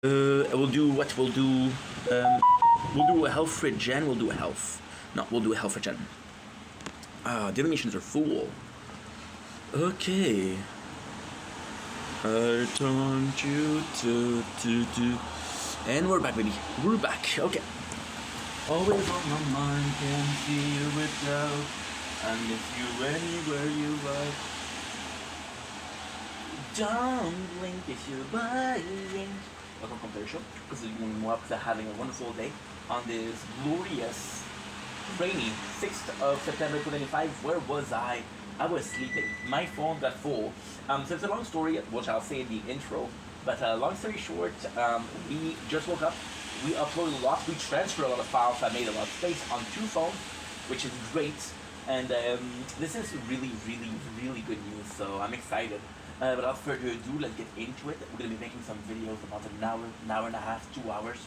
We'll do what? We'll do a health regen. We'll do a health. No, we'll do a health regen. Divinations are full. Okay. I don't you to. And we're back, baby. We're back. Okay. Always on my mind, can't see you without. I miss you anywhere you are. Don't blink if you're buying. Welcome to the show. Because you're more having a wonderful day on this glorious, rainy 6th of September 2025. Where was I? I was sleeping. My phone got full. So it's a long story, which I'll say in the intro. But long story short, we just woke up. We uploaded a lot. We transferred a lot of files. I made a lot of space on 2 phones, which is great. And this is really, really, really good news. So I'm excited. But without further ado, let's get into it. We're going to be making some videos about an hour and a half, 2 hours.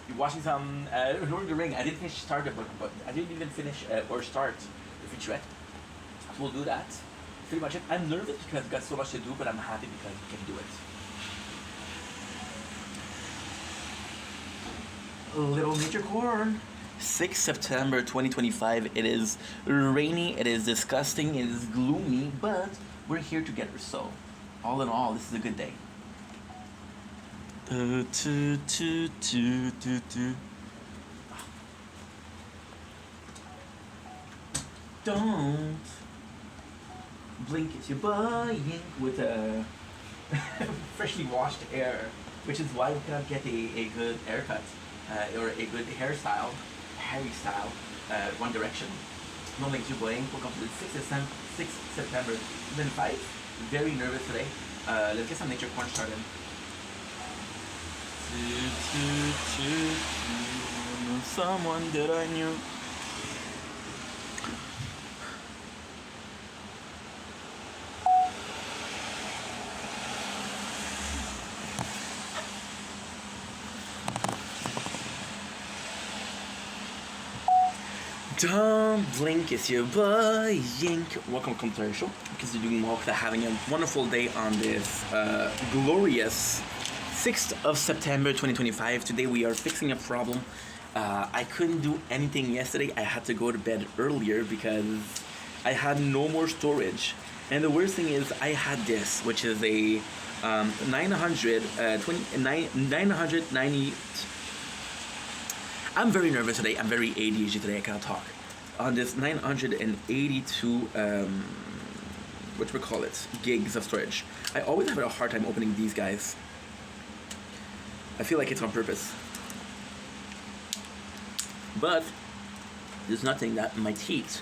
You're watching some Lord of the Ring. I didn't finish start the book, but I didn't even finish or start the featurette. So we'll do that. That's pretty much it. I'm nervous because I've got so much to do, but I'm happy because we can do it. Little Nature Corn. 6 September 2025. It is rainy, it is disgusting, it is gloomy, but we're here together, so all in all, this is a good day. Don't blink if you're buying with a freshly washed hair, which is why we cannot get a good haircut or a good hairstyle, Harry style, One Direction. No links you're buying. Welcome to the 6th September 2005. Very nervous today. Let's get some nature corn started. Someone that I knew. Don't blink if you're buying. Welcome to our show. Because you're doing well, having a wonderful day on this glorious 6th of September 2025. Today we are fixing a problem. I couldn't do anything yesterday. I had to go to bed earlier because I had no more storage. And the worst thing is I had this, which is a 990. I'm very nervous today. I'm very ADHD today. I cannot talk. On this 982, gigs of storage. I always have a hard time opening these guys. I feel like it's on purpose. But there's nothing that my teeth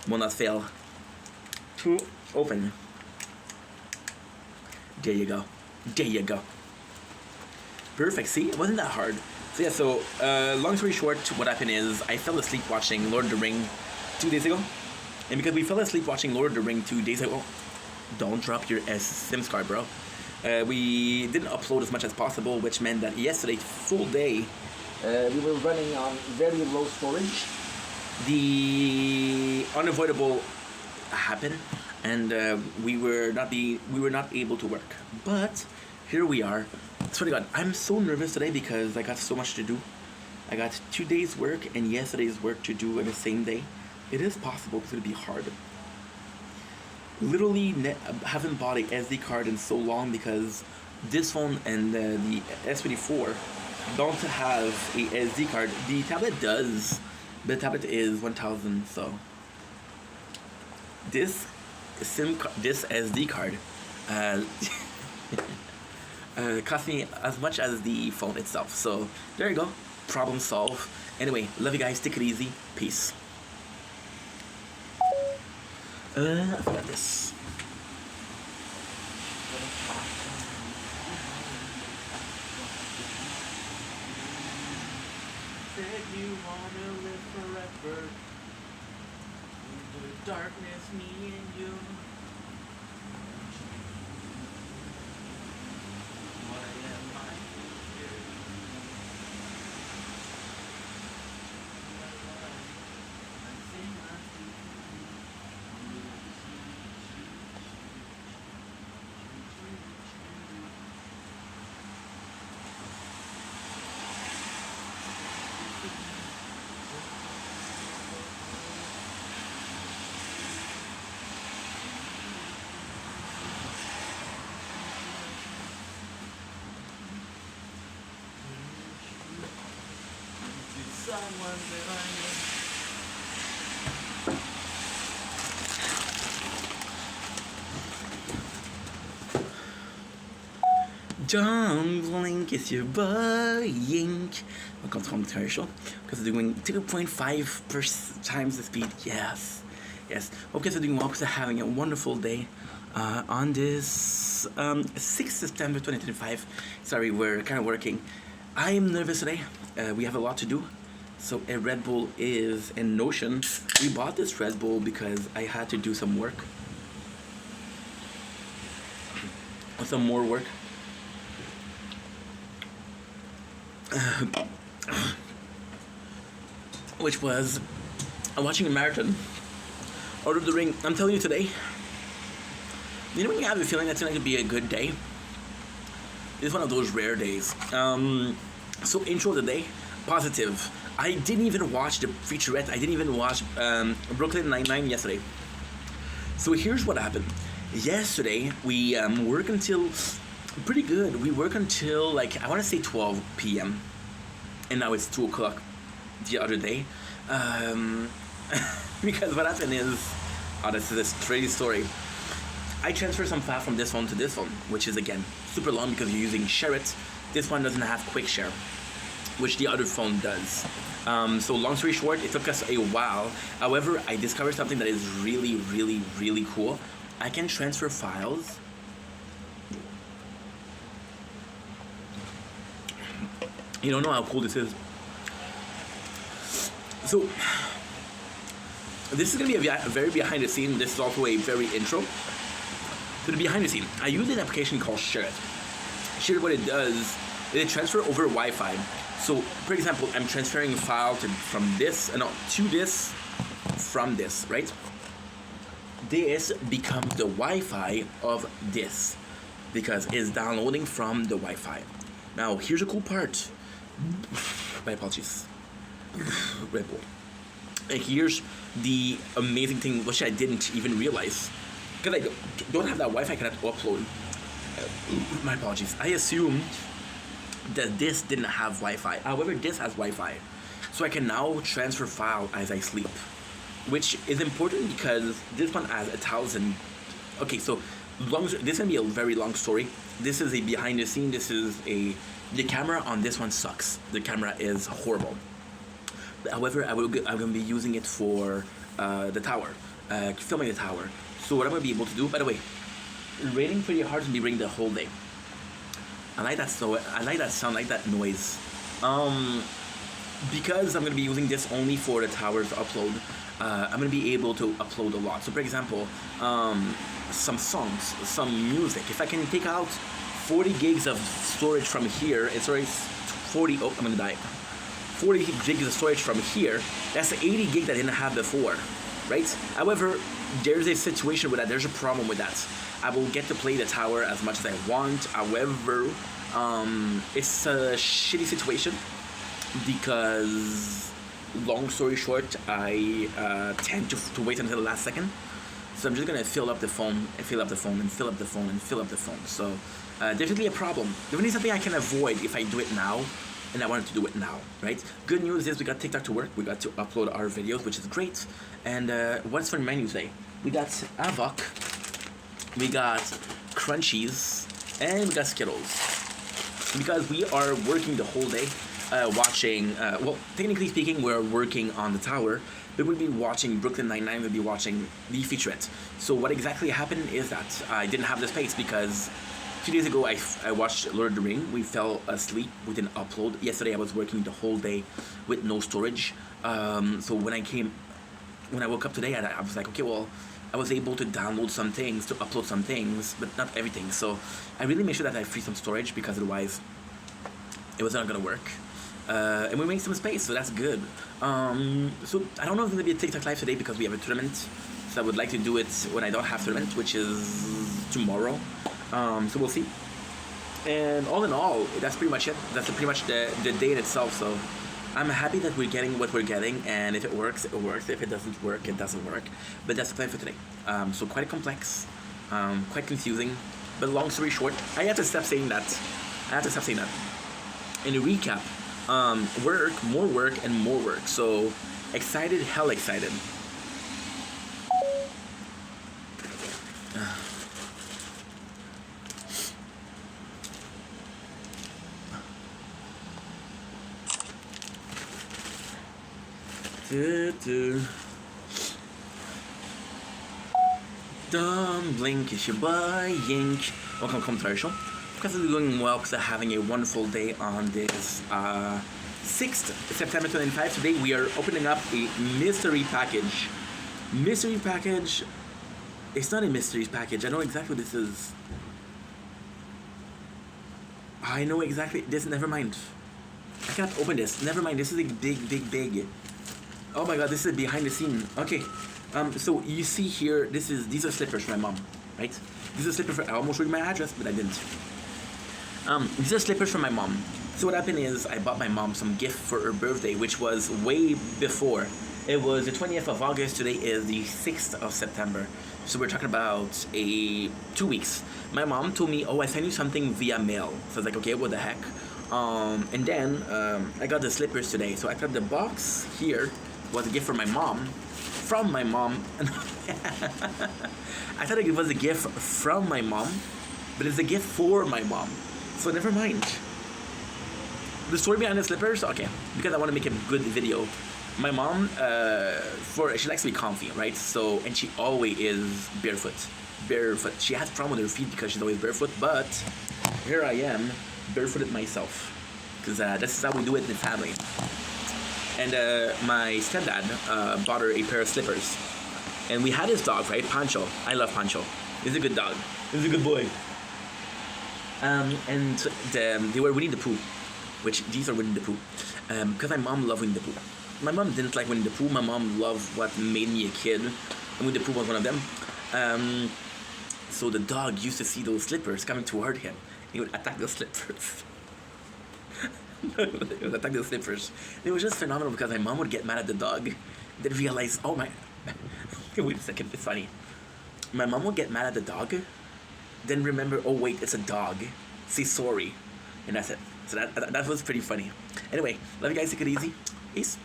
will not fail to open. There you go. There you go. Perfect. See, it wasn't that hard. So yeah, long story short, what happened is I fell asleep watching Lord of the Ring 2 days ago. And because we fell asleep watching Lord of the Ring 2 days ago, don't drop your Sims card, bro. We didn't upload as much as possible, which meant that yesterday, full day, we were running on very low storage. The unavoidable happened, and we were not able to work. But here we are. Swear to God, I'm so nervous today because I got so much to do. I got 2 days work and yesterday's work to do in the same day. It is possible because it'll be hard. Literally haven't bought a SD card in so long because this phone and the S24 don't have a SD card. The tablet does, but the tablet is 1,000. So this SD card cost me as much as the phone itself. So there you go, problem solved. Anyway, love you guys, take it easy, peace. I forgot this. Said you wanna live forever. In the darkness, me and you. someone Don't blink if you're buying. Welcome to home commercial because we're doing 2.5 times the speed. Yes. Hope you guys are doing well because are having a wonderful day on this 6th September 2025. Sorry, we're kind of working. I am nervous today. We have a lot to do. So a Red Bull is in Notion. We bought this Red Bull because I had to do some work. Some more work. Which was watching a marathon. Lord of the Ring. I'm telling you today, you know when you have a feeling that's going to be a good day? It's one of those rare days. So intro of the day, positive. I didn't even watch the featurette. I didn't even watch Brooklyn Nine-Nine yesterday. So here's what happened. Yesterday, we work until pretty good. We work until like I want to say 12 p.m. and now it's 2 o'clock the other day. Because what happened is, this is a crazy story. I transferred some file from this phone to this phone, which is again super long because you're using Share It. This one doesn't have Quick Share, which the other phone does. So long story short, it took us a while. However, I discovered something that is really, really, really cool. I can transfer files. You don't know how cool this is. So, this is going to be a very behind the scene. This is also a very intro to the behind the scene. I use an application called Share It. Share It, what it does is it transfers over Wi-Fi. So, for example, I'm transferring a file from this, to this, from this, right? This becomes the Wi-Fi of this because it's downloading from the Wi-Fi. Now, here's a cool part. My apologies. Red Bull. And here's the amazing thing, which I didn't even realize. Because I don't have that Wi-Fi, I cannot upload. My apologies. I assumed that this didn't have Wi-Fi. However, this has Wi-Fi. So I can now transfer file as I sleep. Which is important because this one has 1,000. Okay, so this is gonna be a very long story. This is a behind the scene. The camera on this one sucks. The camera is horrible. However, I'm gonna be using it for the tower, filming the tower. So what I'm gonna be able to do, by the way, raining pretty hard to be raining the whole day. I like that sound, I like that noise. Because I'm gonna be using this only for the tower's upload. I'm going to be able to upload a lot. So, for example, some songs, some music. If I can take out 40 gigs of storage from here, it's already 40. Oh, I'm going to die. 40 gigs of storage from here. That's 80 gig that I didn't have before, right? However, there's a situation with that. There's a problem with that. I will get to play the tower as much as I want. However, it's a shitty situation because, long story short, I tend to wait until the last second. So I'm just gonna fill up the phone and fill up the phone and fill up the phone and fill up the phone. So definitely a problem. Definitely something I can avoid if I do it now, and I wanted to do it now, right? Good news is we got TikTok to work. We got to upload our videos, which is great. And what's for the menu today? We got Avoc, we got Crunchies, and we got Skittles. Because we are working the whole day. Watching, well, technically speaking, we're working on the tower, but we'll be watching Brooklyn Nine-Nine, we'll be watching the featurette. So what exactly happened is that I didn't have the space because 2 days ago I watched Lord of the Ring. We fell asleep, we didn't upload. Yesterday I was working the whole day with no storage. So when I woke up today, I was like, okay, well, I was able to download some things, to upload some things, but not everything. So I really made sure that I free some storage because otherwise it was not gonna work. And we made some space, so that's good. So I don't know if it's gonna be a TikTok live today because we have a tournament. So I would like to do it when I don't have tournament, which is tomorrow. So we'll see. And all in all, that's pretty much it. That's pretty much the day in itself. So I'm happy that we're getting what we're getting, and if it works, it works. If it doesn't work, it doesn't work. But that's the plan for today. So quite complex, quite confusing. But long story short, I have to stop saying that. In a recap, Work, more work, and more work. So excited, hell excited. Dumpling, kiss your boy, yink. Welcome, commercial. Because we're doing well, because we're having a wonderful day on this 6th September 2025. Today we are opening up a mystery package. Mystery package. It's not a mystery package. I know exactly what this is. I know exactly this. Never mind. I can't open this. Never mind. This is a big. Oh my god, this is behind the scene. Okay. So you see here, these are slippers for my mom, right? These are slippers I almost showed you my address, but I didn't. These are slippers from my mom. So what happened is I bought my mom some gift for her birthday, which was way before. It was the 20th of August. Today is the 6th of September. So we're talking about 2 weeks. My mom told me, oh, I sent you something via mail. So I was like, okay, what the heck? And then I got the slippers today. So I thought the box here was a gift for my mom. From my mom. I thought it was a gift from my mom, but it's a gift for my mom. So never mind. The story behind the slippers, okay, because I want to make a good video. My mom, she likes to be comfy, right? So, and she always is barefoot. She has a problem with her feet because she's always barefoot, but here I am, barefooted myself. Because this is how we do it in the family. And my stepdad bought her a pair of slippers. And we had his dog, right? Pancho. I love Pancho. He's a good dog. He's a good boy. And they were Winnie the Pooh. Which, these are Winnie the Pooh. Because my mom loved Winnie the Pooh. My mom didn't like Winnie the Pooh. My mom loved what made me a kid. And Winnie the Pooh was one of them. So the dog used to see those slippers coming toward him. He would attack the slippers. Attack the slippers. It was just phenomenal because my mom would get mad at the dog, then realize, oh my. Wait a second, it's funny. My mom would get mad at the dog, then remember, oh wait, it's a dog. Say sorry, and that's it. So that was pretty funny. Anyway, love you guys. Take it easy. Peace.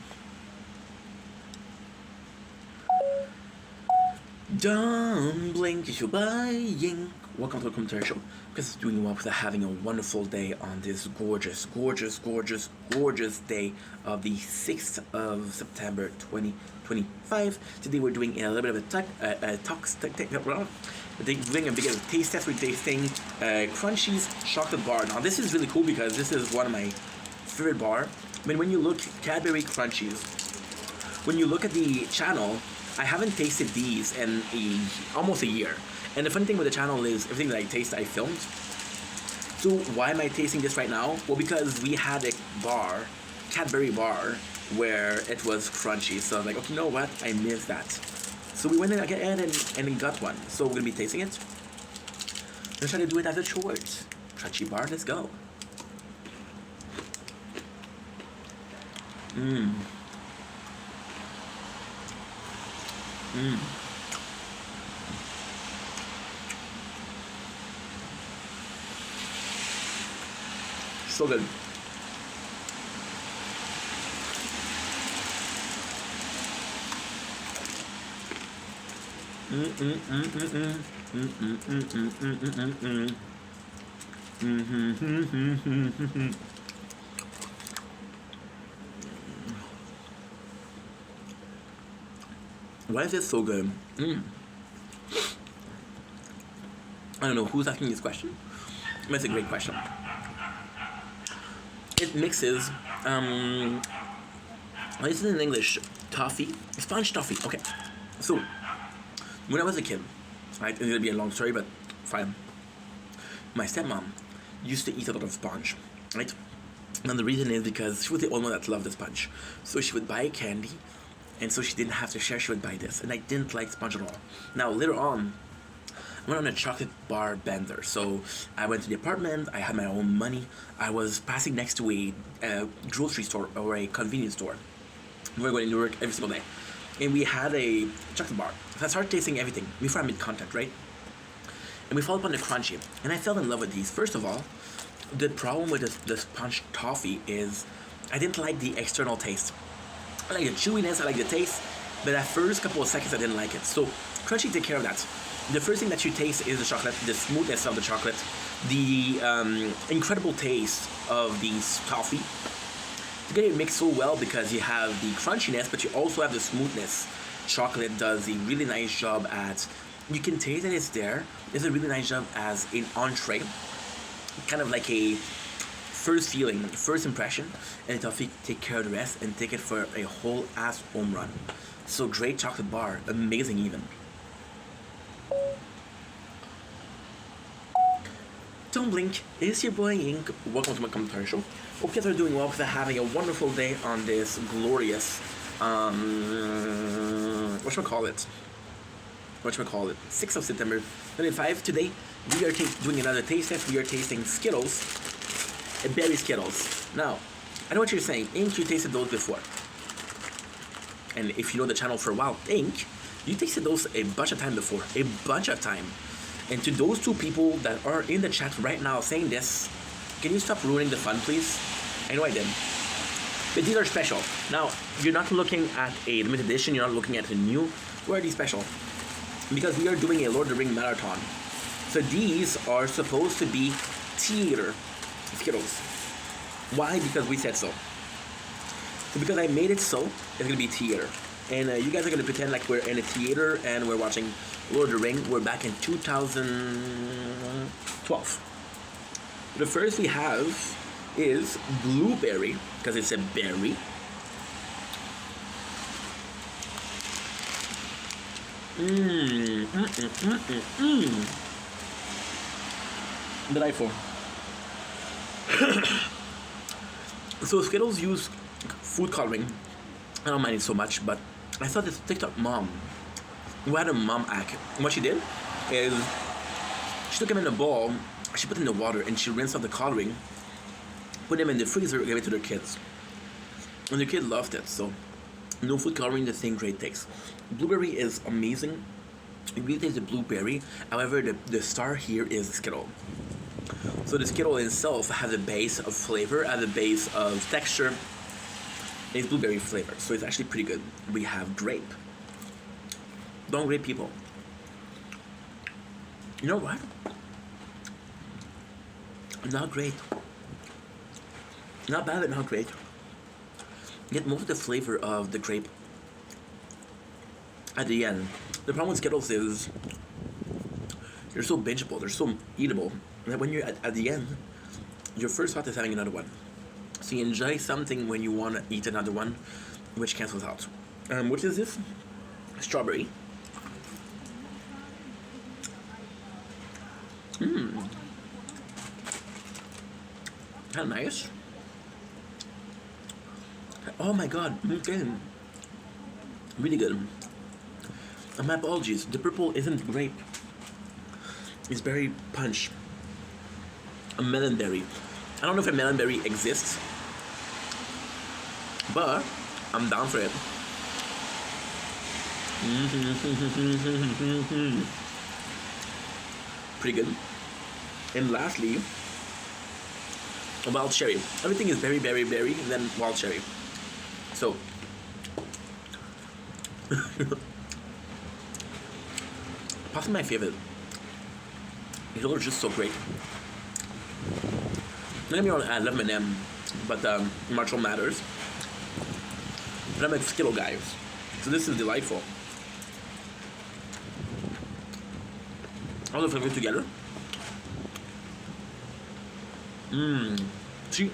Dumpling, buying. Welcome to the commercial. Because it's doing well, because I'm having a wonderful day on this gorgeous day of the 6th of September 2025. Today we're doing a little bit of doing a big taste test. We're tasting Crunchies chocolate bar. Now this is really cool because this is one of my favorite bar. I mean, when you look Cadbury Crunchies, when you look at the channel, I haven't tasted these in almost a year. And the funny thing with the channel is everything that I taste, I filmed. So why am I tasting this right now? Well, because we had a bar, Cadbury bar, where it was crunchy. So I was like, okay, you know what? I missed that. So we went in again and got one. So we're gonna be tasting it. Let's try to do it as a short. Crunchy bar, let's go. So good. Why is this so good? I don't know who's asking this question. That's a great question. It mixes, what is it in English? Toffee? Sponge toffee. Okay. So, when I was a kid, right, it's gonna be a long story, but fine. My stepmom used to eat a lot of sponge, right? And the reason is because she was the only one that loved the sponge. So she would buy candy, and so she didn't have to share, she would buy this. And I didn't like sponge at all. Now, later on, I went on a chocolate bar bender. So I went to the apartment, I had my own money. I was passing next to a grocery store or a convenience store. We were going to work every single day. And we had a chocolate bar. So I started tasting everything before I made contact, right? And we fell upon the crunchy. And I fell in love with these. First of all, the problem with the sponge toffee is I didn't like the external taste. I like the chewiness, I like the taste, but that first couple of seconds I didn't like it. So crunchy take care of that. The first thing that you taste is the chocolate, the smoothness of the chocolate, the incredible taste of the toffee. You get it mixed so well because you have the crunchiness, but you also have the smoothness. Chocolate does a really nice job at. You can taste that it's there. It's a really nice job as an entree, kind of like a first feeling, first impression, and the toffee take care of the rest and take it for a whole ass home run. So great chocolate bar, amazing even. Don't blink, it's your boy Ink. Welcome to my commentary show. Hope you guys are doing well because I'm having a wonderful day on this glorious, whatchamacallit, 6th of September 2025. Today, we are doing another taste test. We are tasting Skittles, berry Skittles. Now, I know what you're saying, Ink, you tasted those before. And if you know the channel for a while, Ink, you tasted those a bunch of time before, a bunch of time. And to those two people that are in the chat right now saying this, can you stop ruining the fun, please? I know I did. But these are special. Now, you're not looking at a limited edition, you're not looking at a new. Why are these special? Because we are doing a Lord of the Rings marathon. So these are supposed to be theater Skittles. Why? Because we said so. So because I made it so, it's going to be theater. And you guys are going to pretend like we're in a theater and we're watching Lord of the Rings. We're back in 2012. The first we have is blueberry, because it's a berry. Delightful. So Skittles use food coloring. I don't mind it so much, but I saw this TikTok mom who had a mom hack. And what she did is she took them in a bowl, she put in the water, and she rinsed out the coloring, put them in the freezer, gave it to their kids. And the kid loved it, so no food coloring, the same great taste. Blueberry is amazing. You really taste the blueberry. However, the star here is Skittle. So the Skittle itself has a base of flavor, has a base of texture. It's blueberry flavor, so it's actually pretty good. We have grape. Don't grape people. You know what? Not great. Not bad, but not great. Get most of the flavor of the grape at the end. The problem with Skittles is they're so bingeable, they're so eatable, that when you're at the end, your first thought is having another one. So you enjoy something when you want to eat another one, which cancels out. What is this? Strawberry. Kind of nice. Oh my god, okay. Really good. My apologies, the purple isn't grape. It's berry punch. A melonberry. I don't know if a melonberry exists, but I'm down for it. Pretty good. And lastly, a wild cherry. Everything is berry, berry, berry, and then wild cherry. So, possibly my favorite. These are just so great. Don't get me wrong, I love M&M, but Marshall matters. But I'm a Skittle guy, so this is delightful. All the flavors together. See?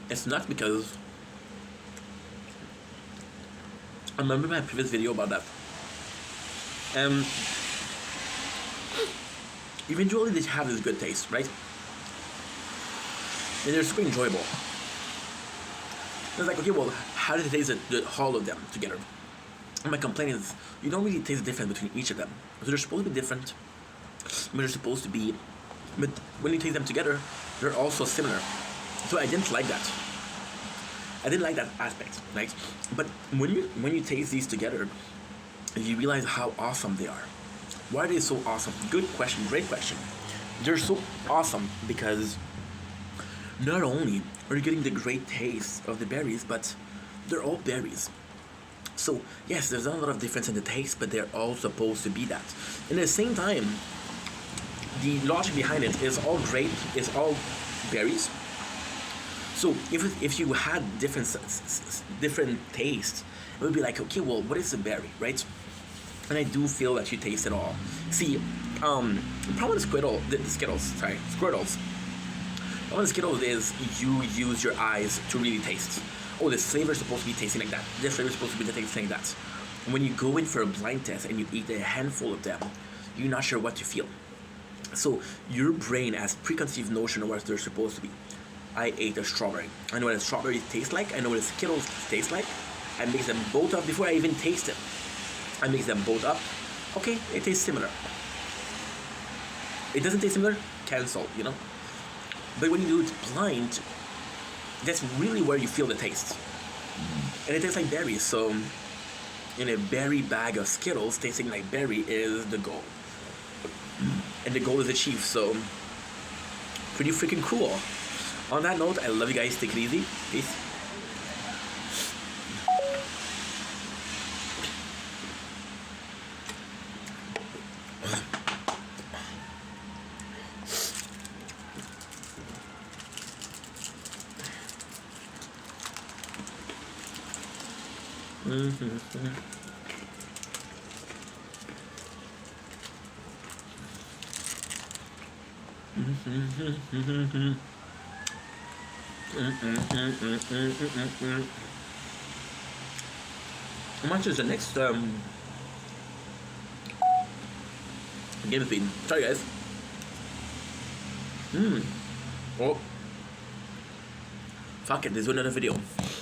It's it's not because I remember my previous video about that. eventually they have this good taste, right? And they're super enjoyable. It's like, okay, well, how do they taste all of them together? And my complaint is, you don't really taste the difference between each of them. So they're supposed to be different, but they're supposed to be, but when you taste them together, they're also similar. So I didn't like that. I didn't like that aspect, right? But when you taste these together, you realize how awesome they are. Why are they so awesome? Good question, great question. They're so awesome because not only are you getting the great taste of the berries, but they're all berries. So yes, there's not a lot of difference in the taste, but they're all supposed to be that. And at the same time, the logic behind it is all great, it's all berries. So if you had different tastes, it would be like, okay, well, what is a berry, right? And I do feel that you taste it all. See, the problem with Squirtles, the problem with Skittles is you use your eyes to really taste. Oh, this flavor is supposed to be tasting like that. This flavor is supposed to be tasting like that. And when you go in for a blind test and you eat a handful of them, you're not sure what to feel. So your brain has preconceived notion of what they're supposed to be. I ate a strawberry. I know what a strawberry tastes like. I know what a Skittles tastes like. I mix them both up before I even taste it. I mix them both up. Okay, it tastes similar. It doesn't taste similar? Cancel, you know? But when you do it blind, that's really where you feel the taste. And it tastes like berries, so in a berry bag of Skittles, tasting like berry is the goal. And the goal is achieved, so pretty freaking cool. On that note, I love you guys. Take it easy. Peace. How much is the next game has been? Sorry guys. Oh. Fuck it, there's another video.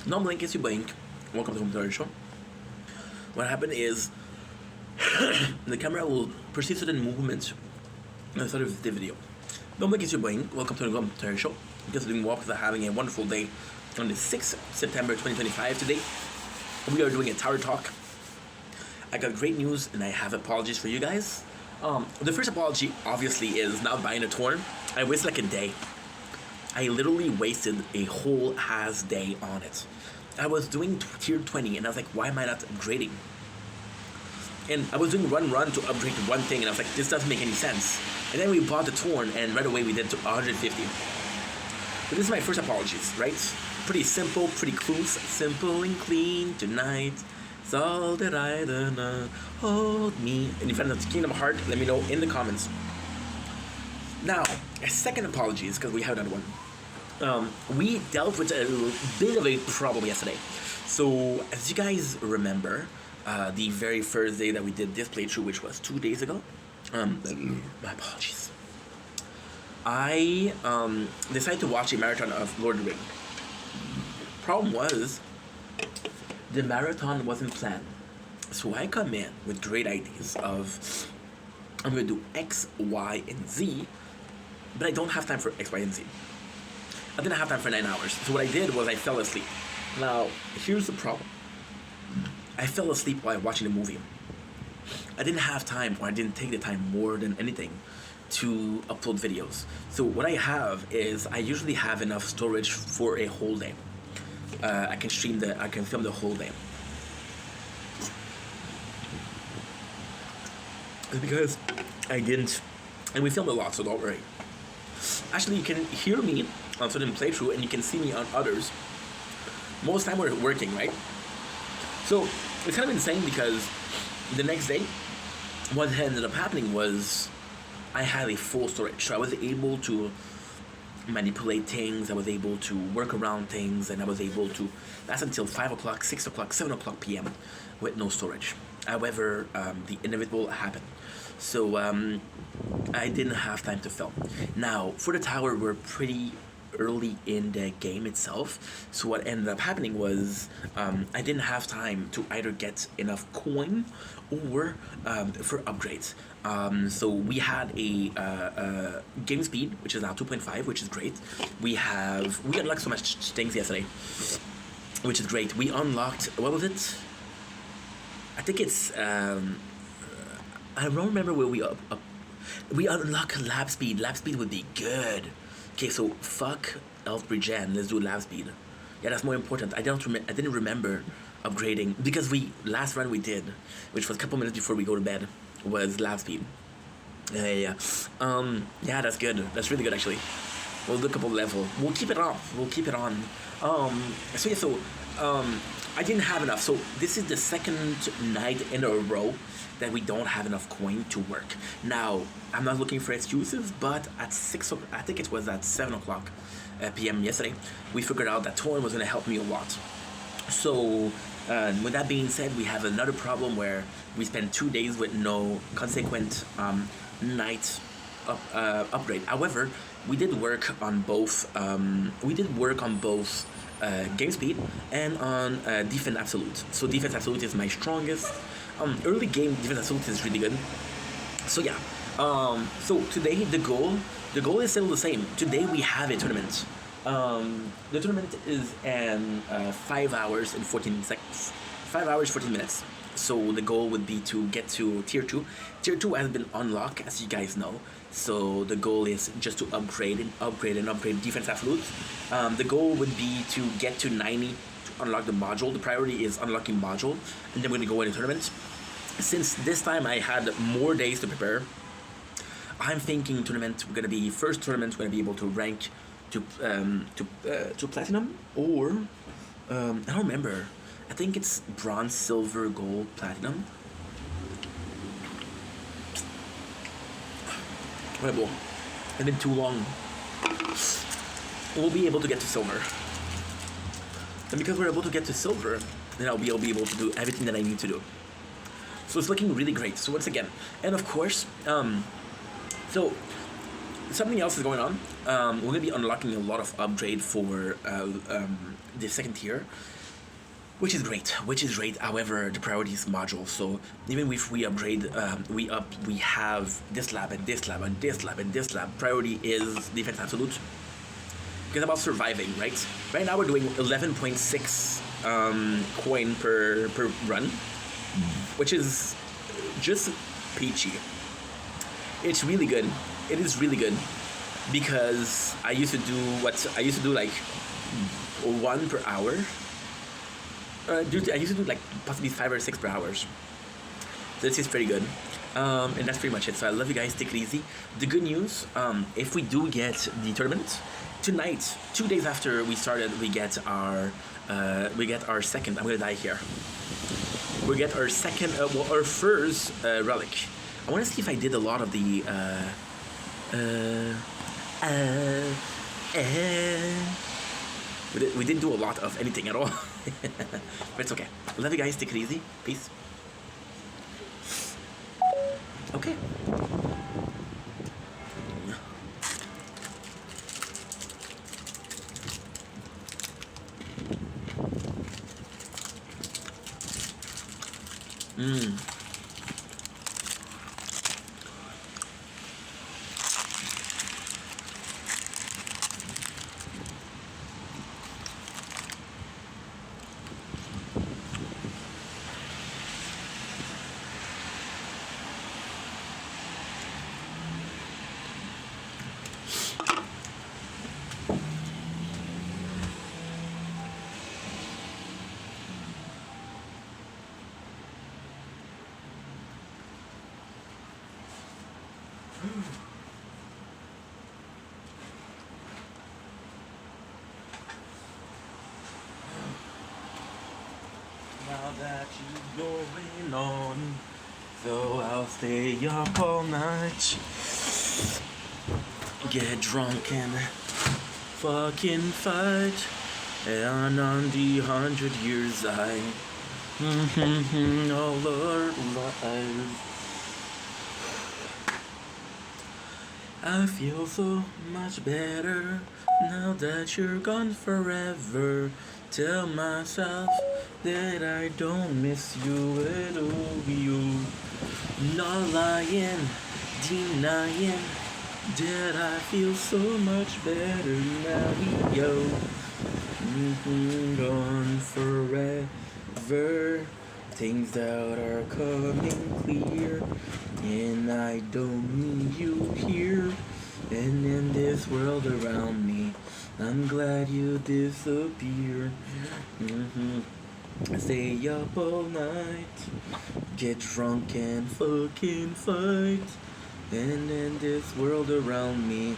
No blink is you blink. Welcome to the Home Show. What happened is the camera will proceed certain movements at the start of the video. Don't blink is you blink. Welcome to the Home Show. Just doing walk because having a wonderful day on the 6th September 2025 today. We are doing a tower talk. I got great news and I have apologies for you guys. The first apology obviously is not buying a Torn. I wasted like a day. I literally wasted a whole ass day on it. I was doing tier 20 and I was like, why am I not upgrading? And I was doing run to upgrade to one thing and I was like, this doesn't make any sense. And then we bought the Torn and right away we did to 150. But this is my first apologies, right? Pretty simple, pretty close. Simple and clean tonight. It's all that I don't know. Hold me. And if you're not Kingdom Heart, let me know in the comments. Now, a second apologies, because we have another one. We dealt with a bit of a problem yesterday. So, as you guys remember, the very first day that we did this playthrough, which was 2 days ago, my apologies. I decided to watch a marathon of Lord of the Rings. Problem was, the marathon wasn't planned. So I come in with great ideas of, I'm going to do X, Y, and Z, but I don't have time for X, Y, and Z. I didn't have time for 9 hours. So what I did was I fell asleep. Now, here's the problem. I fell asleep while watching the movie. I didn't have time, or I didn't take the time more than anything to upload videos. So what I have is I usually have enough storage for a whole day. I can film the whole day. It's because I didn't, and we filmed a lot, so don't worry. Actually, you can hear me on certain playthrough, and you can see me on others. Most of the time we're working, right? So it's kind of insane because the next day, what ended up happening was I had a full storage, so I was able to manipulate things, I was able to work around things, and I was able to last until 5 o'clock, 6 o'clock, 7 o'clock p.m. with no storage. However, the inevitable happened. So I didn't have time to film. Now, for the tower, we're pretty early in the game itself. So what ended up happening was I didn't have time to either get enough coin or for upgrades. So we had a game speed, which is now 2.5, which is great. We unlocked so much things yesterday, which is great. We unlocked, what was it? I think it's I don't remember where we unlock lab speed. Lab speed would be good. Okay, so fuck Elf Regen. Let's do lab speed. Yeah, that's more important. I didn't remember upgrading because last run we did, which was a couple minutes before we go to bed, was lab speed. Yeah. Yeah, that's good. That's really good actually. We'll look up a level. We'll keep it on. I didn't have enough. So this is the second night in a row that we don't have enough coin to work. Now, I'm not looking for excuses, but at 6 o'clock, I think it was at 7 o'clock p.m. yesterday, we figured out that Torn was going to help me a lot. So, with that being said, we have another problem where we spent 2 days with no consequent night upgrade. However, we did work on both. Game speed and on defense absolute. So defense absolute is my strongest. Early game defense absolute is really good. So yeah. So today the goal is still the same. Today we have a tournament. The tournament is in 5 hours and 14 seconds. 5 hours 14 minutes. So the goal would be to get to tier 2. Tier 2 has been unlocked, as you guys know. So the goal is just to upgrade defense absolute. The goal would be to get to 90 to unlock the module. The priority is unlocking module, and then we're gonna go in a tournament. Since this time I had more days to prepare, I'm thinking we're gonna be able to rank to platinum, or I don't remember. I think it's bronze, silver, gold, platinum. Whatever. It's been too long. We'll be able to get to silver. And because we're able to get to silver, then I'll be able to do everything that I need to do. So it's looking really great. So once again, and of course, so something else is going on. We're gonna be unlocking a lot of upgrade for the second tier, which is great. However, the priority is module. So even if we upgrade, we have this lab and this lab and this lab and this lab. Priority is defense absolute. It's about surviving, right? Right now we're doing 11.6 coin per run, which is just peachy. It's really good. It is really good because I used to do like 1 per hour. I used to do like possibly 5 or 6 per hour. So this is pretty good. And that's pretty much it. So I love you guys. Take it easy. The good news, if we do get the tournament tonight, 2 days after we started, we get our second. I'm gonna die here. We get our second, our first relic. I want to see if I did a lot of the. We didn't do a lot of anything at all. But it's okay. Love you guys. Take it easy. Peace. Okay. Now that you're going on, so I'll stay up all night, get drunk and fucking fight, and on the 100 years I Oh Lord, Lord. I feel so much better now that you're gone forever. Tell myself that I don't miss you at all. You not lying, denying that I feel so much better now. Yo, gone forever. Things that are coming clear, and I don't need you here. And in this world around me, I'm glad you disappeared. Stay up all night, get drunk and fucking fight. And in this world around me,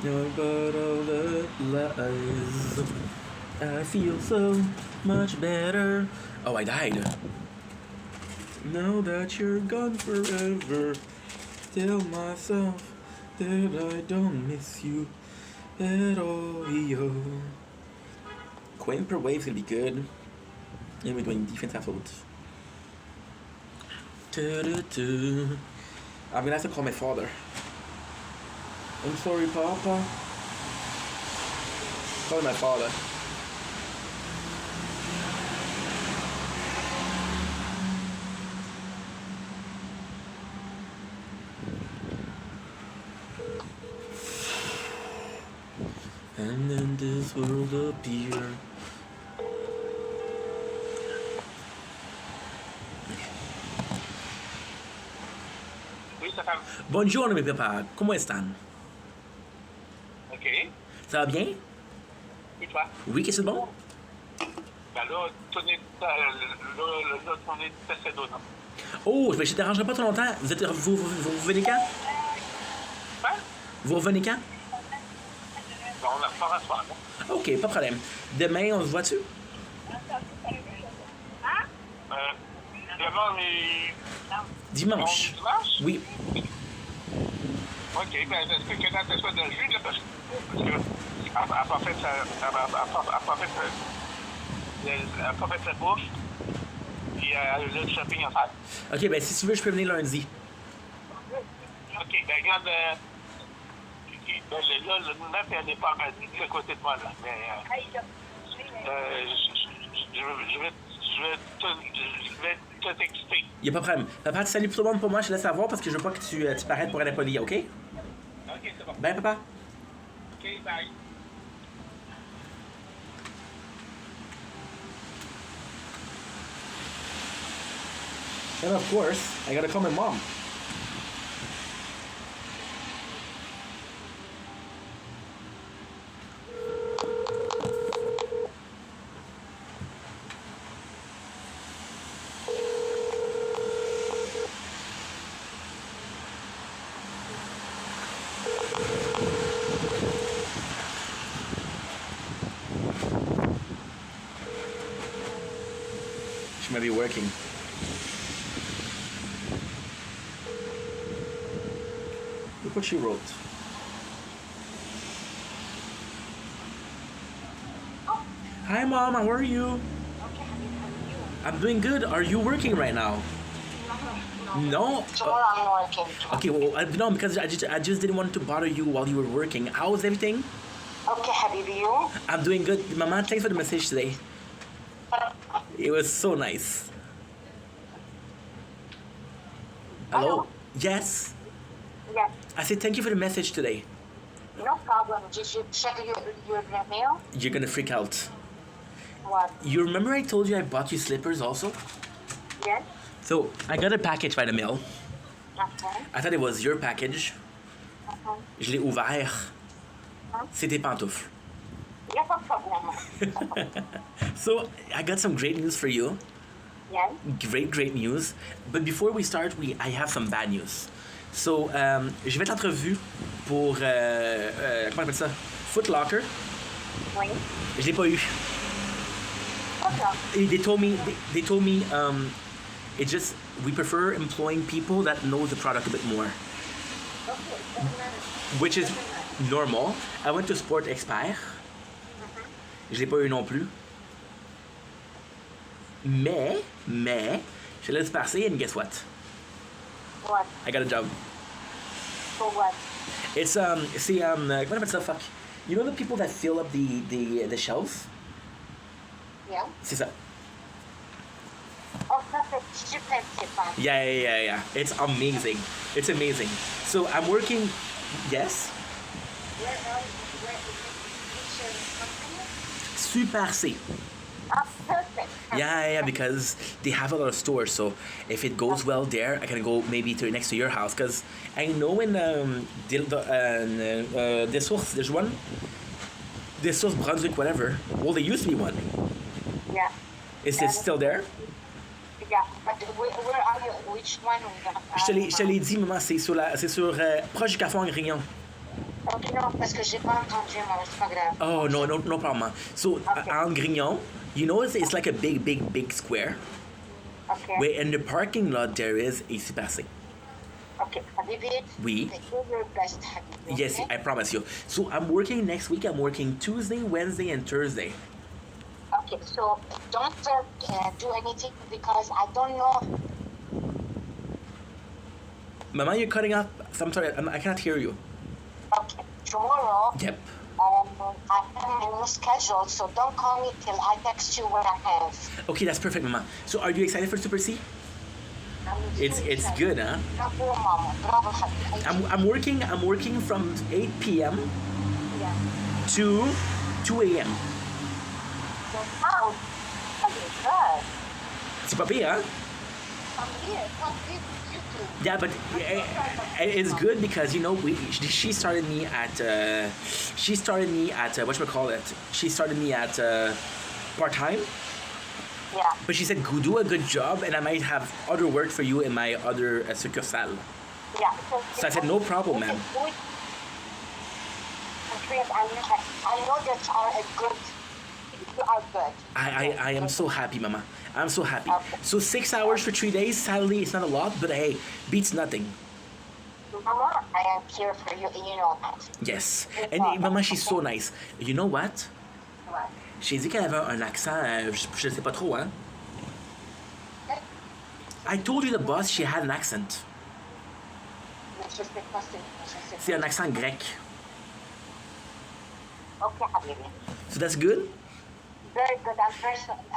no but all the lies. I feel so much better. Oh, I died. Now that you're gone forever, tell myself that I don't miss you at all. Yo. Coin per wave's gonna be good. And we're doing defense afterwards. I'm gonna have to call my father. I'm sorry, Papa. Call my father. And then this world appear. Buongiorno mes papà, comment están? OK. Ça va bien? Et toi? Oui, qu'est-ce que c'est bon? Ben là, ton est précédent. Oh, mais je te dérangerai pas trop longtemps. Vous revenez quand? Hein? Vous revenez quand? Ben, on a pas à soir. Ok, pas de problème. Demain, on se voit-tu? Demain, mais... Dimanche. Dimanche? Oui. OK, ben, est-ce que quand tu sois de jus, là, parce que elle n'a pas fait sa bouffe, puis elle a le shopping à faire. Ok, ben si tu veux, je peux venir lundi. OK, ben regarde, là, le 9, elle n'est pas à côté de moi, là, mais je vais te texter. Y a pas de problème. Papa, tu salues tout le monde pour moi, je te laisse savoir parce que je veux pas que tu paraîtres pour être poli, ok? OK, c'est bon. Bye, papa. OK, bye. And of course, I gotta call my mom. She might be working. Look what she wrote. Hi, Mom. How are you? I'm doing good. Are you working right now? No. Tomorrow I'm working. Okay. Well, no, because I just didn't want to bother you while you were working. How's everything? Okay, Habibi, you? I'm doing good. Mama, thanks for the message today. It was so nice. Hello? Yes? Yes, I said thank you for the message today. no problem. Did you check your mail? You're gonna freak out. What? You remember I told you I bought you slippers also? Yes? So I got a package by the mail. Okay. I thought it was your package. Okay. Je l'ai ouvert. C'est tes pantoufles. Yes, no problem. So I got some great news for you. Yes? Great news. But before we start, I have some bad news. So, j'ai fait l'entrevue pour, comment on appelle ça? Foot Locker. Oui. Je l'ai pas eu. Okay. They told me, it just, we prefer employing people that know the product a bit more. Which is normal. I went to Sport Expert. Je l'ai pas eu non plus. Mais, je suis allé Super C, and guess what? What? I got a job. For what? It's see comment on appelle ça, fuck? You know the people that fill up the shelves? Yeah. C'est ça. Oh, ça c'est super, Stéphane. Yeah. It's amazing. It's amazing. So I'm working. Yes. Where which company? Super C. Ah, perfect. Yeah, because they have a lot of stores. So if it goes well there, I can go maybe to next to your house. Because I know in Des Sources, there's one. Des Sources, Brunswick, whatever. Well, there used to be one. Yeah. Is it still there? Yeah, but where are you? Which one? Je te l'ai dit, maman, c'est sur proche du Carrefour en Grignon. Ok, non, parce que j'ai pas entendu, mais c'est pas grave. Oh, no problem. So, Okay. en Grignon, you know, it's like a big square. Okay. Where in the parking lot there is a Super C. Okay, Habibi. Oui. Do your best, Habibi. Yes, okay? I promise you. So, I'm working next week. I'm working Tuesday, Wednesday, and Thursday. Okay, so don't do anything because I don't know. Mama, you're cutting off. I'm sorry, I cannot hear you. Okay, tomorrow. Yep. I have my new schedule, so don't call me till I text you what I have. Okay, that's perfect, Mama. So, are you excited for Super C? It's excited. good, huh? Bravo, Mama. Bravo, Habibi. I'm working from 8 p.m. Yeah. to 2 a.m. So how? Good. C'est pas pire, huh? Come here. Come here. You too. Yeah, but it's good because you know she started me at whatchamacallit. She started me at part time. Yeah. But she said, "Go do a good job, and I might have other work for you in my other succursale." Yeah. So I said, "No problem, ma'am." Andreas, I know that you are a good. You are good. I am so happy, Mama. I'm so happy. Okay. So 6 hours for 3 days. Sadly, it's not a lot, but hey, beats nothing. Mama, I am here for you. You know that. Yes. And Mama, she's so nice. You know what? What? J'ai dit qu'elle avait un accent, je sais pas trop, hein. I told you the boss, she had an accent. Je sais pas si- je sais C'est un accent grec. pas. Okay, Habibi. So that's good? Very good. I'm very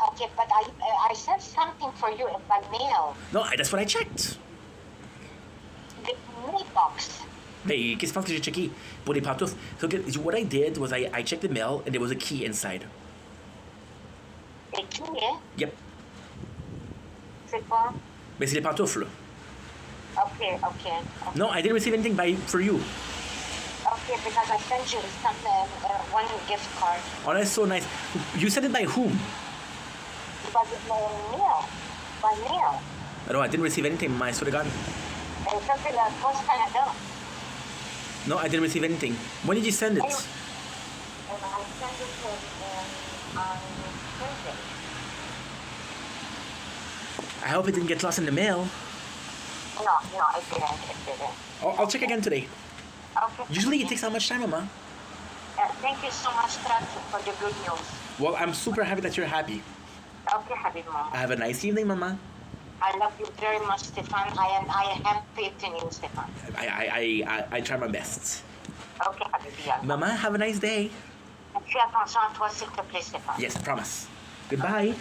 okay, but I sent something for you by mail. No, that's what I checked. The mini box. Mais qu'est-ce que tu penses que j'ai checké? Pour les pantoufles. So what I did was I checked the mail and there was a key inside. Et qui est? Yep. C'est quoi? Mais c'est les pantoufles. Okay. No, I didn't receive anything for you. Okay, because I sent you some one gift card. Oh, that's so nice. You sent it by whom? Because it's my mail. By mail. No, I didn't receive anything, I swear to God. And something that Post Canada. No, I didn't receive anything. When did you send it? And I sent it on Thursday. I hope it didn't get lost in the mail. No, it didn't. I'll check again today. Okay. Usually it takes how much time, Mama? Thank you so much, Tratu, for the good news. Well, I'm super happy that you're happy. Okay, Habib Mom. Have a nice evening, Mama. I love you very much, Stefan. I have faith in you, Stefan. I try my best. Okay, Habibi. Mama, have a nice day. Fais attention à toi, s'il te plaît, Stefan. Yes, promise. Goodbye.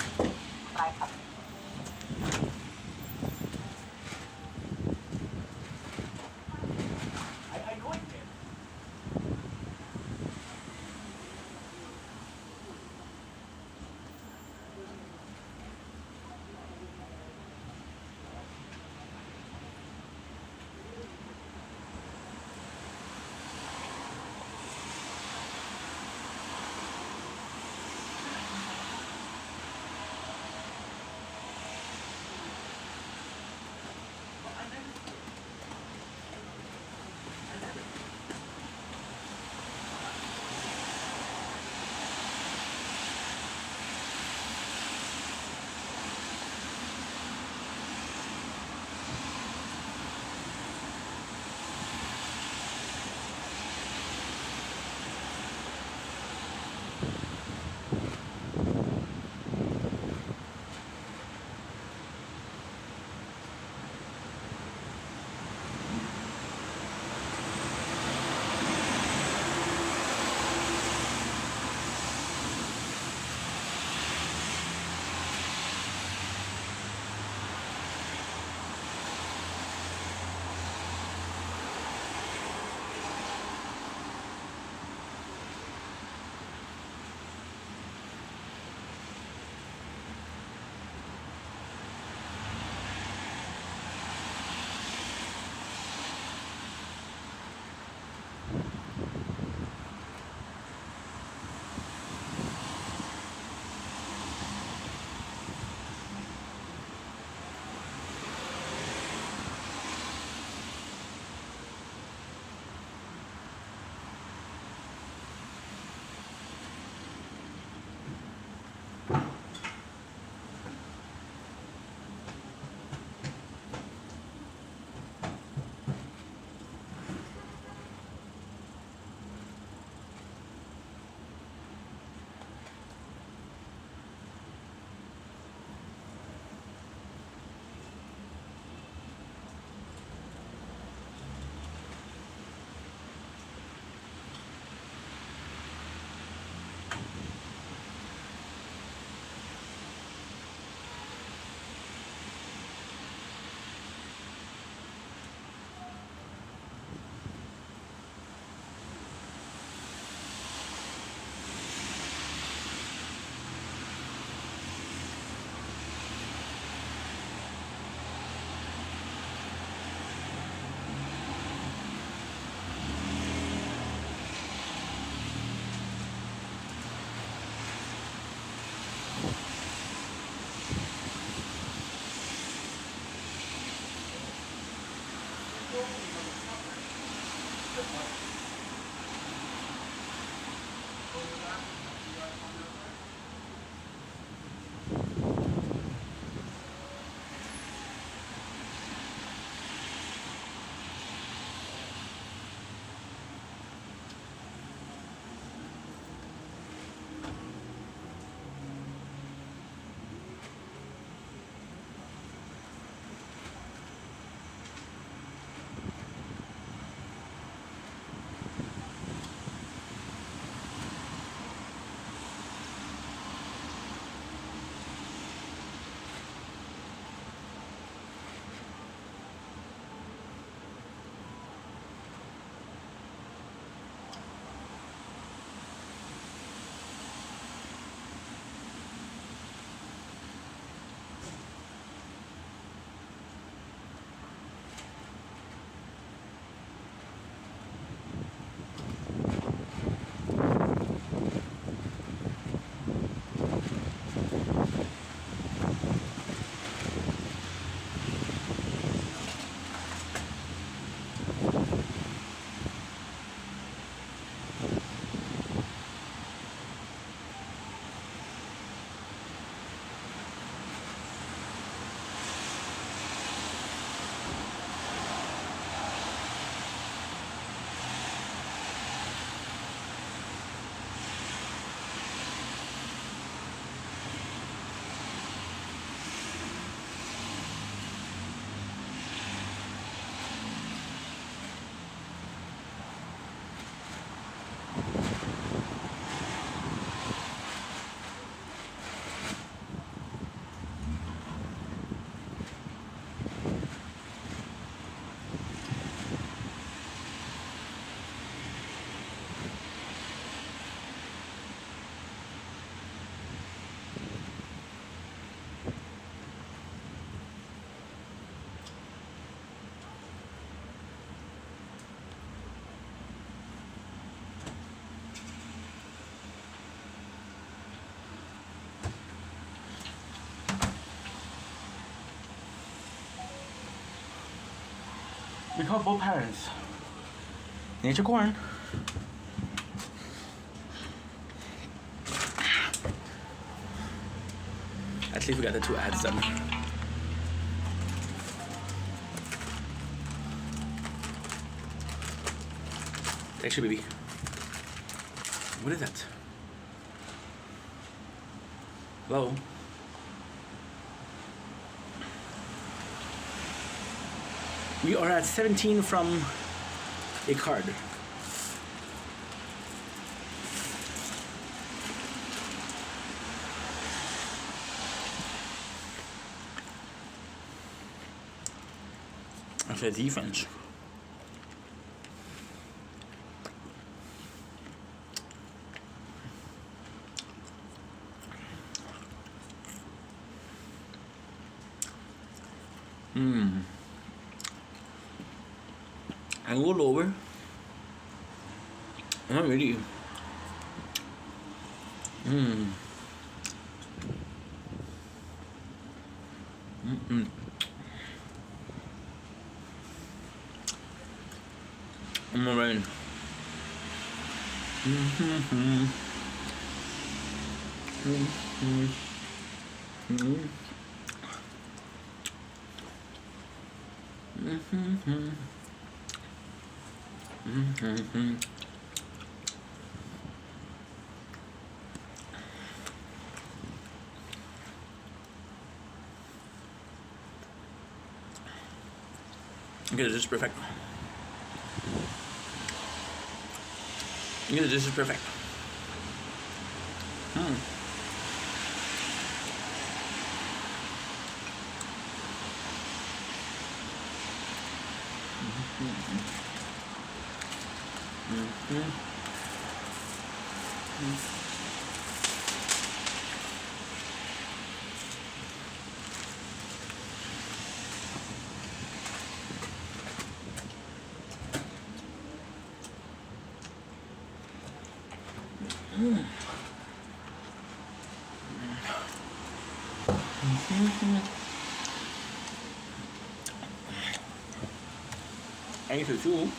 Bye, Habibi. We call both parents. Nature corn. Actually forgot to add some. Actually, baby. What is that? Hello? We are at 17 from a card. After defense. I go lower. Not really. I'm around. Okay, this is perfect. Yeah, this is perfect. Ain't it too?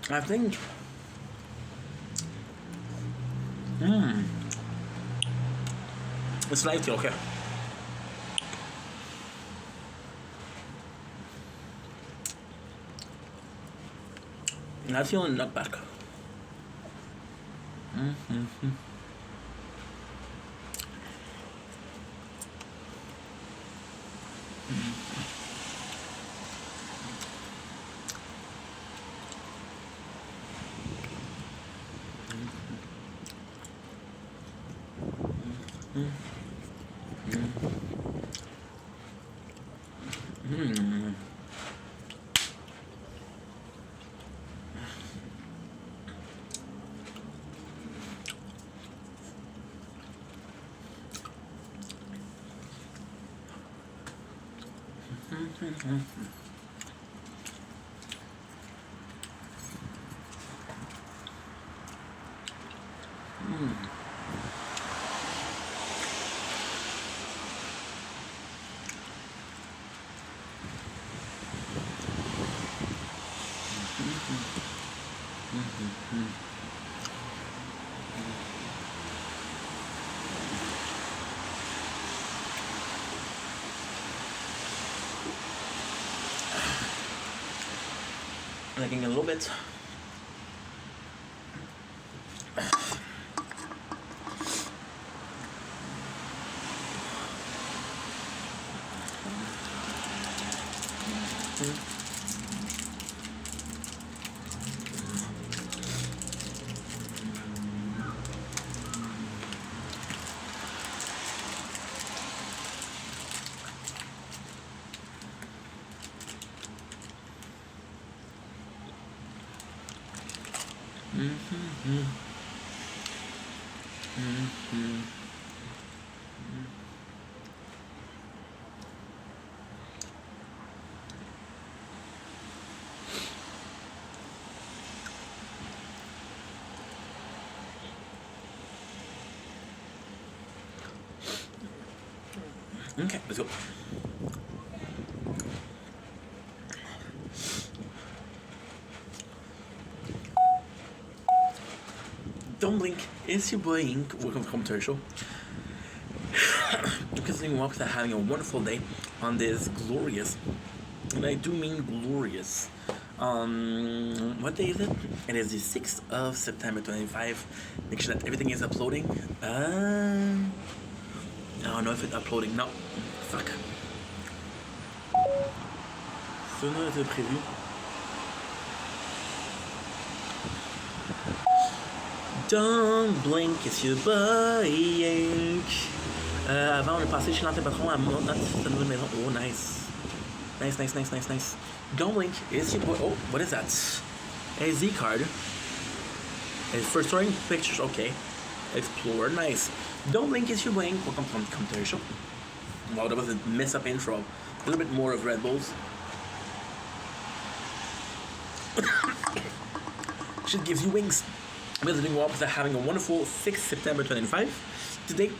I think. It's slightly okay. Not feeling nut back. Lagging a little bit. Okay, let's go. Don't blink, it's your boy Ink. Welcome to the commentary show. Continuing walks are having a wonderful day on this glorious, and I do mean glorious. What day is it? It is the 6th of September 25. Make sure that everything is uploading. I don't know if it's uploading. No. Fuck. Ce nom était prévu. Don't blink, it's your boy Ink. Avant, on est passé chez l'ancien patron à notre nouvelle maison. Oh, nice. Nice. Don't blink, it's your boy. Oh, what is that? A Z card. It's for storing pictures, okay. explore. Nice. Don't blink as you blink. Welcome from commercial. Wow, that was a mess up intro. A little bit more of Red Bulls. Shit gives you wings. Visiting Wapsa are having a wonderful 6th September 2025. Today,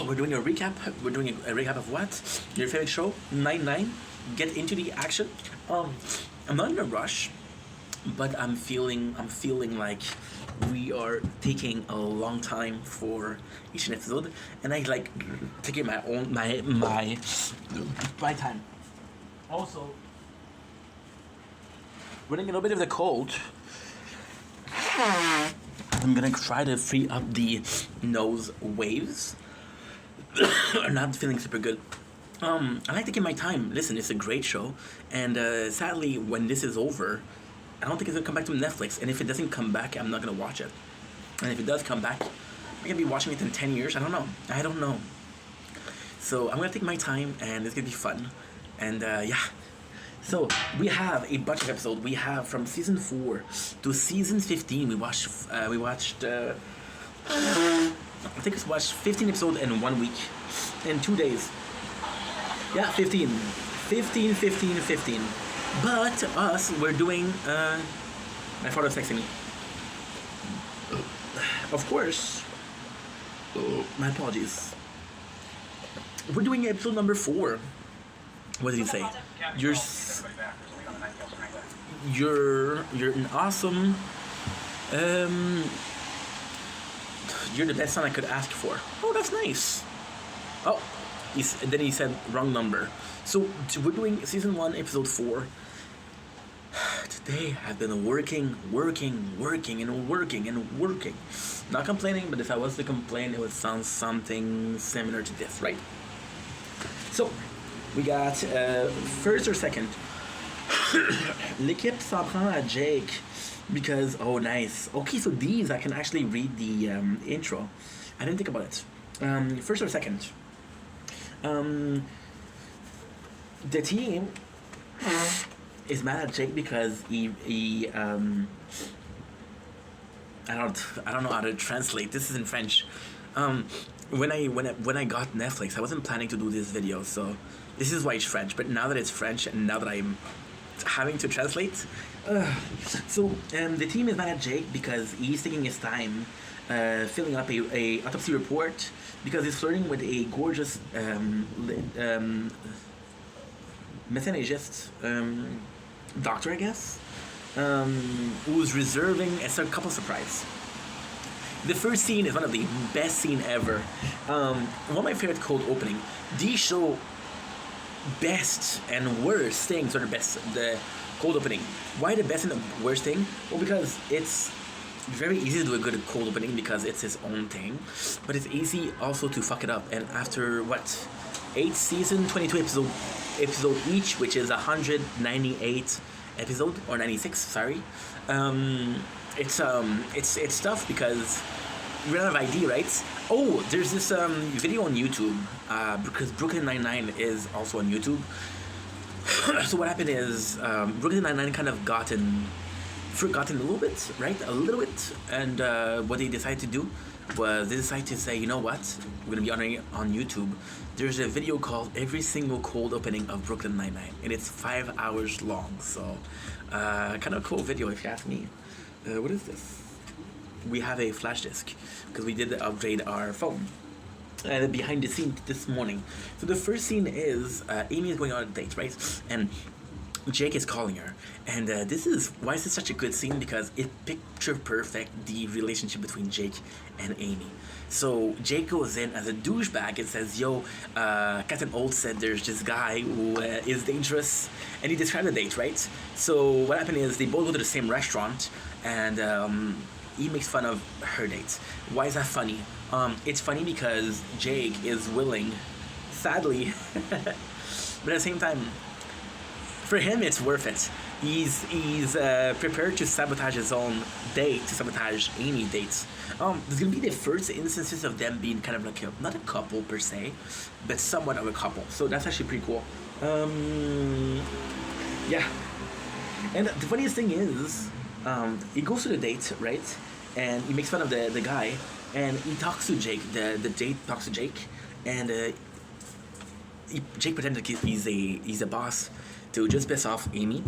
we're doing a recap. We're doing a recap of what? Your favorite show, 9-9. Get into the action. I'm not in a rush, but I'm feeling like we are taking a long time for each episode, and I like taking my time. Also, running a little bit of the cold. I'm gonna try to free up the nose waves. I'm not feeling super good. I like to give my time. Listen, it's a great show, and sadly, when this is over, I don't think it's gonna come back to Netflix. And if it doesn't come back, I'm not gonna watch it. And if it does come back, I'm gonna be watching it in 10 years. I don't know. So I'm gonna take my time, and it's gonna be fun. And yeah. So we have a bunch of episodes. We have from season 4 to season 15. We watched. I think we watched 15 episodes in 1 week, in 2 days. Yeah, 15. But us, we're doing. My father's texting me. Of course. My apologies. We're doing episode number 4. What did he say? You're an awesome. You're the best son I could ask for. Oh, that's nice. Oh, then he said wrong number. So we're doing season 1, episode 4. Today I've been working. Not complaining, but if I was to complain, it would sound something similar to this, right? So we got first or second. L'équipe s'en prend à Jake because nice. Okay, so these I can actually read the intro. I didn't think about it. First or second. The team is mad at Jake because he I don't know how to translate. This is in French. When I got Netflix, I wasn't planning to do this video, so this is why it's French. But now that it's French, and now that I'm having to translate, so the team is mad at Jake because he's taking his time filling up a autopsy report because he's flirting with a gorgeous methanagist doctor, I guess, who's reserving a couple surprise. The first scene is one of the best scene ever. One of my favorite cold opening. These show best and worst things are the cold opening. Why the best and the worst thing? Well, because it's very easy to do a good cold opening because it's his own thing, but it's easy also to fuck it up. And after 8 season, 22 episode each, which is 198 episode or 96, sorry. It's tough because we don't have ID, right? Oh, there's this video on YouTube because Brooklyn Nine-Nine is also on YouTube. So what happened is Brooklyn Nine-Nine kind of forgotten a little bit, right? A little bit. And what they decided to do was they decided to say, you know what? We're going to be honoring it on YouTube. There's a video called Every Single Cold Opening of Brooklyn Nine-Nine. And it's 5 hours long. So kind of a cool video if you ask me. What is this? We have a flash disk because we did upgrade our phone. Behind the scene this morning. So the first scene is Amy is going on a date, right? And Jake is calling her. And why is this such a good scene? Because it picture perfect the relationship between Jake and Amy. So Jake goes in as a douchebag and says, yo, Captain Old said there's this guy who is dangerous. And he described the date, right? So what happened is they both go to the same restaurant and he makes fun of her dates. Why is that funny? It's funny because Jake is willing, sadly, but at the same time, for him it's worth it. He's prepared to sabotage his own date, to sabotage Amy's dates. There's gonna be the first instances of them being kind of like not a couple per se, but somewhat of a couple. So that's actually pretty cool. Yeah. And the funniest thing is, he goes to the date, right? and he makes fun of the guy, and he talks to Jake. The date talks to Jake, and Jake pretends like he's a boss to just piss off Amy,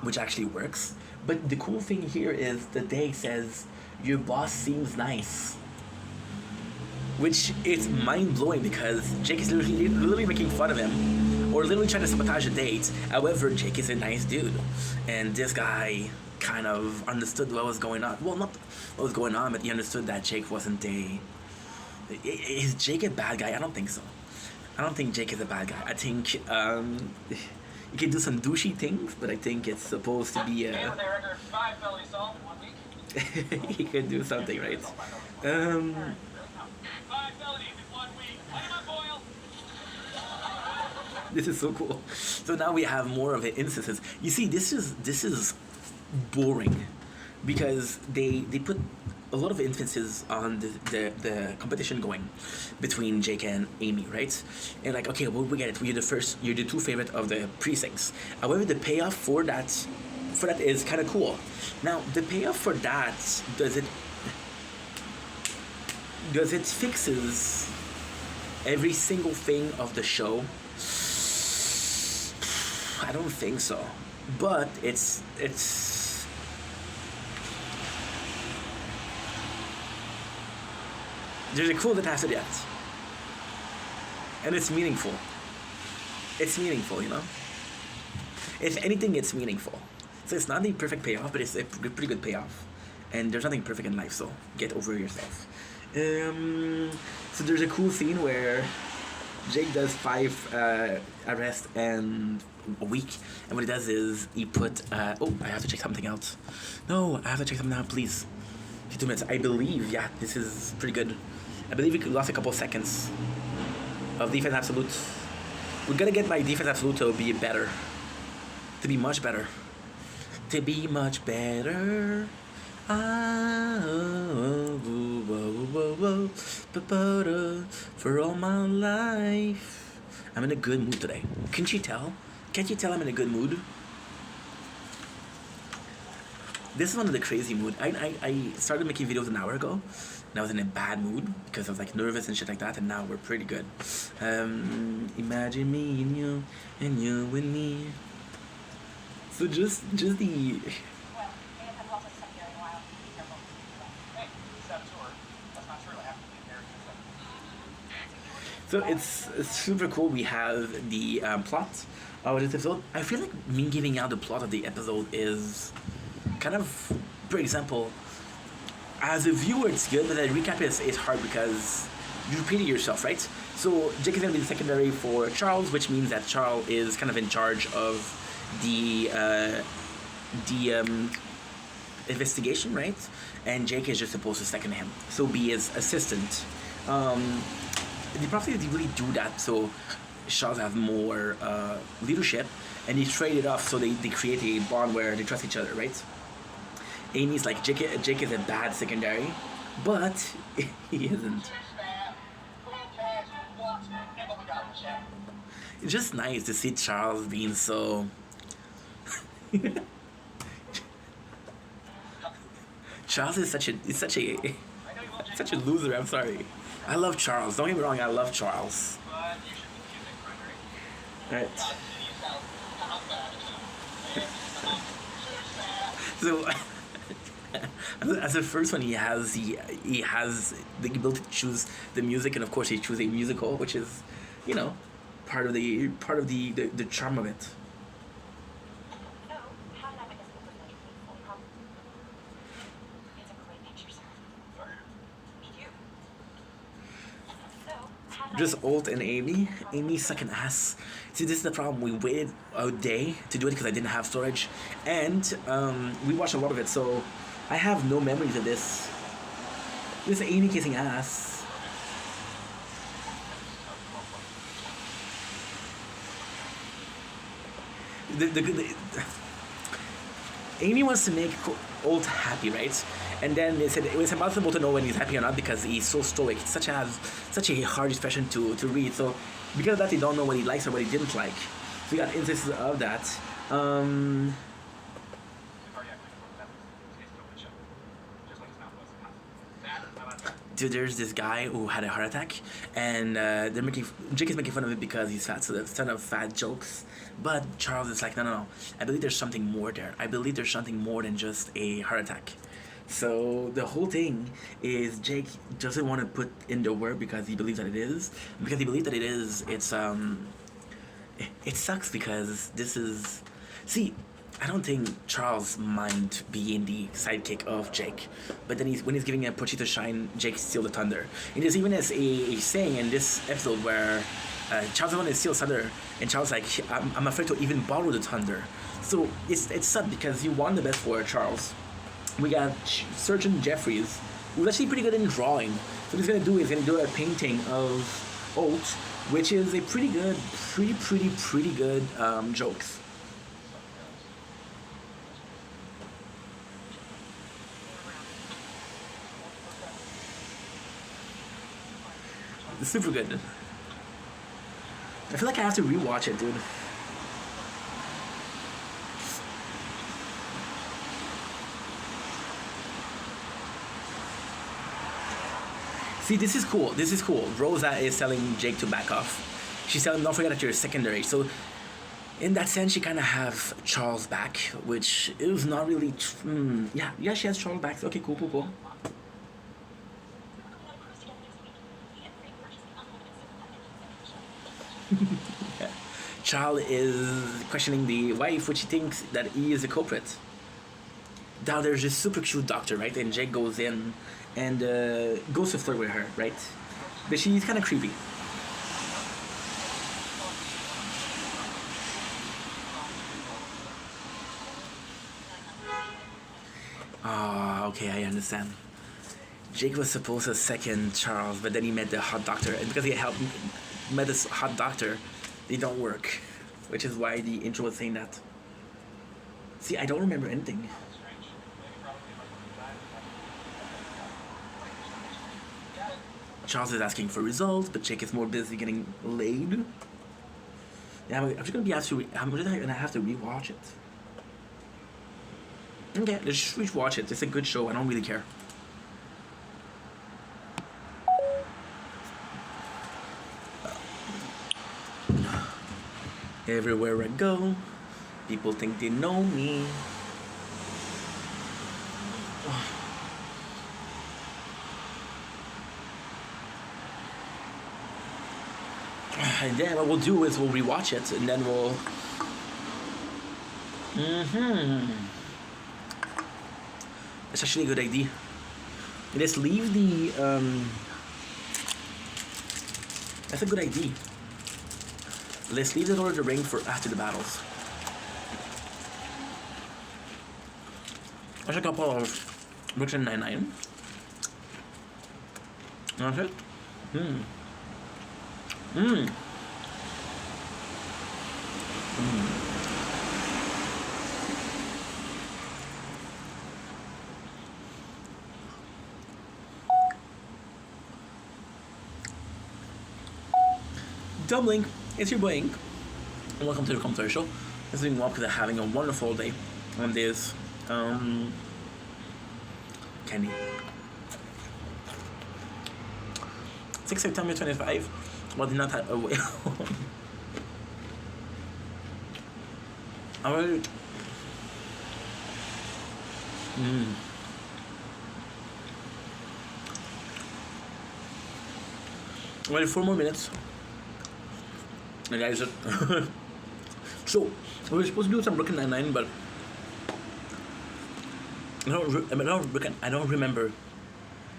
which actually works. But the cool thing here is the day says your boss seems nice, which is mind blowing because Jake is literally making fun of him, or literally trying to sabotage a date. However, Jake is a nice dude, and this guy kind of understood what was going on. Well, not what was going on, but he understood that Jake wasn't a. Is Jake a bad guy? I don't think so. I don't think Jake is a bad guy. I think he can do some douchey things, but I think it's supposed to be a. He could do something, right? This is so cool. So now we have more of the instances. You see, this is boring because they put a lot of instances on the competition going between Jake and Amy, right? And like, okay, well, we get it. You're the two favorite of the precincts. However, the payoff for that is kind of cool. Now, the payoff for that does it fixes every single thing of the show? I don't think so. But it's there's a cool that has to that. And it's meaningful. It's meaningful, you know? If anything, it's meaningful. So it's not the perfect payoff, but it's a pretty good payoff. And there's nothing perfect in life, so get over yourself. So there's a cool scene where Jake does 5 arrests and a week, and what he does is he put oh, I have to check something else. No, I have to check something out, please. 2 minutes. I believe, yeah, this is pretty good. I believe we lost a couple seconds of defense absolute. We're gonna get my defense absolute to be better, to be much better, to be much better. For all my life, I'm in a good mood today. Can't you tell? Can't you tell I'm in a good mood? This is one of the crazy mood. I started making videos an hour ago, and I was in a bad mood because I was like nervous and shit like that, and now we're pretty good. Imagine me and you and me. So just the. So it's super cool. We have the plot of this episode. I feel like me giving out the plot of the episode is kind of, for example, as a viewer it's good, but a recap is hard because you repeat it yourself, right? So Jake is going to be the secondary for Charles, which means that Charles is kind of in charge of the investigation, right? And Jake is just supposed to second him, so be his assistant. They probably really do that so Charles have more leadership, and they trade it off so they create a bond where they trust each other, right? Amy's like, Jake is a bad secondary, but he isn't. It's just nice to see Charles being so... Charles is such a loser, I'm sorry. I love Charles. Don't get me wrong, I love Charles. Right. So, as the first one, he has the ability to choose the music, and of course, he chooses a musical, which is, you know, part of the charm of it. Just Alt and Amy. Amy's sucking ass. See, this is the problem. We waited a day to do it because I didn't have storage, and we watched a lot of it, so I have no memories of this. This is Amy kissing ass. Amy wants to make Alt happy, right? And then they said it was impossible to know when he's happy or not because he's so stoic. It's such a hard expression to read. So because of that, they don't know what he likes or what he didn't like. So we got instances of that. dude, there's this guy who had a heart attack, and Jake is making fun of it because he's fat, so that's ton of fat jokes. But Charles is like, no. I believe there's something more there. I believe there's something more than just a heart attack. So the whole thing is Jake doesn't want to put in the word because he believes that it is. Because he believes that it is, it sucks because this is... See, I don't think Charles mind being the sidekick of Jake. But then when he's giving a Pochita shine, Jake steals the thunder. And there's even a saying in this episode where Charles wanted to steal thunder, and Charles like, I'm afraid to even borrow the thunder. So it's sad because you want the best for Charles. We got Surgeon Jeffries, who's actually pretty good in drawing. So what he's gonna do is do a painting of Holt, which is a pretty good jokes. It's super good. I feel like I have to rewatch it, dude. See, this is cool. This is cool. Rosa is telling Jake to back off. She's telling him, don't forget that you're secondary. So, in that sense, she kind of have Charles back, which is not really... Yeah, she has Charles back. Okay, cool. Yeah. Charles is questioning the wife, which he thinks that he is the culprit. Now there's this super cute doctor, right? And Jake goes in and goes to flirt with her, right? But she's kind of creepy. Okay, I understand. Jake was supposed to second Charles, but then he met the hot doctor, and because he met this hot doctor, they don't work, which is why the intro was saying that. See, I don't remember anything. Charles is asking for results, but Jake is more busy getting laid. Yeah, I'm just gonna have to rewatch it. Okay, let's just rewatch it. It's a good show. I don't really care. Everywhere I go, people think they know me. And then what we'll do is we'll rewatch it, and then we'll... It's actually a good idea. Let's leave the... That's a good idea. Let's leave the Lord of the Ring for after the battles. There's a couple of Brooklyn Nine-Nine. That's it. Dublink, it's your boy Ink, and welcome to the commentary show. It's doing well because I'm having a wonderful day on this candy. 6 September 25. Well, did not have a way. Alright. Well, 4 more minutes. And guys, so we were supposed to do some Brooklyn Nine-Nine, but I don't remember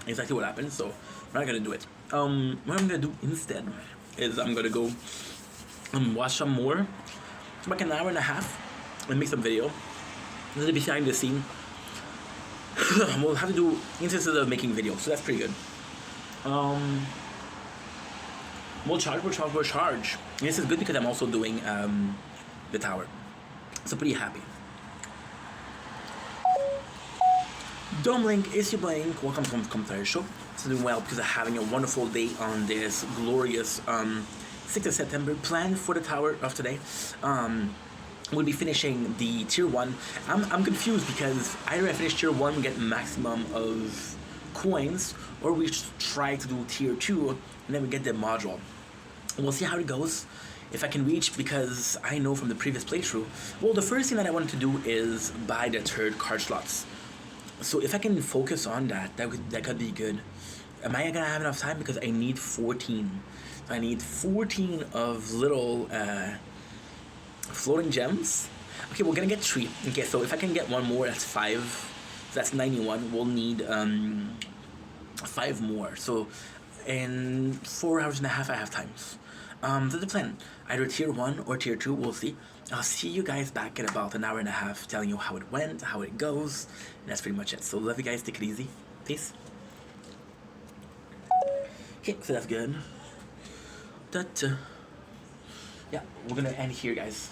exactly what happened, so we're not gonna do it. What I'm gonna do instead is I'm gonna go watch some more. It's like an hour and a half and make some video. This is behind the scene. We'll have to do instances of making videos, so that's pretty good. We'll charge. And this is good because I'm also doing the tower. So pretty happy. Domlink, is your blank. Welcome to the commentary show. It's doing well because I'm having a wonderful day on this glorious 6th of September. Plan for the tower of today. We'll be finishing the tier 1. I'm confused because either I finish tier 1 and get maximum of coins, or we try to do tier 2 and then we get the module. We'll see how it goes. If I can reach, because I know from the previous playthrough, well, the first thing that I wanted to do is buy the 3rd card slots. So if I can focus on that could be good. Am I gonna have enough time? Because I need 14. I need 14 of little floating gems. Okay, we're gonna get 3. Okay, so if I can get one more, that's 5. So that's 91. We'll need 5 more. So in 4 hours and a half, I have times. That's the plan. Either tier 1 or tier 2, we'll see. I'll see you guys back in about an hour and a half, telling you how it went, how it goes, and that's pretty much it. So love you guys, take it easy. Peace. Okay, so that's good. Yeah, we're gonna end here, guys.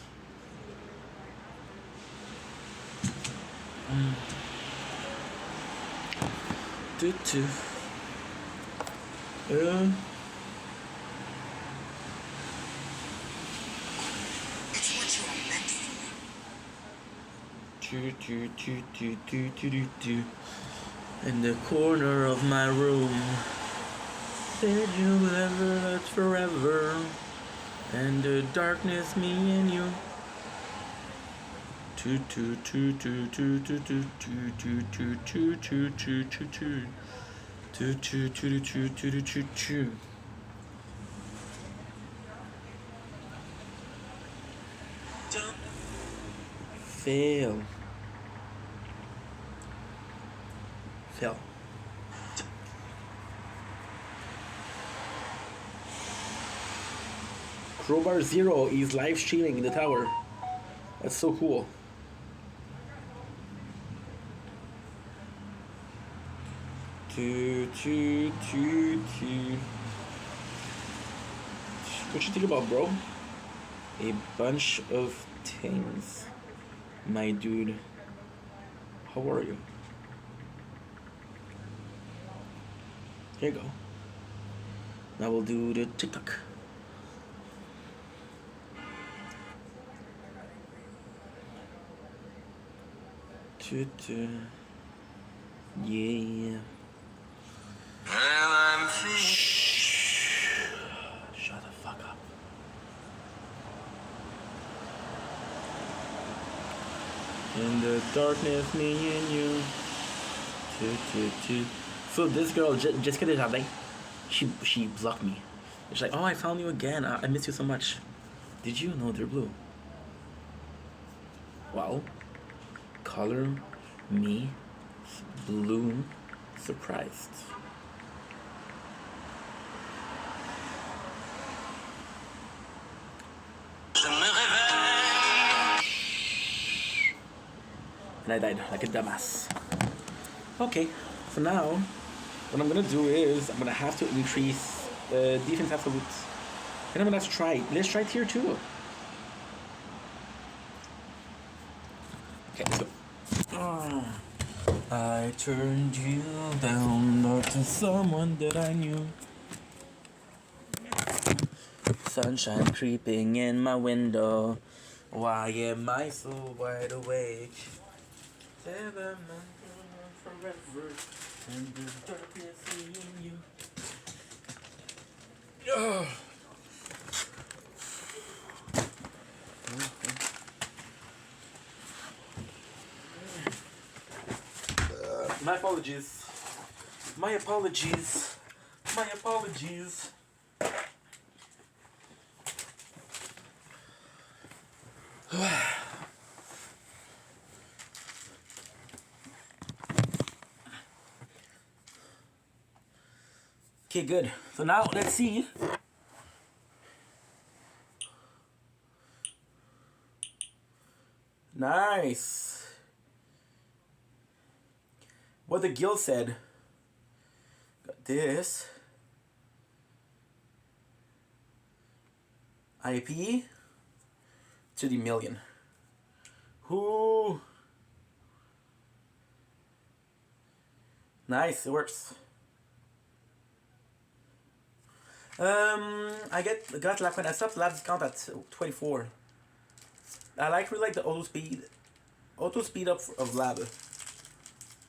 In the corner of my room, did you ever last forever? And the darkness, me and you. Fail. Crowbar Zero is live streaming in the tower. That's so cool. What you think about, bro? A bunch of things, my dude. How are you? Here you go. Now we'll do the TikTok. Yeah. Shh. Shut the fuck up. In the darkness, me and you. So this girl, Jessica Desjardins, she blocked me. She's like, oh, I found you again. I miss you so much. Did you know they're blue? Wow. Color me blue surprised. And I died like a dumbass. Okay, for now, what I'm gonna do is I'm gonna have to increase defense absolute. And I'm gonna have to try. Let's try tier 2. Okay, let's go. I turned you down, not to someone that I knew. Sunshine creeping in my window. Why am I so wide awake? Forever, and the darkness in you. My apologies. My apologies. My apologies. Okay, good. So now let's see. Nice. What the guild said. Got this. IP to the million. Who? Nice, it works. I got lab when I stopped lab discount at 24. I really like the auto speed up of lab.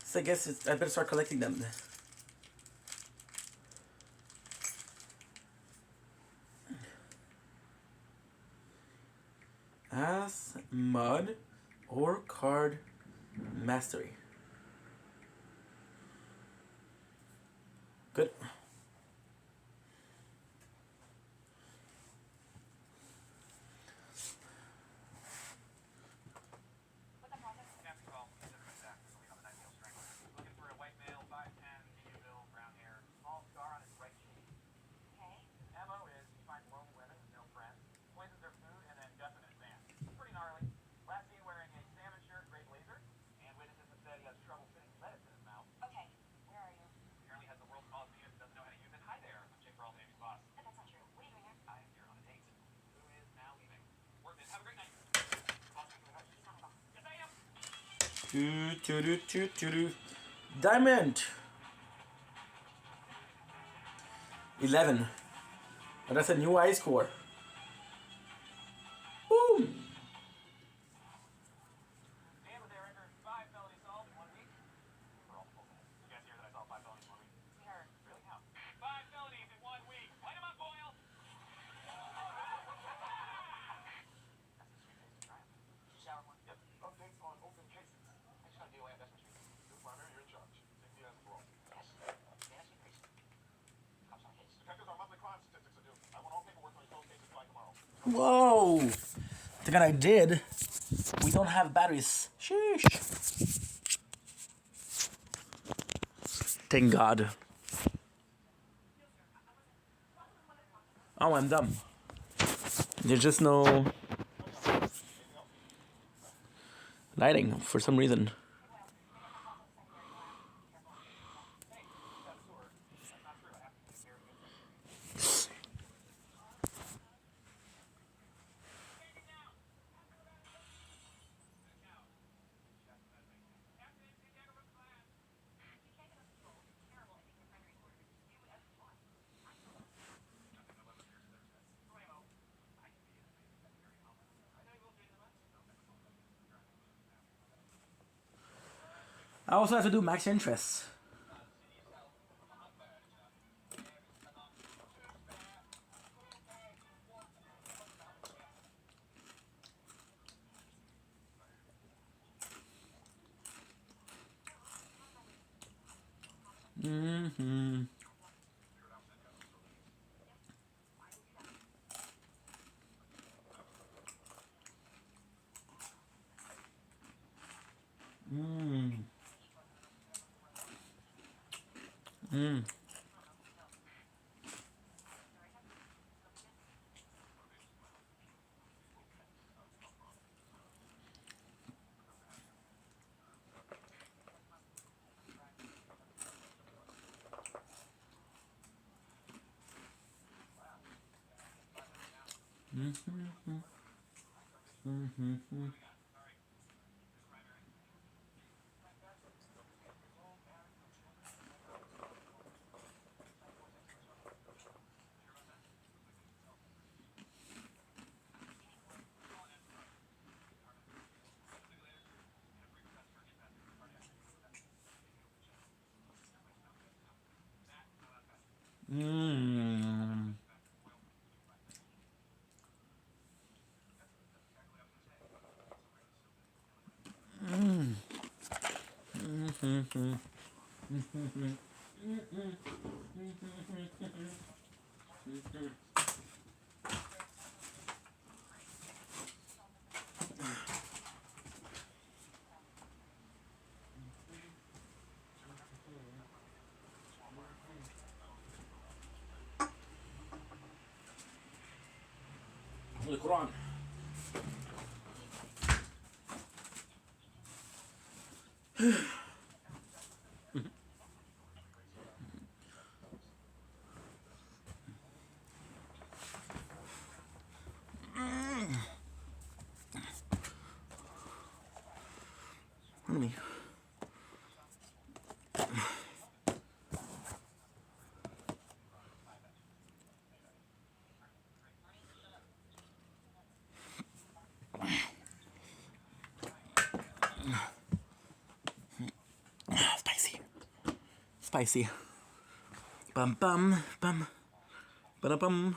So I guess I better start collecting them. Chaos, Mud, or Card Mastery. Good. Diamond. 11. And that's a new high score. Boom. Whoa! Thinking I did. We don't have batteries. Sheesh. Thank God. Oh, I'm dumb. There's just no lighting for some reason. I also have to do max interest. Mm-hmm. Mm. Mm. Mm-hmm. Mm-hmm. Mm. Mm. Mm-hmm. Mm-hmm. The Quran. Me. Spicy. Spicy. Bum bum bum. Ba bum.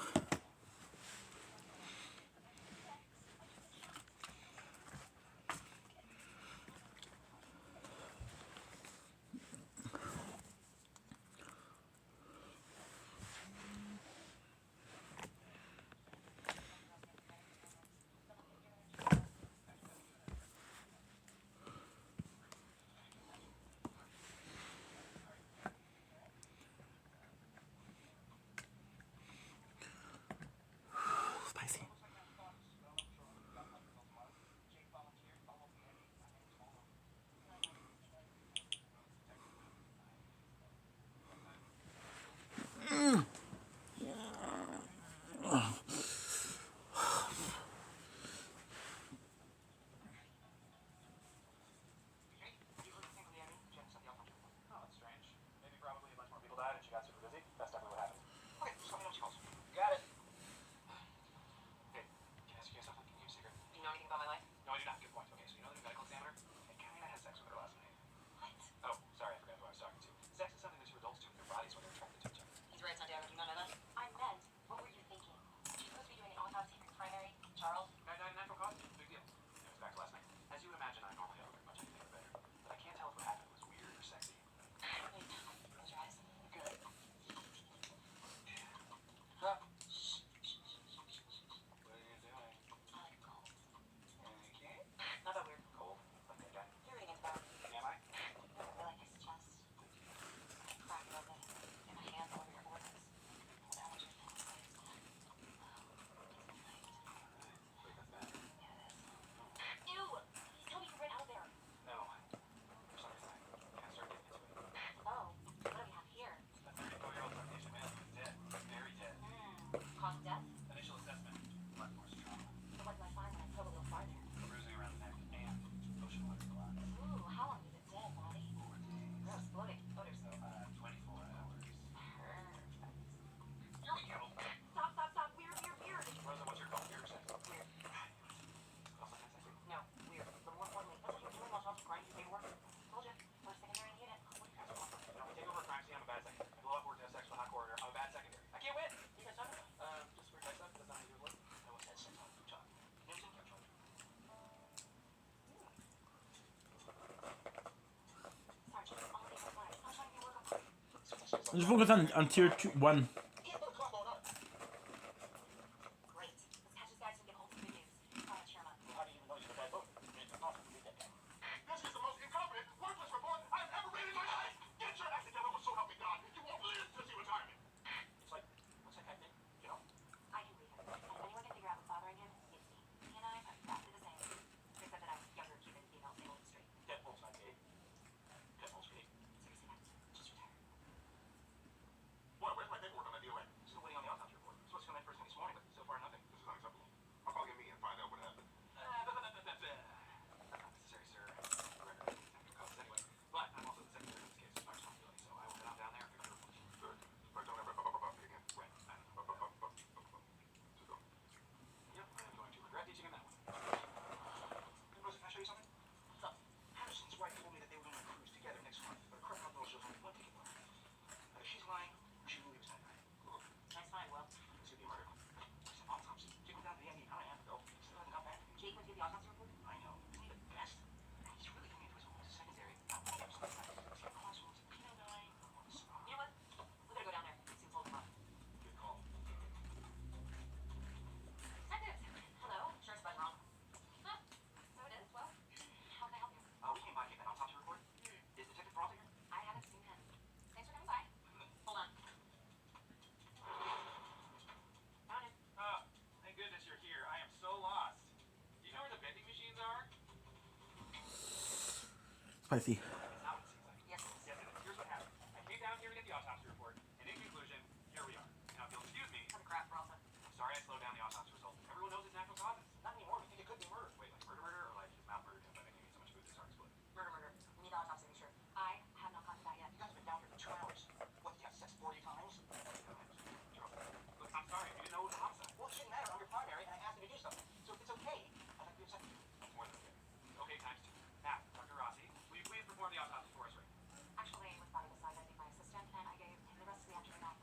Just focus on tier 2, 1. Great. Let's catch this guy so we can get hold of the good news. Cheer him up. How do you even know you're a bad boat? It's impossible to beat that guy. This is the most incompetent, worthless report I've ever read in my life! Get your act together, so help me God! You won't live to see retirement! It's like, what's that guy think? You know? I can read him. And if anyone can figure out what's bothering him, it's me. He and I are exactly the same. Except that I'm younger, Cuban, female, single, and straight. Deadpool's not gay. Deadpool's gay. Seriously, Matt, just retire. What? Where's my paperwork on my DOA? Still waiting on the autopsy report. Supposed to come in first thing this morning, but so far nothing. This is unacceptable. I'll call me and find out what happened. That's not necessary, sir. The record after cause anyway. But I'm also the secretary of this case. It's my responsibility, so I will head out down there and pick up the report. Good. But don't ever me again. Right. Just go. Yep, I am going to regret teaching him that one. Hey, Rosie, can I show you something? What's up? Harrison's wife told me that they were going on a cruise together next month, but a crap girl shows only one ticket left. Either she's lying, or she knew he was that guy. That's fine, Will. This could be a murder. It's an autopsy. Jake went down to the Yankee an hour and a half ago. Still hasn't come back. Jake went to get the autopsy report? I know. Isn't he the best? He's really coming into his own as a secondary. He's got crossroads, peanut eye, on the spot. You know what? We better go down there. See what's holding him up. Good call. Detective! Hello? Sure it's spelled wrong. Huh? So it is. Well, how can I help you? We came by to get that autopsy report. Is Detective Peralta here? I haven't seen him. Thanks for coming by. Hold on. Found him. Thank goodness you're here. I am so lost. Do you know where the vending machines are? Spicy. It's out, it seems like. Yes. Yes, it is. Here's what happened. I came down here to get the autopsy report, and in conclusion, here we are. Now, if you'll excuse me, What the crap, Peralta? I'm sorry I slowed down the autopsy results. Everyone knows it's natural causes. Not anymore. We think it could be murder. Wait, like murder, or like his mouth murdered him by making so much food that his heart exploded? Murder. We need the autopsy to be sure. I have not gotten that yet. You guys have been down here for 2 hours. What, did you have sex 40 times? Look, I'm sorry. You didn't know it was a homicide. Well, it shouldn't matter. I'm your primary, and I asked you to do something. So if it's okay, I'd like to be your secretary. That's more than okay. Okay, times 2. Now, Dr. Rossi, will you please perform the autopsy for us right now? Actually, with body beside, I'd be my assistant, and I gave him the rest of the afternoon off.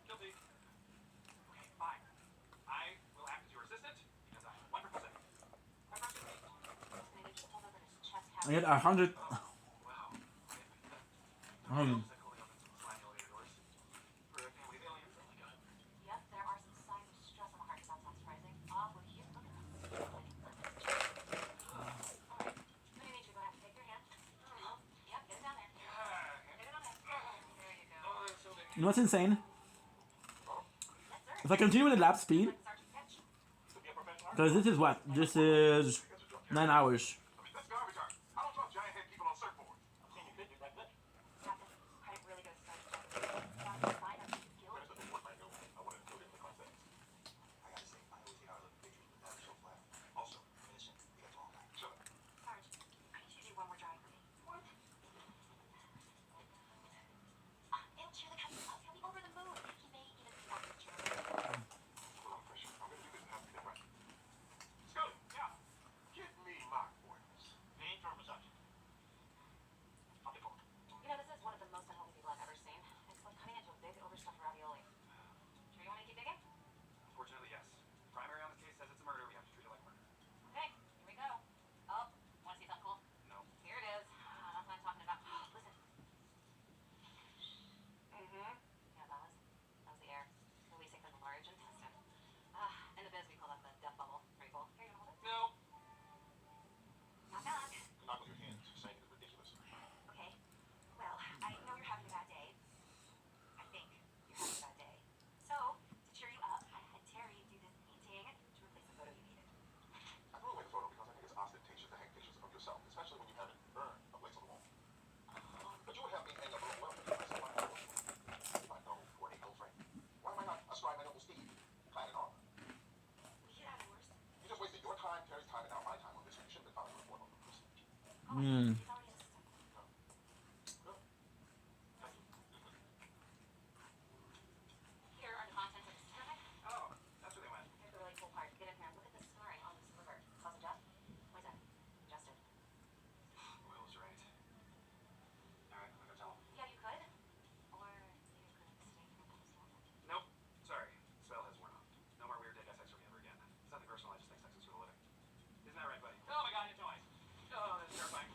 Guilty. Okay, fine. I will act as your assistant because I am a wonderful secretary. And I need you to hold over his chest I cavity. get 100. Wow. Um, Yep, there are some signs of stress on the heart. That's not surprising. Well, here, look at this. Alright. What do you need to go ahead and take your hand? Yep, get it down there. Get it on there. There you go. you know what's insane? Yes, sir. If I continue with the lap speed, Like Sergeant Sketch. because this is what? This is 9 hours. That's garbage art. I don't draw giant head people on surfboards. I'm saying you could do that, but Captain, credit really goes to Sergeant Sketch. Down the side of his guilt. there's nothing more I know. I want to include it in the context. I gotta say, I always hate how I look in pictures, but that's so flat. Also, innocent. You got the wrong guy. Shut up. Sarge, I need you to do one more drawing for me. What? It'll cheer the captain up. He'll be over the moon. He may even be back to cheer. Well, I'm pressure. I'm gonna do this and have to get it right. Scully, yeah. Give me my orders. Name for massage. I'll be forward. You know, this is one of the most unhealthy people I've ever seen. It's like cutting into a big, overstuffed ravioli. Sure you want me to keep digging? Unfortunately, yes. Primary on this case says it's a murder. We have to treat it like murder. Okay, here we go. Oh, want to see something cool? No. Here it is. That's what I'm talking about. Listen. Mm-hmm. Yeah, that was the air releasing from the large intestine. In the biz, we call that the death bubble. Pretty cool. Here, you want to hold it? No. Knock, knock. Knock with your hands. Saying it is ridiculous. Okay. Well, I know you're having a bad day. I think you're having a bad day. So, to cheer you up, I had Terry do this painting to replace the photo you needed. I threw away the photo because I think it's ostentatious to hang pictures of yourself, especially when you haven't burned a place on the wall. But you would have me hang up a little well because I said my noble. My noble for a noble friend. Why am I not ascribe my noble Steve? Planet Armor. We could have it worse. You just wasted your time, Terry's time, and now my time on this. You should have been filing a report on the procedure. Oh, he's already in the system. No. No. Thank you. Here are the contents of the ceramic. Oh, that's where they went. Here's the really cool part. Get in here and look at the scarring on this liver. Cause of death? What is that? Justin. Will is right. Alright, I'm gonna tell him. Yeah, you could. Or you could stay for the moment. Nope. Sorry. Spell has worn off. No more weird dead guy sex for me ever again. It's nothing personal, I just think sex is for the living. Isn't that right, buddy? Oh my god, it's noise. Oh, that's terrifying.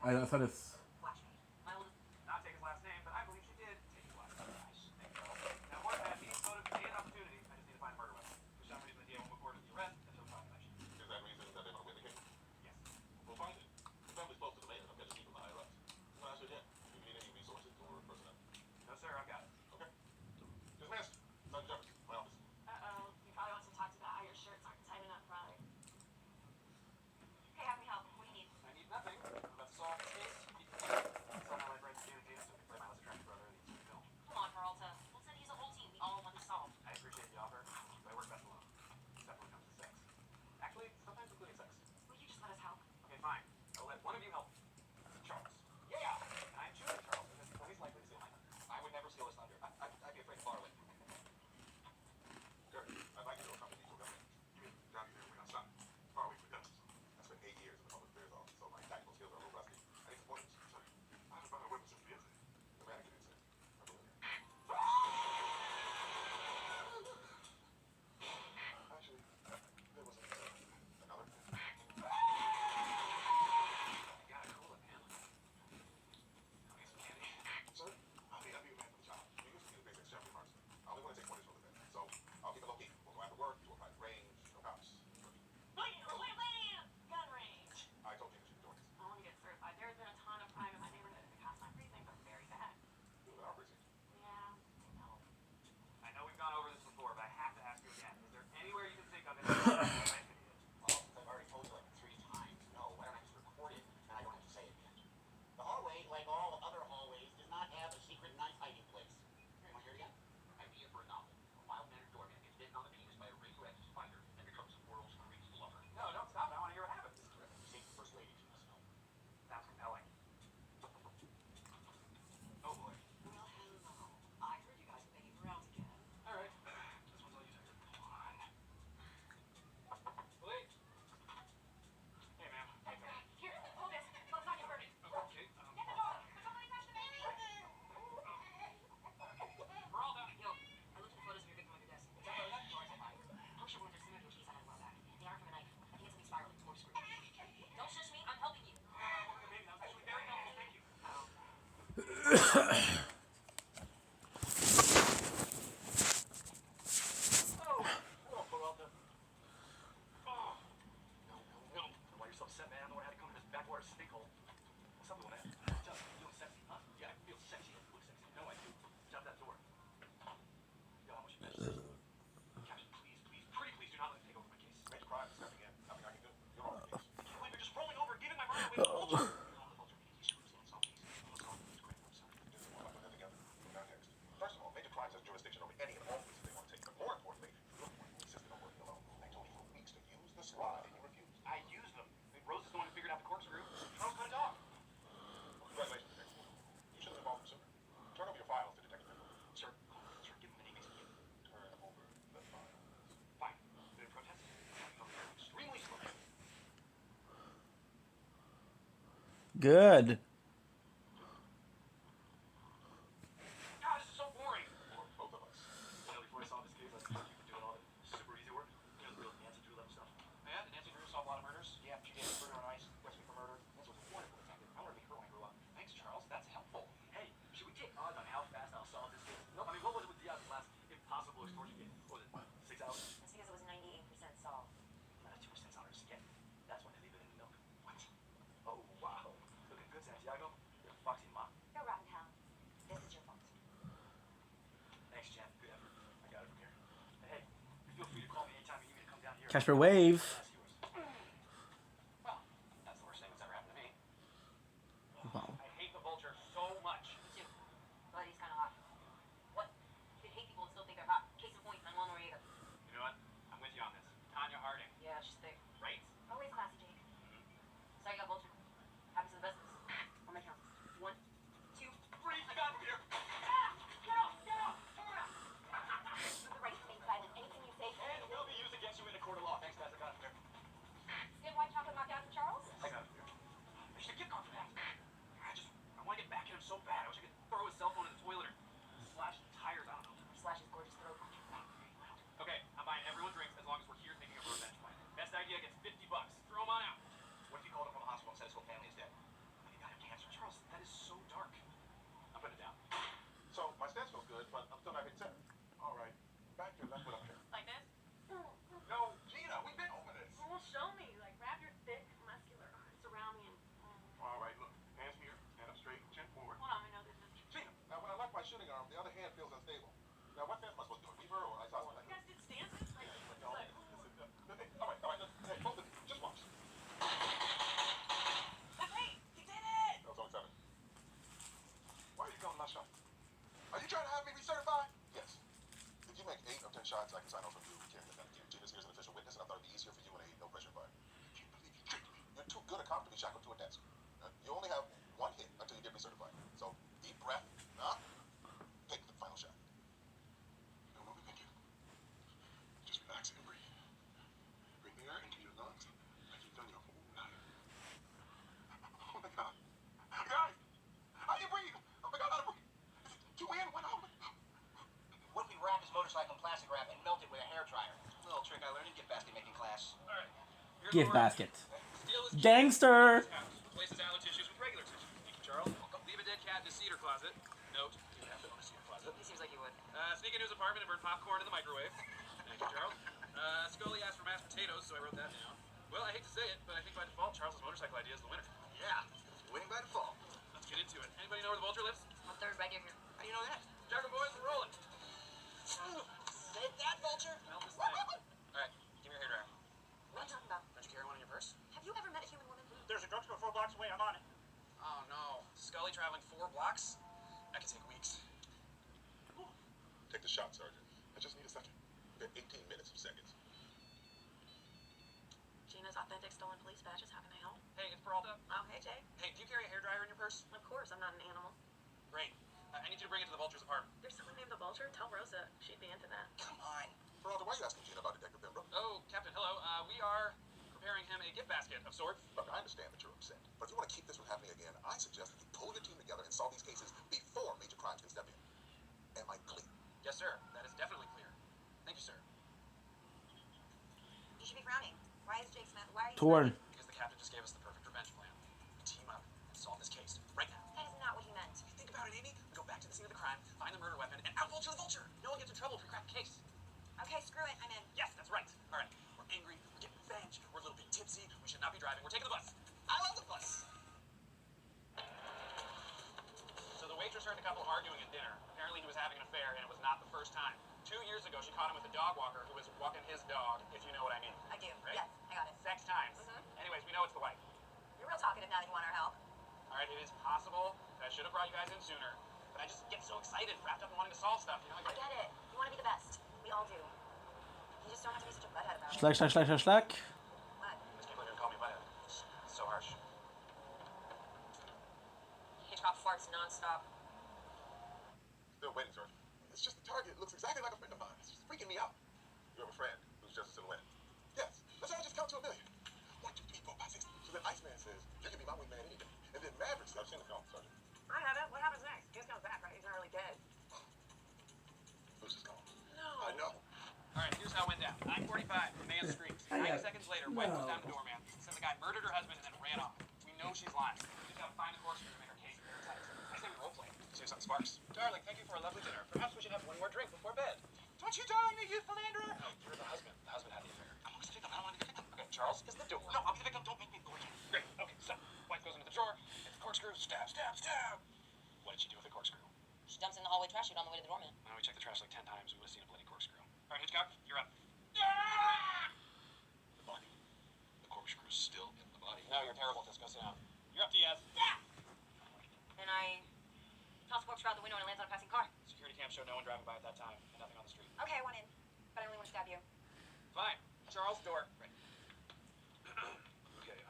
I thought it's. Watch me. My oldest. Not take his last name, but I believe she did take his last name. Nice. Thank you. Now, more than that, he needs motive, he needs opportunity. I just need to find a murder weapon. For some reason, the DA won't move forward with the arrest until trial. Is that reason that they want to win the case? Yes. We'll find it. The family's close to the mayor. I've got to keep them higher up. Well, ask again. Do you need any resources or personnel? No, sir. I've got it. Okay. Dismissed. Sergeant Jefferson, my office. Uh-oh. You probably want some talk to how your shirts aren't tight enough, brother. Hey, have me help. What do you need? I need nothing. I'm about to solve this case. Somehow my brain's communicating, so I can play my less attractive brother in the film. Come on, Peralta. We'll send you a whole team. We all want this solved. I appreciate the offer, but I work best alone. Except when it comes to sex. Actually, sometimes including sex. Will you just let us help? Okay, fine. I'll let one of you help. Charles. Yeah! And I'm choosing Charles because he's least likely to steal my thunder. I would never steal his thunder. I'd be afraid to borrow it. Kurt, I'd like you to accompany me to a government. You mean down here when I'm son? Far away from the guns. I spent 8 years in the public affairs office, so my tactical skills are a little rusty. I need some pointers. Sorry. I haven't found a weapon since the incident. The mannequin incident. I believe it. Actually, there was another. You gotta cool it, man. I'll get some candy. Sir, I'll be a man for the job. You used to be the basic chef remarks. I only want to take pointers from the bed. So I'll keep it low key. We'll go after work, you will find range, no cops. Wait! Gun range! I told you that you were doing this. I want to get certified. There's been a ton of crime in my neighborhood. The cops in my precinct are very bad. You live in our precinct. Yeah, I know. I know we've gone over this before, but I have to ask you again. Is there anywhere you can think of it? Well, I've already told you like 3 times. No, why don't I just record it and I don't have to say it again? The hallway, like all other hallways, does not have a secret knife hiding place. You want to hear it again? Idea for a novel. A mild-mannered doorman gets bitten on the penis by a radioactive spider and becomes the world's greatest lover. No, don't stop. I want to hear what happens. This is terrific. Save the first lady, she must know. Sounds compelling. Oh boy. Well, hello. I heard you guys were making rounds again. All right. This one's all you, Tiger. Come on. Wait. Hey, ma'am. Hey, here, hold this. Let's not get hurt. Okay. Get the door. Somebody touch the baby. We're all down. Yo, I looked at the photos of your victim on your desk. Is that photo that? Or is it mine? Puncture wound is similar to a case I had a while back. They aren't from a knife. I think it's something spiraling towards screw. Don't shush me. I'm helping you. Okay, that was actually very helpful. Thank you. Oh, hello, Peralta. Oh, no. Why you're so upset, man? I don't know how to come to this backwater sinkhole. What's up, man? Just feeling sexy, huh? Yeah, I feel sexy. I look sexy. No, I do. Shut that door. Yo, how much you bet? Captain, please, pretty please do not let me take over my case. Major crime is stepping in. Nothing I can do. You're on the case. I can't believe you're just rolling over and giving my murder away to the vulture. You're on the vulture. He screws in some piece. Let's go. It's great. I'm sorry. Do some more. Put that together. Now next. First of all, major crimes has jurisdiction over any and all cases they want to take. But more importantly, you're the one who insisted on working alone. I told you for weeks to use the squad, and you refused. I used them. Rose is the one who figured out the corkscrew. Charles couldn't talk. Well, congratulations, Detective. You should have involved him sooner. Turn over your files to Detective Pimble. Sir, give him an ABC. Turn over the files. Fine. Did it protest? No, you're extremely slow. Good. God, this is so boring. For both of us. You know, before I saw this case, I thought you could do all the super easy work. You know, the real Nancy Drew level stuff. Yeah, did Nancy Drew solve a lot of murders? Yeah, she did. Murder on Ice, Recipe for Murder. Nancy was a wonderful detective. I want to be her when I grow up. Thanks, Charles. That's helpful. Hey, should we take odds on how fast I'll solve this case? No, I mean, what was it with Diaz's last impossible extortion case? What was it, 6 hours? That's because it was 98% solved. Not a 2% on her skin. That's when they leave it in the milk. What? Oh, wow. Looking good, Santiago. You're a foxy mom. You're rotten hell. This is your fault. Thanks, Jen. Good effort. I got it from here. And hey, feel free to call me anytime you need me to come down here. Casper Wave. That's yours. Well, that's the worst thing that's ever happened to me. Wow. I hate the vulture so much. Me too. But he's kind of hot. What? You can hate people and still think they're hot. Case in point, Manuel Noriega. You know what? I'm with you on this. Tanya Harding. Yeah, she's thick. Right? Always classy, Jake. So you got Vulture. Happens to the best of us. On my count. 1, 2, 3. I got him here. Get off! Get off! Turn around! You have the right to remain silent. Anything you say. And it will be used against you in a court of law. Thanks, guys. I got him here. Gift basket. Steal his Gangster! house. Replaces alloy tissues with regular tissue. Thank you, Charles. Leave a dead cat in his cedar closet. Note, you would have to own a cedar closet. He seems like he would. Sneak into his apartment and burn popcorn in the microwave. Thank you, Charles. Scully asked for mashed potatoes, so I wrote that down. Well, I hate to say it, but I think by default, Charles's motorcycle idea is the winner. Yeah, winning by default. Let's get into it. Anybody know where the vulture lives? On third, right near here. How do you know that? Jagger boys, we're rolling. Say that, Vulture. Melt this thing. Alright, give me your hairdryer. What are you talking about? Don't you carry one in your purse? Have you ever met a human woman? There's a drugstore 4 blocks away. I'm on it. Oh no. Scully traveling 4 blocks? That could take weeks. Take the shot, Sergeant. I just need a second. We got 18 minutes of seconds. Gina's authentic stolen police badges. How can I help? Hey, it's Peralta. Oh, hey, Jay. Hey, do you carry a hairdryer in your purse? Of course, I'm not an animal. Great. I need you to bring it to the vulture's apartment. There's someone named the Vulture. Tell Rosa. She'd be into that. Come on. Peralta, why are you asking Gina about Detective Pembroke? Oh, Captain, hello. We are preparing him a gift basket of sorts. Look, I understand that you're upset, but if you want to keep this from happening again, I suggest that you pull your team together and solve these cases before major crimes can step in. Am I clear? Yes, sir. That is definitely clear. Thank you, sir. You should be frowning. Why is Jake Smith? Why are you Torn. frowning? Because the captain just gave us the perfect revenge plan. We team up and solve this case right now. That is not what he meant. Think about it, Amy. We go back to the scene of the crime, find the murder weapon, and out-vulture the vulture. No one gets in trouble if we crack the case. Okay, screw it. I'm in. Yes, that's right. All right. We're angry. We're getting revenge. We're a little bit tipsy. We should not be driving. We're taking the bus. I love the bus. So the waitress heard the couple arguing at dinner. Apparently he was having an affair, and it was not the first time. 2 years ago, she caught him with a dog walker who was walking his dog, if you know what I mean. I do. Right? Yes, I got it. Sex times. Mhm. Anyways, we know it's the wife. You're real talkative now that you want our help. All right, it is possible that I should have brought you guys in sooner, but I just get so excited, wrapped up in wanting to solve stuff. You know, I get it. You want to be the best. We all do. You just don't have to be such a butthead about it. Slack, slack, slack, slack, slack. What? I just can't believe you call me butthead. It's so harsh. Hitchcock farts nonstop. Still waiting, Sergeant. It's just the target looks exactly like a friend of mine. It's just freaking me out. You have a friend who's just a silhouette. Yes. Let's all just count to 1 million. 1, 2, 3, 4, 5, 6. So then Iceman says, you can be my wingman any day. And then Maverick says, I've seen the film, Sergeant. I haven't. What happens next? He just comes back, right? He's not really dead. Lucy's gone. No. I know. All right, here's how it went down. 9:45, the man screams. 90 seconds later, wife goes down to the doorman, said the guy murdered her husband and then ran off. We know she's lying. We just gotta find the corkscrew to make her case airtight. I say we roleplay. See if something sparks. Darling, thank you for a lovely dinner. Perhaps we should have one more drink before bed. Don't you darling me, you philanderer? No, you're the husband. The husband had the affair. I'm always the victim. I don't want to be the victim. Okay, Charles is the door. No, I'll be the victim. Don't make me go again. Great. Okay, so wife goes into the drawer, gets the corkscrew, stab, stab, stab. What did she do with the corkscrew? She dumps in the hallway trash chute on the way to the doorman. Well, we checked the trash like 10 times. We would have seen a bloody corkscrew. All right, Hitchcock, you're up. The body. The corkscrew's still in the body. No, you're terrible. Just go sit down. You're up, Diaz. And I toss the corkscrew out the window and it lands on a passing car. Security cam showed no one driving by at that time and nothing on the street. Okay, I want in. But I only want to stab you. Fine. Charles, door. Right. Okay,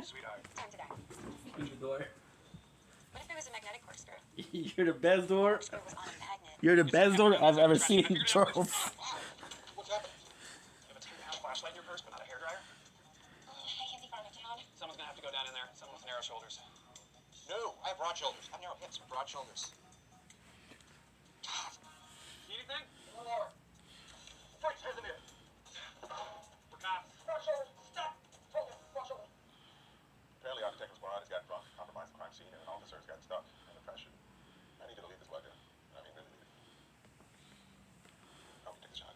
sweetheart. Time to die. The door. What if it was a magnetic corkscrew? You're the best door. Corkscrew was on a magnet. You're the best door I've ever seen, Charles. What's happened? You have a 10-pound flashlight in your purse, but not a hairdryer? I can't see far enough down. Someone's gonna have to go down in there. Someone with narrow shoulders. No, I have broad shoulders. I have narrow hips with broad shoulders. Need anything? One more. Frank, here's the mirror. We're cops. Broad shoulders. Stop. Focus. Broad shoulders. Apparently our detective squad has got drunk, compromised the crime scene, and an officer's got stuck under pressure. I need you to leave this well done. I mean, really leave it. Help me take the shot.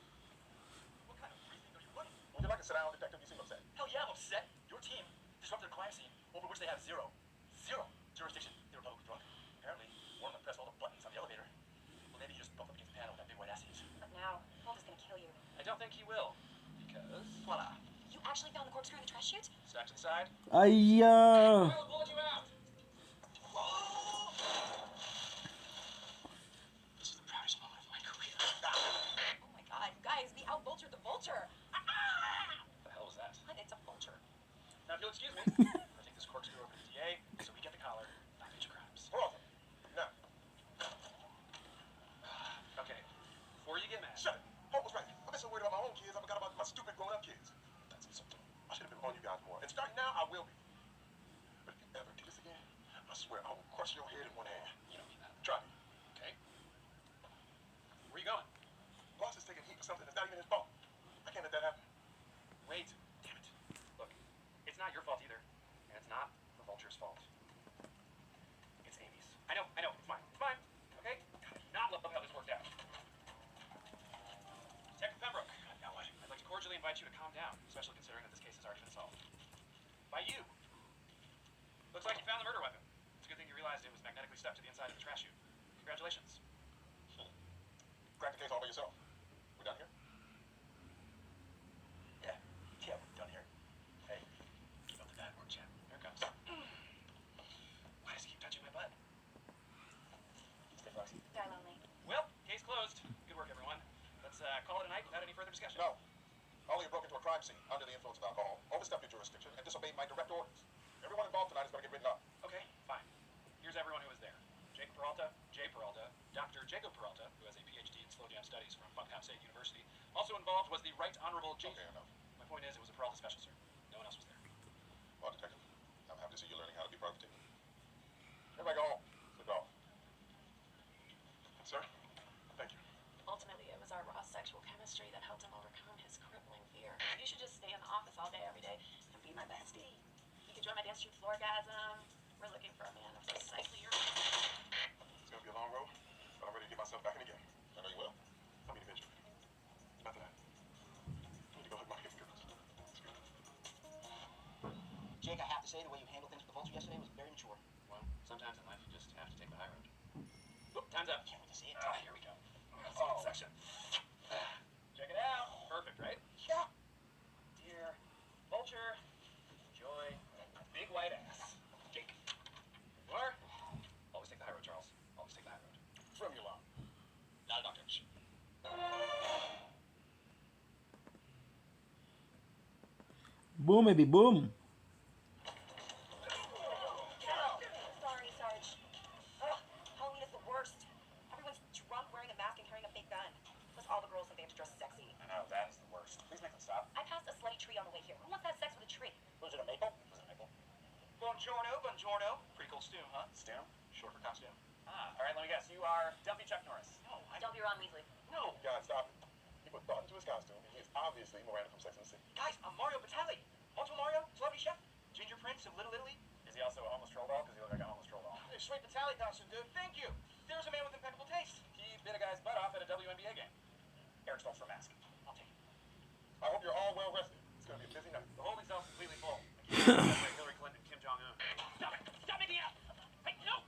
What kind of briefing are you running? Would you like to sit down, detective? You seem upset. Hell yeah, I'm upset. Your team disrupted a crime scene over which they have zero jurisdiction. They were publicly drunk. Apparently, one of them pressed all the buttons on the elevator. Well, maybe you just bumped up against the panel with that big white ass he is. But now, Walt is going to kill you. I don't think he will. Because... Voila. You actually found the corkscrew in the trash chute? Stack to the side. Aiyah. I'll bullet you out. This is the proudest moment of my career. Oh my god, you guys, we out-vultured the vulture. What the hell was that? What? It's a vulture. Now, if you'll excuse me, I'll take this corkscrew over to the DA so we get the collar. Not future crimes. Peralta. Now, Okay, before you get mad... shut it. Hope was right. I've been so worried about my own kids, I forgot about my stupid grown-up kids. That's insulting. I should have been on you guys more. And starting now, I will be. But if you ever do this again, I swear I will crush your head in one hand. You don't mean that. Try me. Okay? Where you going? Boss is taking heat for something that's not even his fault. I can't let that happen. Wait. Damn it. Vulture's fault. It's Amy's. I know, it's mine. It's mine. Okay? God, I do not love how this worked out. Detective Pembroke. Now what? I'd like to cordially invite you to calm down, especially considering that this case has already been solved. By you. Looks like you found the murder weapon. It's a good thing you realized it was magnetically stuck to the inside of the trash chute. Congratulations. Crack the case all by yourself. We done here? Yeah, we're done here. Hey, keep up the bad work, champ. Here it comes. Why does he keep touching my butt? Stay Roxy. Die lonely. Well, case closed. Good work, everyone. Let's call it a night without any further discussion. No. Ollie broke into a crime scene under the influence of alcohol, overstepped your jurisdiction, and disobeyed my direct orders. Everyone involved tonight is going to get written up. Okay, fine. Here's everyone who was there. Jay Peralta, Dr. Jacob Peralta, who has a PhD in slow jam studies from Bucknell State University. Also involved was the Right Honorable J. Okay, enough. My point is, it was a Peralta special, sir. No one else was there. Well, Detective, I'm happy to see you learning how to be part of the team. Everybody go home. Sleep off. Sir, thank you. Ultimately, it was our raw sexual chemistry that helped him overcome his crippling fear. You should just stay in the office all day, every day, and be my bestie. You could join my dance troupe Floorgasm. We're looking for a man of precisely your It's going to be a long road, but I'm ready to get myself back in again. I know you will. I'll meet eventually. After that, I need to go hug my girls. Jake, I have to say, the way you handled things with the Vulture yesterday was very mature. Well, sometimes in life you just have to take the high road. Oop, time's up. Can't wait to see it. Here we go. Second section. Check it out. Perfect, right? Yeah. Dear Vulture, enjoy my big white ass. Jake. You are? Always take the high road, Charles. Always take the high road. Trim your law. Not a doctor. Boom, baby, boom. Sorry, Sarge. Ugh, Halloween is the worst. Everyone's drunk, wearing a mask, and carrying a big gun. Plus, all the girls think they have to dress sexy. I know, that is the worst. Please make them stop. I passed a slutty tree on the way here. Who wants to have sex with a tree? Was it a maple? Was it Michael? Buongiorno. Pretty cool stew, huh? Stem? Short for costume. All right, let me guess. You are Dumpy Chuck Norris. No, Don't be Ron Weasley. No. God, stop it. He put thought into his costume, and he is obviously Miranda from Sex and the City. Guys, I'm Mario Batali. Ultra Mario, Celebrity Chef, Ginger Prince of Little Italy. Is he also a homeless troll doll? Because he looks like a homeless troll doll. Hey, straight Batali costume, dude. Thank you. There's a man with impeccable taste. He bit a guy's butt off at a WNBA game. Eric Stoltz for mask. I'll take it. I hope you're all well rested. It's going to be a busy night. The holding cell's completely full. Hillary Clinton, Kim Jong-un. Stop it! Stop making it up! Hey, no!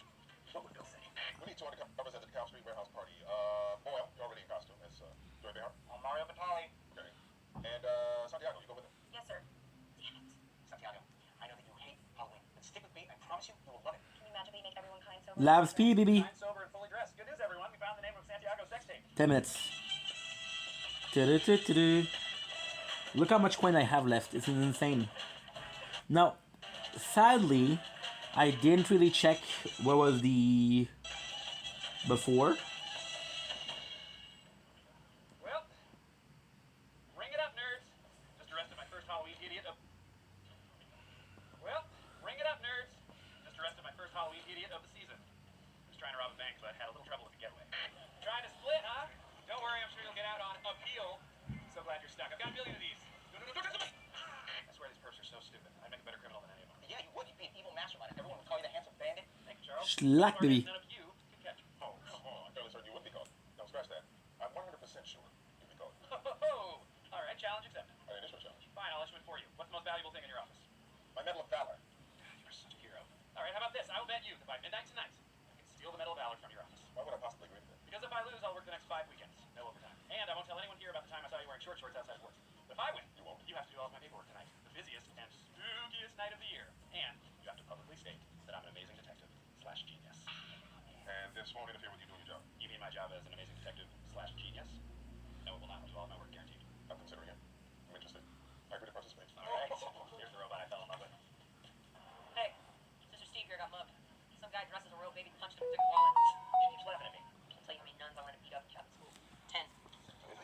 What would Bill say? We need 200 covers at the DeKalb Street warehouse party. Boyle, you're already in costume. That's Joy Behar. I'm Mario Batali. Okay. And Santiago, you go with him. Yes, sir. Damn it. Santiago, I know that you hate Halloween, but stick with me. I promise you, you will love it. Can you magically make everyone kind so Lab speed, baby. I'm sober and fully dressed. Good news, everyone. We found the name of Santiago's sex tape. 10 minutes. Du-du-du-du-du. Look how much coin I have left. It's insane. Now, sadly, I didn't really check what was the before. Well, ring it up, nerds. Just arrested my first Halloween idiot of... Well, ring it up, nerds. Just arrested my first Halloween idiot of the season. Was trying to rob a bank, but had a little trouble with the getaway. Trying to split, huh? Don't worry, I'm sure you'll get out on appeal. So glad you're stuck. I've got a million of these. No, don't touch me! I swear these perps are so stupid. I'd make a better criminal than any of them. Yeah, you would. You'd be an evil mastermind. Everyone would call you the handsome bandit. Thank you, Charles. Schlock, So far, baby. none of you can catch me. Oh, come on. I fairly certain you would be called. No, scratch that. I'm 100% sure you'd be called. Oh, all right, challenge accepted. My initial challenge. Fine, I'll issue it for you. What's the most valuable thing in your office? My Medal of Valor. You're such a hero. All right, how about this? I will bet you that by midnight tonight, I can steal the Medal of Valor from your office. Why would I possibly agree to that? Because if I lose, I'll work the next 5 weekends. No overtime. And I won't tell anyone here about the time I saw you wearing short shorts outside work. But if I win, You won't. you have to do all of my paperwork tonight. The busiest and spookiest night of the year. And you have to publicly state that I'm an amazing detective / genius. And this won't interfere with you doing your job. You mean my job as an amazing detective / genius? No, it will not. I'll do all of my work guaranteed. I'm considering it. I'm interested. I agree to participate. All right. Here's the robot I fell in love with. Hey, Sister Steve here got mugged. Some guy dressed as a real baby punched him and took his wallet. She keeps laughing at me. Can't tell you how many nuns I wanted to beat up in Catholic school. 10.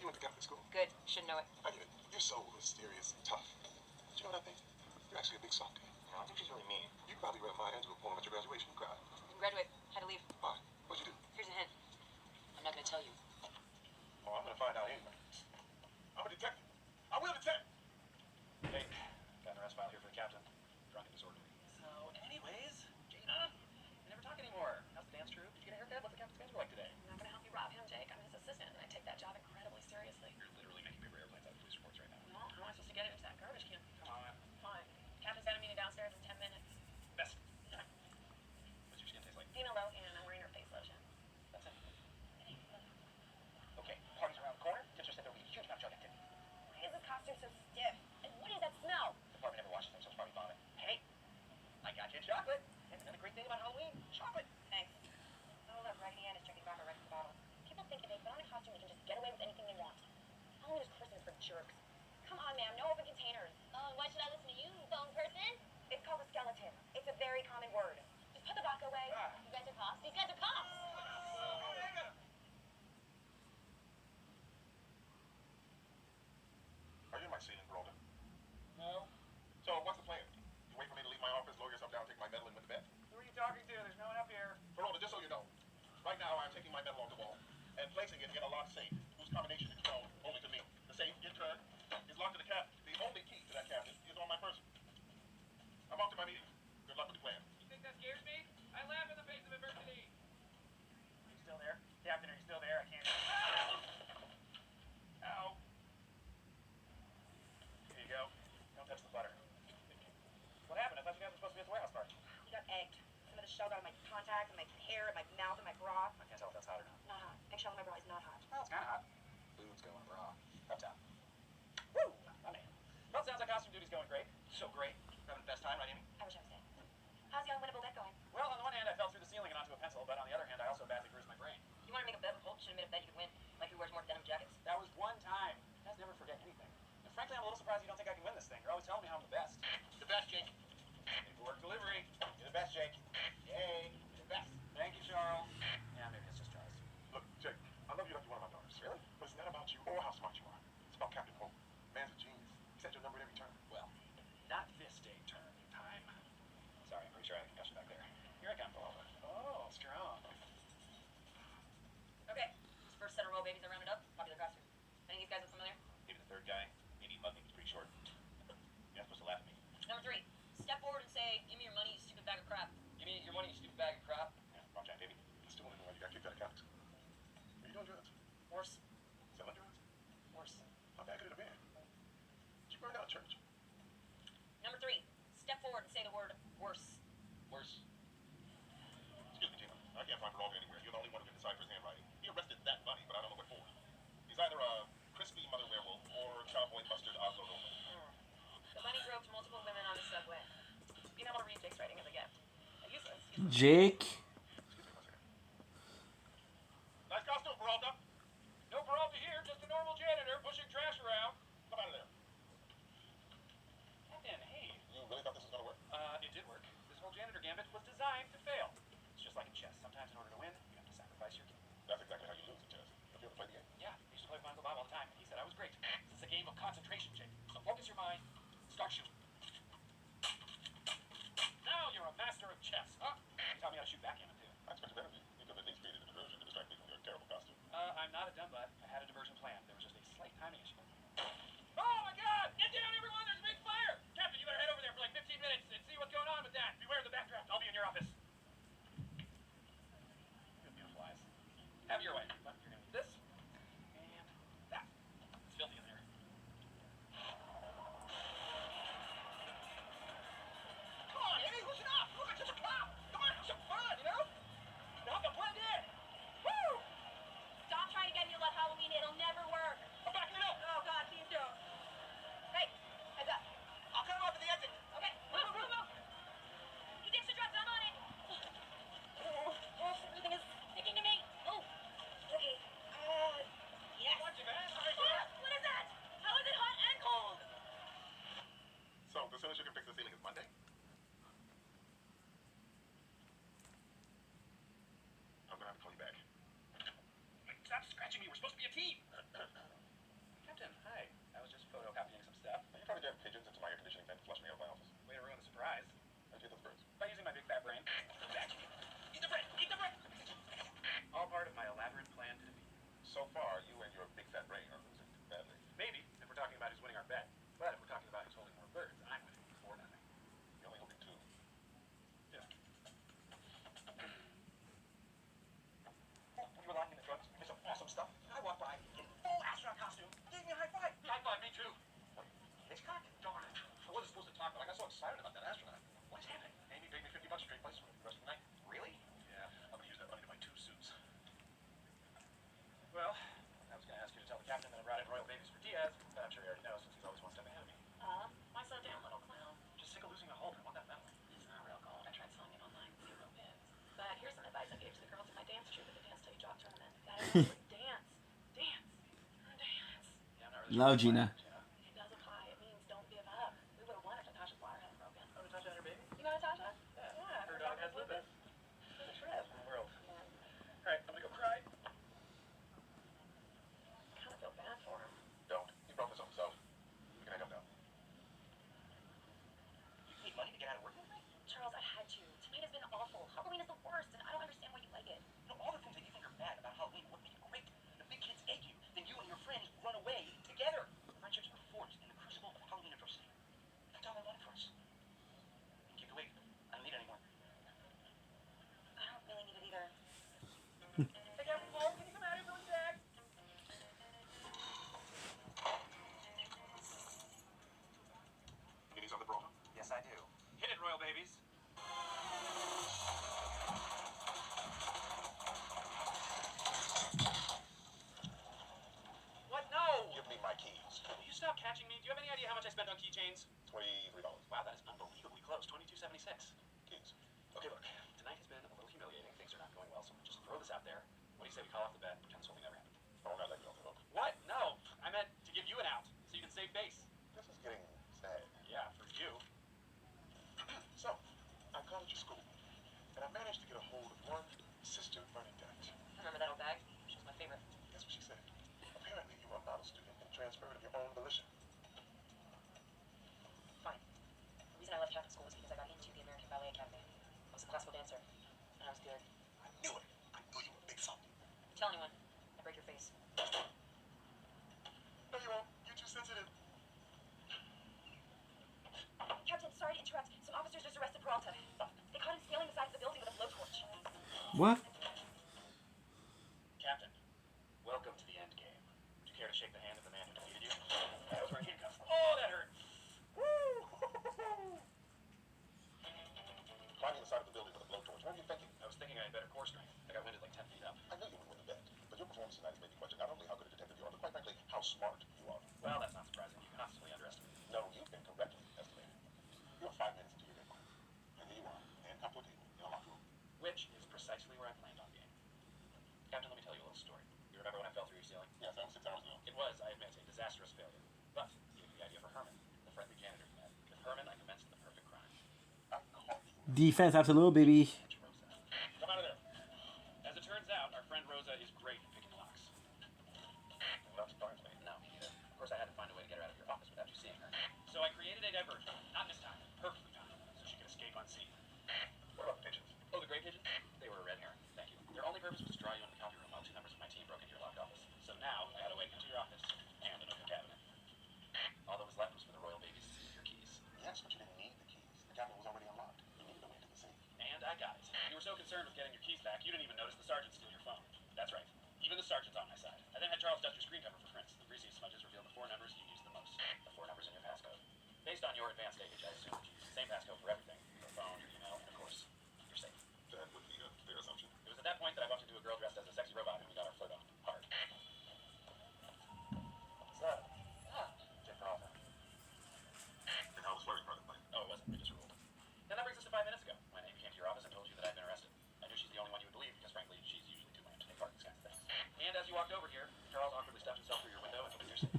You went to Catholic school. Good. Should know it. I get it. You're so mysterious and tough. But you know what I think? You're actually a big softie. No, I think she's really mean. You probably read Maya Angelou poem at your graduation. You cried. Didn't graduate. Had to leave. Why? What'd you do? Here's a hint. I'm not gonna tell you. Oh, I'm gonna find out anyway. I'm a detective. I will detect. Hey, got an arrest file here for the captain. Drunk and disorderly. So, anyway, about Halloween? Chocolate. Thanks. Oh, look, Raggedy Ann is drinking vodka right from the bottle. People think if they put on a costume, they can just get away with anything they want. Halloween is Christmas for jerks. Come on, ma'am, no open containers. Oh, why should I listen to you, phone person? It's called a skeleton. It's a very common word. Just put the vodka away. You guys are cops? These guys are cops! Are you in my ceiling, Geralda? No. So what's the plan? You wait for me to leave my office, lower yourself down, take my medal, and went to bed? Who are you talking to? There's no one up here. Geralda, just so you know, right now I'm taking my medal off the wall and placing it in a locked safe, whose combination is known only to me. The safe, in turn, is locked to the cabinet. The only key to that cabinet is on my person. I'm off to my meeting. Good luck with the plan. You think that scares me? I laugh in the face of adversity. Are you still there? Captain, are you still there? I can't. Ow! Here you go. Don't touch the butter. What happened? I thought you guys were supposed to be at the warehouse party. We got egged. Some of the shell got in my contact, in my hair, in my mouth, in my bra. I can't tell if that's hot or not. Not hot. Eggshell in my bra is not hot. Well, it's kind of hot. Food's going raw. Up top. Woo! My man. Well, it sounds like costume duty's going great. So great. Having the best time, right, Amy? I wish I was dead. How's the unwinnable bet going? Well, on the one hand, I fell through the ceiling and onto a pencil, but on the other hand, I also badly bruised my brain. You want to make a bet with Holt? Should have made a bet you could win. Like who wears more denim jackets. That was one time. You guys never forget anything. And frankly, I'm a little surprised you don't think I can win this thing. You're always telling me how I'm the best. The best, Jake. Paperwork delivery. You're the best, Jake. Yay. You're the best. Thank you, Charles. Yeah, maybe it's just Charles. Look, Jake, I love you like you're one of my daughters. Really? But it's not about you or how smart you are. It's about Captain Holt. Man's a genius. He set your number at every turn. Well, not this day turn time. Sorry, I'm pretty sure I had a concussion back there. Here I come. Oh, strong. Okay. This first set of roll babies I rounded up. Popular costume. Any of these guys look familiar? Maybe the third guy. Maybe Mudney. He's pretty short. You're not supposed to laugh at me. Number 3. Step forward and say, "Give me your money, you stupid bag of crap." Give me your money, you stupid bag of crap. Yeah, wrong time, baby. I still want to know why you got kicked out of Catholics. Are you doing drugs? Worse. Selling drugs? Worse. How bad could it have been? Did you burn down a church? Number 3. Step forward and say the word worse. Worse. Excuse me, Gina. I can't find Geralda anywhere. You're the only one who can decipher his handwriting. He arrested that bunny, but I don't know what for. He's either a crispy mother werewolf or cowboy mustard Oslo Nova. The bunny drove to multiple women on the subway. Being able to read Jake's writing is a gift. Useless. Jake. Excuse me one second. Nice costume, Geralda. No Peralta here, just a normal janitor pushing trash around. Come out of there. Captain, hey. You really thought this was going to work? It did work. This whole janitor gambit was designed to fail. It's just like in chess. Sometimes in order to win, you have to sacrifice your king. That's exactly how you lose in chess. Have you ever played the game? Yeah, I used to play with my Uncle Bob all the time. He said I was great. This is a game of concentration, Jake. So focus your mind. Start shooting. Now you're a master of chess, huh? You taught me how to shoot backgammon, too. I expected better of you. You could have at least created a diversion to distract me from your terrible costume. I'm not a dumb butt. I had a diversion plan. There was just a slight timing issue. Oh my God! Get down, everyone! There's a big fire! Captain, you better head over there for like 15 minutes and see what's going on with that. Beware of the backdraft. I'll be in your office. Good beautiful eyes. Have your way. But you're gonna need this and that. It's filthy in there. Come on, Amy, loosen up! Look at your cop! Come on, have some fun, you know? Now I'm gonna blend in. Woo! Stop trying to get me to love Halloween. It'll never work. I'm backing it up. Oh, God, please don't. Hey, heads up. I'll cut him off at the exit. Okay, move, move, move. Keep the extra drops. I'm on it. Oh, everything is sticking to me. Oh, okay. Yes. Watch it, man. What is that? How is it hot and cold? So, the soonest you can fix the ceiling is Monday? I'm going to have to call you back. Stop scratching me. We're supposed to be a team. Captain, hi. I was just photocopying some stuff. You probably jammed pigeons into my air conditioning fan to flush me out of my office. Way to ruin the surprise. How'd you get those birds? By using my big fat brain. Exactly. Eat the bread! Eat the bread! All part of my elaborate plan to defeat you. So far, you and your big fat brain are losing badly. Maybe, if we're talking about who's winning our bet. But if we're talking about who's holding more birds, I'm winning 4-0. You're only holding 2. Yeah. We were locking the drugs. There's some awesome stuff. I walked by in full astronaut costume. Gave me a high five. High five, me too. Hitchcock? Darn it. I wasn't supposed to talk, but I got so excited about that astronaut. Dance. Dance. Dance. Yeah, I'm not really Love sure Gina. what, yeah. It does apply. It means don't give up. We would have won if Natasha's water hadn't broken. Oh, Natasha had her baby? You know Natasha? Yeah. Her dog has lupus. The trip. In the world. Yeah. Alright, I'm gonna go cry. I kind of feel bad for him. Don't. He brought this on himself. We can hang up now. You paid money to get out of work with me? Charles, I had to. Tonight has been awful. Halloween is the worst, and I don't understand why you like it. You know, all the things that you think are bad about Halloween would make it great. The big kids egg you, then you and your friends run away together. Friendships are forged in the crucible of Halloween adversity. That's all I wanted for us. Keep the wig. I don't need it anymore. I don't really need it either. Hey, Captain Paul, can you come out here really fast? You need something, Peralta? Yes, I do. Hit it, Royal Babies. What? No! Give me my keys. Will you stop catching me? Do you have any idea how much I spent on keychains? $23. Wow, that is unbelievably close. $22.76. Keys. Okay, look. Tonight has been a little humiliating. Things are not going well, so I'm gonna just throw this out there. What do you say we call off the bet and pretend this whole thing never happened? Oh, not let me off the hook. What? No. I meant to give you an out, so you can save face. This is getting sad. Yeah, for you. So, I called at your school, and I managed to get a hold of one Sister Bernadette. Remember that old bag? She was my favorite. Guess what she said? Apparently, you were a model student and transferred of your own volition. Fine. The reason I left Catholic school was because I got into the American Ballet Academy. I was a classical dancer, and I was good. I knew it. I knew you were big something. Tell anyone. I break your face. No, you won't. You're too sensitive. Captain, sorry to interrupt. Some officers just arrested Peralta. They caught him scaling the side of the building with a blowtorch. What? Captain, welcome to the end game. Would you care to shake the hand of the man who defeated you? I was wearing handcuffs. Oh, that hurt. Climbing the side of the building with a blowtorch. What were you thinking? I was thinking I had better core strength. I got winded like 10 feet up. I knew you would win the bet, but your performance tonight has made me question not only how good a detective you are, but quite frankly, how smart you are. Well, that's not surprising. You constantly underestimate me. No, you've been correctly estimated. You are 5 minutes into your game. And here you are, handcuffed to a table in a locker room. Which is precisely where I planned on being. Captain, let me tell you a little story. You remember when I fell through your ceiling? Yes, that was 6 hours ago. It was, I admit, a disastrous failure. But you gave me the idea for Herman, the friendly janitor you met. With Herman, I commenced the perfect crime. I caught you. Defense after little baby. Catch Rosa. Come out of there. As it turns out, our friend Rosa is great at picking locks. Not surprised me. No, me neither. Of course, I had to find a way to get her out of your office without you seeing her. So I created a diversion. Not this time. Perfectly timed. So she could escape unseen. What about the pigeons? Oh, the gray pigeons? They were a red herring. Thank you. Their only purpose was to draw you into the copy room while 2 members of my team broke into your locked office. So now, I had a way into your office and an open cabinet. All that was left was for the royal babies to see your keys. Yes, but you didn't need the keys. The cabinet was already unlocked. You needed a way to the safe. And I got it. You were so concerned with getting your keys back, you didn't even notice the sergeant steal your phone. That's right. Even the sergeant's on my side. I then had Charles dust your screen cover for prints. The greasiest smudges revealed the 4 numbers you used the most. The 4 numbers in your passcode. Based on your advanced age, I assume that you use the same passcode for everything. Your phone, your email, and of course, your safe. That would be a fair assumption. It was at that point that I bumped into a girl dressed as a sexy robot and we got our flirt on hard. What's that? Jim Peralta. And how was flirting part of the plan? Oh, it wasn't. We just ruled. Then that brings us to 5 minutes ago, when Amy came to your office and told you that I'd been arrested. I knew she's the only one you would believe because, frankly, she's usually too lame to take part in these kinds of things. And as you walked over here, Charles awkwardly stuffed himself through your window and opened your safe.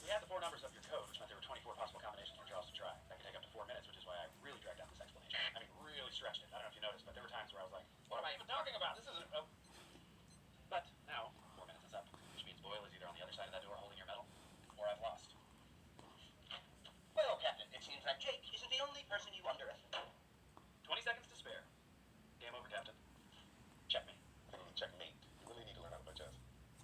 We had the 4 numbers of your code, which meant there were 24 possible combinations for Charles to try. That could take up to 4 minutes, which is why I really dragged out this explanation. I mean, really stretched it. I don't know if you noticed, but there were times where I was like, what am I even talking about? This isn't... Oh. But now, 4 minutes is up, which means Boyle is either on the other side of that door holding your medal, or I've lost. Well, Captain, it seems like Jake isn't the only person you underestimate. 20 seconds to spare. Game over, Captain. Check me. Checkmate. You really need to learn how to play chess.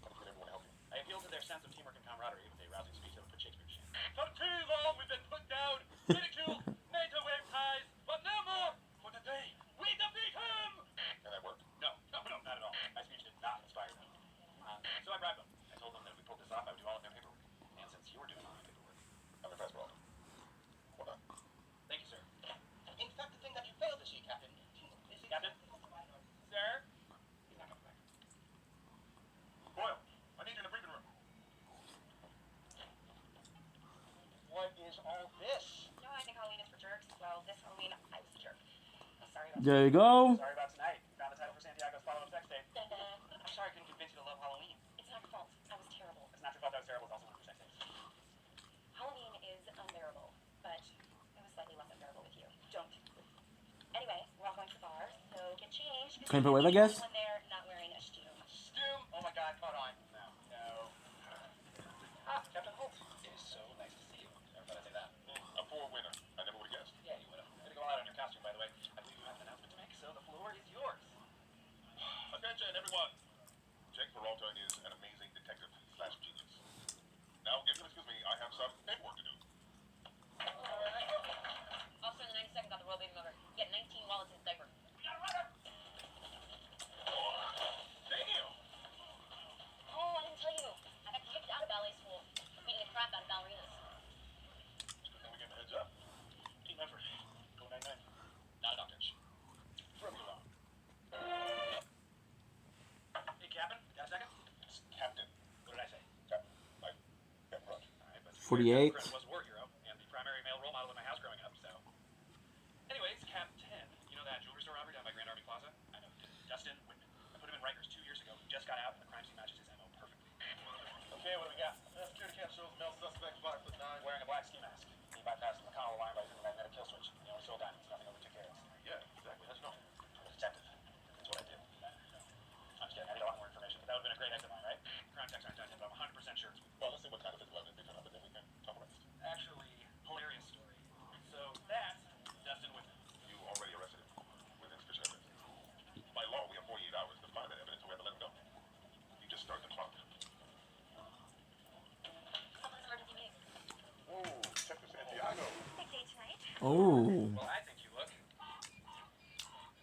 I'm going to get everyone to help you. I appeal to their sense of teamwork and camaraderie with a rousing speech that would put Shakespeare to shame. For too long we've been put down, ridiculed, made to wear ties, but no more! For today, we defeat him! And that worked. No, not at all. My speech did not inspire them. So I bribed them. I told them that if we pulled this off, I would do all of their paperwork. And since you were doing all my paperwork... I'm impressed, Peralta. Well done. Thank you, sir. In fact, the thing that you failed to see, Captain, is... Captain? Sir? He's not coming back. Boyle, I need you in the briefing room. What is all this? No, I think Halloween is for jerks. Well, this Halloween, I was the jerk. I'm sorry about There you go. Sorry about tonight. We found the title for Santiago's follow-up sex tape. I'm sorry I couldn't convince you to love Halloween. After thought that was terrible is also one of your sex days. Halloween is unbearable, but it was slightly less unbearable with you. Don't. Anyway, we're all going to the bar, so get changed. Can I put with, I guess? When they're not wearing a shoe. Stoom! Oh my god, caught on. No. Ah, Captain Holt. It is so nice to see you. Never thought I'd say that. A poor winner. I never would have guessed. Yeah, you would have. Way to go all out on your costume, by the way. I believe you have an announcement to make, so the floor is yours. Attention, everyone. Jake Peralta is an amazing detective / genius. Now, if you'll excuse me, I have some paperwork to do. Officer in the 92nd got the royal baby motor. He had 19 wallets in his diaper. We got a runner! Damn! Oh, I didn't tell you. I got kicked out of ballet school for beating the crap out of ballerinas. Good thing we gave him a heads up. Team effort. Go 9-9. Not a doctor. From you on. Hey, Captain, got a second? It's Captain. What did I say? Captain. Like, Pepperoni. Alright, but 48. Chris was a war hero and the primary male role model in my house growing up, so. Anyways, Cap 10. You know that jewelry store robbery down by Grand Army Plaza? I know. Dustin Whitman. I put him in Rikers 2 years ago. He just got out and the crime scene matches his MO perfectly. Okay, what do we got? Security cam shows male suspect 5'9". Wearing a black ski mask. He bypassed the McConnell line by using the magnetic kill switch. He only sold diamonds, nothing over 2 carats. Yeah, exactly. That's no. I'm a detective. That's what I do. I'm just kidding. I need a lot more information, but that would have been a great exit line, right? Crime techs aren't done yet, but I'm 100% sure it's Well, let's see what kind of physical evidence they turn up, and then we can talk rest. actually hilarious story. So that's Dustin Whitman. You already arrested him with insufficient evidence. By law, we have 48 hours to find that evidence, so we have to let him go. You just start the clock. Someone's emergency meeting. Whoa, Detective Santiago. Big day tonight. Oh. Well, I think you look.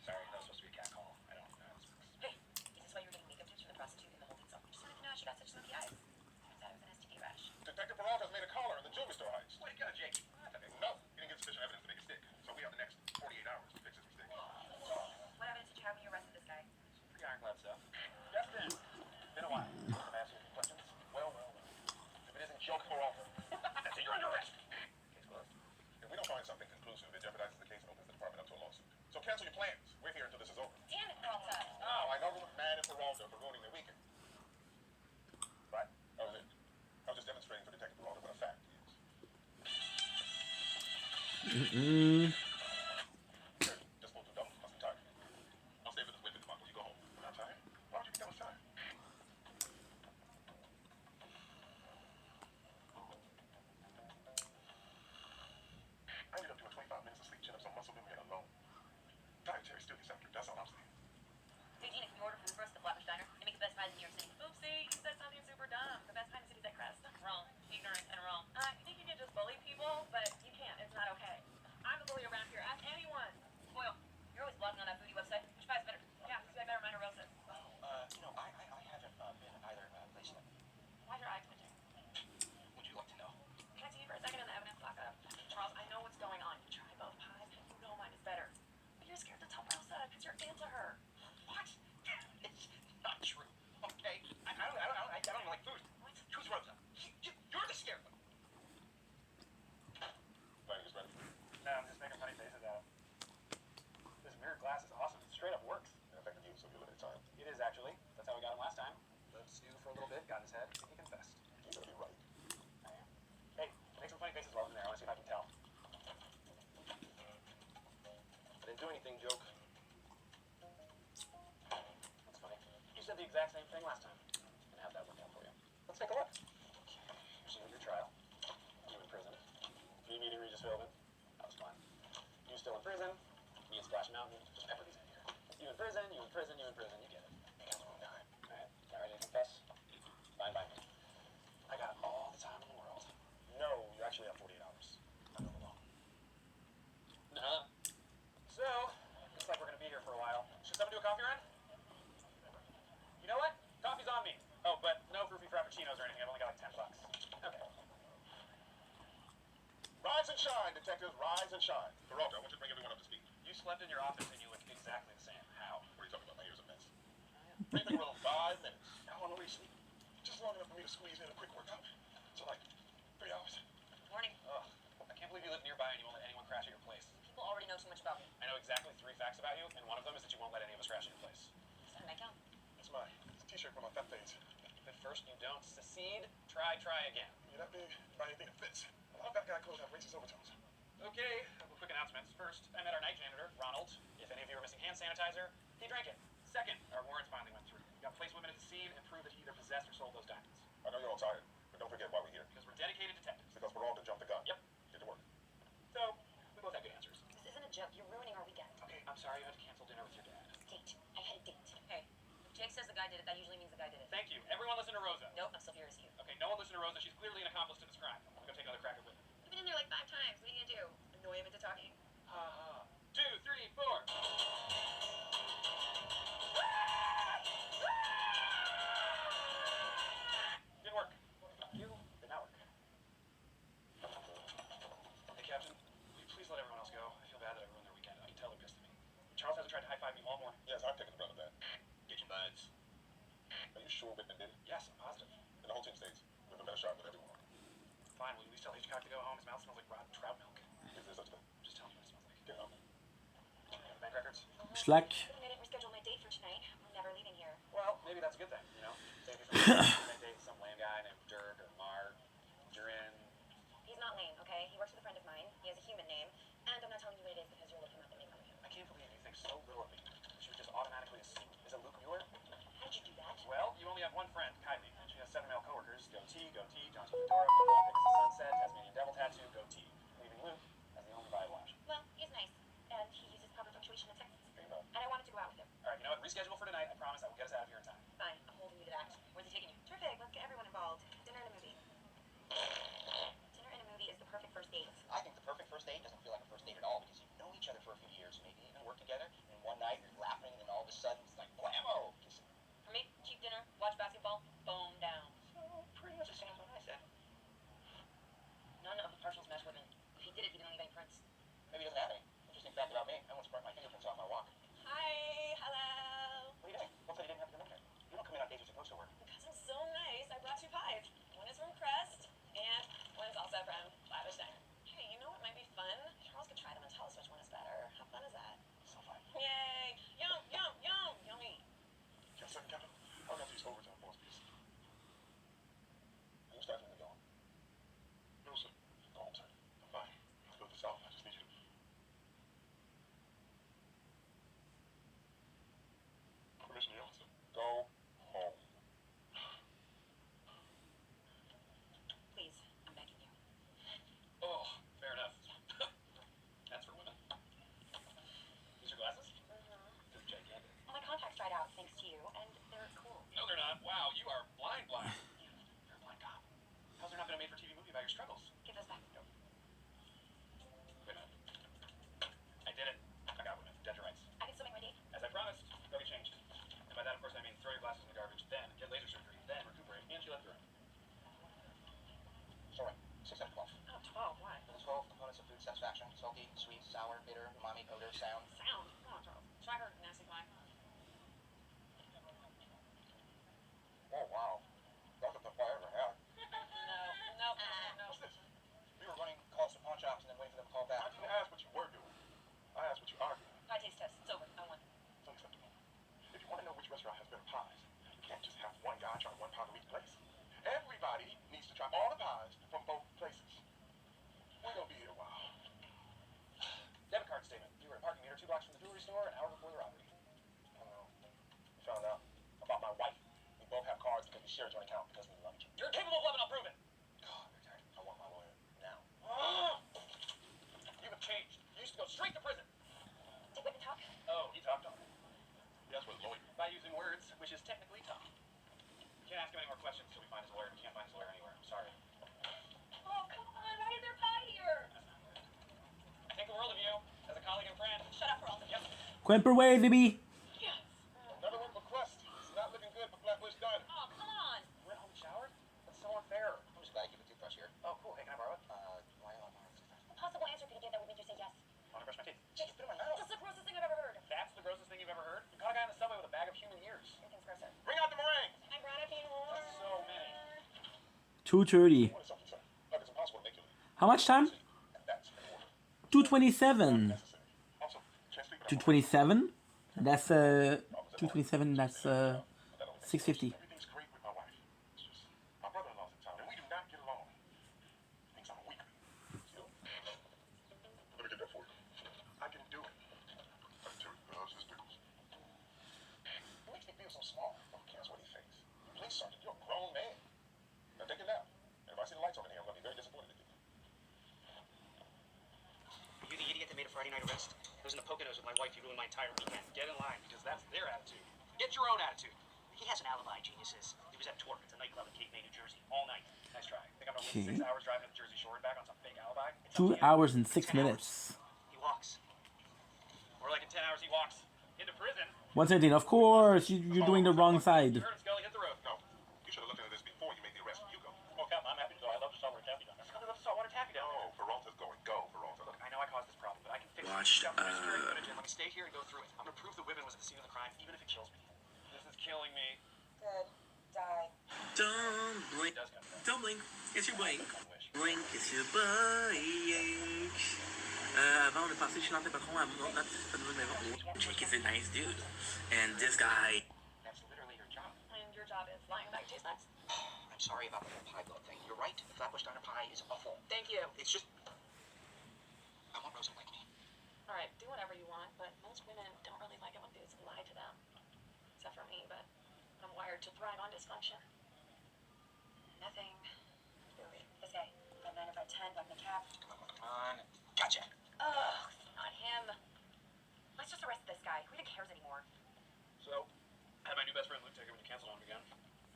Sorry, that was supposed to be a cat call. I don't know how this works. Hey, is this why you were getting makeup tips from the prostitute in the holding cell? Just wanted to know how she got such smoky eyes. Turns out it was an STD rash. Detective Peralta's made a caller in the jewelry store heights. Way to go, Jake. That's okay. No, he didn't get sufficient evidence to make it stick, so we have the next 48 hours to fix his mistake. What evidence did you have when you arrested this guy? Pretty ironclad stuff. Justin, been a while. Can I ask you a few questions? Well. If it isn't Joke Peralta. That's it. You're under arrest. Case closed. If we don't find something conclusive, it jeopardizes the case and opens the department up to a lawsuit. So cancel your plans. We're here until this is over. Damn it, Peralta. Oh, I know you look mad at Peralta for ruining their weekend. Right? That was it. I was just demonstrating for Detective Peralta what a fact is. Just pulled 2 doubles. Must be tired. I'll stay for this witness month. You go home. I'm not tired. Why would you think I was tired? I ended up doing 25 minutes of sleep, chin up some muscle memory and alone. Dietary still gets after. That's all I'm saying. Hey, Gina, can you order food for us at the Flatbush Diner? They make the best pies in New York City. Oopsie, you said something super dumb. The best pie in the city's at Crest. Wrong. Ignorant and wrong. You think you can just bully people, but you can't. It's not okay. I'm a bully around here. Ask anyone. Boyle, you're always blogging on that foodie website. Which pie's better? Yeah, so I better mind a roses. I haven't been either place yet. Why's your eye twitching? Would you like to know? Can I see you for a second in the evidence lockup? Charles, I know what's going on. You try both pies. You know mine is better. But you're scared to tell Rosa because you're into her. What? It's not true. Okay? I don't even like food. What? Who's Rosa? You're the scared one. Planning is ready. No, I'm just making funny faces at him. This mirrored glass is awesome. It straight up works. In effect, you, so you limited time. It is actually. That's how we got him last time. Let stew for a little bit, got in his head, and he confessed. You gotta be right. I am. Hey, make some funny faces while I'm in there. I want to see if I can tell. I didn't do anything, Joke. That's funny. You said the exact same thing last time. And how'd that work out for you? Let's take a look. Here's you at your trial. You in prison. Me meeting Regis Philbin. That was fun. You still in prison. Me and Splash Mountain. Just pepper these in here. You in prison, you in prison, you in prison. You get it. You got the wrong guy. Alright. Not ready to confess? Fine by me. I got all the time in the world. No, you actually have 48 hours. I'm not alone. Nuh-uh. So, looks like we're gonna be here for a while. Should someone do a coffee run? You know what? Coffee's on me. Oh, but no fruity frappuccinos or anything. I've only got like $10. Okay. Rise and shine, detectives. Rise and shine. Peralta, I want you to bring everyone up to speed. You slept in your office and you look exactly the same. How? What are you talking about? My ears are mess. Anything wrong? 5 minutes. How long will we sleep? Just long enough for me to squeeze in a quick workout. So like 3 hours. Morning. Ugh. I can't believe you live nearby and you won't let anyone crash at your place. People already know too much about me. I know exactly 3 facts about you, and one of them is that you won't let any of us crash at your place. Is that a nightgown? It's a t-shirt from my fat page. But first, you don't secede, Try again. You're that big, buy anything that fits. A lot of fat guy clothes have racist overtones. Okay, a couple quick announcements. First, I met our night janitor, Ronald. If any of you are missing hand sanitizer, he drank it. Second, our warrants finally went through. We got to place women at the scene and prove that he either possessed or sold those diamonds. I know you're all tired, but don't forget why we're here. Because we're dedicated detectives. Because we're all to jump the gun. Yep. Get to work. So, we both have good answers. This isn't a joke. You're ruining our weekend. Okay, I'm sorry you had to cancel dinner with your dad. Date. I had a date. Hey, if Jake says the guy did it, that usually means the guy did it. Thank you. Everyone listen to Rosa. Nope, I'm still furious at you. Okay, no one listen to Rosa. She's clearly an accomplice to this crime. I'm gonna go take another crack at Whitman. You've been in there like 5 times. What are you gonna do? Annoy him into talking? Ha ha. 2, 3, 4. Didn't work. You did not work. Hey, Captain, will you please let everyone else go? I feel bad that I ruined their weekend. I can tell they're pissed at me. Charles hasn't tried to high-five me all morning. Yes, I'm taking the brunt of that. Get your buds. Are you sure Whitman did it? Yes, I'm positive. And the whole team stays. We have a better shot than everyone. Fine, will you please tell Hitchcock to go home? His mouth smells like rotten trout milk. If there's such a thing. Just tell me what it smells like. Get out. You have bank records? Schlack. But I didn't reschedule my date for tonight. I'm never leaving here. Well, maybe that's a good thing, you know? Save you from a date with some lame guy named Dirk or Mark. You're in. He's not lame, okay? He works with a friend of mine. He has a human name. And I'm not telling you what it is because you'll look him up and make fun of him. I can't believe you think so little of me. She would just automatically assume. Is it Luke Mueller? How did you do that? Well, you only have one friend, Kylie, and she has 7 male coworkers. Goatee, John T. Fedora, Picks the Sunset, Tasmanian Devil Tattoo, Goatee. Leaving Luke as the only viable option. Well, he's nice. And he uses proper punctuation in texts. Think about it. And I wanted to go out with him. Alright, you know what? Reschedule for tonight. I promise I will get us out of here in time. Fine, I'm holding you to that. Where's he taking you? Terrific. Let's get everyone involved. Dinner and a movie. Dinner and a movie is the perfect first date. I think the perfect first date doesn't feel like a first date at all because you've known each other for a few years, maybe even worked together, and one night you're laughing, and then all of a sudden it's like blammo! Kissing. For me, cheap dinner, watch basketball, bone down. So pretty much the same as what I said. None of the partials match Whitman. If he did it, he didn't leave any prints. Maybe he doesn't have any. Interesting fact about me. I once burnt my fingerprints off my walk. Hi, hello. What are you doing? Hopefully you didn't have to remember. You don't come in on dates you're supposed to work. Because I'm so nice, I brought 2 pies. One is from Crest, and one is also from Lavish Diner. Hey, you know what might be fun? Charles could try them and tell us which one is better. How fun is that? So fun. Yay! Yum, yum, yum, yummy. Just a second, Captain. I'll get these overtime boss, please. Are you starting to go? No, sir. Go home, sir. I'm fine. I'll fill this out. I just need you to... Permission, Your Honor, sir. Go home. Please, I'm begging you. Oh, fair enough. That's for women. These are glasses? They're gigantic. My contacts dried out thanks to you, and they're cool. No, they're not. Wow, you are blind. You're a blind cop. How's there not been a made-for-TV movie about your struggles? Give those back. Nope. Wait a minute. I did it. I got women. Dead to rights. I can still make my date. As I promised, go get changed. And by that, of course, I mean throw your glasses in the garbage, then get laser surgery, then recuperate, and she left the room. So right. 6 out of 12. Oh, 12, why? The 12 components of food satisfaction: salty, sweet, sour, bitter, umami, odor, sound. Sound. Come on, Charles. Try her nasty pie. Oh, wow. That's the best I ever had. No. What's this? We were running calls to pawn shops and then waiting for them to call back. I didn't ask what you were doing. I asked what you are doing. Pie taste test. It's over. I won. It's unacceptable. If you want to know which restaurant has better pies, you can't just have one guy try one pie from each place. Everybody needs to try all the pies from both places. We're going to be here a while. Debit card statement. You were at a parking meter 2 blocks from the jewelry store an hour before the robbery. We found out about my wife. We both have cards because we share a joint account because we love each other. You're capable of loving, I'll prove it. God, Richard, I want my lawyer now. You have changed. You used to go straight to prison. Did Whitman talk? Oh, he talked on it. That's what a lawyer. By using words, which is technically talk. We can't ask him any more questions until we find his lawyer. We can't find his lawyer anywhere. I'm sorry. Oh, come on. Why is there pie here? I think the world of you as a colleague and friend. Shut up, Peralta. Yep. Quemperway, baby. Yes. Another one for Quest. It's not looking good for Flatbush Diner. Oh, come on. You went home and showered? That's so unfair. I'm just glad you have a toothbrush here. Oh, cool. Hey, can I borrow it? Why not? What possible answer could you give that would make you say yes? Want to brush my teeth? Just put it in my mouth. This is the grossest thing I've ever heard. That's the grossest thing you've ever heard? You caught a guy in the subway with a bag of human ears. Everything's grosser. Bring out the meringue. I brought a few more. That's so many. 2:30. What is something, sir? Like it's impossible to make you leave. How much time? And that's in order. 2:27. Necessary. Also, can't sleep without 2:27. That's 2:27. That's 6:50. Everything's great with my wife. It's just my brother-in-law's in town, and we so small. Who cares what he thinks? Police sergeant, you're a grown man. Now take it now. And if I see the lights on in here, I'm going to be very disappointed in you. Are you the idiot that made a Friday night arrest? I was in the Poconos with my wife. You ruined my entire weekend. Get in line, because that's their attitude. Get your own attitude. He has an alibi, geniuses. He was at Torque. It's a nightclub in Cape May, New Jersey, all night. Nice try. Think I'm gonna Okay. waste 6 hours driving to the Jersey Shore and back on some fake alibi? It's up 2 to you. hours and 6 10 hours. minutes. He walks. More like in 10 hours he walks into prison. 117. Of course, you're doing the wrong side. You heard him, Scully. Hit the road. No, you should have looked into this before you made the arrest. You go. Oh, Captain, I'm happy to go. I love the saltwater taffy down there. Scully loves the saltwater taffy down there. No, Peralta's going. Go, Peralta. Look, I know I caused this problem, but I can fix Watched, it. Got security footage, and let me stay here and go through it. I'm gonna prove the women was at the scene of the crime, even if it kills me. This is killing me. Good. Die. Don't blink. It does come back. Don't blink. It's your blink. I wish. Blink, it's your blink. Avant de passer chez notre patron à notre maison, Jake is a nice dude. And this guy... That's literally your job. And your job is lying back taste nuts. I'm sorry about the whole pie blood thing. You're right. The Flatbush Diner pie is awful. Thank you. It's just... I want Rosa to like me. All right, do whatever you want, but most women don't really like it when dudes lie to them. Except for me, but I'm wired to thrive on dysfunction. Nothing. Really. This guy. 5'9" or 5'10", black in the cap. Come on. Gotcha. Ugh, not him. Let's just arrest this guy. Who even cares anymore? So, I had my new best friend Luke take it when you canceled on him again.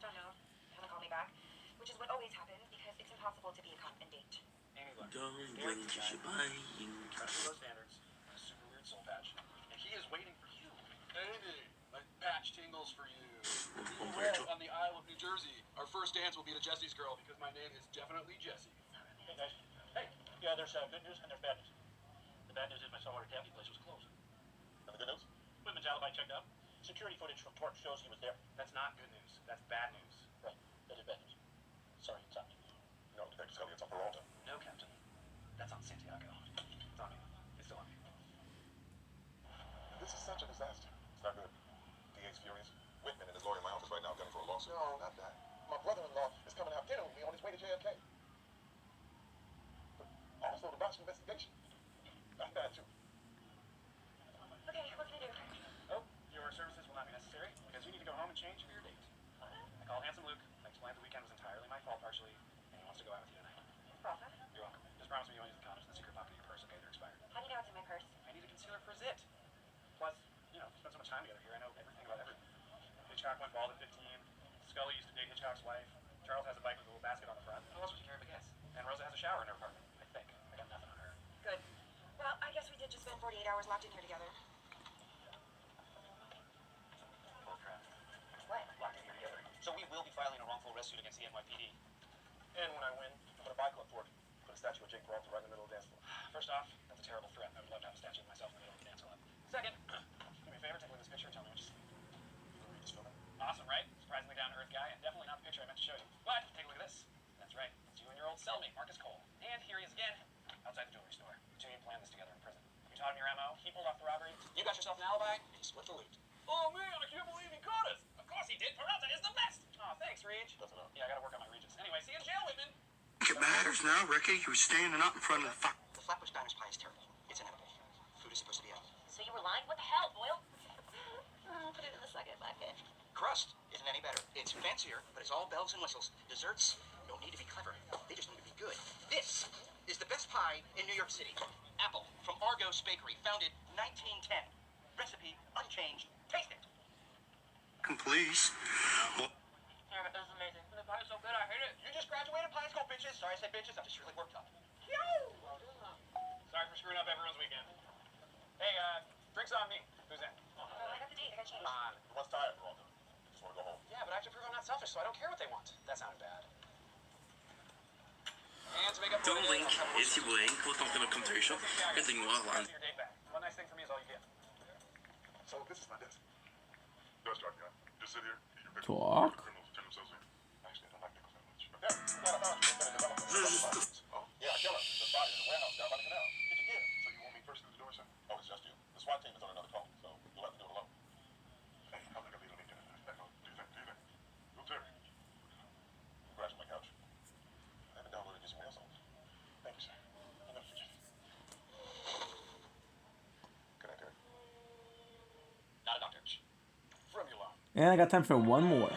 Don't know. Haven't called me back. Which is what always happens because it's impossible to be a cop and date. Amy, look. Don't Darren's blink, the it's guy. your blink. Trying to do those standards. A super weird soul patch. And he is waiting for you. Amy, my patch tingles for you. Virtual. On the Isle of New Jersey. Our first dance will be to Jesse's girl because my name is definitely Jesse. Hey, guys. Hey. Yeah, there's good news and there's bad news. The bad news is my saltwater taffy place was closed. And the good news? Women's alibi checked out. Security footage from Torque shows he was there. That's not good news. That's bad news. Right. That is bad news. Sorry, it's on me. No, Detective Scully, it's on Peralta. No, Captain. That's on Santiago. It's on me. It's still on me. This is such a disaster. It's not good. DA's furious. Whitman and his lawyer in my office right now gunning for a lawsuit. No, not that. My brother-in-law is coming out dinner with me on his way to JFK. But also the Boston investigation. That's bad too. Okay, what can I do? Oh, your services will not be necessary because you need to go home and change for your date. I called Handsome Luke. I explained the weekend was entirely my fault partially, and he wants to go out with you tonight. Profit? You're welcome. Just promise me you won't use the condoms in the secret pocket of your purse, okay? They're expired. How do you know it's in my purse? I need a concealer for Zit. Plus, you know, we spend so much time together here. I know everything about everything. Hitchcock went bald at 15. Scully used to date Hitchcock's wife. Charles has a bike with a little basket on the front. Who else would you carry but guess? And Rosa has a shower in her apartment. I think. I got nothing on her. Good. Well, I guess we did just spend 48 hours locked in here together. Bull crap. What? Locked in here together. So we will be filing a wrongful arrest suit against the NYPD. And when I win, I'm gonna buy Club Fork. Put a statue of Jake Peralta right in the middle of the dance floor. First off, that's a terrible threat. I would love to have a statue of myself in the middle of the dance floor. Second, do me a favor, take a look at this picture and tell me what you see. Just filming. Awesome, right? Surprisingly down-to-earth guy, and definitely not the picture I meant to show you. But take a look at this. That's right. It's you and your old cellmate, Marcus Cole. And here he is again, outside the jewelry store. You two planned this together in prison. You taught him your MO. He pulled off the robbery. You got yourself an alibi, and you split the loot. Oh man, I can't believe he caught us. Of course he did. Peralta is the best. Oh, thanks, Reg. That's enough. Yeah, I gotta work on my Regis. Anyway, see you in jail, Whitman. It matters now, Ricky. You were standing up in front of the fuck. The Flatbush Diner's pie is terrible. It's inedible. Food is supposed to be out. So you were lying? What the hell, Boyle? Put it in the second bucket. Crust isn't any better. It's fancier, but it's all bells and whistles. Desserts don't need to be clever. They just need to be good. This is the best pie in New York City. Apple from Argos Bakery, founded 1910. Recipe unchanged. Taste it. Please. Well, Yeah, but that's amazing. The pie's so good, I hate it. You just graduated pie school, bitches. Sorry I said bitches. I'm just really worked up. Sorry for screwing up everyone's weekend. Hey, drinks on me. Who's in? I got the date. I got changed. Come on. Who wants tired, Peralta? Just wanna go home. Yeah, but I have to prove I'm not selfish, so I don't care what they want. That sounded bad. And to make up for don't it, blink. I'll have a It's your blink. Pourtant, comme computation. Eu tenho uma lá. Your date back. One nice thing for me is all you get. So this is my desk. Does start, yeah. Just sit here, eat your pickles. Talk. Criminals turn themselves in. Actually, I don't like pickles that much. But yeah, we got a bounty. We're gonna develop it. Oh, yeah, I kill her. There's a body in the warehouse down by the canal. Did you get it? So you want me first through the door, sir? Oh, it's just you. The SWAT team is on another call, so you'll have to do it alone. Hey, I'm not gonna be able to get it. Do you think? Go, Terry. Crash on my couch. I haven't downloaded you some mail songs. Thank you, sir. I'll never forget it. Good night, Terry. Not a doctor. From your line. And I got time for one more.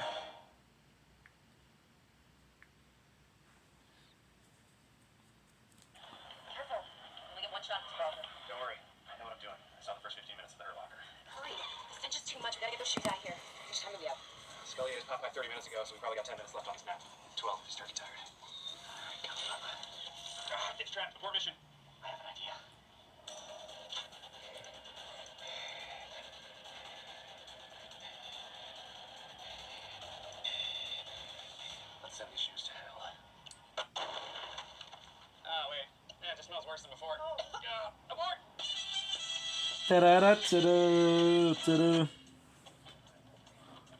Careful. Only get one shot at this problem. Don't worry. I know what I'm doing. I saw the first 15 minutes of the Hurt Locker. Hurry. The stench is too much. We gotta get those shoes out of here. How much time do we have? Scully just popped by 30 minutes ago, so we probably got 10 minutes left on this map. 12. He's turkey tired. Alright, count it up. It's trapped. Abort mission. I have an idea. Let's send these shoes to hell. Oh, wait. Yeah, it just smells worse than before. Abort! Ta-da-da, ta-da, ta-da.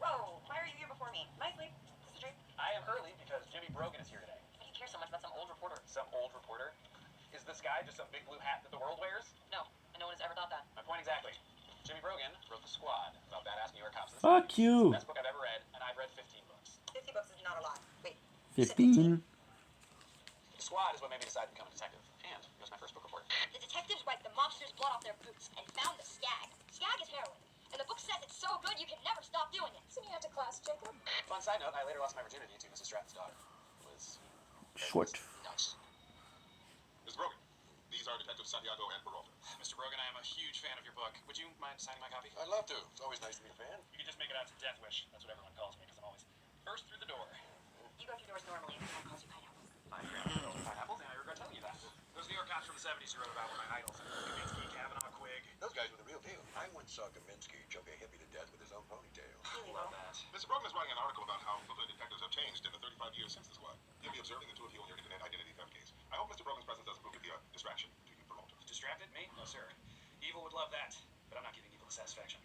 Whoa, why are you here before me? Am I asleep? Is this a dream? I am early because Jimmy Brogan is here today. Why do you care so much about some old reporter? Some old reporter? Is this guy just some big blue hat that the world wears? No, and no one has ever thought that. My point exactly. Jimmy Brogan wrote The Squad about badass New York cops. Fuck you. Best book I've ever read, and I've read 15 books. 50 books is not a lot. Wait. 15. The Squad is what made me decide to become a detective, and it was my first book report. The detectives wiped the mobsters' blood off their boots and found the skag. Skag is heroin, and the book says it's so good you can never stop doing it. Send me out to class, Jacob. Fun side note, I later lost my virginity to Mrs. Stratton's daughter. It was Short. nuts. Mr. Brogan, these are Detectives Santiago and Peralta. Mr. Brogan, I am a huge fan of your book. Would you mind signing my copy? I'd love to. It's always nice to meet a fan. You can just make it out to Death Wish. That's what everyone calls me, because I'm always first through the door. You go through doors normally, and everyone calls you pineapples. Pineapples, and I regret telling you that. Those New York cops from the 70s you wrote about were my idols. Kaminsky, Kavanaugh, Quigg. Those guys were the real deal. I once saw Kaminsky choke a hippie to death with his own ponytail. Love that. Mr. Brogan is writing an article about how Brooklyn detectives have changed in the 35 years since the Squad. He'll be observing the two of you on your internet identity theft case. I hope Mr. Brogan's presence doesn't prove to be a distraction to you, Peralta. Distracted? Me? No, sir. Evil would love that, but I'm not giving evil the satisfaction.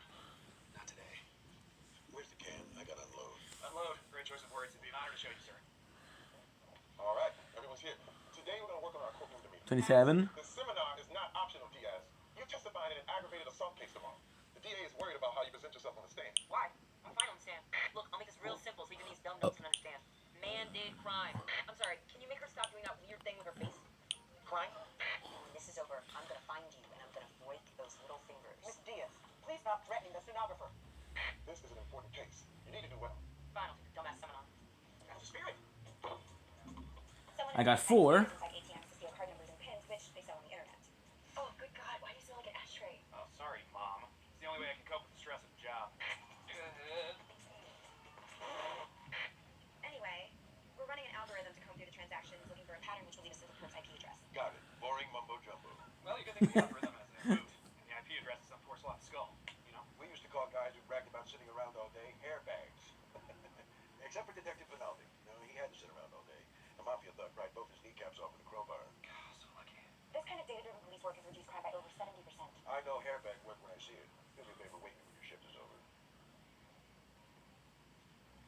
Not today. Where's the can? I gotta unload. Unload. Great choice of words. It'd be an honor to show you, sir. All right, everyone's here. Today we're gonna work on our courtroom demeanor. 27. The seminar is not optional, Diaz. You're testifying in an aggravated assault case tomorrow. The DA is worried about how you present yourself on the stand. Why? I'm fine on the stand. Look, I'll make this real simple so even these dumb nuts can understand. Man did crime. I'm sorry, can you make her stop doing that weird thing with her face? Crime? When this is over, I'm gonna find you and I'm gonna break those little fingers. Miss Diaz, please stop threatening the stenographer. This is an important case. You need to do well. Fine, I'll take the dumbass seminar. That's the spirit. I got 4. Inside ATMs to steal card numbers and pins, which they sell on the internet. Oh, good God, why do you smell like an ashtray? Oh, sorry, Mom. It's the only way I can cope with the stress of the job. Anyway, we're running an algorithm to comb through the transactions, looking for a pattern which will lead us to the perp's IP address. Got it. Boring mumbo jumbo. Well, you can think of the algorithm as an boot, and the IP address is some poor slot skull. You know? We used to call guys who bragged about sitting around all day airbags. Except for Detective Finaldi. No, he had to sit around all day. The mafia thug pried both his kneecaps off with a crowbar. God, so lucky. This kind of data-driven police work has reduced crime by over 70%. I know airbag work when I see it. Do me a favor, wait me when your shift is over.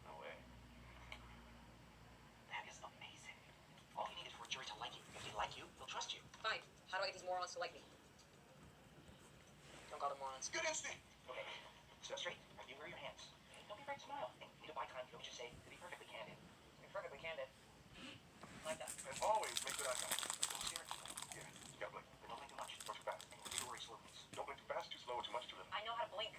No way. That is amazing. All you need is for a jury to like you. If they like you, they'll trust you. Fine, how do I get these morons to like me? Don't call them morons. Good instinct! Okay, sit up straight. Right, you wear your hands. Okay, don't be afraid to smile. And need a eye contact, don't just say, to be perfectly candid. To be perfectly candid. Like that. And always make good eye contact. Don't stare at people. Yeah, you gotta blink. But don't make too much. Not too fast. And need to worry slow, please. Don't blink too fast, too slow, or too much, too little. I know how to blink.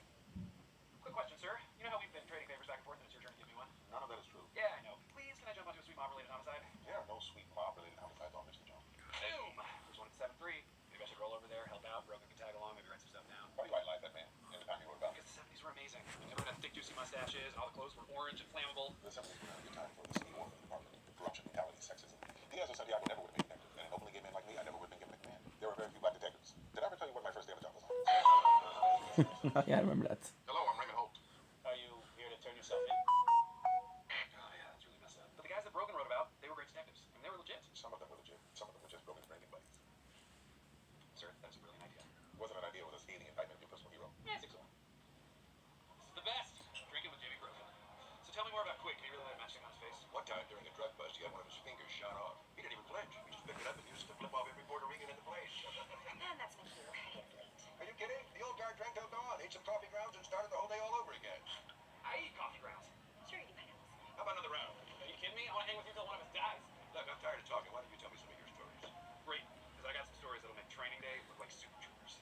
Quick question, sir. You know how we've been trading favors back and forth, and it's your turn to give me one? None of that is true. Yeah, I know. Please, can I jump onto a sweet mob-related homicide? There are no sweet mob-related homicides on Mr. Jones. Boom! There's one at 7-3. Maybe I should roll over there, help out. Brogan can tag along, maybe write some stuff down. Why do you idolize that man? Every time you wrote about Because the 70s were amazing. Everyone had thick, juicy mustaches, and all the clothes were orange and flammable. the 70s were not a good time for the city or for the department. Corruption, brutality, sexism. Diaz or Santiago never would have been detectives. And an openly gay man like me, I never would have been given McMahon. There were very few black detectives. Did I ever tell you what my first day on the job was like? Yeah, I remember that. Hello, I'm Raymond Holt. Are you here to turn yourself in? Oh, yeah, that's really messed up. But the guys that Brogan wrote about, they were great detectives. I mean, they were legit. Some of them were legit. Some of them were just Brogan's bragging buddies. Sir, that was a brilliant idea. Wasn't an idea, it was a scathing indictment of your personal hero. Yeah, I think so. This is the best. Drinking with Jimmy Brogan. So tell me more about Quigg. Can you really let a matchstick on his face? One time during a drug bust, he had one of his fingers shot off. He didn't even flinch. He just picked it up and used it to flip off every Puerto Rican in the place. And that's when you hit late. Are you kidding? The old guard drank till dawn, ate some coffee grounds, and started the whole day all over again. I eat coffee grounds. Sure you do, pineapples. How about another round? Are you kidding me? I want to hang with you till one of us dies. Look, I'm tired of talking. Why don't you tell me some of your stories? Great, because I got some stories that'll make training day look like super troopers.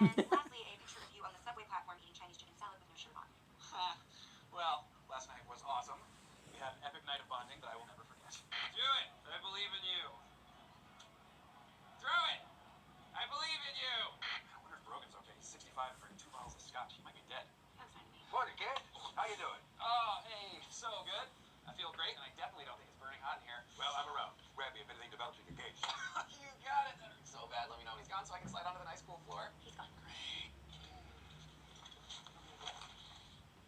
And lastly, a picture of you on the subway platform eating Chinese chicken salad with no shirt on. Well, last night was awesome. We had an epic night of bonding that I will never forget. Do it! I believe in you. Throw it! I believe in you! I wonder if Brogan's okay. He's 65 and drinking 2 bottles of scotch. He might be dead. Sounds fine to me. Morning, kid. How you doing? Oh, hey, so good. I feel great, and I definitely don't think it's burning hot in here. Well, I'm around. Grab me if anything develops in your case. You got it. That hurts so bad. Let me know when he's gone so I can slide onto the nice cool floor. He's gone. Great.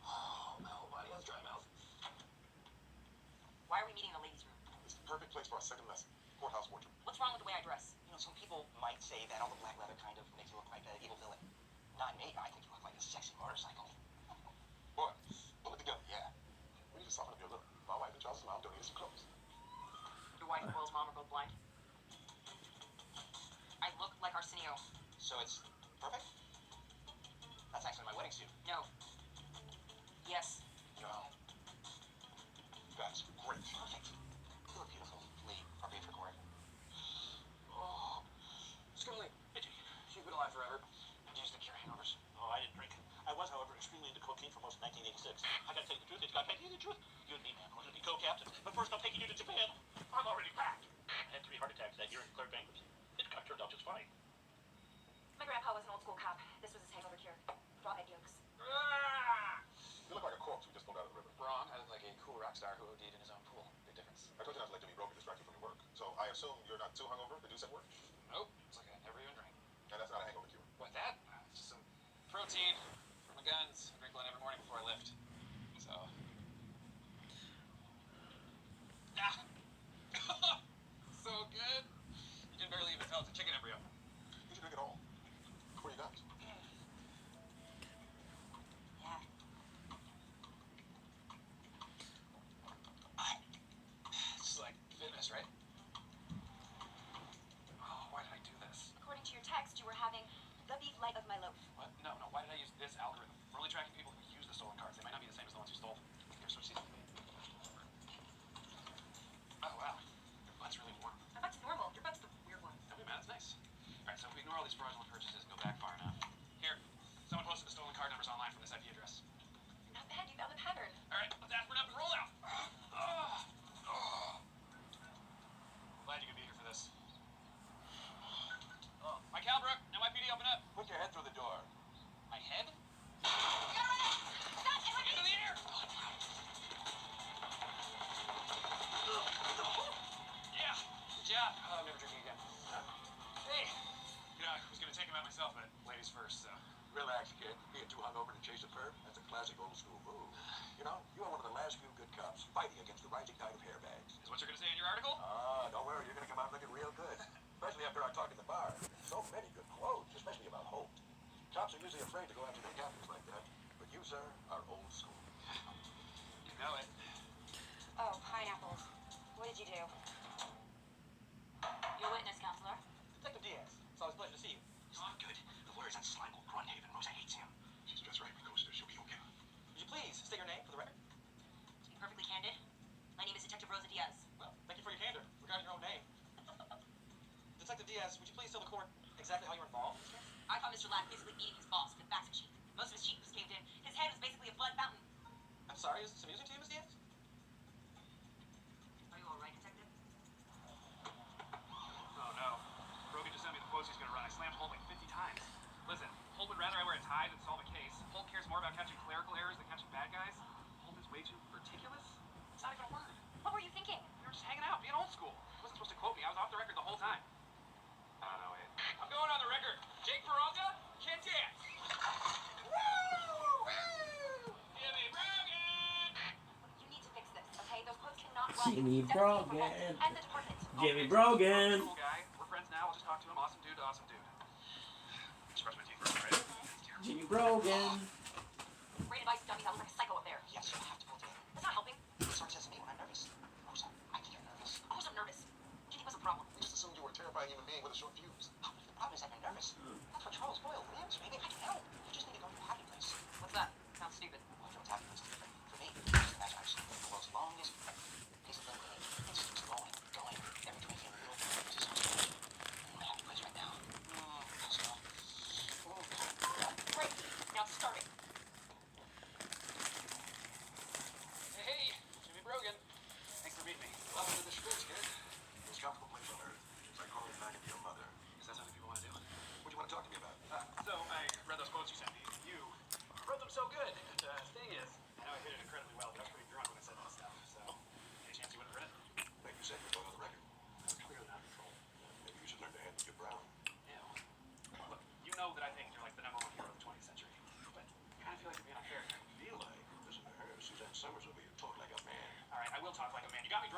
Oh, my whole body has dry mouth. Why are we meeting in the ladies' room? It's the perfect place for our second lesson. Courthouse wardrobe. What's wrong with the way I dress? You know, some people might say that all the black leather kind of makes you look like an evil villain. Not me. I think you look like a sexy motorcycle. Boy, pull it together, yeah. We need to soften up your look. My wife and Charles' mom donated some clothes. Your wife and Will's mom are both blind. I look like Arsenio. So it's perfect? That's actually my wedding suit. No. Yes. No. That's great. Perfect. You look beautiful, Lee. Appropriate for court. Oh. Scully. Hey, Jake. You've been alive forever. Do you still cure hangovers? Oh, I didn't drink. I was, however, extremely into cocaine for most of 1986. I gotta tell you the truth. It's got to tell you the truth. You and me, man, we're gonna be co-captains. But first, I'm taking you to Japan. I'm already packed. I had 3 heart attacks that year and declared bankruptcy. It got turned out just fine. My grandpa was an old school cop. This was his hangover cure. Raw egg yolks. You look like a corpse we just pulled out of the river. Wrong. I look like a cool rock star who OD'd in his own pool. Big difference. I told you not to let Jimmy Brogan distract you from your work. So I assume you're not too hungover to do some work? Nope. It's like I never even drank. And that's not a hangover cure. What, that? It's just some protein for my guns. I drink one every morning before I lift. So. Ah! So good. You can barely even tell it's a chicken embryo. You should drink it all. Before you guns. Yeah. It's like fitness, right? Oh, why did I do this? According to your text, you were having the beef light of my loaf. What? No. Why did I use this algorithm? We're only tracking people who use the stolen cards. They might not be the same as the ones who stole. Here, switch seasons. Oh, wow. Your butt's really warm. My butt's normal. Your butt's the weird one. Don't be mad, it's nice. Alright, so if we ignore all these fraudulent purchases and go back far enough. Here, someone posted the stolen card numbers online from this IP address. Not bad. You found the pattern. Alright, let's ask for an up and roll out. Glad you could be here for this. My Calbrook, NYPD, open up. Put your head through the door. My head? Stop! Into the air! Yeah, good job. Oh, I'm never drinking again. Hey, you know, I was gonna take him out myself, but ladies first, so. Relax, kid. Being too hungover to chase a perp, that's a classic old school move. You know, you are one of the last few good cops fighting against the rising tide of hairbags. Is what you're gonna say in your article? Don't worry, you're gonna come out looking real good. Especially after our talk at the bar. So many good quotes, especially about Holt. Cops are usually afraid to go after their captains like that. But you, sir, are old school. You know it. Oh, pineapples. What did you do? Your witness, counselor. Detective Diaz. It's always a pleasure to see you. He's not good. The lawyer's on Sligo, Grunhaven. Rosa hates him. She's just right, Coaster. She'll be okay. Would you please state your name for the record? To be perfectly candid, my name is Detective Rosa Diaz. Well, thank you for your candor regarding your own name. Detective Diaz, would you please tell the court exactly how you were involved? I caught Mr. Ladd physically eating his boss with a basket sheath. Most of his cheek was caved in. His head was basically a blood fountain. I'm sorry, is this amusing to you, Ms. Diaz? Are you alright, Detective? Oh no. Brogan just sent me the quotes he's gonna run. I slammed Holt like 50 times. Listen, Holt would rather I wear a tie than solve a case. Holt cares more about catching clerical errors than catching bad guys. Holt is way too ridiculous. It's not even a word. What were you thinking? We were just hanging out, being old school. He wasn't supposed to quote me. I was off the record the whole time. I don't know, wait. I'm going on the record. Jake Peralta can't dance. Jimmy Brogan! You need to fix this, okay? Those quotes cannot run. Jimmy It's devastating for Brogan. Holt and the department. Jimmy Brogan. Cool guy. We're friends now. I'll just talk to him. Awesome dude to awesome dude. Just brush my teeth first, right? Jimmy Brogan. Great advice, dummies. I was like a psycho up there. Yes, you'll have to pull together. That's not helping. This sort of says to me when I'm nervous. Rosa, I think you're nervous. Of course I'm nervous. What do you think was the problem? We just assumed you were a terrifying human being with a short fuse. Oh, the problem is I've been nervous. That's what Charles Boyle lives. Maybe I can help. You just need to go to your happy place. What's that? Sounds stupid. Well, Joe's happy place is different. For me, just imagine I'm sleeping the world's longest piece of lemonade. It's just going. Every time I feel a little, it's just I'm in my happy place right now. Let's go. Oh, God.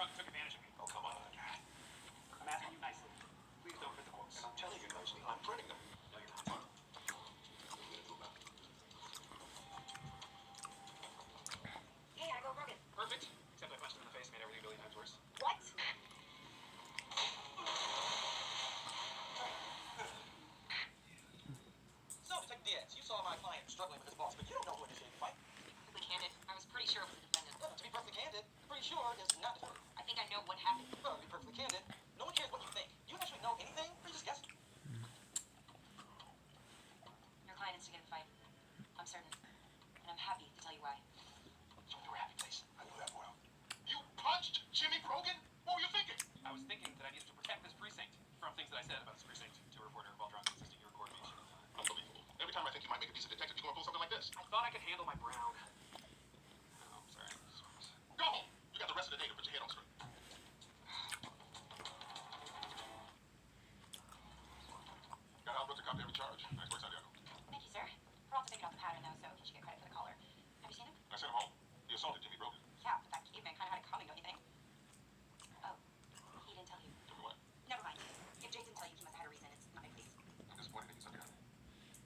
drunk and took advantage of me. Oh, come on. I'm asking you nicely. Please don't print the quotes. And I'm telling you nicely, I'm printing them. No, you're not. Hey, I go Rogan. Perfect. Except I punched him in the face, made everything a billion times worse. What? So, Detective Diaz, you saw my client struggling with his boss, but you don't know who initiated the fight. Perfectly candid, I was pretty sure it was the defendant. Well, to be perfectly candid, pretty sure is not defendant. I think I know what happened. Well, to be perfectly candid, no one cares what you think. Do you actually know anything, or you just guessing? Your client instigated the fight. I'm certain. And I'm happy to tell you why. So you were happy, place. I knew that well. You punched Jimmy Brogan? What were you thinking? I was thinking that I needed to protect this precinct from things that I said about this precinct to a reporter while drunk, insisting you record me. Unbelievable. Every time I think you might make a decent detective, you're going to pull something like this. I thought I could handle my brown. Oh, sorry. Go home. You got the rest of the day to put your head on straight. Got Albert to copy every charge. Nice work, Santiago. Thank you, sir. We're also picking out the pattern, though, so he should get credit for the collar. Have you seen him? I sent him home. He assaulted Jimmy Brogan. Yeah, but that caveman kind of had it coming, don't you think? Oh, he didn't tell you. Tell me what? Never mind. If Jake didn't tell you, he must have had a reason. It's not my place. I'm disappointed in you, Santiago.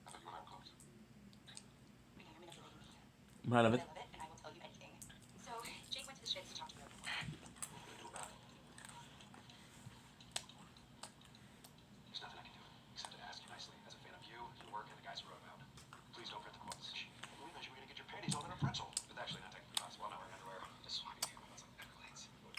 I thought you and I were close. Okay, I'm manipulating me. Right of it. I love it, and I will tell you anything. So, Jake went to the sheds to talk to Brogan. What are you going to do about it? There's nothing I can do except to ask you nicely as a fan of you, your work, and the guys who wrote about it. Please don't print the quotes. We thought you were going to get your panties all in a pretzel. It's actually not technically possible. I'm not wearing underwear. Just swapping you about some accolades. You're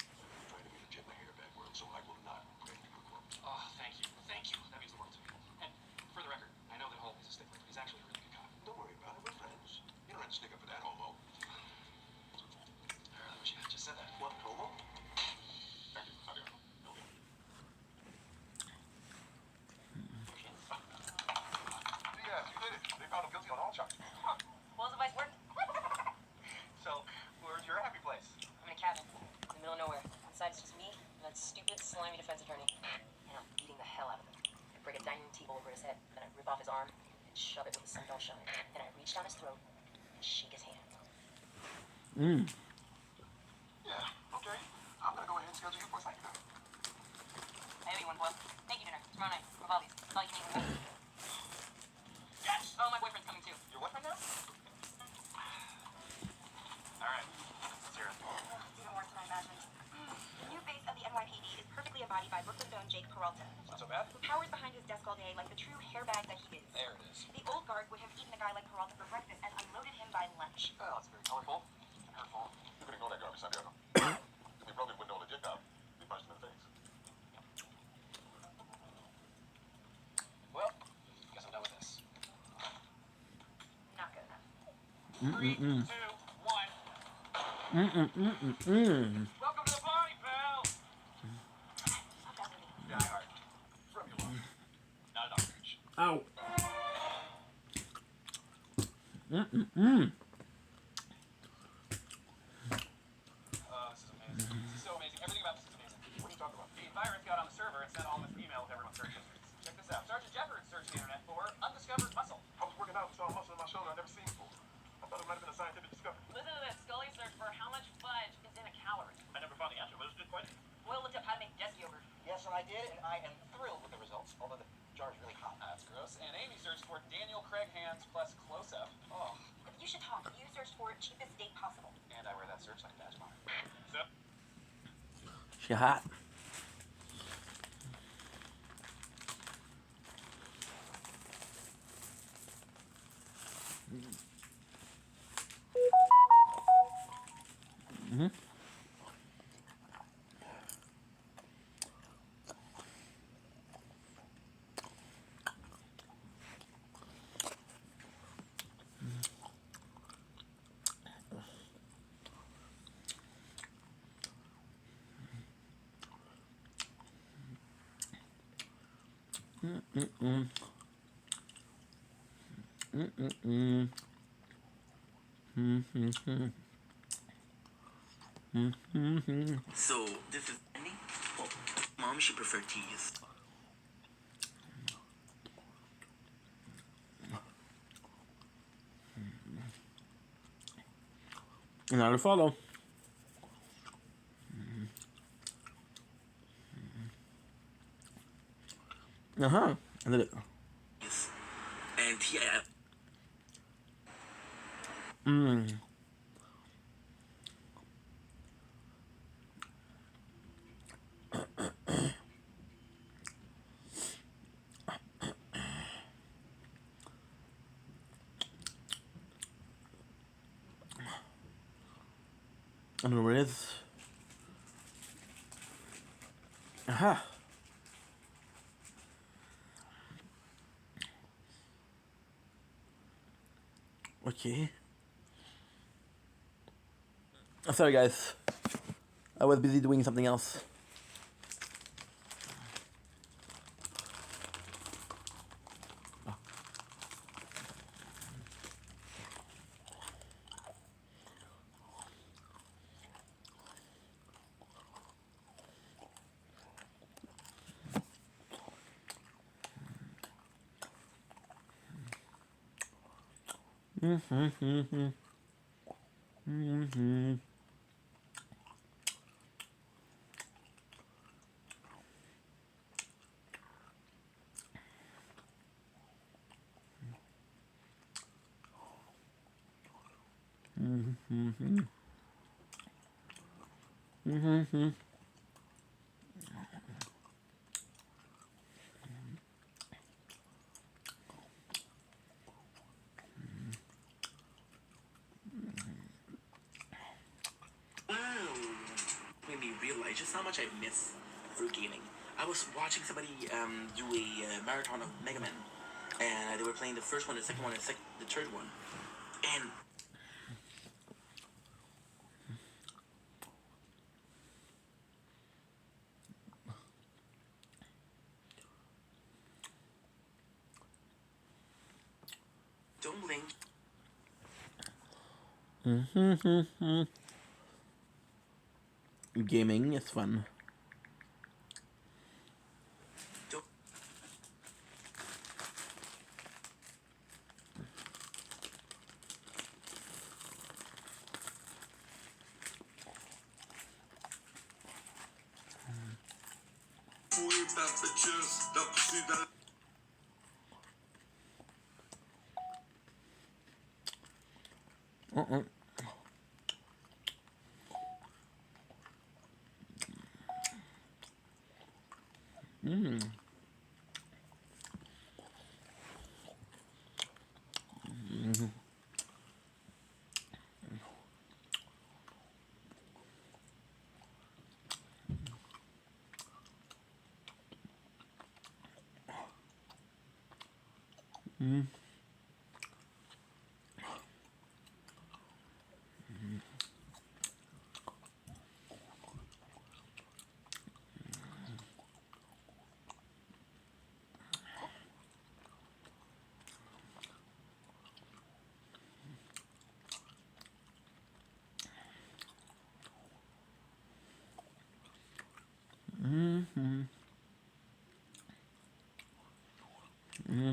trying to be legit in the hair bag world, so I will not print your quotes. Oh, thank you. Thank you. That means the world to me. And for the record, I know that Holt is a stickler, but he's actually a really good cop. Don't worry about it. We're friends. You don't have to stick up for that homo. I really wish you had just said that. What, homo? Thank you, Santiago. Okay. Yes, you did it. They found him guilty on all charges. Well, how's the vice work? So, where's your happy place? I'm in a cabin, in the middle of nowhere. Inside it's just me and that stupid, slimy defense attorney. And I'm beating the hell out of him. I break a dining table over his head, then I rip off his arm and shove it where the sun don't shine. Then I reach down his throat and shake his hand. Yeah, okay. I'm going to go ahead and schedule you for a psych now. I owe you one, Boyle. Thank you, dinner. Tomorrow night. Rivaldi's. That's all you can eat. Yes! Oh, my boyfriend's coming too. Your boyfriend now? Alright. Let's hear it. Even worse than I imagined. The new face of the NYPD is perfectly embodied by Brooklyn-bound Jake Peralta, Not so bad. who powers behind his desk all day like the true hairbag that he is. There it is. The old guard would have eaten a guy like Peralta for breakfast and unloaded him by lunch. Well, it's very colorful and hurtful. You can ignore that garbage, Santiago. Jimmy Brogan wouldn't know legit now. He punched him in the face. Well, guess I'm done with this. Not good enough. 3, 2, 1. Welcome to the party, pal! Stop that movie. Die hard. From your love. Not an outrage. Ow. This is amazing. This is so amazing. Everything about this is amazing. What are you talking about? The virus got on the server and sent all this email with everyone's search histories. Check this out. Sergeant Jeffers searched the internet for undiscovered muscle. I was working out and saw a muscle in my shoulder I've never seen before. I thought it might have been a scientific discovery. Listen to this. Scully searched for how much fudge is in a calorie. I never found the answer, but it was a good question. Boyle looked up how to make desk yogurt. Yes, I did, and I am thrilled with the results, although the jar is really hot. That's gross. And Amy searched for Daniel Craig hands plus close-up. Oh. You should talk. You searched for cheapest date possible. And I wear that search like a badge of honor. So, She hot. So this is Andy. Oh, mom, she prefer teas. Now to follow. Uh-huh. I did it. And TIF. I don't know where it is. Aha. Okay. I'm sorry, guys. I was busy doing something else. Wow. Made me realize just how much I miss fruit gaming. I was watching somebody do a marathon of Mega Man, and they were playing the first one, the second one, the third one, and don't blink. Gaming is fun. Don't.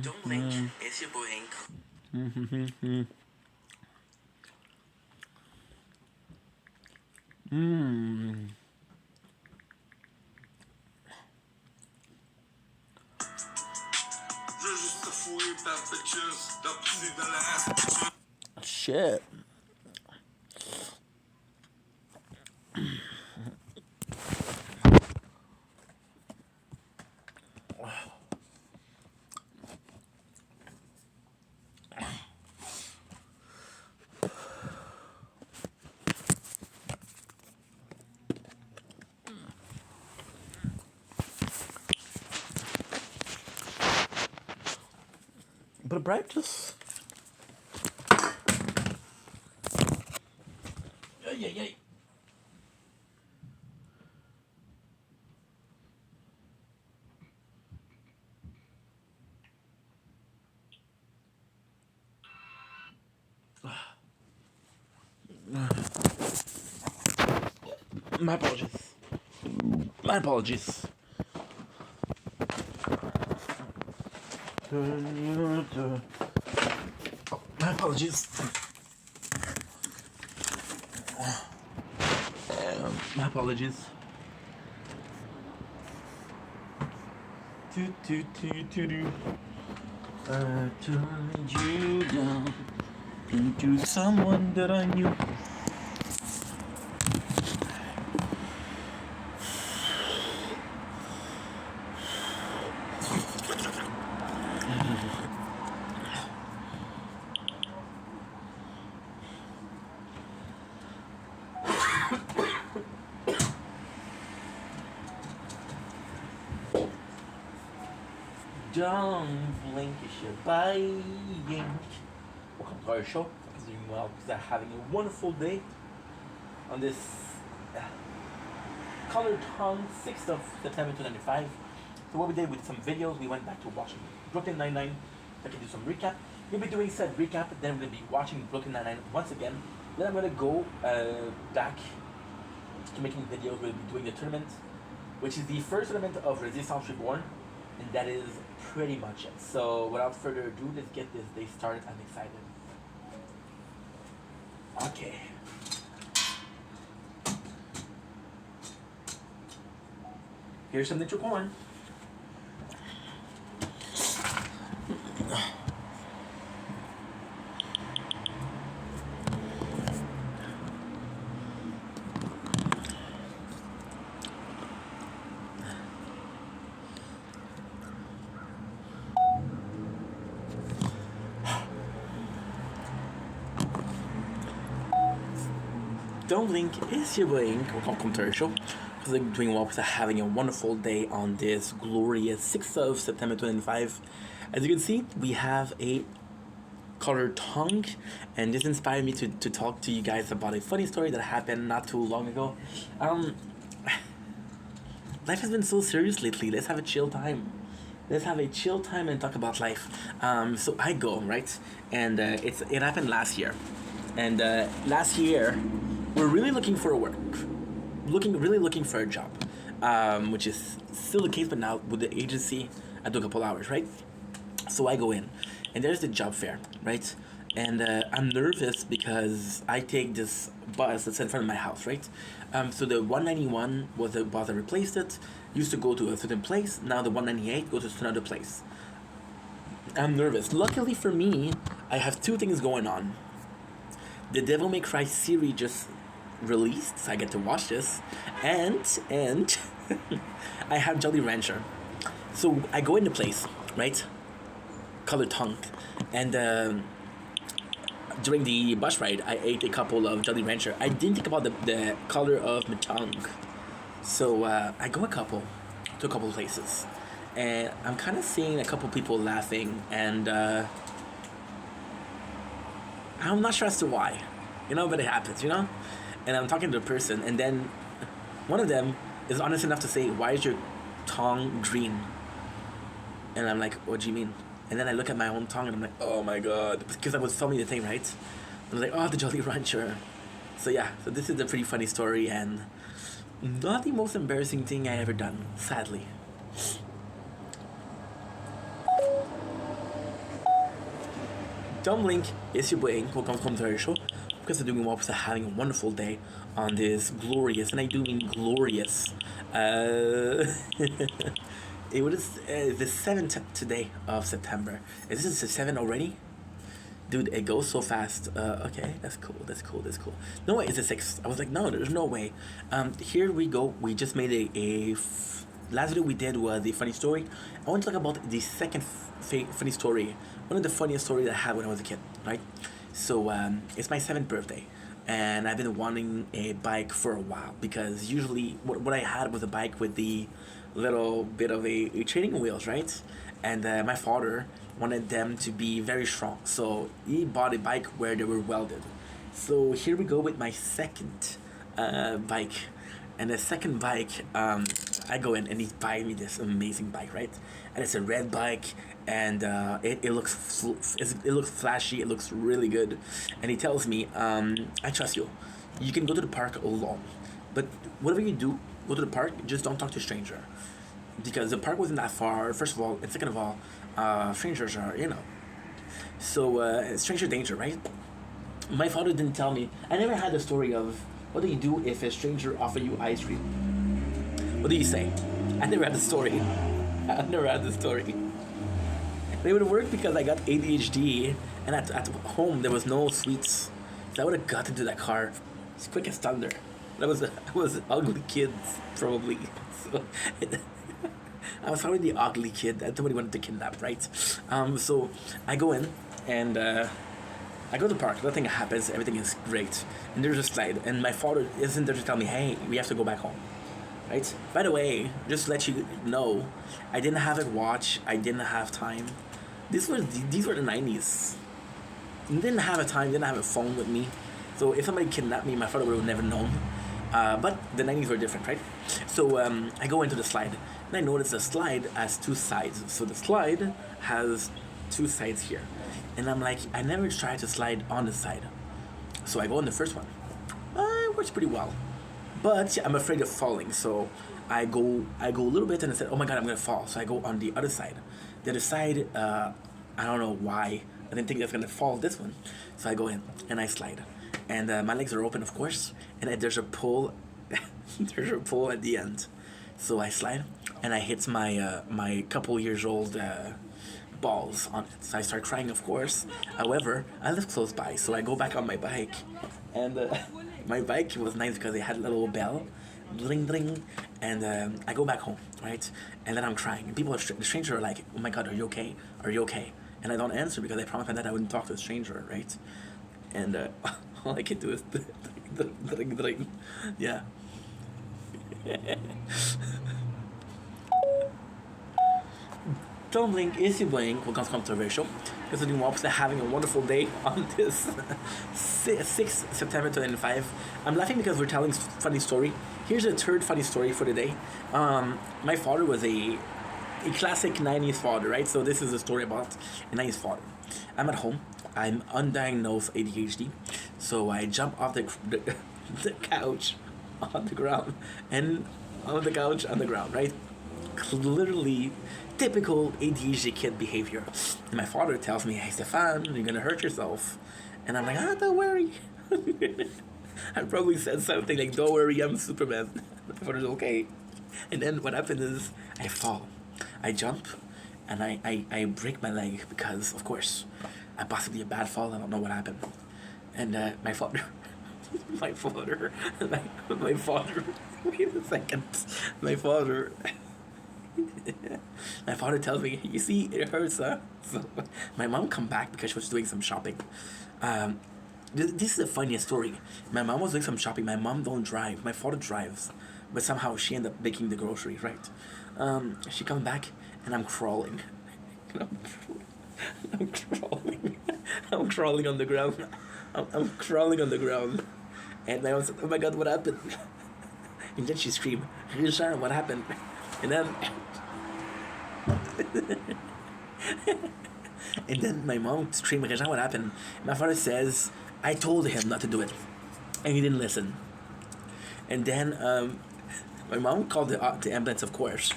Don't blink. It's your boy Hank. Shit. But bribe just. Yay. My apologies. My apologies. My apologies. My apologies. I turned you down into someone that I knew. Don't blink if you're buying. Welcome to our show. Hope you're doing well. Because I'm having a wonderful day on this Colored Tongue 6th of September 2005. So what we did with some videos, we went back to watching Brooklyn Nine-Nine. I can do some recap. We'll be doing said recap, then we'll be watching Brooklyn Nine-Nine once again. Then I'm gonna go back to making videos. We'll be doing the tournament, which is the first tournament of Resistance Reborn, and that is pretty much it. So without further ado, let's get this day started. I'm excited. Okay. Here's some Nitro Corn. Don't blink, it's your boy Ink. Welcome to our show. Because I'm doing well, because I'm having a wonderful day on this glorious 6th of September 2005. As you can see, we have a Colored Tongue, and this inspired me to talk to you guys about a funny story that happened not too long ago. Life has been so serious lately. Let's have a chill time. Let's have a chill time and talk about life. So I go, right? And it happened last year. And last year, we're really looking for work, really looking for a job, which is still the case, but now with the agency, I do a couple hours, right? So I go in, and there's the job fair, right? And I'm nervous because I take this bus that's in front of my house, right? So the 191 was the bus that replaced it, used to go to a certain place, now the 198 goes to another place. I'm nervous. Luckily for me, I have two things going on. The Devil May Cry series just released, so I get to watch this, and I have Jolly Rancher. So I go into place, right? Colored Tongue, and during the bus ride, I ate a couple of Jolly Rancher. I didn't think about the color of my tongue, so I go to a couple places, and I'm kind of seeing a couple people laughing, and I'm not sure as to why, but it happens, And I'm talking to a person, and then one of them is honest enough to say, "Why is your tongue green?" And I'm like, "What do you mean?" And then I look at my own tongue, and I'm like, "Oh my god," because I was filming the thing, right? I was like, "Oh, the Jolly Rancher." So yeah, so this is a pretty funny story, and not the most embarrassing thing I ever done, sadly. Don't blink, it's your boy Ink. Welcome to our show. Because I'm doing well, because I'm having a wonderful day on this glorious, and I do mean glorious, it was the 7th today of September. Is this the 7th already? Dude, it goes so fast. Okay, that's cool. No way, it's the 6th. I was like, no, there's no way. Here we go. We just made last video we did was the funny story. I want to talk about the second funny story. One of the funniest stories I had when I was a kid, right? So it's my 7th birthday, and I've been wanting a bike for a while, because usually what I had was a bike with the little bit of a training wheels, right? And my father wanted them to be very strong, so he bought a bike where they were welded. So here we go with my second bike. And the second bike, I go in and he's buying me this amazing bike, right? And it's a red bike, and it looks flashy, it looks really good. And he tells me, I trust you. You can go to the park alone, but whatever you do, go to the park, just don't talk to a stranger. Because the park wasn't that far, first of all, and second of all, strangers are, So, stranger danger, right? My father didn't tell me. I never had the story of, what do you do if a stranger offers you ice cream? What do you say? I never had the story. I never had this story. They would have worked because I got ADHD, and at home there was no sweets. So I would have got into that car as quick as thunder. I was ugly kid, probably. So I was probably the ugly kid that somebody wanted to kidnap, right? So I go in, and I go to the park. Nothing happens. Everything is great. And there's a slide, and my father isn't there to tell me, hey, we have to go back home. Right? By the way, just to let you know, I didn't have a watch. I didn't have time. These were the 90s. I didn't have a time. Didn't have a phone with me. So if somebody kidnapped me, my father would have never known. But the 90s were different, right? So I go into the slide, and I notice the slide has two sides. So the slide has two sides here. And I'm like, I never tried to slide on the side. So I go on the first one. It works pretty well. But I'm afraid of falling, so I go a little bit, and I said, oh my god, I'm gonna fall. So I go on the other side. The other side, I don't know why. I didn't think I was gonna fall this one. So I go in, and I slide. And my legs are open, of course, and there's a pull. There's a pull at the end. So I slide, and I hit my couple years old balls on it. So I start crying, of course. However, I live close by, so I go back on my bike, and my bike was nice because it had a little bell, ding ding, and I go back home, right? And then I'm crying, and people, the strangers are like, oh my god, are you okay? Are you okay? And I don't answer because I promised my dad I wouldn't talk to a stranger, right? And all I can do is ding ding, yeah. Don't blink, is you blink, welcome to Controversial. Because we're doing having a wonderful day on this 6th September 2005. I'm laughing because we're telling funny story. Here's a third funny story for the day. My father was a classic 90s father, right? So this is a story about a 90s father. I'm at home. I'm undiagnosed ADHD. So I jump off the couch on the ground, and on the couch on the ground, right? Literally typical ADHD kid behavior. And my father tells me, hey Stefan, you're gonna hurt yourself. And I'm like, don't worry. I probably said something like, don't worry, I'm Superman. My father's okay. And then what happened is I fall. I jump, and I break my leg because, of course, I possibly a bad fall. I don't know what happened. And my father wait a second. My father tells me, you see, it hurts, huh? So my mom come back because she was doing some shopping. This is the funniest story. My mom was doing some shopping. My mom don't drive. My father drives. But somehow she ended up making the grocery, right? She comes back, and I'm crawling. I'm crawling. I'm crawling on the ground. I'm crawling on the ground. And my mom said, oh my god, what happened? And then she screamed, Richard, what happened? And then and then my mom screamed, Richard, what happened? My father says, I told him not to do it, and he didn't listen. And then my mom called the ambulance, of course.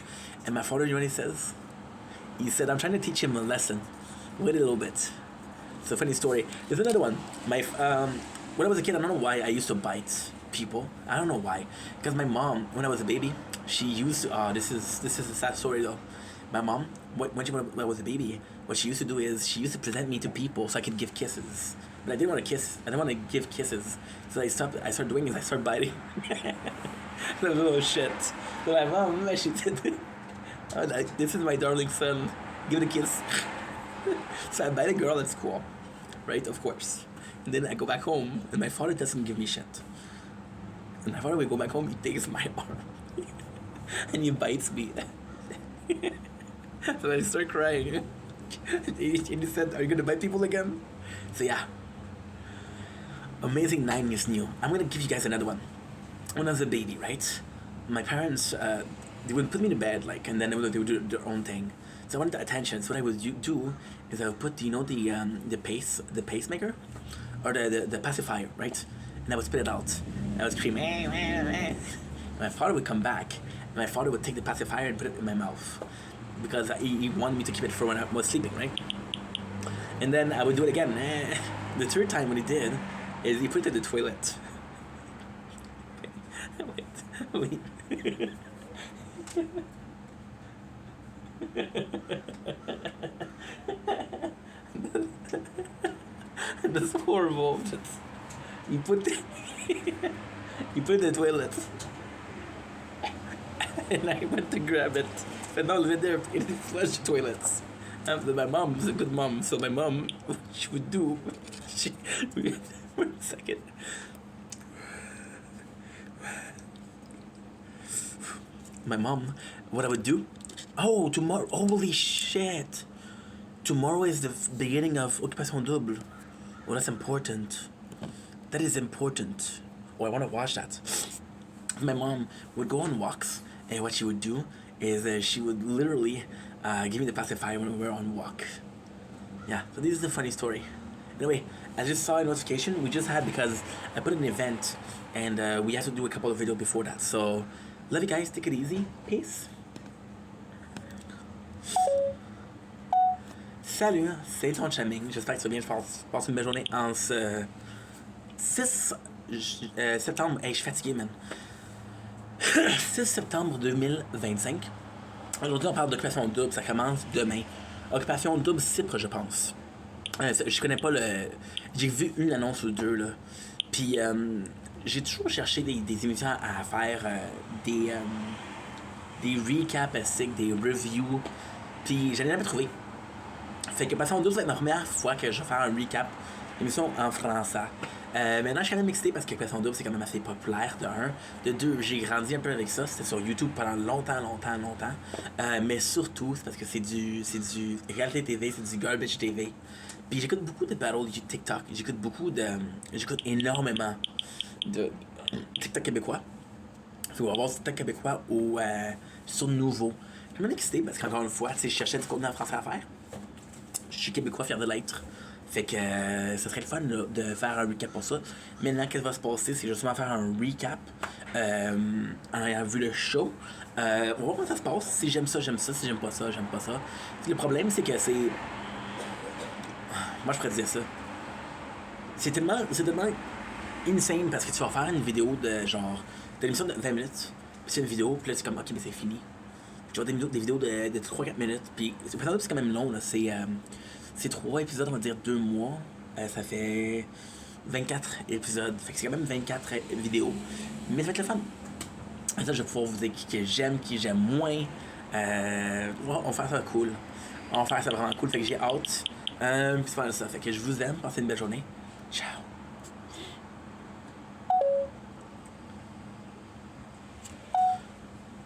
And my father, you know what he says? He said, I'm trying to teach him a lesson. Wait a little bit. It's a funny story. There's another one. When I was a kid, I don't know why I used to bite people. I don't know why. Because my mom, when I was a baby, she used to, this is a sad story though. My mom, when I was a baby, what she used to do is she used to present me to people so I could give kisses. But I didn't want to kiss. I didn't want to give kisses. So I started doing is I started biting. Oh shit. So my mom, she did, this is my darling son. Give it a kiss. So I bite a girl at school. Right, of course. And then I go back home, and my father doesn't give me shit. And my father will go back home, he takes my arm. And he bites me. So I start crying. And he said, are you gonna bite people again? So yeah. Amazing 9 years new. I'm gonna give you guys another one. When I was a baby, right? My parents, they would put me to bed, and then they would do their own thing. So I wanted the attention. So what I would do is I would put, the pacemaker, or the pacifier, right? And I would spit it out. And I would scream, my father would come back, and my father would take the pacifier and put it in my mouth, because he wanted me to keep it for when I was sleeping, right? And then I would do it again. The third time what he did is he put it in the toilet. Wait. That's horrible. You put the you put the toilet, and I went to grab it, and all of there it flushed toilets. After my mom was a good mom, so my mom, what she would do, wait a second. My mom, what I would do? Oh, tomorrow! Holy shit! Tomorrow is the beginning of Occupation Double. Oh, that's important. That is important. Oh, I want to watch that. My mom would go on walks, and what she would do is she would literally give me the pacifier when we were on walk. Yeah, so this is a funny story. Anyway, I just saw a notification we just had because I put an event, and we had to do a couple of videos before that. So, love you guys. Take it easy. Peace. Salut, c'est Ton Chaming. J'espère que tu vas bien. Je passe une belle journée en ce 6 septembre. Hey, je suis fatigué, man. 6 septembre 2025. Aujourd'hui, on parle d'Occupation Double. Ça commence demain. Occupation Double Cypre, je pense. Je connais pas le... J'ai vu une annonce ou deux, là. Puis, j'ai toujours cherché des émissions à faire, des recaps, des reviews. Puis, j'en ai jamais trouvé. Fait que Occupation Double, ça va être ma première fois que je vais faire un recap émission en français. Maintenant, je suis quand même excité parce que Occupation Double, c'est quand même assez populaire, de un. De deux, j'ai grandi un peu avec ça. C'était sur YouTube pendant longtemps. Mais surtout, c'est parce que c'est du réalité TV, c'est du garbage TV. Puis j'écoute beaucoup de battles TikTok. J'écoute énormément de TikTok québécois. Fait qu'on va voir TikTok québécois ou sur Nouveau. Je suis même excité parce qu'encore une fois, je cherchais du contenu en français à faire. Je suis québécois, fier de l'être. Fait que ça serait le fun là, de faire un recap pour ça. Maintenant, qu'est-ce qui va se passer? C'est justement faire un recap en ayant vu le show. On va voir comment ça se passe. Si j'aime ça, j'aime ça. Si j'aime pas ça, j'aime pas ça. Le problème, c'est que c'est... Moi, je pourrais dire ça. C'est tellement insane parce que tu vas faire une vidéo de genre... T'as une émission de 20 minutes, puis c'est une vidéo, puis là, c'est comme, ok, mais c'est fini. Puis tu vois des vidéos de 3-4 minutes, puis c'est quand même long, là. C'est 3 épisodes, on va dire 2 mois. Ça fait 24 épisodes. Fait que c'est quand même 24 vidéos. Mais ça va être le fun. Et ça, je vais pouvoir vous dire qui j'aime moins. On va faire ça cool. On va faire ça vraiment cool. Fait que j'ai hâte. Puis c'est pas ça. Fait que je vous aime. Passez une belle journée. Ciao.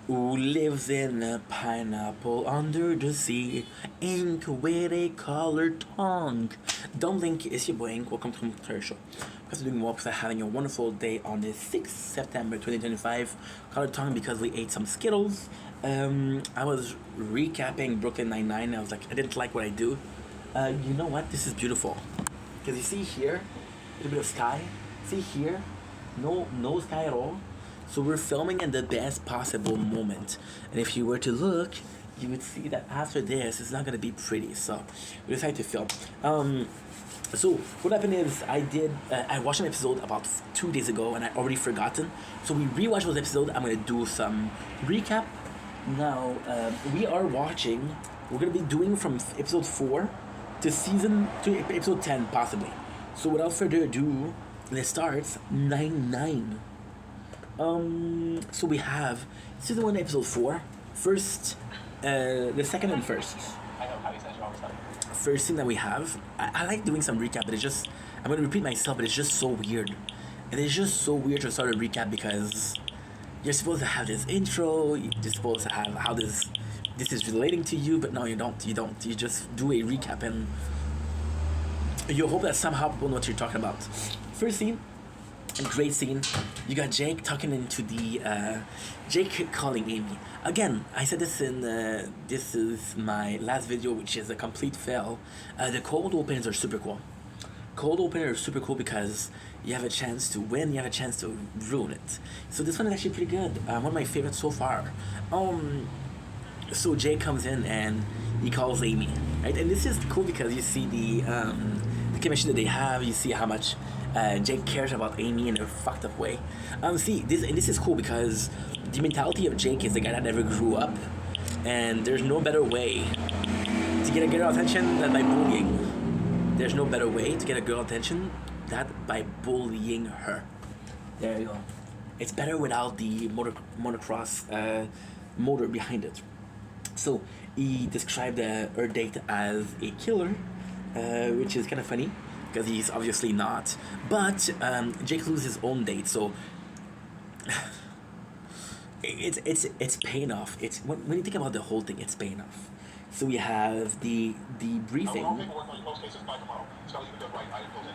Who lives in a pineapple under the sea, ink with a colored tongue. Don't blink, it's your boy Ink. Welcome to my show. Because doing more because having a wonderful day on the 6th September 2025. Colored tongue because we ate some Skittles. I was recapping Brooklyn Nine-Nine. I was like, I didn't like what I do. You know what? This is beautiful. Because you see here, a little bit of sky. See here, no sky at all. So we're filming in the best possible moment. And if you were to look, you would see that after this, it's not going to be pretty. So we decided to film. So what happened is I watched an episode about 2 days ago and I already forgotten. So we rewatched those episodes. I'm going to do some recap. Now, we're going to be doing from episode 4 to episode 10 possibly. So without further ado, let's start 9-9. So we have season 1 episode 4, first, the second and first. I know how you said you always have. First thing that we have, I like doing some recap, but it's just, I'm going to repeat myself, but it's just so weird. And it's just so weird to start a recap because you're supposed to have this intro, you're supposed to have how this is relating to you, but no, you don't. You just do a recap and you hope that somehow people know what you're talking about. First scene. A great scene. You got Jake talking into the Jake calling Amy. Again, I said this in this is my last video, which is a complete fail. The cold openers are super cool. Cold openers are super cool because you have a chance to win, you have a chance to ruin it. So this one is actually pretty good. One of my favorites so far. So Jake comes in and he calls Amy, right? And this is cool because you see the chemistry that they have. You see how much Jake cares about Amy in a fucked up way. This is cool because the mentality of Jake is the guy that never grew up, And there's no better way to get a girl attention than by bullying. There's no better way to get a girl attention than by bullying her. There you go. It's better without the motocross motor behind it. So he described her date as a killer, which is kind of funny because he's obviously not. But Jake loses his own date, so it's paying off. It's when you think about the whole thing, it's paying off. So we have the briefing. All paperwork on your post cases by tomorrow. Scully, you did right. I enclosed it.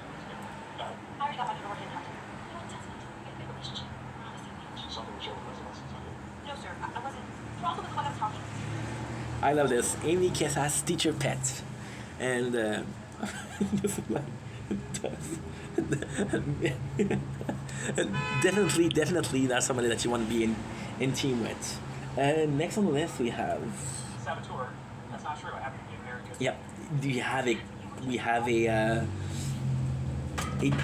Got it. I already got my paperwork in contact. You know, it doesn't mean we have a big relationship. We're on the same page. Something we share with residents. No, sir, I wasn't. Charles was the one that was talking. I love this. Amy Casas, teacher pet. And definitely that's somebody that you want to be in team with. Next on the list we have. Saboteur. That's not true. I happen to be a very good. Yep. We have a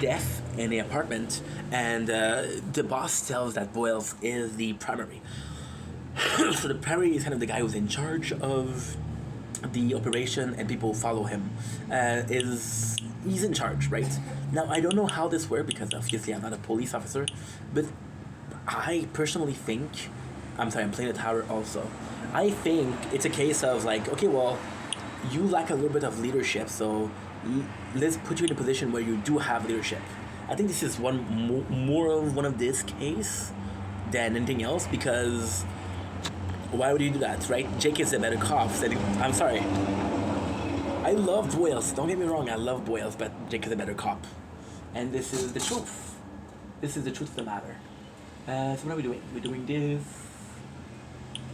death in the apartment, and the boss tells that Boyles is the primary. So the primary is kind of the guy who's in charge of the operation, and people follow him. He's in charge, right? Now I don't know how this works because obviously I'm not a police officer, but I personally think, I'm playing the tower also. I think it's a case of like, okay, well, you lack a little bit of leadership, so let's put you in a position where you do have leadership. I think this is more of one of this case than anything else, because why would you do that, right? Jake is a better cop. I'm sorry. I love Boyles. Don't get me wrong, I love Boyles, but Jake is a better cop. And this is the truth. This is the truth of the matter. So what are we doing? We're doing this.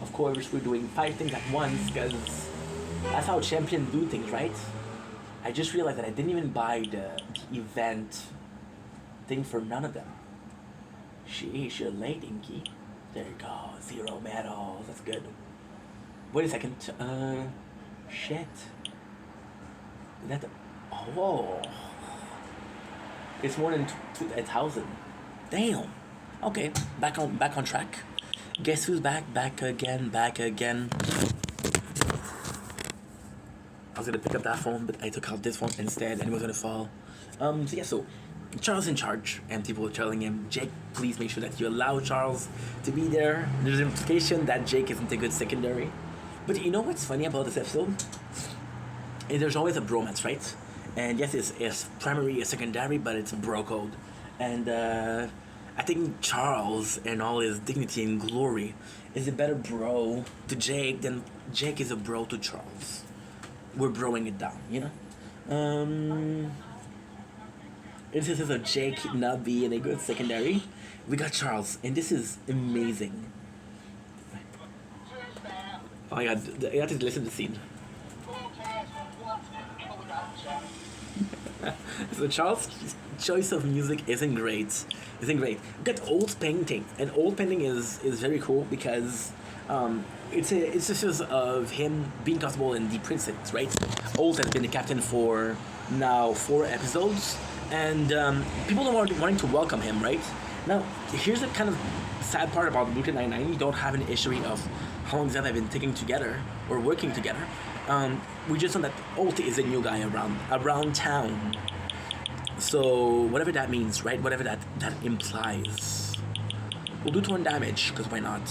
Of course, we're doing 5 things at once, because that's how champions do things, right? I just realized that I didn't even buy the event thing for none of them. Sheesh, you're late, Inky. There you go. 0 medals. That's good. Wait a second. Shit. Is that the... Oh. It's more than 1,000. Damn. Okay. Back on track. Guess who's back? Back again. I was gonna pick up that phone, but I took out this phone instead, and it was gonna fall. So Charles in charge, and people were telling him, Jake, please make sure that you allow Charles to be there. There's an implication that Jake isn't a good secondary. But you know what's funny about this episode? There's always a bromance, right? And yes, it's primary, it's secondary, but it's bro code. And I think Charles, and all his dignity and glory, is a better bro to Jake than Jake is a bro to Charles. We're broing it down, you know? This is a Jake not being a good secondary. We got Charles, and this is amazing. Oh my god, you have to listen to the scene. So Charles' choice of music isn't great. We got old painting, and old painting is very cool because it's just of him being comfortable in the principles, right? Old has been the captain for now 4 episodes, and people are wanting to welcome him, right? Now, here's the kind of sad part about Brooklyn Nine-Nine. You don't have an history of how long they've been taking together or working together. We just know that Holt is a new guy around town. So whatever that means, right? Whatever that implies. We'll do 2 damage, because why not?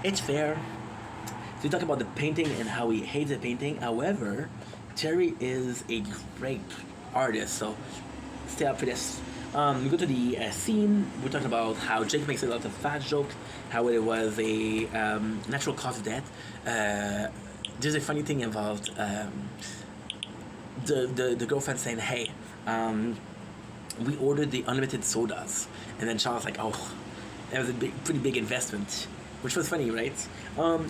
It's fair. So you talk about the painting and how he hates the painting. However, Terry is a great artist, so stay up for this. We go to the scene. We're talking about how Jake makes a lot of fat joke, how it was a natural cause of death. There's a funny thing involved. The girlfriend saying, "Hey, we ordered the unlimited sodas," and then Charles like, "Oh, that was a pretty big investment," which was funny, right?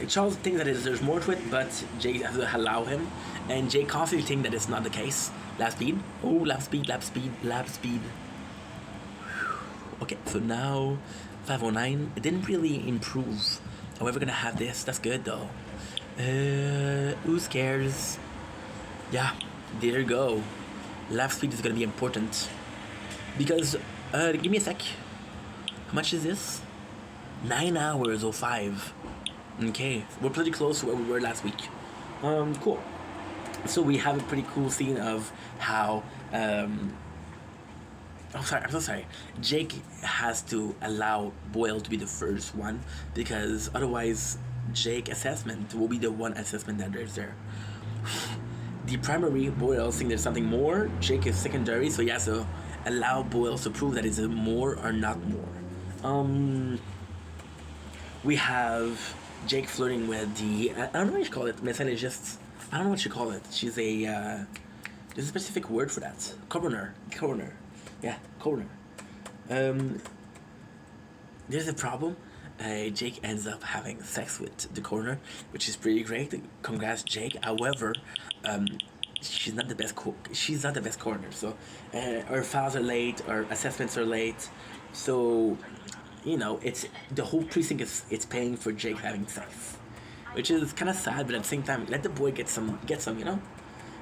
Charles thinks that there's more to it, but Jake has to allow him, and Jake constantly thinks that it's not the case. Lap speed. Oh, lap speed. Okay, so now 509. It didn't really improve. However, we're gonna have this. That's good though. Who cares? Yeah, there you go. Lap speed is gonna be important because give me a sec. How much is this? 9 hours or 5. Okay, we're pretty close to where we were last week. Cool. So we have a pretty cool scene of how I'm so sorry. Jake has to allow Boyle to be the first one because otherwise Jake assessment will be the one assessment that is there. The primary, Boyle think there's something more. Jake is secondary, so he has to allow Boyle to prove that it's a more or not more. We have Jake flirting with the I don't know what you call it, misogynist. I don't know what you call it. She's a there's a specific word for that. Coroner. Yeah, coroner. There's a problem. Jake ends up having sex with the coroner, which is pretty great. Congrats, Jake. However, she's not the best she's not the best coroner. So, her files are late, her assessments are late. So, you know, it's the whole precinct it's paying for Jake having sex, which is kind of sad. But at the same time, let the boy get some. You know,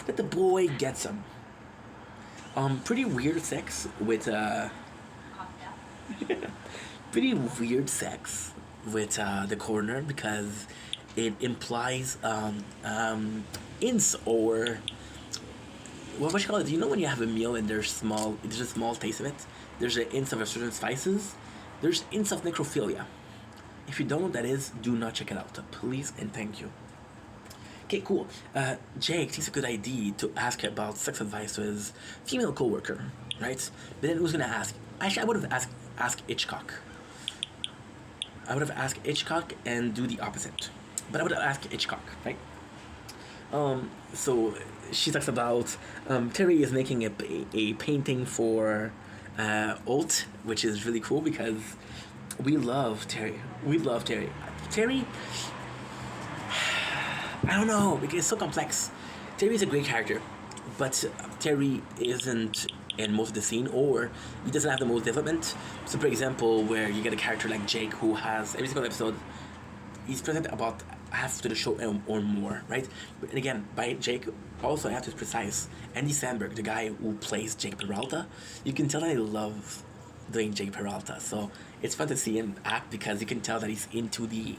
let the boy get some. Pretty weird sex with pretty weird sex with the coroner because it implies hints or what you call it? You know when you have a meal and there's a small taste of it. There's a hints of a certain spices. There's hints of necrophilia. If you don't know what that is, do not check it out, please and thank you. Okay, cool. Jake thinks a good idea to ask about sex advice to his female coworker, right? But then who's gonna ask? Actually, I would have asked Hitchcock. I would have asked Hitchcock and do the opposite. But I would have asked Hitchcock, right? So she talks about Terry is making a painting for Holt, which is really cool because we love Terry. Terry, I don't know, because it's so complex. Terry is a great character, but Terry isn't in most of the scene, or he doesn't have the most development. So, for example, where you get a character like Jake who has every single episode, he's present about half to the show or more, right? And again, by Jake, also I have to be precise. Andy Samberg, the guy who plays Jake Peralta, you can tell that I love doing Jake Peralta. So it's fun to see him act because you can tell that he's into the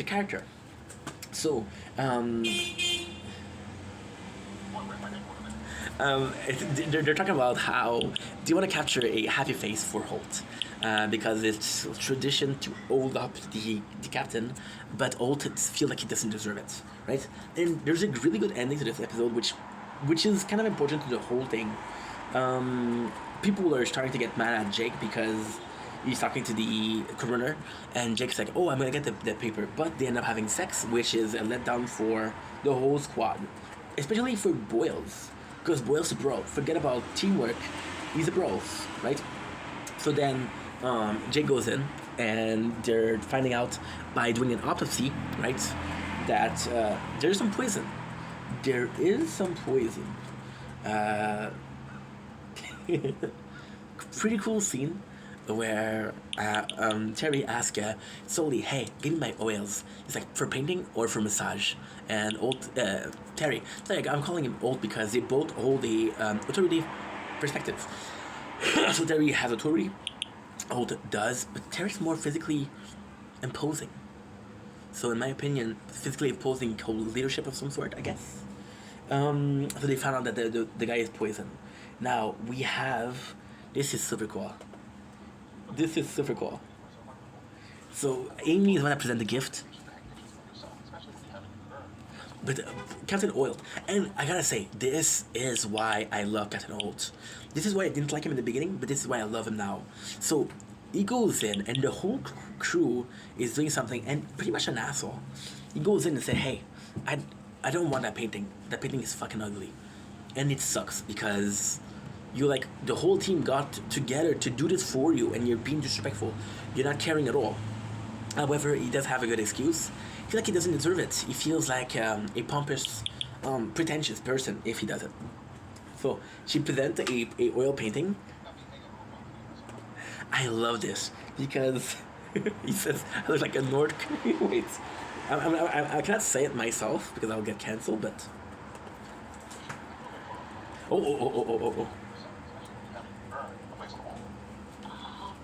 character. So, they're talking about how do you want to capture a happy face for Holt because it's tradition to hold up the captain, but Holt feels like he doesn't deserve it, right? And there's a really good ending to this episode, which is kind of important to the whole thing. People are starting to get mad at Jake because he's talking to the coroner, and Jake's like, "Oh, I'm gonna get the paper," but they end up having sex, which is a letdown for the whole squad, especially for Boyles. Because Boyle's a bro. Forget about teamwork. He's a bro, right? So then Jake goes in, and they're finding out by doing an autopsy, right, that there's some poison. There is some poison. Pretty cool scene where Terry asks Sully, "Hey, give me my oils." He's like, "For painting or for massage?" And Terry, I'm calling him Holt because they both hold a authority perspective. So Terry has authority, Holt does, but Terry's more physically imposing. So in my opinion, physically imposing leadership of some sort, I guess. So they found out that the guy is poisoned. Now we have, this is super cool. So Amy is going to present the gift. But Captain Holt, and I gotta say, this is why I love Captain Holt. This is why I didn't like him in the beginning, but this is why I love him now. So he goes in, and the whole crew is doing something, and pretty much an asshole. He goes in and says, "Hey, I don't want that painting. That painting is fucking ugly," and it sucks because you like the whole team got together to do this for you, and you're being disrespectful. You're not caring at all. However, he does have a good excuse. I feel like he doesn't deserve it. He feels like a pompous, pretentious person if he does it. So she presents a oil painting. I love this because he says I look like a North Korean. Wait, I cannot say it myself because I'll get cancelled. But oh.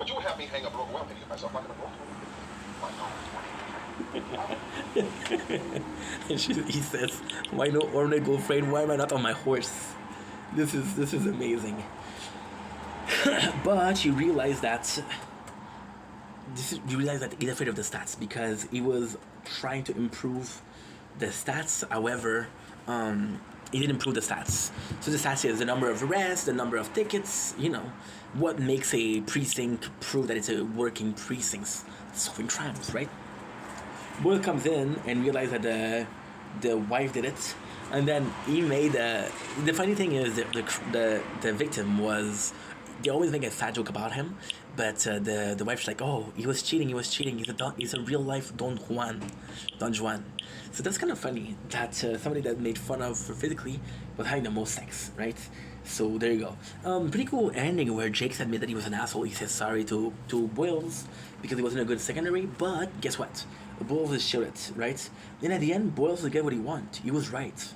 you would have me hang up and overwhelm any of myself like an abortion. And he says, "Why no ornate girlfriend? Why am I not on my horse?" This is amazing. But you realize that he's afraid of the stats because he was trying to improve the stats. However, he didn't improve the stats. So the stats is the number of arrests, the number of tickets. You know, what makes a precinct prove that it's a working precinct, solving crimes, right? Boyle comes in and realizes that the wife did it, and then he made the funny thing is that the victim was, they always make a fat joke about him, but the wife's like, oh, he was cheating, he's a real life Don Juan. So that's kind of funny that somebody that made fun of physically was having the most sex, right? So there you go. Pretty cool ending where Jake admitted that he was an asshole. He says sorry to Boyles because he wasn't a good secondary, but guess what? Boyles is showed it, right? Then at the end, Boyles will get what he want. He was right.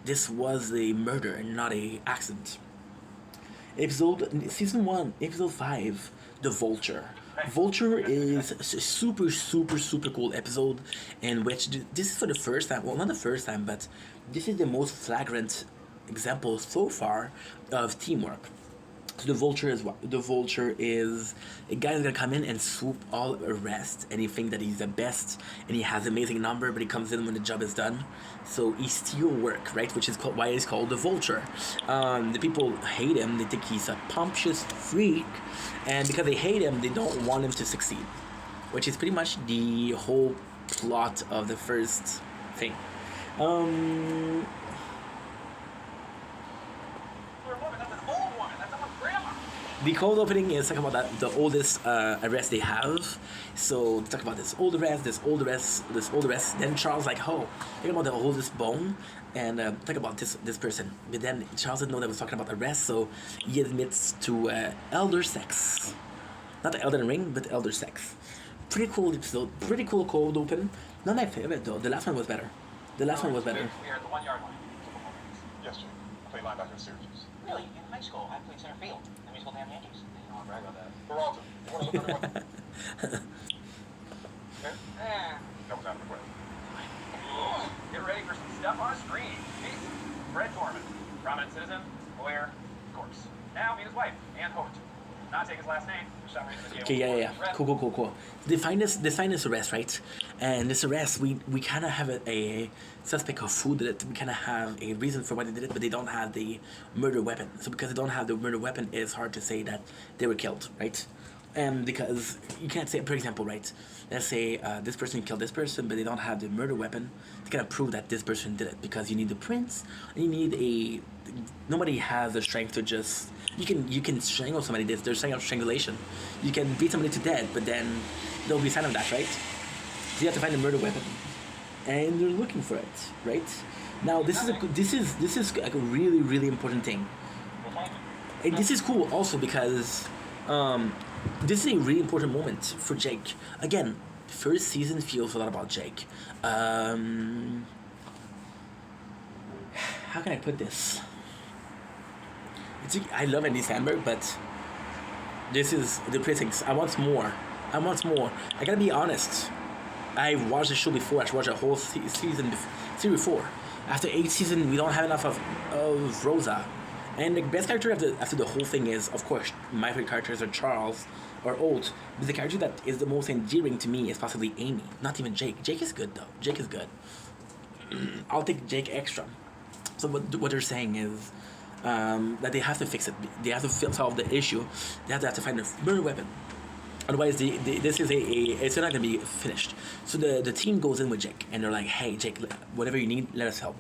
This was a murder and not a accident. Season 1, episode 5, The Vulture. Vulture is a super cool episode in which this is for the first time, well, not the first time, but this is the most flagrant example so far of teamwork. So the Vulture is what? The Vulture is a guy that's gonna come in and swoop all arrests, and he thinks that he's the best, and he has an amazing number, but he comes in when the job is done. So he steals work, right? Which is why he's called the Vulture. The people hate him. They think he's a pompous freak, and because they hate him, they don't want him to succeed. Which is pretty much the whole plot of the first thing. The cold opening is talking about the oldest arrest they have. So talk about this old arrest. Then Charles like, oh, think about the oldest bone, and talk about this person. But then Charles didn't know that was talking about arrest, so he admits to elder sex, not the Elden Ring, but elder sex. Pretty cool episode. Pretty cool cold open. Not my favorite though. The last one was better. We are at the 1 yard line. Yes, Jake. I play linebacker in Syracuse. Really? In high school, I played center field. The musical damn Yankees. You don't want to brag about that. Peralta, you want to look under what? That was out of the question. Get ready for some stuff on a screen. Peace. Fred Torman, prominent citizen, lawyer, corpse. Now meet his wife, Ann Holt. Not take his last name. For some reason, Okay, yeah. Cool. They find this arrest, right? And this arrest, we kind of have a suspect of who did it. We kind of have a reason for why they did it, but they don't have the murder weapon. So because they don't have the murder weapon, it's hard to say that they were killed, right? And because you can't say, for example, right? Let's say this person killed this person, but they don't have the murder weapon. They cannot prove that this person did it because you need the prints. And you need nobody has the strength to just. You can strangle somebody. There's strangulation. You can beat somebody to death, but then there'll be a sign of that, right? So you have to find a murder weapon, and they're looking for it, right? Now this is like a really important thing, and this is cool also because this is a really important moment for Jake. Again, first season feels a lot about Jake. How can I put this? I love Andy Samberg, but this is the precincts. I want more. I gotta be honest. I watched the show before. I watched a whole season before. After 8 seasons, we don't have enough of Rosa. And the best character after the whole thing is, of course, my favorite characters are Charles or Holt. But the character that is the most endearing to me is possibly Amy. Not even Jake. Jake is good, though. Jake is good. I'll take Jake extra. So what they're saying is that they have to fix it. They have to solve the issue. They have to find a murder weapon. Otherwise, this is it's not gonna be finished. So the team goes in with Jake, and they're like, "Hey, Jake, whatever you need, let us help.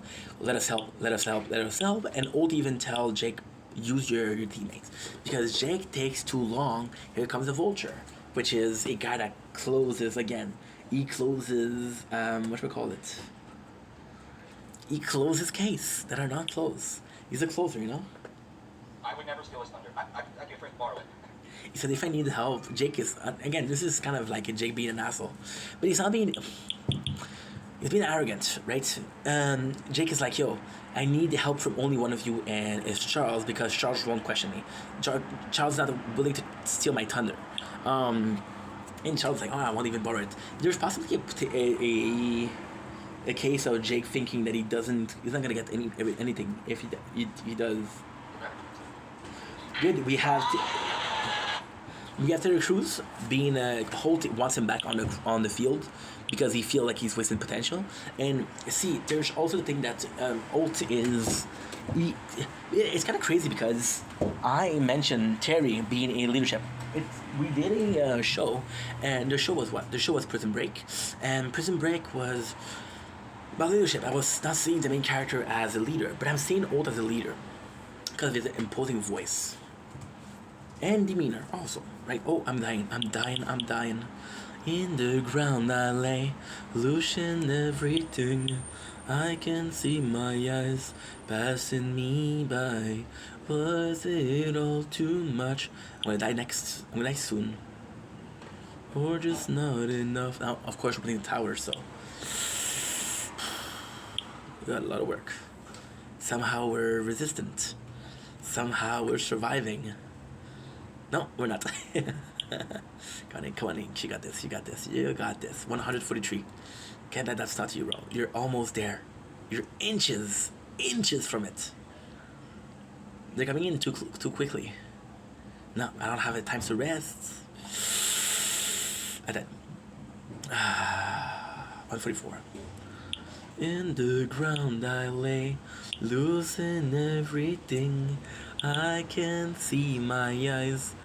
And Holt even tell Jake, use your teammates, because Jake takes too long. Here comes the Vulture, which is a guy that closes again. He closes He closes case that are not closed. He's a closer, you know? I would never steal his thunder. I'd be afraid to borrow it. He said if I need help, Jake is... again, this is kind of like a Jake being an asshole. But he's not being... He's being arrogant, right? Jake is like, yo, I need help from only one of you, and it's Charles, because Charles won't question me. Charles is not willing to steal my thunder. And Charles was like, oh, I won't even borrow it. There's possibly a case of Jake thinking that he's not gonna get anything if he does. Good. We have Terry Crews being Holt wants him back on the field because he feels like he's wasting potential. And see, there's also the thing that Holt is. It's kind of crazy because I mentioned Terry being a leadership. We did a show, and the show was what? The show was Prison Break, and Prison Break was about leadership. I was not seeing the main character as a leader, but I'm seeing Holt as a leader because of his imposing voice and demeanor also, right? Oh, I'm dying. In the ground I lay, losing everything. I can see my eyes passing me by. Was it all too much? I'm gonna die next. I'm gonna die soon. Or just not enough. Now, of course, we're playing the tower, so we got a lot of work. Somehow we're resistant. Somehow we're surviving. No, we're not. Come on in. You got this. 143. Can't let that stop you, bro. You're almost there. You're inches from it. They're coming in too quickly. No, I don't have the time to rest. I died. 144. In the ground I lay, losing everything. I can see my eyes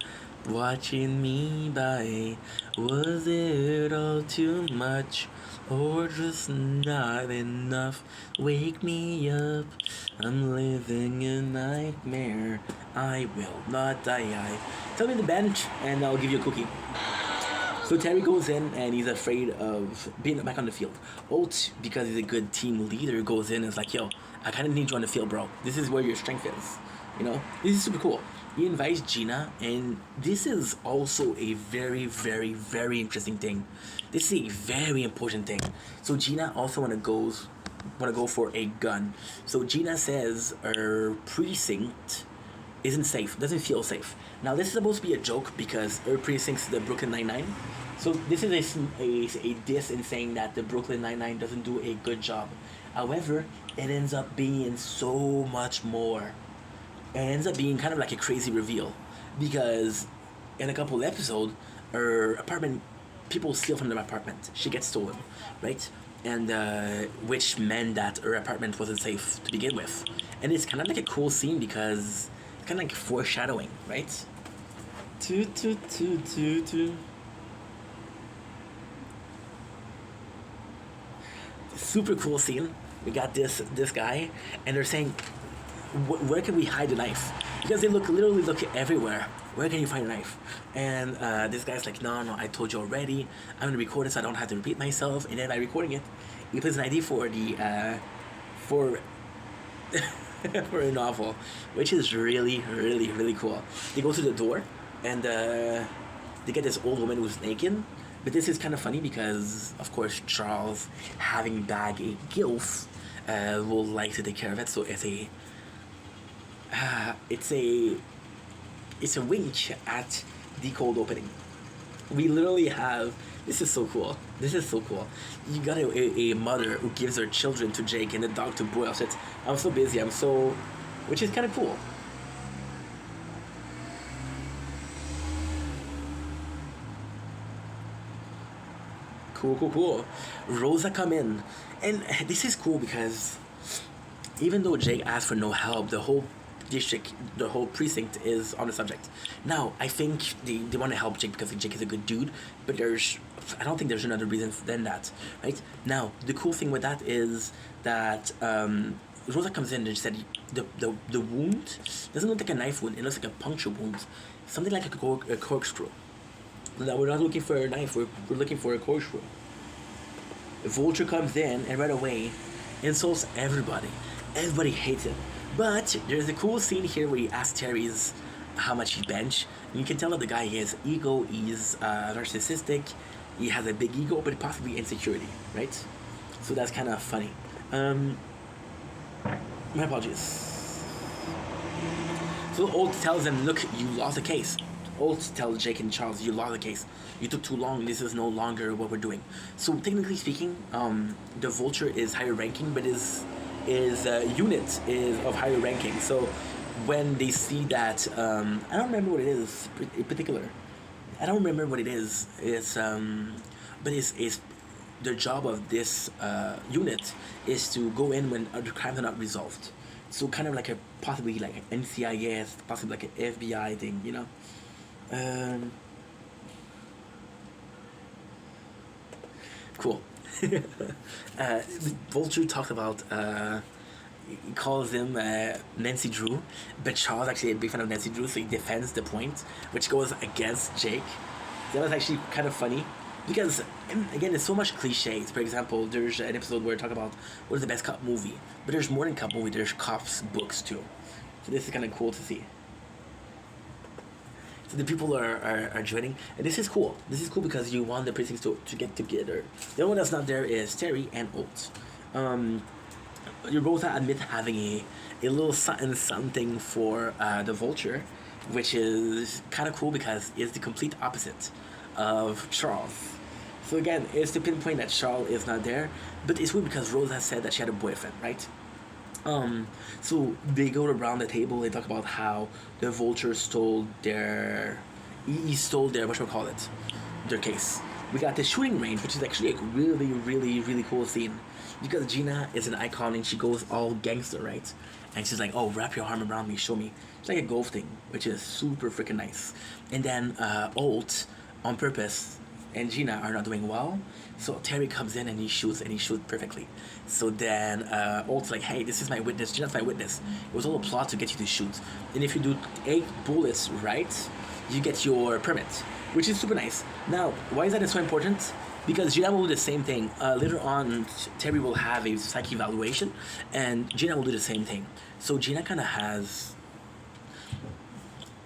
watching me by. Was it all too much or just not enough? Wake me up, I'm living a nightmare. I will not die. Tell me the bench and I'll give you a cookie. So Terry goes in and he's afraid of being back on the field. Holt, because he's a good team leader, goes in and is like, yo, I kind of need you on the field, bro. This is where your strength is. You know, this is super cool. He invites Gina, and this is also a very, very, very interesting thing. This is a very important thing. So Gina also want to go for a gun. So Gina says her precinct isn't safe, doesn't feel safe. Now this is supposed to be a joke because her precinct's the Brooklyn Nine-Nine. So this is a diss in saying that the Brooklyn Nine-Nine doesn't do a good job. However, it ends up being so much more. It ends up being kind of like a crazy reveal because in a couple episodes, her apartment, people steal from her apartment. She gets stolen, right? And which meant that her apartment wasn't safe to begin with. And it's kind of like a cool scene because it's kind of like foreshadowing, right? Super cool scene. We got this guy, and they're saying, where can we hide the knife? Because they literally look everywhere. Where can you find a knife? And this guy's like, no, I told you already. I'm gonna record it so I don't have to repeat myself. And then by recording it, he puts an ID for the for a novel, which is really, really, really cool. They go to the door, and they get this old woman who's naked. But this is kind of funny because, of course, Charles, having bagged a gilf, will like to take care of it. So it's a wink at the cold opening. We literally have, this is so cool. You got a mother who gives her children to Jake and a dog to Boyle. So I'm so busy, which is kind of cool. Cool. Rosa come in. And this is cool because even though Jake asked for no help, the whole district, the whole precinct is on the subject. Now, I think they want to help Jake because Jake is a good dude, but I don't think there's another reason than that, right? Now, the cool thing with that is that Rosa comes in and said the wound doesn't look like a knife wound, it looks like a puncture wound. Something like a corkscrew. Now, we're not looking for a knife, we're looking for a corkscrew. Vulture comes in and right away insults everybody. Everybody hates him. But there's a cool scene here where he asks Terry's how much he bench. And you can tell that the guy has ego, he's narcissistic, he has a big ego, but possibly insecurity, right? So that's kind of funny. My apologies. So Holt tells him, look, you lost the case. Ult tells Jake and Charles, "You lost the case. You took too long. This is no longer what we're doing." So technically speaking, the Vulture is higher ranking, but his unit is of higher ranking. So when they see that, I don't remember what it is in particular. I don't remember what it is. It's but it's the job of this unit is to go in when other crimes are not resolved. So kind of like a possibly like an NCIS, possibly like an FBI thing, you know. Cool. Vulture talks about he calls him Nancy Drew, but Charles actually a big fan of Nancy Drew, so he defends the point, which goes against Jake. That was actually kind of funny. Because, again, there's so much cliches. For example, there's an episode where we talk about what is the best cop movie. But there's more than cop movie, there's cops books too. So this is kind of cool to see. So the people are joining. And this is cool. This is cool because you want the precincts to get together. The only one that's not there is Terry and Ult. You both admit having a little something for the Vulture, which is kind of cool because it's the complete opposite of Charles. So again, it's to pinpoint that Charles is not there, but it's weird because Rose has said that she had a boyfriend, right? So they go around the table, they talk about how the Vulture stole their... He stole their, whatchamacallit, their case. We got the shooting range, which is actually a really, really, really cool scene. Because Gina is an icon and she goes all gangster, right? And she's like, "Oh, wrap your arm around me, show me." It's like a golf thing, which is super freaking nice. And then Ult, on purpose, and Gina are not doing well, so Terry comes in and he shoots perfectly. So then Ult's like, "Hey, this is my witness, Gina's my witness. It was all a plot to get you to shoot. And if you do 8 bullets right, you get your permit," which is super nice. Now, why is that so important? Because Gina will do the same thing. Later on, Terry will have a psych evaluation, and Gina will do the same thing. So Gina kind of has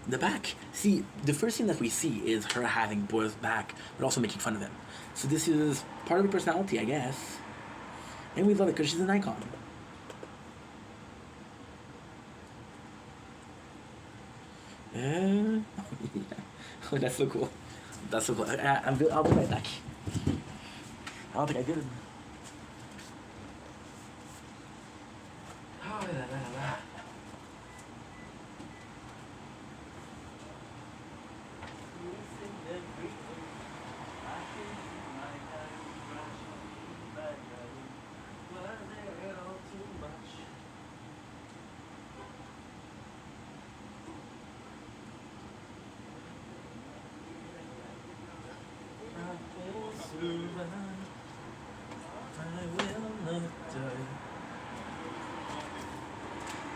the back. See, the first thing that we see is her having Boyle's back, but also making fun of him. So this is part of her personality, I guess. And we love it because she's an icon. Oh, that's so cool. That's so cool. I'll be right back. I don't think I did it. Oh, la, la, la.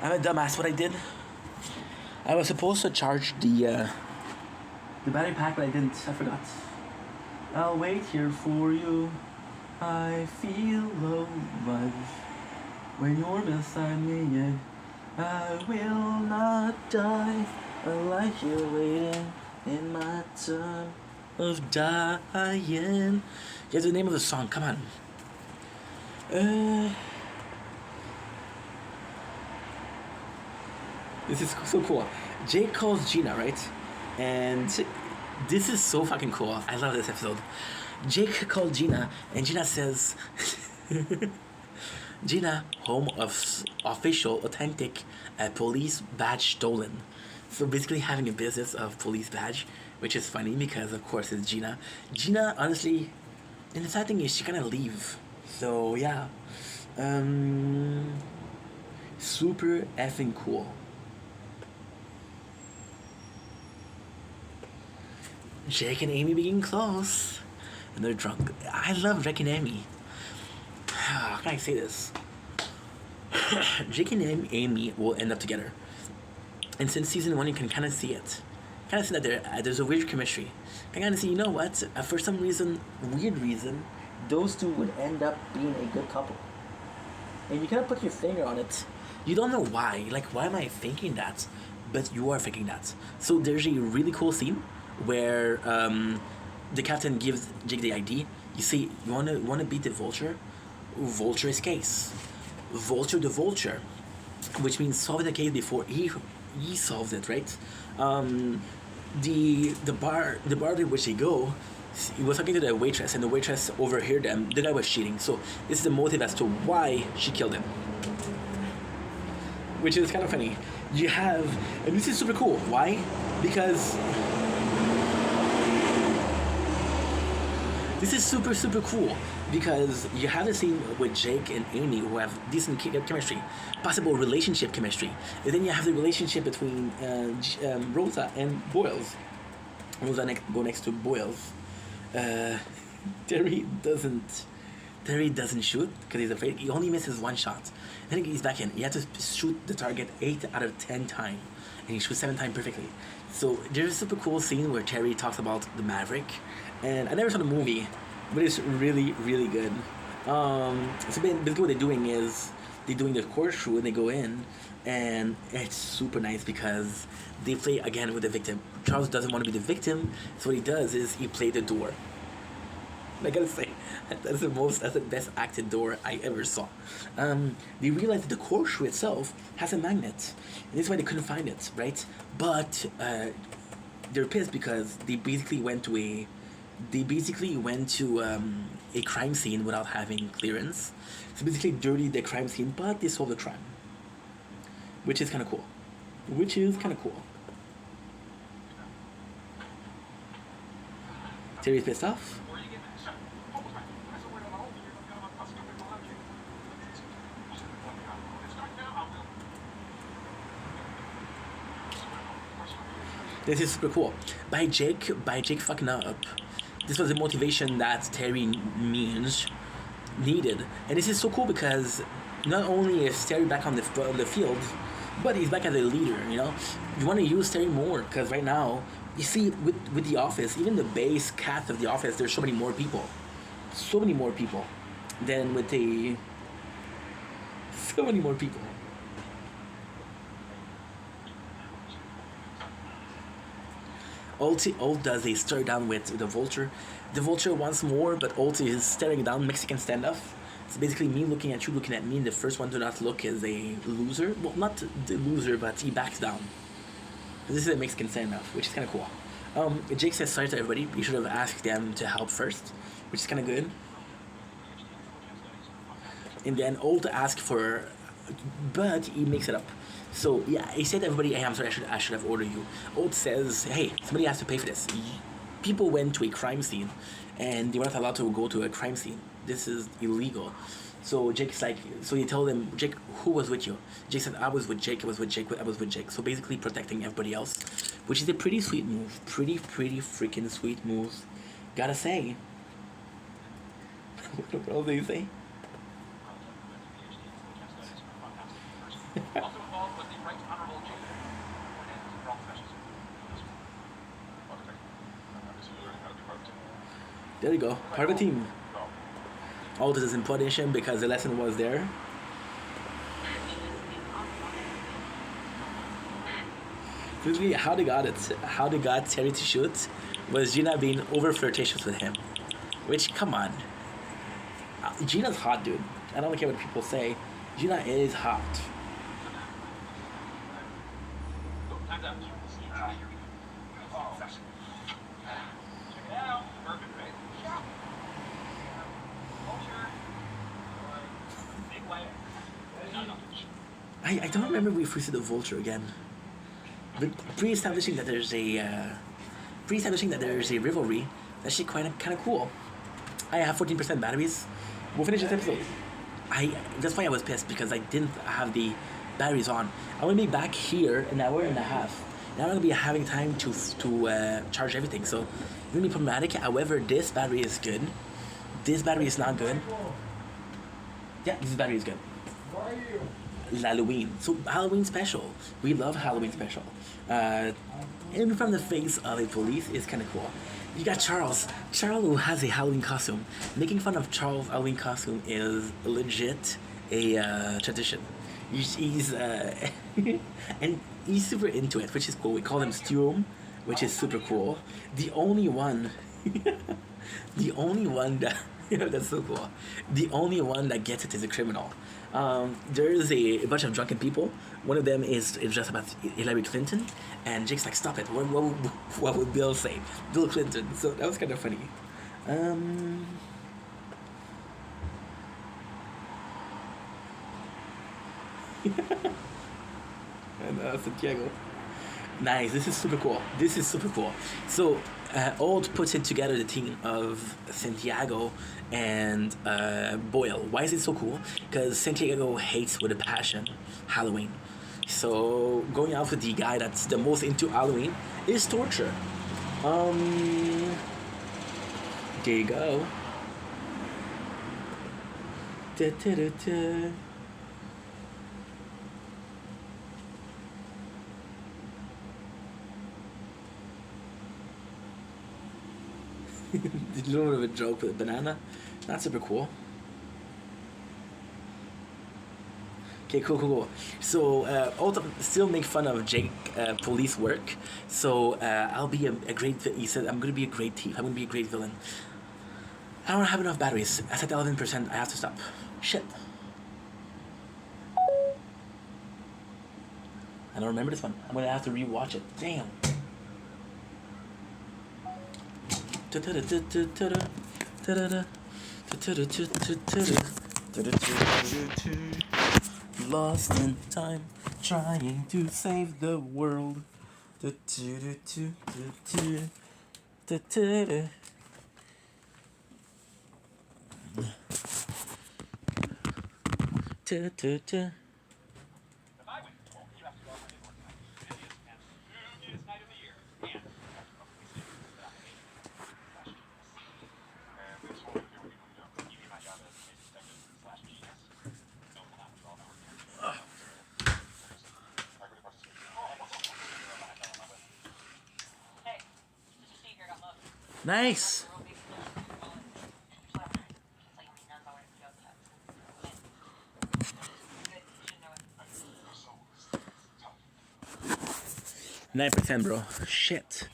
I'm a dumbass. What I did, I was supposed to charge the battery pack, but I didn't. I forgot. I'll wait here for you. I feel low, but when you're beside me, yeah, I will not die. I like you waiting in my time of dying. Here's the name of the song. Come on. This is so cool. Jake calls Gina, right? And this is so fucking cool. I love this episode. Jake called Gina, and Gina says, "Gina, home of official, authentic police badge stolen." So basically having a business of police badge, which is funny because of course it's Gina. Gina, honestly, and the sad thing is she kind of leave. So yeah, super effing cool. Jake and Amy being close, and they're drunk. I love Jake and Amy. How can I say this? Jake and Amy will end up together, and since season 1, you can kind of see it. Kind of see that there's a weird chemistry. I kind of see, you know what? For some reason, weird reason, those two would end up being a good couple. And you kind of put your finger on it. You don't know why. Like, why am I thinking that? But you are thinking that. So there's a really cool scene where the captain gives Jake the ID. You say, you wanna beat the Vulture? Vulture is case. Vulture the Vulture, which means solve the case before he solves it, right? the bar to which they go, he was talking to the waitress, and the waitress overheard them. The guy was cheating, so this is the motive as to why she killed him, which is kind of funny. You have, and this is super cool. Why? Because this is super cool. Because you have the scene with Jake and Amy who have decent chemistry, possible relationship chemistry, and then you have the relationship between Rosa and Boyles. Rosa go next to Boyles. Terry doesn't shoot because he's afraid. He only misses one shot. Then he's back in. He had to shoot the target 8 out of 10 times, and he shoots 7 times perfectly. So there's a super cool scene where Terry talks about the Maverick, and I never saw the movie, but it's really good. So basically what they're doing is they're doing the horseshoe and they go in, and it's super nice because they play again with the victim. Charles doesn't want to be the victim, so what he does is he plays the door. I gotta say, that's the best acted door I ever saw. They realized that the horseshoe itself has a magnet, and this is why they couldn't find it, right? But they're pissed because they basically went to a crime scene without having clearance. So basically dirtied the crime scene, but they solved the crime, which is kind of cool. Terry's pissed off. This is super cool. By Jake fucking up, this was the motivation that Terry needed. And this is so cool because not only is Terry back on the field, but he's back as a leader, you know? You want to use Terry more because right now, you see with The Office, even the base cast of The Office, there's so many more people than with so many more people. Ult does a stare down with the Vulture. The Vulture wants more, but Ult is staring down, Mexican standoff. It's basically me looking at you, looking at me, and the first one to not look is a loser. Well, not the loser, but he backs down. This is a Mexican standoff, which is kind of cool. Jake says sorry to everybody. You should have asked them to help first, which is kind of good. And then Ult asks for, but he makes it up. So yeah, he said to everybody, "Hey, I'm sorry, I should have ordered you." Ult says, "Hey, somebody has to pay for this. People went to a crime scene, and they weren't allowed to go to a crime scene. This is illegal." So Jake's like, so he told them, "Jake, who was with you?" Jake said, "I was with Jake. I was with Jake. I was with Jake." So basically protecting everybody else, which is a pretty sweet move. Pretty freaking sweet move. Gotta say. What else do you say? Also involved was the Right Honorable Jason, and wrong specialist. There you go. Part of a team. Ult is in position because the lesson was there. Basically, how they got Terry to shoot was Gina being over flirtatious with him. Which, come on. Gina's hot, dude. I don't care what people say. Gina is hot. Time's out. Check it out. Perfect, right? Culture. Big way. I don't remember if we see the Vulture again. But pre-establishing that there's a rivalry, that's actually kind of cool. I have 14% batteries. We'll finish this episode. That's why I was pissed because I didn't have the batteries on. I'm gonna be back here in an hour and a half. And I'm gonna be having time to charge everything. So it's gonna be problematic. However, this battery is good. This battery is not good. Yeah, this battery is good. Halloween. So Halloween special. We love Halloween special. And from the face of a police is kind of cool. You got Charles. Charles who has a Halloween costume. Making fun of Charles' Halloween costume is legit a tradition. He's and he's super into it, which is cool. We call him Stu, which is super cool. The only one The only one that that's so cool. The only one that gets it is a criminal. There's a bunch of drunken people. One of them is just about Hillary Clinton, and Jake's like, "Stop it! What would Bill say? Bill Clinton." So that was kind of funny. And Santiago. Nice. This is super cool. This is super cool. So, Old puts it together the team of Santiago and Boyle. Why is it so cool? Because Santiago hates with a passion Halloween. So, going out with the guy that's the most into Halloween is torture. There you go. Da-da-da-da. Did you know of a joke with a banana? That's super cool. Okay, cool. So, also still make fun of Jake police work. So, I'll be a great. He said, "I'm gonna be a great thief. I'm gonna be a great villain." I don't have enough batteries. I said 11%. I have to stop. Shit. I don't remember this one. I'm gonna have to rewatch it. Damn. Lost in time, trying to save the world. If I win, you have to go on my newborn tonight. Busiest and spookiest night of the year. And a publicly statement that I hate slash genius. And this whole thing with you, You mean my job as a detective slash genius? No, not for all that work here. I really participate. Hey, Mr. Steve here got love. Nice. Real big deal. Can't tell you how many nuns I wear to joke about. Good, you should know it. 9%, bro. Shit.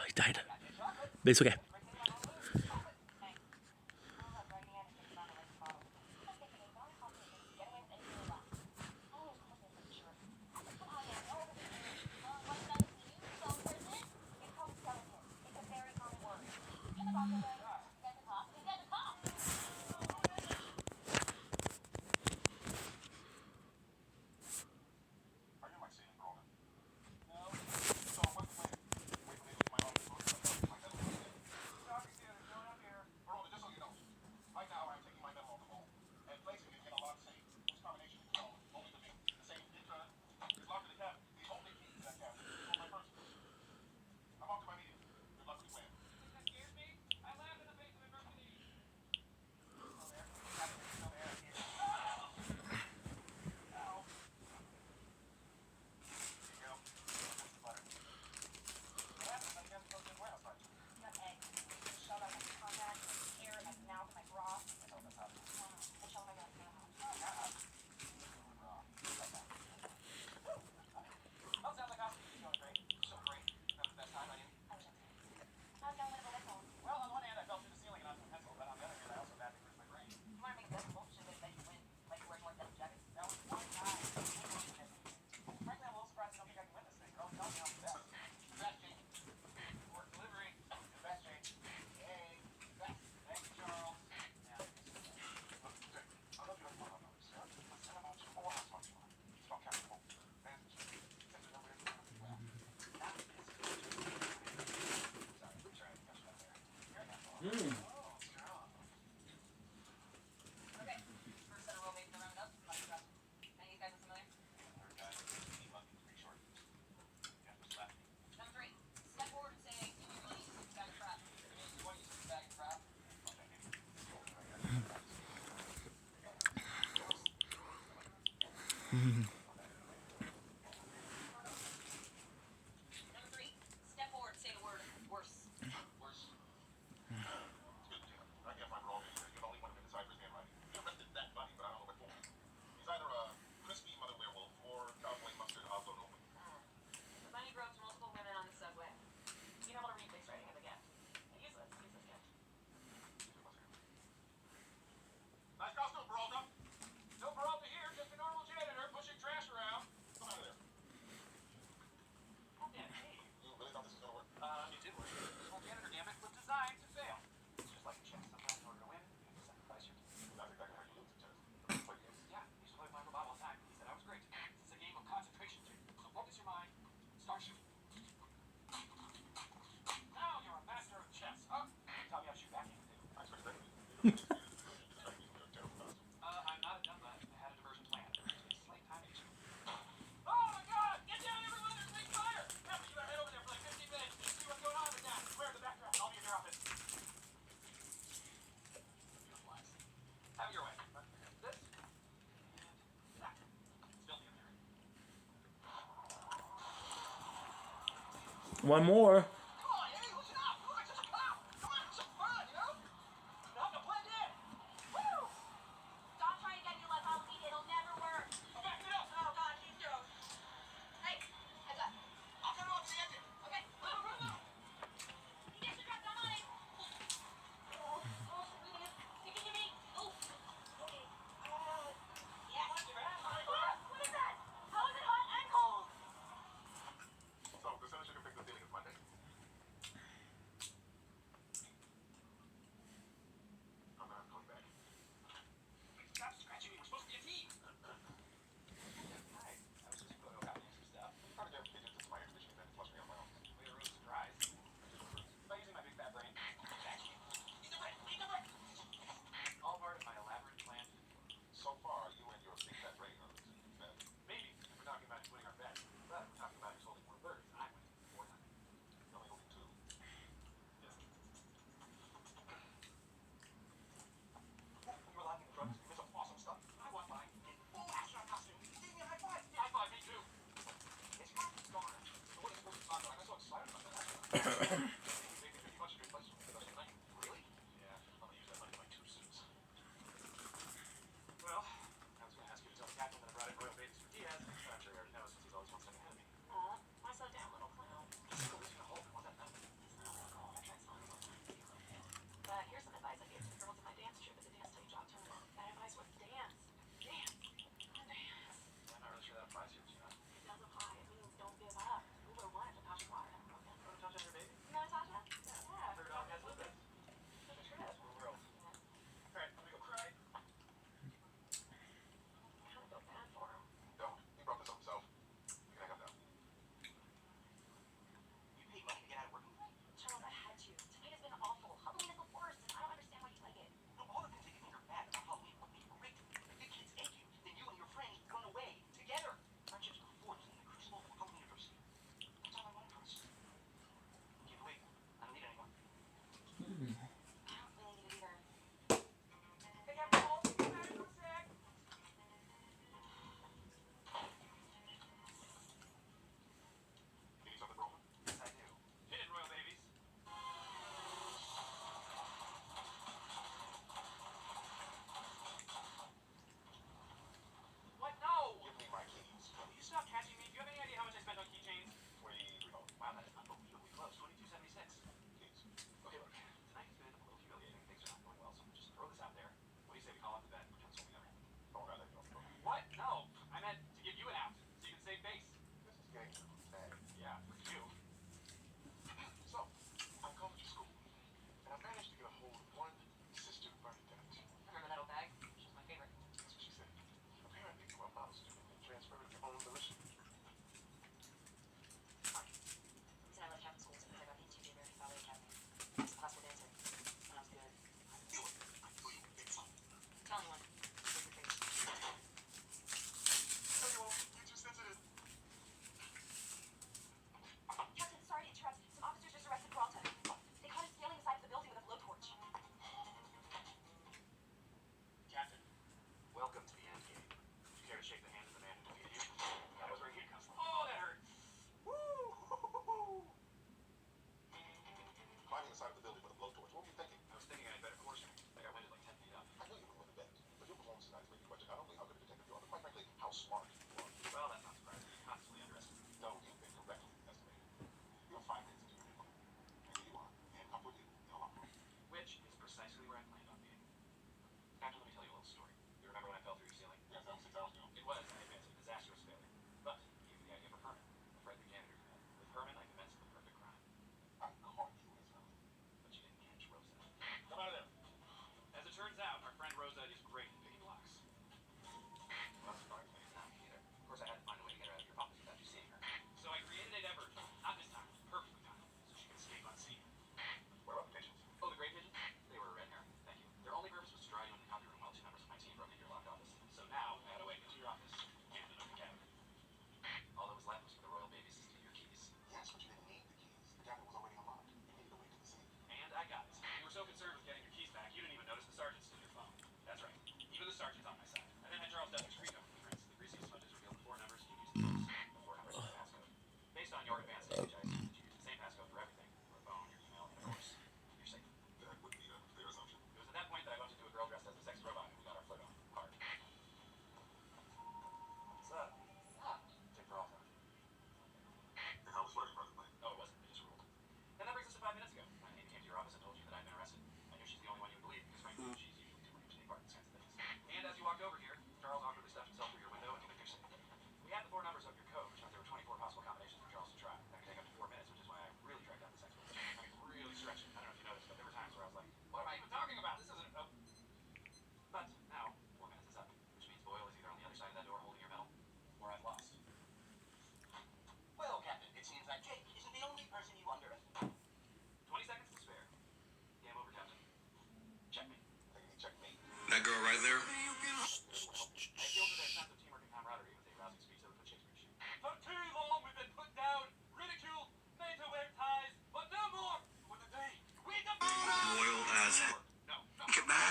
He died. But it's okay. Are you my scene, Roland? No. So what's the plan? Wait till they leave my office. Like that. Obviously, there's no one up here. Roland, just so you know, right now I'm taking my memo off the wall and placing it in a locked safe. This combination is known only to me. The safe intern is locked in the cabinet. The only key to that cabinet is on my person. I'm off to my meeting. Good luck with your plan. That scares me. I laughed Number 3, step forward, say the word worse. Worse. Good, I can't find Raul here. You're the only one who can decipher his handwriting. You arrested that body, but I don't know what for. He's either a crispy mother werewolf or cowboy mustard Oslo Nova. The bunny groped multiple women on the subway. Being able to read face writing is a gift. A useless gift. Nice costume, Peralta. No Peralta here, just a normal janitor pushing trash around. Come out of there. Oh, damn, hey. You really thought this was gonna work? It did work. This whole janitor gambit was designed to fail. It's just like a chess. Sometimes in order to win, you have to sacrifice your team. That's exactly how you lose in chess. Play games. Yeah, I used to play with my Uncle Bob all the time. He said I was great. This is a game of concentration, too. So focus your mind, start shooting. Now you're a master of chess. Oh, taught me how to shoot backhand, too. I expect that. You distract me with your terrible costume. I'm not a dumb butt. I had a diversion plan. It's slate time to shoot. Oh my god! Get down, everyone! There's big fire! Pepper, you gotta head over there for like 15 minutes and see what's going on with that. Where in the background? I'll be in your office. Have it your way. This and that. Still in there. One more. Come on, Eddie, listen up! Look, it's just a cop! Come on, it's just fun, you know? You have to blend in! Woo! Stop trying to get me like Halloween. It'll never work. Back it up! Oh God, he's gross. Hey, heads up. I'll cut it off the engine! Okay. Move, move, move. He gets your truck. I'm on it. Oh, breathing in. Sticking to me. Oh. Okay. Yes. What is that? How is it hot and cold? So, the sooner you can fix the ceiling is Monday.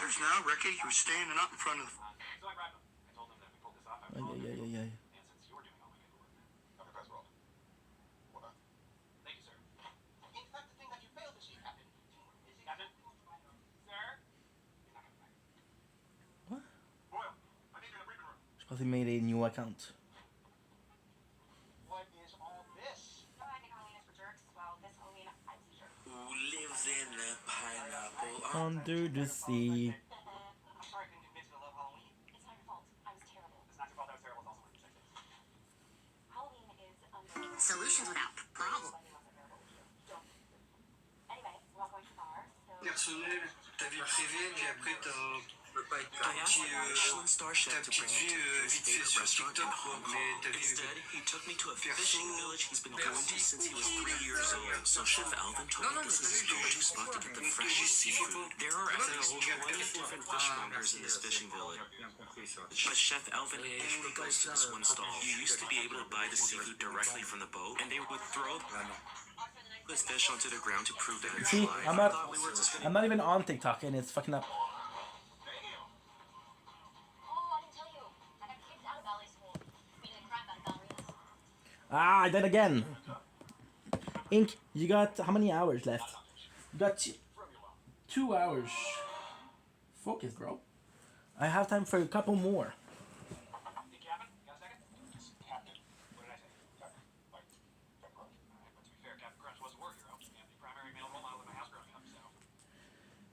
orders now, Ricky. He was standing up in front of the... So I grabbed him. I told him that we pulled this off. I Ay, would ay, ay, ay, ay. And since you're doing all the paperwork, Okay, pass roll. What not? thank you, sir. In fact, the thing that you failed to see, Captain, is Captain? Sir? What? Boyle, I need you in the briefing room. Je pense qu'il made a new account. what is all this? No, I think Halloween is for jerks. Well, this Halloween, I was a jerk. Who lives in a pineapple Under the sea. I'm sorry I couldn't convince you to love Halloween. It's not your fault. I was terrible. It's not your fault that was terrible. It's also one of your 6 days. Halloween is under. Solutions without problem. Anyway, we're all going to the bar, so. Personnel, ta vie privée, puis après t'as... I asked my Michelin star ta chef to bring petite me vie to his vite fait favorite sur restaurant in TikTok, quoi. Hong Mais Kong. ta vie... Instead, he took me to a Perso, fishing village he's been going to perso. since he was 3 years old. So Chef Alvin told me this is his go-to spot to get the freshest seafood. There are at least 20 different fishmongers in this fishing village. But Chef Alvin only goes to this one stall. You used to be able to buy the seafood directly from the boat, and they would throw this fish onto the ground to prove that it's See, alive. I'm I not, thought we were just I'm not even on TikTok and it's fucking up. Oh, I can tell you. I got kicked out of ballet school. Beating the crap out of ballerinas. Ah, I did again. Ink, you got how many hours left? You got 2 hours. Focus, bro. I have time for a couple more. Hey, Captain, got a second? Captain. What did I say? Captain. Like, Captain Crunch. Alright, but to be fair, Captain Crunch was a war hero and the primary male role model in my house growing up, so.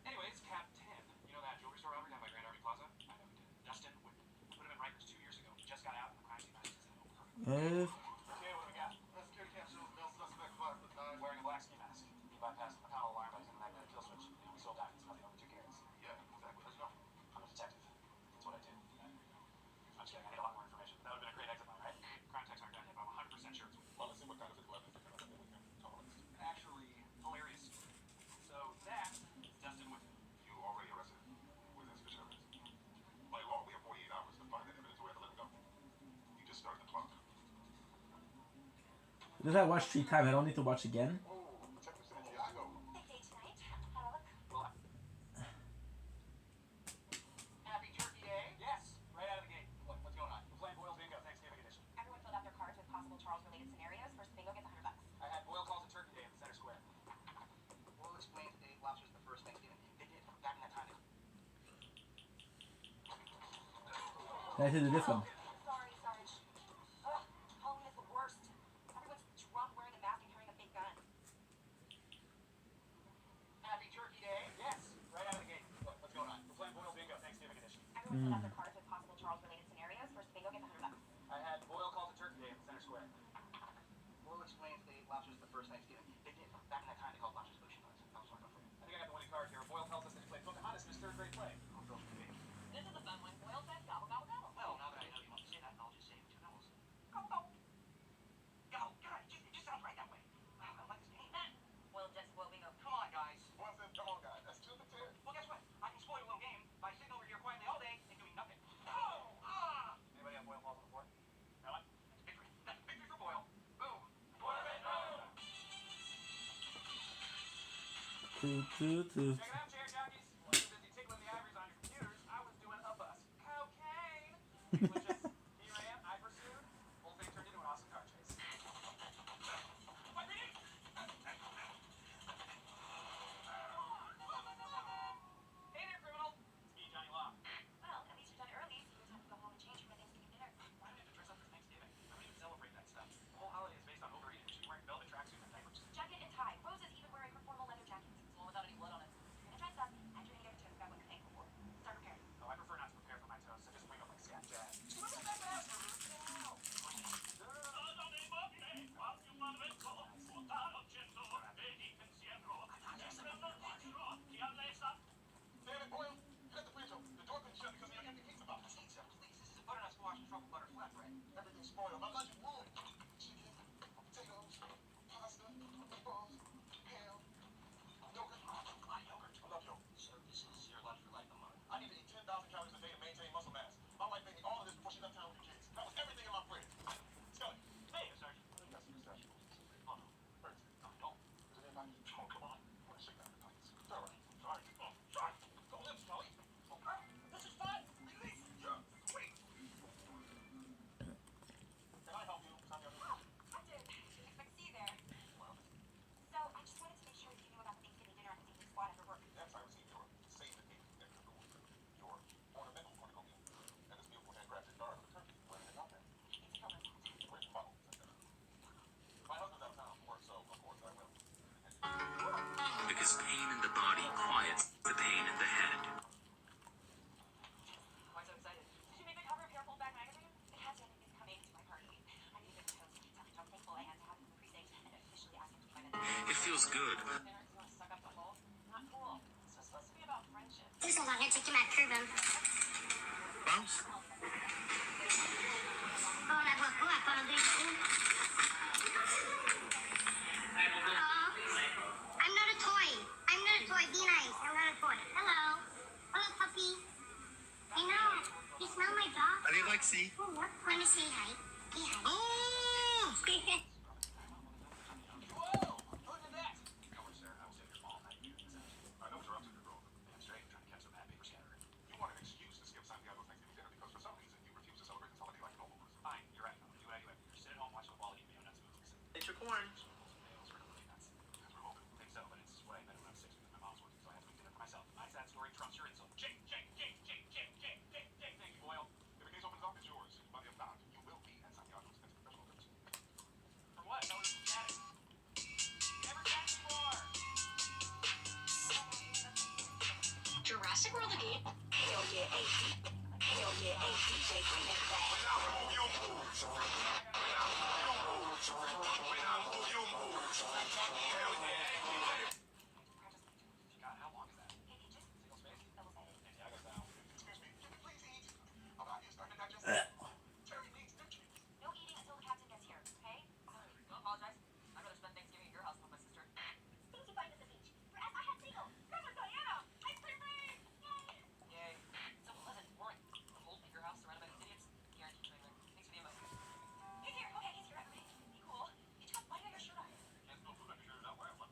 Anyways, Cap 10. You know that jewelry store robbery down by Grand Army Plaza? I know we did. Dustin Whitman. Put him in Rikers 2 years ago. He just got out and the crime scene matches his Uh, head. Okay, what do we got? Security cam shows male suspect 5'9". Wearing a black ski mask. He bypassed the McConnell alarm by using a magnetic kill switch. We sold diamonds about the only 2 carats. Yeah, exactly. Let's go. I'm a detective. That's what I do. I'm just kidding. I need a lot more information. That would have been a great exit line, right? Crime techs aren't done yet, but I'm 100% sure it's Well, let's see what kind of physical evidence they can tolerance. actually hilarious. So that is Dustin Whitman. You already arrested with insufficient evidence. By law, we have 48 hours to find that evidence or we have to let him go. You just started the clock. because I watched 3 times, I don't need to watch again. Oh, check this in Santiago. Big day tonight. How do I look? Happy Turkey Day? Yes, right out of the gate. What's going on? We're playing Boyle's Bingo Thanksgiving edition. Everyone filled out their cards with possible Charles-related scenarios. First bingo gets $100. I had Boyle calls it Turkey Day in the center square. We'll explain to Dave Lobster's the first Thanksgiving. They did. Back in that time. I had to do this one. Sorry, Sarge. Ugh, Halloween is the worst. Everyone's drunk, wearing a mask, and carrying a big gun. Happy Turkey Day? Yes, right out of the gate. What's going on? We're playing Boyle's Bingo Thanksgiving edition. Everyone filled out their cards with possible Charles-related scenarios. First bingo gets $100. I had Boyle calls it Turkey Day in the center square. We'll explain to Dave Lobster's the first Thanksgiving. They did. Back in that time, they called lobsters booty noise. That was one of them. I think I got the winning card here. Boyle tells us that he played Pocahontas in his 3rd grade play. This is a fun one. Boyle says gobble, gobble, gobble. Well, now that I know you want to say that, I'll just say it with 2 nose. Go, go. Go, God, it just sounds right that way. Wow, I like this name. Boyle just spoiled bingo. Come on, guys. One says, come on, guys. That's 2 to 10. Well, guess what? I can spoil a little game by sitting over here quietly all day and doing nothing. Oh! Ah! Anybody have Boyle calls on the floor? Ellen? Victory. Victory for Boyle. Boom. Two. Check it out, chair jockeys. While you're busy tickling the ivories on your computers, I was doing a bus. Cocaine! Which is, here I am, I pursued. Whole thing turned into an awesome car chase. Hey there, criminal! It's me, Johnny Law. Well, at least you're done early, so you have time to go home and change for my Thanksgiving dinner. Why do we have to dress up for Thanksgiving? I don't even celebrate that stuff. The whole holiday is based on overeating. You should be wearing velvet tracksuit and diapers. Jacket and tie. Roses even wearing her formal leather jackets. It's the one without any blood on it. You're gonna dress up, and you're gonna get a toast about what you're thankful for. Start preparing. Oh, I prefer not to prepare for my toast. I just wake up like scat jazz. David Boyle, you got the fridge open. The door been shut because we don't have the pizza box. Pizza, please. This is a butternut squash and truffle butter flatbread. Everything's spoiled. My lunch ruined. Chicken, potatoes, pasta, meatballs, ham, yogurt. Yogurt. I love yogurt. So this is your lunch for like a month. I need to eat 10,000 calories a day to maintain muscle mass. My wife made me all of this before she left town with the kids. That was everything in my fridge. Skelly. Hey, Sergeant. I think that's some pistachios. Oh, no. Where is it? No. Is it in my... Oh, come on. I want to shake that in the pockets. It's all right. Sorry. Oh, sorry. Go live, Scully. good. Dinner 'cause you want to suck up the whole? Not cool. This was supposed to be about friendship. Please hold on, here, take him at curve him. Bounce. Hola, hola, para do isso. I'm not a toy. I'm not a toy. Be nice. I'm not a toy. Hello. Hello, puppy. I know. You smell my dog? I didn't like see. Oh, what? Let me say hi. Say hi. Oh! Whoa! Look at that! No worries, sir. I will save your small. I know what you're up to, girl. Damn straight, trying to catch some bad paper scatter. You want an excuse to skip Santiago's Thanksgiving dinner because for some reason you refuse to celebrate this holiday like a normal person. Fine, you're right. Do what I do every year. Sit at home, watch some quality video, nuts movies. It's your corn. Those were really nuts. That's what we're hoping. I think so, but it's what I invented when I was 6 because my mom's working, so I had to make dinner for myself. My sad story trumps your insult. Jake. Thank you, Boyle. If the case opens up, it's yours. But if not, you will be at Santiago's expensive professional trips. For what? No, we're chatting. Never chat before. Jurassic World again? Hell yeah, AC. Hell yeah, AC. They bring it back. God, how long is that? Hey, just Single space? double sided. Santiago's down. Excuse me, can you please eat? My body is starting to digest. Terry needs nutrients. No eating until the captain gets here, okay? Don't apologize. I'd rather spend Thanksgiving at your house with my sister. Didn't you find us a beach? Whereas I had Seagull. Grandma Diana. Ice cream rain. Yay. Yay. Simple, pleasant, boring. Cold at your house, surrounded by these idiots. Guaranteed trailer. Thanks for the invite. He's here. Okay, he's here. Okay. Be cool. Hey, Chuck, why do you have your shirt on? Can't spill food on your shirt without wearing one.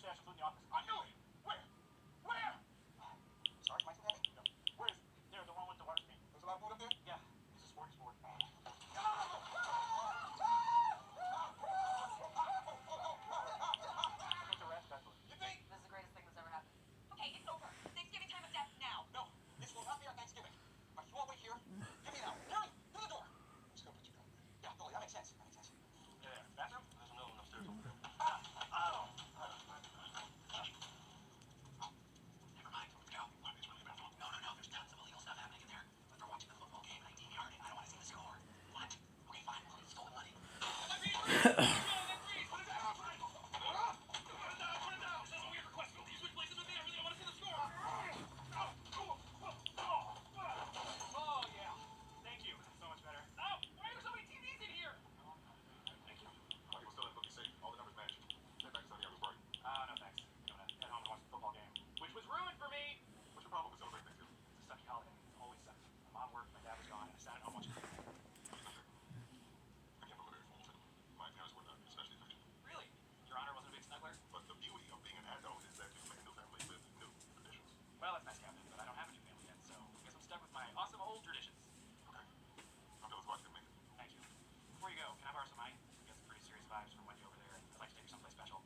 trash, including the office. I knew it! Where? Where? Sorry, am I too heavy? No. Where is it? There, the one with the water screen. There's a lot of food up there? Yeah, it's a smorgasbord. It's a rat special. You think? This is the greatest thing that's ever happened. Okay, it's over. Thanksgiving time of death now. No, this will not be our Thanksgiving. Are you all wait here? Get me out. Hurry, to the door. I'm just gonna put you down there. Yeah, totally. That makes sense. That makes sense. Yeah, bathroom? There's another one upstairs over there. Never mind. Go. What? It's really bad. No. There's tons of illegal stuff happening in there. But they're watching the football game and I DVR'd it. I don't want to see the score. What? Okay, fine. It's stolen money. Oh, yeah. Thank you. So much better. Oh, why are there so many TVs in here? Thank you. Money was still in the bookie safe. All the numbers match. Head back to Sunday. I was worried. No thanks. I'm gonna head home and watch the football game, which was ruined for me. What's your problem with celebrating Thanksgiving? It's a sucky holiday. It always sucks. My mom worked, my dad was gone, and I sat at home watching. I came from a very formal family. My parents were not especially affectionate. Really? Your Honor wasn't a big snuggler? But the beauty of being an adult is that you make a new family with new traditions. Well, that's nice, Captain, but I don't have a new family yet, so I guess I'm stuck with my awesome old traditions. Okay. I'm jealous watching them make it. Thank you. Before you go, can I borrow some money? I got some pretty serious vibes from Wendy over there. I'd like to take her someplace special.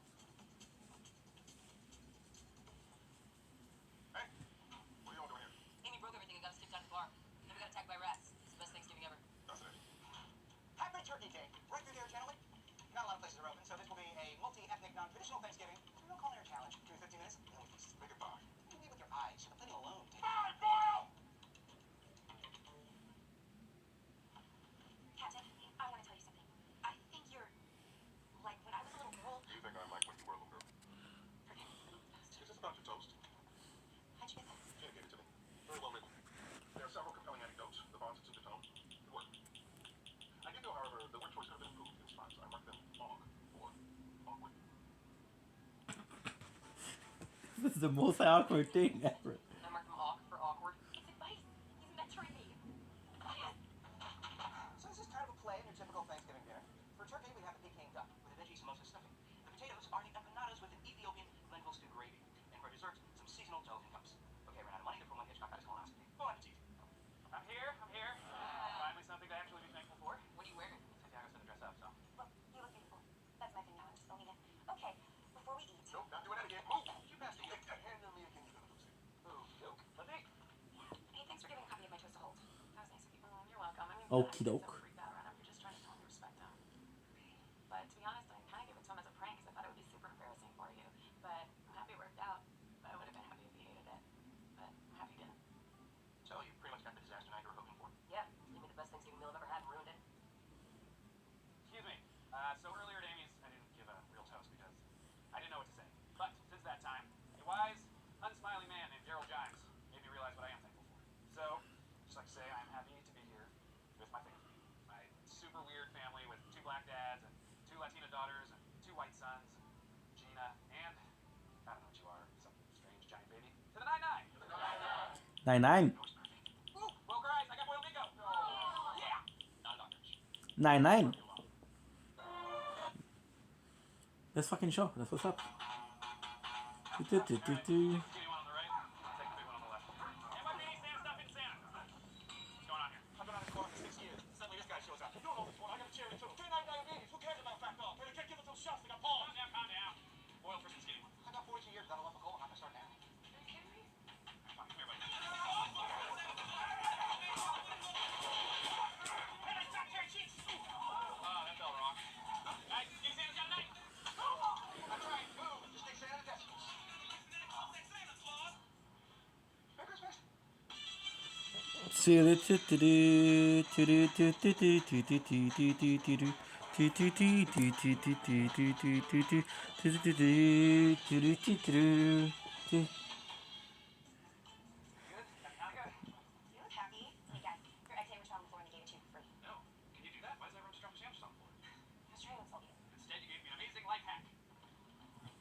Hey, what are y'all doing here? Amy broke everything and got us kicked out of the bar. Then we got attacked by rats. It's the best Thanksgiving ever. That's it. Happy Turkey Day. Right through there, gentlemen. Not a lot of places are open, so this will be a multi-ethnic, non-traditional Thanksgiving. No culinary challenge. Give me 15 minutes. Then we can Make it 5. you leave with your eyes. You're plenty alone. Captain, I want to tell you something. I think you're like when I was a little girl. Do you think I'm like when you were a little girl? Forget it. Is this about your toast? How'd you get that? Jenna gave it to me. Very well written. There are several compelling anecdotes. The bonds to the tone. It worked. I did know, however, the word choice could have been improved in response. I marked them long or awkward. This is the most awkward thing ever. I marked them awk for awkward. It's advice. He's mentoring me. So this is kind of a play in your typical Thanksgiving dinner. For turkey, we have a Peking duck with a veggie samosa stuffing. The potatoes are the empanadas with an Ethiopian lentil stew gravy. And for dessert, some seasonal dough and cups. Okay, ran out of money, therefore my Hitchcock got his colonoscopy. Bon appetit. I'm here. Finally something to actually be thankful for. What are you wearing? Santiago's gonna dress up, so. Well, you look beautiful. That's my thing now. I'm just owning it. Okay, before we eat. Nope, not doing that again. Move! You passed it. Hand me again, you're gonna lose it. Ooh, joke. Let me. Hey, thanks for giving a copy of my toast to hold. That was nice of you. You're welcome. I mean, Okie I doke. so freaked out around him. You're just trying to tell him you respect him. But to be honest, I kind of gave it to him as a prank because I thought it would be super embarrassing for you. But I'm happy it worked out. But I would have been happy if you hated it. But I'm happy you didn't. So you pretty much got the disaster night you were hoping for. Yeah, gave me the best Thanksgiving meal I've ever had and ruined it. Excuse me. So earlier at Amy's, I didn't give a real toast because I didn't know what to say. But since that time, a wise, unsmiling man named Gerald Gimes made me realize what I am thankful for. So, just like to say, I'm happy to be here with my family. My super weird family with 2 black dads and 2 Latina daughters and 2 white sons and Gina and I don't know what you are, some strange giant baby. To the 9-9. 9-9. Woo! Well, guys, I got boiled bingo. Yeah. Not doctors. 9-9. Let's fucking show. That's what's up. Give me one on the right. I'll take the big one on the left. NYPD, Santa, stop in Santa. What's going on here? I've been on this corner for 6 years. Suddenly this guy shows up. You don't know this one. I got a cherry too. Canine diabetes. Who cares about fat dog? They can't give us those shots. They got Calm palms. down, calm down. Boiled for some skinny one. I got 42 years without a lump of coal. I'm not gonna start now. Are you kidding me? Come here, buddy. Hey, stop Jerry Cheeks! Oh, that felt wrong. Guys, give Santa's got a knife. That's right. Move. Just take Santa to desk. Merry Christmas. You look happy. Hey, guys, your ex ate on the floor and they gave it to you for free. No. Can you do that? Why does everyone just drop a sandwich on the floor? I was trying to insult you. Instead, you gave me an amazing life hack.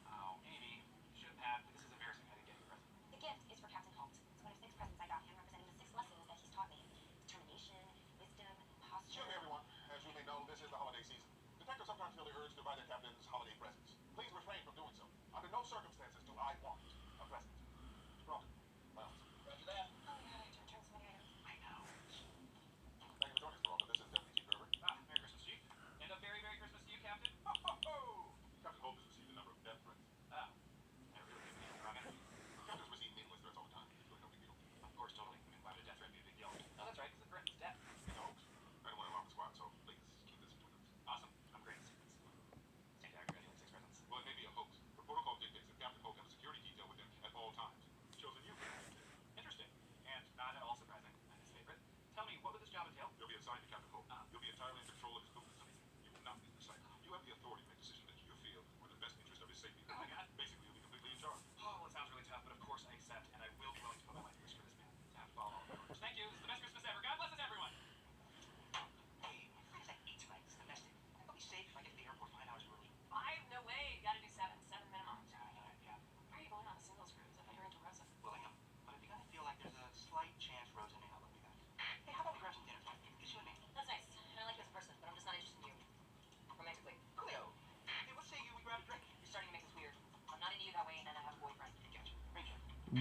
Oh, Amy, you shouldn't have. This is embarrassing. I didn't get you a present. The gift is for Captain Holt. It's one of 6 presents I got him representing the 6 lessons that he's taught me. Determination, wisdom, posture. Excuse me, everyone. As you may know, this is the holiday season. Detectives sometimes feel the urge to buy their captains holiday presents. Please refrain from doing so. Under no circumstances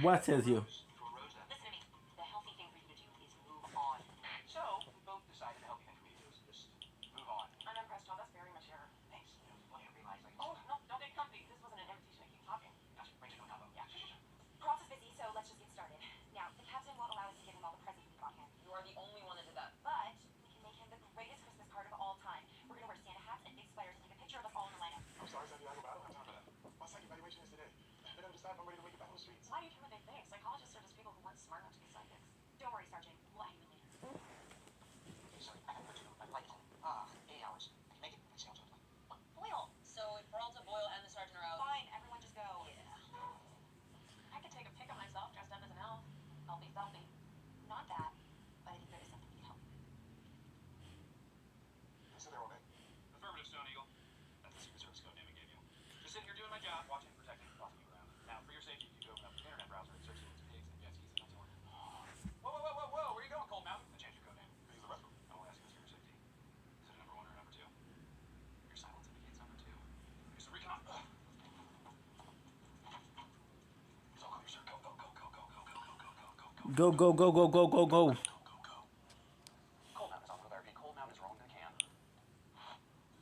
What says you? For Rosa. Listen to me. The healthy thing for you to do is move on. So, we both decided the healthy thing for me to do is just move on. I'm impressed, Tom. That's very mature. Thanks. You know, I didn't realize, like, Oh, no, don't get comfy. This wasn't an invitation to keep talking. gotcha. Bring it to a combo. Yeah. Cross is busy, so let's just get started. Now, the captain won't allow us to give him all the presents we bought him. You are the only one that did that. But we can make him the greatest Christmas card of all time. We're gonna wear Santa hats and big sweaters and take a picture of us all in the lineup. I'm sorry, Santiago, but I don't have time for that. My psych evaluation is today. They're gonna decide if I'm ready to make it back on the streets. Why do you care what they think? Psychologists are just people who weren't smart enough to be psychics. Don't worry, Sergeant. We'll add you in later. Okay, sorry. I gotta go to my flight home. 8 hours. I can make it. I sail to the flight. Boyle. So if Peralta, Boyle, and the sergeant are out. Fine, everyone just go. I could take a pic of myself dressed up as an elf. Healthy, selfie. Not that, but I think there is something we can help you with. They sit there all day. Affirmative, Stone Eagle. That's the Secret Service code name I gave you. Just sitting here doing my job, watching, protecting, bossing you around. Now, for your safety, you go open up the internet browser and search things, pigs and jet skis and that's all. Whoa! Where are you going, Cold Mountain? I changed your code name. Use the restroom. I won't ask you this for your safety. Is it a number 1 or a number 2? Your silence indicates number 2. Here's the recon. It's all clear, sir. Go, go, go, go, go, go, go, go, go, go, go, go. Go, go, go, go, go, go, go. Cold Mountain is on the therapy. Cold Mountain is rolling the can.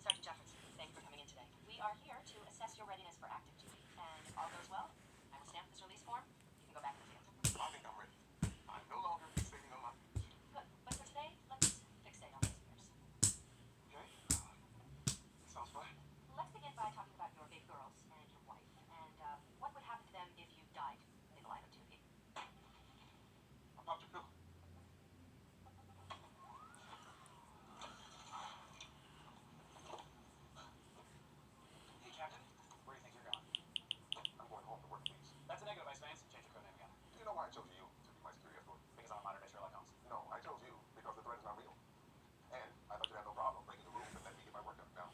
Sergeant Jeffords, thank you for coming in today. We are here to assess your readiness for active duty. And if all goes well, I will stamp this release form. You can go back to the field. I think I'm ready. I'm no longer saving on my feet. Good. But for today, let's fixate on those fears. Okay? Sounds fine. Let's begin by talking about your big girls and your wife, and what would happen to them if you died in the line of duty. I popped your pill. Hey, Captain. Where do you think you're going? I'm going home to work, please. That's a negative, Ice Vance. Change your code name again. Do you know why I chose you to be my security escort? Because I'm a modern day Sherlock Holmes. No, I chose you because the threat is not real. And I thought you'd have no problem breaking the rules and letting me get my work done. Now,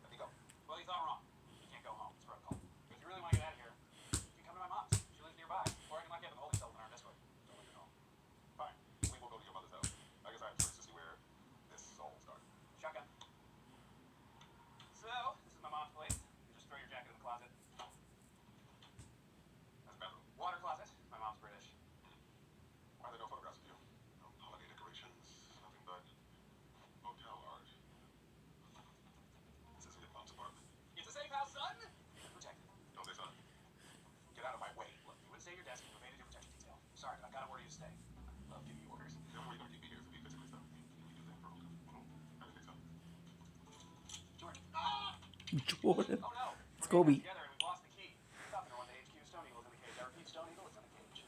let me go. Well, you thought wrong. You can't go home. It's protocol. If you really want to get out of here, you can come to my mom's. She lives nearby. Or I can lock you up in the holding cell in our escort. Don't leave your home. Fine. We will go to your mother's house. I guess I have choice to see where this all started. Shotgun. So, this is my mom's place. You just throw your jacket in the closet. That's a bathroom. Water closet. My mom's British. Why are there no photographs of you? No holiday decorations. Nothing but hotel art. This isn't your mom's apartment. It's a safe house, son. Protected. Don't say son. Get out of my way. Look, you wouldn't stay at your desk and you evaded your protection detail. Sorry, but I've got to order you to stay. I love giving you orders. The only way you're gonna keep me here is if you physically stop me. Can we do that for a moment? I don't think so. Jordan. Jordan. Oh no. It's We're Kobe. getting together and we've lost the key. We thought there were one the HQ. Stone Eagle's in the cage. I repeat, Stone Eagle is in the cage.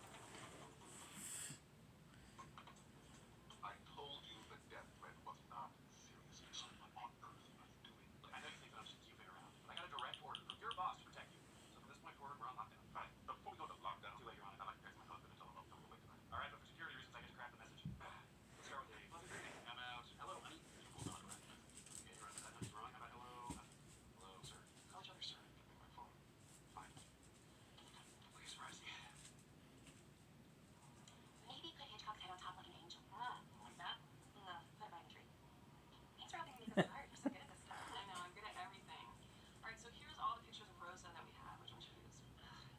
I told you the death threat was not serious. So what on earth are you doing? Look, I know you think that I'm just keeping around, but I got a direct order from your boss to protect you. So from this point forward, we're on lockdown. Fine. But before we go to lockdown, Too late, Your Honor. I'd like to text my husband and tell him I'm coming away tonight. All right, but for security reasons, I get to craft the message. Let's start with a pleasant greeting. I'm out. Hello, honey. You pulled on it, right? Okay, you're on that. Honey's wrong. How about hello? Hello, sir. Call each other, sir. Give me my phone. Fine. Please surprise me. Maybe put Hitchcock's head on top like an angel. Like that? No, put it by the tree. Thanks for helping me this art. You're so good at this stuff. I know, I'm good at everything. Alright, so here's all the pictures of Rosa that we have. Which one should we use?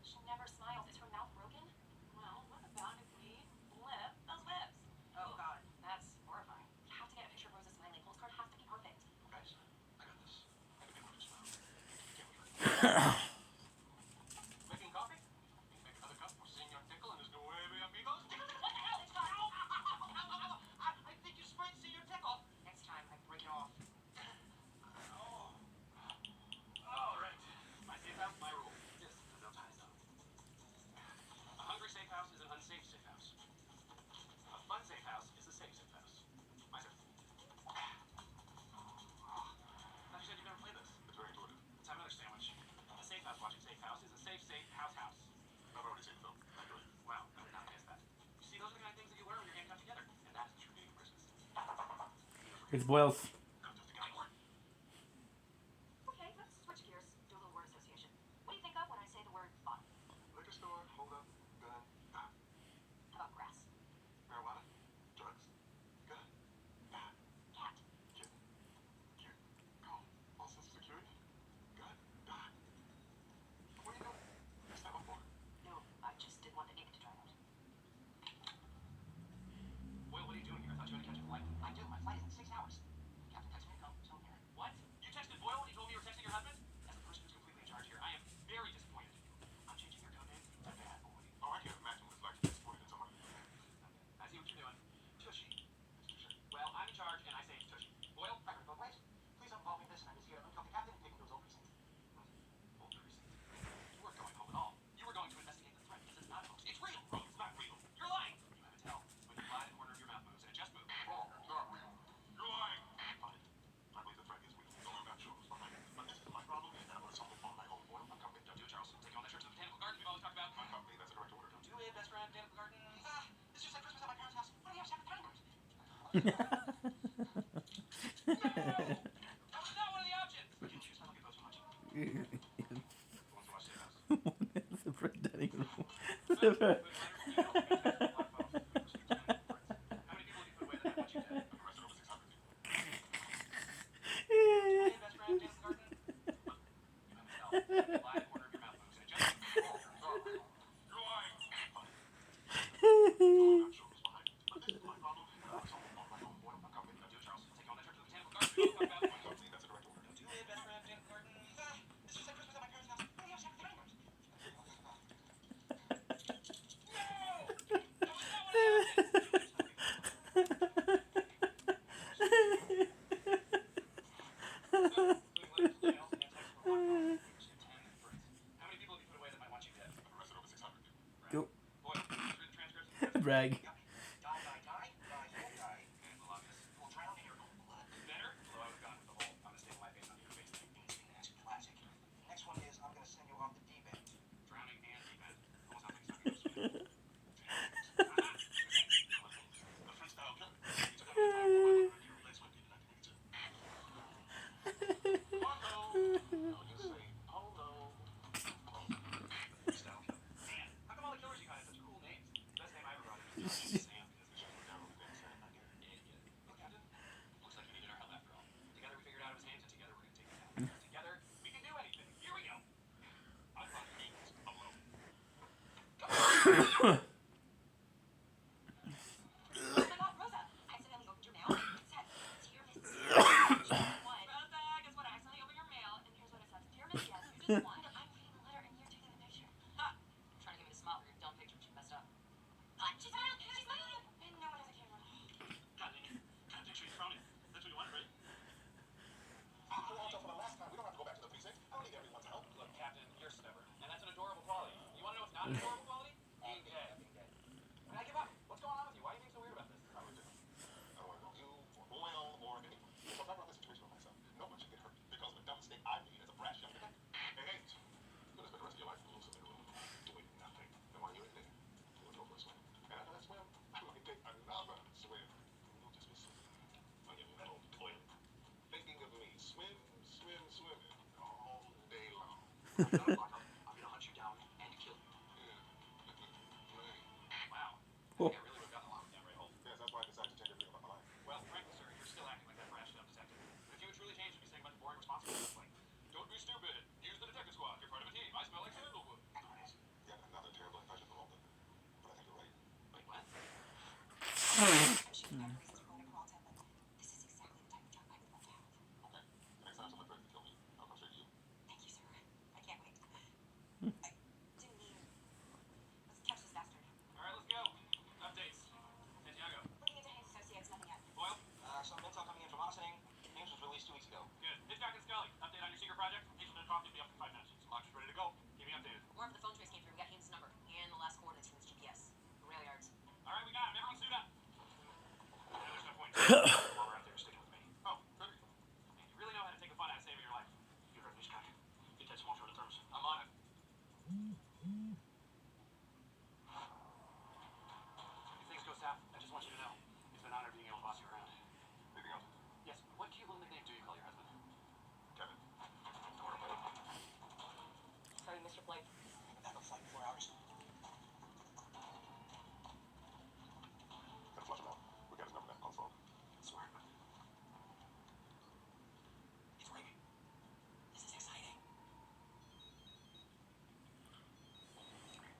She never smiles. Is her mouth broken? Well, what about if we flip those lips? Oh god, that's horrifying. You have to get a picture of Rosa smiling. Postcard has to be perfect. Guys, I got this. I can get one to smile. Can't wait. Making coffee? Make another cup for Senor Tickle and his nueve amigos. What the hell? It's not. Ow, ow, ow, ow, ow, ow, ow. I think you sprained Senor Tickle. Next time, I break it off. All right. My safe house, my rule. Just no ties up. A hungry safe house is an unsafe safe house. A fun safe house is a safe safe house. My sir. Thought you said you'd never play this. It's very intuitive. Let's have another sandwich. A safe house watching safe house is a safe house house. I've already seen the film. I enjoyed it. Wow, I did not miss that. You see, those are the kind of things that you learn when you're handcuffed together. And that's the true meaning of Christmas. It's Boyle's. Not just a guy work. Okay, let's switch gears. Do a little word association. What do you think of when I say the word fun? Liquor store, hold up, gun, How about grass? marijuana, drugs, gun, Cat. kitten, cute, calm, all sense of security, gun, What are you doing? Step up for it. No, I just didn't want the name to That was not one of the options. But you choose. I don't get those much. Who wants to watch Steakhouse? The bread dining room. But you don't get to watch bottles. How many people have you put away that night watching Ted? Arrested over 600 people. Hey, best friend, James Garden. You might tell. You lie in the corner of your mouth moves. And it just. You're lying. I'm not sure who's behind it, but this is my problem. I was on my own board of my company. Don't do it, Charles. Take you on that trip to the botanical garden. We all talk about it. My company, that's a direct order. Don't do it, best friend, James Garden. This is like Christmas at my parents' house. We have Saturday night. How many people have you put away that might want you dead? Arrested over 600 people. Go. Boy, through the transcripts. Brag. Die, won't die. And the longest. We'll drown in your own blood. Better? Although I would have gone with the whole, I'm gonna stake my face on your face thing. That's classic. Next one is I'm gonna send you off the deep end. Drowning and deep end. Almost sounds like he's talking about swimming. The freestyle killer. He took out the entire mobile and he replaced with people in 1982. I'll just say, oh no. Freestyle killer. Man, how come all the killers you got have such cool names? Best name I ever got is Sam, because they should put down with Sam. I get it. Idiot. Look, Captain. Looks like we needed our help after all. Together we figured out it was names, and together we're gonna take it down. Together we can do anything. Here we go. I thought he was alone. Oh my god, Rosa! I accidentally opened your mail. It said, "Dear Miss Rosa, guess what? I accidentally opened your mail, and here's what it says. Dear Miss Yes, you just won. I'm reading the letter, and you're taking the picture. Ha! Trying to get me to smile for your dumb picture, but you messed up. She smiled! She smiled! And no one has a camera. God dang it. God, picture you frowning. That's what you wanted, right? For the last time, we don't have to go back to the precinct. I don't need everyone's help. Look, Captain, you're stubborn, and that's an adorable quality. You want to know what's not an adorable quality? Being gay. I mean, I give up. What's going on with you? Why are you being so weird about this? I don't want to know you or Will or anyone. If I talk about this situation with myself, no one should get hurt because of the dumb mistake I made as a brash young detective. Hey, hey, you're gonna spend the rest of your life loose in the room doing nothing. And while you're in there, you want to go for a swim. And after that swim, I'm gonna take another swim. You'll just be sitting on your metal toilet, thinking of me, swimming all day long. I'm gonna hunt you down and kill you. Wow. I think I really would have gotten along with that, right, Holt? Yes, that's why I decided to change everything about my life. Well, frankly, sir, you're still acting like that brash dumb detective. If you would truly change, you'd be saying a bunch of boring responsibilities like, don't be stupid, use the detective squad, you're part of a team, I smell like sandalwood. Yet another terrible impression from Holden. But I think you're right. Wait, what? She would have reasons for going to Peralta, but this is exactly the type of job I would love to have. Okay. The next time someone threatens to kill me, I'll come straight to you. Thank you, sir. I can't wait. I didn't mean. Let's catch this bastard. All right, let's go. Updates. Santiago. Looking into Hayes Associates, nothing yet. Boyle. Some intel coming in from us saying James was released 2 weeks ago. Good. Hitchcock and Scully. Update on your secret project. Agent and coffee will be up in 5 minutes. Launch is ready to go. Keep me updated. More of the phone trace came through. We got Haynes' number and the last coordinates from his GPS. The rail yards. All right, we got him. Everyone suit up. Yeah, there's no point. While we're out there, sticking with me. Oh, good. Man, you really know how to take a fun out of saving your life. You heard me, Scott. Get that small short of terms. I'm on it. If things go south, I just want you to know it's been an honor being able to boss you around. Anything else? Yes. What cute little nickname do you call your husband? Kevin. Sorry, Mr. Blake. Back on flight in 4 hours. Gotta flush him out. We got his number now on the phone. Smart. It's ringing. This is exciting.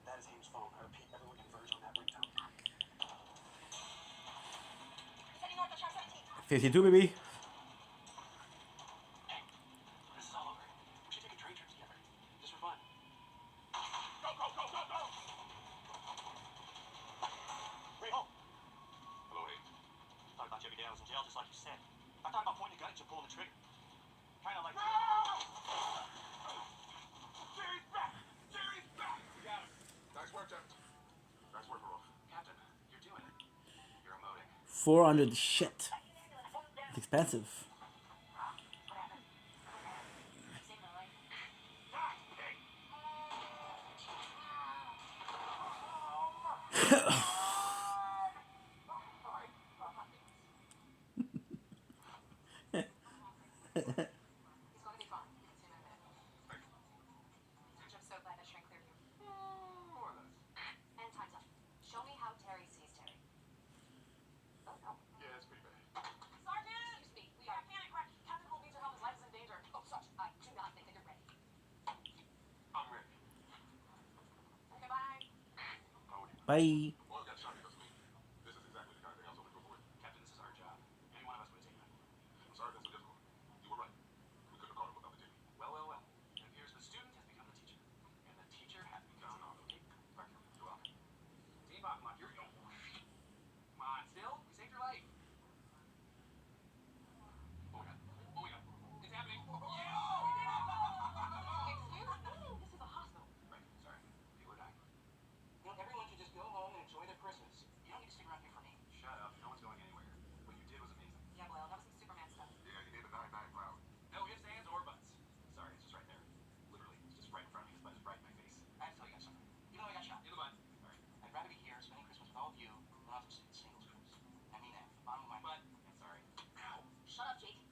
That is Haynes' phone. I repeat, everyone converge on that ringtone. Setting north of Char 17. 52, baby. Hey, when this is all over, we should take a train trip together. Just for fun. Go, go, go, go, go! Ray Holt. Hello, Hayes. Thought about you every day I was in jail, just like you said. I thought about pointing a gun at you, pulling the trigger. Kind of like. Jerry's back! Jerry's back! We got him. Nice work, Captain. Nice work, Rolf. Captain, you're doing it. You're emoting. 400 shit. It's expensive. Saved my life. Bye. Oil got shot because of me. This is exactly the kind of thing I was hoping to avoid. Captain, this is our job. Any one of us would have taken that. I'm sorry that's so difficult. You were right. We couldn't have caught him without the team. Well, well, well. It appears the student has become the teacher. And the teacher has become the Thank you. You're welcome. Team Pop, come on, here we go. Come on, still? We saved your life. Oh my god. Oh my god. It's happening. Yeah! We did it! Excuse me? This is a hospital. Right, sorry. People are dying. You know, everyone should just go home and enjoy their Christmas. You don't need to stick around here for me. Shut up. No one's going anywhere. What you did was amazing. Yeah, well, that was some Superman stuff. Yeah, you gave the 99 proud. No ifs, ands, or buts. Sorry, it's just right there. Literally, it's just right in front of me. It's right in my face. I have to tell you guys something. Even though I got shot in the butt. Sorry. I'd rather be here spending Christmas with all of you than off to singles cruise. I mean that. Bottom of my butt. I'm sorry. Ow. Shut up, Jake.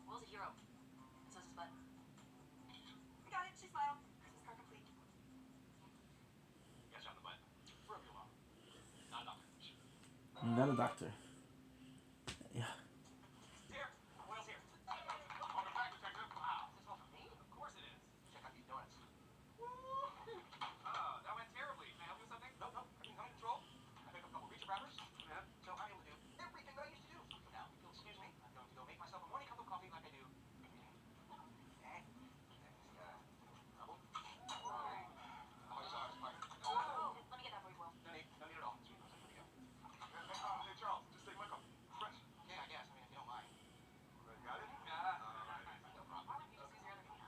Will's a hero. And so's his butt. I got it. She smiled. Christmas card complete. Got shot in the butt. For a real mom. Not a doctor. Not a doctor. Yeah. Here. Will's here. Welcome back, detective. Wow. Is this all for me? Of course it is. Check out these donuts. That went terribly. Can I help you with something? Nope, nope. Everything's under control. I picked up a couple reach around. Yeah. So I'm able to do everything that I used to do. Now, if you'll excuse me, I'm going to go make myself a morning cup of coffee like I do every day. Okay. Trouble. How much time is Mike? Let me get that for you, Will. No need at all. Sweet. Let me go. Hey, Charles, just take my cup. Fresh. Yeah, I guess. I mean, if you don't mind. Got it? No problem. Why don't you just use your other hand?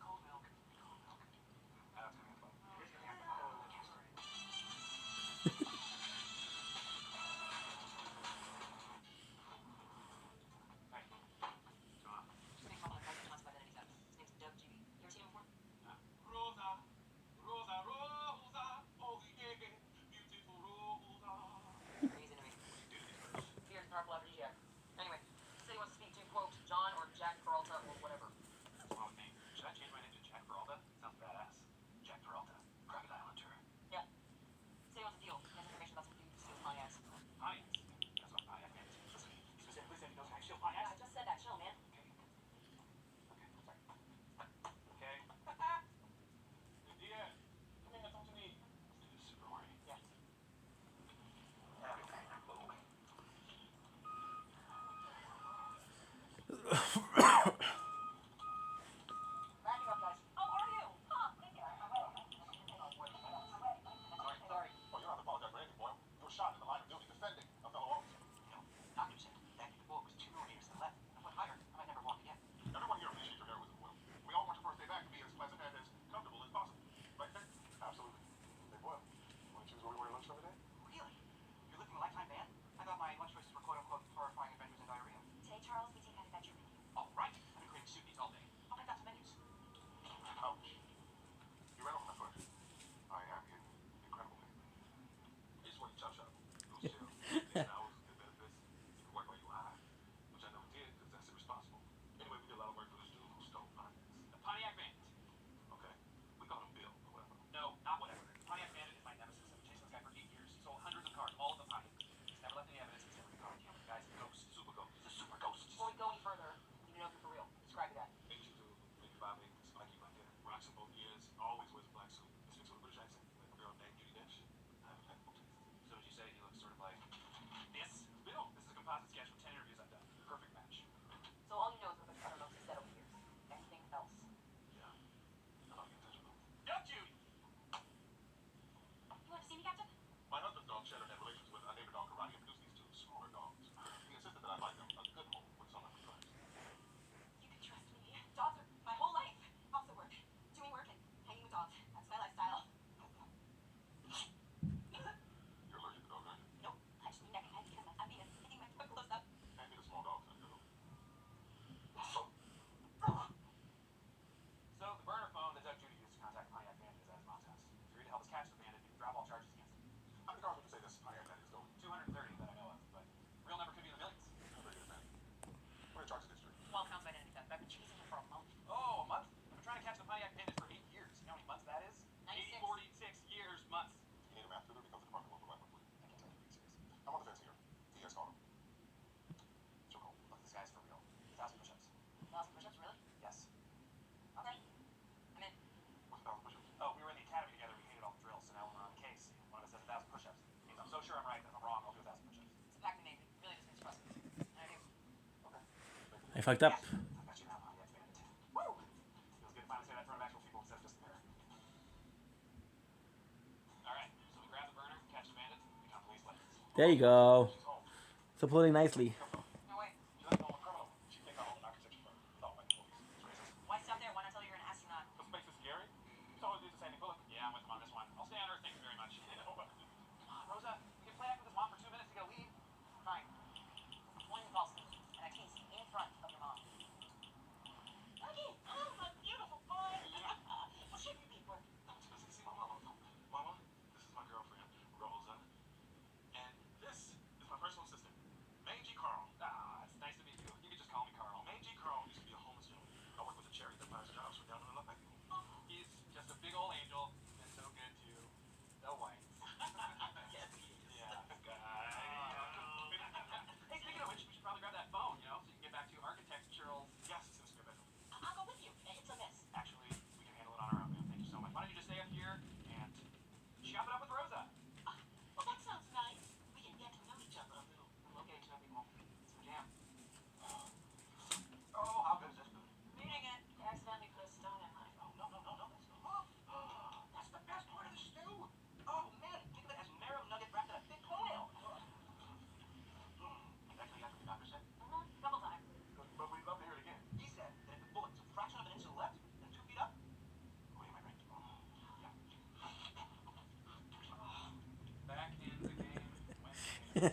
Cold milk. That's gonna be fun. Here's your hand. Okay, sorry. Hey. What's going on? Just gonna call him a private classified identity theft. His name's Doug Judy. You ever seen him before? Rosa, Rosa, Rosa, oh yeah, beautiful Rosa. He's into me. Fears and powerful aphrodisiac. Anyway, he said he wants to speak to, quote, John or Jack Peralta or whatever. What's wrong with me? Should I change my name to Jack Peralta? Sounds badass. Jack Peralta, crocodile hunter. Yeah. Say he wants a deal. He has information about some dude who steals Pontiacs. Pontiacs. That's what Pontiac man is. Listen, he specifically said he knows how to steal Pontiacs. I just said that. Chill, man. Okay, sorry. Okay. Yeah. Come here, talk to me. This dude is super horny. Yeah. Wrapping up, guys. How are you? Huh? Thank you. Sorry. Sorry. Oh, you don't have to apologize for anything, boy. You were shot in the line of duty defending a fellow officer. No, doctor said that the bullet was 2 millimeters to the left. If I went higher, I might never walk again. Everyone here appreciates your heroism, Boyle. We all want your first day back to be as pleasant and as comfortable as possible. Right, Nick? Absolutely. Hey, Boyle, want to choose where we order lunch from today? Really? You're lifting a lifetime ban? I thought my lunch choices were quote-unquote horrifying adventures in diarrhea. Today, Charles, we take out adventure menu. All right. I've been craving soup these all day. I'll pick out some menus. Ouch. You ran off my foot. I am in incredible pain. You just want to chop shop. Those chill. 6 hours, good benefits. You can work while you high. Which I never did because that's irresponsible. Anyway, we did a lot of work for this dude who stole Pontiacs. The Pontiac Bandit. Okay. We call him Bill, or whatever. No, not whatever. Pontiac Bandit is my nemesis. I've been chasing this guy for 8 years. He stole hundreds of cars, all of them Pontiac. He's never left any evidence. He's never been caught. The guy's a ghost. Super ghost. He's a super ghost. Before we go any further, you know if you're for real. Describe that. 82, maybe 5'8", spiky black hair. Rocks in both ears. Always wears a black suit. Speaks with a British accent. Like a girl named Judy Dench. I have a technical taste. So would you say he looks sort of like this? Bill. This is a composite sketch from 10 interviews I've done. Perfect match. So all you know is what the Cutter Milks has said over the years. Anything else? Yeah. I love you, intentional. Yup, Judy. You want to see me, Captain? My husband's dog Cheddar had relations with a neighbor dog Karate and produced these 2 smaller dogs. He insisted that I buy them a good home with some price. You can trust me. Dogs are my whole life. Also work. Doing work and hanging with dogs. That's my lifestyle. You're allergic to dogs, aren't you? Nope. I just mean neck and head because I'm being sitting my foot close up. Hand me the small dogs and go. So the burner phone that Doug Judy used to contact the Pontiac Bandit is at his mom's house. If you're here to help us catch the bandit, you can drop all charges against him. How many cars would you say this Pontiac man is going? 230 that I know of, but real number could be in the millions. How big is that? What are the charges against you? Well, counts identity theft. I've been chasing him for a month. Oh, a month? I've been trying to catch the Pontiac Bandit for 8 years. You know how many months that is? 96. 46 years, months. You need a map to because the department won't provide one for you. I can't take you being serious. I'm on the fence here. T.S. called him. So cool. Look, this guy's for real. 1,000 push-ups. 1,000 push-ups, really? Yes. Okay. I'm in. What's I fucked up. I got you now, honey. That's it. Woo! Feels good to finally say that in front of actual people instead of just the mirror. Alright, so we grab the burner, catch the bandit, become police legends. There you go. She's home. It's uploading nicely. No way. She left home a criminal. She kicked out all the architecture firm. Thought like movies. It's racist. Why stop there? Why not tell you're an astronaut? But space is scary. You always do the Sandy Bullock. Yeah, I'm with him on this one. I'll stay on Earth, thank you very much. Rosa, we can play act with this mom for 2 minutes to get a lead. Fine. One false move, and I tease in front of your mom. Okay. Oh, my beautiful boy. What shape you be for? See my mama. Mama, this is my girlfriend, Rosa. And this is my personal assistant, Mangy Carl. Ah, it's nice to meet you. You can just call me Carl. Mangy Carl used to be a homeless gentleman. I work with a charity that finds jobs for down on the luck like people. He's just a big old angel and so good to the whites. Yes, he is. Yeah, guy. Hey, speaking of which, we should probably grab that phone, you know, so you can get back to architectural. Yes, it's in the spare bedroom. I'll go with you. It's a mess. Actually, we can handle it on our own, man. Thank you so much. Why don't you just stay up here and shop it up with Rosa? Well, that sounds nice. We can get to know each other a little. We'll get to know people. It's our jam. Oh, how good is this food? Reading it. You accidentally put a stone in my phone. No. That's the best part of the stew. Oh man, think of it as marrow nugget wrapped in a thick toenail. Exactly after the doctor said. Couple times. But we'd love to hear it again. He said that if the bullet's a fraction of an inch to the left and 2 feet up, Oh, yeah, my brain. Yeah. Back in the game. Damn,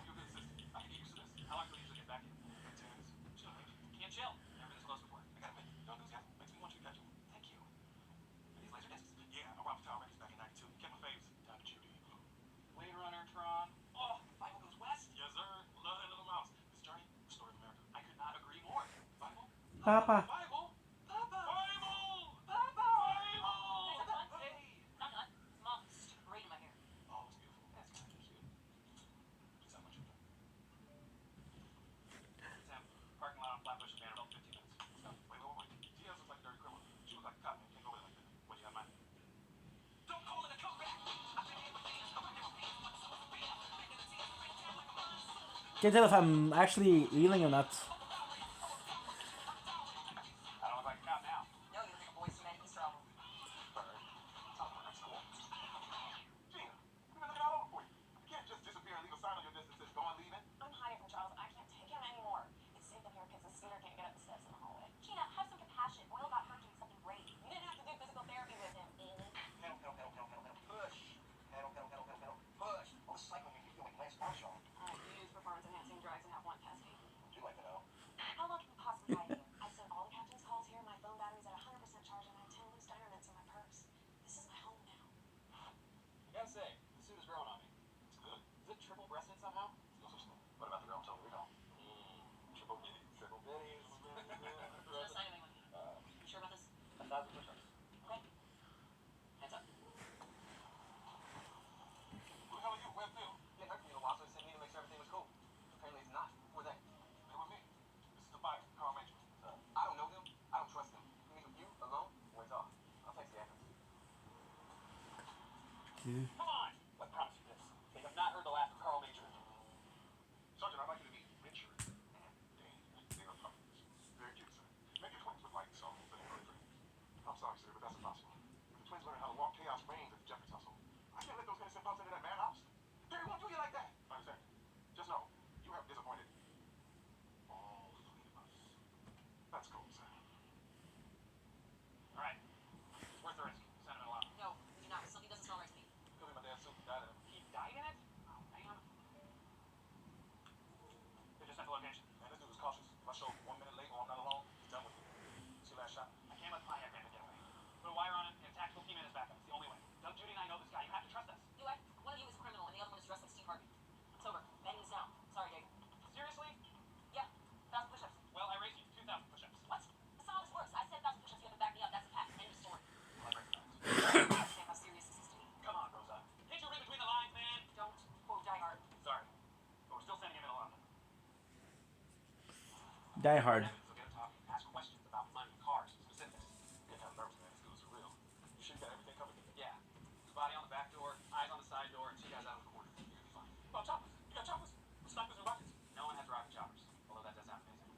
you're a good assistant. I can get used to this. How long till we usually get back in? 10 minutes. Chill, baby. Can't chill. Never been this close before. I gotta admit, your enthusiasm makes me want you to catch you. Thank you. And these laser discs? Yeah, I robbed Tower Records back in 92. Kept my faves. Down to Judy. Blade Runner, Tron. Oh, Bible goes west. Yes, sir. Love that little mouse. This journey, the story of America. I could not agree more. Bible? Papa. Bible? Papa. Bible! Papa. Bible! Hey. I'm not. Mom, this is too great in my hair. Oh, it's beautiful. That's kind of cute. Is that what you do? Sam, parking lot on Flatbush and Vanderbilt, 15 minutes. No, wait. Diaz looks like a dirty criminal. She looks like a cop. You can't go with it like that. What do you have in mind? don't call it a comeback. Can't tell if I'm actually reeling or not. I don't look like a cop now. No, you look like a Boyz II Men Easter album. Bird. Sounds like that's cool. Gina, we've been looking all over for you. You can't just disappear and leave a sign on your desk that says go on leaving. I'm hiding from Charles. I can't take him anymore. It's safe in here because the scooter can't get up the steps in the hallway. Gina, have some compassion. Will got hurt doing something brave. You didn't have to do physical therapy with him, Amy. Pedal. Push. Pedal. Push. All the cycling makes you feel like Lance Armstrong. Use performance-enhancing drugs and have one pesky. Would you like to know? How long can we possibly hide here? I sent all the captain's calls here. My phone battery's at 100% charge, and I had 10 loose dynamites in my purse. This is my home now. I gotta say, the suit is growing on me. It's good. Is it triple-breasted somehow? No such thing. What about the girl in Total Recall? Triple bitties. Triple bitties. Just sign anyone. You sure about this? 1,000 push-ups. Okay. Heads up. Who the hell are you? Where's Phil? He had heard from you in a while, so he sent me to make sure everything was cool. Apparently it's not. Who are they? They're with me. This is the fighter, Carl Major. I don't know him. I don't trust him. You meet with you alone? Where's off? I'll text the address. Come on! I promise you this. They have not heard the last of Carl Major. Sergeant, I'd like you to meet Richard and Danny. They are puppies. Very cute, sir. Make your twins look like some thing really pretty. I'm sorry, sir, but that's impossible. If the twins learn how to walk, chaos reigns at the Jeffries household. I can't let those innocent folks into that madhouse. They won't do you like that. I understand. Just know, you have disappointed all 3 of us. That's cool, sir. All right. It's worth the risk. Send him along. No, we do not. Something doesn't smell right to me. Could be my dad's suit. Died in it. He died in it? Oh, man. They just sent the location. Man, this dude was cautious. If I show up 1 minute late or I'm not alone, he's done with me. It's your last shot. I can't let Pontiac man get away. Put a wire on him and a tactical team in his backup. It's the only way. Doug, Judy, and I know this guy. You have to trust us. Do I? One of you is a criminal, and the other one is dressed like Steve Harvey. It's over. Banging this down. Sorry, Dave. Seriously? Yeah. 1,000 push-ups. Well, I raised you 2,000 push-ups. What? That's not how this works. I said 1,000 push-ups. You have to back me up. That's a fact. End of story. I recognize. I understand how serious this is to me. Come on, Rosa. Can't you read between the lines, man? Don't quote Die Hard. Sorry. But we're still sending him in alone. Die Hard. So get a talk. Ask questions about money, cars, specifics. Get kind of nervous, man. This dude's for real. You sure you got everything covered? Yeah. His body on the back door, eyes on the side door, and 2 guys out of the corner. You're gonna be fine. Oh, choppers. You got choppers. Snipers and rockets. No one has rocket choppers, although that does sound amazing.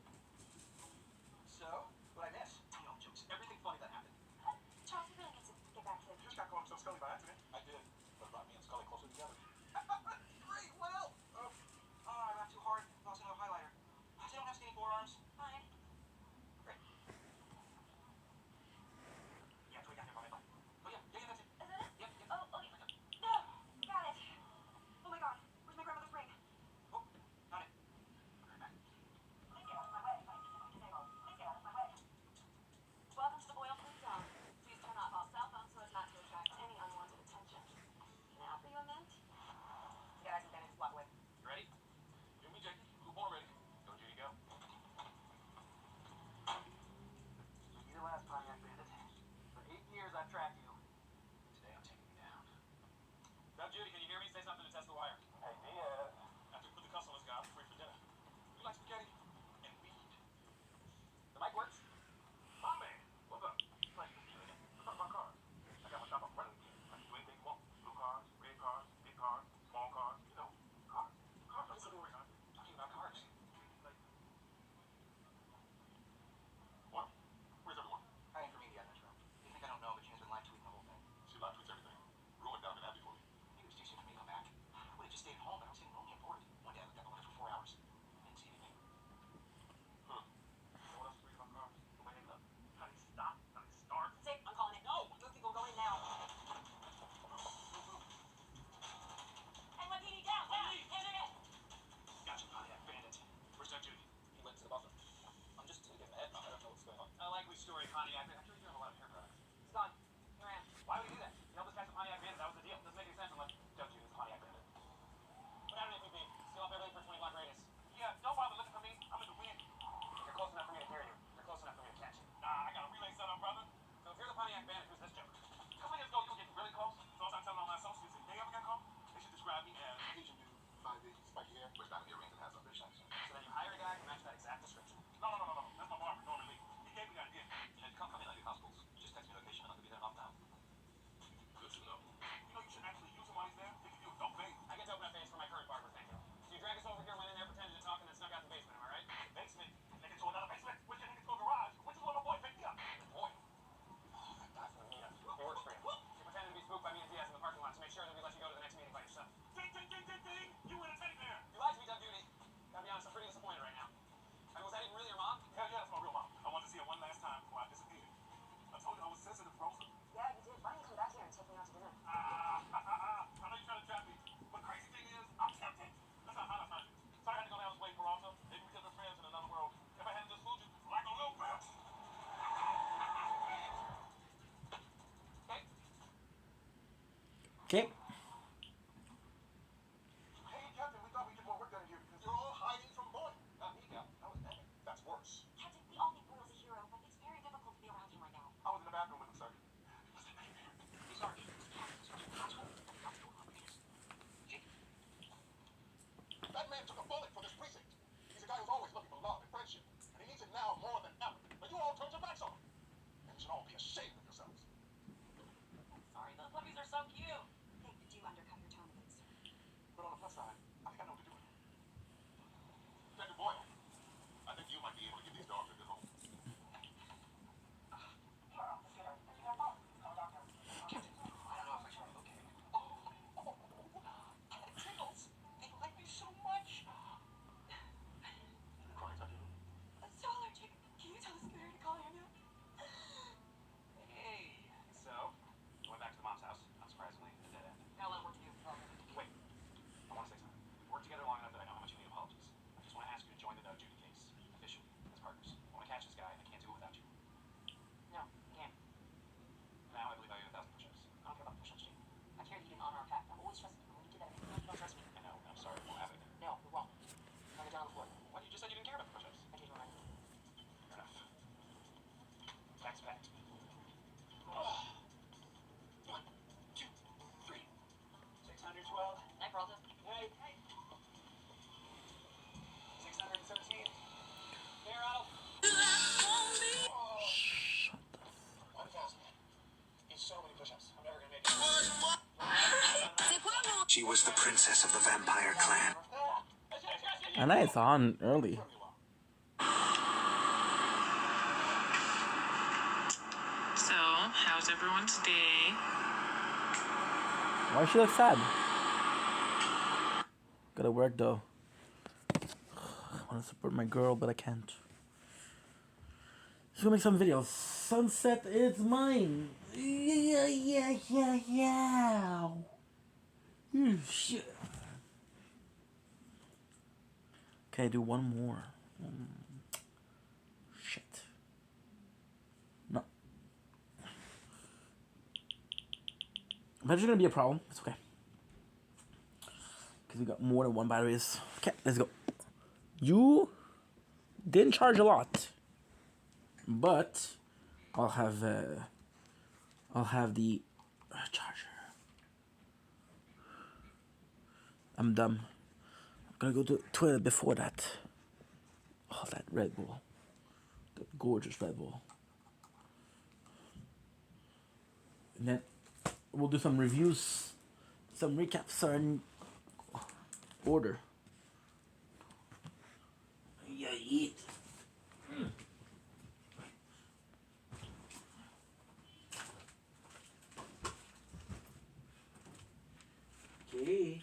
Pontiac Band. I'm sure you have a lot of hair products. It's gone. Here I am. Why would you do that? You helped us catch the Pontiac Bandit. That was the deal. Doesn't make any sense unless don't you, the Pontiac Bandit. What happened if we beat? Steal off everything for 20 block radius. Yeah, don't bother looking for me. I'm in the wind. You're close enough for me to hear you. You're close enough for me to catch you. Nah, I got a relay set up, brother. So if you're the Pontiac Bandit, who's this joke? A couple years ago, you were getting really close. So I was telling all my associates, if they ever get caught, they should describe me as Asian dude, 5'8", spiky hair, wears diamond earrings, and has a fish accent. So then you hire a guy who matches that exact description. No. That's my barber, Norman Lee. He gave me the idea. You know, you can't come in like hospitals. You just text me location and I could be there in half an hour. Good to know. You know, you should actually use him while he's there. They give you a dope bait. I get to open my face for my current barber, thank you. So you drag us over here, went in there, pretended to talk, and then snuck out the basement, am I right? Basement. Take it to another basement. Which can take it to a garage. Which is where my boy picked me up. Boy. That guy from the meetup. It works for you. You pretended to be spooked by me and Diaz in the parking lot to make sure that we let you go to the next meeting by yourself. Ding, ding, ding, ding, ding. You win a teddy bear. You lied to me, Doug Duty. Gotta be honest, I'm pretty disappointed right now. I mean, was that even really your mom? Hell yeah, that's my real mom. I wanted to see her one last time before I disappeared. I told you I was sensitive, Rosa. Yeah, you did. Why don't you come back here and take me out to dinner? I know you're trying to trap me, but crazy thing is, I'm tempted. That's not how I found you. So I had to go down this way for Rosa. Maybe we could have been friends in another world. If I hadn't just fooled you like a little bitch. Okay. Hey, Captain, we thought we'd get more work done in here because you're all hiding from Boyd. Not me, Cap. That was epic. That's worse. Captain, we all think Boyle's a hero, but it's very difficult to be around him right now. I was in the bathroom with him, sir. Sarge. That man took a bullet for this precinct. He's a guy who's always looking for love and friendship, and he needs it now more than ever. But you all turned your backs on him. And you should all be ashamed of yourselves. Sorry, those puppies are so cute. They do undercut your tone a bit, sir. But on the plus side, I think I know what to do with him. Dr. Boyle, I think you might be able to give these dogs a good home. Tickles. They like me so much. Crying, Dr. I'm so allergic. Can you tell the spirit to call him out? Hey. So, going back to the mom's house, unsurprisingly, a dead end. Got a lot of work to do. Wait. I want to say something. We've worked together long enough that I know how much you need apologies. I just want to ask you to join the Doug Judy case, officially, as partners. I want to catch this guy, and I can't do it without you. No, you can't. Now I believe I owe you 1,000 push-ups. I don't care about push-ups, Jake. I care that you didn't honor our pact. I've always trusted you. When you did that, you don't trust me. I know, I'm sorry, it won't happen again. No, you're wrong. Now get down on the floor. What? You just said you didn't care about the push-ups. I changed my mind. Fair enough. Facts packed. 1, 2, 3. 612. Night, Peralta. Hey. 613. Clear out. 1,000. It's so many push-ups. I'm never gonna make it. She was the princess of the vampire clan. And it's on early. So, how's everyone's day? Why she look sad? Gotta work though. I wanna support my girl, but I can't. She's gonna make some videos. Sunset is mine. Yeah. Shit. Okay, do one more. Shit. No. But it's gonna be a problem. It's okay. Because we got more than one batteries. Okay, let's go. You didn't charge a lot. But I'll have the charger. I'm dumb. I'm gonna go to the toilet before that. Oh, that Red Bull. That gorgeous Red Bull. And then we'll do some reviews, some recaps on order. Yeah, eat. Okay.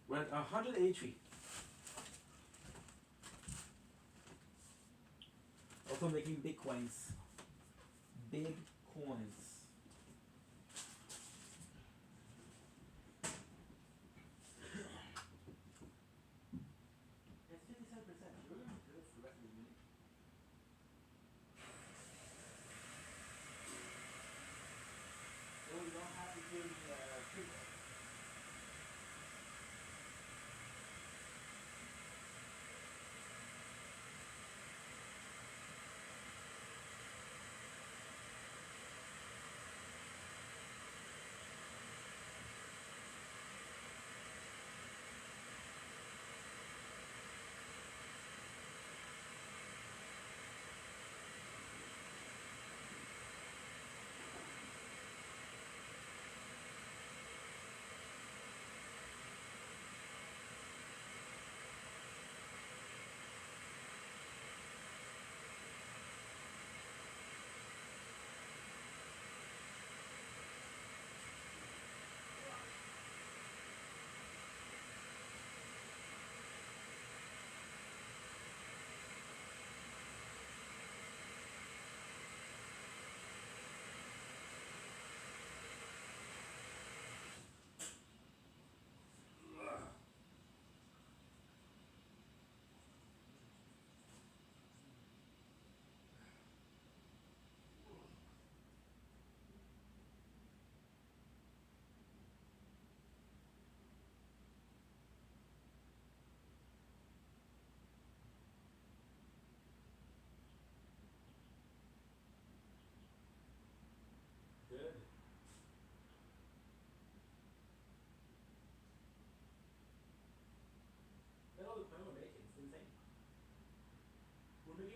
We're at 183. Also making big coins. Big coins. It's 57%. You're gonna do it for the rest of the minute.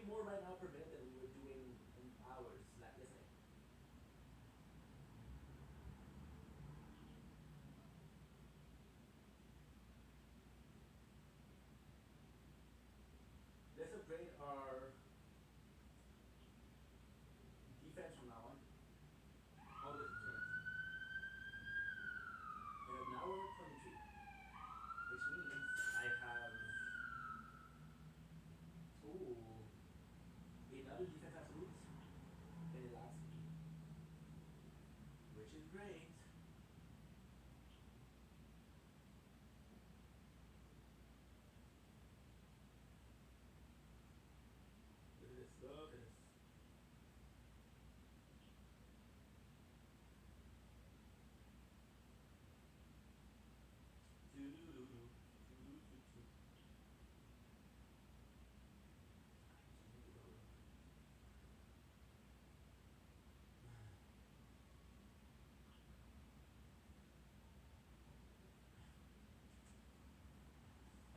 more right now per minute than we were doing in hours yesterday. Let's upgrade our defense from now on. All the turns. And now we're 22. Which means I have another defense absolute and it lasts me. Which is great. Look at this, look at this. Doo-doo-doo-doo. Doo-doo-doo-doo.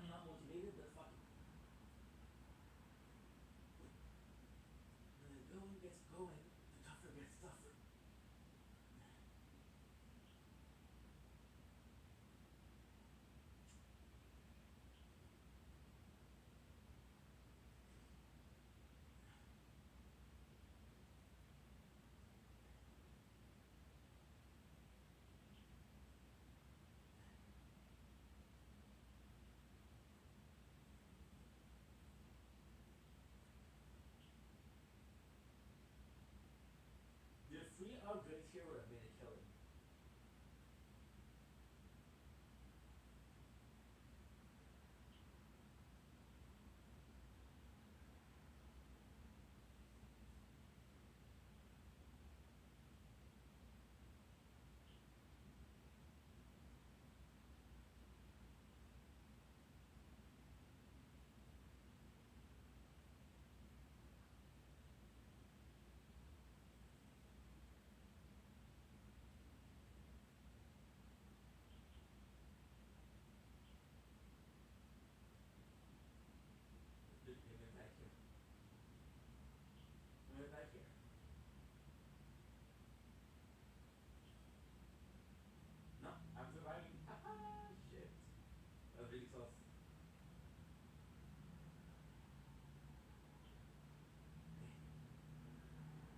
I'm not motivated, but fuck it. When the going gets going, the tougher gets tougher. The free upgrades here would have made a killing. Give me back here. Give me back here. No, I'm surviving. Haha, shit. That was really close.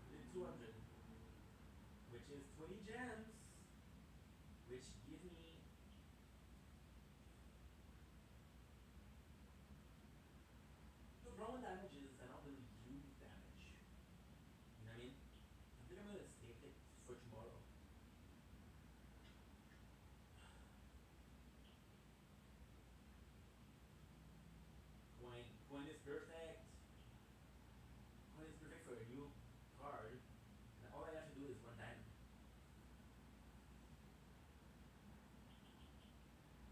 Did 200. Which is 20 gems. Which give me the problem with damage is I don't really use damage. You know what I mean? I think I'm gonna save it for tomorrow. Coin is perfect. Coin is perfect for a new card. And all I have to do is one diamond.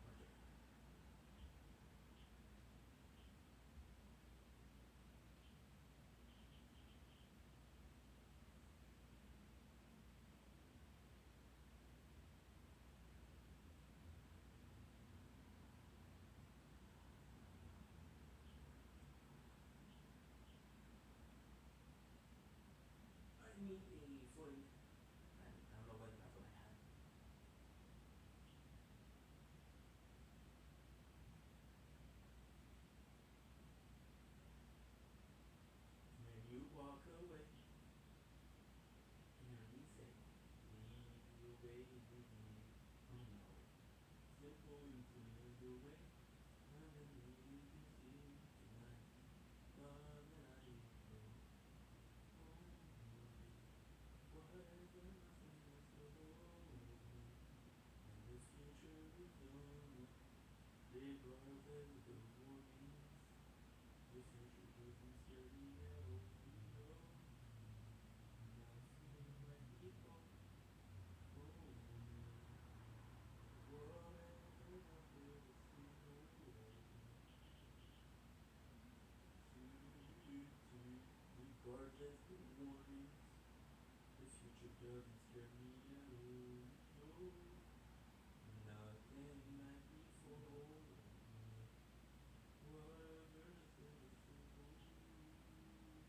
Okay. I need a floating. I don't know what that's what I had. When you walk away, hear me say, lead the way with me. Oh no. Simple, you can lead the way. I'm gonna lead you to see tonight. More than I know. Whatever nothing has to hold me. And the future is unknown. They brought us the warnings. The future doesn't scare me at all. No. Nothing like people. Oh no. Whatever nothing has to hold me. Regardless the warnings. The future doesn't scare me at all. No. Nothing like before. Whatever nothing has to hold me.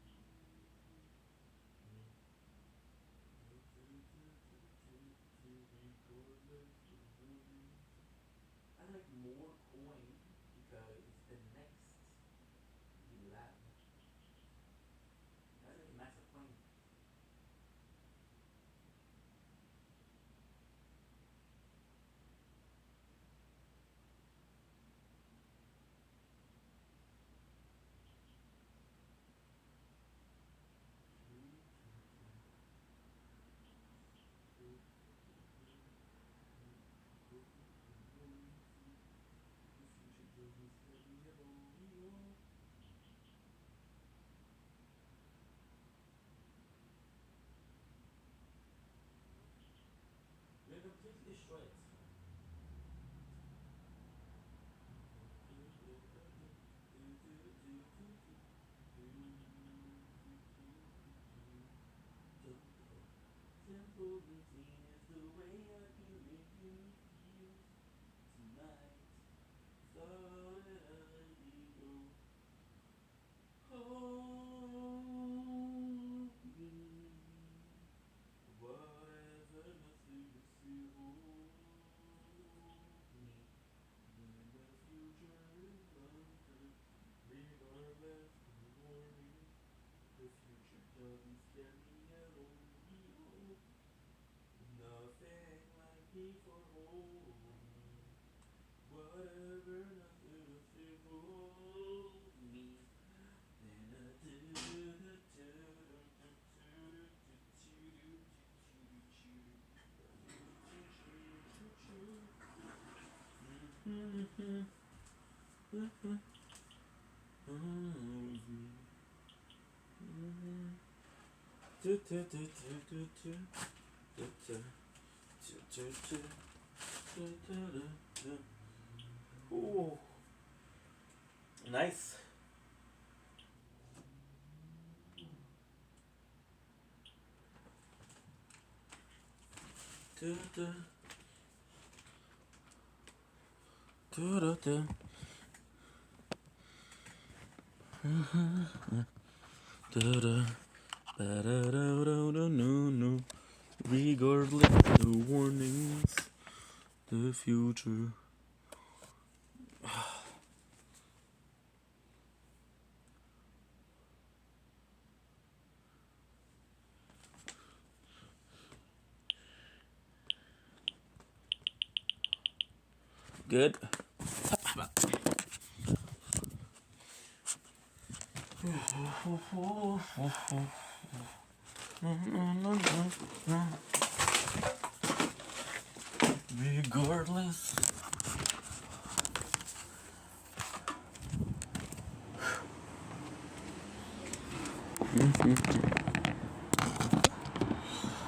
Ooh. Nice. Regardless of the warnings, the future. Good. Regardless.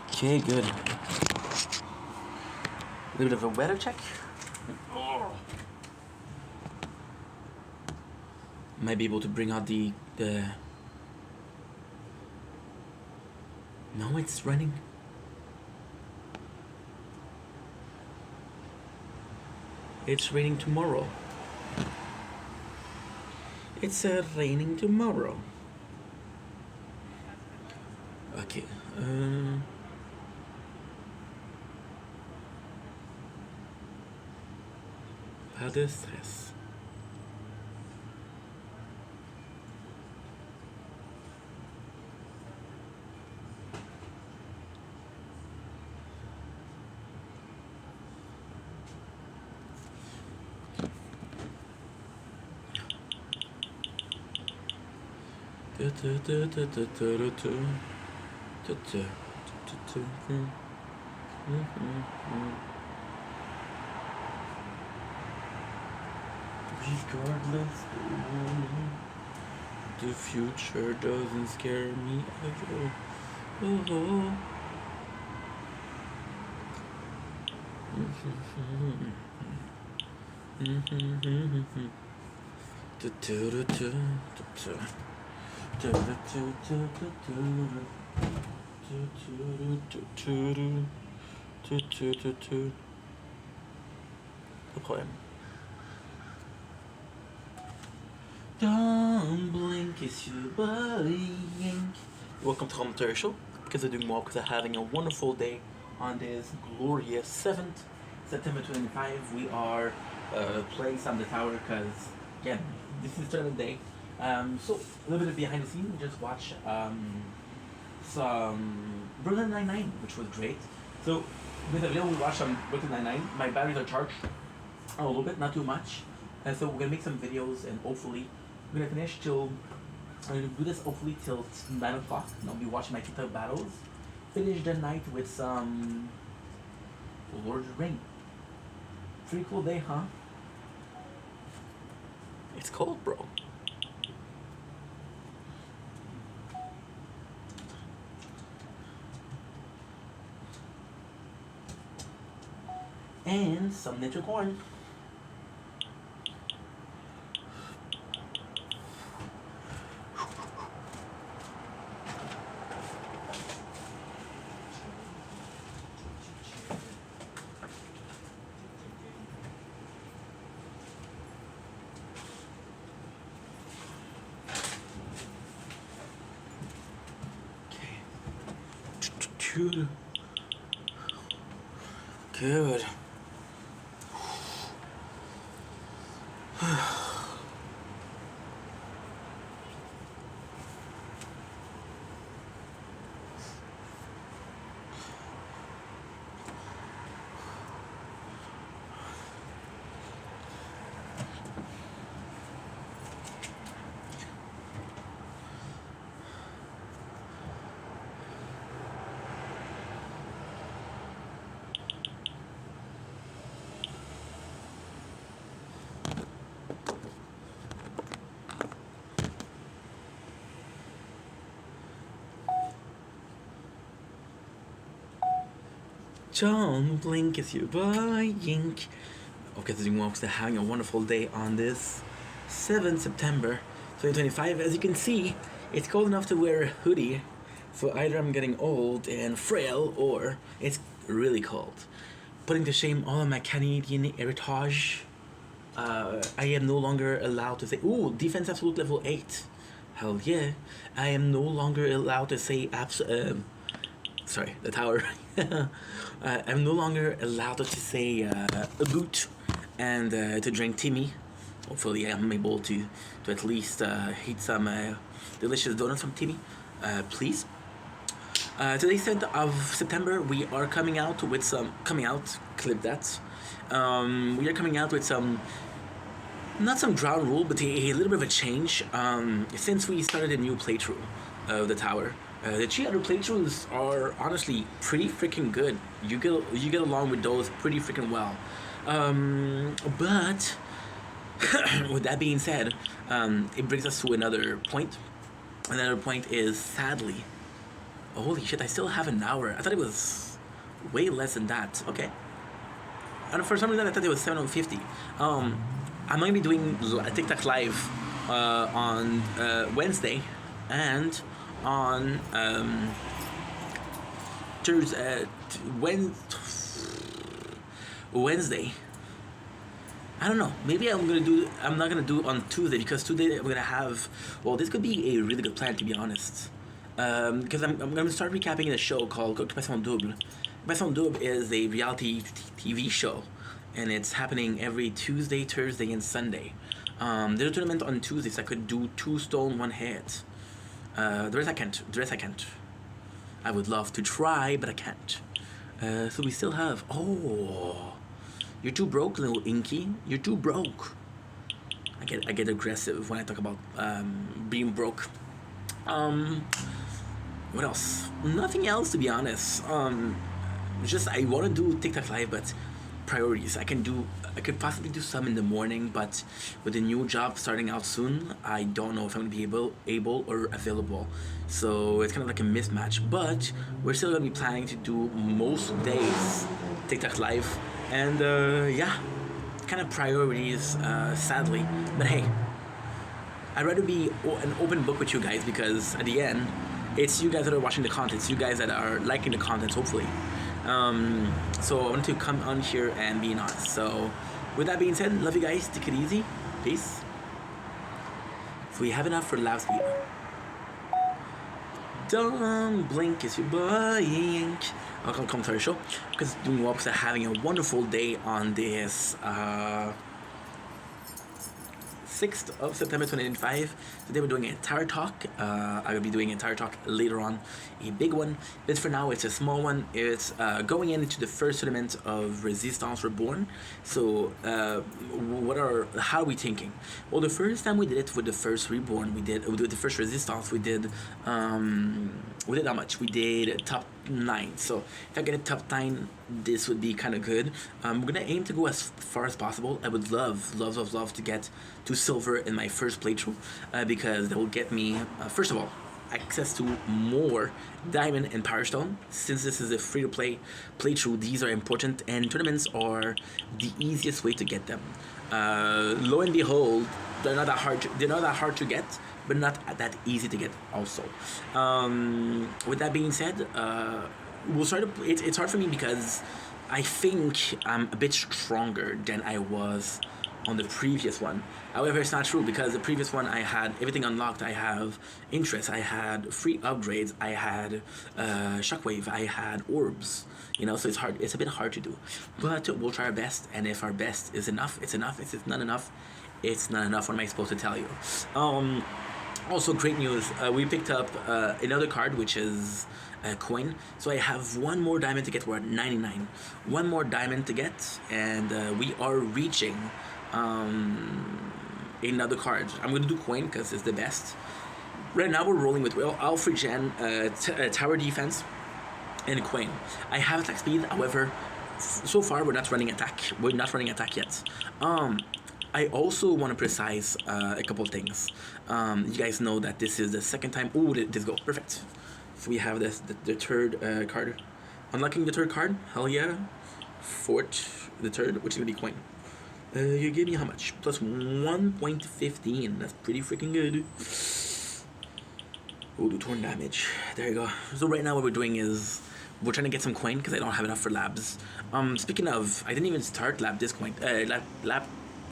Okay, good. A little bit of a weather check. Might be able to bring out the No, it's running. It's raining tomorrow. It's raining tomorrow. Okay. Pas de stress. Regardless, the future doesn't scare me at all. No problème. Don't blink, it's your blink. Welcome to Commentary Show. Because I'm doing well, because I'm having a wonderful day on this glorious 7th September 25. We are playing Sam the Tower because, again, this is the tournament day. So, a little bit of behind the scenes. We just watched some Brooklyn Nine-Nine, which was great. So, with the video we watched on Brooklyn Nine-Nine, my batteries are charged a little bit, not too much. And so we're gonna make some videos and hopefully we're gonna finish till, I'm gonna do this hopefully till 9 o'clock. And I'll be watching my TikTok battles. Finish the night with some Lord of the Ring. Pretty cool day, huh? It's cold, bro. And some Ninja Corn. Good. Good. Don't blink as you're buying. Okay, so you are having a wonderful day on this 7th September 2025. As you can see, it's cold enough to wear a hoodie. So either I'm getting old and frail, or it's really cold. Putting to shame all of my Canadian heritage. I am no longer allowed to say, ooh, defense absolute level 8. Hell yeah. I am no longer allowed to say sorry, the tower. I'm no longer allowed to say a boot and to drink Timmy. Hopefully I'm able to at least eat some delicious donuts from Timmy. Please. Today's 7th of September, we are coming out with some... clip that. We are coming out with some... Not some ground rule, but a little bit of a change. Since we started a new playthrough of the tower. The 3 other playthroughs are honestly pretty freaking good. You get along with those pretty freaking well. But with that being said, it brings us to another point. Another point is, sadly, holy shit, I still have an hour. I thought it was way less than that. Okay. And for some reason I thought it was 7:50. I'm gonna be doing TikTok live on Wednesday and on Wednesday. I don't know. Maybe I'm not gonna do it on Tuesday, because Tuesday we're gonna have. Well, this could be a really good plan, to be honest. Because I'm gonna start recapping a show called Occupation Double. Occupation Double is a reality TV show, and it's happening every Tuesday, Thursday, and Sunday. There's a tournament on Tuesday, so I could do 2 stone, 1 head. The rest I can't. I would love to try, but I can't. So we still have... Oh, you're too broke, little Inky. You're too broke. I get aggressive when I talk about being broke. What else? Nothing else, to be honest. Just I want to do TikTok live, but priorities. I could possibly do some in the morning, but with a new job starting out soon, I don't know if I'm gonna be able or available. So it's kind of like a mismatch. But we're still gonna be planning to do most days TikTok live, and yeah, kind of priorities, sadly. But hey, I'd rather be an open book with you guys, because at the end, it's you guys that are watching the content. It's you guys that are liking the content, hopefully. So I wanted to come on here and be honest. So with that being said, love you guys, take it easy, peace. So we have enough for the last video. Don't blink as you're buying. I'll come to our show, because doing well, because I'm having a wonderful day on this 6th of September 2025. Today we're doing a Tower Talk. I will be doing a Tower Talk later on, a big one. But for now, it's a small one. It's going into the first tournament of Resistance Reborn. So, how are we thinking? Well, the first time we did it with the first Reborn, we did the first Resistance. We did how much? We did top 9. So if I get a top 9, this would be kind of good. We're gonna aim to go as far as possible. I would love to get to silver in my first playthrough, because that will get me first of all access to more diamond and power stone. Since this is a free-to-play playthrough, these are important, and tournaments are the easiest way to get them. Lo and behold, they're not that hard to get, but not that easy to get also. With that being said, we'll start. It's hard for me because I think I'm a bit stronger than I was on the previous one. However, it's not true because the previous one I had everything unlocked. I have interest, I had free upgrades, I had shockwave, I had orbs. You know, so it's hard. It's a bit hard to do, but we'll try our best. And if our best is enough, it's enough. If it's not enough, it's not enough. What am I supposed to tell you? Also, great news. We picked up another card, which is a coin. So I have one more diamond to get. We're at 99. One more diamond to get, and we are reaching another card. I'm going to do coin because it's the best. Right now we're rolling with Alfred Jen, tower defense, and coin. I have attack speed. However, so far we're not running attack. We're not running attack yet. I also want to precise a couple things. You guys know that this is the second time. Oh, this go perfect. So we have this the third card. Unlocking the third card. Hell yeah. Fourth, the third, which is gonna be coin. You give me how much? Plus 1.15. That's pretty freaking good. We'll do torn damage. There you go. So right now what we're doing is we're trying to get some coin because I don't have enough for labs. Speaking of, I didn't even start lab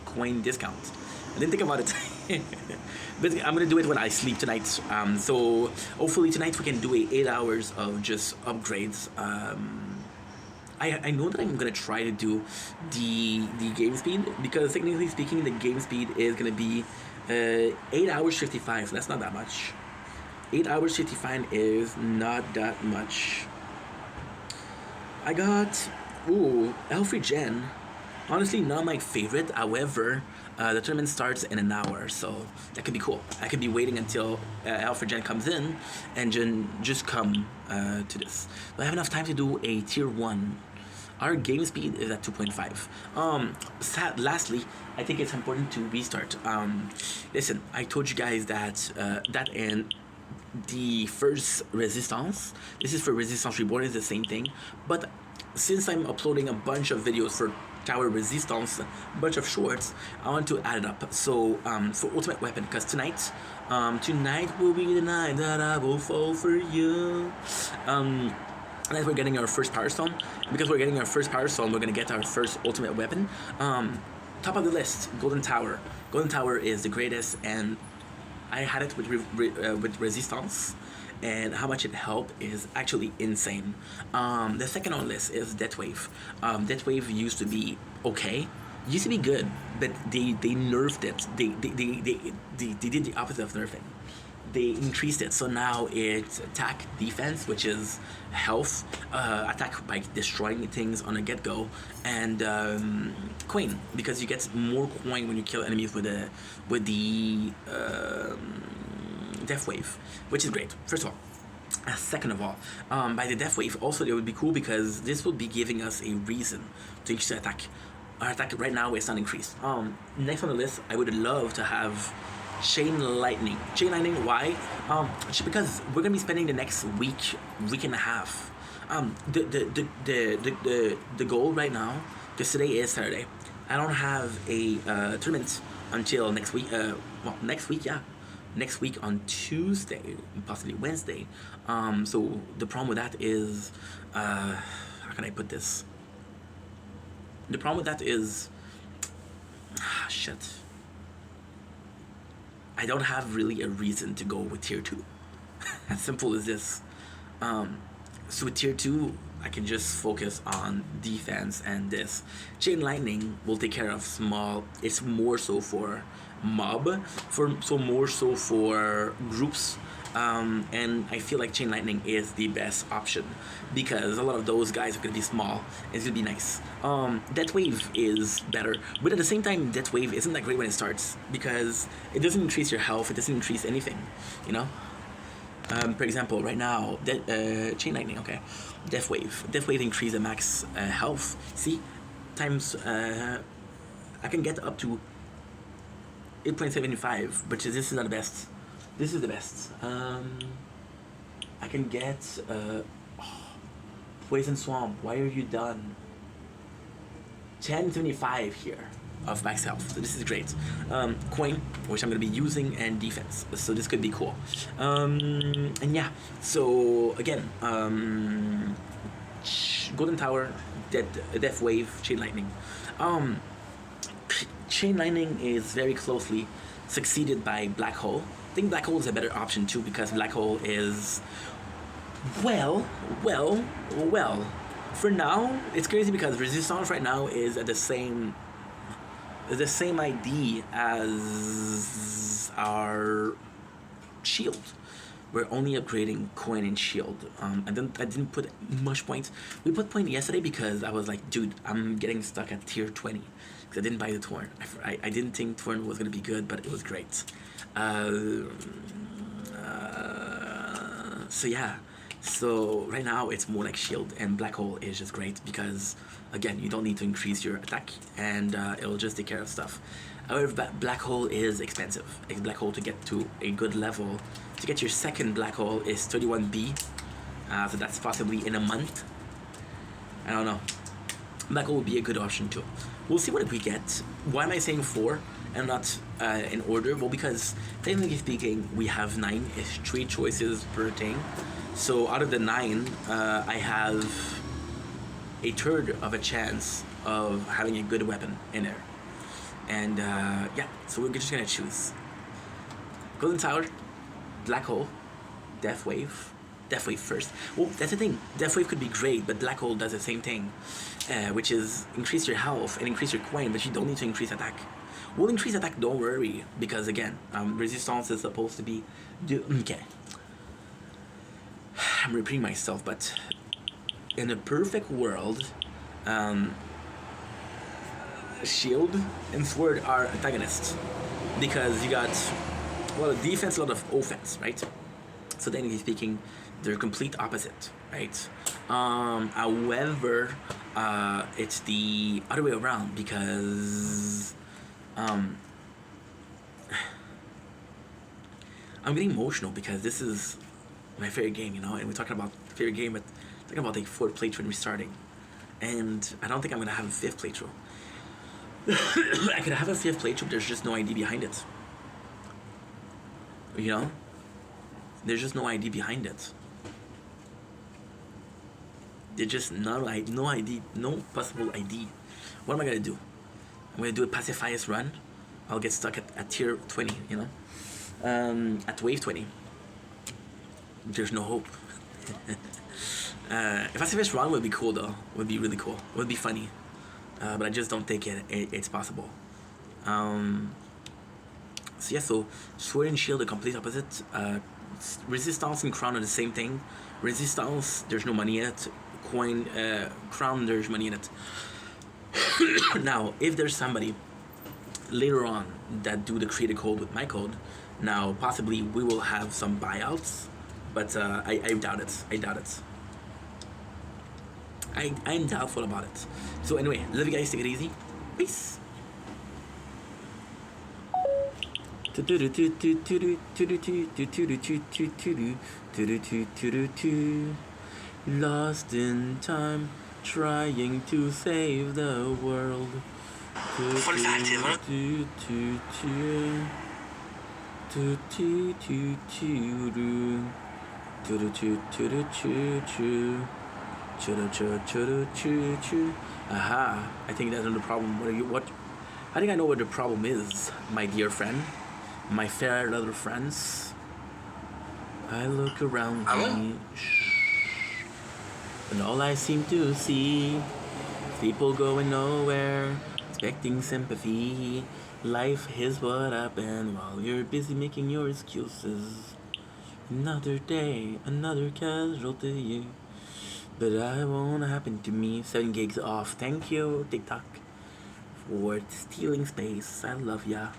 coin discount. I didn't think about it. But I'm gonna do it when I sleep tonight. So hopefully tonight we can do 8 hours of just upgrades. I know that I'm gonna try to do the game speed because technically speaking the game speed is gonna be 8 hours 55. So that's not that much. 8 hours 55 is not that much. I got Alfred Jen. Honestly, not my favorite. However, the tournament starts in an hour, so that could be cool. I could be waiting until Alfred Jen comes in and just come to this. So I have enough time to do a tier 1. Our game speed is at 2.5. Lastly, I think it's important to restart. Listen, I told you guys that that and the first Resistance. This is for Resistance Reborn, is the same thing. But since I'm uploading a bunch of videos for Tower Resistance, a bunch of shorts, I want to add it up. So for Ultimate Weapon, because tonight will be the night that I will fall for you. Tonight we're getting our first Power Stone. Because we're getting our first Power Stone, we're gonna get our first Ultimate Weapon. Top of the list, Golden Tower. Golden Tower is the greatest, and I had it with Resistance, and how much it helped is actually insane. The second on the list is Deathwave. Deathwave used to be okay, used to be good, but they nerfed it. They did the opposite of nerfing. They increased it, so now it's attack, defense, which is health, attack by destroying things on a get-go, and coin, because you get more coin when you kill enemies with the Death Wave, which is great. First of all. Second of all, by the Death Wave, also it would be cool because this will be giving us a reason to increase attack. Our attack right now is not increased. Next on the list, I would love to have Chain Lightning. Chain Lightning, why? Because we're gonna be spending the next week and a half. The goal right now, because today is Saturday, I don't have a tournament until next week. Next week, yeah. Next week on Tuesday, possibly Wednesday. So the problem with that is, how can I put this? The problem with that is, shit. I don't have really a reason to go with tier 2. As simple as this. So with tier 2, I can just focus on defense and this. Chain Lightning will take care of small. It's more so for mob, more so for groups. And I feel like Chain Lightning is the best option because a lot of those guys are going to be small. It's going to be nice. Death Wave is better, but at the same time, Death Wave isn't that great when it starts because it doesn't increase your health. It doesn't increase anything, you know. For example, right now, Chain Lightning, okay, Death Wave increase the max health. See, times I can get up to 8.75, but this is not the best. This is the best. I can get Poison Swamp. Why are you done? 10.75 here of max health. So this is great. Coin, which I'm going to be using, and defense. So this could be cool. And yeah. So again, Golden Tower, Death Wave, Chain Lightning. Chain Lightning is very closely succeeded by Black Hole. I think Black Hole is a better option too because Black Hole is well. For now, it's crazy because Resistance right now is at the same ID as our shield. We're only upgrading coin and shield. I didn't put much points. We put point yesterday because I was like, dude, I'm getting stuck at tier 20 because I didn't buy the Torn. I didn't think Torn was gonna be good, but it was great. So yeah. So right now it's more like shield, and Black Hole is just great because again you don't need to increase your attack and it'll just take care of stuff. However, Black Hole is expensive. Black Hole to get to a good level, to get your second Black Hole is 31B, so that's possibly in a month. I don't know. Black Hole would be a good option too. We'll see what we get. Why am I saying 4 and not in order? Well, because technically speaking, we have 9 is 3 choices per thing. So out of the 9, I have a third of a chance of having a good weapon in there. And yeah, so we're just gonna choose Golden Tower, Black Hole, Death Wave first. Well, that's the thing. Death Wave could be great, but Black Hole does the same thing, which is increase your health and increase your coin, but you don't need to increase attack. We'll increase attack, don't worry, because again, Resistance is supposed to be okay. I'm repeating myself, but in a perfect world, Shield and Sword are antagonists because you got, well, defense, a lot of offense, right? So technically speaking, they're complete opposite, right? However, it's the other way around because I'm getting emotional because this is my favorite game, you know, and we're talking about favorite game, but talking about the 4th playthrough and restarting, and I don't think I'm gonna have a 5th playthrough. I could have a 5th playthrough, but there's just no ID behind it. You know, there's just no ID behind it. There's just no ID, no possible ID. What am I gonna do? I'm gonna do a Pacifius run. I'll get stuck at tier 20, you know, at wave 20. There's no hope. If Pacifius run would be cool though. Would be really cool. Would be funny. But I just don't think it's possible. So yeah, so Sword and Shield are complete opposite. Resistance and Crown are the same thing. Resistance, there's no money in it. Coin, Crown, there's money in it. Now, if there's somebody later on that do the creative code with my code, now possibly we will have some buyouts, but I doubt it. I'm doubtful about it. So anyway, love you guys, take it easy. Peace. Lost in time, trying to save the world. Fun fact, Hitler. Aha, I think that's not the problem. I think I know what the problem is, my dear friend. My fair little friends. I look around me, and all I seem to see, people going nowhere, expecting sympathy. Life is what happened while you're busy making your excuses. Another day, another casualty. But I won't happen to me. 7 gigs off. Thank you, TikTok, for stealing space. I love ya.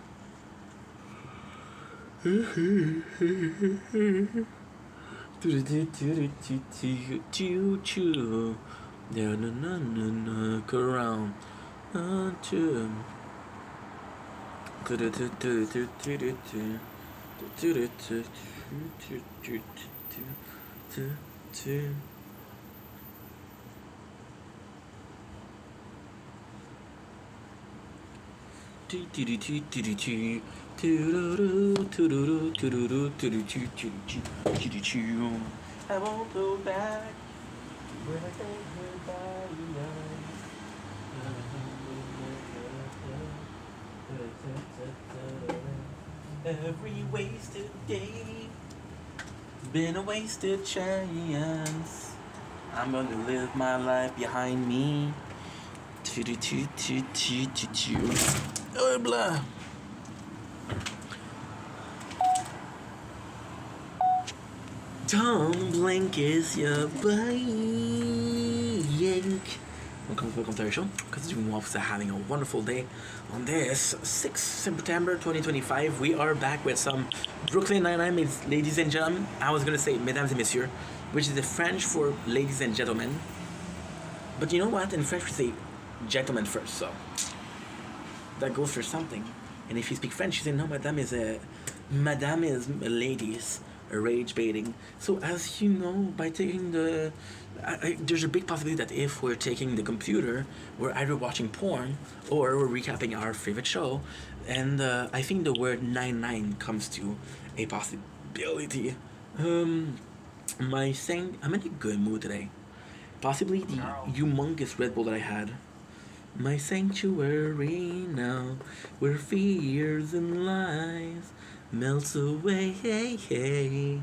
Around. I won't go back when I say goodbye. Every wasted day been a wasted chance. I'm gonna live my life behind me. Oh, blah. Don't blink is your yank. Welcome to our show. Because you are having a wonderful day on this 6th September 2025. We are back with some Brooklyn Nine-Nine, ladies and gentlemen. I was gonna say mesdames et messieurs, which is the French for ladies and gentlemen. But you know what? In French we say gentlemen first, so that goes for something. And if you speak French, you say no, madame is ladies. Rage baiting. So as you know, by taking the there's a big possibility that if we're taking the computer, we're either watching porn or we're recapping our favorite show. And I think the word 99 comes to a possibility. I'm in a good mood today. Possibly the humongous Red Bull that I had. My sanctuary now, where fears and lies melts away. Hey, hey,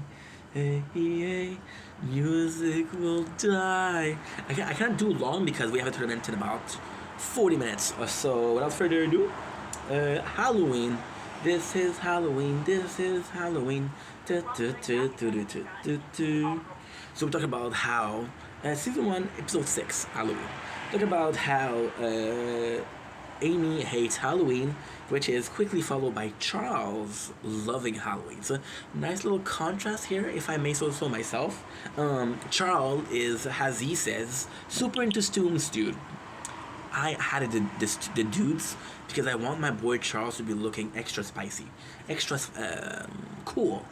hey, hey. Music will die. I can't do long because we have a tournament in about 40 minutes or so. Without further ado, Halloween. This is Halloween. This is Halloween. So we're talking about how season 1, episode 6, Halloween. Talk about how Amy hates Halloween, which is quickly followed by Charles loving Halloween. So nice little contrast here, if I may so myself. Charles is, as he says, super into Stoom's dude. I added the dudes because I want my boy Charles to be looking extra spicy, extra cool.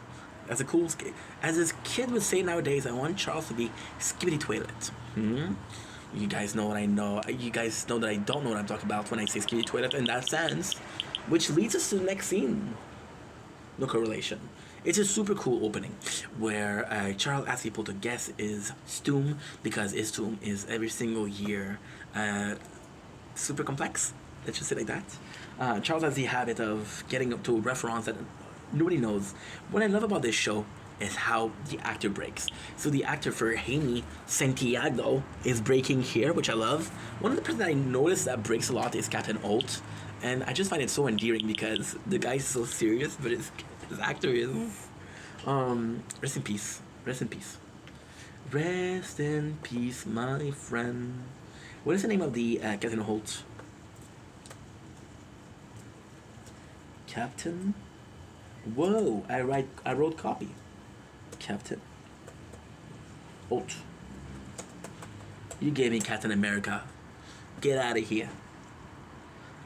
As a cool kid. As his kid would say nowadays, I want Charles to be skibbity toilet. You guys know what I know. You guys know that I don't know what I'm talking about when I say skibbity toilet in that sense. Which leads us to the next scene. No correlation. It's a super cool opening where Charles asks people to guess his Stoom because his Stoom is every single year super complex. Let's just say it like that. Charles has the habit of getting up to reference that nobody knows. What I love about this show is how the actor breaks. So the actor for Amy, Santiago, is breaking here, which I love. One of the person that I noticed that breaks a lot is Captain Holt. And I just find it so endearing because the guy's so serious, but his actor is... rest in peace. Rest in peace. Rest in peace, my friend. What is the name of the Captain Holt? Captain? Whoa, I wrote copy. Captain Holt. You gave me Captain America. Get out of here.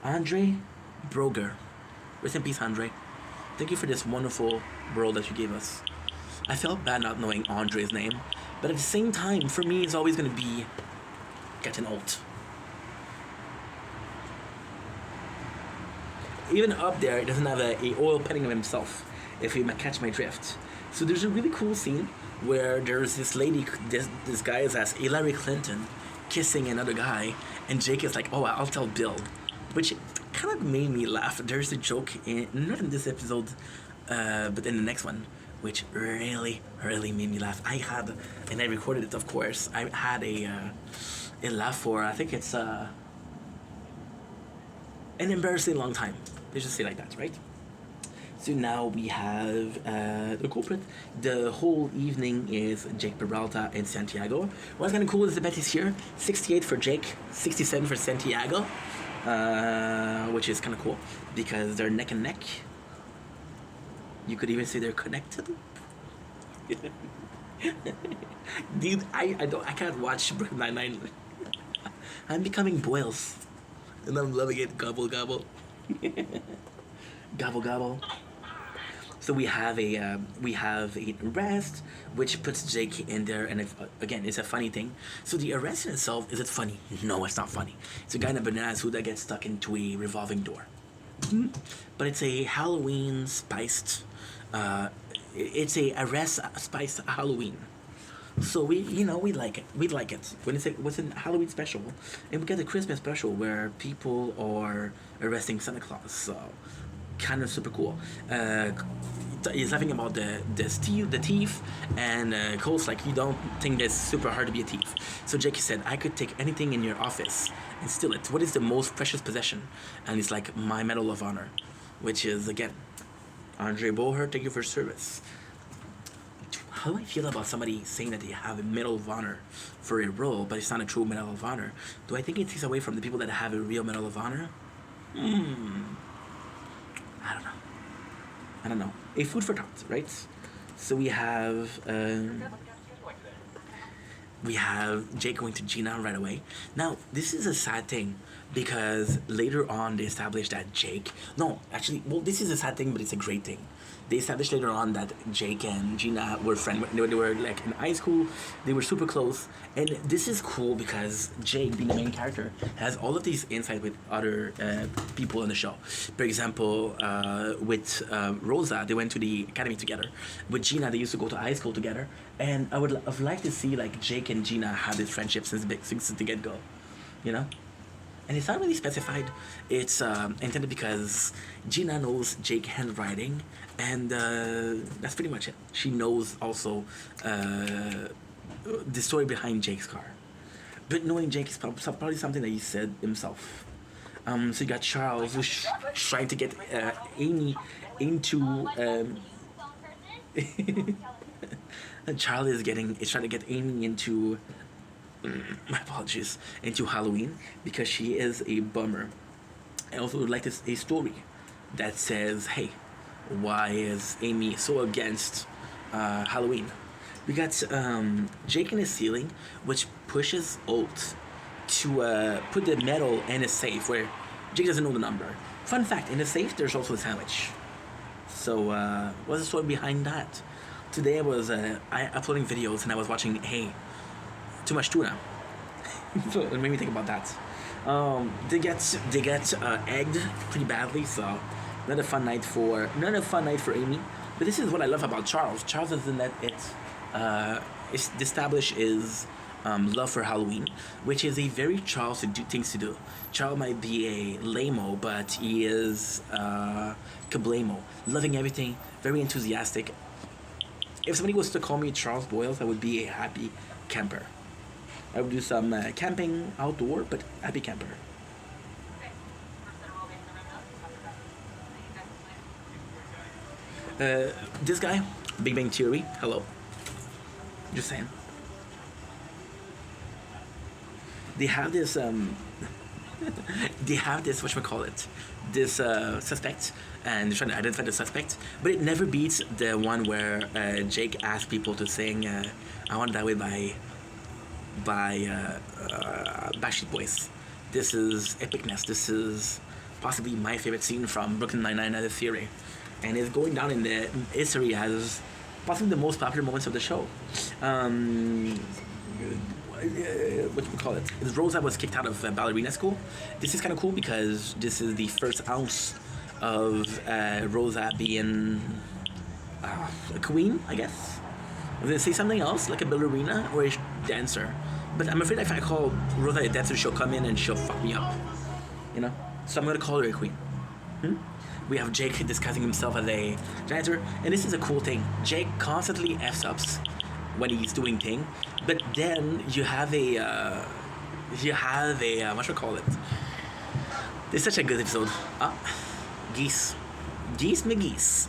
Andre Broger. Rest in peace, Andre. Thank you for this wonderful world that you gave us. I felt bad not knowing Andre's name, but at the same time, for me, it's always going to be Captain Holt. Even up there, it doesn't have a oil painting of himself, if you catch my drift. So there's a really cool scene where there's this lady, this guy is as Hillary Clinton kissing another guy, and Jake is like, oh, I'll tell Bill. Which kind of made me laugh. There's a joke, not in this episode, but in the next one, which really, really made me laugh. I had, and I recorded it, of course, I had a laugh for, I think it's an embarrassing long time. Let's just say like that, right? So now we have the culprit. The whole evening is Jake Peralta and Santiago. What's kind of cool is the bet is here. 68 for Jake, 67 for Santiago. Which is kind of cool because they're neck and neck. You could even say they're connected. Dude, I can't watch Brooklyn Nine-Nine. I'm becoming boils, and I'm loving it. Gobble gobble, gobble gobble. So we have a arrest, which puts Jake in there, and again, it's a funny thing. So the arrest in itself, is it funny? No, it's not funny. It's a guy in a banana suit that gets stuck into a revolving door. But it's a Halloween spiced. It's a arrest spiced Halloween. So we like it. We like it. When it was a Halloween special, and we get a Christmas special where people are arresting Santa Claus. So kind of super cool. He's laughing about the thief, and Cole's like, you don't think it's super hard to be a thief. So Jake said, I could take anything in your office and steal it. What is the most precious possession? And he's like, my Medal of Honor, which is again, Andre Boher, thank you for service. How do I feel about somebody saying that they have a Medal of Honor for a role, but it's not a true Medal of Honor? Do I think it takes away from the people that have a real Medal of Honor? I don't know. A food for thought, right? So we have Jake going to Gina right away. Now, this is a sad thing because later on they established that Jake... No, actually, well, this is a sad thing, but it's a great thing. They established later on that Jake and Gina were friends. They were like in high school. They were super close. And this is cool because Jake, being the main character, has all of these insights with other people on the show. For example, with Rosa, they went to the academy together. With Gina, they used to go to high school together. And I would have liked to see like Jake and Gina have this friendship since the get-go. You know? And it's not really specified. It's intended because Gina knows Jake handwriting, and that's pretty much it. She knows also the story behind Jake's car. But knowing Jake is probably something that he said himself. So you got Charles, who's trying to get Amy into... Charlie is trying to get Amy into... my apologies, into Halloween because she is a bummer. I also would like a story that says, hey, why is Amy so against Halloween? We got Jake in his ceiling, which pushes Oat to put the medal in a safe where Jake doesn't know the number. Fun fact, in the safe there's also a sandwich. So what's the story behind that? Today I was uploading videos and I was watching, hey, too much tuna. So it made me think about that. They get egged pretty badly, so not a fun night for Amy. But this is what I love about Charles. Charles is in that it's established is love for Halloween, which is a very Charles things to do. Charles might be a lame-o, but he is kablamo, loving everything, very enthusiastic. If somebody was to call me Charles Boyles, I would be a happy camper. I would do some camping outdoor, but happy camper. This guy, Big Bang Theory, hello. Just saying. They have this, whatchamacallit, this suspect, and they're trying to identify the suspect, but it never beats the one where Jake asks people to sing I Want to Die Way by Backstreet Boys. This is epicness. This is possibly my favorite scene from Brooklyn Nine-Nine as a theory, and it's going down in the history as possibly the most popular moments of the show. Rosa was kicked out of ballerina school. This is kind of cool because this is the first ounce of Rosa being a queen, I guess. I was gonna say something else, like a ballerina or a dancer. But I'm afraid if I call Rosa a dancer, she'll come in and she'll fuck me up. You know? So I'm gonna call her a queen. We have Jake disguising himself as a janitor, and this is a cool thing. Jake constantly F's ups when he's doing thing, but then you have a whatchamacallit. This is such a good episode. Geese McGeese.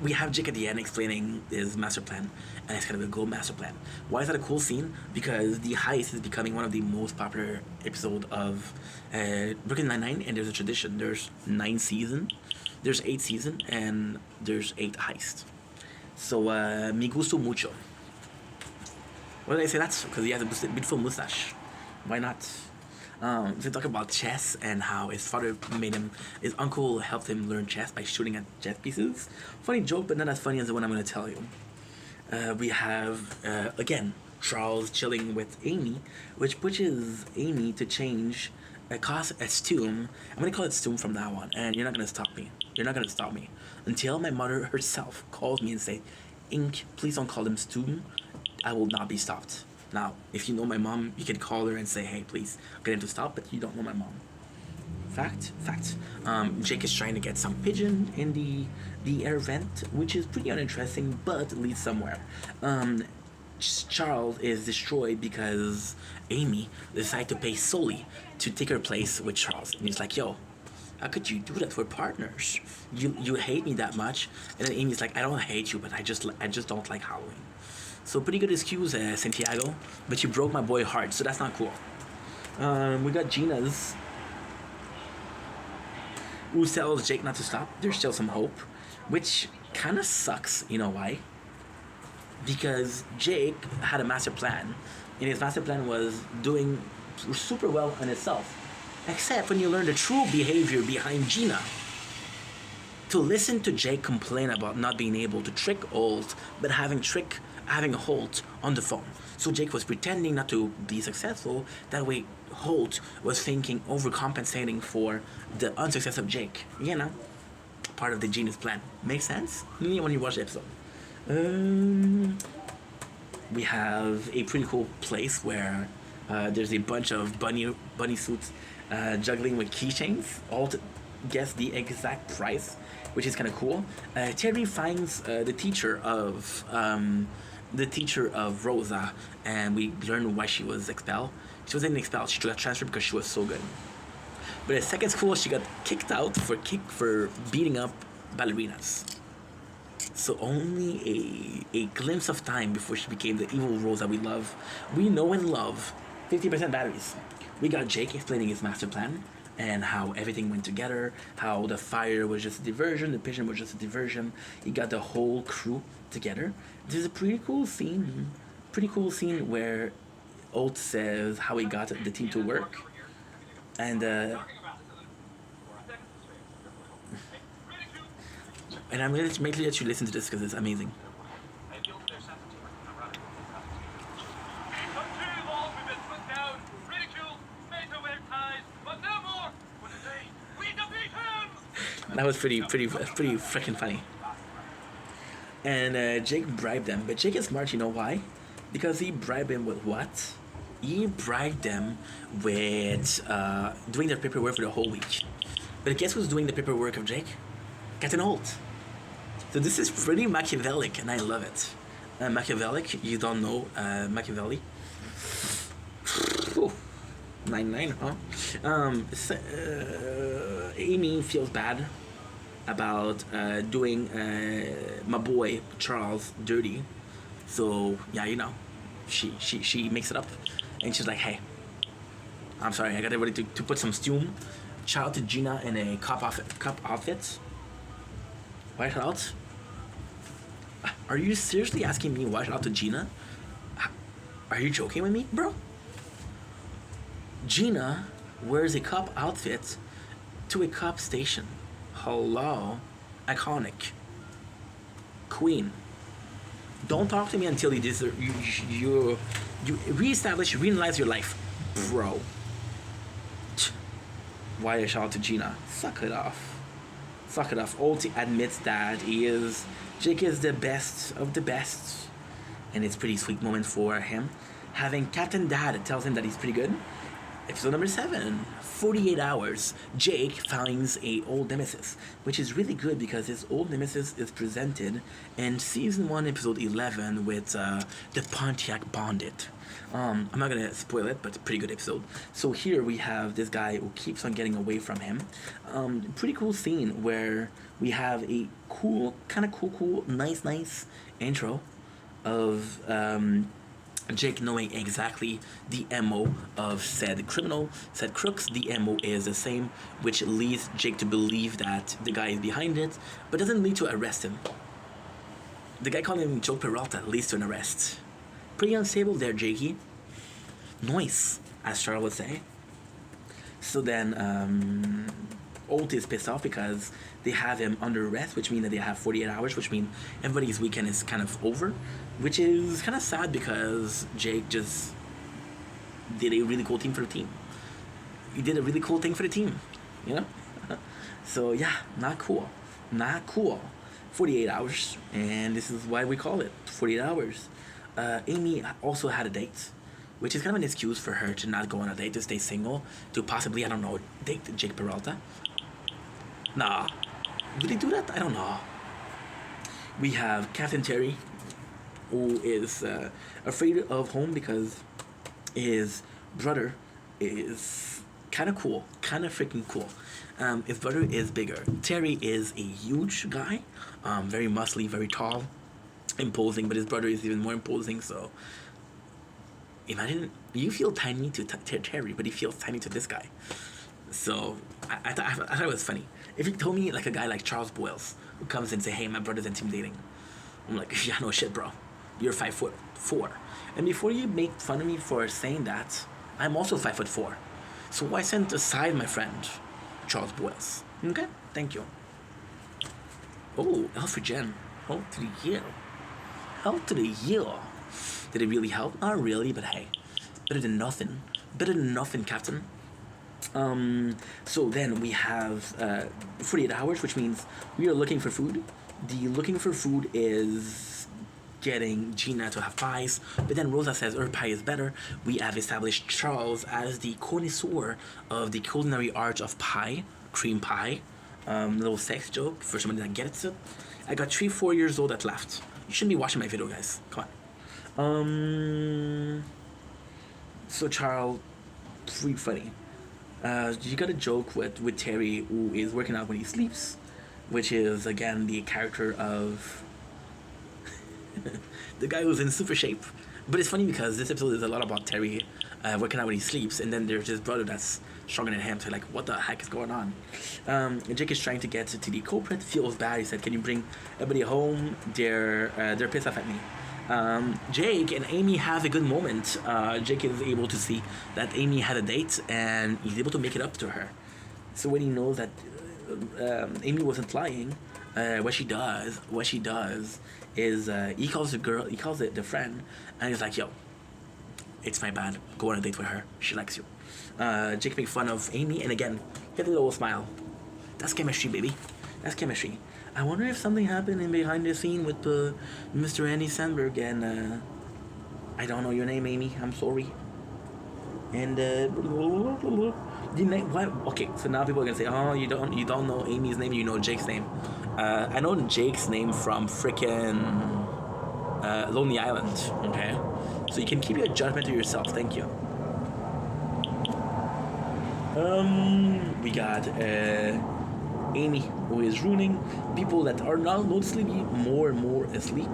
We have Jake at the end explaining his master plan, and it's kind of a cool master plan. Why is that a cool scene? Because the heist is becoming one of the most popular episodes of Brooklyn Nine-Nine, and there's a tradition. There's 9 seasons, there's 8 seasons, and there's 8 heists. So, me gusto mucho. Why did I say that? Because he has a beautiful mustache. Why not? They talk about chess and how his father his uncle helped him learn chess by shooting at chess pieces. Funny joke, but not as funny as the one I'm going to tell you. We have, again, Charles chilling with Amy, which pushes Amy to change a costume. I'm going to call it Stoom from now on, and you're not going to stop me. You're not going to stop me. Until my mother herself calls me and say, Ink, please don't call him Stu. I will not be stopped. Now, if you know my mom, you can call her and say, hey, please get him to stop, but you don't know my mom. Fact. Jake is trying to get some pigeon in the air vent, which is pretty uninteresting, but leads somewhere. Charles is destroyed because Amy decided to pay Sully to take her place with Charles. And he's like, yo, how could you do that? We're partners. You hate me that much? And then Amy's like, I don't hate you, but I just don't like Halloween. So pretty good excuse, Santiago, but you broke my boy heart, so that's not cool. We got Gina's, who tells Jake not to stop. There's still some hope, which kind of sucks. You know why? Because Jake had a master plan, and his master plan was doing super well on itself. Except when you learn the true behavior behind Gina. To listen to Jake complain about not being able to trick Holt, but having Holt on the phone. So Jake was pretending not to be successful. That way Holt was thinking, overcompensating for the unsuccess of Jake. You know, part of the genius plan. Makes sense? When you watch the episode. We have a pretty cool place where there's a bunch of bunny suits juggling with keychains, all to guess the exact price, which is kind of cool. Terry finds the teacher of Rosa, and we learn why she was expelled. She wasn't expelled; she got transferred because she was so good. But at second school, she got kicked out for beating up ballerinas. So only a glimpse of time before she became the evil Rosa we love. We know and love 50% batteries. We got Jake explaining his master plan and how everything went together, how the fire was just a diversion, the pigeon was just a diversion. He got the whole crew together. There's a pretty cool scene where Holt says how he got the team to work. And I'm going to make sure that you listen to this because it's amazing. That was pretty freaking funny. And Jake bribed them, but Jake is smart. You know why? Because he bribed him with what? He bribed them with doing their paperwork for the whole week. But guess who's doing the paperwork of Jake? Captain Holt. So this is pretty Machiavellic, and I love it. Machiavellic, you don't know Machiavelli? 9-9, huh? Amy feels bad about doing my boy Charles dirty. So yeah, you know, she makes it up, and she's like, hey, I'm sorry, I got everybody to put some stew. Shout out to Gina in a cop outfit. White out. Are you seriously asking me why shout out to Gina? Are you joking with me, bro? Gina wears a cop outfit to a cop station. Hello? Iconic. Queen. Don't talk to me until you reestablish, reanalyze your life, bro. Why a shout out to Gina? Suck it off. Holt admits that Jake is the best of the best, and it's a pretty sweet moment for him. Having Captain Dad tells him that he's pretty good. Episode number 7, 48 hours. Jake finds a old nemesis, which is really good because his old nemesis is presented in season 1, episode 11 with the Pontiac Bandit. I'm not gonna spoil it, but it's a pretty good episode. So here we have this guy who keeps on getting away from him. Pretty cool scene where we have a cool, nice intro of Jake knowing exactly the MO of said criminal, said crooks. The MO is the same, which leads Jake to believe that the guy is behind it, but doesn't lead to arrest him. The guy calling him Joe Peralta leads to an arrest. Pretty unstable there, Jakey. Noise, as Charles would say. So then, Holt is pissed off because they have him under arrest, which means that they have 48 hours, which means everybody's weekend is kind of over, which is kind of sad because Jake just did a really cool thing for the team. He did a really cool thing for the team, you know? So yeah, not cool. 48 hours, and this is why we call it 48 hours. Amy also had a date, which is kind of an excuse for her to not go on a date, to stay single, to possibly, I don't know, date Jake Peralta. Nah. Would they do that? I don't know. We have Captain Terry, who is afraid of home because his brother is kind of cool, kind of freaking cool. His brother is bigger. Terry is a huge guy, very muscly, very tall, imposing, but his brother is even more imposing, so imagine you feel tiny to Terry, but he feels tiny to this guy. So I thought it was funny. If you told me like a guy like Charles Boyles who comes and say, hey, my brother's intimidating, I'm like, yeah, no shit, bro. You're 5'4", and before you make fun of me for saying that, I'm also 5'4". So why send aside my friend Charles Boyles? Okay, thank you. Oh, Alfred Jen. Help to the year. Help to the year. Did it really help? Not really, but hey, better than nothing. Better than nothing, Captain. So then we have 48 hours, which means we are looking for food. The looking for food is getting Gina to have pies, but then Rosa says her pie is better. We have established Charles as the connoisseur of the culinary art of pie, cream pie. Little sex joke for somebody that gets it. I got 3-4 years old that laughed. You shouldn't be watching my video, guys. Come on. So Charles, pretty funny. You got a joke with Terry, who is working out when he sleeps, which is again the character of the guy who's in super shape. But it's funny because this episode is a lot about Terry working out when he sleeps, and then there's his brother that's stronger than him. So like, what the heck is going on? Jake is trying to get to the culprit. Feels bad. He said, "Can you bring everybody home? They're pissed off at me." Jake and Amy have a good moment. Jake is able to see that Amy had a date, and he's able to make it up to her. So when he knows that Amy wasn't lying, what she does is he calls the friend, and he's like, "Yo, it's my bad. Go on a date with her. She likes you." Jake makes fun of Amy, and again, get a little smile. That's chemistry, baby. That's chemistry. I wonder if something happened in behind the scene with Mr. Andy Samberg and I don't know your name, Amy. I'm sorry. And what? Okay, so now people are gonna say, "Oh, you don't know Amy's name. You know Jake's name." I know Jake's name from frickin' Lonely Island. Okay, so you can keep your judgment to yourself. Thank you. We got Amy, who is ruining people that are now noticeably more and more asleep.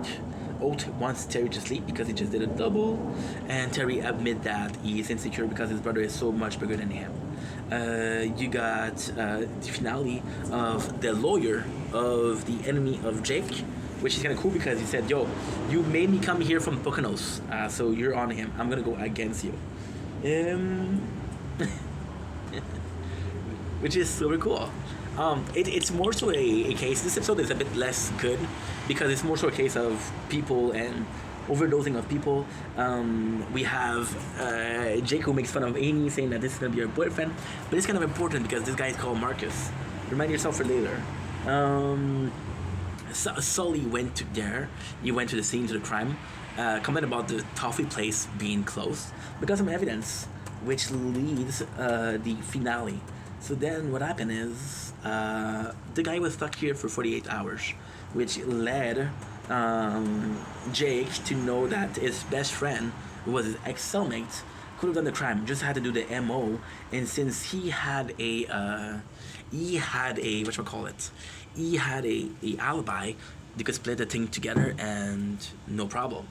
Oat wants Terry to sleep because he just did a double, and Terry admit that he is insecure because his brother is so much bigger than him. You got the finale of the lawyer of the enemy of Jake, which is kind of cool because he said, "Yo, you made me come here from Poconos, so you're on him. I'm gonna go against you." Which is super cool. It's more so a case. This episode is a bit less good because it's more so a case of people and overdosing of people. We have Jake who makes fun of Amy, saying that this is gonna be her boyfriend, but it's kind of important because this guy is called Marcus. Remind yourself for later. Sully went to there. He went to the scene, to the crime. Comment about the toffee place being closed because of evidence, which leads the finale. So then what happened is the guy was stuck here for 48 hours, which led Jake to know that his best friend, who was his ex-cellmate, could have done the crime, just had to do the MO. And since he had a alibi, they could split the thing together and no problem.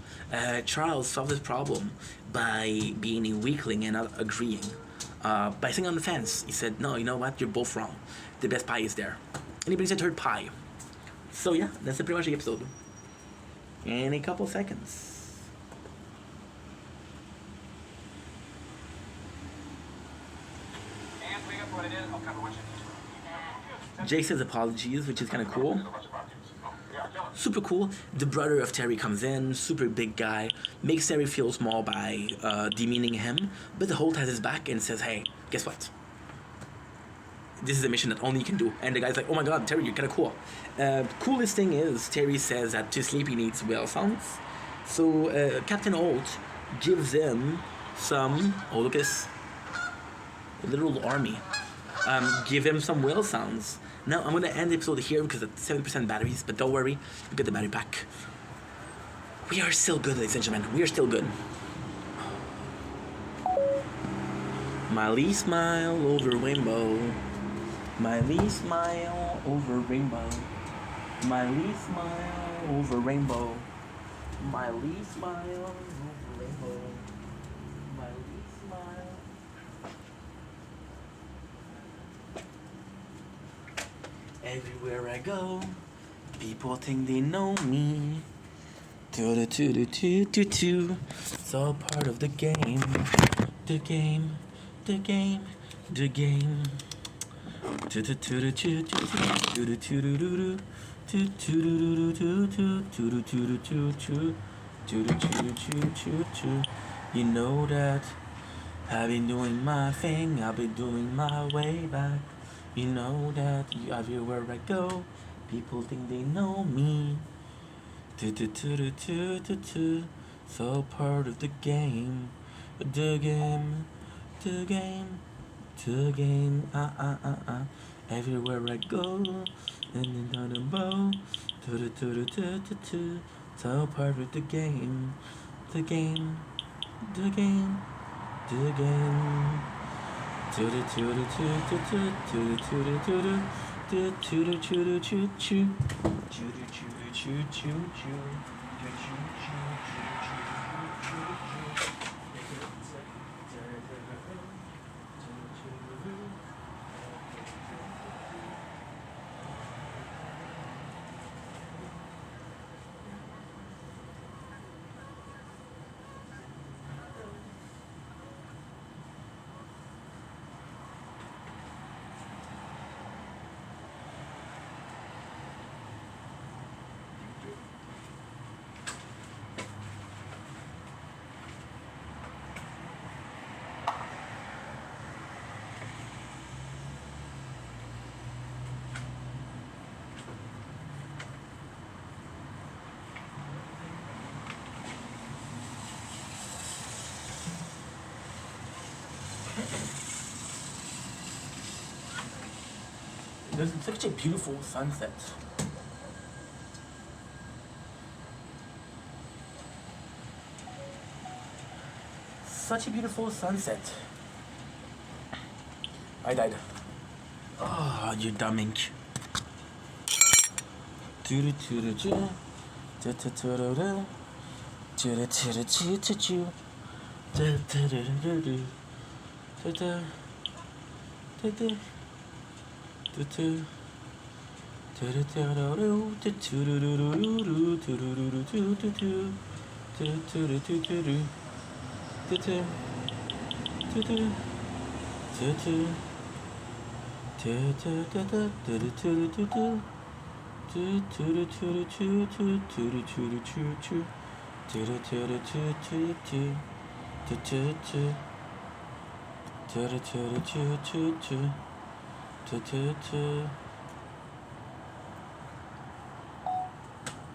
Charles solved this problem by being a weakling and not agreeing. By sitting on the fence, he said, "No, you know what? You're both wrong. The best pie is there." And he brings a third pie. So yeah, that's pretty much the episode. In a couple seconds. And we got what it is. I'll cover what you need. Jake says apologies, which is kind of cool. Super cool. The brother of Terry comes in, super big guy, makes Terry feel small by demeaning him, but the Holt has his back and says, "Hey, guess what? this is a mission that only you can do. And the guy's like, oh my god, Terry, you're kind of cool. Coolest thing is, Terry says that to sleep he needs whale sounds. So Captain Holt gives him some, oh look at this, a little army. Give him some whale sounds. Now I'm gonna end the episode here because it's 7% batteries, but don't worry, you get the battery pack. We are still good, ladies and gentlemen. We are still good. Miley smile over rainbow. Miley smile over rainbow. Miley smile over rainbow. Miley smile over rainbow. Miley smile. Everywhere I go, people think they know me. Do. It's all part of the game. The game. The game. The game. You know that I've been doing my thing, I've been doing my way back. You know that everywhere I go, people think they know me. So part of the game, the game, the game, the game. Everywhere I go, and then on a bow. So part of the game, the game, the game, the game. There's such a beautiful sunset. Such a beautiful sunset. I died. Oh, you dumb ink.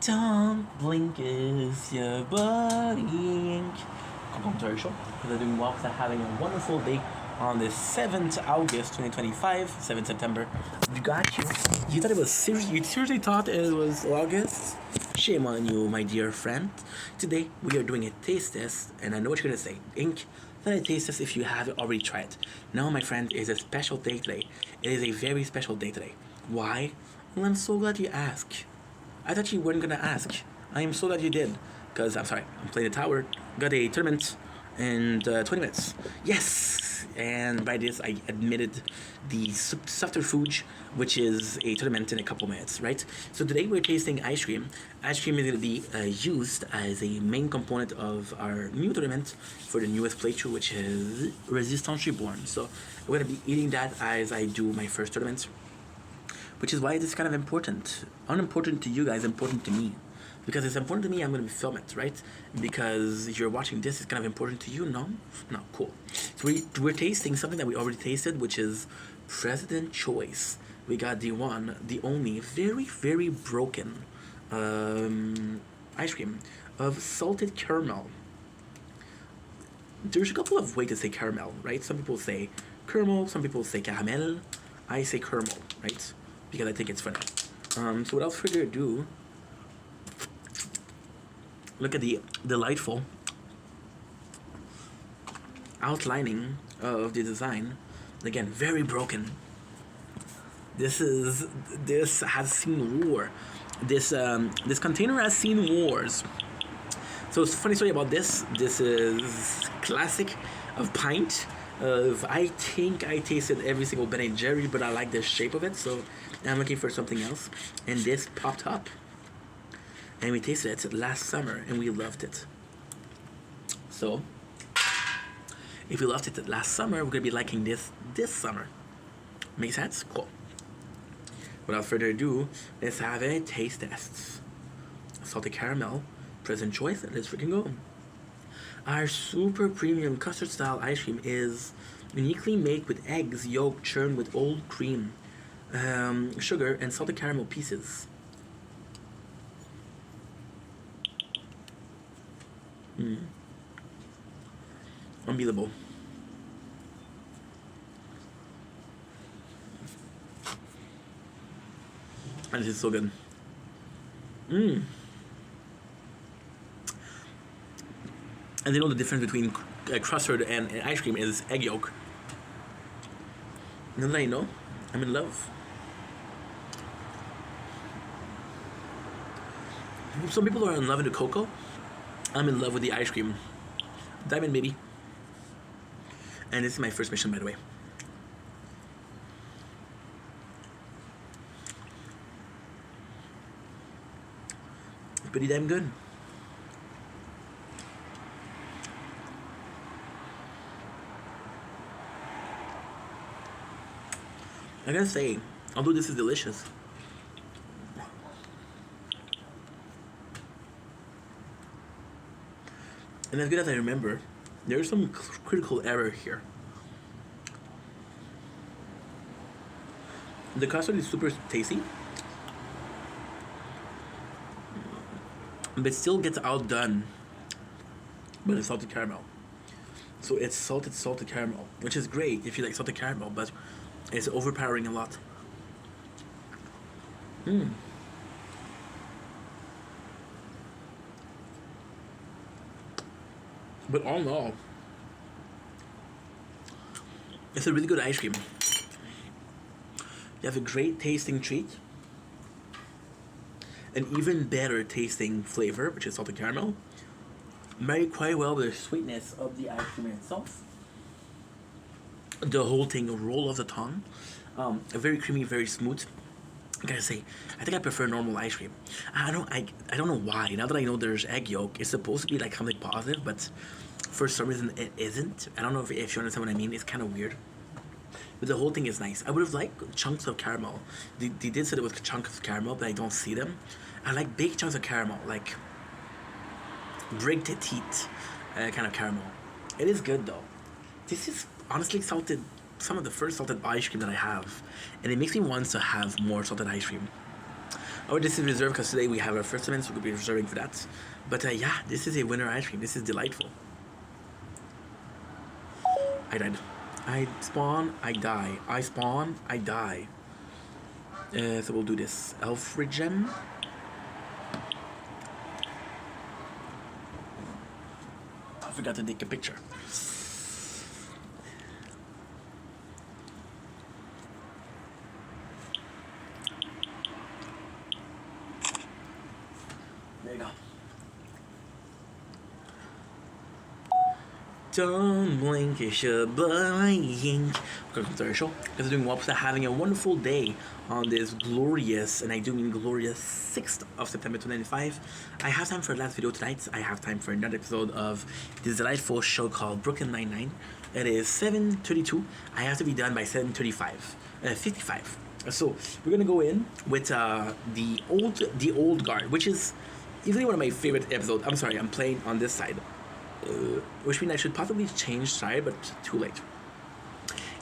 Don't blink if you're blink. Complimentary show. Because they're doing well, because they're having a wonderful day on the 7th August 2025, 7th September. You got you. You thought it was serious? You seriously thought it was August? Shame on you, my dear friend. Today, we are doing a taste test, and I know what you're going to say. Ink, not a taste test if you haven't already tried. No, my friend, it is a special day today. It is a very special day today. Why? Well, I'm so glad you asked. I thought you weren't gonna ask. I am so glad you did. Because, I'm sorry, I'm playing the tower. Got a tournament in 20 minutes. Yes! And by this, I admitted the subterfuge, which is a tournament in a couple minutes, right? So today we're tasting ice cream. Ice cream is gonna be used as a main component of our new tournament for the newest playthrough, which is Resistance Reborn. So we're gonna be eating that as I do my first tournament. Which is why it is kind of important. Unimportant to you guys, important to me. Because it's important to me, I'm going to film it, right? Because you're watching this, it's kind of important to you, no? No, cool. So we're tasting something that we already tasted, which is President Choice. We got the one, the only, very, very broken ice cream of salted caramel. There's a couple of ways to say caramel, right? Some people say caramel, some people say caramel. I say caramel, right? Because I think it's funny. So without further ado, look at the delightful outlining of the design. Again, very broken. This has seen war. This container has seen wars. So it's a funny story about this. This is classic of pint. I think I tasted every single Ben & Jerry, but I like the shape of it, so I'm looking for something else. And this popped up. And we tasted it last summer, and we loved it. So, if we loved it last summer, we're going to be liking this summer. Make sense? Cool. Without further ado, let's have a taste test. Salted caramel, President Choice, and let's freaking go. Our super premium custard style ice cream is uniquely made with eggs yolk churned with old cream, sugar, and salted caramel pieces. Unbeatable. And this is so good. And you know the difference between custard and ice cream is egg yolk. And then I know, I'm in love. Some people are in love with the cocoa. I'm in love with the ice cream. Diamond baby. And this is my first mission, by the way. Pretty damn good. I gotta say, although this is delicious, and as good as I remember, there's some critical error here. The custard is super tasty, but still gets outdone by the salted caramel. So it's salted caramel, which is great if you like salted caramel, but it's overpowering a lot. But all in all, it's a really good ice cream. You have a great tasting treat, an even better tasting flavor, which is salted caramel, married quite well with the sweetness of the ice cream itself. The whole thing, a roll of the tongue, very creamy, very smooth. I gotta say, I think I prefer normal ice cream. I don't know why. Now that I know there's egg yolk, it's supposed to be like something positive, but for some reason it isn't. I don't know if you understand what I mean. It's kind of weird. But the whole thing is nice. I would have liked chunks of caramel. They did say there was chunks of caramel, but I don't see them. I like big chunks of caramel, like break the teeth kind of caramel. It is good though. This is honestly salted, some of the first salted ice cream that I have, and it makes me want to have more salted ice cream. Oh, this is reserved because today we have our first event, so we'll be reserving for that. But yeah, this is a winter ice cream. This is delightful. I died. I spawn, I die. I spawn, I die. So we'll do this. Alfred gem. I forgot to take a picture. There you go. Don't blink, it's your buying. Commercial. Because doing well, having a wonderful day on this glorious, and I do mean glorious, 6th of September 2095. I have time for the last video tonight. I have time for another episode of this delightful show called Brooklyn Nine-Nine. It is 7:32. I have to be done by 7:35. 55. So we're gonna go in with the old guard, which is easily one of my favorite episodes. I'm sorry, I'm playing on this side. Which means I should possibly change side, but too late.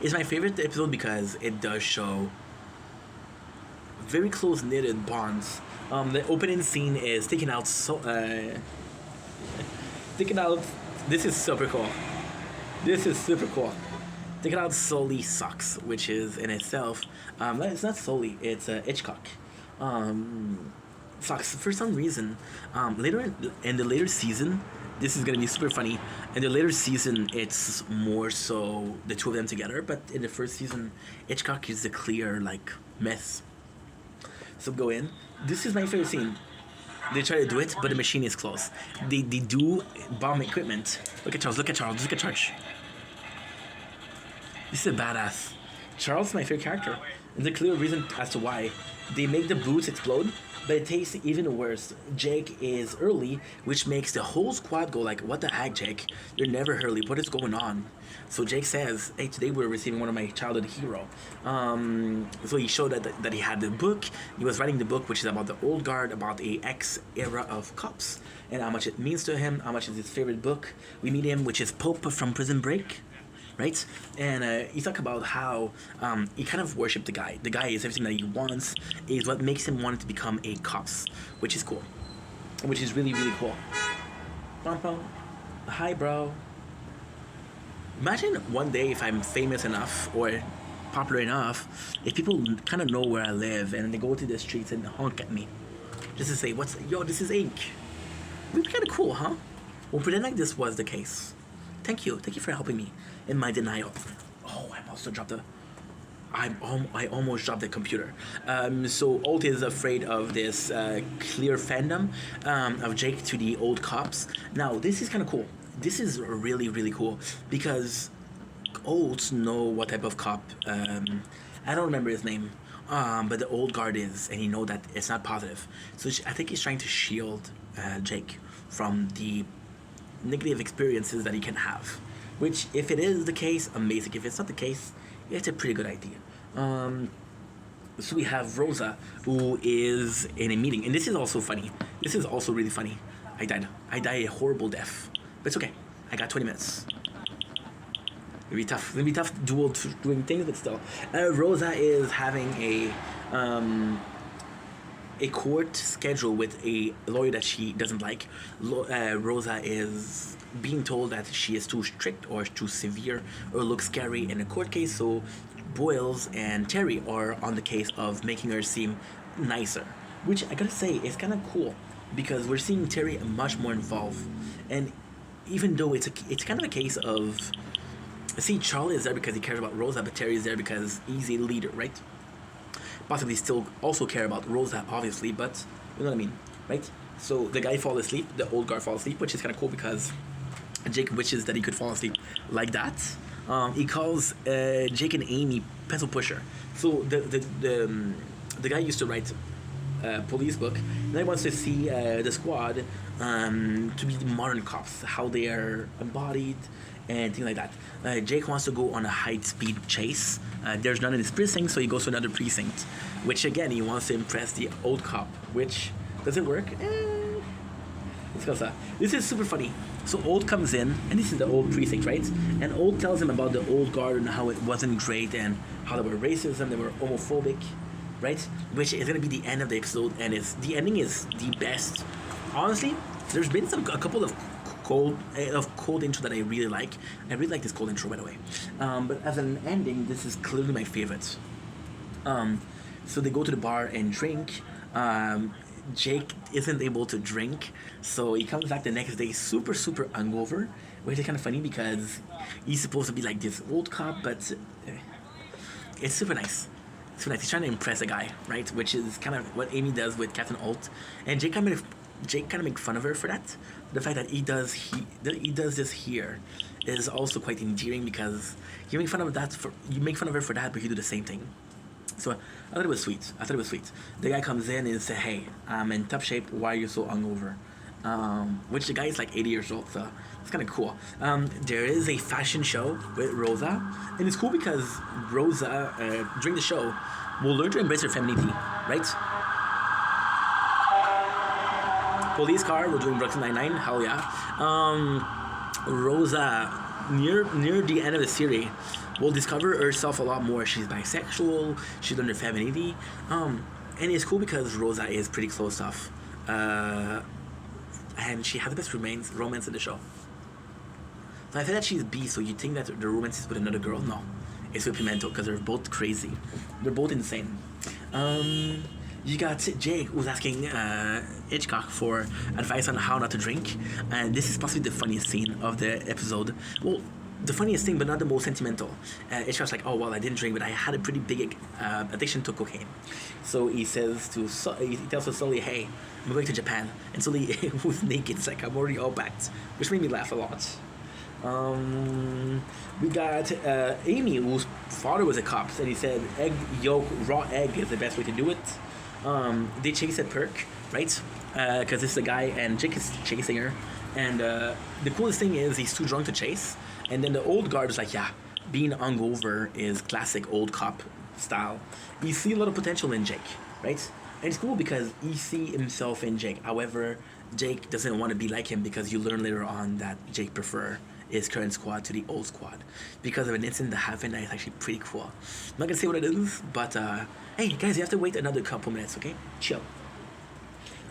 It's my favorite episode because it does show very close knitted bonds. The opening scene is taking out taking out. This is super cool. This is super cool. Taking out Sully sucks, which is in itself. It's not Sully. It's Hitchcock. Sucks for some reason. Later in the later season, this is gonna be super funny. In the later season, it's more so the two of them together. But in the first season, Hitchcock is the clear like mess. So go in. This is my favorite scene. They try to do it, but the machine is closed. They do bomb equipment. Look at Charles. Look at Charles. Look at Charles. This is a badass. Charles is my favorite character. There's a clear reason as to why. They make the boots explode, but it tastes even worse. Jake is early, which makes the whole squad go like, what the heck, Jake? You're never early. What is going on? So Jake says, hey, today we're receiving one of my childhood hero. So he showed that he had the book. He was writing the book, which is about the old guard, about a X-era of cops, and how much it means to him, how much is his favorite book. We meet him, which is Pope from Prison Break. Right? And he talked about how he kind of worshipped the guy. The guy is everything that he wants, is what makes him want to become a cops, which is cool. Which is really, really cool. Hi, bro. Imagine one day if I'm famous enough or popular enough, if people kind of know where I live and they go to the streets and honk at me. Just to say, yo, this is Ink. It'd be kind of cool, huh? Well, pretend like this was the case. Thank you for helping me in my denial. Oh, I almost dropped the computer. So Holt is afraid of this clear fandom of Jake to the old cops. Now, this is kind of cool. This is really, really cool because Holt know what type of cop. I don't remember his name, but the old guard is, and he know that it's not positive. So I think he's trying to shield Jake from the negative experiences that he can have, which if it is the case, amazing. If it's not the case, it's a pretty good idea. So we have Rosa, who is in a meeting, and this is also funny. This is also really funny. I died a horrible death, but it's okay. I got 20 minutes. It'll be tough doing things, but still. Rosa is having a court schedule with a lawyer that she doesn't like. Rosa is being told that she is too strict or too severe or looks scary in a court case, so Boyles and Terry are on the case of making her seem nicer, which I gotta say is kind of cool because we're seeing Terry much more involved. And even though it's kind of a case of, see, Charlie is there because he cares about Rosa, but Terry is there because he's a leader, right? Possibly still also care about Rosa, obviously, but you know what I mean, right? So the guy falls asleep, the old guard falls asleep, which is kind of cool because Jake wishes that he could fall asleep like that. He calls Jake and Amy pencil pusher. So the guy used to write police book, and he wants to see the squad to be modern cops, how they are embodied and things like that. Jake wants to go on a high-speed chase. There's none in his precinct, so he goes to another precinct, which again, he wants to impress the old cop, which, does it work? This is super funny. So Old comes in, and this is the old precinct, right? And Old tells him about the old guard and how it wasn't great and how there were racism, they were homophobic, right? Which is going to be the end of the episode, and the ending is the best. Honestly, there's been a couple of cold intro that I really like. I really like this cold intro, by the way. But as an ending, this is clearly my favorite. So they go to the bar and drink. Jake isn't able to drink, so he comes back the next day super hungover, which is kind of funny because he's supposed to be like this old cop, but it's super nice. He's trying to impress a guy, right? Which is kind of what Amy does with Captain Holt, and Jake kind of makes fun of her for that. The fact that he does this here is also quite endearing because you make fun of her for that, but you do the same thing. So I thought it was sweet. The guy comes in and says, "Hey, I'm in tough shape. Why are you so hungover?" Which the guy is like 80 years old, so it's kind of cool. There is a fashion show with Rosa, and it's cool because Rosa, during the show, will learn to embrace her femininity, right? Police car, we're doing Brooklyn Nine-Nine, hell yeah. Rosa near the end of the series, will discover herself a lot more. She's bisexual. She learned her femininity. And it's cool because Rosa is pretty closed off, and she has the best romance in the show. So I feel that she's B, so you think that the romance is with another girl? No, it's with Pimento because they're both crazy. They're both insane. You got Jake who's asking Hitchcock for advice on how not to drink, and this is possibly the funniest scene of the episode. Well, the funniest thing, but not the most sentimental. Hitchcock's like, oh well, I didn't drink, but I had a pretty big addiction to cocaine. So he says he tells to Sully, hey, I'm going to Japan, and Sully who's naked, it's like, I'm already all packed, which made me laugh a lot. We got Amy, whose father was a cop, and he said egg yolk, raw egg is the best way to do it. They chase at Perk, right? Because this is a guy and Jake is chasing her. And the coolest thing is he's too drunk to chase. And then the old guard is like, yeah, being hungover is classic old cop style. You see a lot of potential in Jake, right? And it's cool because you see himself in Jake. However, Jake doesn't want to be like him because you learn later on that Jake prefer his current squad to the old squad because of an incident that happened that is actually pretty cool. I'm not gonna say what it is, but hey guys, you have to wait another couple minutes, okay? Chill.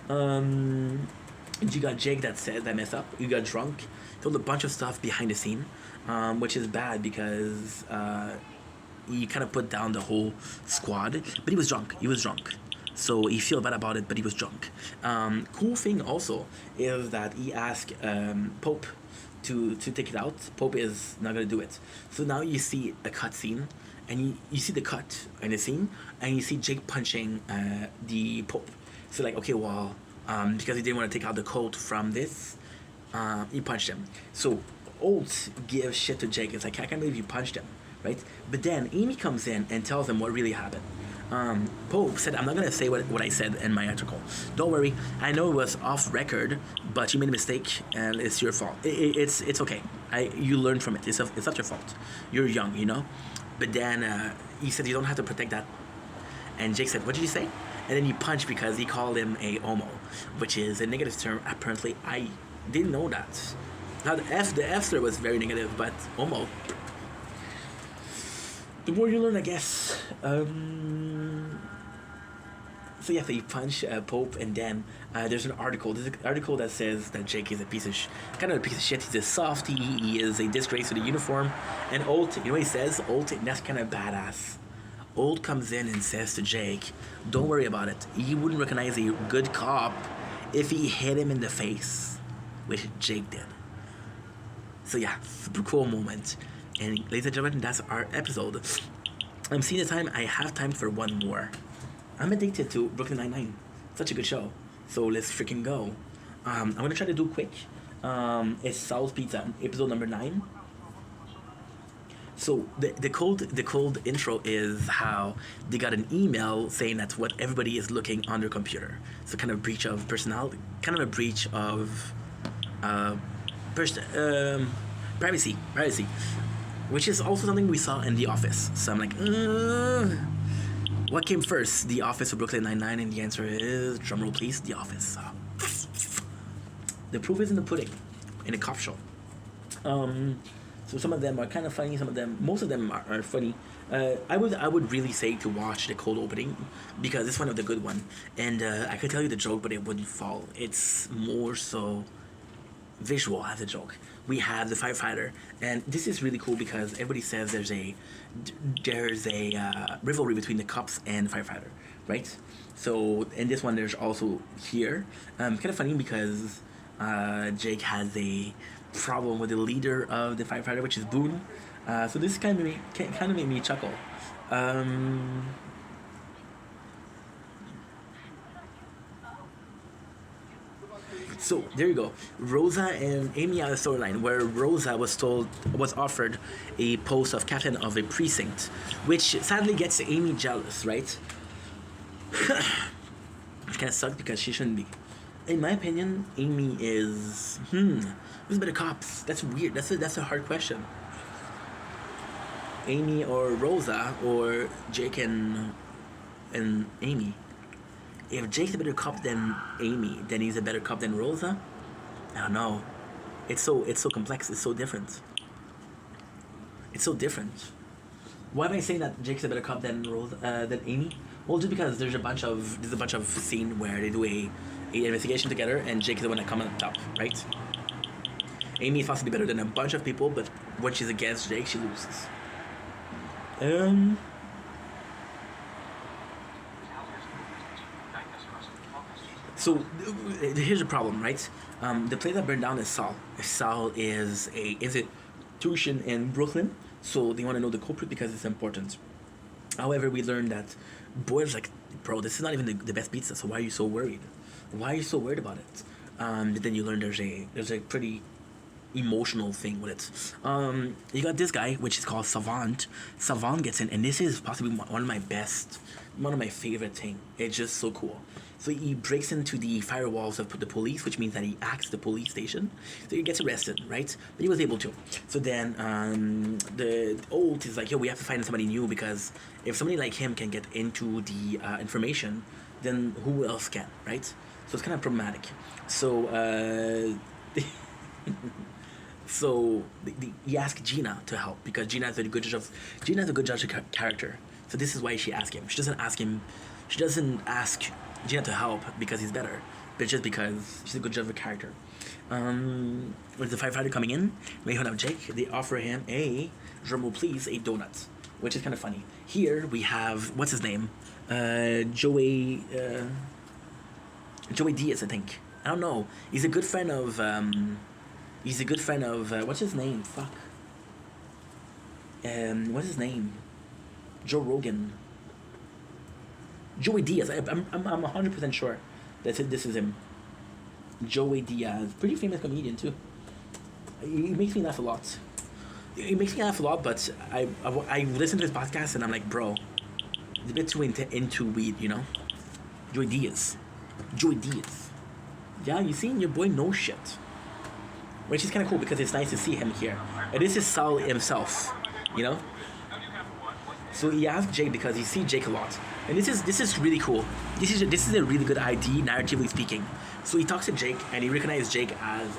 You got Jake that messed up. You got drunk. Told a bunch of stuff behind the scene, which is bad because he kind of put down the whole squad. But he was drunk. So he feel bad about it, but he was drunk. Cool thing also is that he asked Pope to take it out. Pope is not gonna do it. So now you see a cut scene, and you see the cut in the scene, and you see Jake punching the Pope. So like, okay, well, because he didn't want to take out the coat from this, he punched him. So Holt gives shit to Jake. It's like, I can't believe you punched him, right? But then Amy comes in and tells him what really happened. Pope said, I'm not going to say what I said in my article. Don't worry. I know it was off record, but you made a mistake and it's your fault. It's okay. You learned from it. It's not your fault. You're young, you know? But then he said, you don't have to protect that. And Jake said, what did you say? And then he punched because he called him a homo, which is a negative term. Apparently, I didn't know that. Now, the F slur was very negative, but homo. The more you learn, I guess. So yeah, they punch Pope, and then there's an article. There's an article that says that Jake is a piece of kind of a piece of shit. He's a softie. He is a disgrace to the uniform. And Holt, you know what he says? Holt, that's kind of badass. Holt comes in and says to Jake, don't worry about it. He wouldn't recognize a good cop if he hit him in the face, which Jake did. So yeah, super cool moment. And ladies and gentlemen, that's our episode. I'm seeing the time. I have time for one more. I'm addicted to Brooklyn Nine-Nine. Such a good show. So let's freaking go. I'm going to try to do quick. It's Sal's Pizza, episode number 9. So the cold intro is how they got an email saying that's what everybody is looking on their computer. So kind of a breach of personality, kind of a breach of privacy, which is also something we saw in The Office. So I'm like, what came first, The Office or Brooklyn Nine-Nine? And the answer is, drumroll please, The Office. The proof is in the pudding, in a cop show. So some of them are kind of funny. Most of them are funny. I would really say to watch the cold opening because it's one of the good one. And I could tell you the joke, but it wouldn't fall. It's more so visual as a joke. We have the firefighter, and this is really cool because everybody says there's a rivalry between the cops and the firefighter, right? So in this one, there's also here. Kind of funny because Jake has a problem with the leader of the firefighter, which is Boone. So this kind of made me chuckle. So there you go. Rosa and Amy had a storyline where Rosa was offered a post of captain of a precinct, which sadly gets Amy jealous, right? Which kind of sucks because she shouldn't be. In my opinion, Amy is who's better cops? That's weird. That's a hard question. Amy or Rosa or Jake and Amy. If Jake's a better cop than Amy, then he's a better cop than Rosa? I don't know. It's so complex. It's so different. It's so different. Why am I saying that Jake's a better cop than Amy? Well, just because there's a bunch of scene where they do a investigation together, and Jake is the one that comes on top, right? Amy is possibly better than a bunch of people, but when she's against Jake, she loses. So here's the problem, right? The place that burned down is Saul. Saul is a institution in Brooklyn, so they want to know the culprit because it's important. However, we learned that Boyd's like, bro, this is not even the best pizza, so why are you so worried? Why are you so worried about it? But then you learn there's a pretty emotional thing with it. You got this guy, which is called Savant. Savant gets in, and this is possibly one of my favorite thing. It's just so cool. So he breaks into the firewalls of the police, which means that he hacks the police station. So he gets arrested, right? But he was able to. So then the old is like, yo, we have to find somebody new, because if somebody like him can get into the information, then who else can, right? So it's kind of problematic. So he asked Gina to help, because Gina is a good judge of character. So this is why she asked him. She doesn't ask Gina to help because he's better, but just because she's a good judge of character. With the firefighter coming in, they have Jake. They offer him a drumroll please, a donut, which is kind of funny. Here we have, what's his name? Joey Diaz, I think. I don't know. He's a good friend of what's his name? Fuck. What's his name? Joe Rogan. Joey Diaz. I'm 100% sure that this is him. Joey Diaz, pretty famous comedian too. He makes me laugh a lot. But I listen to his podcast and I'm like, bro, it's a bit too into weed, you know. Joey Diaz. Yeah, you see, your boy knows shit. Which is kind of cool because it's nice to see him here. And this is Saul himself, you know. So he asked Jake because he sees Jake a lot, and this is really cool. This is a really good idea, narratively speaking. So he talks to Jake, and he recognizes Jake as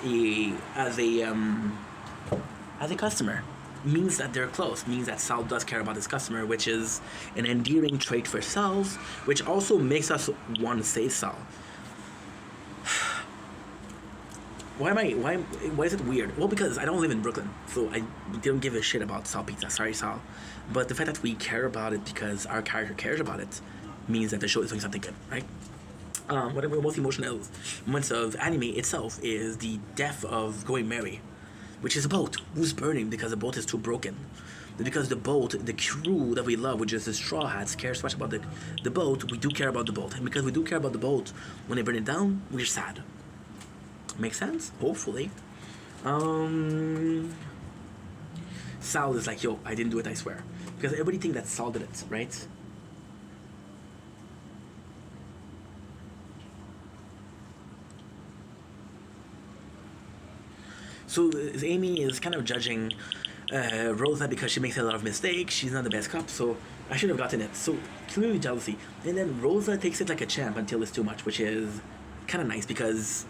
a customer. Means that they're close. Means that Saul does care about his customer, which is an endearing trait for Saul, which also makes us want to save Saul. Why is it weird? Well, because I don't live in Brooklyn, so I don't give a shit about Saul Pizza. Sorry, Saul. But the fact that we care about it because our character cares about it means that the show is doing something good, right? One of the most emotional moments of anime itself is the death of Going Merry, which is a boat who's burning because the boat is too broken. Because the boat, the crew that we love, which is the Straw Hats, care so much about the boat, we do care about the boat. And because we do care about the boat, when they burn it down, we're sad. Make sense? Hopefully. Saul is like, yo, I didn't do it, I swear. Because everybody thinks that Saul did it, right? So Amy is kind of judging Rosa because she makes a lot of mistakes. She's not the best cop, so I should have gotten it. So clearly jealousy. And then Rosa takes it like a champ until it's too much, which is kind of nice because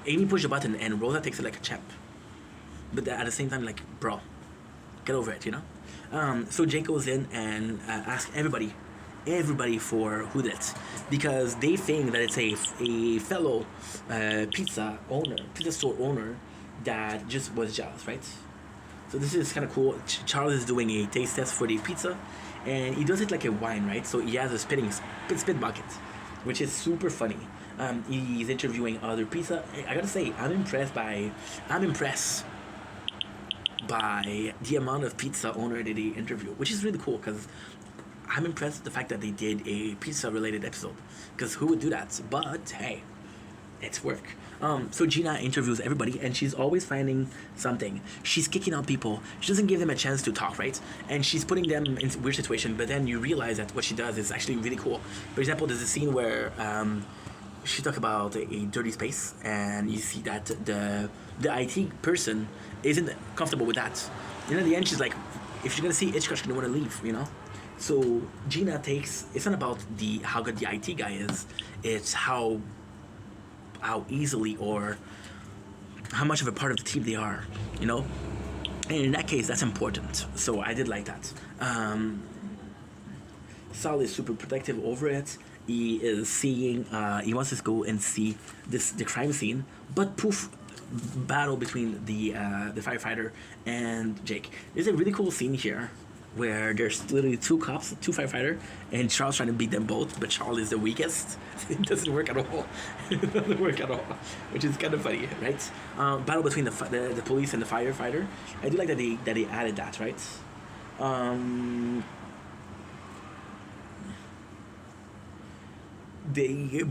Amy pushed a button and Rosa takes it like a champ. But at the same time, like, bro, get over it, you know? So Jake goes in and asks everybody for who did it. Because they think that it's a fellow pizza store owner that just was jealous, right? So this is kind of cool. Charles is doing a taste test for the pizza. And he does it like a wine, right? So he has a spit bucket, which is super funny. He's interviewing other pizza. I gotta say, I'm impressed by the amount of pizza owner that they interview, which is really cool because I'm impressed with the fact that they did a pizza related episode, because who would do that? But hey, it's work. So Gina interviews everybody and she's always finding something. She's kicking out people. She doesn't give them a chance to talk, right? And she's putting them in weird situation, but then you realize that what she does is actually really cool. For example, there's a scene where she talks about a dirty space, and you see that the IT person isn't comfortable with that. And in the end, she's like, if she's gonna see Hitchcock, she's gonna want to leave, you know? So Gina it's not about how good the IT guy is, it's how easily or how much of a part of the team they are, you know? And in that case, that's important. So I did like that. Sal is super protective over it. He is seeing. He wants to go and see the crime scene, but poof, battle between the firefighter and Jake. There's a really cool scene here where there's literally two cops, two firefighter, and Charles trying to beat them both, but Charles is the weakest. It doesn't work at all. It doesn't work at all, which is kind of funny, right? Battle between the police and the firefighter. I do like that they added that, right?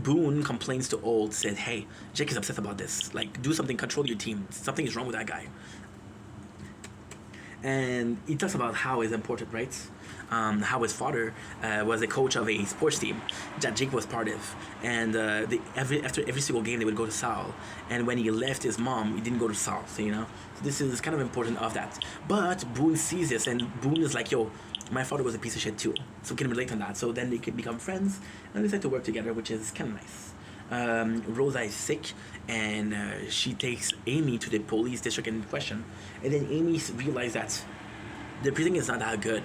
Boone complains to Old, said, "Hey, Jake is upset about this. Like, do something, control your team. Something is wrong with that guy." And he talks about how it's important, right? How his father was a coach of a sports team that Jake was part of, and after every single game they would go to Sal, and when he left his mom, he didn't go to Sal. So so this is kind of important of that. But Boone sees this, and Boone is like, "Yo, my father was a piece of shit too," so we can relate on that. So then they can become friends and decide to work together, which is kind of nice. Rosa is sick, and she takes Amy to the police district in question, and then Amy realized that the precinct is not that good.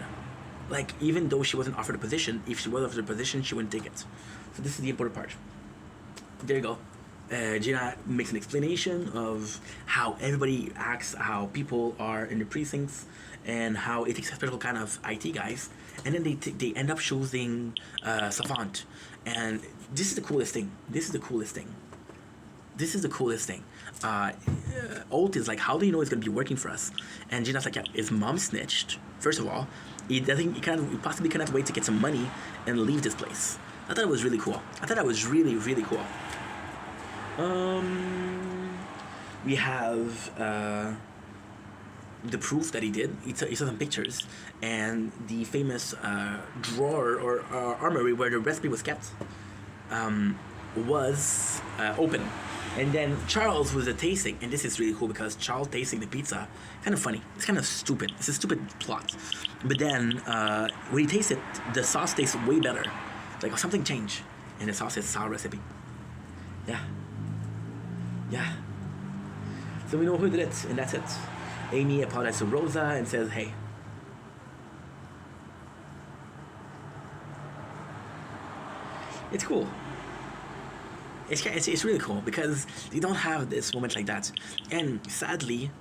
Like, even though she wasn't offered a position, if she was offered a position, she wouldn't take it. So this is the important part. There you go. Gina makes an explanation of how everybody acts, how people are in the precincts, and how it takes a special kind of IT guys. And then they end up choosing Savant. And this is the coolest thing. Old is like, "How do you know he's going to be working for us?" And Gina's like, "Yeah, his mom snitched. First of all, he possibly cannot wait to get some money and leave this place." I thought it was really cool. I thought that was really, really cool. We have the proof that he did. He saw some pictures, and the famous drawer or armory where the recipe was kept was open. And then Charles was a tasting, and this is really cool because Charles tasting the pizza, kind of funny. It's kind of stupid. It's a stupid plot. But then when he tastes it, the sauce tastes way better. Like, something changed, and the sauce is Sal recipe. Yeah. So we know who did it, and that's it. Amy apologizes to Rosa and says, "Hey, it's cool. It's really cool because they don't have this moment like that." And sadly,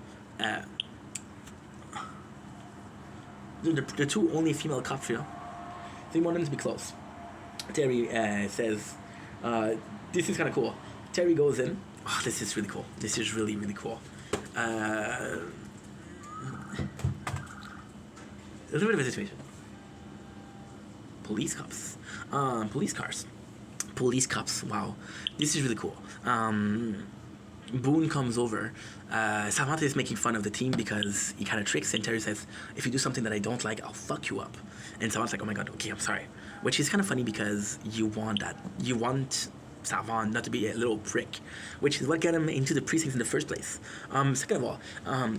the two only female cops, they want them to be close. Terry says, "This is kind of cool." Terry goes in. Oh, this is really cool. This is really, really cool. A little bit of a situation. Police cops. Police cars. Police cops. Wow. This is really cool. Boone comes over. Savant is making fun of the team because he kind of tricks, and Terry says, "If you do something that I don't like, I'll fuck you up." And Savant's like, "Oh my god, okay, I'm sorry." Which is kind of funny because you want that. You want Savant not to be a little prick, which is what got him into the precincts in the first place. Second of all,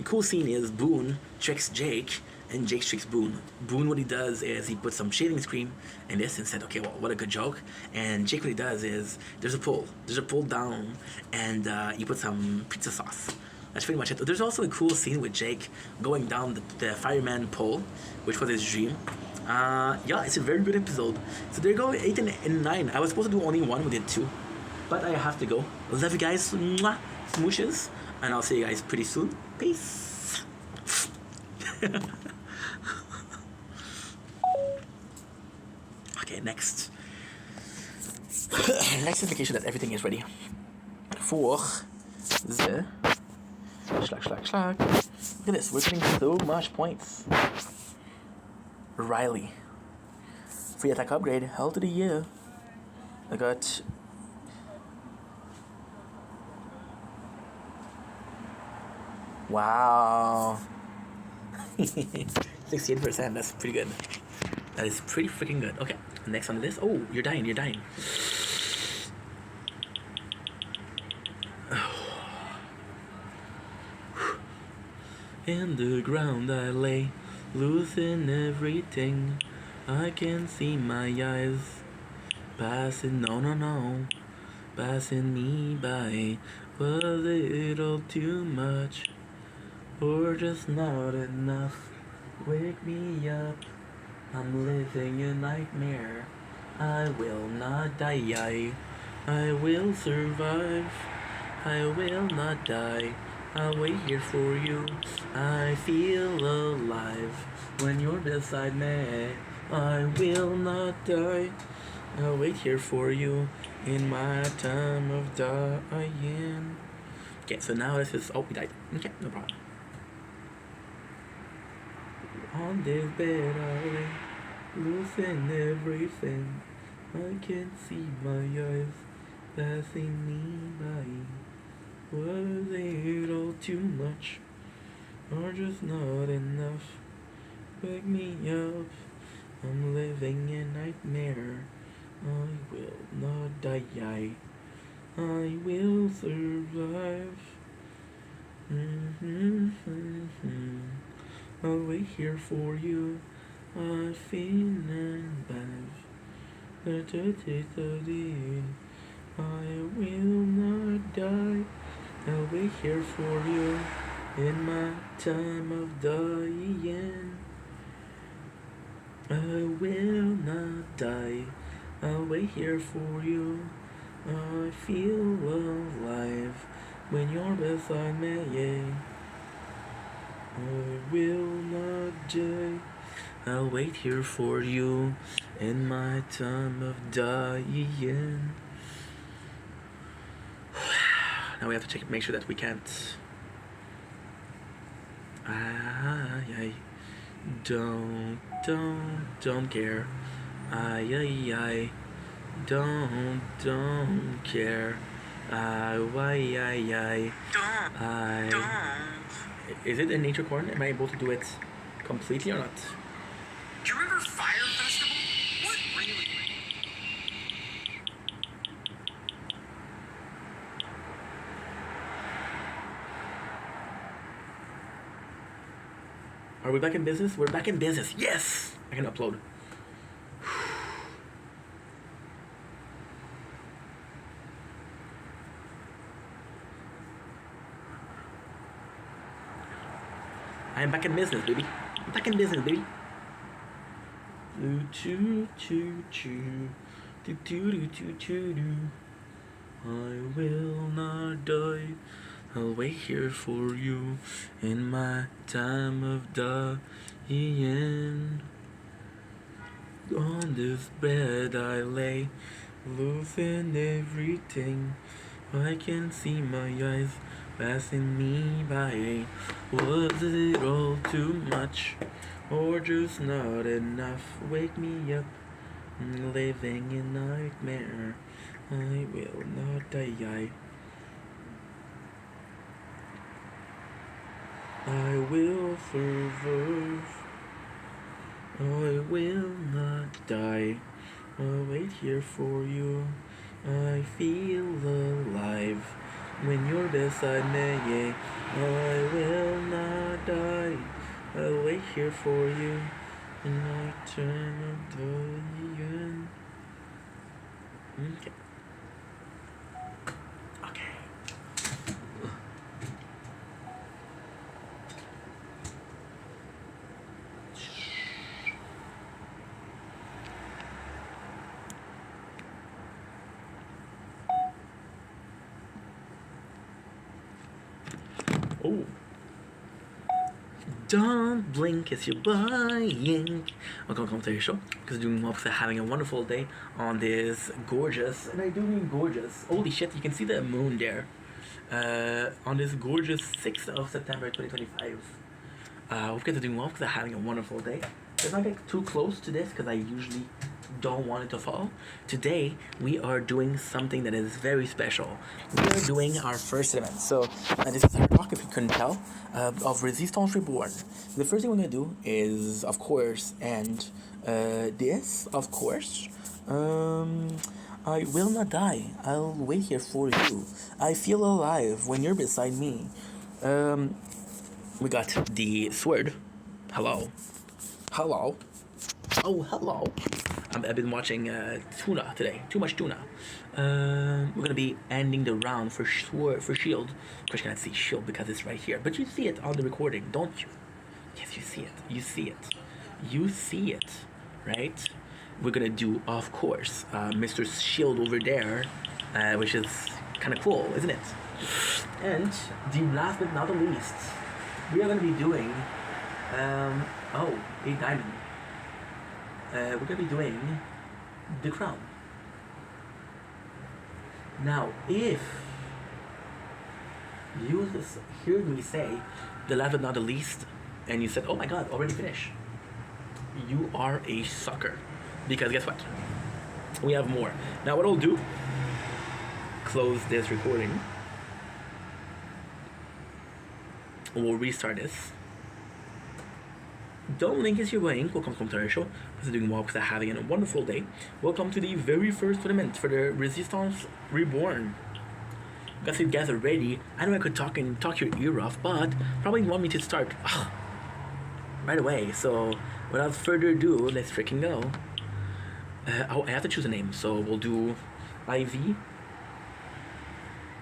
cool scene is Boone tricks Jake, and Jake tricks Boone. Boone, what he does is he puts some shaving cream in this and said, "Okay, well, what a good joke." And Jake, what he does is there's a pull down, and he puts some pizza sauce. That's pretty much it. There's also a cool scene with Jake going down the fireman pole, which was his dream. Yeah, it's a very good episode. So there you go, 8 and 9. I was supposed to do only one, we did 2. But I have to go. Love you guys. Mwah. Smooshes. And I'll see you guys pretty soon. Peace. Okay, next. Next is vacation that everything is ready for the schlag. Look at this, we're getting so much points. Riley. Free attack upgrade, hell to the year. I got wow. 68%, that's pretty good. That is pretty freaking good. Okay, next on the list. Oh, you're dying. In the ground I lay, losing everything. I can see my eyes passing, no, passing me by. Was it all too much? or just not enough. Wake me up, I'm living a nightmare. I will not die, I will survive. I will not die, I'll wait here for you. I feel alive when you're beside me. I will not die, I'll wait here for you in my time of dying. Okay, so now this is. Oh, we died. Okay, no problem. On this bed I lay, losing everything. I can't see my eyes passing me by. Was it all too much, or just not enough? Wake me up, I'm living a nightmare. I will not die, I will survive. I'll wait here for you, I feel bad. I will not die, I'll wait here for you in my time of dying. I will not die, I'll wait here for you. I feel alive when you're beside me, yeah. I will not die, I'll wait here for you in my time of dying. Now we have to make sure that we can't. I don't care. I don't care. Is it a nature corn? Am I able to do it completely or not? Do you remember Fire Festival? What really? Are we back in business? We're back in business. Yes! I can upload. I am back in business, baby. I'm back in business, baby. I will not die. I'll wait here for you in my time of dying. On this bed I lay, losing everything. I can see my eyes passing me by. Was it all too much, or just not enough? Wake me up, I'm living a nightmare. I will not die. I will survive. I will not die. I'll wait here for you. I feel alive when you're beside me, yeah. I will not die. I'll wait here for you in my time of dying. Okay. Okay. Oh. Don't blink as you're buying. Welcome to the show. Because doing well, having a wonderful day on this gorgeous, and I do mean gorgeous. Holy shit, you can see the moon there. On this gorgeous 6th of September 2025. Hope you guys are doing well because I'm having a wonderful day. Let's not get too close to this because I usually don't want it to fall. Today, we are doing something that is very special. We are doing our first event. So, this is our talk, if you couldn't tell, of Resistance Reborn. The first thing we're going to do is, of course, and this, of course, I will not die. I'll wait here for you. I feel alive when you're beside me. We got the sword. Hello. Hello. Oh, hello. I've been watching tuna today. Too much tuna. We're gonna be ending the round for sure for Shield. Of course, you cannot see Shield because it's right here, but you see it on the recording, don't you? Yes, you see it. You see it. You see it, right? We're gonna do, of course, Mr. Shield over there, which is kind of cool, isn't it? And the last but not the least, we are gonna be doing, oh, a diamond. We're gonna be doing the crown. Now, if you heard me say the last but not the least, and you said, "Oh my God, already finished," you are a sucker. Because guess what? We have more. Now, what I'll do? Close this recording. We'll restart this. Don't link is your link. Welcome to the show. This is doing well because I'm having a wonderful day. Welcome to the very first tournament for the Resistance Reborn. Guess you guys are ready. I know I could talk your ear off, but probably want me to start right away. So without further ado, let's freaking go. Oh, I have to choose a name. So we'll do Ivy.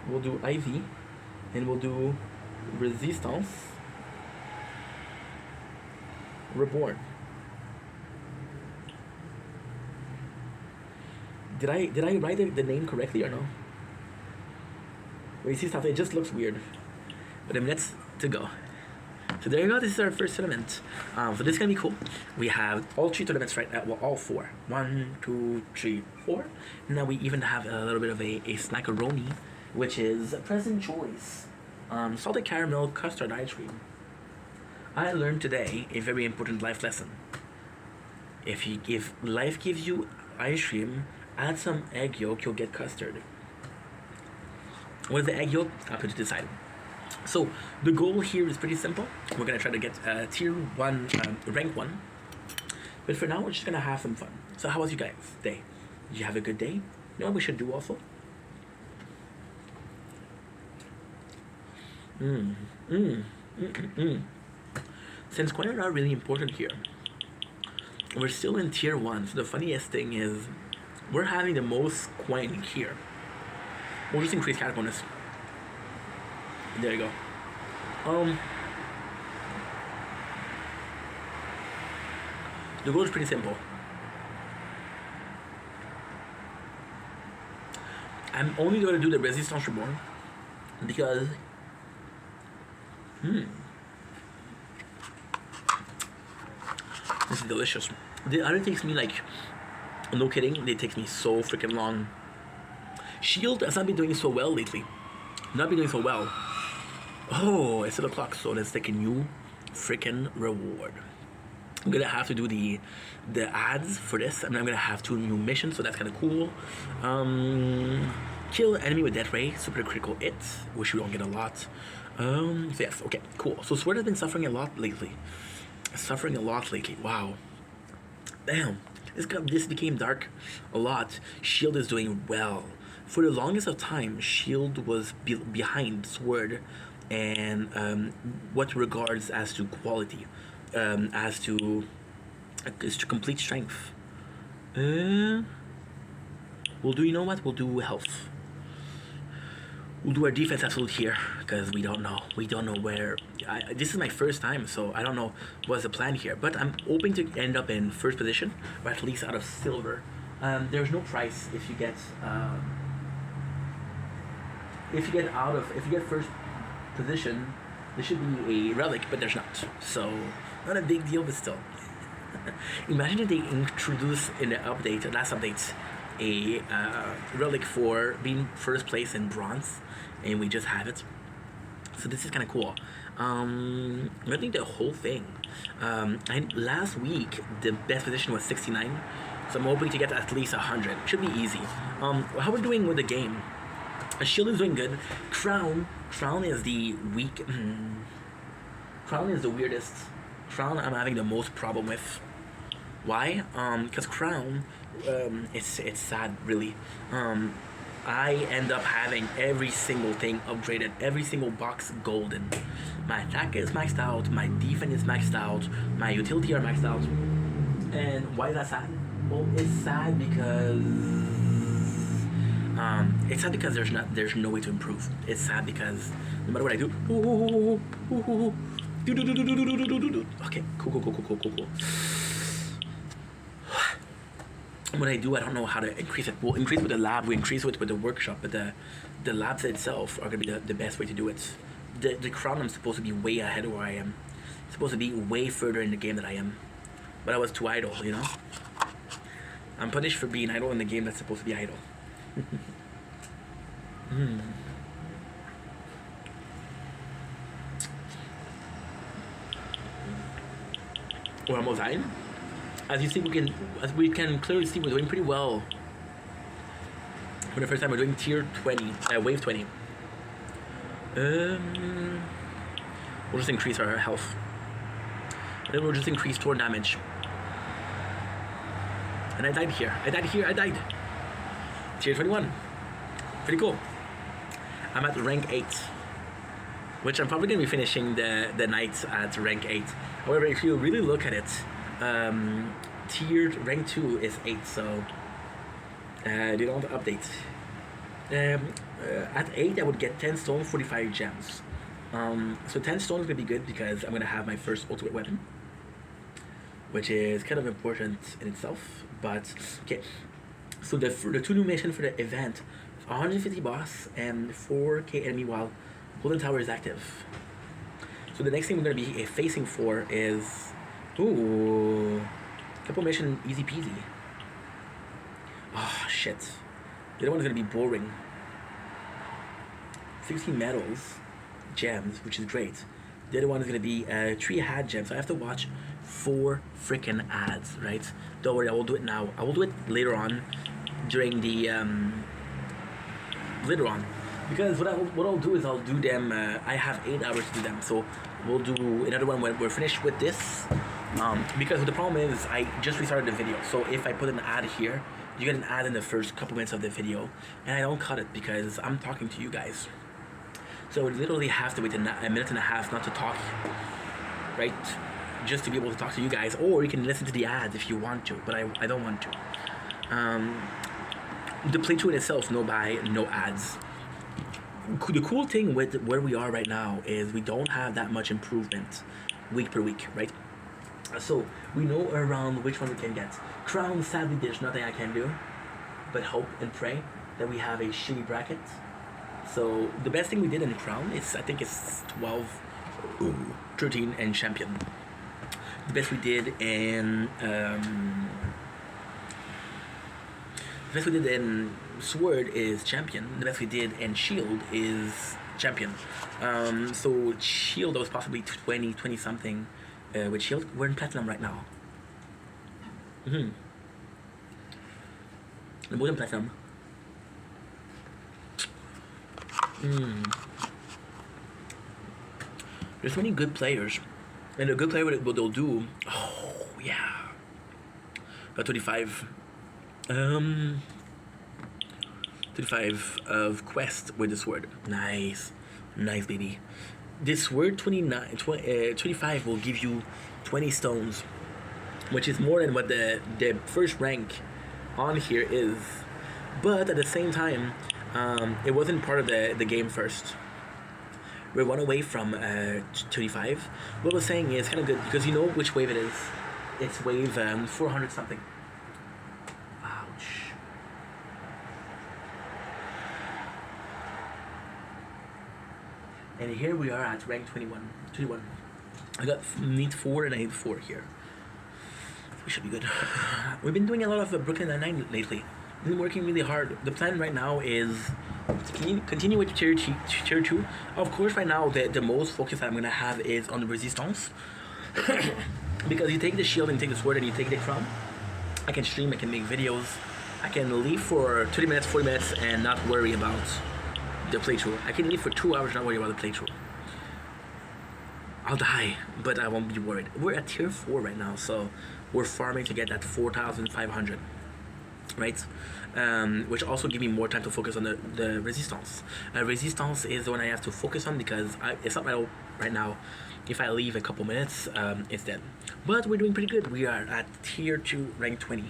We'll do Ivy, and we'll do Resistance Reborn. Did I write the name correctly or no? Wait, see stuff, it just looks weird. But a minute to go. So there you go, this is our first tournament. So this is gonna be cool. We have all 3 tournaments right now, well all 4. 1, 2, 3, 4. Now we even have a little bit of a snackaroni, which is a present choice. Salted caramel custard ice cream. I learned today a very important life lesson. If life gives you ice cream, add some egg yolk, you'll get custard. What is the egg yolk? I'll put it aside. So the goal here is pretty simple. We're gonna try to get tier 1, rank 1. But for now, we're just gonna have some fun. So how was your guys' day? Did you have a good day? You know what we should do also? Since coins are not really important here, we're still in tier 1. So the funniest thing is, we're having the most coin here. We'll just increase cat bonus. There you go. The goal is pretty simple. I'm only going to do the Resistance Reborn because this is delicious. The other takes me like, no kidding, it takes me so freaking long. Shield has not been doing so well lately. Not been doing so well. Oh, it's 7 o'clock, so let's take a new freaking reward. I'm gonna have to do the ads for this, and I'm gonna have 2 new missions, so that's kind of cool. Kill enemy with death ray, super critical hit, which we don't get a lot. So yes, okay, cool. So Sword has been suffering a lot lately. Wow. Damn. This became dark a lot. Shield is doing well. For the longest of time, Shield was behind Sword, and what regards as to quality, as to complete strength. We'll do, you know what? We'll do health. We'll do our defense absolute here, because we don't know. We don't know where. This is my first time, so I don't know what's the plan here. But I'm hoping to end up in first position, or at least out of silver. There's no price if you get first position. There should be a relic, but there's not. So not a big deal, but still. Imagine if they introduce in the update, last update, a relic for being first place in bronze, and we just have it. So this is kind of cool. I think the whole thing. And last week the best position was 69, so I'm hoping to get at least 100. Should be easy. How we're doing with the game? Shield is doing good. Crown is the weak. Crown is the weirdest. Crown I'm having the most problem with. Why? Because Crown, it's sad really. I end up having every single thing upgraded, every single box golden. My attack is maxed out, my defense is maxed out, my utility are maxed out. And why is that sad? Well, it's sad because there's no way to improve. It's sad because no matter what I do, okay, cool. When I do, I don't know how to increase it. We'll increase with the lab, we increase it with the workshop, but the labs itself are gonna be the best way to do it. The crown, I'm supposed to be way ahead of where I am. I'm supposed to be way further in the game than I am. But I was too idle, you know? I'm punished for being idle in the game that's supposed to be idle. We're almost dying. As you see, we can clearly see we're doing pretty well. For the first time, we're doing tier 20, wave 20. We'll just increase our health. And then we'll just increase torn damage. And I died here. I died. Tier 21. Pretty cool. I'm at rank 8. Which I'm probably going to be finishing the night at rank 8. However, if you really look at it, tiered rank 2 is 8, so they don't update. At 8, I would get 10 stone, 45 gems. So 10 stone is going to be good because I'm going to have my first ultimate weapon, which is kind of important in itself. But okay, so the 2 new missions for the event: 150 boss and 4k enemy while Golden Tower is active. So the next thing we're going to be facing for is couple mission easy peasy. Oh shit, the other one's going to be boring. 60 medals, gems, which is great. The other one is going to be 3 ad gems. So I have to watch 4 freaking ads, right? Don't worry, I will do it now. I will do it later on during the later on, because what I'll do is I'll do them. I have 8 hours to do them, so we'll do another one when we're finished with this. Because the problem is I just restarted the video, so if I put an ad here, you get an ad in the first couple minutes of the video, and I don't cut it because I'm talking to you guys. So I would literally have to wait a minute and a half not to talk, right? Just to be able to talk to you guys, or you can listen to the ads if you want to, but I don't want to. The playthrough in itself, no ads. The cool thing with where we are right now is we don't have that much improvement week per week, right? So we know around which one we can get. Crown, sadly, there's nothing I can do but hope and pray that we have a shitty bracket. So the best thing we did in Crown is, I think it's 12, 13, and Champion. The best we did in Sword is Champion. The best we did in Shield is Champion. So Shield, that was possibly 20 something. With Shield, we're in Platinum right now. The more than Platinum. There's many good players, and a good player, what they'll do. Oh yeah, got 25. 25 of quest with the sword. Nice, baby. This sword 25 will give you 20 stones, which is more than what the first rank on here is. But at the same time, it wasn't part of the game first. We're 1 away from 25. What we're saying is kind of good because you know which wave it is. It's wave 400 something. Ouch. And here we are at rank 21. I need 4 and I need 4 here. We should be good. We've been doing a lot of Brooklyn Nine-Nine lately. We've been working really hard. The plan right now is to continue with tier 2. Of course, right now the most focus I'm gonna have is on the resistance. Because you take the shield and you take the sword and you take the crown. I can stream, I can make videos. I can leave for 30 minutes, 40 minutes and not worry about the playthrough. I can leave for 2 hours, not worry about the playthrough. I'll die, but I won't be worried. We're at tier 4 right now, so we're farming to get that 4,500, right? Which also give me more time to focus on the resistance. Resistance is the one I have to focus on because it's not right now. If I leave a couple minutes, it's dead. But we're doing pretty good. We are at tier 2, rank 20,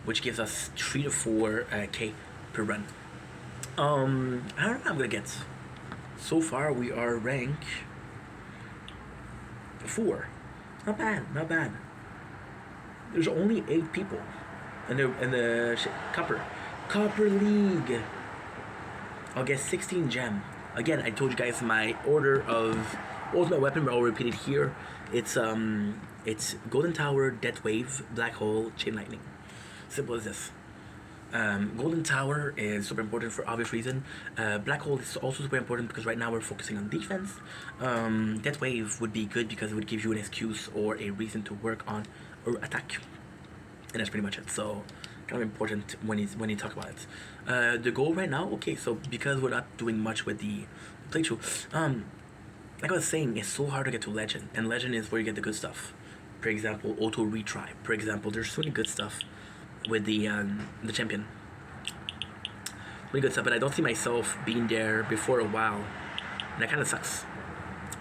which gives us 3 to 4 K per run. I don't know what I'm gonna get. So far, we are rank 4. Not bad, not bad. There's only 8 people in the Copper League. I'll get 16 gem. Again, I told you guys my order of ultimate weapon, but I'll repeat it here. It's Golden Tower, Death Wave, Black Hole, Chain Lightning. Simple as this. Golden Tower is super important for obvious reason. Black Hole is also super important because right now we're focusing on defense. Death Wave would be good because it would give you an excuse or a reason to work on or attack. And that's pretty much it. So kind of important when you talk about it. The goal right now, okay, so because we're not doing much with the playthrough, like I was saying, it's so hard to get to Legend, and Legend is where you get the good stuff. For example, auto retry. For example, there's so many good stuff with the champion. Really good stuff, but I don't see myself being there before a while. And that kind of sucks.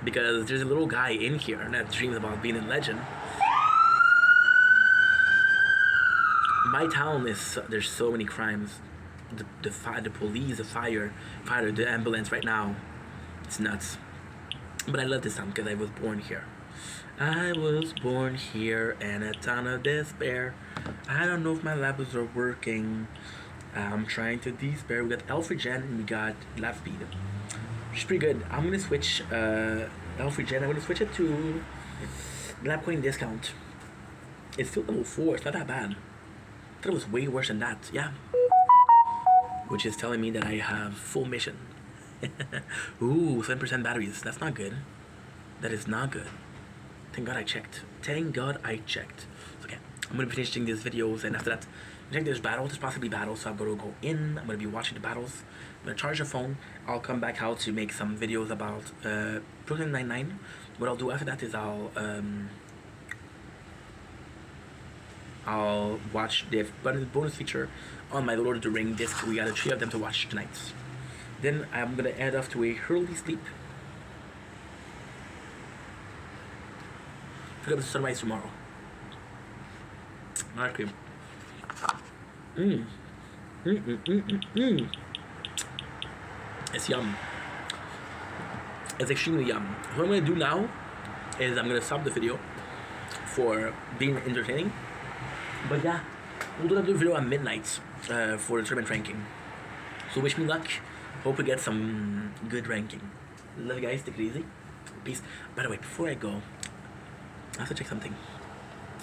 Because there's a little guy in here that dreams about being in Legend. My town is, there's so many crimes. The police, the fire, the ambulance right now. It's nuts. But I love this town because I was born here. I was born here in a town of despair. I don't know if my labs are working. I'm trying to despair. We got Alfred Gen and we got Lab Speed. Which is pretty good. I'm gonna switch Alfred Gen. I'm gonna switch it to Lab Coin Discount. It's still level 4. It's not that bad. I thought it was way worse than that. Yeah. Which is telling me that I have full mission. Ooh, 7% batteries. That's not good. That is not good. Thank God I checked. Thank God I checked. Okay, I'm gonna be finishing these videos, and after that, I think there's battles. There's possibly battles, so I'm gonna go in. I'm gonna be watching the battles. I'm gonna charge the phone. I'll come back out to make some videos about Brooklyn Nine-Nine. What I'll do after that is I'll watch the bonus feature on my Lord of the Ring disc. We got 3 of them to watch tonight. Then I'm gonna head off to a early sleep. Pick up the sunrise tomorrow. Ice cream. It's yum. It's extremely yum. What I'm gonna do now is I'm gonna stop the video for being entertaining. But yeah, we'll do another video at midnight for the tournament ranking. So wish me luck. Hope we get some good ranking. Love you guys. Take it easy. Peace. By the way, before I go, I have to check something.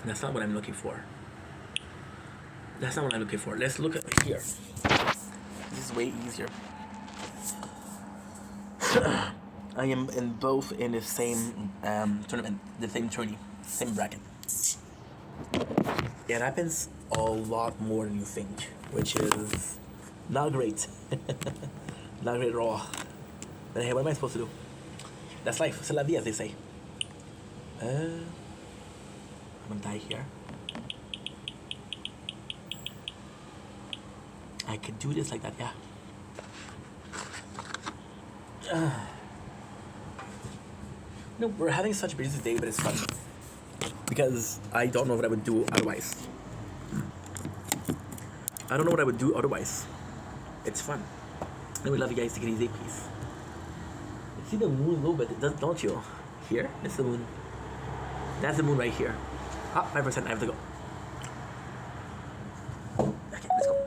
That's not what I'm looking for. That's not what I'm looking for. Let's look at here. This is way easier. I am in both in the same tournament, the same tourney, same bracket. It happens a lot more than you think, which is not great. Not great at all. But hey, what am I supposed to do? That's life. C'est la vie, as they say. I'm gonna die here. I could do this like that, yeah. No, we're having such a busy day, but it's fun. Because I don't know what I would do otherwise. I don't know what I would do otherwise. It's fun. Anyway, love you guys. Take it easy. Peace. You see the moon a little bit, don't you? Here? That's the moon. That's the moon right here. Ah, 5%. I have to go. Okay, let's go.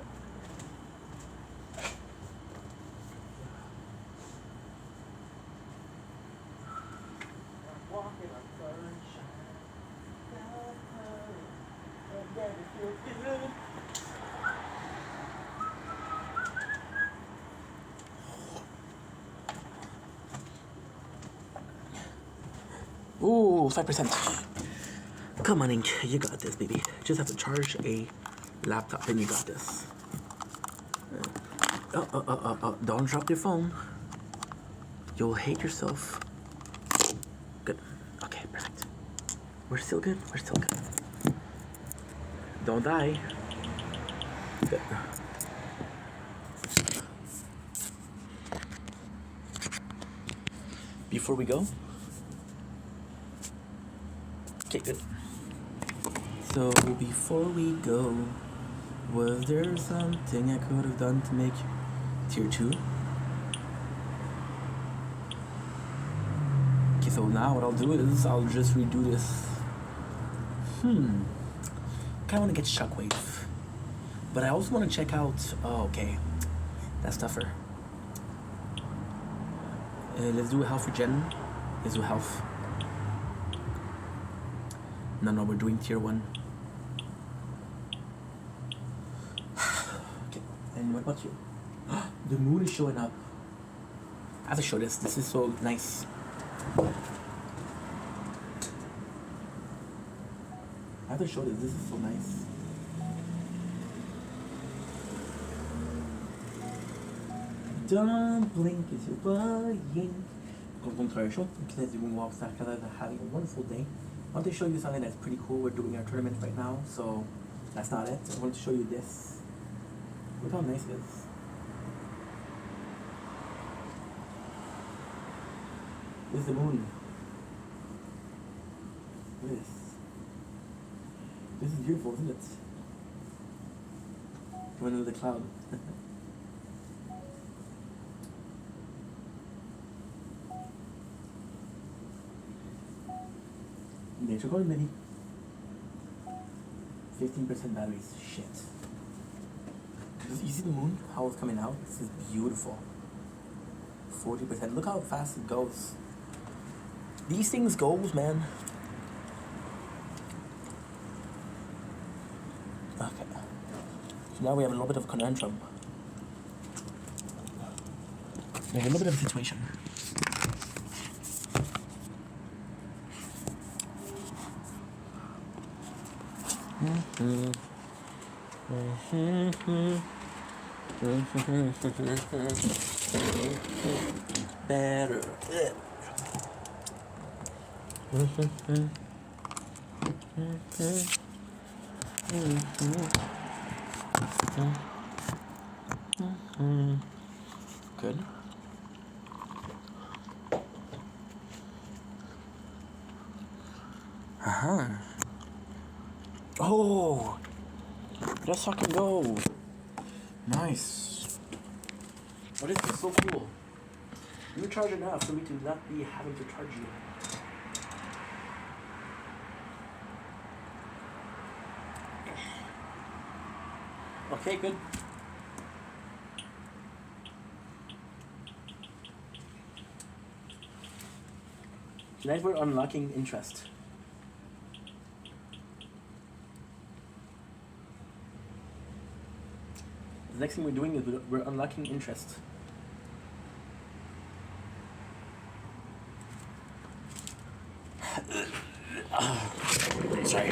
Ooh, 5%. Come on, Ink. You got this, baby. Just have to charge a laptop and you got this. Don't drop your phone. You'll hate yourself. Good. Okay, perfect. We're still good. We're still good. Don't die. Good. Before we go, Okay, good. So before we go, was there something I could have done to make tier 2? Okay, so now what I'll do is I'll just redo this. Kinda wanna get Shockwave. But I also wanna check out, oh, okay. That's tougher. Let's do a health regen. Let's do health. No, we're doing tier 1. Okay, and what about you? The moon is showing up. I have to show this. This is so nice. I have to show this. This is so nice. Don't blink as you're buying. Commercial. Because you can walk back having a wonderful day. I want to show you something that's pretty cool. We're doing our tournament right now, so that's not it. I want to show you this. Look how nice it is. This is the moon. Look at this. This is beautiful, isn't it? Coming over the cloud. Nature Golden Mini. 15% batteries. Shit. You see the moon? How it's coming out? This is beautiful. 40%. Look how fast it goes. These things goes, man. Okay. So now we have a little bit of a conundrum. We have a little bit of a situation. Better. Good. Oh, let's fucking go. Nice. Oh, this is so cool. You charge enough for me to not be having to charge you. Okay, good. Tonight we're unlocking interest. The next thing we're doing is we're unlocking interest. Sorry.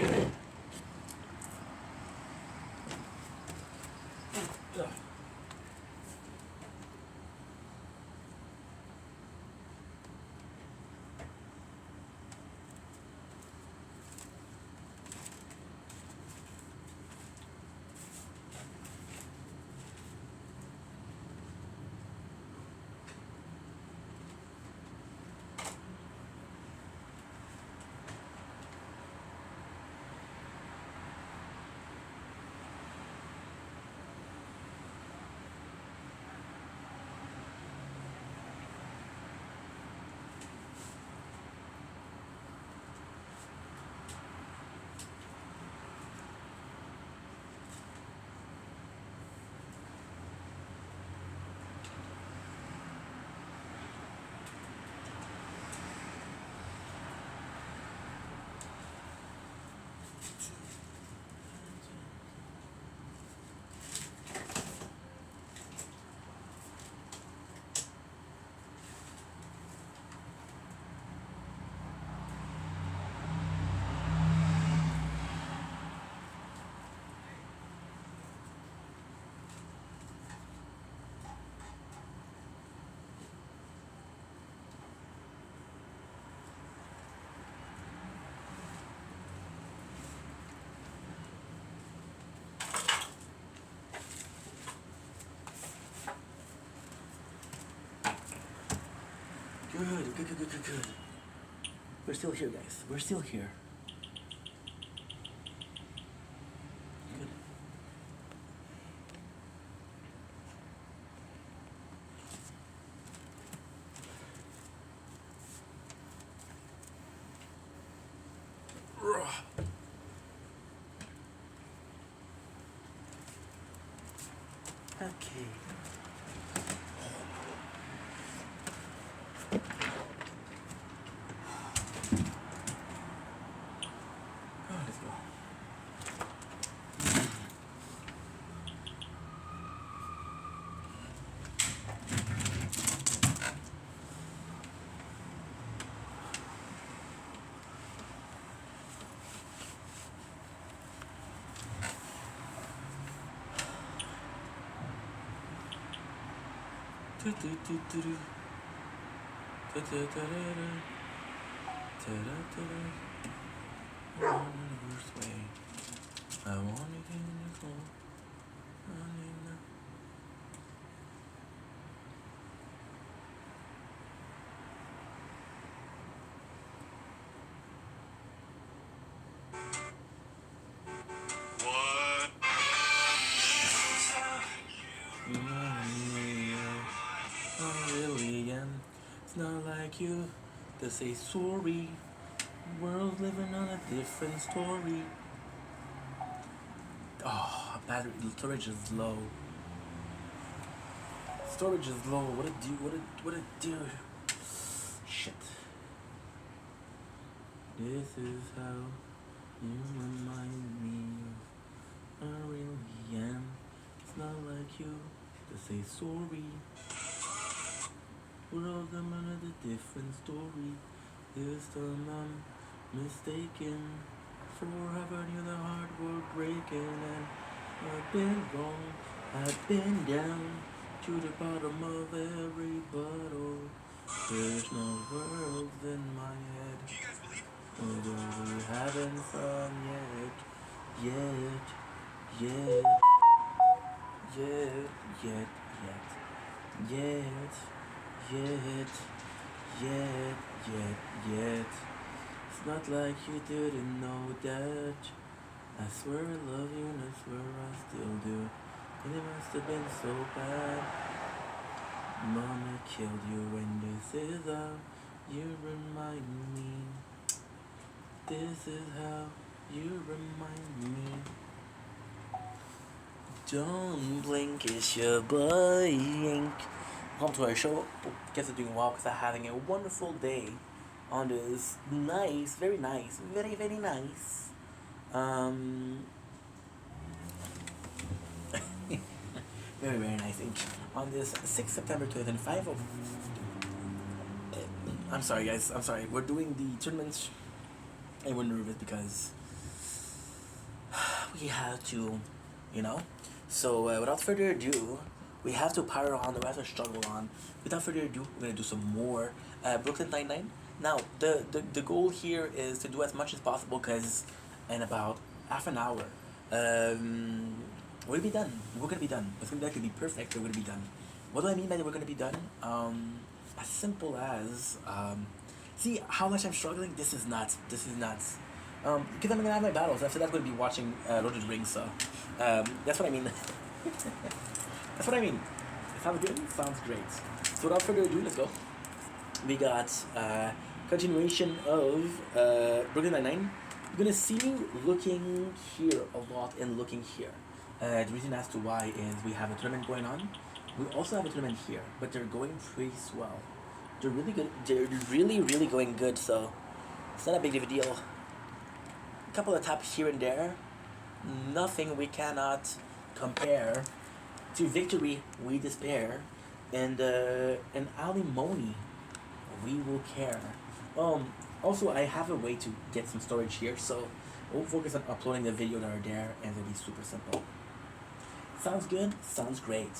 Good. We're still here, guys. We're still here. Okay. Oh, let's go. I want it in the floor. What? I really am. It's not like you to say sorry. World's living on a different story. Oh, battery storage is low. Storage is low. What it do? What it do? Shit. This is how you remind me of I really am. It's not like you to say sorry. World's living on a different story. This time I'm mistaken. Forever knew the heart was breaking, and I've been wrong, I've been down to the bottom of every bottle. There's no words in my head. Although we haven't fun yet, yet, It's not like you didn't know that. I swear I love you and I swear I still do. And it must have been so bad. Mama killed you and this is how you remind me. This is how you remind me. Don't blink, it's your boy Ink. Welcome to our show. Guess I'm doing well because I'm having a wonderful day on this nice, very nice, very, very nice. Very, very nice Ink. On this 6th September 2005. I'm sorry, guys. I'm sorry. We're doing the tournaments and we're nervous because we have to, you know. So without further ado, we have to power on. We have to struggle on. Without further ado, we're gonna do some more Brooklyn Nine-Nine. Now, the goal here is to do as much as possible because in about half an hour, we'll be done. We're gonna be done. It's gonna be perfect. We're gonna be done. What do I mean by that we're gonna be done? As simple as see how much I'm struggling. This is nuts. This is nuts. Because I'm gonna have my battles. After that, I'm gonna be watching Lord of the Rings. So that's what I mean. That's what I mean. It sounds good. Sounds great. So without further ado, let's go. We got continuation of Brooklyn Nine-Nine. You're gonna see me looking here a lot and looking here. The reason as to why is we have a tournament going on. We also have a tournament here, but they're going pretty swell. They're really good. They're really, really going good. So it's not a big of a deal. A couple of taps here and there. Nothing we cannot compare to victory. We despair, and alimony we will care. Also, I have a way to get some storage here, so we'll focus on uploading the video that are there, and it'll be super simple. Sounds good? Sounds great.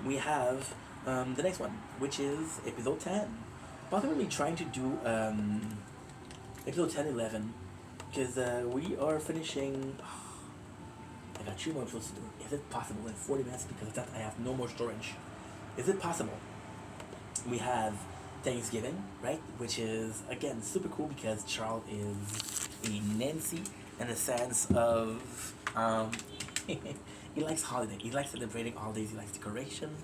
We have the next one, which is episode 10. Possibly trying to do episode 10, 11, because we are finishing. I got 2 more episodes to do. Is it possible in 40 minutes? Because of that, I have no more storage. Is it possible? We have Thanksgiving, right? Which is, again, super cool because Charles is a Nancy in the sense of, he likes holiday. He likes celebrating holidays. He likes decoration.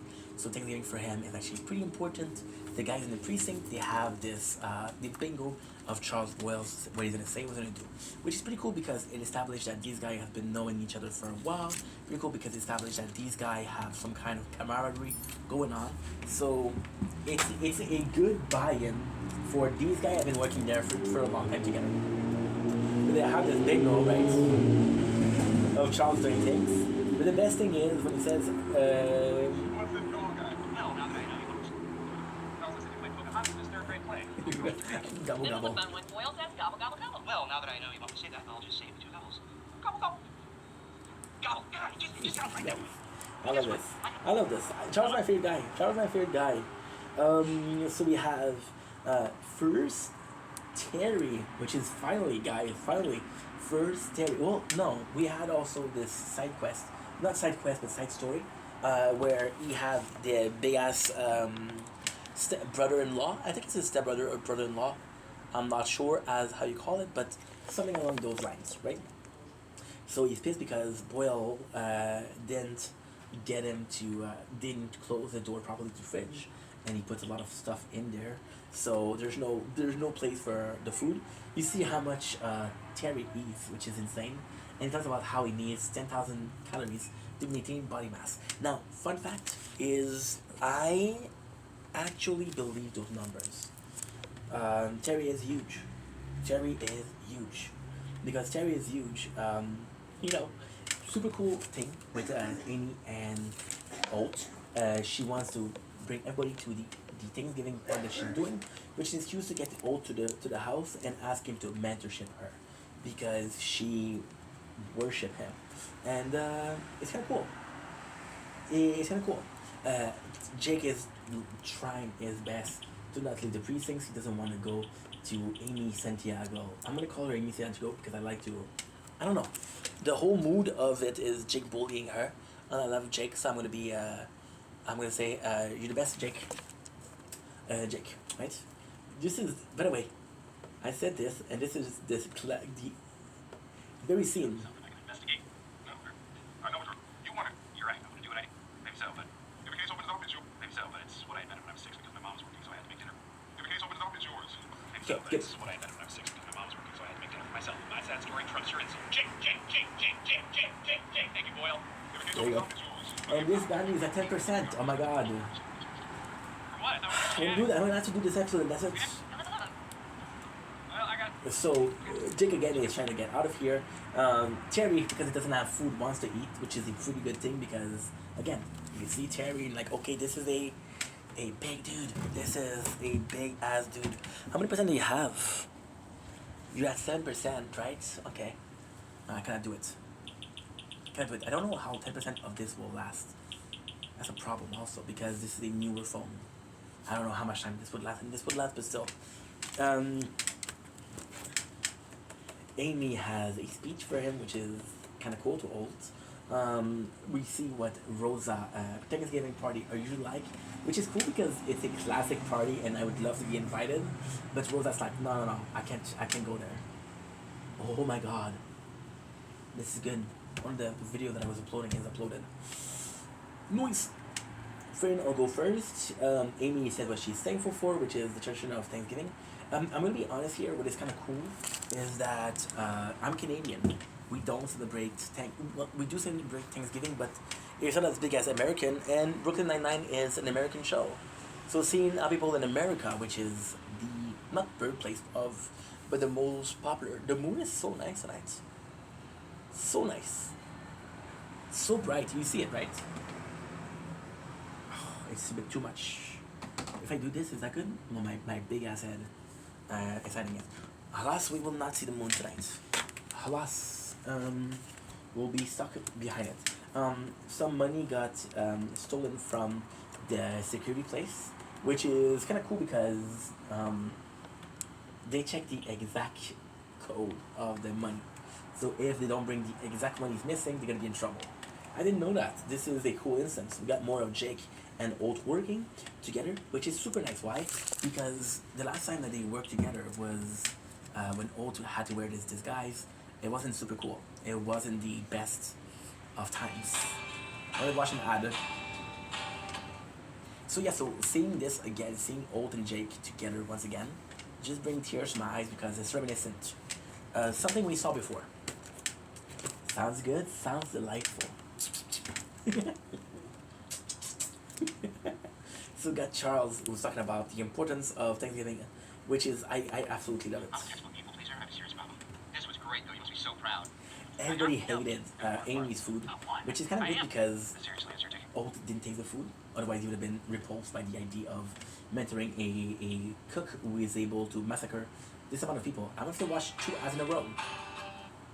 So Thanksgiving for him is actually pretty important. The guys in the precinct, they have this the bingo of Charles Boyle's what he's gonna say, what he's gonna do, which is pretty cool because it established that these guys have been knowing each other for a while. Pretty cool because it established that these guys have some kind of camaraderie going on. So it's a good buy-in for these guys have been working there for a long time together. But they have this bingo, right, of Charles doing things. But the best thing is when he says, gobble This was a gobble. fun one. Boyle says gobble, gobble, gobble. Well, now that I know you want to say that, I'll just say it with two gobbles. Gobble, gobble. Gobble. God, you just sound right that way. I love this. I love this. Charles is my favorite guy. Charles is my favorite guy. So we have first Terry, which is finally, guys, finally first Terry. Well, no, we had also this side quest, not side quest, but side story, where he had the big ass brother-in-law. I think it's his stepbrother or brother-in-law. I'm not sure as how you call it, but something along those lines, right? So he's pissed because Boyle didn't get him to didn't close the door properly to the fridge, and he puts a lot of stuff in there. So there's no place for the food. You see how much Terry eats, which is insane, and he talks about how he needs 10,000 calories to maintain body mass. Now, fun fact is I actually believe those numbers. Terry is huge. Terry is huge. Because Terry is huge, you know, super cool thing with Amy and Holt. She wants to bring everybody to the Thanksgiving party that she's doing, which is used to get Holt to the house and ask him to mentorship her because she worship him. And it's kind of cool. It's kind of cool. Jake is trying his best to not leave the precincts. He doesn't want to go to Amy Santiago. I'm gonna call her Amy Santiago because I like to. I don't know. The whole mood of it is Jake bullying her, and I love Jake, so I'm gonna be. I'm gonna say you're the best, Jake. Jake, right? This is, by the way, I said this, and this is the very scene. Something I can investigate. No, I know what you want it. You're right. I'm gonna do it. Maybe so, but if a case opens up, it's yours. Maybe so, but it's what I invented when I was 6 because my mom was working, so I had to make dinner. If a case opens up, it's yours. Maybe so, but it's what I invented when I was 6 because my mom was working, so I had to make dinner for myself. My sad story trumps your insult. Jake. Thank you, Boyle. If a case There you opens go. up, it's yours. And this value is at 10%. Oh my god. For what? I'm gonna do that. I'm gonna have to do this episode, and that's it. Well, I got. So Jake again is trying to get out of here. Terry, because he doesn't have food, wants to eat, which is a pretty good thing because again, you see Terry like, okay, this is a big dude. This is a big ass dude. How many percent do you have? You're at 7%, right? Okay. I cannot do it. Can't do it. I don't know how 10% of this will last. That's a problem also because this is a newer phone. I don't know how much time this would last, and this would last, but still. Amy has a speech for him, which is kind of cool to Holt. We see what Rosa Thanksgiving party are usually like, which is cool because it's a classic party, and I would love to be invited. But Rosa's like, no, I can't go there. Oh my god, this is good. One of the video that I was uploading is uploaded. Noise. Friend, I'll go first. Amy said what she's thankful for, which is the tradition of Thanksgiving. I'm gonna be honest here. What is kind of cool is that I'm Canadian. We don't celebrate we do celebrate Thanksgiving, but it's not as big as American. And Brooklyn Nine-Nine is an American show, so seeing how people in America, which is the not birthplace of, but the most popular. The moon is so nice tonight. So nice. So bright. You see it, right? It's a bit too much. If I do this, is that good? No, my big ass head is hiding it. Alas, we will not see the moon tonight. Alas, we'll be stuck behind it. Some money got stolen from the security place, which is kind of cool because they check the exact code of the money. So if they don't bring the exact money missing, they're gonna be in trouble. I didn't know that. This is a cool instance. We got more of Jake and Holt working together, which is super nice. Why? Because the last time that they worked together was when Holt had to wear this disguise. It wasn't super cool. It wasn't the best of times. I was watching ad. So yeah, so seeing this again, seeing Old and Jake together once again, just bring tears to my eyes because it's reminiscent. Something we saw before. Sounds good. Sounds delightful. So we got Charles who was talking about the importance of Thanksgiving, which is I absolutely love it. I'm a textbook people pleaser. I have a serious problem. This was great, though. You must be so proud. Everybody hated Amy's food, which is kind of good because Seriously, that's ridiculous. Old didn't taste the food. Otherwise, he would have been repulsed by the idea of mentoring a cook who is able to massacre this amount of people. I'm going to watch 2 ads in a row.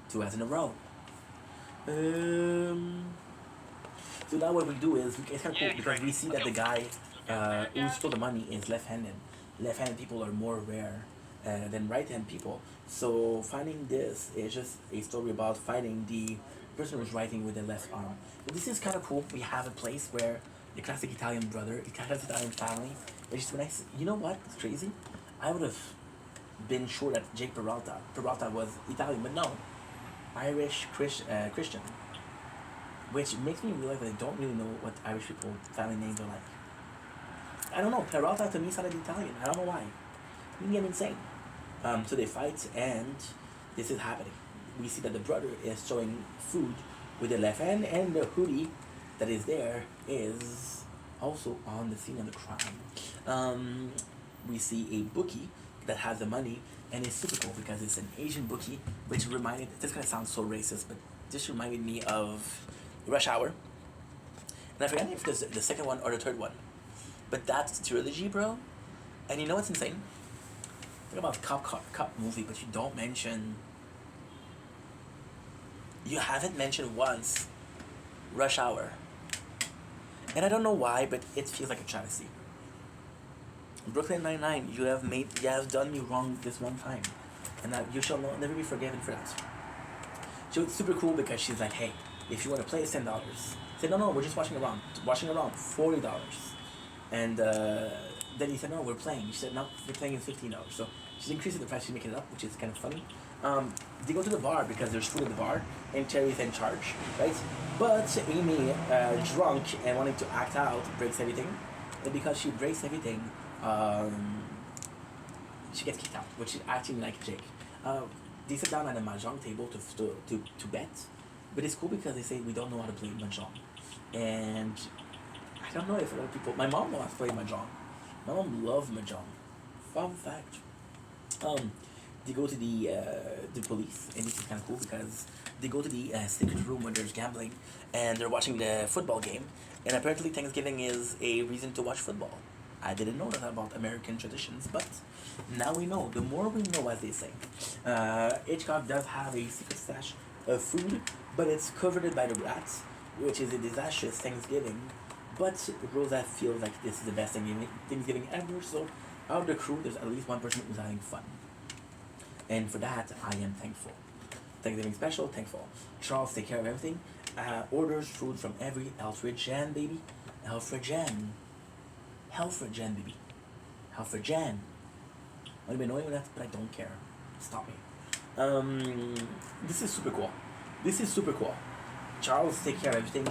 2 ads in a row. So now what we do is, it's kind of cool because we see that the guy who stole the money is left-handed. Left-handed people are more rare than right-handed people. So finding this is just a story about finding the person who's writing with the left arm. But this is kind of cool. We have a place where the classic Italian brother, the classic Italian family, it's just nice. You know what? It's crazy. I would have been sure that Jake Peralta was Italian, but no, Irish Christian. Which makes me realize that I don't really know what Irish people family names are like. I don't know. Peralta to me sounded Italian. I don't know why. Maybe I'm insane. So they fight, and this is happening. We see that the brother is showing food with the left hand, and the hoodie that is there is also on the scene of the crime. We see a bookie that has the money, and it's super cool because it's an Asian bookie, which reminded. This gonna sound so racist, but this reminded me of Rush Hour. And I forget if it's the second one or the third one, but that's trilogy, bro. And you know what's insane? Think about cop movie, but you don't mention. You haven't mentioned once Rush Hour. And I don't know why, but it feels like a travesty. Brooklyn Nine-Nine, you have done me wrong this one time, and that you shall never be forgiven for that. So it's super cool because she's like, hey, if you want to play, it's $10. I said, no, we're just watching around, $40. And then he said, no, we're playing. She said, no, we're playing is $15. So she's increasing the price, she's making it up, which is kind of funny. They go to the bar because there's food at the bar, and Terry's in charge, right? But Amy, drunk and wanting to act out, breaks everything. And because she breaks everything, she gets kicked out, which is acting like Jake. They sit down at a mahjong table to bet, but it's cool because they say we don't know how to play mahjong, and I don't know if a lot of people. My mom wants to play mahjong. My mom loves mahjong. Fun fact. They go to the police, and this is kind of cool because they go to the secret room where there's gambling, and they're watching the football game, and apparently Thanksgiving is a reason to watch football. I didn't know that about American traditions, but now we know. The more we know, as they say. Hitchcock does have a secret stash of food, but it's covered by the rats, which is a disastrous Thanksgiving. But Rosa feels like this is the best Thanksgiving ever, so out of the crew, there's at least one person who's having fun. And for that, I am thankful. Thanksgiving special, thankful. Charles take care of everything. Orders food from every Alfred Jan, baby. Alfred Jan, baby. Alfred Jan. I've been annoying with that, but I don't care. Stop me. This is super cool. Charles takes care of everything.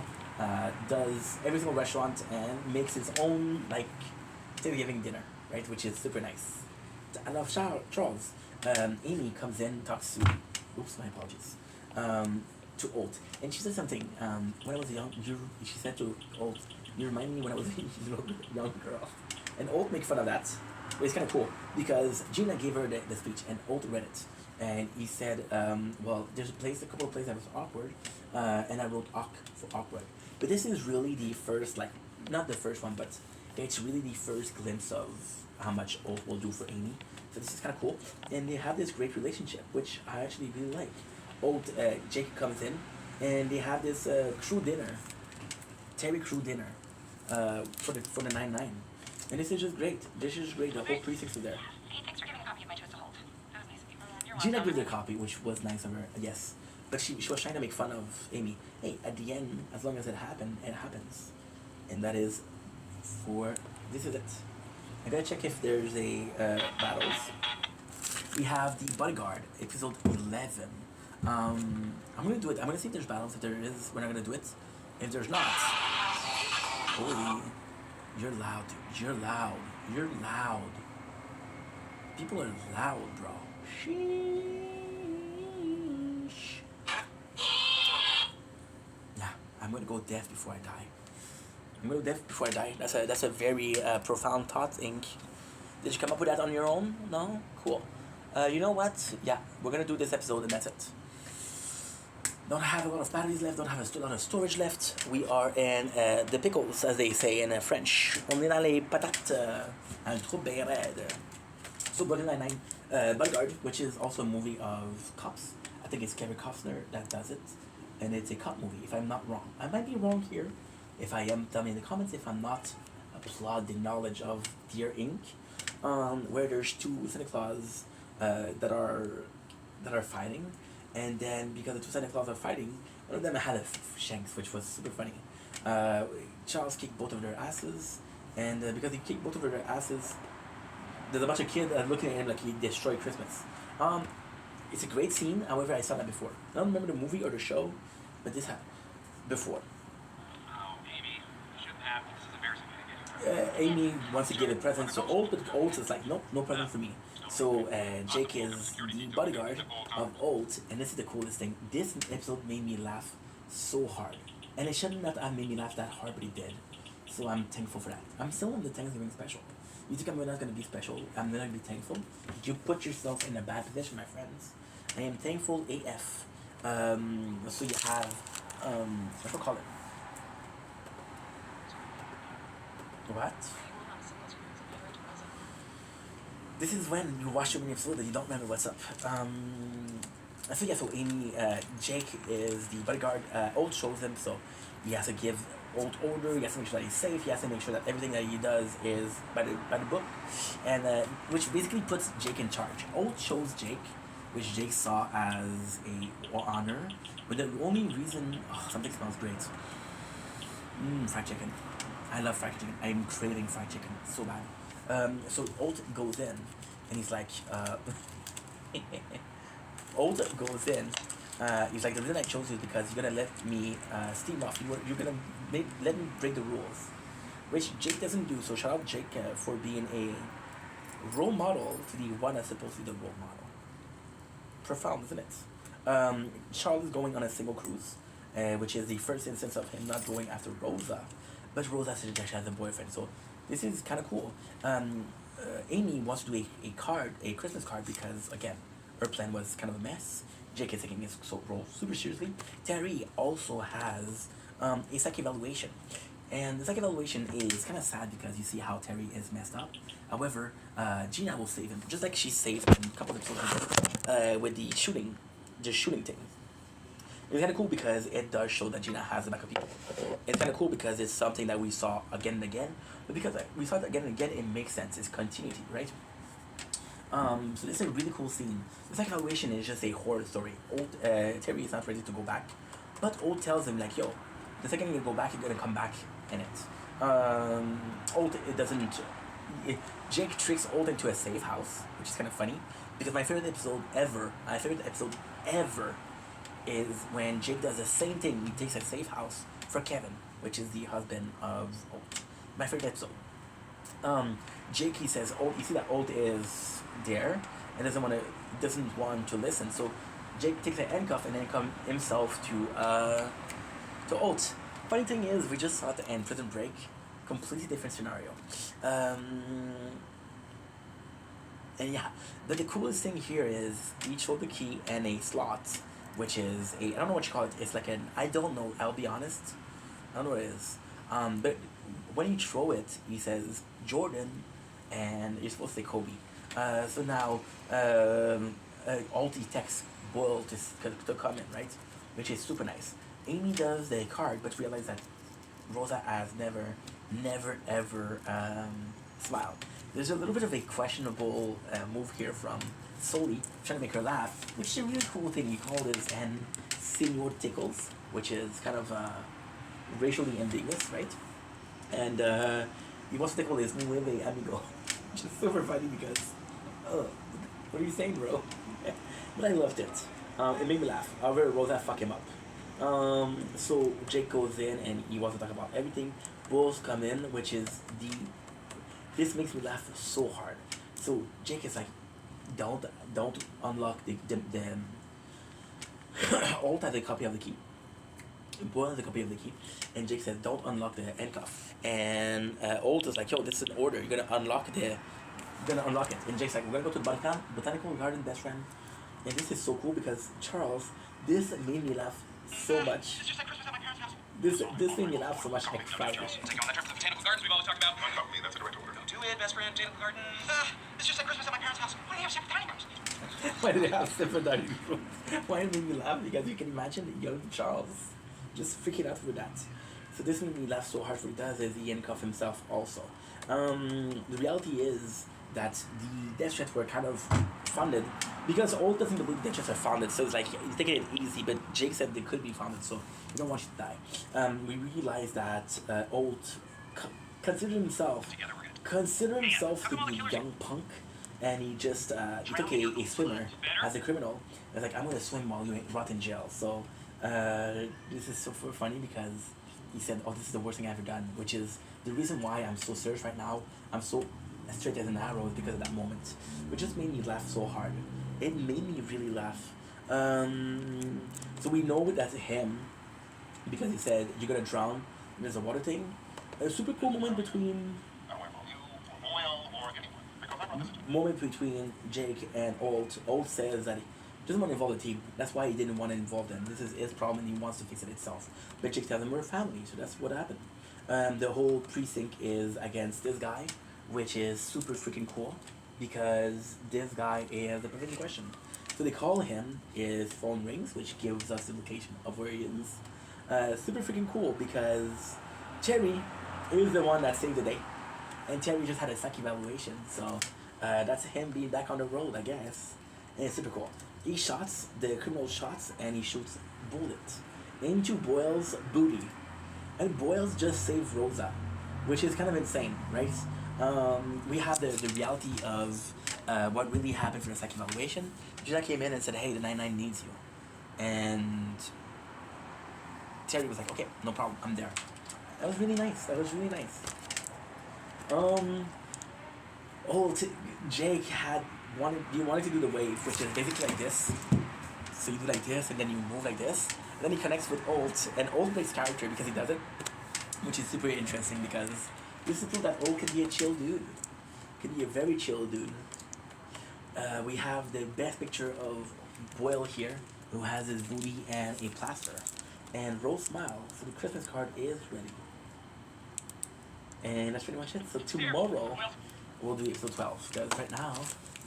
Does every single restaurant and makes his own Thanksgiving dinner, right? Which is super nice. I love Charles. Amy comes in, talks to. Oops, my apologies. To Old, and she said something. When I was young, she said to Old, "You remind me when I was a young girl." And Old makes fun of that. But it's kind of cool because Gina gave her the speech, and Old read it, and he said, "Well, there's a couple of places that was awkward, and I wrote awk for awkward." But this is really the first, not the first one, but it's really the first glimpse of how much Old will do for Amy. So this is kind of cool, and they have this great relationship, which I actually really like. Old Jake comes in, and they have this crew dinner, Terry crew dinner, for the 9-9, and this is just great. The whole precinct is there. Hey, thanks for giving a copy of my Twist to Hold. That was nice of you. You're Gina welcome. gives her a copy, which was nice of her, yes. But she was trying to make fun of Amy. Hey, at the end, as long as it happened, it happens, and that is this is it. I gotta check if there's a battles. We have the Bodyguard, episode 11. I'm gonna do it. I'm gonna see if there's battles. If there is, we're not gonna do it. If there's not, holy, You're loud, dude. You're loud. You're loud. People are loud, bro. Sheesh. Yeah, I'm gonna go deaf before I die. I'm gonna go deaf before I die. That's a very profound thought, Ink. Did you come up with that on your own? No? Cool. You know what? Yeah, we're gonna do this episode and that's it. Don't have a lot of batteries left, don't have a lot of storage left. We are in the pickles, as they say in French. On est dans les patates. Un trou bien raide. So Brooklyn Nine-Nine, Bodyguard, which is also a movie of cops. I think it's Kevin Costner that does it. And it's a cop movie, if I'm not wrong. I might be wrong here. If I am, tell me in the comments. If I'm not, applaud the knowledge of Dear Ink. Where there's two Santa Claus that are fighting. And then because the two Santa Claus are fighting, one of them had a shanks, which was super funny. Charles kicked both of their asses. And because he kicked both of their asses, there's a bunch of kids looking at him like he destroyed Christmas. It's a great scene. However, I saw that before. I don't remember the movie or the show, but this happened before. Oh, Amy, shouldn't have. This is embarrassing. Amy wants to give a present to Old, but Old is like, nope, no present for me. So Jake is the bodyguard of Old, and this is the coolest thing. This episode made me laugh so hard, and it shouldn't have made me laugh that hard, but it did. So I'm thankful for that. I'm still on the Thanksgiving special. You think I'm not gonna be special? I'm gonna be thankful. You put yourself in a bad position, my friends. I am thankful AF. So you have what do I call it? What? This is when you watch so many episodes that you don't remember what's up. So yeah, so Amy, Jake is the bodyguard. Old shows him, so he has to give Old order. He has to make sure that he's safe. He has to make sure that everything that he does is by the book, and which basically puts Jake in charge. Old chose Jake, which Jake saw as a honor, but the only reason something smells great. Fried chicken. I love fried chicken. I'm craving fried chicken so bad. So Old goes in, and he's like, Old goes in. He's like, the reason I chose you is because you're gonna let me steam off. You're gonna let me break the rules, which Jake doesn't do. So shout out Jake for being a role model to the one that's supposed to be the role model. Profound, isn't it? Charles is going on a single cruise, which is the first instance of him not going after Rosa, but Rosa said that she has a boyfriend. So this is kind of cool. Amy wants to do a Christmas card because, again, her plan was kind of a mess. Jake is taking his role super seriously. Terry also has a psych evaluation. And the psych evaluation is kind of sad because you see how Terry is messed up. However, Gina will save him, just like she saved him a couple of episodes ago with the shooting thing. It's kind of cool because it does show that Gina has a backup people. It's kind of cool because it's something that we saw again and again. But because we saw it again and again, it makes sense. It's continuity, right? So this is a really cool scene. The second evaluation is just a horror story. Old Terry is not ready to go back, but Old tells him like, yo, the second you go back, you're gonna come back in it. Old, it doesn't. Jake tricks Old into a safe house, which is kind of funny because my favorite episode ever is when Jake does the same thing. He takes a safe house for Kevin, which is the husband of Old. My favorite episode. Jake, he says, Old, you see that Old is there and doesn't want to listen. So Jake takes a handcuff and then comes himself to Old. Funny thing is, we just saw at the end Prison Break, completely different scenario. And yeah, but the coolest thing here is each hold the key and a slot, which is I don't know what you call it. It's like I don't know. I'll be honest. I don't know what it is. But when you throw it, he says Jordan, and you're supposed to say Kobe. So now, Alti texts Boyle to come in, right? Which is super nice. Amy does the card, but realizes that Rosa has never ever smiled. There's a little bit of a questionable move here from Soli, trying to make her laugh, which is a really cool thing. He called this and Senor Tickles, which is kind of racially ambiguous, right? And he wants to tickle his nueve amigo, which is super funny because, what are you saying, bro? But I loved it. It made me laugh. However, Rosa fucked him up. So Jake goes in and he wants to talk about everything. Bulls come in, which is the this makes me laugh so hard. So Jake is like, don't unlock the Alt has a copy of the key. Boyle has a copy of the key, and Jake says, "Don't unlock the handcuff." And Alt is like, "Yo, this is an order. You're gonna unlock it." And Jake's like, "We're gonna go to the botanical garden, best friend." And this is so cool because Charles, this made me laugh so much. It's just like Christmas at my parents' house. This made me laugh so much. I cried. Take you on that trip to the botanical gardens we've always talked about. Not me, that's a direct order. Don't do it, best friend. Botanical gardens. It's just like Christmas at my parents' house. Why do they have separate dining rooms? Why do they have separate dining rooms? Why it made me laugh? Because you can imagine young Charles just freaking out with that. So this made me laugh so hard. What he does is he handcuffs himself also. The reality is that the death threats were kind of funded because Old doesn't believe death threats are founded, so it's like he's taking it easy, but Jake said they could be founded, so we don't want you to die. We realize that Old considered himself to be a young punk, and he just he took a swimmer as a criminal. It's like, I'm gonna swim while you rot in jail. So this is so funny because he said, "Oh, this is the worst thing I've ever done," which is the reason why I'm so serious right now. I'm so straight as an arrow is because of that moment, which just made me laugh so hard. It made me really laugh. So we know that's him because he said, "You're gonna drown." There's a water thing. A super cool moment between Jake and Old. Old says that he doesn't want to involve the team. That's why he didn't want to involve them. This is his problem and he wants to fix it himself. But Jake tells him we're a family, so that's what happened. The whole precinct is against this guy, which is super freaking cool because this guy is the person in question. So they call him, his phone rings, which gives us the location of where he is. Super freaking cool because Terry is the one that saved the day. And Terry just had a psych evaluation, so that's him being back on the road, I guess. And it's super cool. He shots, the criminal shots, and he shoots bullets into Boyle's booty. And Boyle's just saved Rosa, which is kind of insane, right? We have the reality of what really happened for the psych evaluation. Gina came in and said, "Hey, the 99 needs you." And Terry was like, "Okay, no problem, I'm there." That was really nice. Jake wanted to do the wave, which is basically like this. So you do like this, and then you move like this. And then he connects with Old, and Old plays character because he does it, which is super interesting because this is proof that Old can be a chill dude. Can be a very chill dude. We have the best picture of Boyle here, who has his booty and a plaster. And Rose smiles, so the Christmas card is ready. And that's pretty much it. So tomorrow, we'll do episode 12. Because right now,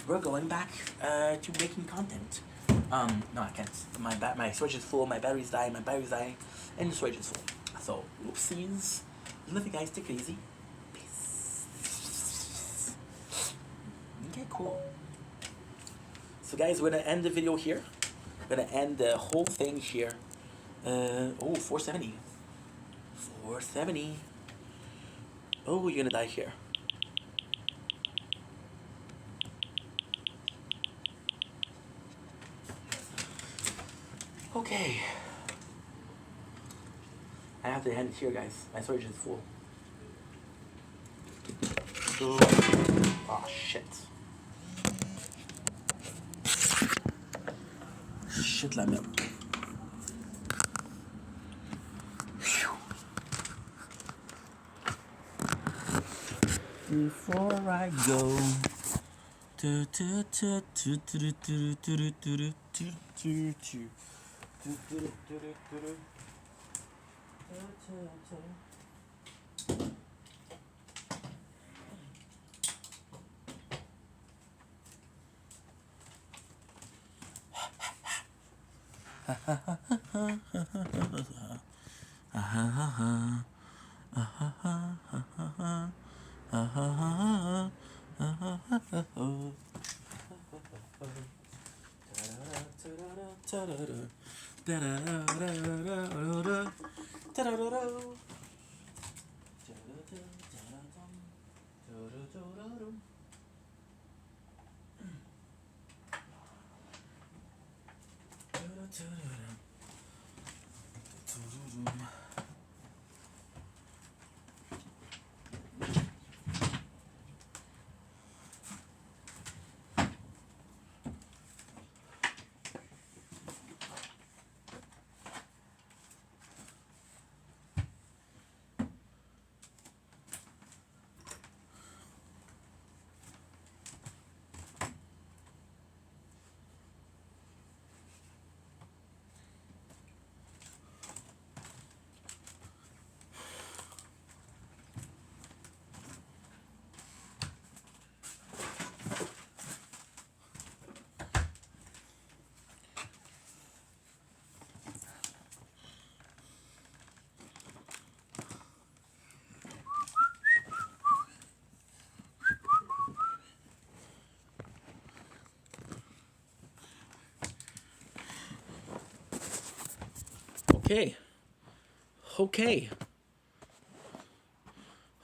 we're going back to making content. No, I can't. My storage is full, my battery's dying, and the storage is full. So, oopsies. Love you guys, take it easy. Peace. Okay, cool. So guys, we're gonna end the video here. We're gonna end the whole thing here. 470. 470. Oh, you're gonna die here. Okay. I have to end it here, guys. My storage is full. Oh, shit. Shit la merde. Before I go. Okay. Okay.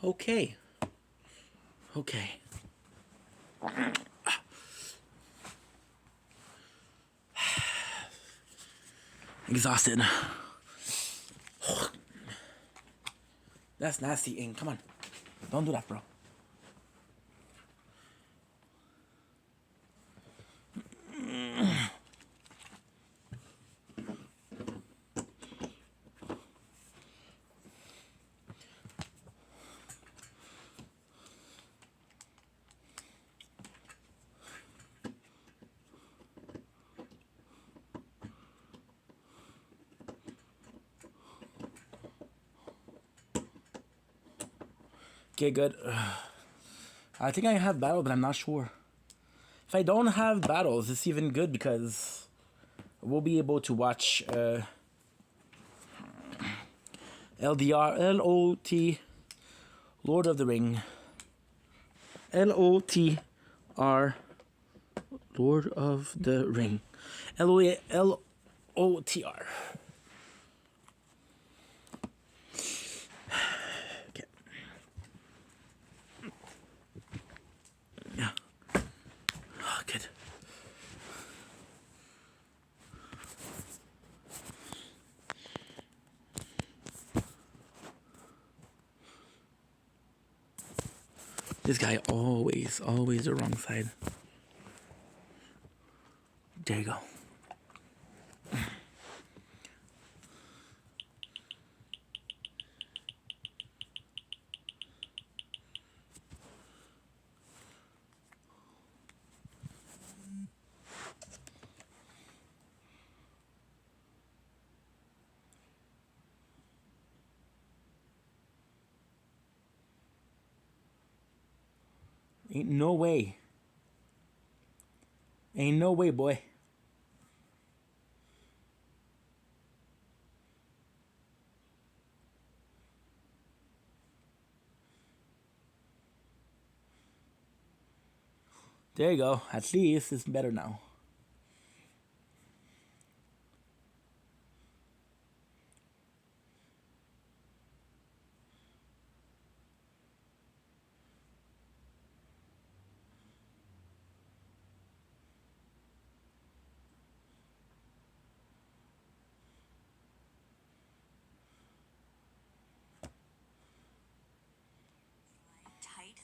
Okay. Okay. Exhausted. That's nasty, Ing. Come on. Don't do that, bro. Okay, good. I think I have battle, but I'm not sure. If I don't have battles, it's even good because we'll be able to watch LDR, LOT, Lord of the Ring. LOTR, Lord of the Ring. LOTR. Okay. Yeah. Oh, good. This guy always the wrong side. There you go. Ain't no way. Ain't no way, boy. There you go. At least it's better now. Tight.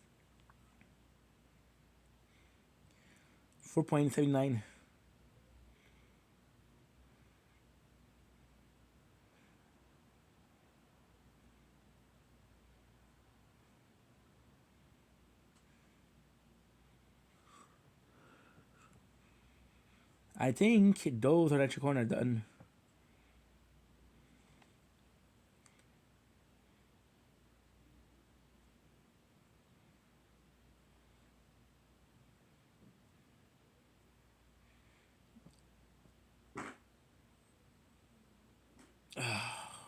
4.79. I think those electric corn are done. Ah,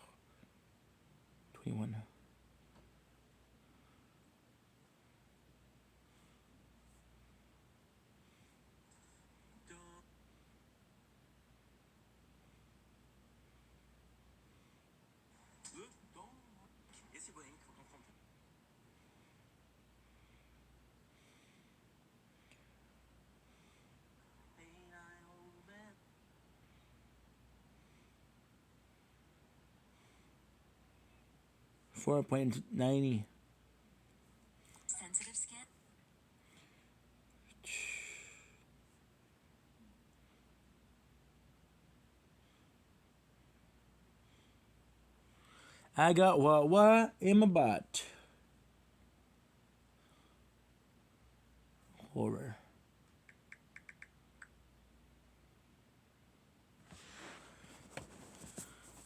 21. Esse banheiro que eu tô comprando. 4.90. Sensitive skin. I got what in my butt. Horror.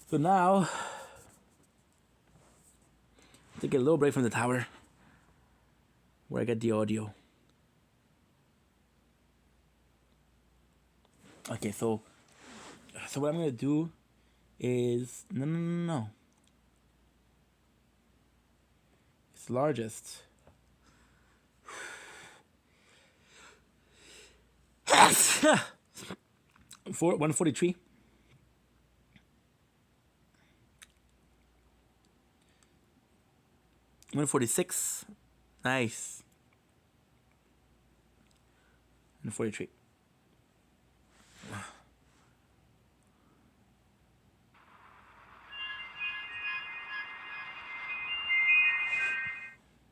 So now, take a little break from the tower, where I get the audio. Okay, so what I'm gonna do is no. It's largest. 143. 146. Nice. And 43.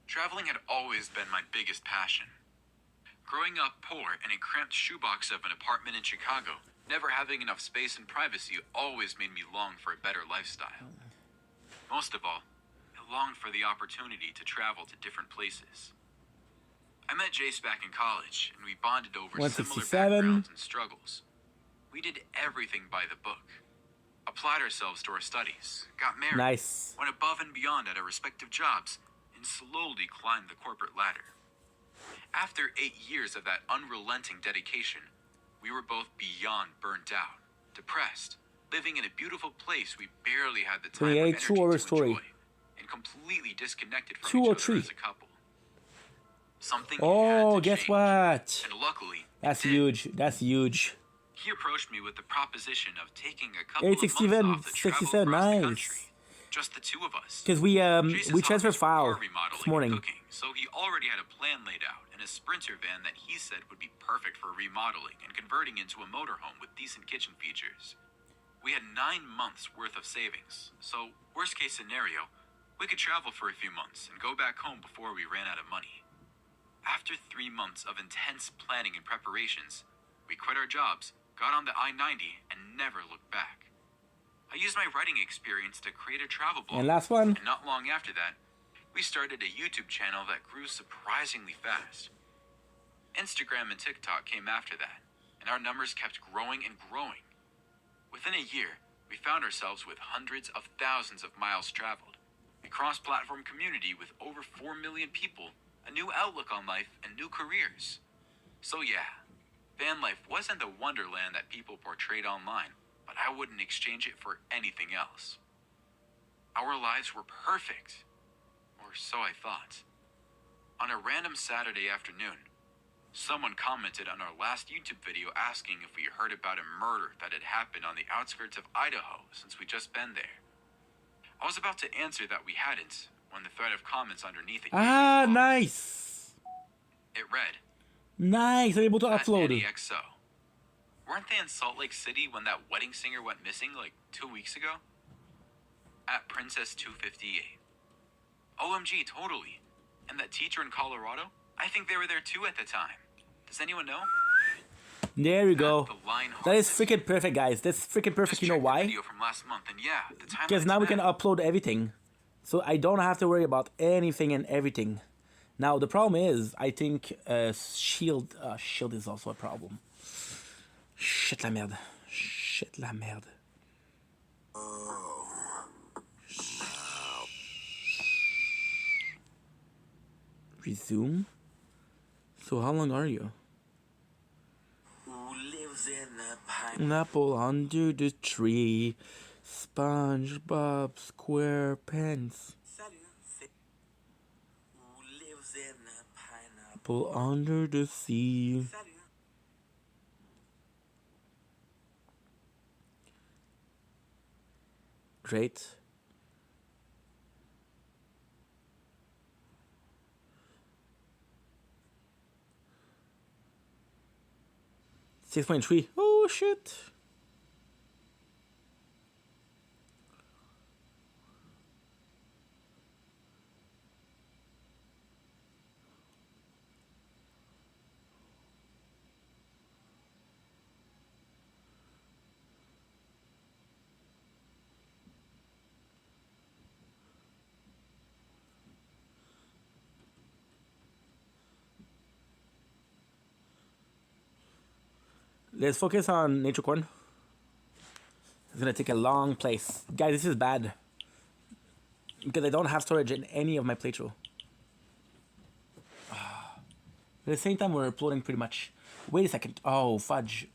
Traveling had always been my biggest passion. Growing up poor in a cramped shoebox of an apartment in Chicago, never having enough space and privacy always made me long for a better lifestyle. Most of all, I longed for the opportunity to travel to different places. I met Jace back in college, and we bonded over similar 167. backgrounds and struggles. We did everything by the book. Applied ourselves to our studies, got married, Nice. went above and beyond at our respective jobs, and slowly climbed the corporate ladder. After 8 years of that unrelenting dedication, we were both beyond burnt out, depressed, living in a beautiful place we barely had the time or 28, energy 2 hour to story. enjoy, and completely disconnected from 2 each or other 3. as a couple. Something Oh, had to guess change, what? and luckily, That's it did. huge. That's huge. He approached me with the proposition of taking a couple 867, of months off to travel 67, across the nice. country. Just the two of us. Because we Jace's transferred hobbies file were remodeling this morning. and cooking, so he already had a plan laid out and a Sprinter van that he said would be perfect for remodeling and converting into a motorhome with decent kitchen features. We had 9 months worth of savings, so worst case scenario, we could travel for a few months and go back home before we ran out of money. After 3 months of intense planning and preparations, we quit our jobs, got on the I-90, and never looked back. I used my writing experience to create a travel blog. And last one. And not long after that, we started a YouTube channel that grew surprisingly fast. Instagram and TikTok came after that, and our numbers kept growing and growing. Within a year, we found ourselves with hundreds of thousands of miles traveled, a cross-platform community with over 4 million people, a new outlook on life, and new careers. So yeah, van life wasn't the wonderland that people portrayed online, but I wouldn't exchange it for anything else. Our lives were perfect, or so I thought. On a random Saturday afternoon, someone commented on our last YouTube video asking if we heard about a murder that had happened on the outskirts of Idaho since we'd just been there. I was about to answer that we hadn't when the thread of comments underneath it Nice. It read, Nice. I'm able to "At upload. NEXO. Weren't they in Salt Lake City when that wedding singer went missing like 2 weeks ago? At Princess 258. OMG, totally. And that teacher in Colorado? I think they were there too at the time. Does anyone know? There you go. The line That is freaking perfect, guys. That's freaking perfect. You know why? video from last month, and yeah, the timeline Because now we can upload everything. So I don't have to worry about anything and everything. Now, the problem is, I think Shield is also a problem. Shit la merde. Shit la merde. Resume? So how long are you? Who lives in a An apple under the tree. SpongeBob SquarePants. Who lives in a pineapple? Apple under the sea. Great. $6.3. Oh shit. Let's focus on Nature Corn. It's gonna take a long place. Guys, this is bad. Because I don't have storage in any of my playthrough. At the same time, we're uploading pretty much. Wait a second. Oh, fudge.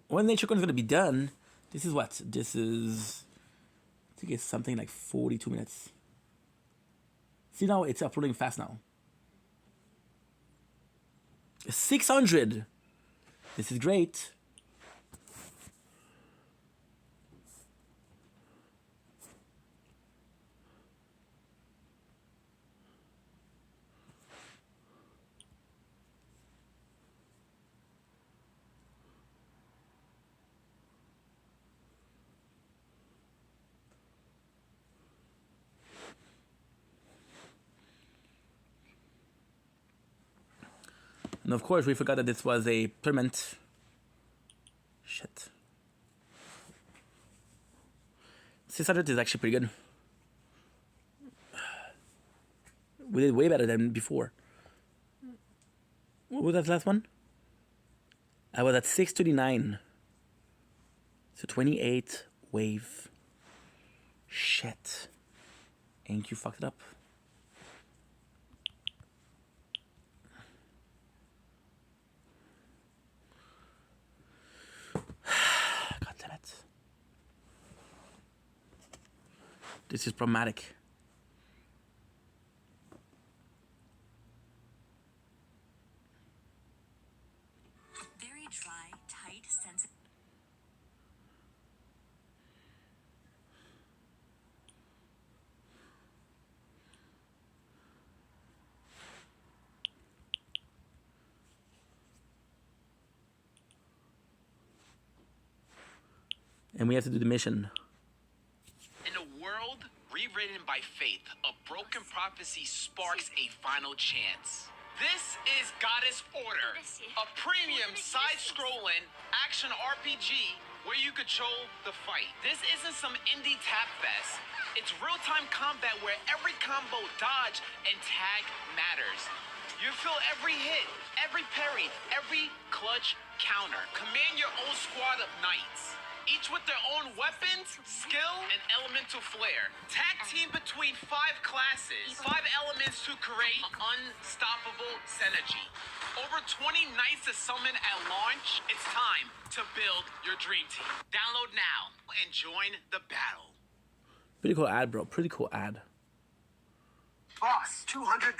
When Nature Corn is gonna be done, this is what? This is... I think it's something like 42 minutes. See now, it's uploading fast now. 600! This is great. And of course, we forgot that this was a tournament. Shit. 600 is actually pretty good. We did way better than before. What was that last one? I was at 629. So 28 wave. Shit. Ain't you fucked it up? God damn it. This is problematic. Very dry, tight, sensitive. And we have to do the mission. In a world rewritten by faith, a broken prophecy sparks a final chance. This is Goddess Order, a premium side-scrolling action RPG where you control the fight. This isn't some indie tap fest. It's real-time combat where every combo, dodge, and tag matters. You feel every hit, every parry, every clutch counter. Command your own squad of knights, each with their own weapons, skill, and elemental flair. Tag team between 5 classes, 5 elements to create unstoppable synergy. Over 20 knights to summon at launch. It's time to build your dream team. Download now and join the battle. Pretty cool ad, bro. Pretty cool ad. Boss, $200.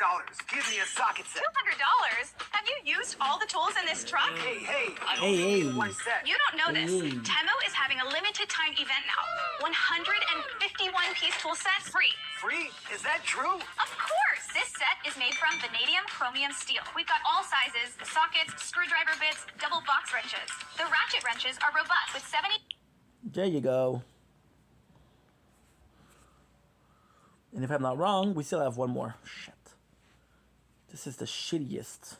Give me a socket set. $200? Have you used all the tools in this truck? Hey, I Hey, only need hey. one set. You don't know this. Hey. Temu is having a limited time event now. 151-piece tool set free. Free? Is that true? Of course! This set is made from vanadium chromium steel. We've got all sizes, sockets, screwdriver bits, double box wrenches. The ratchet wrenches are robust with 70... There you go. And if I'm not wrong, we still have one more. Shit. This is the shittiest.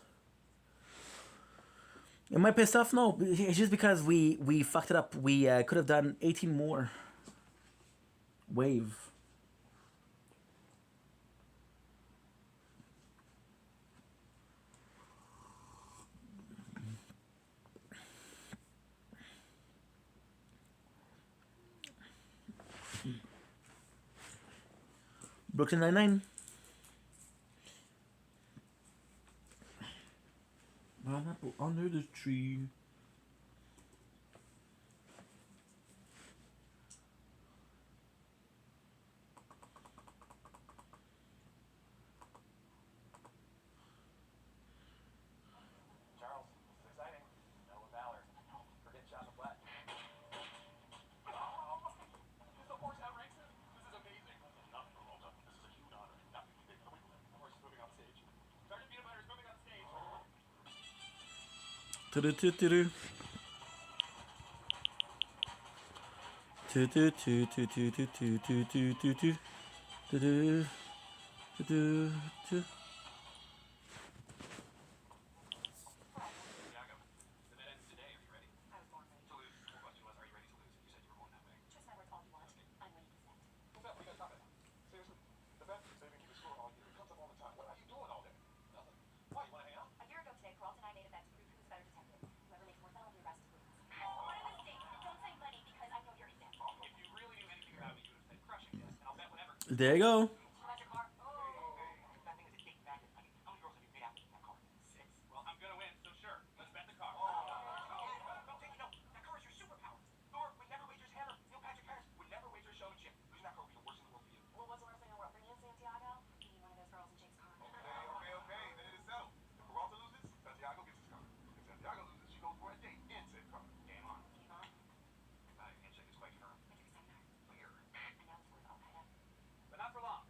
Am I pissed off? No, it's just because we fucked it up. We could have done 18 more. Wave. Brooklyn Nine-Nine. Pineapple under the tree. Charles, this is exciting. Noah Ballard. Forget John the Black. Is the horse outraces? This is amazing. Not for Volta. This is a huge honor. Not for you. The horse is moving on stage. Sergeant Peanut Butter is moving on stage. Do-do-do-do-do. Do-do-do-do-do-do-do-do-do-do. Do-do. Do-do-do. Seriously, the fact that you've been keeping score all year, it comes up all the time. What are you doing all day? Nothing. Why, you want to hang out? A year ago today, Peralta and I made a bet to prove who's a better detective. Whoever makes more felony arrests wins. What a mistake. Don't say money because I know you're in debt. If you really knew anything about me, you would have said crushing this. And I'll bet whatever. There you go. How's your car? That thing is a big magnet. I mean, how many girls have you made out with in that car? 6. Well, I'm gonna win, so sure. Let's bet the car. No, that car is your superpower. Thor would never wagers hammer. Neil Patrick Harris would never wager showmanship. Losing that car would be the worst in the world for you. What was the worst thing in the world for you, Santiago? Being one of those girls in Jake's car. Okay, then it is settled. If Peralta loses, Santiago gets his car. If Santiago loses, she goes for a date in said car. Game on. Game on. Handshake is quite firm. Went to your seminar. Clear. And now it's worth Al Qaeda. But not for long.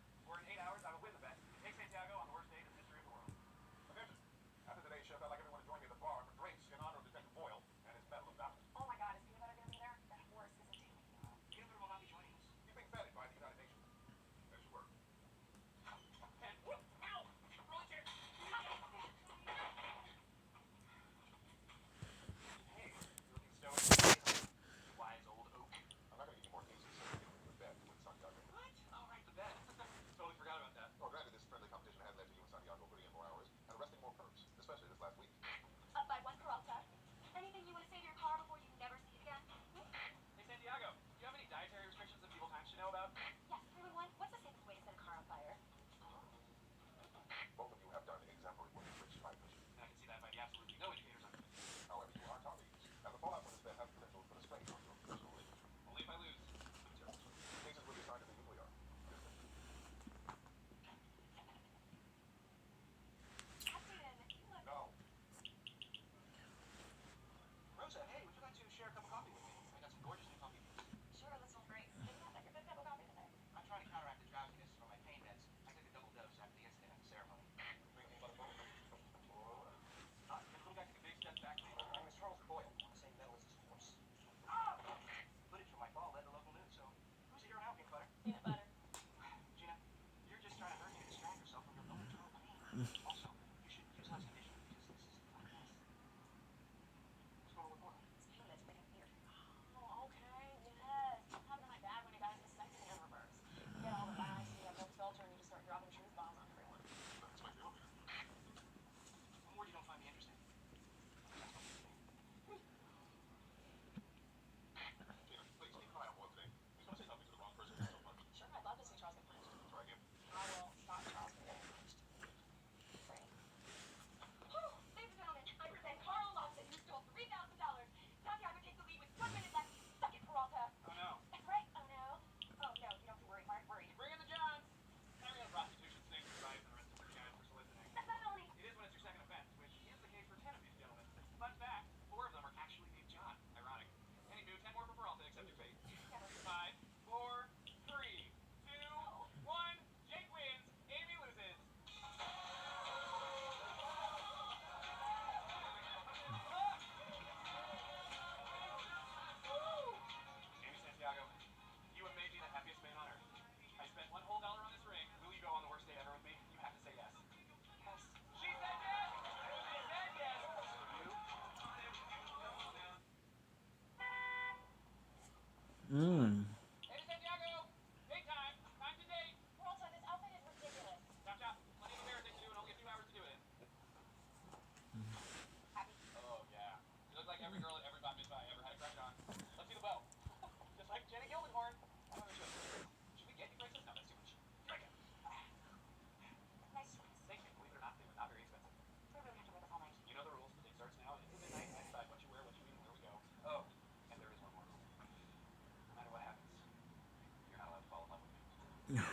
Dr.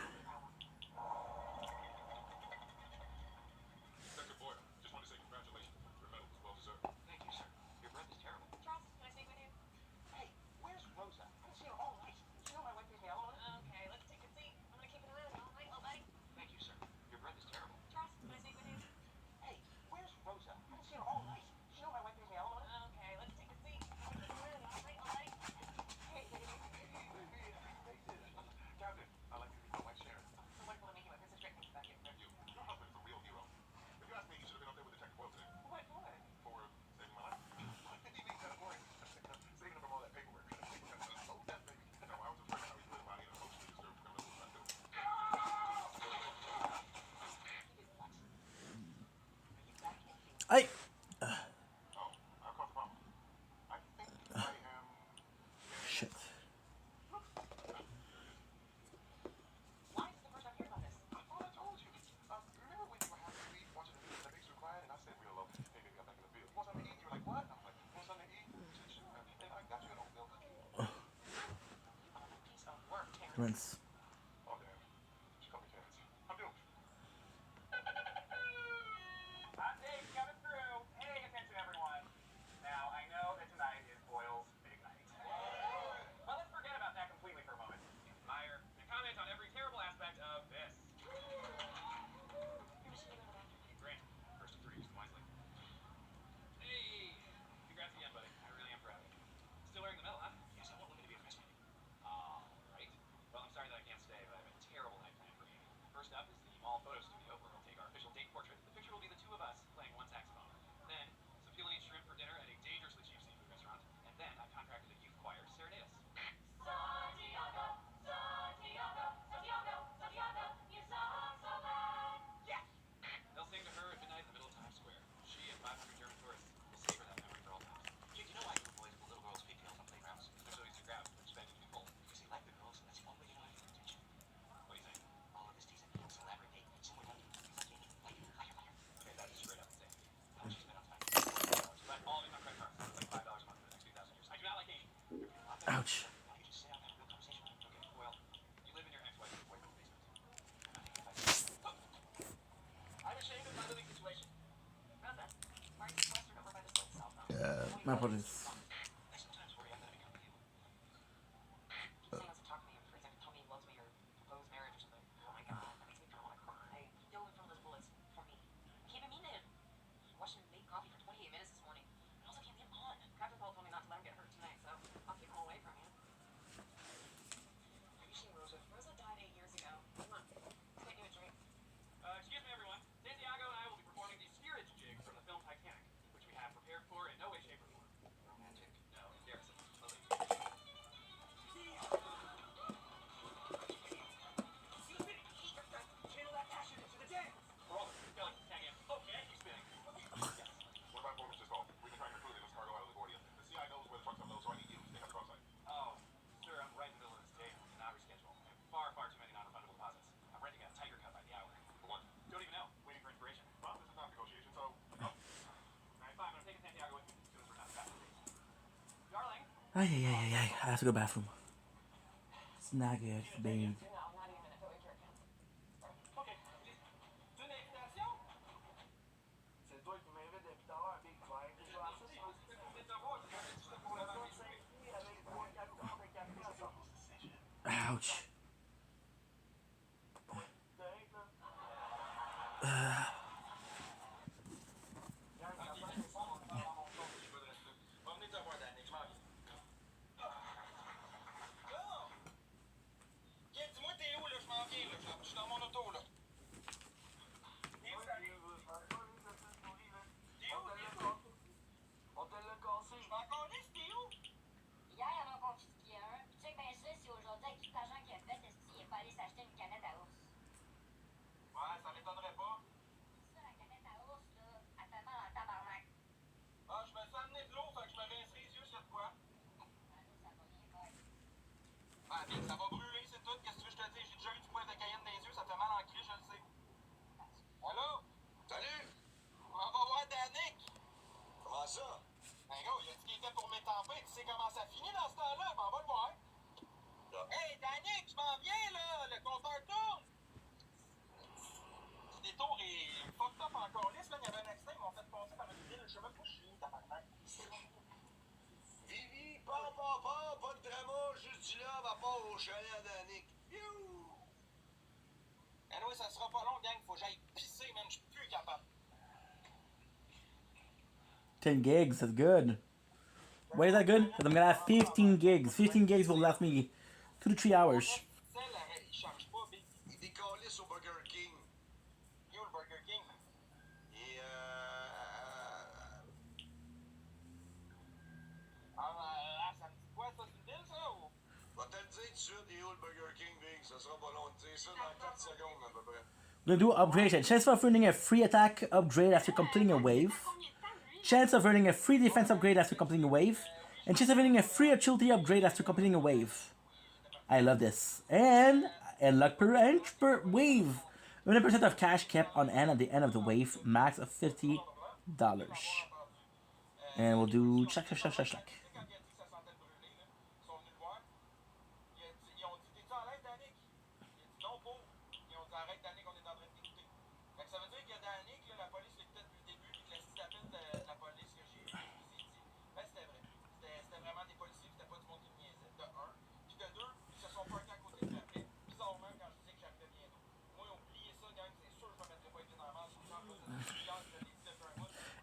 Boyle, just want to say congratulations. Your medal was well deserved. Thank you, sir. Your breath is terrible. Charles, can I speak with you? Hey, where's Rosa? I haven't seen her all night. You know my wife gave me alimony? Okay, let's take a seat. I'm gonna keep an eye on you all night, little buddy. Thank you, sir. Your breath is terrible. Charles, can I speak with you? Hey, where's Rosa? I haven't seen her all night. You know my wife gave me alimony? Okay, let's take a seat. I'm gonna keep an eye on you all night, little buddy. Hey, Captain, I'd like to meet my wife, Sharon. so wonderful to meet you. I've heard such great things about you. And you. Your husband's a real hero. If you ask me, you should have been up there with Detective Boyle today. What for? For saving my life. He means that for saving him from all that paperwork. Oh, that baby. No, I was afraid how he lived by an emotionally disturbed criminal who left him. I. Oh, I've caught the problem. I think I am. Shit. Why is this the first I'm hearing about this? I thought I told you. Remember when you were happy to eat, watching the news, and that makes you cry, and I said real low, hey baby, I'm back in the field. Want something to eat? You're like, what? I'm like, want something to eat? Sure. And I got you an oatmeal cookie. Piece of work, Terrence. Rinse. Oh, damn. She called me Terrence. I'm doomed. Hot take coming through. Hey, attention everyone. Now, I know that tonight is Boyle's big night. But let's forget about that completely for a moment. Admire and comment on every terrible aspect of this. Grant, first of three, use them wisely. Hey, congrats again, buddy. I really am proud of you. Still wearing the medal, huh? Yes, I want women to be a Christmas. Right. Well, I'm sorry that I can't stay, but I have a terrible night planned for you. First up is the mall photo studio, where we'll take our official date portrait. The picture will be the two of us playing one saxophone. Then, some filet shrimp for dinner at a dangerously cheap seafood restaurant. And then I contracted a youth choir to serenade us. Yes! They'll sing to her at midnight in the middle of Times Square. She and 500 German tourists will savor that memory for all time. Jake, you know why you boys put little girls' pigtails on playgrounds? They're so easy to grab when spending to be full. Because they like the girls, and that's one way to get their attention. What do you think? All of this teasing, so elaborate date, somewhere down here. Like Amy, like her. Okay, that is straight up insane. She's been on time. But all of it's on credit card. It's like $5 a month for the next 2,000 years. I do not like Amy. Ouch. Why don't you just sit down and have a real conversation with her? Okay, well, you live in your ex-wife's boyfriend's basement. I'm ashamed of my living situation. Rosa, why are you sequestered over by this lake cell phone? My apologies. I sometimes worry I'm gonna become you. Keep saying wants to talk to me and freaks like to tell me he loves me or propose marriage or something. Oh my god, that makes me kind of want to cry. He'll live from those bullets for me. I can't even mean to him. I watched him make coffee for 28 minutes this morning. I also can't get him on. Captain Paul told me not to let him get hurt tonight, so I'll keep him away from you. Have you seen Rosa? Rosa died 8 years ago. Come on, let's get you a drink. Excuse me, everyone. Santiago and I will be performing the steerage jig from the film Titanic, which we have prepared for in no way, shape, or form. Romantic. No, embarrassing. Lovely. Channel that passion into the dance. Roll it. Kelly, tag in. Okay, he's spinning. Yes. One of my informants just called. We've been trying to recruit this cargo out of LaGuardia. The CI knows where the trucks unload, so I need you to stay on the cross site. Oh, sir, I'm right in the middle of this date. I cannot reschedule. I have far, far too many non-refundable deposits. I'm renting a tiger cut by the hour. For what? Don't even know. Waiting for inspiration. Well, this is not negotiation, so. All right, fine. I'm gonna take Santiago with me as soon as we're done back. Darling. Ay, ay, ay, ay, ay. I have to go bathroom. It's not good, babe. No, I'm not even a toy jerk. Okay. Une invitation? C'est toi qui m'invites depuis tout à l'heure, Big Fly. Je vois ça, c'est Ouch. Va venir te voir, Danny, je m'en viens. Viens, dis-moi t'es où, là, je m'en viens, là. Je suis dans mon auto, là. T'es où, Danny? T'es où? On te l'a cassé. Je m'en connais, t'es où? Hier, il y en a confisqué un. Tu sais que bien sûr, si aujourd'hui, avec tout l'argent qu'il a fait, est-ce qu'il est pas allé s'acheter une canette à ours? Ouais, ça m'étonnerait pas. Ça, la canette à ours, là, elle fait mal en tabarnak. Ah, je me sens amener de l'eau, fait que je me rincerai les yeux sur quoi? Ça va rien faire. Ah, bien, ça va brûler, c'est tout. Qu'est-ce que tu veux que je te dise? J'ai déjà eu du poivre de Cayenne dans les yeux, ça fait mal en cri, je le sais. Allô? Salut! On va voir Danick. Comment ça? Ben, gars, il a dit qu'il était pour m'étamper. Tu sais comment ça finit dans ce temps-là? Ben, on va le voir. Hey, Danick, je m'en viens, là. Le compteur tourne. m'en calisse, man. Il y avait un accident, ils m'ont fait passer par une ville. Je sais même pas où je suis, tabarnak. Vivi, pas de drama, juste du love à part au chalet à Danick. Anyway, ça sera pas long, gang. Faut que j'aille pisser, man. Je suis plus capable. 10 gigs, that's good. Why is that good? Because I'm gonna have 15 gigs. 15 gigs will last me 2 to 3 hours. Il charge pas, big. Il décalisse au Burger King. Yo, le Burger King. Et Ça me dit quoi, ça? C'est une ville, ça? Ou? va te le dire tout de suite, il est où le Burger King, Big? Ça sera pas long de dire ça dans 4 secondes à peu près. We're gonna do upgradation. Chance of earning a free attack upgrade after completing a wave. Chance of earning a free defense upgrade after completing a wave. And chance of earning a free agility upgrade after completing a wave. I love this. And luck per inch per wave. 100% of cash kept on hand at the end of the wave. Max of $50. And we'll do check.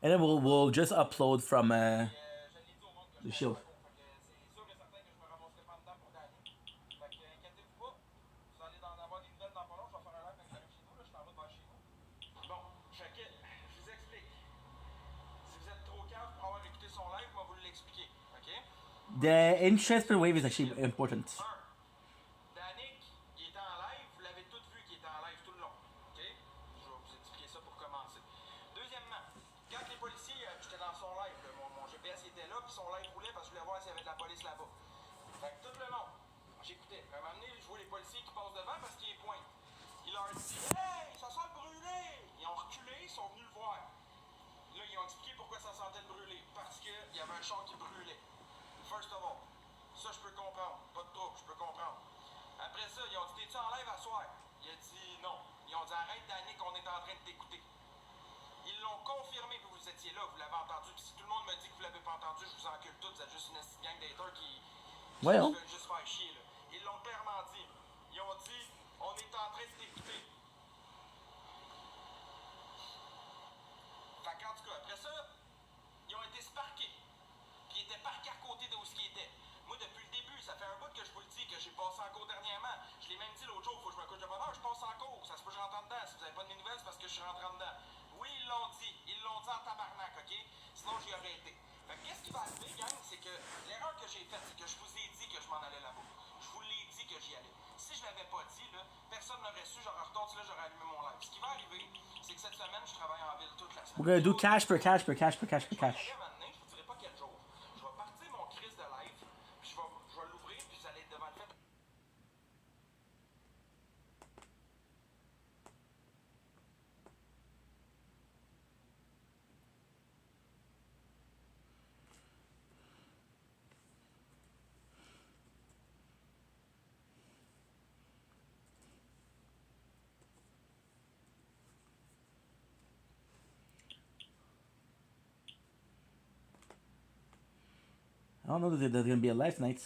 And then we'll just upload from the shield. The interest per wave is actually important. Danick, il était en live, vous l'avez tous vu qu'il était en live tout le long. OK? Je vais vous expliquer ça pour commencer. Deuxièmement, quand les policiers, j'étais dans son live, mon GPS était là, puis son live roulait parce que je voulais voir s'il y avait de la police là-bas. Fait que tout le long, j'écoutais. À un moment donné, je vois les policiers qui passent devant parce qu'ils pointent. Il leur dit « Hey, ça sent brûlé! » Ils ont reculé, ils sont venus le voir. Là, ils ont expliqué pourquoi ça sentait le brûler. Parce qu'il y avait un char qui brûlait. First of all, ça je peux comprendre. Pas de trouble, je peux comprendre. Après ça, ils ont dit t'es-tu en live à soir? Il a dit non. Ils ont dit arrête Danick, on est en train de t'écouter. Ils l'ont confirmé que vous étiez là, vous l'avez entendu. Puis si tout le monde me dit que vous l'avez pas entendu, je vous encule tous. Vous êtes juste une gang d'haters qui veulent juste faire chier. Là. Ils l'ont clairement dit. Ils ont dit on est en train de t'écouter. Fait qu'en tout cas, après ça, ils ont été sparkés. Puis ils étaient parqués à côté de où ce qui était. Moi, depuis le début, ça fait un bout que je vous le dis, que j'ai passé en cours dernièrement. Je l'ai même dit l'autre jour, faut que je me couche de bonne heure, je passe en cours. Ça se peut que je rentre en dedans. Si vous n'avez pas de mes nouvelles, c'est parce que je suis rentré en dedans. Oui, ils l'ont dit. Ils l'ont dit en tabarnak, OK? Sinon, j'y aurais été. Fait que qu'est-ce qui va arriver, gang, c'est que l'erreur que j'ai faite, c'est que je vous ai dit que je m'en allais là-bas. Je vous l'ai dit que j'y allais. Si je l'avais pas dit, là, personne n'aurait su, j'aurais retourné là, j'aurais allumé mon live. Ce qui va arriver, c'est que cette semaine, je travaille en ville toute la semaine. We're gonna do cash per cash. Je vous dirai pas quel jour. Je vais partir mon crise de live, puis je vais l'ouvrir, puis vous allez être devant le fait. I don't know that there's gonna be a live tonight.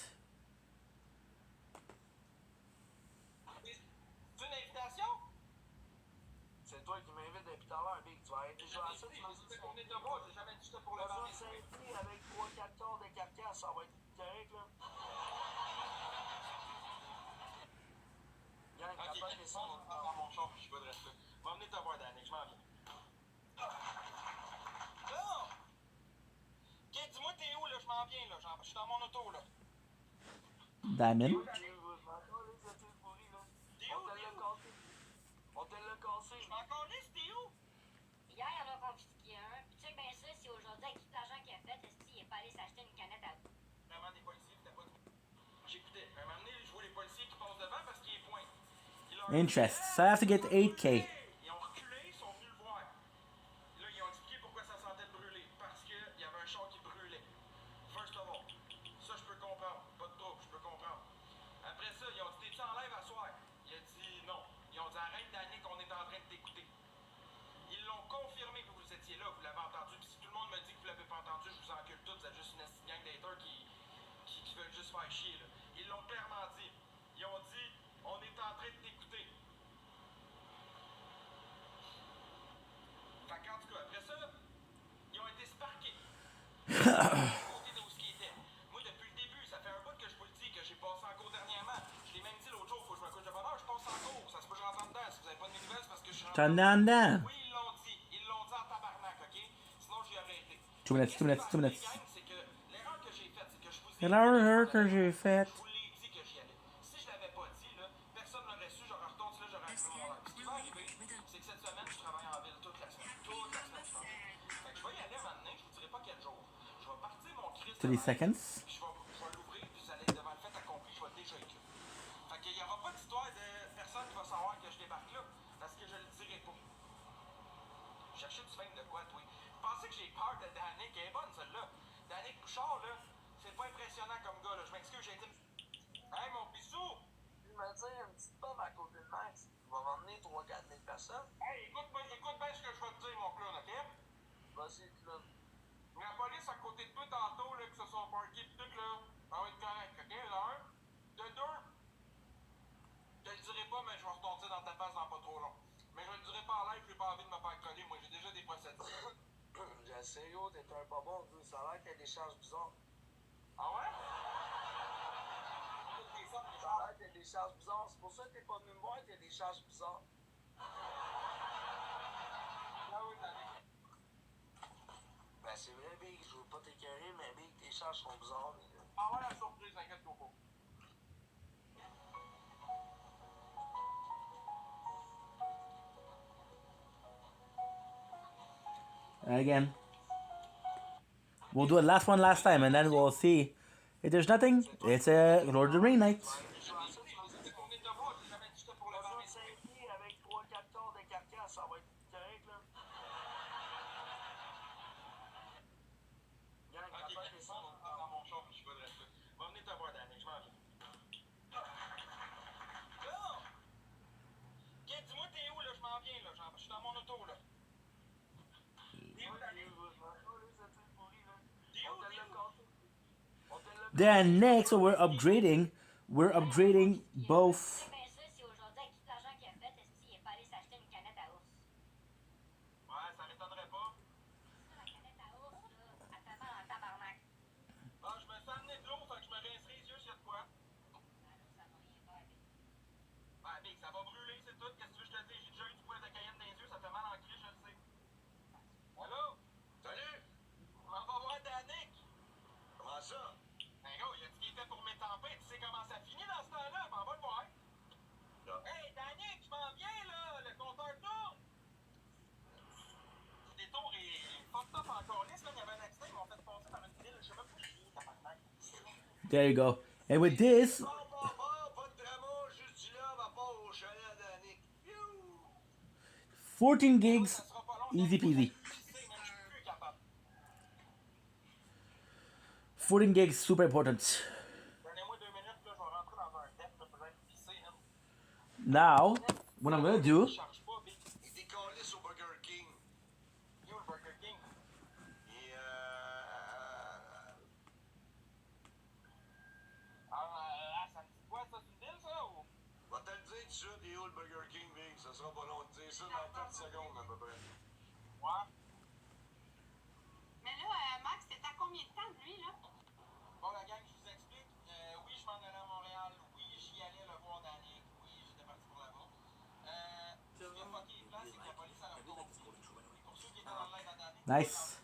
C'est une invitation? C'est toi qui m'invites depuis tout à l'heure, Big. Tu vas arrêter de jouer à ça. Tu m'as dit qu'on est de moi, j'ai jamais dit ça pour le faire. vent. Avec 3-4 tours de carcasse, ça va être correct, là. Gang, t'as pas de son. Dans mon char, je suis pas de rester. Va venir te voir, Danick, je m'en viens. Non! Ok, dis-moi t'es où, là, je m'en viens, là. Je suis dans mon auto, là. Diamond. On te l'a cassé. Je m'en calisse, t'es où? Hier, il en a confisqué un. Puis check bien ça, si aujourd'hui, avec tout l'argent qu'il a fait, il est pas allé s'acheter une canette à... Vraiment des policiers, c'était pas... J'écoutais. À un moment donné, je vois les policiers qui passent devant parce qu'ils pointent. Interest. So I have to get 8K. Ils ont reculé, ils sont venus le voir. Là, ils ont expliqué pourquoi ça sentait le brûler. Parce qu'il y avait un char qui brûlait. First of all. Ça, je peux comprendre. Pas de trouble, je peux comprendre. Après ça, ils ont dit t'es-tu en live à soir? Il a dit non. Ils ont dit arrête Danick, on est en train de t'écouter. Ils l'ont confirmé que vous étiez là, vous l'avez entendu. Puis si tout le monde me dit que vous l'avez pas entendu, je vous encule tous. Vous êtes juste une gang d'haters qui veulent juste faire chier, là. Ils l'ont clairement dit. Ils ont dit, on est en train de t'écouter. Fait qu'en tout cas, après ça, ils ont été sparkés. Côté de où ce qui était. Moi, depuis le début, ça fait un bout que je vous le dis, que j'ai passé en cours dernièrement. Je l'ai même dit l'autre jour, faut que je me couche de bonne heure, je passe en cours. Ça se peut que je rentre en dedans. Si vous avez pas de mes nouvelles, c'est parce que je suis rentré en dedans. Oui, ils l'ont dit. Ils l'ont dit en tabarnak, ok? Sinon, j'y aurais été. 2 minutes, 2 minutes, 2 minutes. C'est que l'erreur que j'ai faite, c'est que je vous ai L'erreur que j'ai faite. je vous l'ai dit que j'y allais. Si je l'avais pas dit, là, personne n'aurait su, j'aurais retourné là, j'aurais appelé mon horaire. Ce qui va arriver, c'est que cette semaine, je travaille en ville toute la semaine. Toute la semaine, je travaille. Fait que je vais y aller un moment donné, je vous dirai pas quel jour. Je vais partir mon Christ. 30 seconds. Je vais l'ouvrir, puis vous allez être devant le fait accompli, je vais déjà écrire. Fait qu'il y aura pas d'histoire de personne qui va savoir que je débarque là, parce que je le dirai pas. Cherchez du fame de quoi, toi? Vous pensez que j'ai peur de Danick? Elle est bonne, celle-là. Danick Bouchard, là, c'est pas impressionnant comme gars, là. Je m'excuse, j'ai été... Hey, mon bisou! Il m'a dit une petite pomme à côté de Max. Il va m'emmener 3-4 000 personnes. Hey, écoute bien ce que je vais te dire, mon clown, OK? Vas-y, clown. La police à côté de toi tantôt, là, que se sont parqués pis tout, là, ça va être correct, OK? De un. De deux, je le dirai pas, mais je vais retomber dans ta face dans pas trop long. Mais je le dirai pas en live, j'ai pas envie de me faire coller, moi, j'ai déjà des procédures. J'ai essayé, oh, t'es un pas bon, dude. Ça a l'air qu'il y a des charges bizarres. Ah ouais? Ça a l'air qu'il y a des charges bizarres. C'est pour ça que t'es pas venu me voir qu'il y a des charges bizarres. Ah oui, Danick. Ben, c'est vrai, Big. Je veux pas t'écœurer, mais Big, tes charges sont bizarres, Big. Ah ouais, la surprise, inquiète-toi pas. Again. We'll do it last one last time, and then we'll see. If there's nothing, it's a Lord of the Rings night. Avec 3-4 tours de carcasse, ça va être correct, là. Gang, Ok, dans mon char, je suis pas de rester. Va venir te voir, Danick, je m'en viens. Là! Ok, dis-moi t'es où, là, je m'en viens, là. Je suis dans mon auto, là. T'es où, Danick? Then next, we're upgrading both. Ouais, ça m'étonnerait pas. Bon, je me suis amené de l'eau, fait que je me rincerai les yeux s'il y a de quoi. Ben, Big, ça va brûler, c'est tout. Qu'est-ce que tu veux que je te dise? J'ai déjà eu du poivre de Cayenne dans les yeux, ça fait mal en crise, je le sais. Allô? Salut! On va voir Danick. Comment ça? Ben, gars, il a dit qu'il était pour m'étamper. Tu sais comment ça finit dans ce temps-là? Ben, on va le voir. Hey, Danick, je m'en viens, là. Le compteur tourne. Le détour est fucked up encore. Là, il y avait un accident, ils m'ont fait passer par une ville. Je sais même pas où je suis, tabarnak. There you go. And with this, Pas de drama, juste du love à part au chalet à Danick. 14 gigs, easy peasy. 14 gigs, super important. Donnez-moi 2 minutes, là, je vais rentrer dans un dep, là, peut-être pisser, hein. Now, what I'm gonna do, Charge pas, Big. Il décalisse au Burger King. Yo, le Burger King. Et Ça me dit quoi, ça, c'est une ville, ça, ou? va te le dire tout de suite, il est où le Burger King, Big? Ça sera pas long de dire ça dans 4 secondes à peu près. Ouais. Mais là, Max, t'es à combien de temps de lui, là? Bon, la gang, je vous explique. Oui, je m'en allais à Montréal. Oui, j'y allais le voir Danick. Oui, j'étais parti pour là-bas. Ce qui a fucké les plans, c'est que la police a retourné. Pour ceux qui étaient dans l'aide à Danick. nice.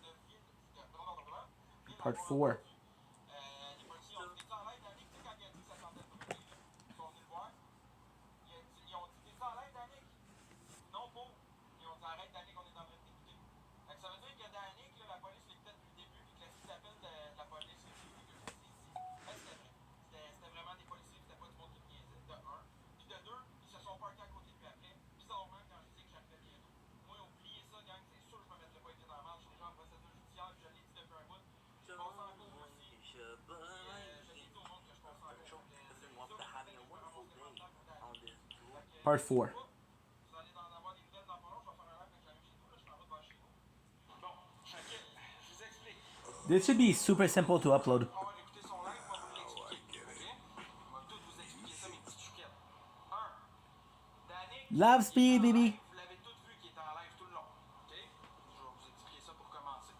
Part 4. Les policiers ont dit, t'es en l'aide, Danick? Tu sais, quand il a dit que ça sentait brûler, là, ils sont venus le voir. Ils ont dit, t'es en l'aide, Danick? Non, pas. Ils ont dit, arrête, Danick, on est en train de t'écouter. Fait que ça veut dire que Danick, là, la police l'écoutait depuis le début, puis que si t'appelles de la police, c'est lui que je t'ai dit. Ben, c'était vrai. C'était vraiment des policiers, c'était pas du monde qui me niaisait, de un. Puis de deux, ils se sont parqués à côté de lui après. Bizarrement, quand je dis que j'arrivais bientôt. Moi, oubliez ça, gang, c'est sûr que je me mettrais pas été dans la marche. Je suis déjà en procédure judiciaire, je l'ai dit depuis un bout. Je pense en cours aussi. Je l'ai dit au monde que je pense en cours. Part 4. Vous allez en avoir des nouvelles dans pas long, je vais faire un live avec la même chez nous, là, je m'en vais This should be super simple to upload. Love speed, baby. Vous l'avez tous vu qui était en live tout le long. OK? Je vais vous expliquer ça pour commencer.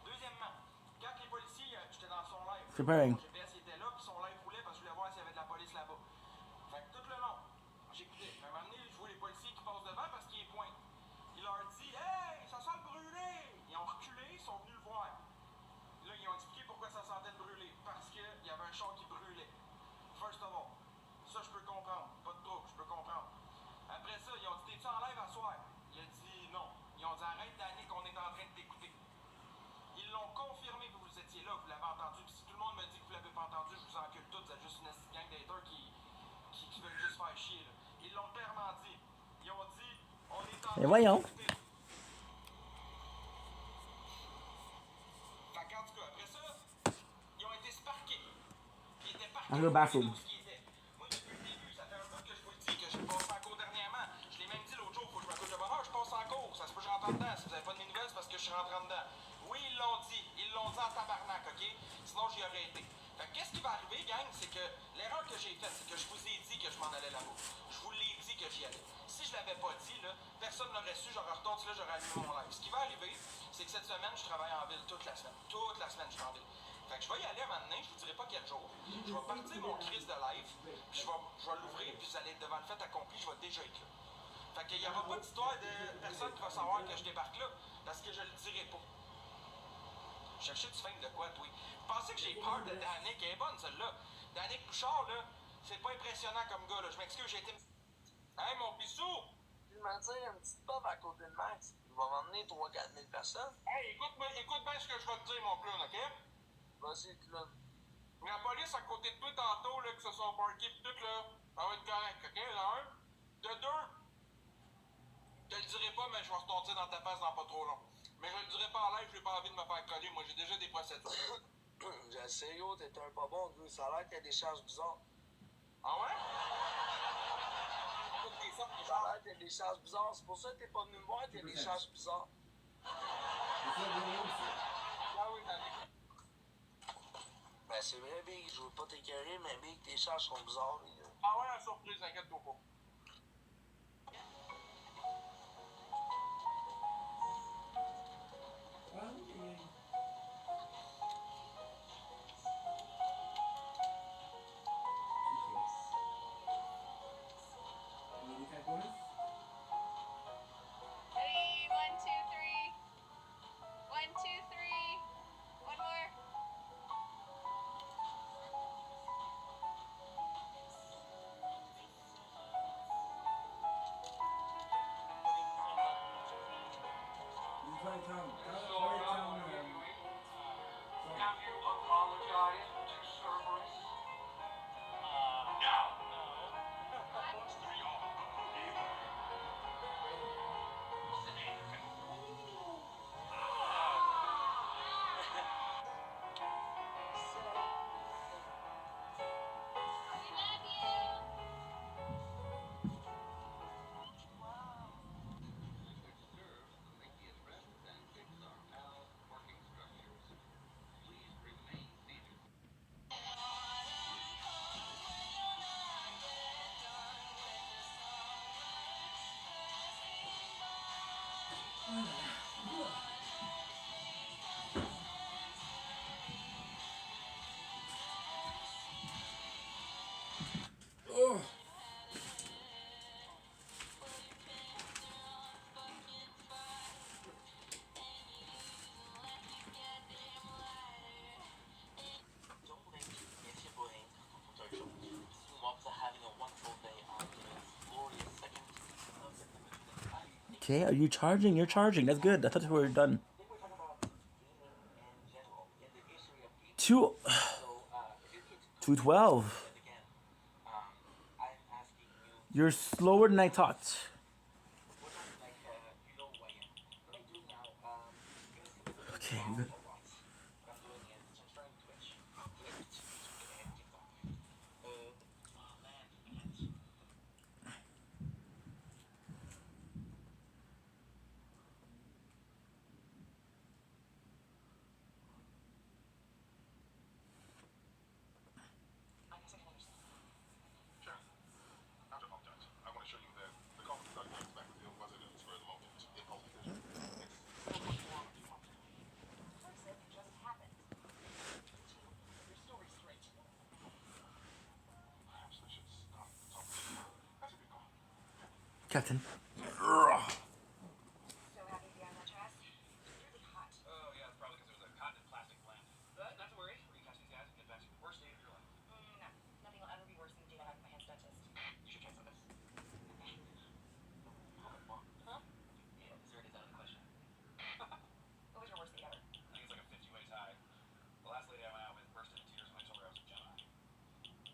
Deuxièmement, quand les policiers, j'étais dans son live. Preparing. Mon GPS était là, puis son live roulait parce que je voulais voir s'il y avait de la police là-bas. Fait que tout le long, j'écoutais. À un moment donné, je vois les policiers qui passent devant parce qu'ils pointent. Il leur dit hey, ça sent le brûlé! Ils ont reculé, ils sont venus le voir. Là, ils ont expliqué pourquoi ça sentait le brûlé. Parce qu'il y avait un char qui brûlait. First of all. Ça, je peux comprendre. Pas de trouble, je peux comprendre. Après ça, ils ont dit t'es-tu en live à soir? Il a dit non. Ils ont dit arrête Danny qu'on est en train de t'écouter. Ils l'ont confirmé que vous étiez là, vous l'avez entendu. Puis si tout le monde me dit que vous l'avez pas entendu, je vous encule tous. Vous êtes juste une gang d'haters qui veulent juste faire chier. Là. Ils l'ont clairement dit. Ils ont dit on est en train Et voyons. de t'écouter. Fait qu'en tout cas, après ça, ils ont été sparkés. Puis ils étaient parqués. I'm in the bathroom. Moi, depuis le début, ça fait un peu que je vous le dis, que j'ai passé en cours dernièrement. Je l'ai même dit l'autre jour, faut que je me couche de bonne heure, je passe en cours. Ça se peut que je rentre en dedans. Si vous avez pas de mes nouvelles, c'est parce que je suis rentré en dedans. Oui, ils l'ont dit en tabarnak, OK? Sinon, j'y aurais été. Fait que qu'est-ce qui va arriver, gang, c'est que l'erreur que j'ai faite, c'est que je vous ai dit que je m'en allais là-bas. Je vous l'ai dit que j'y allais. Si je l'avais pas dit, là, personne n'aurait su, j'aurais retourné là, j'aurais allumé mon live. Ce qui va arriver, c'est que cette semaine, je travaille en ville toute la semaine. Toute la semaine, je suis en ville. Fait que je vais y aller un moment donné, je vous dirai pas quel jour. Je vais partir mon crise de live, puis je vais l'ouvrir, puis vous allez être devant le fait accompli, je vais déjà être là. Fait qu'il n'y aura pas d'histoire de personne qui va savoir que je débarque là, parce que je le dirai pas. Cherchez du fame de quoi, toi? Vous pensez que j'ai peur de Danick? Elle est bonne, celle-là. Danick Bouchard, là, c'est pas impressionnant comme gars, là. Je m'excuse, j'ai été... Hey, mon bissou! Je me dire une petite pop à côté de Max. Il va m'emmener 3-4 000 personnes. Hey, écoute bien ce que je vais te dire, mon clown, OK? Vas-y, clown. La police à côté de toi tantôt, là, qui se sont parqués pis tout, là, ça va être correct, OK? De un. De deux, je te le dirai pas, mais je vais retomber dans ta face dans pas trop long. Mais je le dirai pas en live, j'ai pas envie de me faire coller. Moi, j'ai déjà des procédures. J'ai essayé, yo, t'es un pas bon, gars. Ça a l'air qu'il y a des charges bizarres. Ah ouais? Ça a l'air qu'il y a des charges bizarres. C'est pour ça que t'es pas venu me voir qu'il y a des charges bizarres. Ah oui, Danick. Ben, c'est vrai, Big. Je veux pas t'écœurer, mais Big, tes charges sont bizarres, les gars. Ah ouais, la surprise, inquiète-toi pas. Ready? 1, 2, 3. 1, 2, 3. One more. Have you apologized to Cerberus? No. Okay, are you charging? You're charging. That's good. I thought we were done. 212. You're slower than I thought. Okay, good. Captain. So happy to be on that dress. It's really hot. Oh, yeah, it's probably because it was a cotton and plastic blend. But not to worry, we're gonna catch these guys and get back to the worst day of your life. No, nothing will ever be worse than the day I have my hands dentist. You should try some of this. Huh? Yeah, dessert is out of the question. What was your worst day ever? I think it's like a 50-way tie. The last lady I went out with burst into tears when I told her I was a Gemini.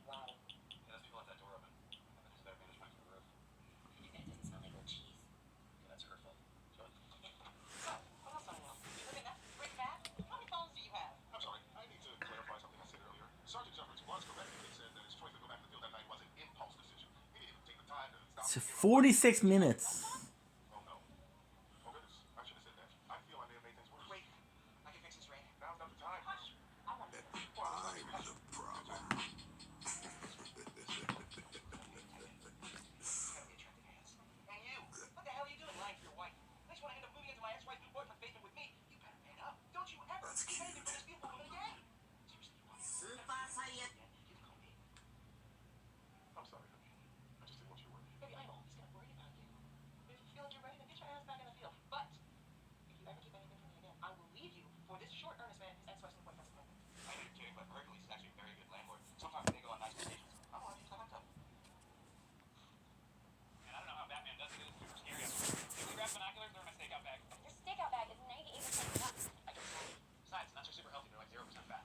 Wow. Yeah, those people left that door open. I bet it's better management for the roof. I bet it doesn't smell like old cheese. Yeah, that's hurtful. So, what else do I know? Look at that. Rick Matt, how many phones do you have? I'm sorry, I need to clarify something I said earlier. Sergeant Jeffords was correct when he said that his choice to go back to the field that night was an impulse decision. He didn't even take the time to stop. It's 46 minutes. Oh no. Oh goodness, I should have said that. I feel I may have made things worse. Wait, I can fix this, Ray. Now's not the time. Hush. I want to. I'm the problem. And you, what the hell are you doing lying to your wife? Makes you want to end up moving into my ex-wife's new boyfriend's basement with me. You better man up. Don't you ever be anything for this beautiful woman again. Seriously, you want to? I'm sorry, honey. I just didn't want you to worry. Baby, I'm always going to worry about you. If you feel like you're ready, then get your ass back in the field. But if you ever keep anything from me again, I will leave you for this short, earnest man, his ex-wife's new boyfriend's apartment. I know you're kidding, but Hercules is actually a very good landlord. Sometimes they go on nice vacations. I want to use my laptop. Man, I don't know how Batman does it. It's super scary. Did we grab binoculars or in my stakeout bag? Your stakeout bag is 98% nuts. I can tell you. Besides, nuts are super healthy. They're like 0% fat.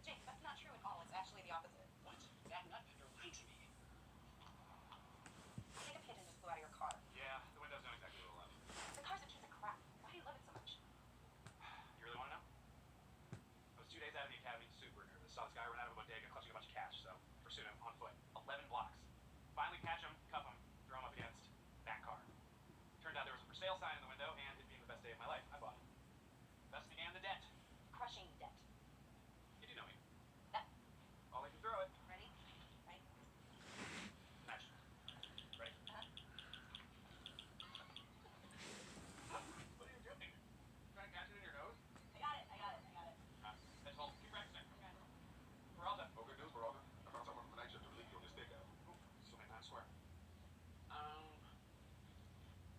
Jake, that's not true at all. It's actually the opposite. What? That nut vendor lied to me. I think a pigeon just flew out of your car. Yeah, the windows don't exactly do a lot. The car's a piece of crap. Why do you love it so much? You really want to know? I was 2 days out of the academy, super nervous. Saw this guy run out of a bodega clutching a bunch of cash, so pursued him on foot. 11 blocks. Finally catch him, cuff him, throw him up against that car. Turned out there was a for sale sign in the window, and it being the best day of my life, I bought it. Thus began the debt. Crushing debt. You do know me. That. I'll let you throw it. Ready? Right? Match. Ready? What are you doing? Trying to catch it in your nose? I got it. Let's hold. Keep practicing. We're all done. Oh, good news, we're all done. I found someone from the night shift to relieve you on your stakeout. So many times swear.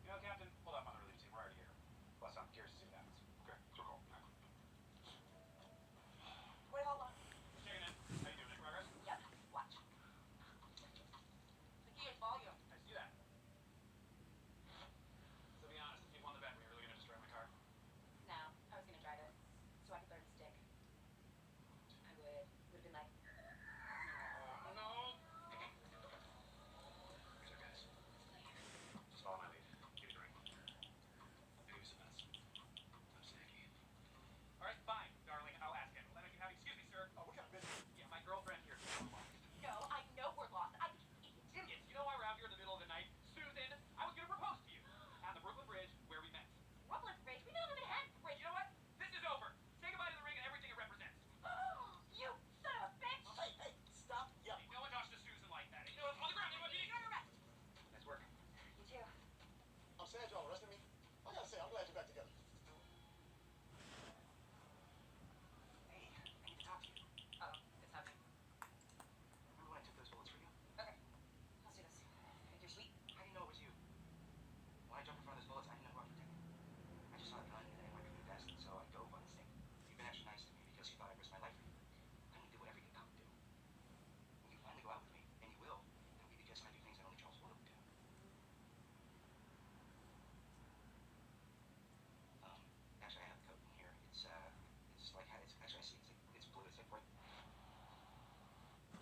You know, Captain, hold up on the relief team. We're already here. Plus, I'm curious to see what happens. Okay, so call. Wait, hold on. Checking in. How you doing? Any progress? Yep. Watch. The key is volume. I see that. So be honest, if you won the bet, were you really gonna destroy my car? No, I was gonna drive it so I could learn to stick. I would have been like, No. Here's our guys. Just follow my lead. Give me the ring. Maybe some nuts. I'm snacky. All right, fine, darling. I'll ask him. Let me have. Excuse me, sir. Oh, what kind of business? Yeah, my girlfriend here. no, I know we're lost. Idiot. You know why we're out here in the middle of the night? Susan, I was gonna propose to you on the Brooklyn Bridge where we met. Brooklyn Bridge. We never even had Bridge. You know what? This is over. Say goodbye to the ring and everything it represents. You son of a bitch! Hey, stop yelling. No one talks to Susan like that. You know what's on the ground? You know what you need? You're under arrest. Nice work. You too. I'm sad y'all arrested me. I gotta say, I'm glad you're back together. Hey, I need to talk to you. Oh, it's happening. Remember when I took those bullets for you? Okay, let's do this. You're sweet. How do you know it was you? When I jumped in front of those bullets, I didn't know who I was protecting. I just saw a gun and it might be the best, so I dove on instinct. You've been extra nice to me because you thought I'd risk my life for you. I only do whatever you cop do. When you finally go out with me, and you will, it'll be because I do things that only Charles Porter would do. Actually, I have a coat in here. It's like, it's actually, I see, it's blue. It's like bright.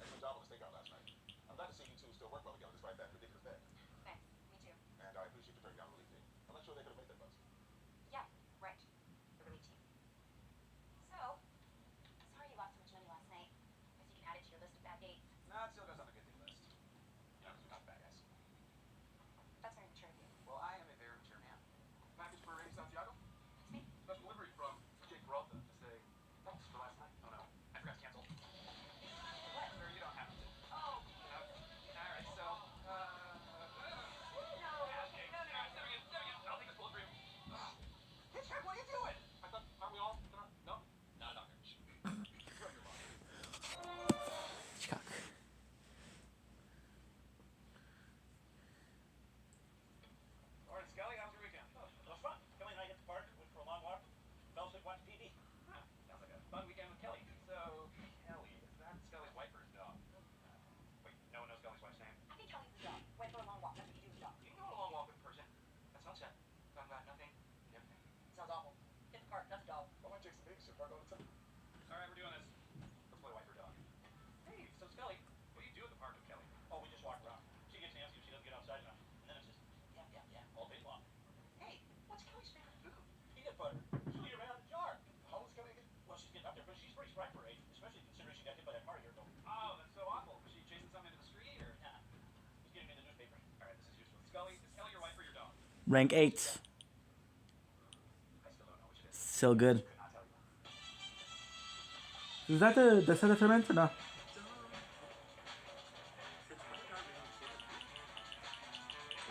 Excellent job on the stakeout last night. I'm glad to see you two still work well together despite that ridiculous bet. Thanks. Me too. And I appreciate you turning down the relief team. I'm not sure they could have made that buzz. Yeah, right. The relief team. So, sorry you lost so much money last night. Guess you can add it to your list of bad dates. Nah, it still goes on the good thing list. You know, 'cause we're not bad guys. That's very mature of you. Well, I am a very mature man. Package for Rady Santiago? It's me. Special delivery from Jake Peralta to say thanks for last night. Oh no, I forgot to cancel. What? Sir, you don't have to. Oh. Alright, so, yeah, Jake. Alright, there we go. I'll take this bullet for you. Hitchcock, what are you doing? I thought, aren't we all gonna? No? Not a doctor. You're on your line. Hitchcock. Alright, we're doing this. Let's play wife or dog. Hey, so Scully, what do you do at the park with Kelly? Oh, we just walk around. She gets antsy if she doesn't get outside enough. And then it's just, yeah, all day long. Hey, what's Kelly's favorite food? Peanut butter. She'll eat it right out of the jar. How old is Kelly again? Well, she's getting up there, but she's pretty spry for her age, especially considering she got hit by that car a year ago. Oh, that's so awful. Was she chasing something into the street, or? Nah. Just getting in the newspaper. Alright, this is useful. Scully, is Kelly your wife or your dog? Rank 8. So good. Is that the set of ferment or not?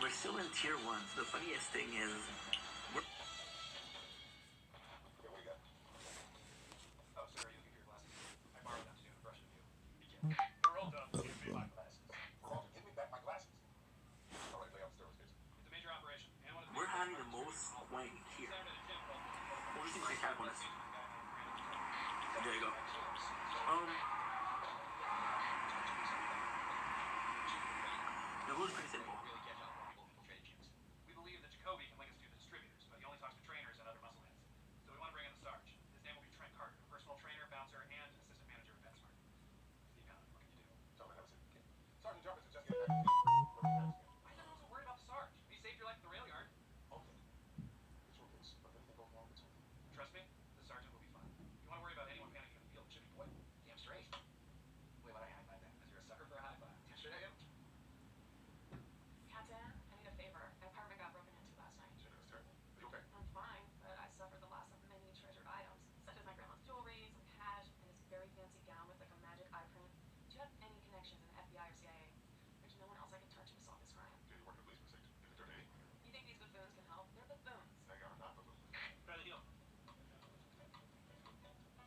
We're still in tier 1. So the funniest thing is, we're Oh, sir, you'll give your glasses. I borrowed them to do an impression of you. They're all done. Give me my glasses. Walter, give me back my glasses. All right, lay out the stairway, It's a major operation. And one of the we're having the most quiet here. What do you think I have on us? There you go. The rule's pretty simple. We believe that Jacoby can link us to the distributors, but he only talks to trainers and other muscle heads. So we want to bring in the Sarge. His name will be Trent Carter, personal trainer, bouncer, and assistant manager of PetSmart. Steve Allen, what can you do? Tell me how to say it. Sergeant Jarvis is just getting back to you. I thought I wasn't worried about the Sarge. He saved your life at the rail yard. Okay. The truth is, if anything goes wrong between you, Trust me, the sergeant will be fine. You want to worry about anyone panicking in the field, it should be Boyd. Damn straight. Wait, why'd I hide that? Because you're a sucker for a high five. Damn straight I am. Captain, I need a favor. My apartment got broken into last night. shit, that's terrible. Are you okay? I'm fine, but I suffered the loss of many treasured items, such as my grandma's jewelry, some cash, and this very fancy gown with like a magic eye print. Do you have any connections in the FBI or CIA? There's no one else I can turn to solve this crime. Yeah, you work in the police precinct. You can turn to me. You think these buffoons can help? They're buffoons. They are not buffoons. Try the deal.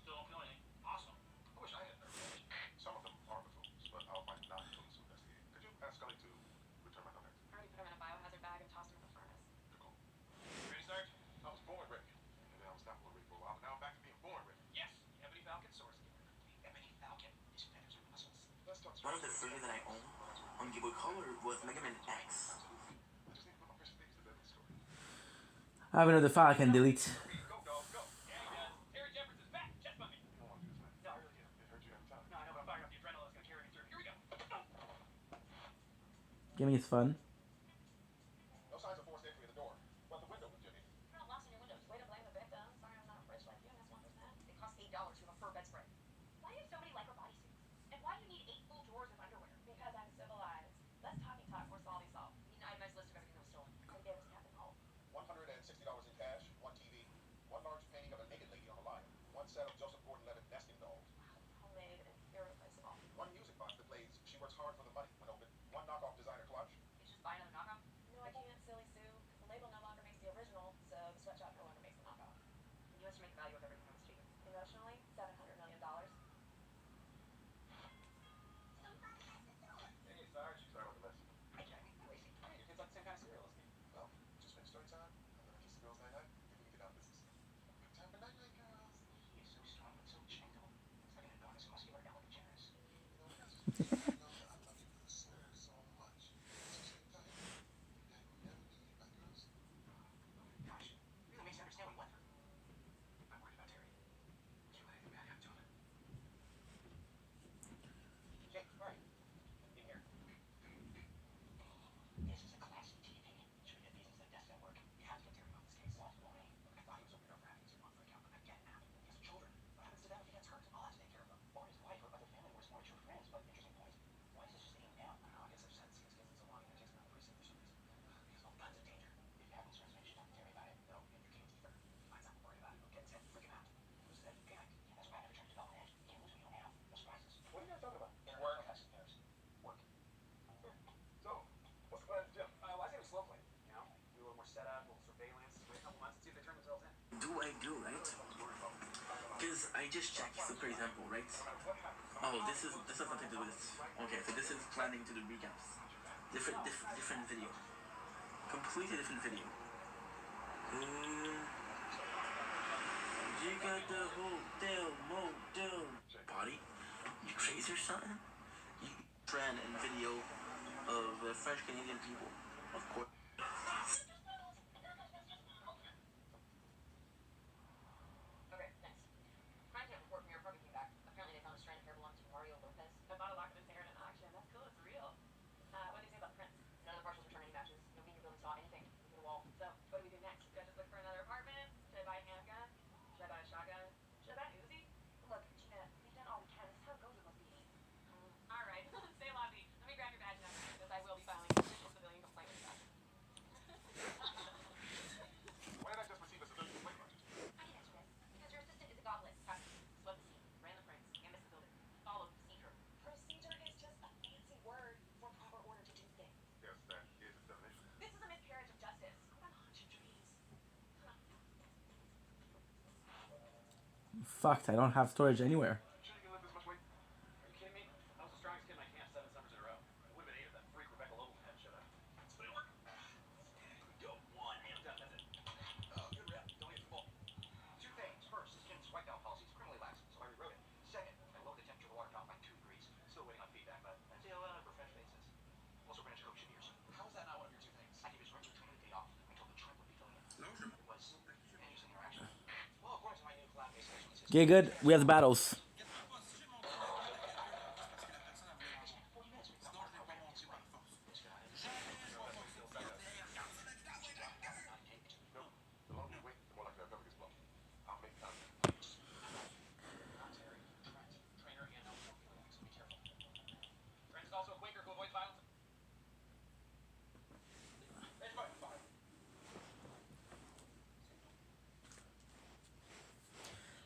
Still don't feel anything. Awesome. I wish I had nerve damage. Some of them are buffoons, but I'll find not police to investigate. Could you ask Scully to return my contact? I already put him in a biohazard bag and tossed him in the furnace. Cool. Ready, Sarge? I was born ready. And then I was not ready for a while, but now I'm back to being born ready. Yes. The Ebony Falcon source. The Ebony Falcon. His feathers are muscles. Let's talk One of the figures that I own on Game Boy Color was Mega Man X. I just need to put my precious things to bed with the story. I have another file I can delete. Go, dog, go. Yeah, he does. Terry Jeffords is back. Chest bump me. You don't want to do this, man. No, I really do. It hurt you every time. No, I know, but I'm firing up the adrenaline that's going to carry me through. Here we go. Gaming is fun. No signs of forced entry at the door. But the window was Jimmy. You're not locks in your windows. Way to blame the victim. Sorry I'm not rich like you, Miss 1%. They cost $8 to have a fur bedspread. Why do you have so many Lycra bodysuits? And why do you need 8 full drawers of underwear? Because I'm civilized. Less talking talk, more solving solve. You need an itemized list of everything that was stolen. And there was Captain Holt. $160 in cash, 1 TV, 1 large painting of a naked lady on a lion, 1 set of Joseph Gordon-Levitt nesting dolls, Homemade and irreplaceable. 1 music box that plays She Works Hard for the Money when open, 1 knockoff designer clutch. You just buy another knockoff? No, I can't, silly Sue. Because the label no longer makes the original, so the sweatshop no longer makes the knockoff. You estimate the value of everything that was taken. Emotionally, $700 million. Hey, Sarge. Sorry about the mess. Hey, Jamie. Lacey. Hey, your kid's like the same kind of cereal as me. Well, just finished story time. I'm gonna kiss the girls night-night. Then we can get down to business. Good time for night-night, girls. He is so strong but so gentle. It's like an enormous muscular Ellen DeGeneres. You know, that's just because I know that I love you so, so much. At the same time, that will never be my girls. Gosh, really makes you understand what he went through. I'm worried about Terry. Can't let anything bad happen to him. Jake, where are you? In here. This is a classic TV. Should we get these instead of desk at work? We have to get Terry off this case. Why? I thought he was a weirdo for having his own freak out, but I get it now. He has children. What happens to them if he gets hurt? I'll have to take care of them. Or his wife or other family members or true friends. But interesting point. Why is this just aimed down? I don't know. I guess I've just had to see his kids in so long. It takes me out of the precinct for some reason. He has all tons of danger. If you have concerns, maybe you should talk to Terry about it. No, and you can't either. He finds out we're worried about it. He'll get his head, freak him out. Lose his head, panic. That's why I never tried to develop an edge. You can't lose what you don't have. No surprises. What are you guys talking about? Work. Work. So, what's the plan at the gym? Well, I say we slow play. You know, do a little more setup, a little surveillance, wait a couple months and see if they turn themselves in. Right? Because I just checked, so for example, right? Oh, this has nothing to do with this. Okay, so this is planning to do recaps. Different video. Completely different video. You got the hotel, motel. Body? You crazy or something? You trend and video of French Canadian people. Of course. Okay, thanks. Frank can't report from your apartment. Fucked, I don't have storage anywhere. Are you kidding me? I was the strongest kid in my camp 7 summers in a row. It would have been 8 if that freak Rebecca Lobo had showed up. Let's put it to work. Go. 1. And done. That's it. Good rep. Don't get full. 2 things. First, Kim's wipe down policy is criminally lax, so I rewrote it. Second, I lowered the temperature of the water top by 2 degrees. Still waiting on feedback, but I'd say a lot of fresh faces. Also, British coach years. How is that not one of your 2 things? I gave his regular training day off. I told the trimp would be filling in. It was an interesting interaction. Well, according to my new cloud-based session system. Okay, good. We have the battles.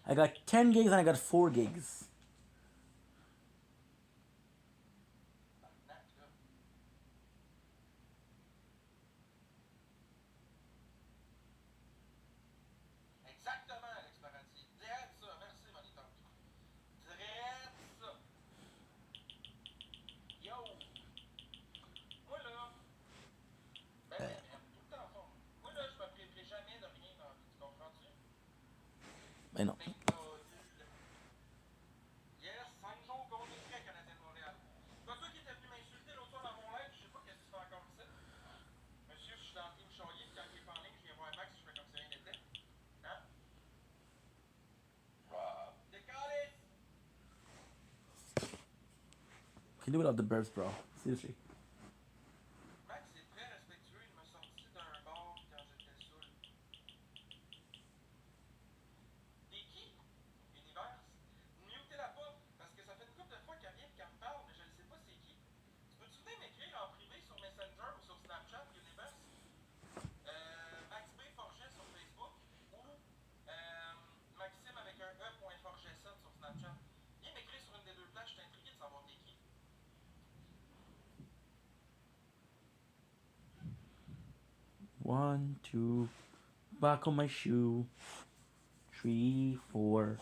I got 10 gigs and I got 4 gigs. Exactement, Alex Parati. Direct ça. Merci, Monitor. Direct ça. Yo. Moi, là. Ben, tout le temps en forme. Moi, là, je me priverai jamais de rien dans la vie. Tu comprends-tu? Mais non. Yes, 5 jours contre les frais Canadiens de Montréal. C'est pas toi qui étais venu m'insulter l'autre soir dans mon live, je sais pas qu'est-ce que tu fais encore ici. Monsieur, je suis dans le team Chaudier, puis quand il est pas en ligne, je viens voir Max, je fais comme si rien n'était. Hein? Décalé! Can you do without the burps, bro? Seriously. Max est très respectueux, il m'a sorti d'un bar quand j'étais saoul. T'es qui? Univers? Mutez-la pas, parce que ça fait une couple de fois qu'elle vient et qu'elle me parle, mais je ne sais pas c'est qui. Tu peux-tu venir m'écrire en privé sur Messenger ou sur Snapchat, Univers? Max B. Forget sur Facebook ou Maxime avec un E.Forget7 sur Snapchat. Viens m'écrire sur une des 2 places, je suis intrigué de savoir t'es qui. 1, 2, buckle my shoe. 3, 4.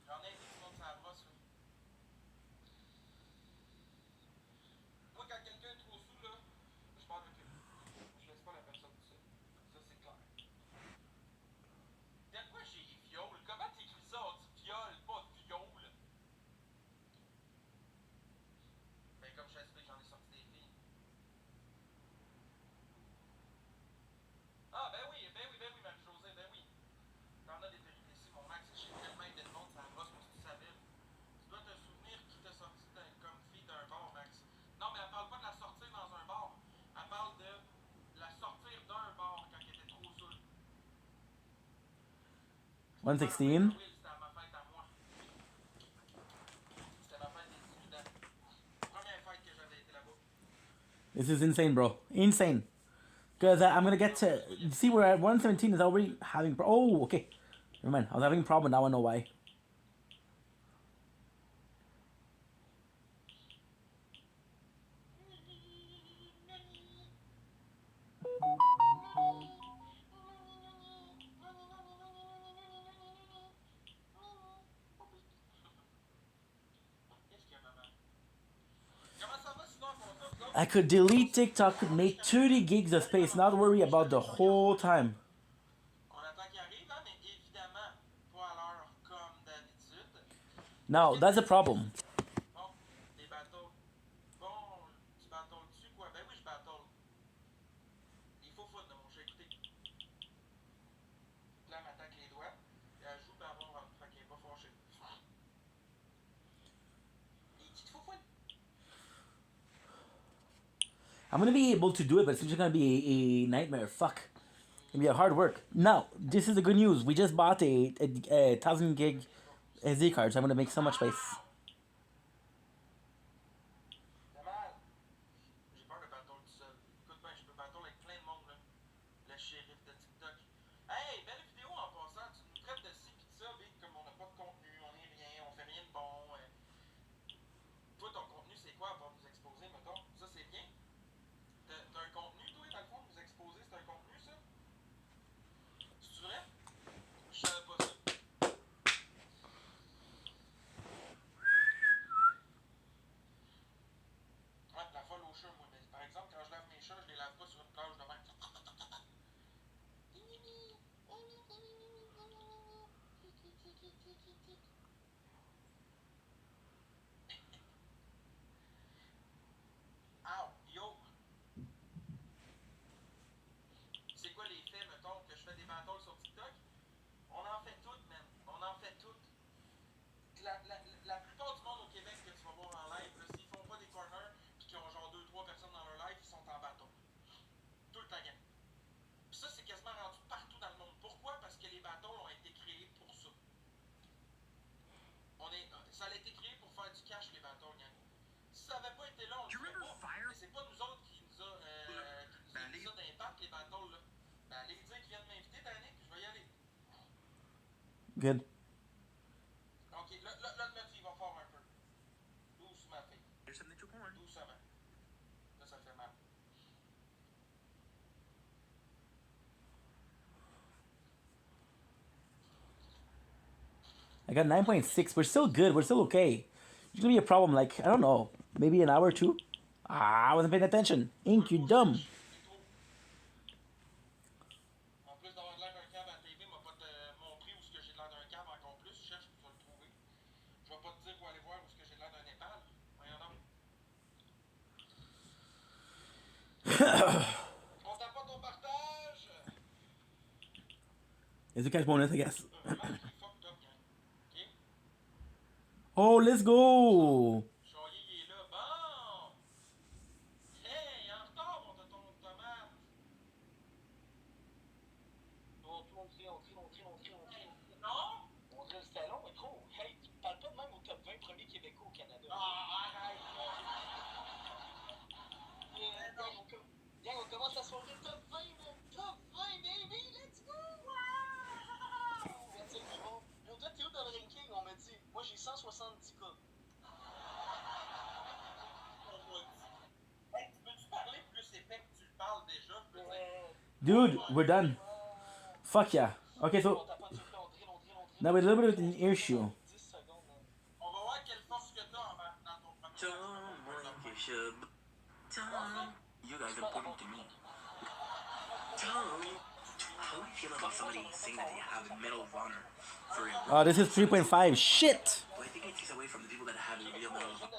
J'en ai dit tout le monde ça brosse, là. Moi, quand quelqu'un est trop sous, là, je parle avec lui. Je laisse pas la personne tout seul. Ça, c'est clair. De quoi j'ai viol? Comment t'écris ça? On dit viol, pas viol. Ben, comme je t'explique, j'en ai sorti des filles. Ah, ben oui, Marie-Josée, ben oui. T'en as des péripéties, mon Max. J'ai tellement aidé le monde, ça brosse, moi, si tu savais. Tu dois te souvenir qui t'a sorti comme fille d'un bar, Max. Non, mais elle parle pas de la sortir dans un bar. Elle parle de la sortir d'un bar quand elle était trop saoule. 116. C'était à ma fête à moi. C'était ma fête des 18 ans. Première fête que j'avais été là-bas. This is insane, bro. Insane. Because I'm gonna get to see we're at 117 is already having. Oh, okay. Never mind. I was having a problem. Now I know why. I could delete TikTok, make 30 gigs of space, not worry about the whole time. On attend qu'il arrive, hein, mais évidemment, pas à l'heure comme d'habitude. Now, that's a problem. Bon, des battles. Bon, tu battles dessus, quoi? Ben oui, je battle. Il faut foutre de mon jeu, écoutez. Là, elle m'attaque les doigts, et elle joue par rapport à fait qu'elle est pas fâchée. Et qui te faut foutre? I'm gonna be able to do it, but it's just gonna be a nightmare. Fuck. It's gonna be a hard work. Now, this is the good news. We just bought a 1000 gig SD card, so I'm gonna make so much space. T'as mal? J'ai peur de battle tout seul. Écoute ben, je peux battle avec plein de monde, là. Le shérif de TikTok. Hey, belle vidéo en passant. Tu nous traites de ci pis de ça, big, comme on n'a pas de contenu, on est rien, on fait rien de bon. Toi, ton contenu, c'est quoi à part nous exposer, mettons? Ça, c'est bien. T'as un contenu, toi, dans le fond, nous exposer, c'est un contenu, ça? C'est vrai? Je savais pas ça. quasiment rendu partout dans le monde. Pourquoi? Parce que les battles ont été créés pour ça. Ça a été créé pour faire du cash, les battles, gang. Si ça n'avait pas été là, on le ferait pas. Mais c'est pas nous autres qui nous a mis ça d'impact, les battles, là. Ben, allez dire qu'ils viennent m'inviter, Danick, je vais y aller. Good. Ok, là, tu y vas fort un peu. Doucement, fille. Doucement. Là, ça fait mal. I got 9.6. We're still good. We're still okay. There's gonna be a problem, like, I don't know, maybe an hour or two? Ah, I wasn't paying attention. Ink, you dumb. En plus d'avoir l'air d'un cave à la TV, m'a pas montré où est-ce que j'ai l'air d'un cave encore plus. Cherche, tu vas le trouver. Je vais pas te dire où aller voir où est-ce que j'ai l'air d'un Népal. Voyons donc. On t'a pas ton partage? It's a cash bonus, I guess. Oh, let's go! Choyer, il est là. Bon! Hey, en retard, mon tonton de tomate. On crie. Non? On dirait le salon est trop. Hey, tu parles pas de même au top 20 premiers Québécois au Canada. Ah, arrête! Gang, on commence la soirée top 20, man. Top 20, baby, let's go! Wow! Merci, bon. Yo, toi, t'es où dans le ranking? On m'a dit. Moi, j'ai 170 cas. Hey, peux-tu parler plus épais que tu le parles déjà? Dude, we're done. Fuck yeah. Okay, so now we're a little bit of an issue. On va voir quelle force que t'as dans ton premier. You guys are important to me. Tom, how do you feel about somebody saying that they have a Medal of Honor for it? Oh, this is 3.5. Shit! Well, I think it takes away from the people that have a real Medal of Honor.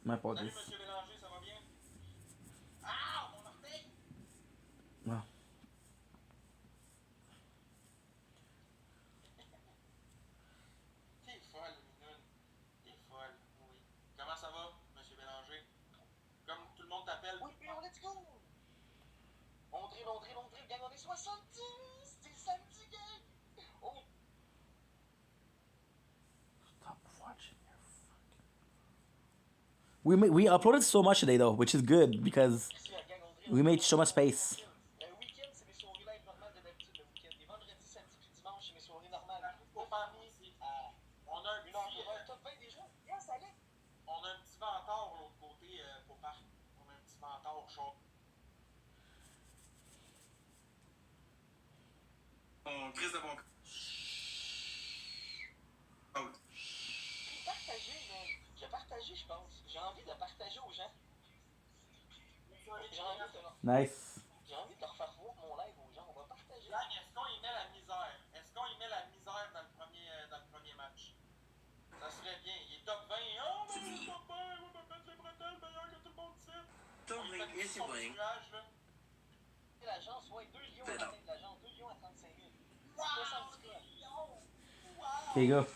My apologies. Salut, Monsieur Bélanger, ça va bien? Ah, mon orteil! Wow. T'es folle, Minoune. T'es folle, oui. Comment ça va, Monsieur Bélanger? Comme tout le monde t'appelle. Oui, let's go! On drill, gang, on est 70! C'est samedi, gang! Oh! Stop watching your fucking... We uploaded so much today, though, which is good, because we made so much space. Le week-end, c'est mes soirées live normales de d'habitude, le week-end. Les vendredis, samedi puis dimanche, c'est mes soirées normales. On a un petit... top 20 déjà? Yes, allez! On a un petit ventard de l'autre côté, pour parc. On a un petit ventard chaud. On crise de bon. Partagez, man. J'ai partagé, je pense. J'ai envie de partager aux gens. Nice. J'ai envie de refaire voir mon live aux gens. On va partager. Là, est-ce qu'on y met la misère? Est-ce qu'on y met la misère dans le premier match? Ça serait bien. Il est top 20. Oh, mais il est top 20. On va mettre les bretelles meilleurs que tout le monde ici. Tom Lake is your boy. L'agence, ouais, 2 lions à la tête de l'agence. 2 lions à 35 000. 70 000. Here you go.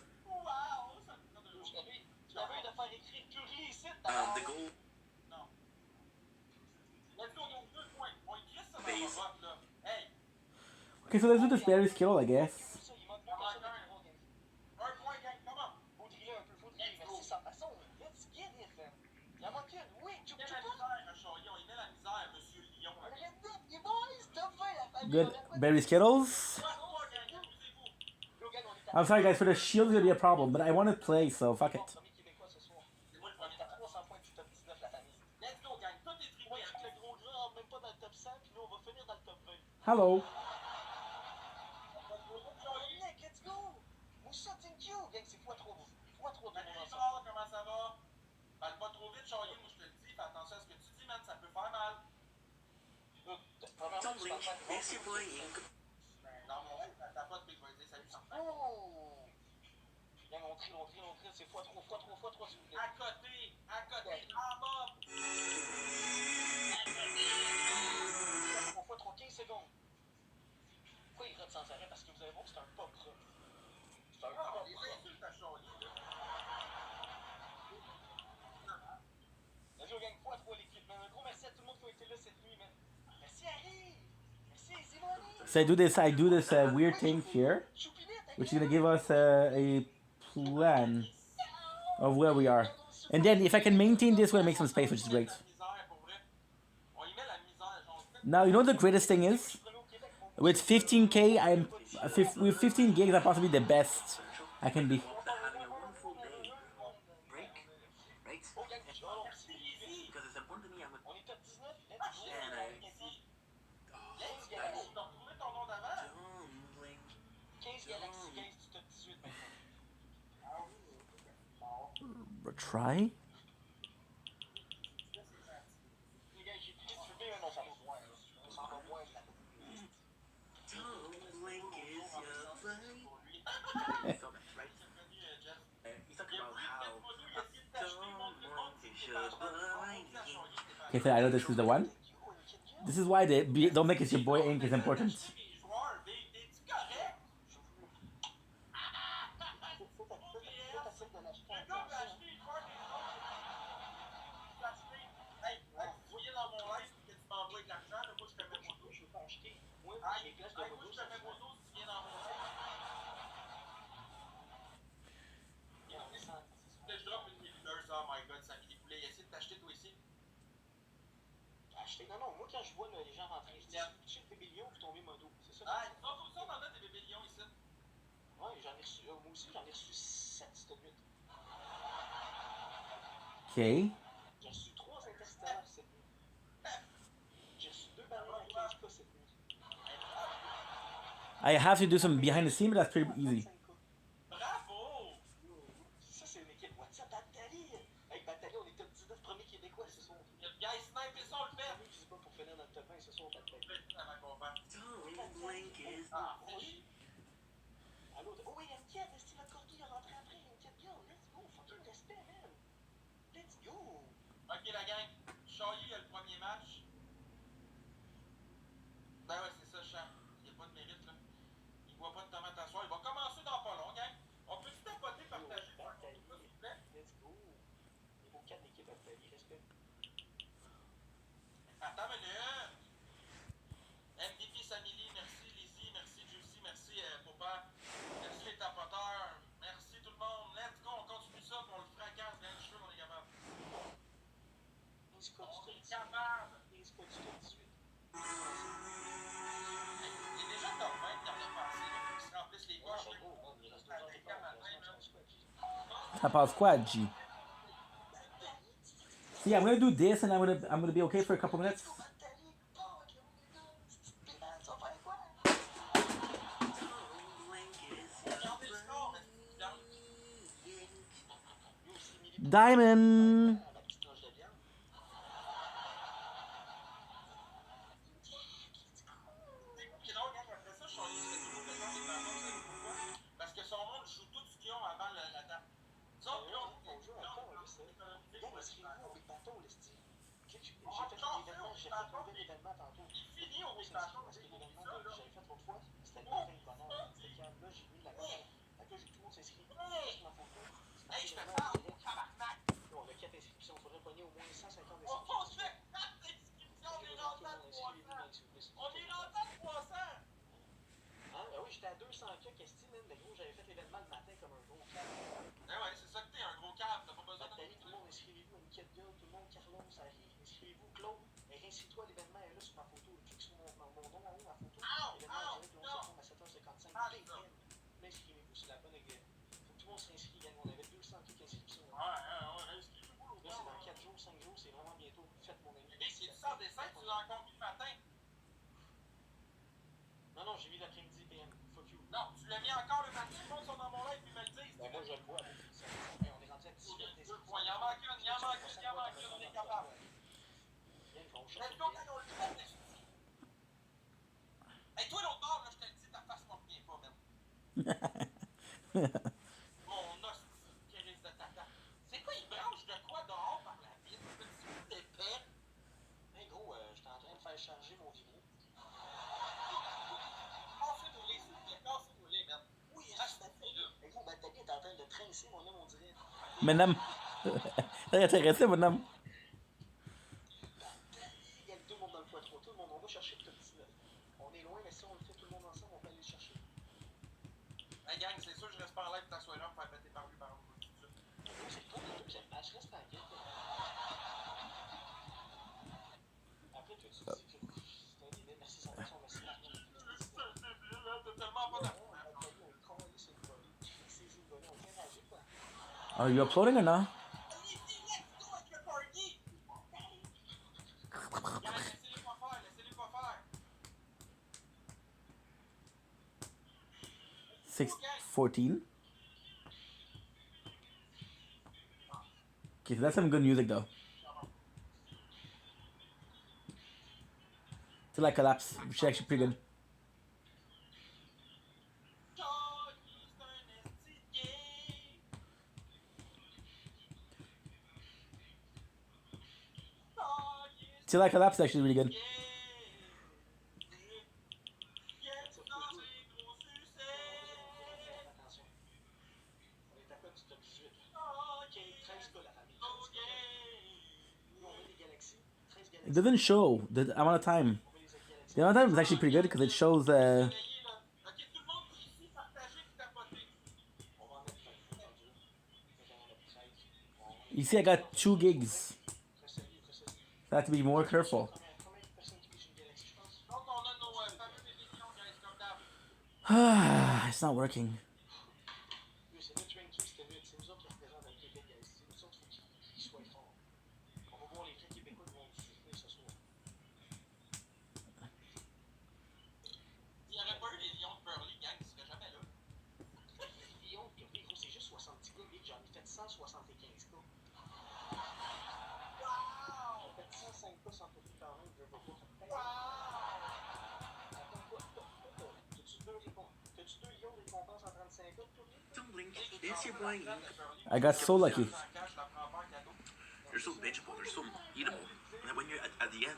Tu avais de faire écrire Curly ici. The goal. Non. Let's go, donc 2 points. On écrit ça dans le vote, là. Hey! Okay, so let's do this Barry's Kittle, I guess. Un point, gang, comment? Faut driller un peu, faut driller. Merci, sans façon. Let's get it, man. Il en manque une. Oui, tu peux pas. Il met la misère, Chaillon. Il met la misère, Monsieur Lyon. Les boys, top 20, la famille. Good. Barry's Kittles. I'm sorry, guys, for the shield is gonna be a problem, but I want to play, so fuck it. Hello. Let's go. Moussa, thank you. Gang, c'est fois trop. Fois trop de monde Salut, ensemble. comment ça va? Parle pas trop vite, Chaillon, moi je te le dis. Fais attention à ce que tu dis, man. Ça peut faire mal. Tom Lake is your boy. Non, mais ouais, t'as pas de big boy. Salut, ça. Oh. Gang, on trie, c'est fois trop, s'il vous plaît. À côté, en bas. Fois trop, 15 secondes. Pourquoi il rate sans arrêt? Parce que vous allez voir que c'est un pop, ça. C'est un pop. Les insultes à Chaillon, là. été là cette nuit, man. Merci, Harry. Merci, Simone. So I do this weird thing here, which is gonna give us a plan of where we are. And then if I can maintain this, we'll make some space, which is great. Now, you know the greatest thing is? With 15k, with 15 gigs, I'm possibly the best I can be. Try? Okay, so I know this is the one. This is why the Don't Make It Your Boy ink is important. Non, non, moi quand je vois les gens rentrer, je dis, tu sais, le bébé lion puis tomber mono. C'est ça? Ah, non, on en a des bébés lions ici. Ouais, j'en ai reçu, moi aussi j'en ai reçu 7 cette nuit. Ok. J'ai reçu 3 interstellaires cette nuit. J'ai reçu 2 ballons à 15K cette nuit. I have to do some behind the scenes, but that's pretty easy. Bravo! Ça, c'est une équipe WhatsApp Batali. Avec Batali, on est top 19 premiers Québécois ce soir. Guys, sniper ça, on le fait! Je sais pas pour finir dans le top 20 ce soir, Batali. Ah, allô? Oh oui, Yannick, Steve Cordy est rentré après. Yannick, bien, let's go. Fucking respect, man. Let's go. Ok, la gang. Chaillé, il y a le premier match. Ben ouais, c'est ça, Champ. Il n'y a pas de mérite, là. Il voit pas de tomate à soir. Il va commencer dans pas long, gang. On peut-tu tapoter, partager, s'il vous plaît? Let's go. Niveau 4 d'équipe Batali, respect. Attends une minute. MVP Samili, merci Lizzie, merci Juicy, merci Popa, merci les tapoteurs, merci tout le monde. Let's go, on continue ça, puis on le fracasse, bien sûr, on est capable. On est capable. Il est déjà top 20 quand on a passé, il faut qu'ils se remplissent les poches. Top out squad, G. So yeah, I'm gonna do this, and I'm gonna be okay for a couple minutes. Diamond. Parce que son monde joue tout ce qu'ils ont avant la date. Ça, on joue encore, là, c'est. Inscrivez-vous au Big Bateau, les styles. J'ai fait un nouvel événement tantôt. Il finit au Big Bateau. Parce que l'événement que j'avais fait l'autre fois, c'était le matin de bonheur. C'était quand là, j'ai mis la coche. Fait que tout le monde s'inscrit. Juste ma photo. Hey, je te parle, tabarnak! On a 4 inscriptions. Il faudrait pogner au moins 150 inscriptions. On fait 4 inscriptions, on est rendu à 300! On est rendu à 300! Hein? Ben oui, j'étais à 200 qu'est-ce que mais gros, j'avais fait l'événement le matin comme un gros câble. Ben ouais, c'est ça que t'es, un gros câble, t'as pas besoin de... Tout le monde, inscrivez-vous, une quête gueule, tout le monde, Carlos, inscrivez-vous, Claude, et inscris-toi, l'événement est là sur ma photo, clique sur mon nom en haut, ma photo, l'événement est direct, le 11 septembre à 7h55, inscrivez-vous sur la bonne aiguille. Faut que tout le monde s'inscrit, gang, on avait 200 inscriptions. Ouais, inscrivez-vous. Là, c'est dans 4 jours, 5 jours, c'est vraiment bientôt, faites mon ami. Et c'est ça, des 5, tu l'as encore mis le matin? Non, j'ai mis l'après-midi PM. Fuck you. Non, tu l'as mis encore le matin, les gens sont dans mon live, puis ils me le disent. Ben, moi, je le vois. On est rendu à 18 inscriptions. Il en manque une, on est capable. Let's go, quand on le fait, hey, toi, l'autre bord, là, je te le dis, ta face monte bien pas, man. Mon os, qui risque de tata. C'est quoi, il branche de quoi dehors par la vitre? Petit bout d'épais. Hey, gros, j'étais en train de faire charger mon vibro. Oui, reste là. Et gros, Batali est en train de trincer, mon homme, on dirait. Madame. T'es intéressé, madame? Il y a le chercher le top 19. On est loin, mais si on le fait tout le monde ensemble, on peut aller le chercher. Hey gang, c'est sûr, je reste pas en live tant que là pour me faire péter par lui par où. Non, c'est toi le deuxième match, reste pas guette. Après, tu dis que c'est un débile, merci 100%, merci Martin. T'as tellement pas d'argent. Are you uploading or not? Six 14. Okay, so that's some good music though. Till I collapse, which is actually pretty good. Till I collapse is actually really good. It doesn't show the amount of time. The amount of time is actually pretty good because it shows you see I got 2 gigs. I have to be more careful. It's not working. I got so lucky. They're so bingeable, they're so eatable. And when you're at the end.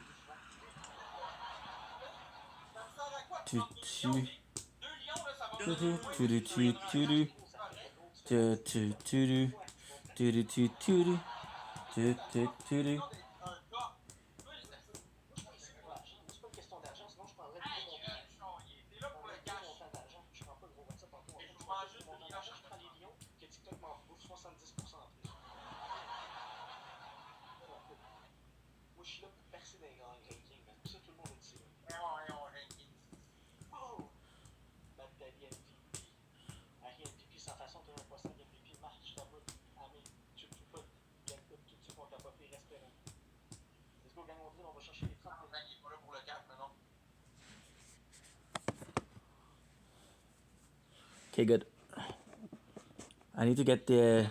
Okay, good. I need to get the.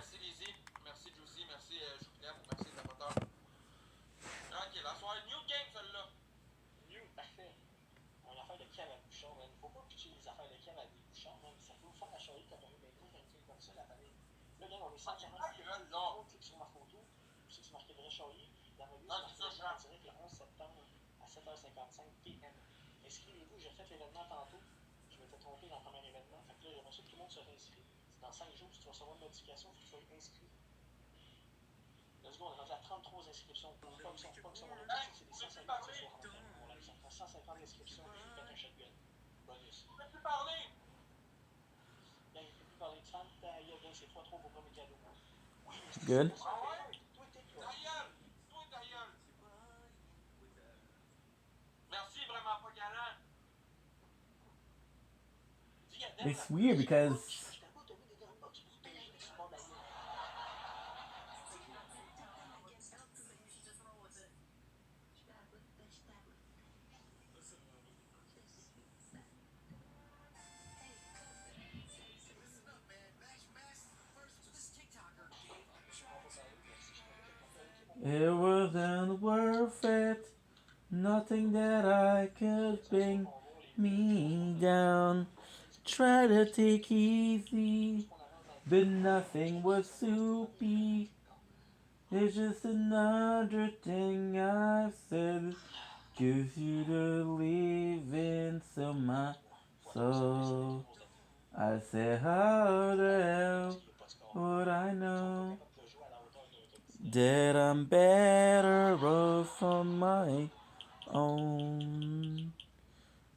Inscrivez-vous, j'ai fait l'événement tantôt. Je m'étais trompé dans le premier événement. Fait que là, j'aimerais ça que tout le monde se réinscrit. Dans 5 jours, si tu vas recevoir une notification, il faut que tu sois inscrit. Let's go, on est rendu à 33 inscriptions. Pas que mon objectif, c'est des 150 ce soir. On a 150 inscriptions, je vais mettre un shotgun. Bonus. On peut plus parler! Ben, il ne peut plus parler de fans. D'ailleurs, c'est toi trop vos premiers cadeaux. Oui, mais Good. Merci, vraiment pas galant. It's weird because it wasn't worth it. Nothing that I could bring me down. Try to take easy, but nothing was soupy. It's just another thing I've said. Gives you to live into my soul. I said, how the hell would I know that I'm better off on my own.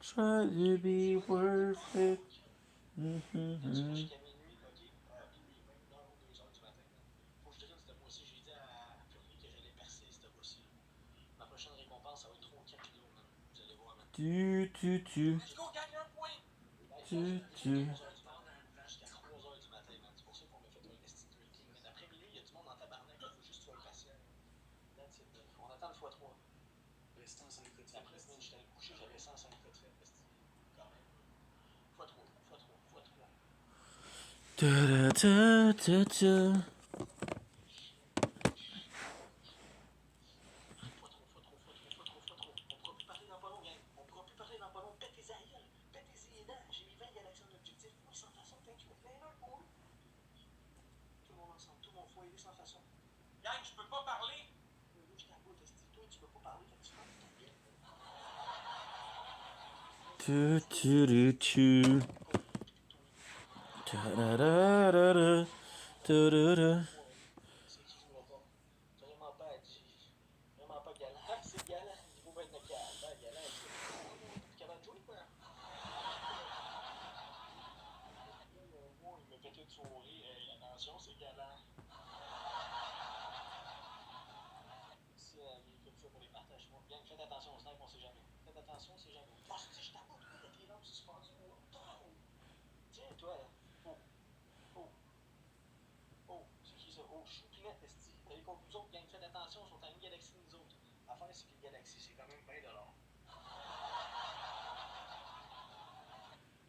Try to be worth it. Mm-hmm. Tu, tu, tu. Tu, tu. Da, da, da, da, da. Gang, je peux pas parler. Tu, tu, tu, tu. Da, da, da, da, da. Da, da, da.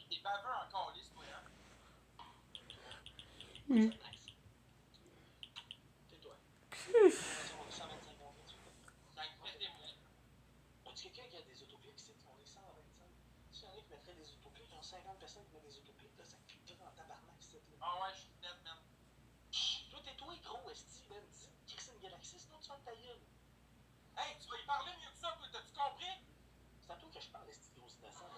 T'es baveux encore, liste, toi, hein? Ah ouais, je suis net, man. Toi, tais-toi, gros, esti, man. Dis, Christine Galaxy, sinon tu vas ta gueule. Hey, tu vas y parler mieux que ça, toi, t'as-tu compris? C'est à toi que je parle, esti, gros innocent.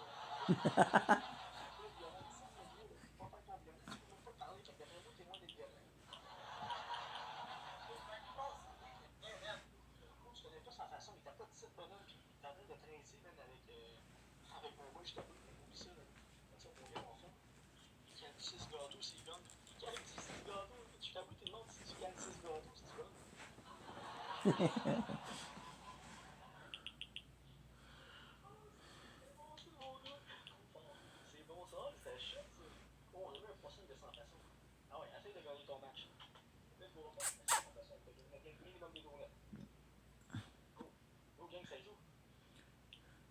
Tu connais pas sa façon, il t'a pas de site bonhomme, pis t'es en train de trincer, man, avec mon boy, je t'avoue, oublie ça, là. Comme ça, mon gars, on fait. Il gagne 6 gâteaux, c'est gun. Il gagne 6 gâteaux, je t'avoue, t'es demandé si tu gagnes 6 gâteaux, c'est gun. C'est bon ça, ça chute, ça. Oh, on a eu un poisson de 100 façons. Ah ouais, essaye de gagner ton match. Let's go, pas 100 façons. T'as gagné minimum des donuts. Go. Go, gang, ça joue.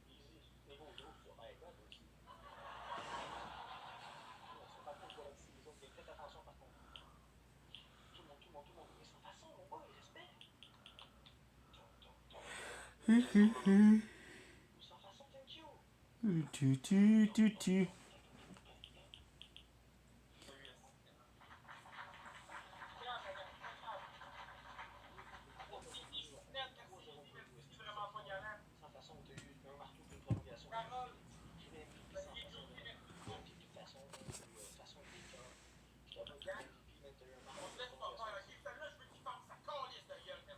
Easy. Mais go, go, tu vas être là, toi aussi. C'est pas contre Galaxy, les autres, faites attention par contre. Tout le monde. Mais sans façon, mon boy, respect. Sans façon, thank you. Tu, tu, tu, tu. On se laisse pas faire, ok? Celle-là, je veux qu'il ferme sa calisse de gueule, man.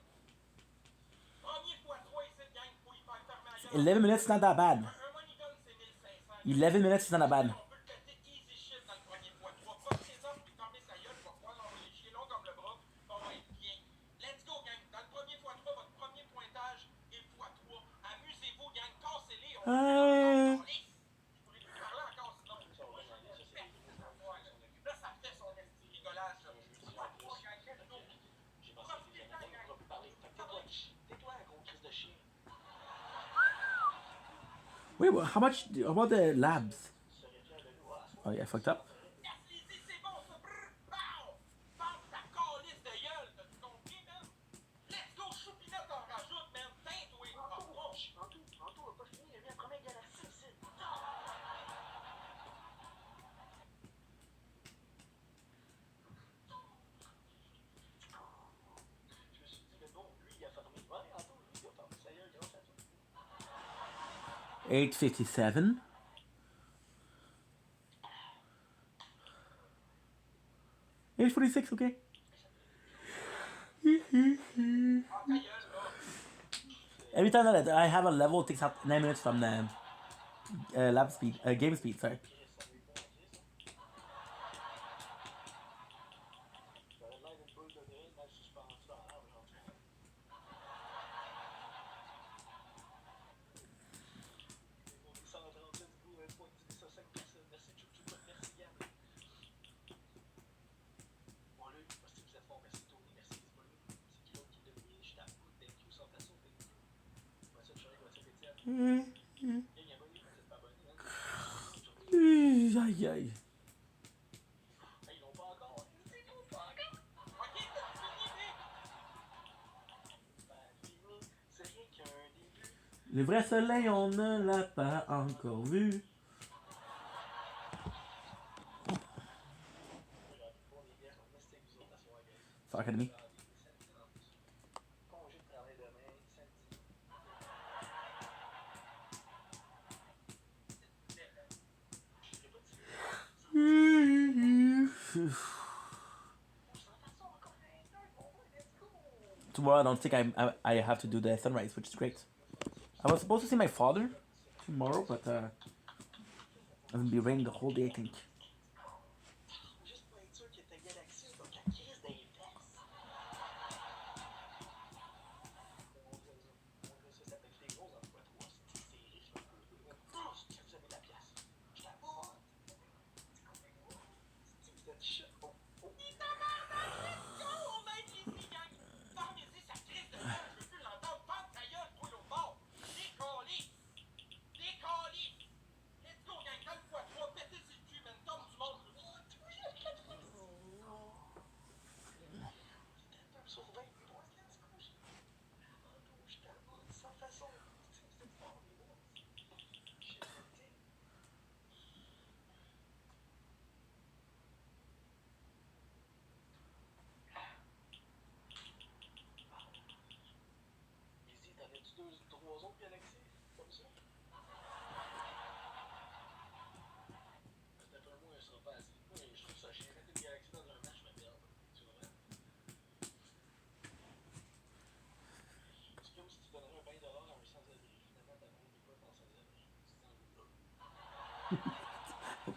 Premier fois 3 ici, gang, faut y faire fermer la gueule. 11 minutes, not that bad. Un money gun, c'est 1500. 11 minutes, it's not that bad. On peut le péter easy shit dans le premier fois 3. Fuck ses hommes, puis fermer sa gueule, il va pouvoir l'envoyer chier long comme le bras, on va être bien. Let's go, gang. Dans le premier fois 3, votre premier pointage est fois 3. Amusez-vous, gang. Cassez-les. On peut je pourrais plus parler encore, sinon. Là, ça fait son esti rigolage. Tais-toi, gros crise de chien. Wait, how much? How about the labs? Oh yeah, I fucked up. C'est bon, ça. Pow! Ferme ta calisse de gueule. T'as-tu compris, man? Let's go, choupinette, on rajoute, man. Teinte-toi. Anto, on va pas finir. Il y a eu un premier Galaxy ici. Je me suis dit, mais bon, lui, il a fermé. Ouais, Anto, lui, il a fermé sa gueule grâce à toi. 8:57. 8:46, okay. Every time that I have a level, it takes out 9 minutes from the lap speed, game speed. Sorry. Aïe aïe. Le vrai soleil, on ne l'a pas encore vu. Star Academy. Tomorrow I don't think I have to do the sunrise, which is great. I was supposed to see my father tomorrow, but it's gonna be raining the whole day, I think.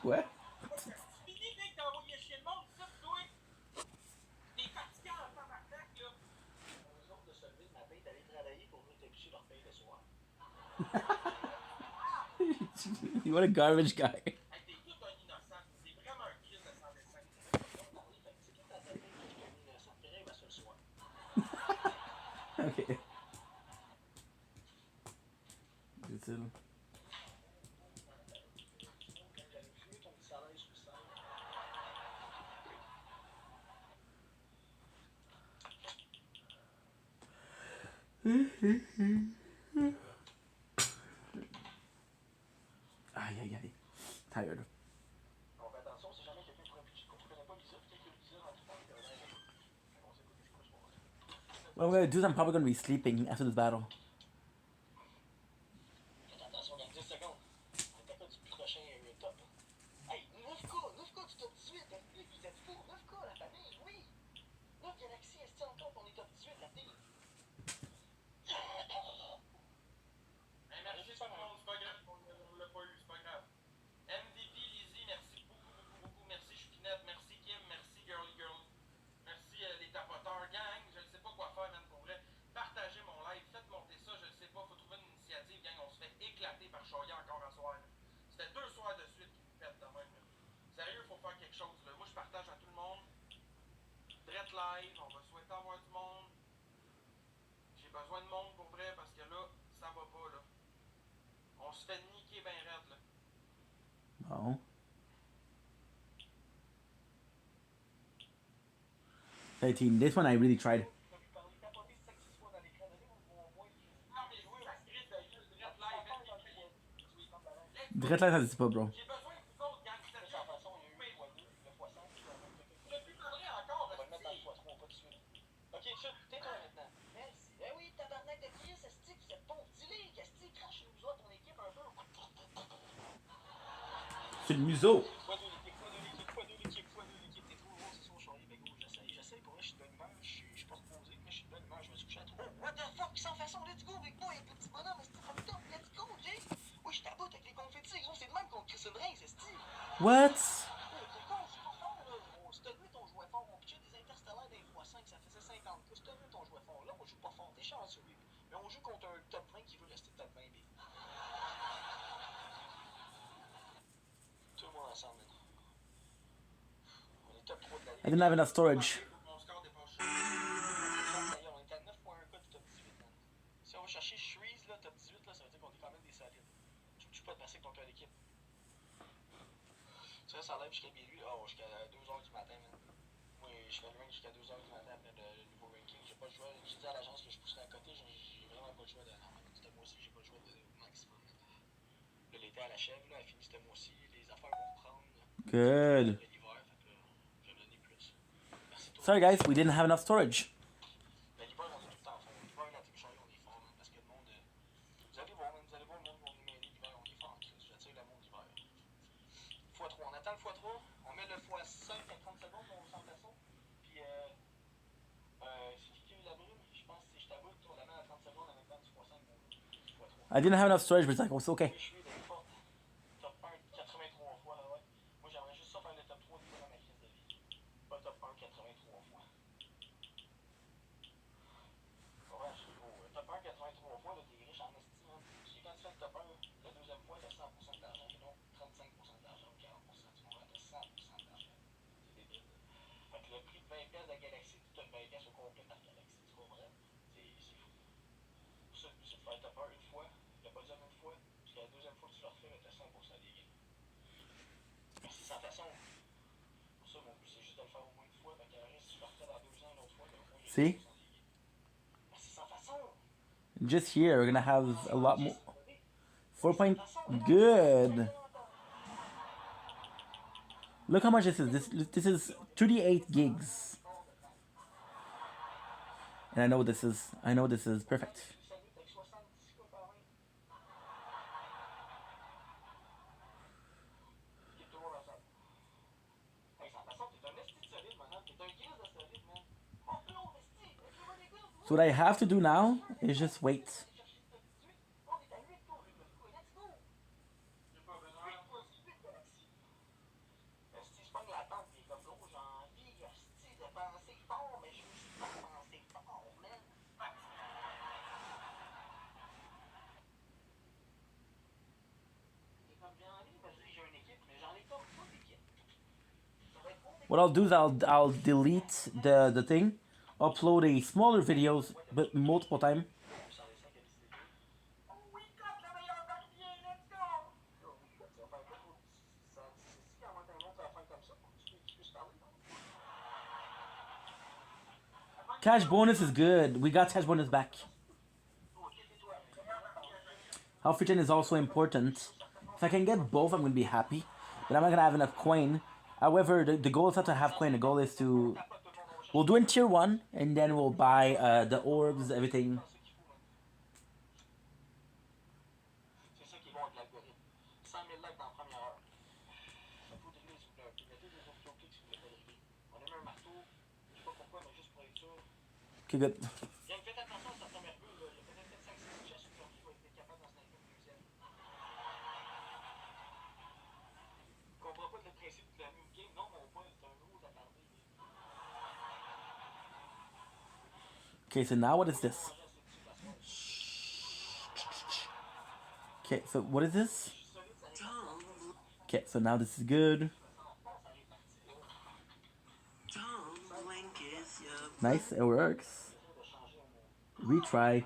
What? What a garbage guy. Okay. Aïe aïe aïe. Tired. What I'm gonna do is I'm probably gonna be sleeping after this battle. Live, on va souhaiter avoir du monde. J'ai besoin de monde pour vrai parce que là, ça va pas là. On se fait niquer ben raide là. Oh. 13. This one I really tried. Dread Light has pas, bro. C'est le museau. What the fuck, sans façon, let's go, avec moi, des confettis, gros. C'est le même qu'on crisse une rince, c'est style. What? Si t'as vu ton jouet fort, on pitchait des interstellaires des x5, ça faisait 50 pouces. Si t'as vu ton jouet fort, là, on joue pas fort, t'es chanceux, lui. Mais on joue contre un top 20 qui veut rester top 20, big. Tout le monde ensemble, maintenant. On est top 3 de la ligue. I didn't have enough storage. Mon score dépasse. On est à 9.1 cas du top 18, man. Si on va chercher Shreeze, là, top 18, là, ça veut dire qu'on est quand même des solides. Tu joues pas de passer avec ton cœur d'équipe. Tu restes en live jusqu'à minuit, jusqu'à 2h du matin, man. Moi, je fais le rank jusqu'à 2h du matin après le nouveau ranking. J'ai pas le choix. J'ai dit à l'agence que je pousserais à côté, j'ai vraiment pas le choix de. Non, c'était moi aussi, j'ai pas le choix de maximum. Là, l'été à la chèvre, là, elle finit c'était moi aussi. Les affaires vont reprendre. Good. L'hiver, fait que je vais donner plus. Merci toi. Sorry guys, we didn't have enough storage. Mais l'hiver, on est tout le temps fort. L'hiver, la team Charlie, on est fort, man, parce que le monde. Vous allez voir, man, vous allez voir le monde, on est mêlé l'hiver, on est fort. J'attire le monde l'hiver. x3, on attend le x3, on met le x5 à 30 secondes, on s'en fait ça. Puis, c'est qui a eu la brume? Je pense que c'est je t'avoue, on la met à 30 secondes en même temps du x5, mon gars. I didn't have enough storage, but it's like, it's okay. Je suis des fortes. Top 1, 83 fois, ouais. Moi, j'aimerais juste ça faire le top 3 de ma crise de vie. Pas top 1, 83 fois. Ouais, je suis gros. Top 1, 83 fois, là, t'es riche en estime, hein. Parce que quand tu fais le top 1, la deuxième fois, t'as 100% de l'argent, et non 35% de l'argent, ou 40%. Tu comprends? T'as 100% de l'argent. C'est débile. Fait que le prix de 20$ de la galaxie, tu as 20$ au complet par galaxie. Tu comprends? C'est fou. Pour ça, le but, c'est de faire le top 1 une fois, le podium une fois, puis la deuxième fois que tu le refais, t'as 100% des gains. Merci sans façon. Pour ça, mon but, c'est juste de le faire au moins une fois, fait que si tu le refais dans 2 ans, une autre fois, t'as au moins 100% des See? gains. Merci sans façon. Just here, we're gonna have a lot more. 4 point. Good. Look how much this is. This is 38 gigs. And I know this is perfect. So what I have to do now is just wait. What I'll do is I'll delete the thing, upload a smaller videos but multiple time. Cash bonus is good. We got cash bonus back. Health regen is also important. If I can get both, I'm going to be happy. But I'm not going to have enough coin. However, the goal is not to have coin. The goal is to... We'll do in tier 1. And then we'll buy the orbs, everything. Okay, good. Okay, so now what is this? Okay, so what is this? Okay, so now this is good. Nice, it works. Retry.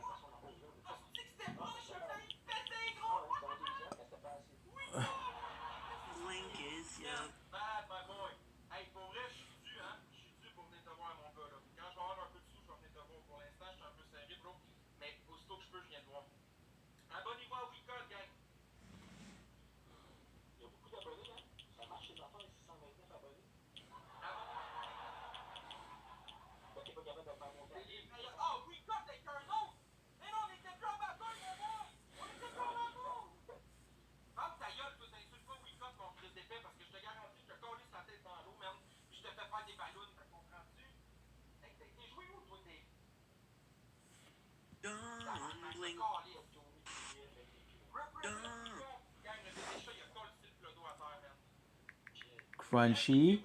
Crunchy.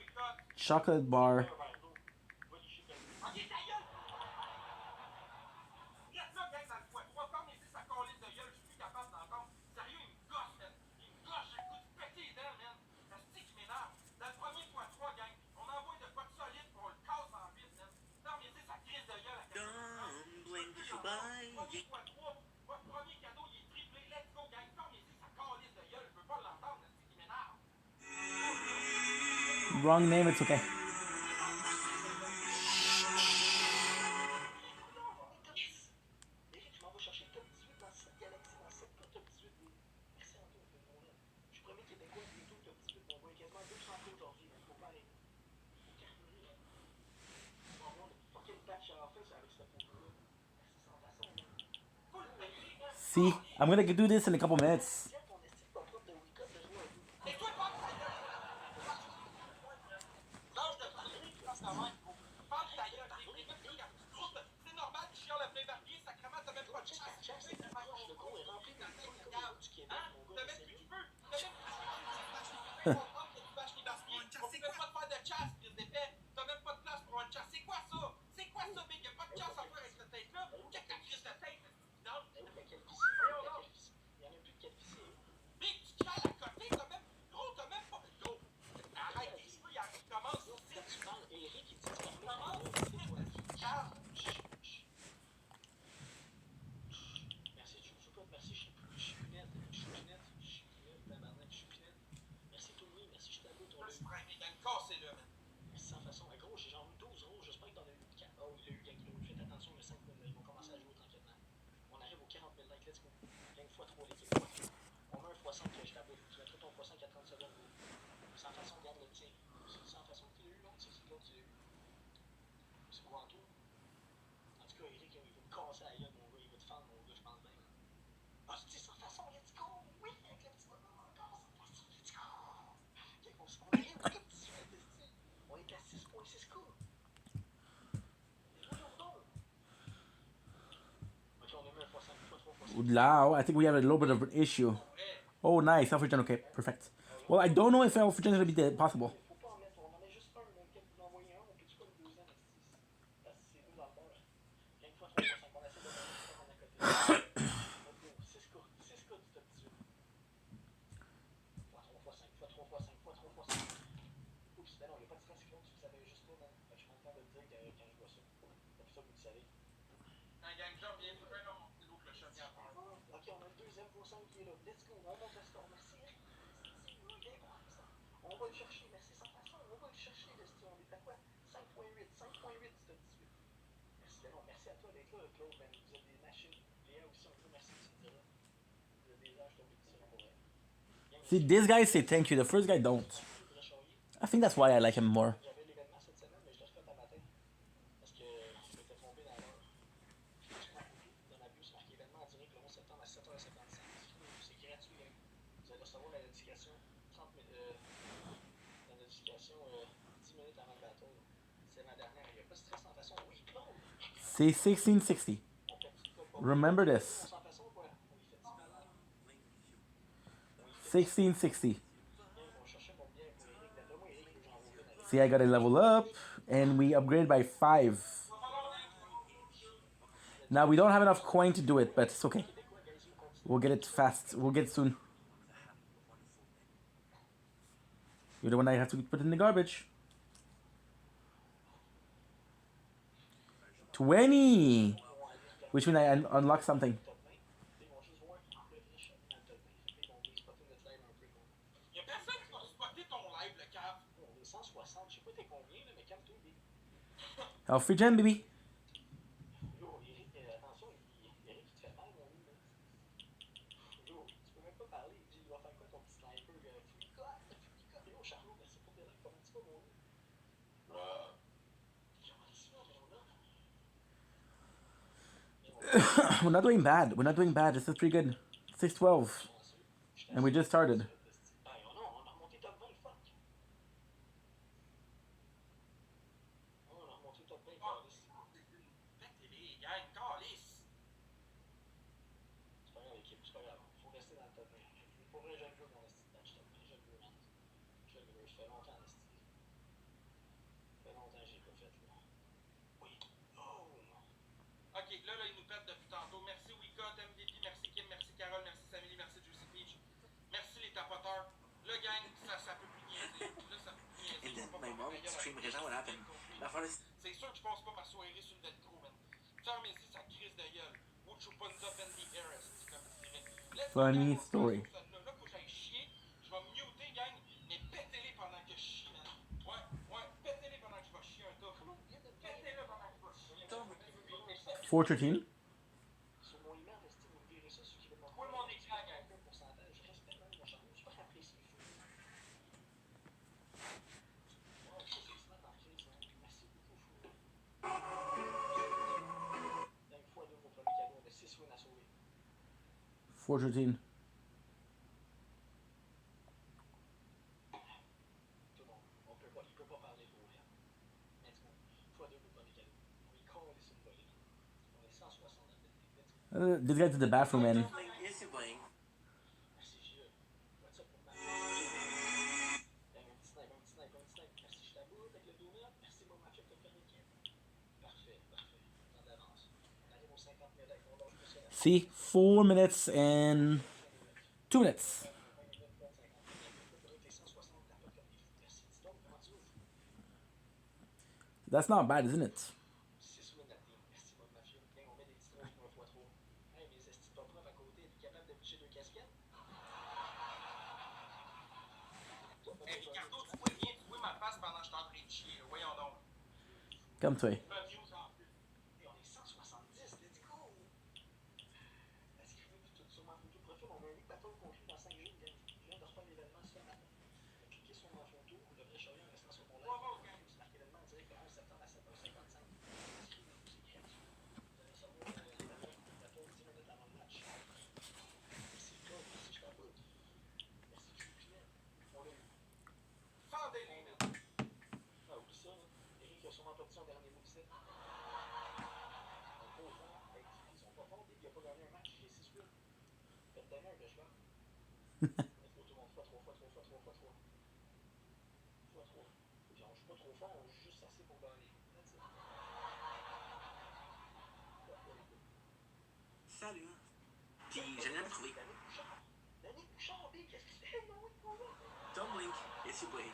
Chocolate bar. Wrong name, it's okay. See, I'm gonna do this in a couple minutes. Now, I think we have a little bit of an issue. Oh, nice. Self-regen. Okay, perfect. Well, I don't know if self-regen is going to be possible. See, this guy say thank you. The first guy don't. I think that's why I like him more. See, 1660. Remember this. 1660. See, I gotta level up, and we upgrade by 5. Now, we don't have enough coin to do it, but it's okay. We'll get it fast. We'll get it soon. You're the one I have to put in the garbage. 20! Which means I unlock something. Self-regen, baby. We're not doing bad. We're not doing bad. This is pretty good. 612. And we just started. Ça fait longtemps, esti. Ça fait longtemps que j'ai pas fait, là. Oui. Oh! Ok, là, ils nous pètent depuis tantôt. Merci Wicca, MVP, merci Kim, merci Carole, merci Samily, merci Juicy Peach. Merci les tapoteurs. Là, gang, ça peut plus niaiser. Là, ça peut plus niaiser. And then my mom streamed right now. What happened? My father. C'est sûr que je passe pas ma soirée sur le velcro, man. Fermez-y sa crise de gueule. Wuchupunza Bendy Harris, comme tu dirais. Funny story. Là, faut que j'aille chier. Je vais me muter, gang, mais pétez-les pendant que je chie, man. Ouais, pétez-les pendant que je vais chier un tas. Pétez-les pendant que je vais chier. 413. Sur mon email, vous me verrez ça, ceux qui veulent m'envoyer mon écran, gang. Pourcentage, je respecte même mon charme, je suis pas apprécié. Merci beaucoup, fou. 5 fois 2 vos premiers cadeaux, on a 6 wins à sauver. 413. Tout le monde, il peut pas parler pour rien. Mais tu vois, fois 2 vos premiers cadeaux. On y colle sur une volée. On est 160 dans le This guy to the bathroom, man. Yes, you're playing. Merci, Gilles. What's up pour ma un petit snipe. Merci, je t'aboute avec le donut. Merci, mon match-up de faire l'équipe. Parfait. En avance. On arrive aux 50 000 avec mon lâche plus que la See, 4 minutes and 2 minutes. That's not bad, isn't it? 6 wins à team. Merci, mon mafieux. Gang, on met des petits trous pour un x3. Hey, mes estis pas profs à côté, t'es capable de boucher 2 casquettes? Hey, Ricardo, tu pouvais bien trouver ma face pendant que je suis en train de chier. Voyons donc. Come to it. Pas news en plus. Et on est 170, let's go! Est-ce que je veux tout sur ma photo de profil? On a un équateur conclu dans 5 jours, gang. Je viens de refaire l'événement ce matin. Cliquez sur ma photo, le vrai chariot en restant sur mon live. C'est marqué l'événement direct le 11 septembre à 7h55. Inscrivez-vous, c'est gratuit. Vous allez savoir l'événement 10 minutes avant le match. Merci, Claude, merci, je t'aboute. Merci, je suis client. On l'a eu. Fendez-les, man! Ah, oublie ça, là. Eric a sûrement pas dit son dernier mot ici. Un pauvre, hey, ils sont pas bons, il a pas gagné un match, il est 6-8. Faites donner un bêche, là. Let's go, tout le monde, fois 3. Puis on joue pas trop fort, on joue juste assez pour gagner. That's it. Salut. Puis, je l'ai jamais trouvé. Danny Bouchard, big, qu'est-ce que c'est? Non, oui, pour moi. Don't blink. Yes, you play.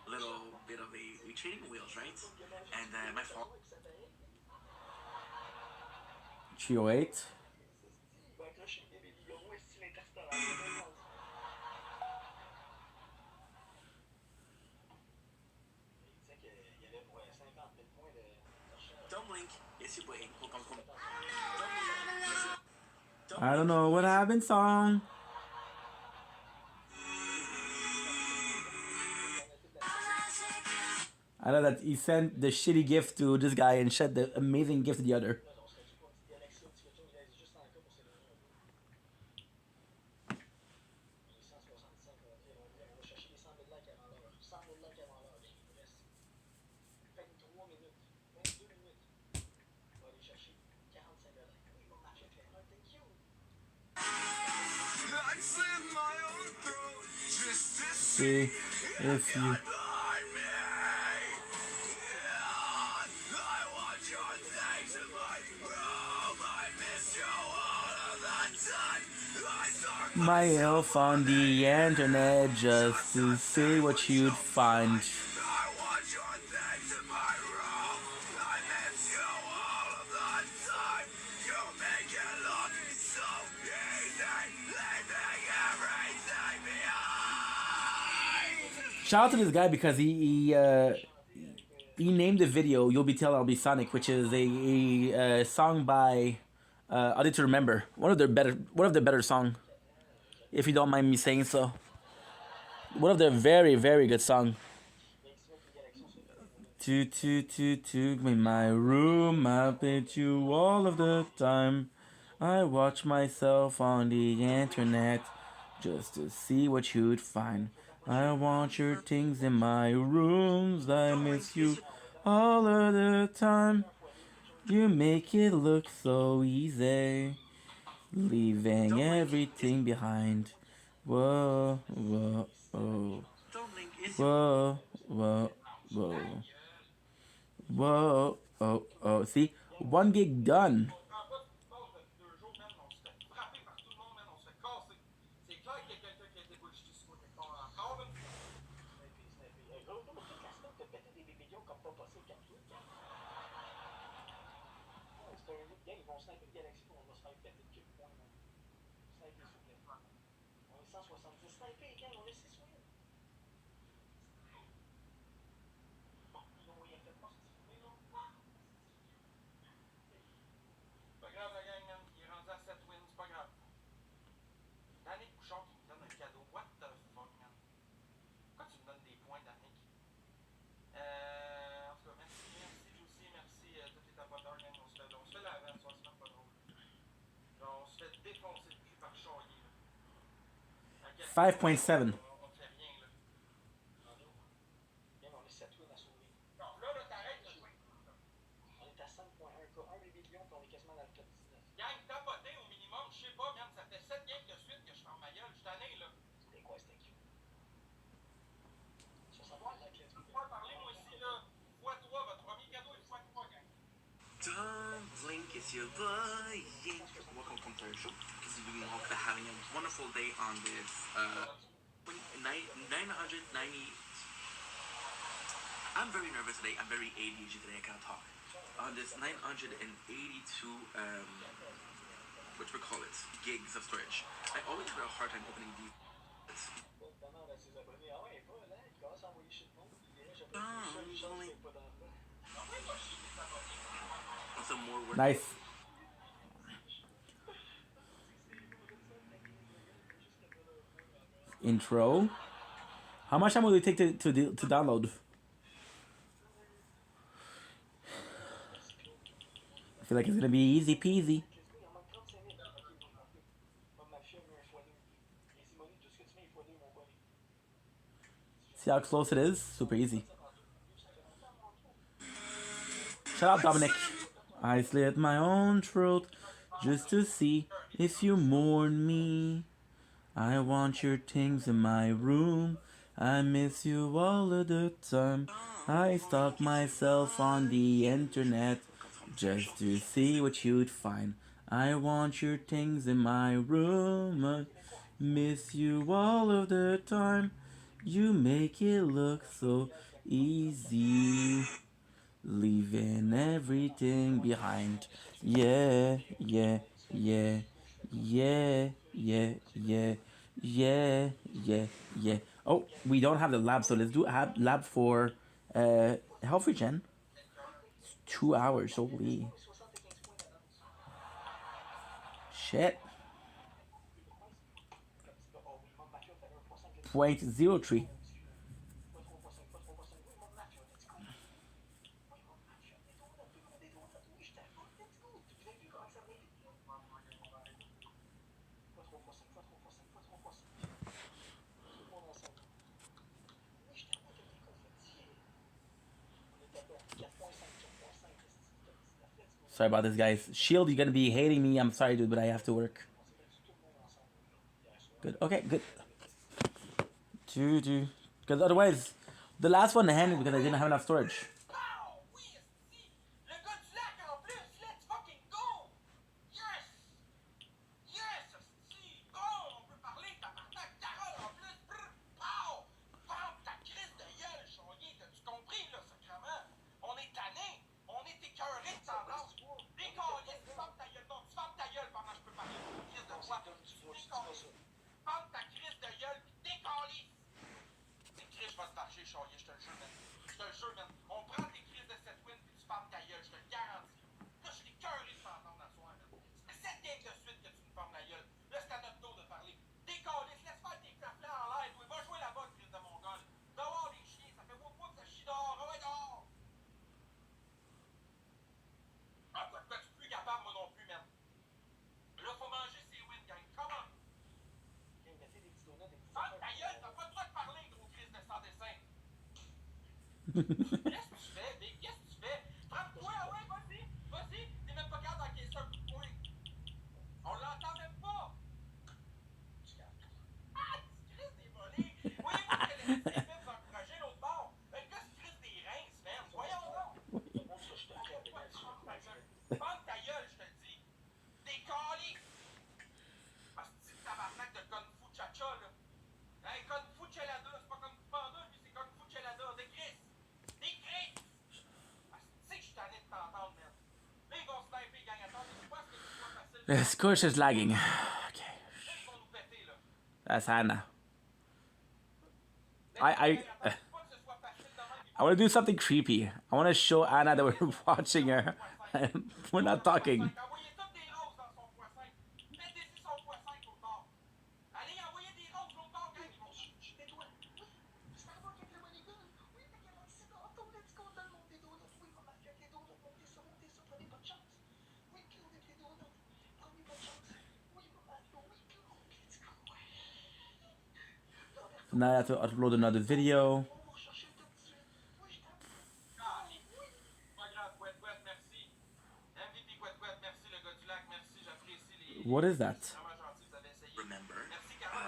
A little bit of a training wheels, right? And my fault. 308. Il va accrocher le bébé Ligoro et style interstellar. Il disait qu'il y avait pour 50 000 points de recherche. Don't blink. Yes, you play. I don't know what happened, song. I know that he sent the shitty gift to this guy and sent the amazing gift to the other. See if you. My elf on the internet just to see what you'd find. Shout out to this guy because he named the video "You'll Be Till I'll Be Sonic," which is a song by Audio to Remember, one of their better song, if you don't mind me saying so. One of their very, very good song. To in my room, I bet you all of the time. I watch myself on the internet just to see what you'd find. I want your things in my rooms. I miss you all of the time. You make it look so easy, leaving everything behind. Whoa, whoa, oh. Don't blink. Yes, Whoa, whoa, whoa. Whoa, oh, oh. See? 1 gig done. Pas grave, la gang, man. Il est rendu à 7 wins, c'est pas grave. Danick Bouchard qui me donne un cadeau. What the fuck, man? Pourquoi tu me donnes des points, Danick? En tout cas, merci, Lucie, merci, tous les tapoteurs, gang. On se fait la vente, ça, c'est même pas drôle. Genre, on se fait défoncer le cul par Chaulier, là. 5.7. On fait rien, là. Bien, on est 7 wins à sauver. Non, là, t'arrêtes de jouer. On est à 5.1 K, 1 million, puis on est quasiment dans le top 19. Gang, tapoté au minimum, je sais pas, man, ça fait 7 games de suite que je ferme ma gueule, je suis tanné, là. C'était quoi, c'était cute? Tu vas savoir la pièce. Faut pas parler, moi, ici, là. x3, votre premier cadeau est x3, gang. Don't blink, it's your boy. Welcome to the show. Because we hope that having a wonderful day on this 990. I'm very nervous today. I'm very ADHD today. I can't talk. On this 982 what we call it, gigs of storage. I always have a hard time opening these. Some more work. Nice. Intro. How much time will it take to download? I feel like it's gonna be easy peasy. See how close it is? Super easy. Shut up, Dominic. I slit my own throat just to see if you mourn me. I want your things in my room. I miss you all of the time. I stalk myself on the internet just to see what you'd find. I want your things in my room. I miss you all of the time. You make it look so easy, leaving everything behind. Yeah, yeah, yeah, yeah, yeah, yeah, yeah, yeah, yeah. Oh, we don't have the lab, so let's do a lab for health regen. It's 2 hours, holy shit. 0.03. Sorry about this, guys. Shield, you're gonna be hating me. I'm sorry, dude, but I have to work. Good. Okay, good. Because otherwise, the last one ended because I didn't have enough storage. Je te le jure, man. Je te le jure, man. On prend tes crises de 7 wins puis tu fermes ta gueule, je te le garantis. Là, je suis écœuré de t'entendre à soir, man. Ça fait 7 games de suite que tu me fermes la gueule. Là, c'est à notre tour de parler. Décalisse, laisse faire tes flaflas en l'air, toi. Va jouer là-bas, le crise de mon gars. Dehors les chiens, ça fait 3 fois que ça chie dehors. Ah ouais, dehors. Ah, quoi, tu es plus capable, moi non plus, man. Là, faut manger ses wins, gang. Come on. Ferme ta gueule, t'as pas le droit de parler, gros crise de sans dessin. Qu'est-ce que tu fais, Big? Qu'est-ce que tu fais? Frappe-toi, ouais, vas-y, t'es même pas capable d'encaisser un coup de poing. On l'entend même pas. Ah, tu crises des volets. Voyez-vous que les films encourageaient Scorch is lagging. Okay. That's Anna. I want to do something creepy. I want to show Anna that we're watching her. We're not talking. Now I have to upload another video. What is that? Remember,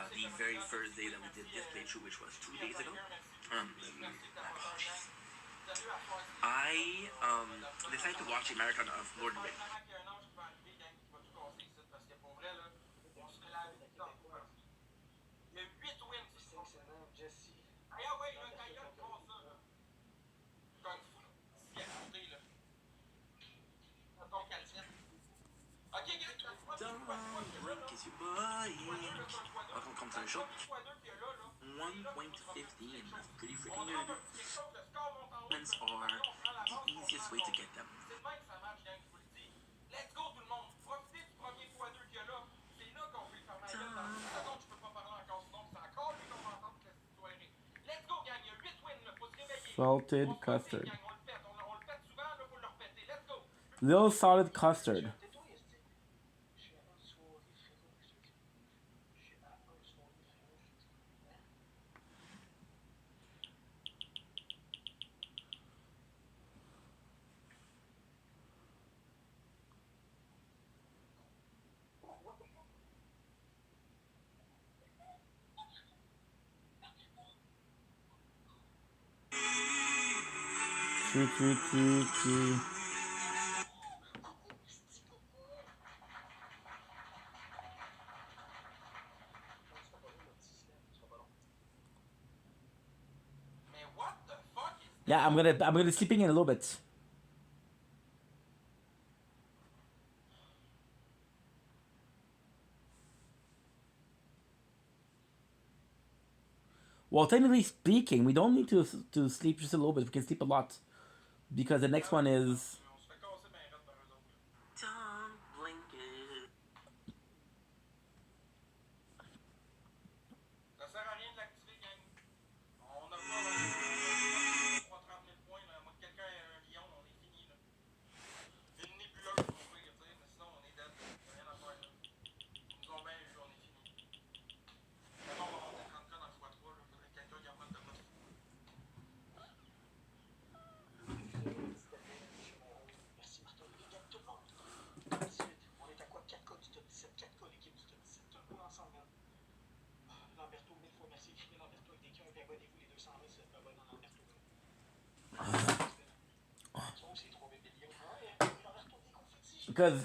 the very first day that we did this playthrough, which was 2 days ago, I decided to watch a marathon of Lord of the Rings. Welcome, controversial. 1.15. That's pretty freaking good. Comments are the easiest way to get them. Salted custard. Little solid custard. True. Yeah, I'm gonna be sleeping in a little bit. Well, technically speaking, we don't need to sleep just a little bit. We can sleep a lot, because the next one is. Because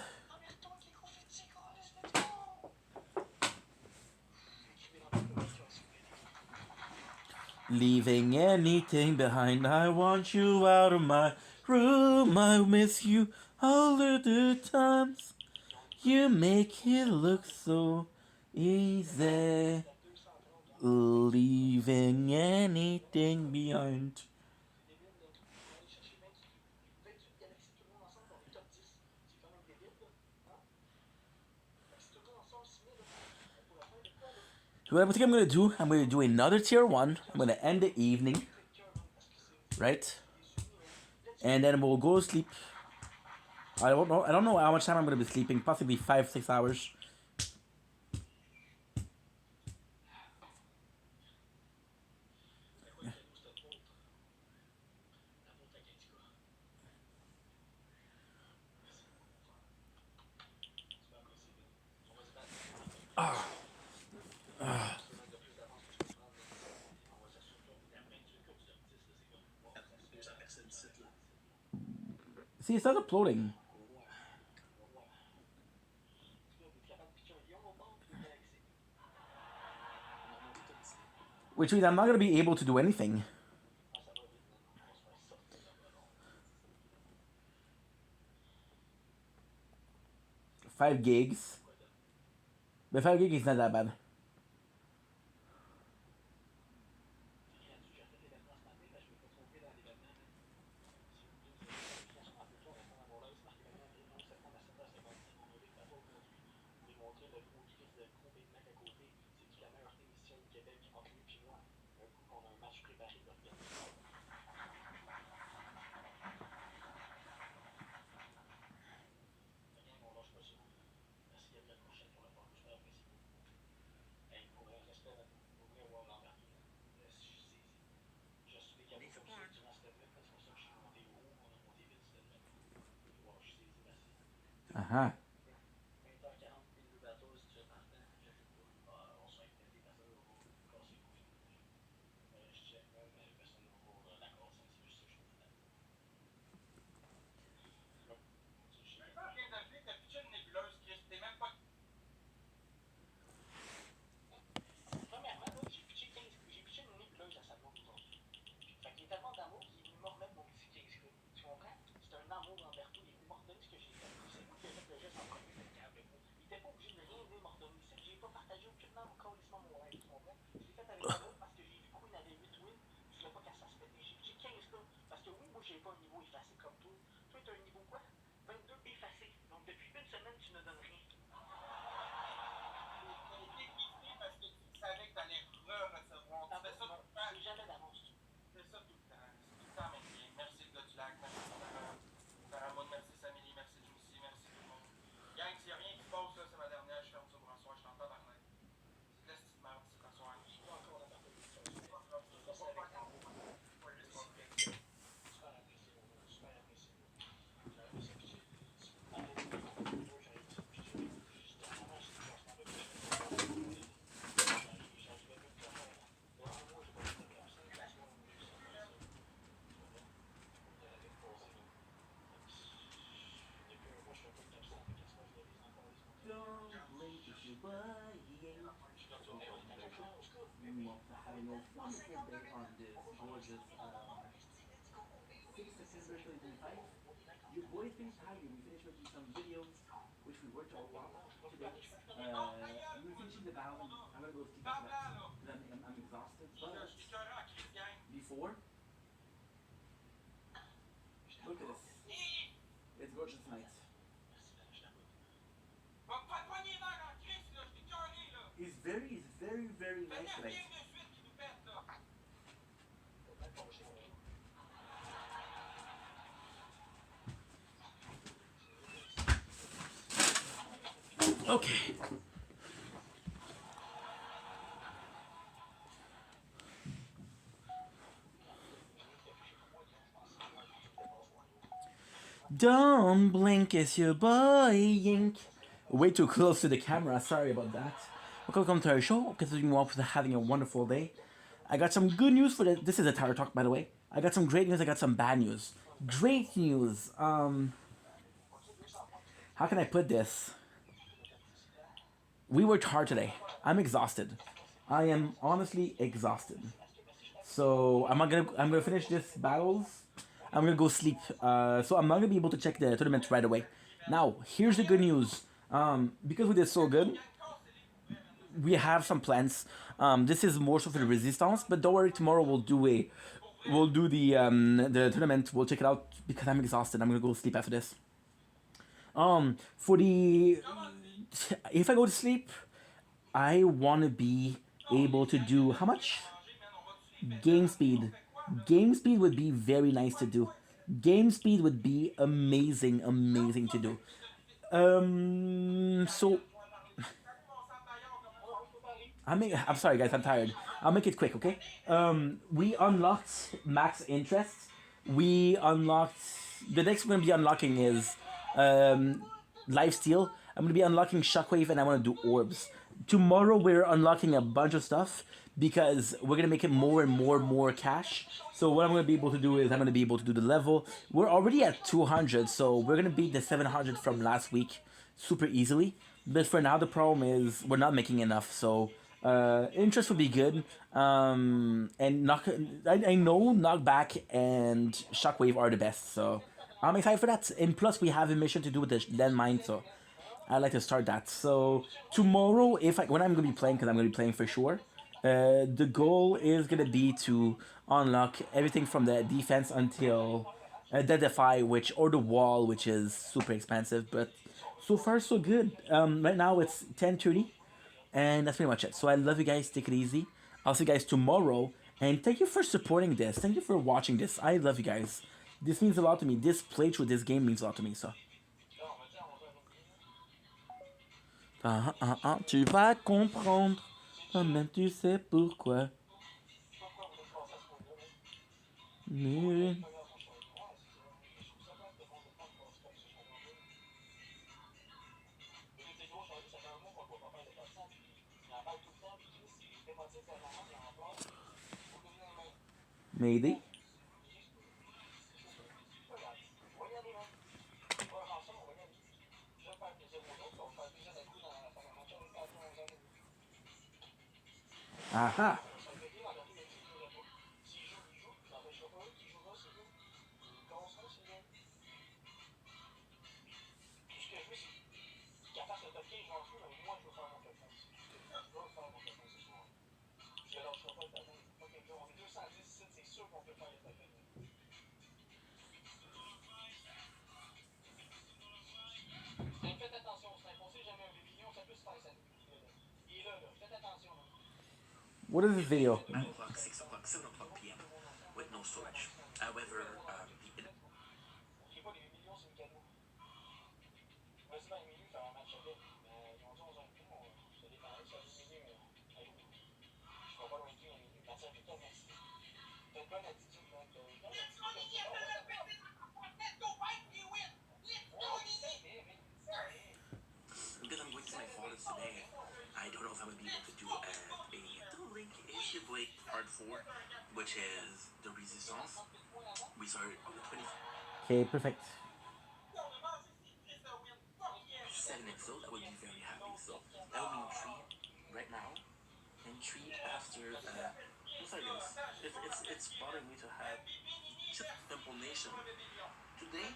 leaving anything behind, I want you out of my room. I miss you all of the times. You make it look so easy. Leaving anything behind. So what I think I'm going to do another tier 1. I'm going to end the evening. Right? And then we'll go to sleep. I don't know how much time I'm going to be sleeping. Possibly 5-6 hours. See, it's not uploading. Which means I'm not going to be able to do anything. 5 gigs. But 5 gigs is not that bad. Uh-huh. Premièrement, là, j'ai pitché une nébuleuse à sa blonde aujourd'hui. Fait qu'il est tellement d'amour qu'il est venu mordre mon petit 15 kilos. Tu comprends? C'est un amour envers tout. Il est venu m'ordonner ce que j'ai fait. C'est moi qui ai fait le geste en premier. Fait qu'il avec moi. Il était pas obligé de rien venir m'ordonner. C'est que j'ai pas partagé aucunement mon colissement mon live. Tu comprends? Je l'ai fait avec amour parce que j'ai vu Queen avait 8 wins. Je voulais pas qu'elle se péter. J'ai pitché 15 kilos. Parce que oui, moi, j'ai pas un niveau effacé comme toi. Toi, t'as un niveau quoi? 22 effacé. Donc depuis une semaine, tu ne donnes rien. Parce que tu savais que t'allais re-recevoir. Tu fais ça tout le temps. J'ai jamais d'avance. Tu fais ça tout le temps. C'est tout le temps même bien. Merci le gars du lac. Merci Sarah Maud. Merci Samili. Merci Lucie. Merci tout le monde. Gang, s'il y a rien qui se passe, là, c'est ma dernière. Je ferme ça pour un soir. Je t'entends par là. C'est de la petite merde, c'est un soir. Je suis pas encore dans ta having a wonderful day on this gorgeous 6th September 2025. Your boy's been tired. We finished making some videos, which we worked a lot today. We're finishing the battle. I'm gonna go sleep after that because I'm exhausted. But before, look at this. It's gorgeous tonight. It's very nice tonight. Okay. Don't blink, it's your boy Yink. Way too close to the camera, sorry about that. Welcome to our show, continuing off with having a wonderful day. I got some good news for this is a Tower Talk, by the way. I got some great news, I got some bad news. Great news, how can I put this? We worked hard today. I'm exhausted. I am honestly exhausted. So I'm gonna finish this battles. I'm gonna go sleep. So I'm not gonna be able to check the tournament right away. Now, here's the good news. Because we did so good, we have some plans. This is more so for the resistance, but don't worry. Tomorrow we'll do the tournament. We'll check it out because I'm exhausted. I'm gonna go sleep after this. If I go to sleep, I want to be able to do how much? Game speed. Game speed would be very nice to do. Game speed would be amazing to do. So I'm sorry guys, I'm tired. I'll make it quick, okay? We unlocked max interest. We unlocked the next we're gonna be unlocking is lifesteal. I'm gonna be unlocking Shockwave and I wanna do orbs. Tomorrow we're unlocking a bunch of stuff because we're gonna make it more and more cash. So what I'm gonna be able to do is I'm gonna be able to do the level. We're already at 200, so we're gonna beat the 700 from last week super easily. But for now the problem is we're not making enough. So interest would be good. And I know Knockback and Shockwave are the best. So I'm excited for that. And plus we have a mission to do with the landmine. So I'd like to start that. So tomorrow, when I'm gonna be playing, because I'm gonna be playing for sure, the goal is gonna be to unlock everything from the defense until the defy, or the wall, which is super expensive. But so far so good. Right now it's 10:30, and that's pretty much it. So I love you guys. Take it easy. I'll see you guys tomorrow. And thank you for supporting this. Thank you for watching this. I love you guys. This means a lot to me. This playthrough, this game means a lot to me. So. Tu vas comprendre. Même tu sais pourquoi. Maybe. Aha. Faites attention au snipe, on sait jamais un bébillon, ça peut se faire ça. Il est là, faites attention. What is this video? 5 o'clock, 6 o'clock, 7 o'clock p.m. with no storage. However, J'ai pas des millions sur le cadeau. Vas-y, ben, Émilie, faire un match avec. Ils ont dit 11 ans et demi, je te défendais, ça Émilie. Je vais pas loin de lui, Émilie. Mathieu, putain, merci. T'as une bonne attitude, mec. Because I'm going to my father's today, I don't know if I'm going to be able to do a the link is your Blade Part 4, which is the Resistance. We started on the 20th. Okay, perfect. 7 episodes, I would be very happy. So that would mean 3 right now, and 3 after. Sorry guys, it's bothering me to have just Pimple Nation. Today,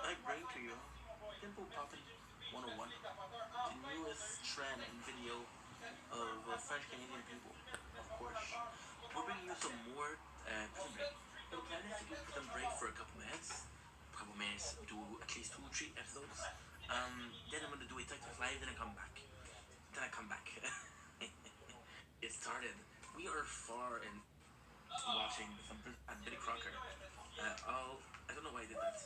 I bring to you Pimple Poppin' 101, the newest trend and video of French Canadian people, of course. We're bringing you some more prison break. The plan is to do prison break for a couple minutes, do at least 2 or 3 episodes. Then I'm gonna do a TikTok live, then I come back. It started. We are far in watching some at Billy Crocker. I don't know why I did that.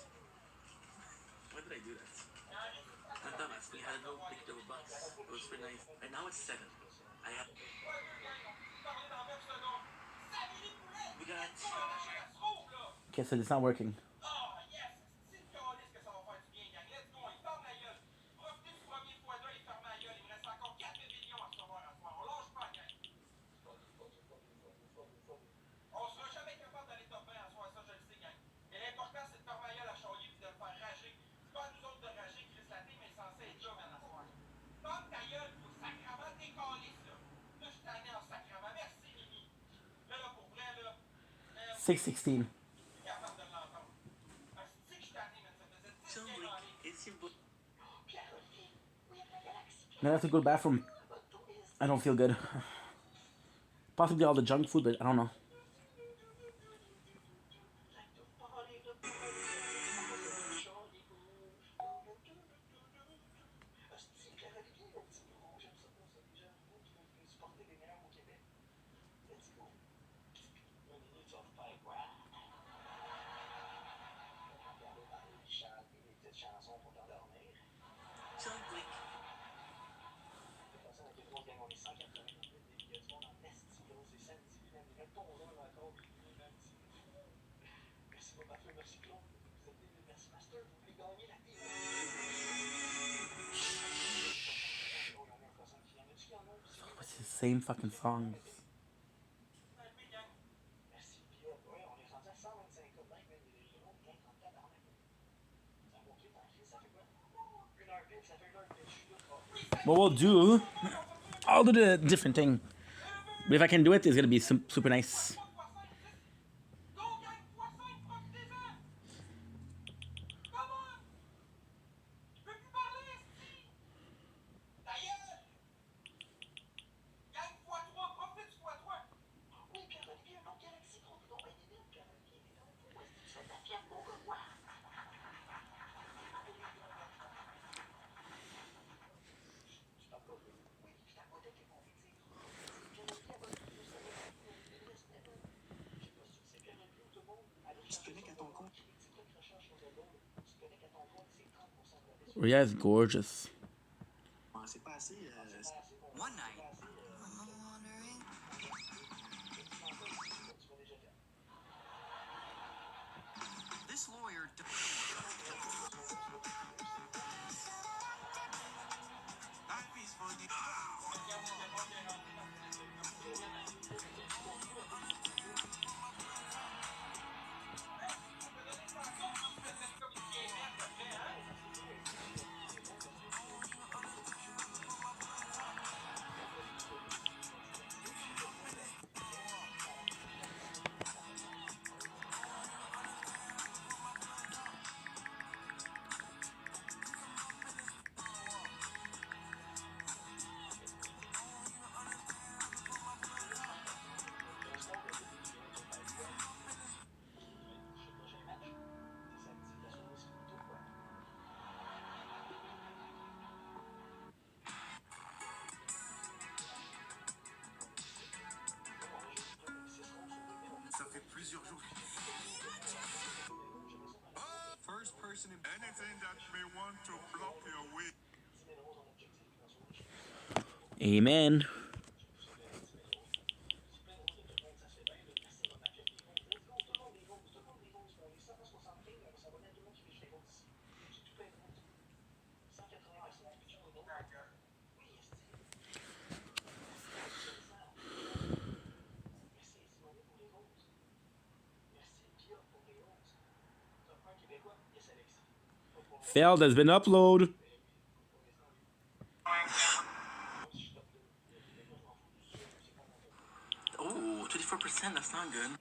Why did I do that? I'm dumbass. We had a little big double box. It was pretty nice. Right now it's 7. I have. We got. Okay, so it's not working. Six 16. Now I have to go to the bathroom. I don't feel good. Possibly all the junk food, but I don't know. What's the same fucking songs? What we'll do, I'll do the different thing. But if I can do it, it's gonna be super nice. Rhea is gorgeous. One night. This lawyer. Ça fait plusieurs jours. First person in anything that may want to block your way. Amen. Failed has been uploaded. Oh, 24%, that's not good.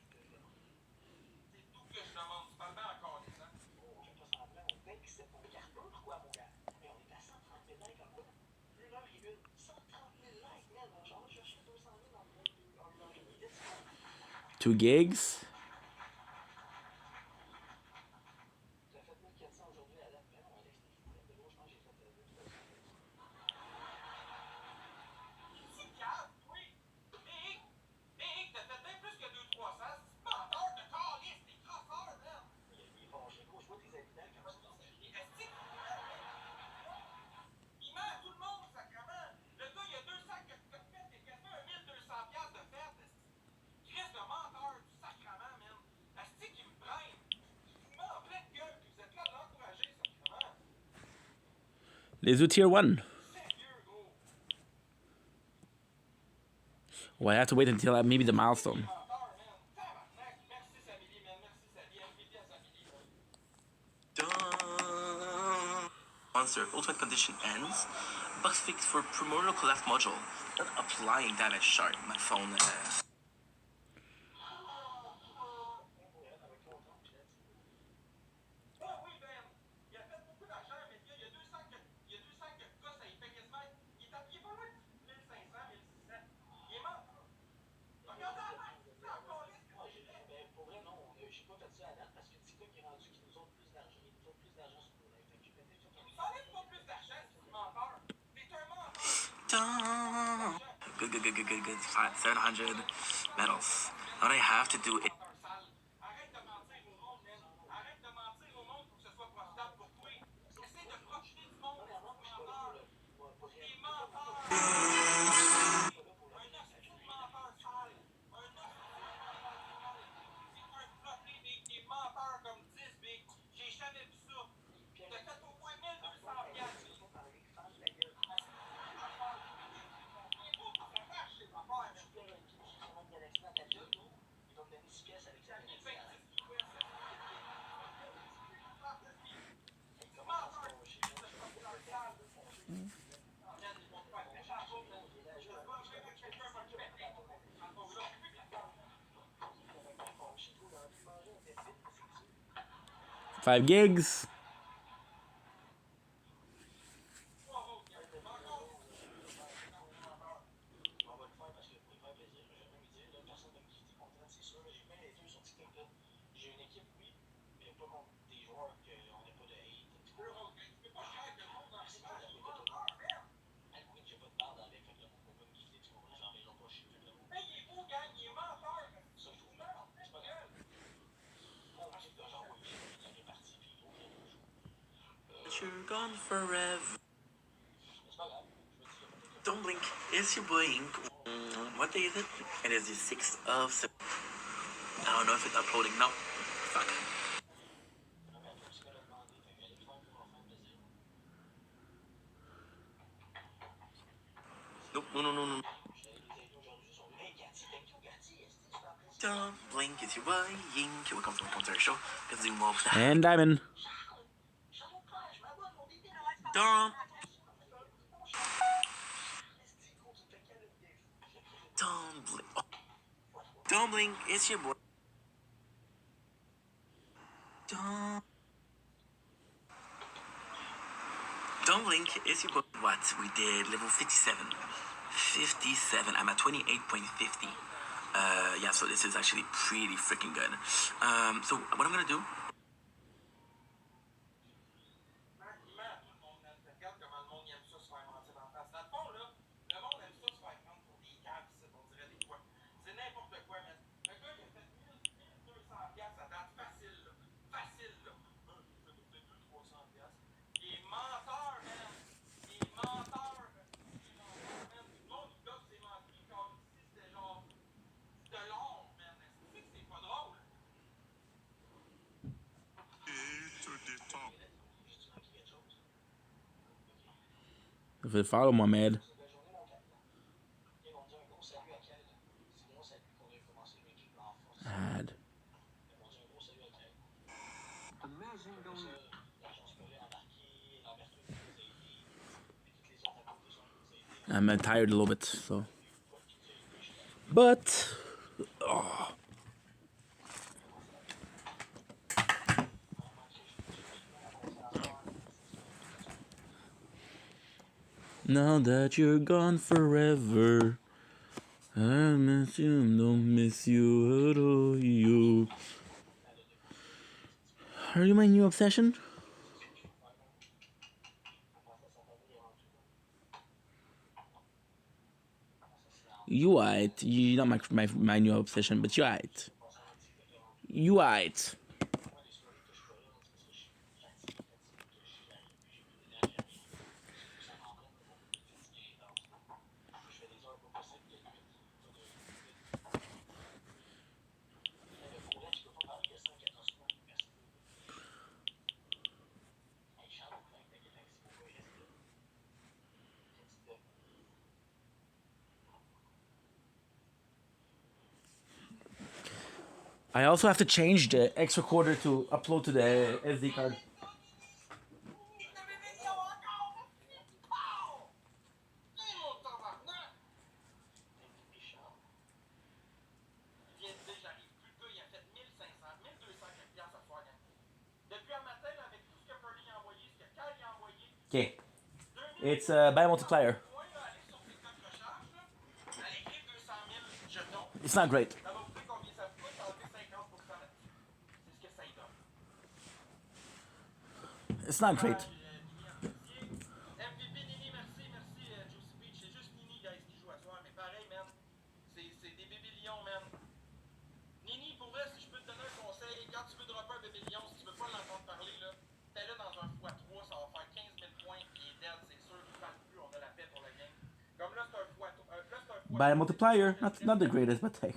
Two gigs. Les deux tier 1. Well, I have to wait until maybe the milestone. Monster, ultimate condition ends. Bugs fixed for primordial collapse module. Not applying damage shard. My phone. Good. 700 medals. What I have to do is... Five gigs. gone forever. Don't blink. It's your boy Ink. What day is it? It is the 6th of September. I don't know if it's uploading. No. Fuck. Nope. No. Don't blink. It's your boy Ink. Welcome to my commentary show. Let's zoom off that. And Diamond. Don't blink. Oh. Don't blink. It's your boy. Don't blink. It's your boy. What? We did level 57. 57. I'm at 28.50. Yeah, so this is actually pretty freaking good. So what I'm gonna do. If they follow my man. Ad. I'm tired a little bit, so. But. Oh. Now that you're gone forever, I miss you, don't miss you at all, you. Are you my new obsession? You aight. You're not my new obsession, but you aight. You aight. I also have to change the X recorder to upload to the SD card. Okay. It's by multiplier. It's not great. It's not great. By a multiplier, not the greatest, but hey.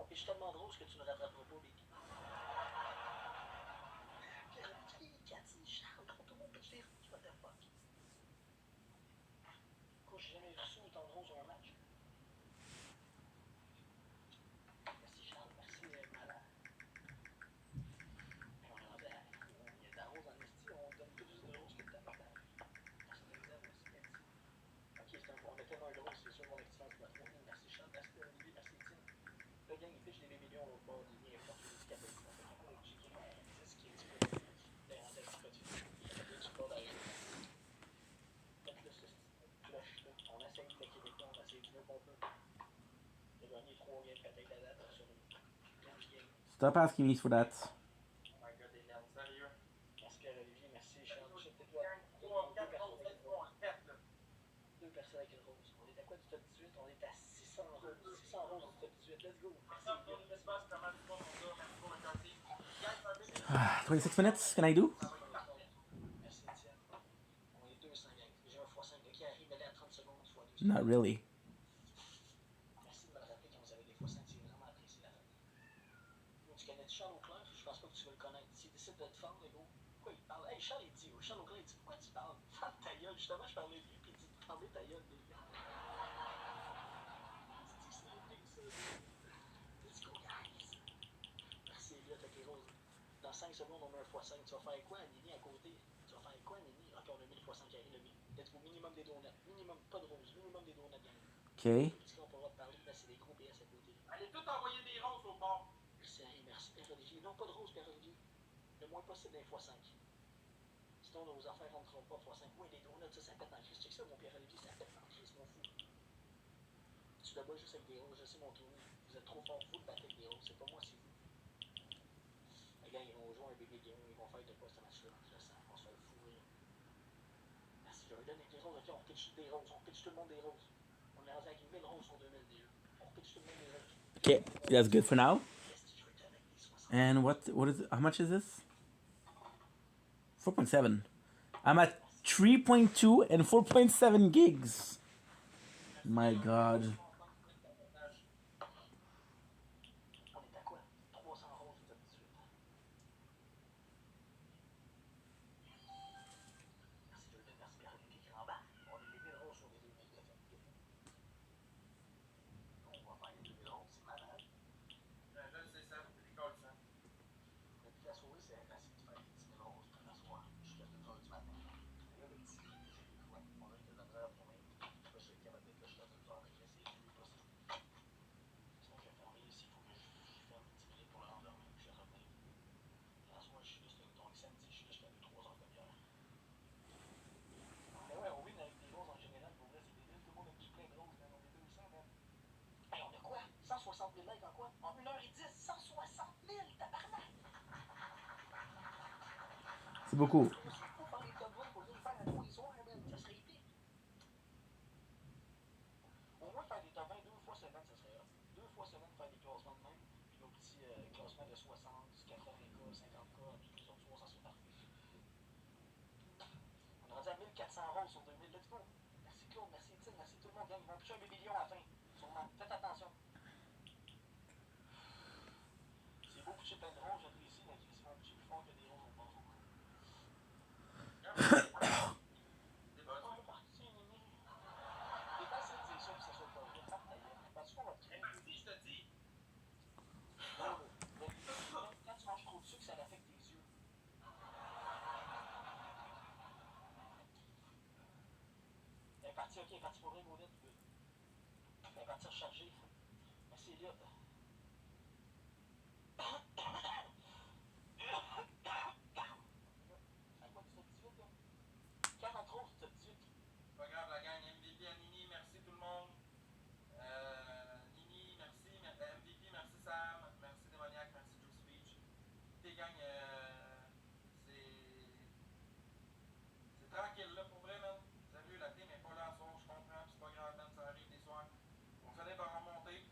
Je suis tellement drôle que tu me rattraperas pas, Biggie. Cathy, Charles, tout le monde pitch des rouges, what the fuck? Quoi, j'ai jamais vu ça autant drôle sur un match. Merci Charles, merci Malin. On est rendu à. Il y a de la rose en esti, on donne plus de rose que de la patate. Merci d'exemple, merci Cathy. Ok, c'est un on a tellement de rose, c'est sûr, mon activation de la troisième. Merci Charles, merci Olivier, merci Étienne. Le gang, il pitch des millions au bord du lien pour tout handicapé. On fait checker ce qui est un petit peu des rendez un petit peu du bord d'ailleurs. Faites le cloche là. On essaye le Québécois, on essaye du mieux qu'on peut. Il a gagné 3 games peut-être à date sur une 15 games. Stop asking me for that. Oh my god, des nerfs sérieux. Merci Pierre-Olivier, merci Charles. Je sais peut-être toi. 2 personnes avec une rose. 2 personnes avec une rose. On est à quoi du top 18? On est à 600 roses. 600 roses du top 18. Let's go. Ah, 26 minutes, can I do? Merci Étienne. On est 200 gang. J'ai un x5 de qui arrive à 30 secondes fois 200. Not really. Merci de me rappeler quand vous avez des x5. C'est vraiment apprécié la famille. Tu connais Charles Auclair? Je pense pas que tu vas le connaître. S'il décide de te fendre, le gros, pourquoi il parle? Hey, Charles, il dit, Charles Auclair, il dit, pourquoi tu parles? Ferme ta gueule. Justement, je parlais de lui, puis il dit, fermez ta gueule, les gars. Let's go, guys. Merci, Elliot, avec les roses. Dans 5 secondes, on met un x5. Tu vas faire quoi, Nini, à côté? Tu vas faire quoi, Nini? Ok, on a mis le x5 carré, le mis. Let's go, minimum des donuts. Minimum, pas de roses. Minimum des donuts, gang. Ok. Parce qu'on pourra te parler, là, c'est des gros PS à côté. Allez tout envoyer des roses au bord. Merci, merci, Pierre-Olivier. Non, pas de rose, Pierre-Olivier. Le moins possible d'un x5. Sinon, nos affaires rentreront pas x5. Oui, les donuts, ça pète dans le Christ. Check ça, mon Pierre-Olivier, ça pète dans le Christ, mon fou. Tu te bats juste avec des roses, je sais, mon tournoi. Vous êtes trop fort, vous de battre avec des roses. C'est pas moi, c'est vous. Les gars, ils vont jouer un bébé game, ils vont faire de quoi ce match-là. Je le sens, on se fait le fourrer. Merci, Jordan, avec les roses, ok, on pitch des roses, on pitch tout le monde des roses. On est rendu avec 1000 roses sur 2000 déjà. On pitch tout le monde des roses. Okay, that's good for now. And what is it? How much is this? 4.7. I'm at 3.2 and 4.7 gigs. My god. On est à quoi? 300 roses au top 18. Merci Jordan, merci Pierre-Olivier qui rembarque. On est les 1000 roses sur les 2000 de fait. On va faire les 2000 roses, c'est malade. Je le sais, ça, c'est des cols, ça. Depuis la soirée, c'est facile de faire 10 000 roses pour la soirée. Jusqu'à 2 h du matin. Et là, le petit, ouais, on a été de la misère pour moi. Je sais pas si je suis capable d'être là jusqu'à 2 h, mais j'essaie de jouer pas ça. Sinon, je vais fermer ici, il faut que je ferme 10 minutes pour le rendormir, puis je vais revenir. La soirée, je suis juste, donc samedi, je suis jusqu'à 2-3 heures de bière. Mais ouais, on win avec des roses en général, pour vrai, c'est débile. Tout le monde a pris plein de roses, man. On est 200, man. Hey, on a quoi? 160 000 likes en quoi? En 1h10, 160 000, tabarnak! C'est beaucoup. Faut faire les top 20 pour les faire à tous les soirs, man. Ça serait épique. Au moins faire des top 20 2 fois semaine, ça serait hot. 2 fois semaine, faire des classements de même. Puis nos petits classements de 60, 80K, 50K, puis les autres soirs, ça serait parfait. On est rendu à 1400 roses sur 2000. Let's go. Merci Claude, merci Étienne, merci tout le monde. Gang, ils vont pitcher un bébé lion à la fin. Sûrement. Faites attention. C'est beau pitcher plein de roses, j'apprécie, mais ils vont pitcher plus fort que des roses au bord. Quand tu manges trop de sucre, ça affecte tes yeux. Elle est partie, ok, elle est partie pour rien, Maudette. Elle est partie recharger. Merci, Elliot. À quoi du top 18, là? 40 roses du top 18. Pas grave, la gang. MVP à Nini, merci tout le monde. Nini, merci. MVP, merci Sam. Merci Démoniaque, merci Joe Speech. Écoutez, gang, c'est tranquille là pour vrai, man. Sérieux, la team est pas là à soir, je comprends, c'est pas grave, man, ça arrive des soirs. On finit par remonter.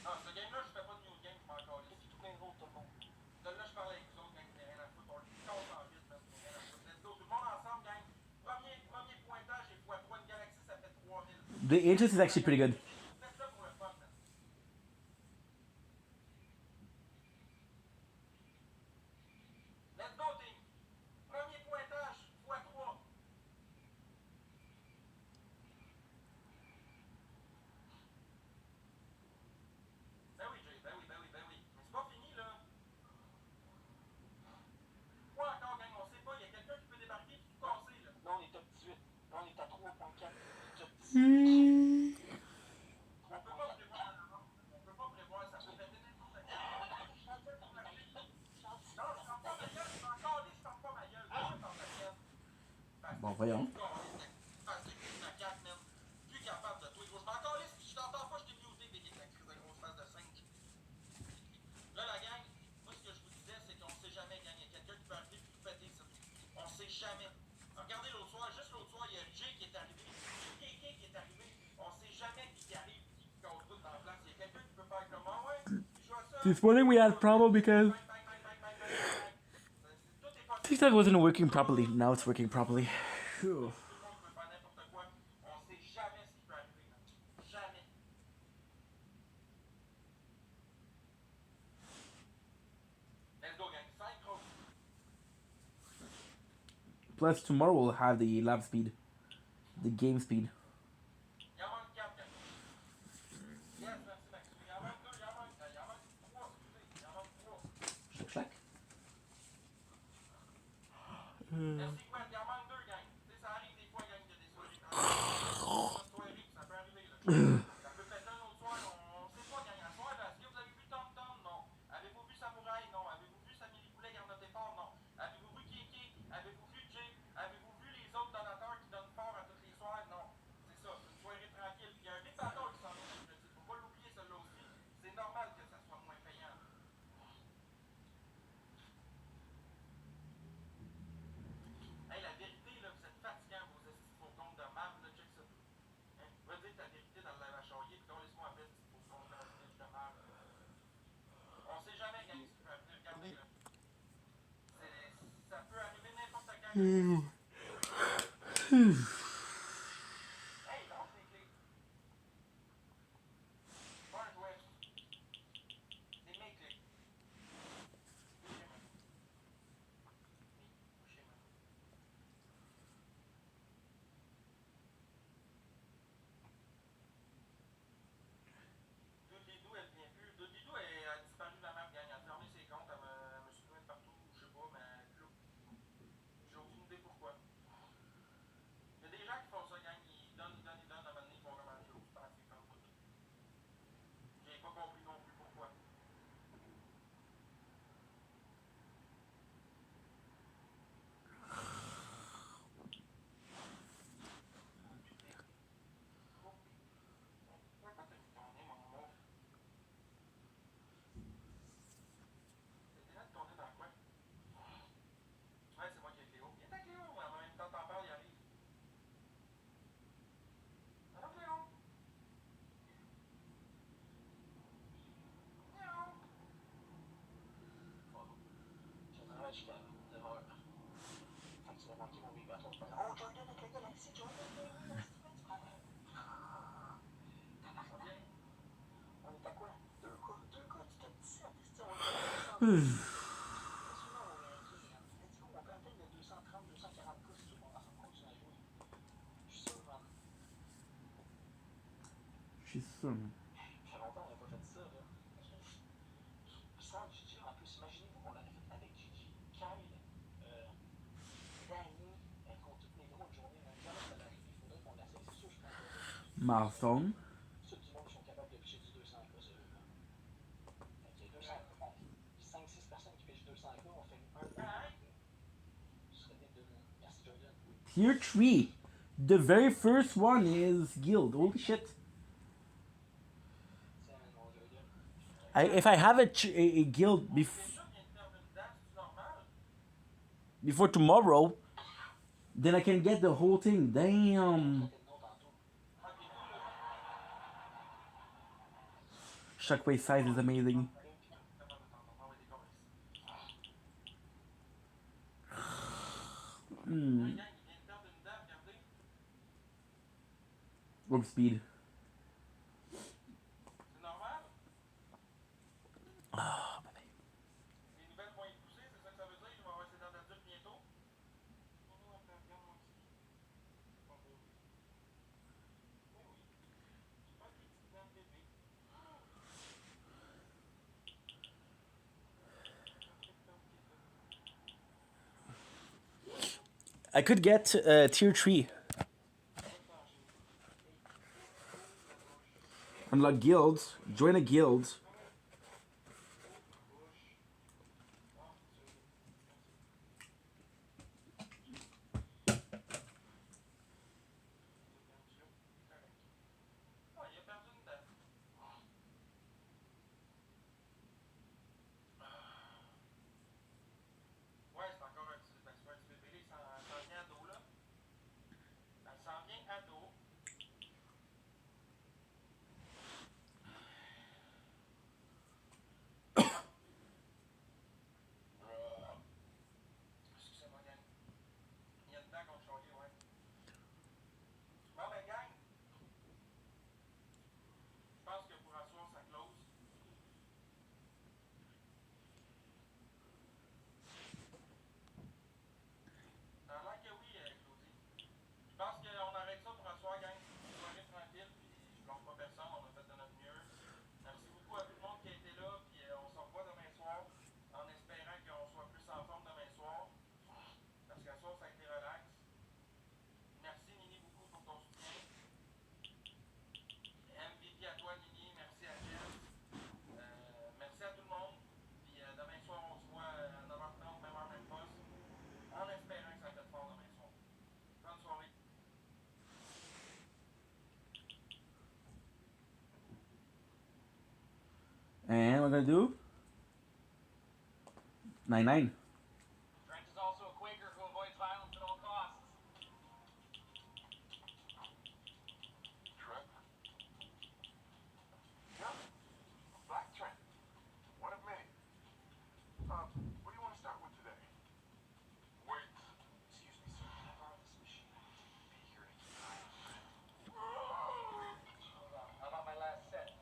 Ah, ce game-là, je fais pas de new game, je m'en calisse. Tout plein de roses, tout le monde. Là, je parlais avec vous autres, gang, c'est rien à foutre. On le casse en vite, man, c'est rien à foutre. Let's go, tout le monde ensemble, gang. Premier pointage, et x3 de Galaxy, ça fait 3000. The Aegis is actually pretty good. Faites ça pour le fun, man. Let's go, team. Premier pointage, x3. Ben oui, Jay, ben oui. Mais c'est pas fini, là. Quoi encore, gang, on sait pas, il y a quelqu'un qui peut débarquer et tout casser, là. Là, on est top 18. Là, on est à 3.4. Top 18. 3.4. voyons. Plus capable de toi. Je m'en calisse, si je t'entends pas, je t'ai muté, Big avec la crise de grosse face de singe. Là, la gang, moi, ce que je vous disais, c'est qu'on sait jamais, gang. Il y a quelqu'un qui peut arriver et tout péter, ça. On sait jamais. Regardez l'autre soir, juste l'autre soir, il y a Jay qui est arrivé, KK qui est arrivé. On sait jamais qui arrive et qui cause tout dans la place. Il y a quelqu'un qui peut faire comme moi, ouais. Je vois ça. This morning we had a problem because TikTok wasn't working properly. Now it's working properly. Phew. Plus tomorrow we'll have the lap speed, the game speed. Shack. jusqu'à 9h. Fait que tu vas manquer mon baby à ton frère. Oh, Jordan avec la galaxie, Jordan, on est à quoi? 2 cas, tu t'as 17, on est à 100. She's son. Ça fait longtemps qu'on n'a pas fait ça, là. Sans Gigi, en plus, imaginez-vous qu'on l'avait fait avec Gigi, Kyle, Danny, qu'on toutes les gros journées, même quand ça allait arriver, il faudrait qu'on l'essaye. C'est sûr, je pense. Milestone. Ceux du monde qui sont capables de picher du 200 k, sérieux. Fait que 200 k, 5-6 personnes qui pichent 200 k, on fait un point. Ce serait bien de nous. Merci, Jordan. Tier 3. The very first one is Guild. Holy shit. If I have a guild before tomorrow, then I can get the whole thing. Damn. Shockwave size is amazing. Warp speed. Ah, bébé. I could get tier 3. Unlock guilds. Join a guild. 9 we're gonna do? 9-9. Trent is also a Quaker who avoids violence at all costs. Trent? Yeah. Black Trent. One of many. What do you want to start with today? Wait. Excuse me, sir. Can I borrow this machine? I need to be here to keep time. How about my last set?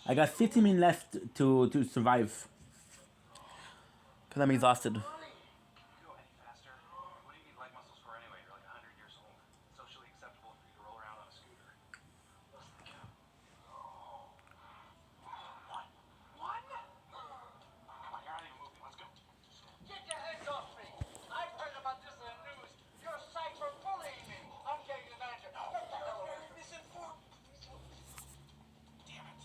I got 15 minutes left to survive. Because I'm exhausted. Go any faster. What do you need leg muscles for anyway? You're like 100 years old. It's socially acceptable for you to roll around on a scooter. What's the count? One? Come on, you're not even moving. Let's go. Get your hands off me! I've heard about this in the news. Your sites were bullying me. I'm getting the manager. Get the hell away from me. Misinformed. Damn it.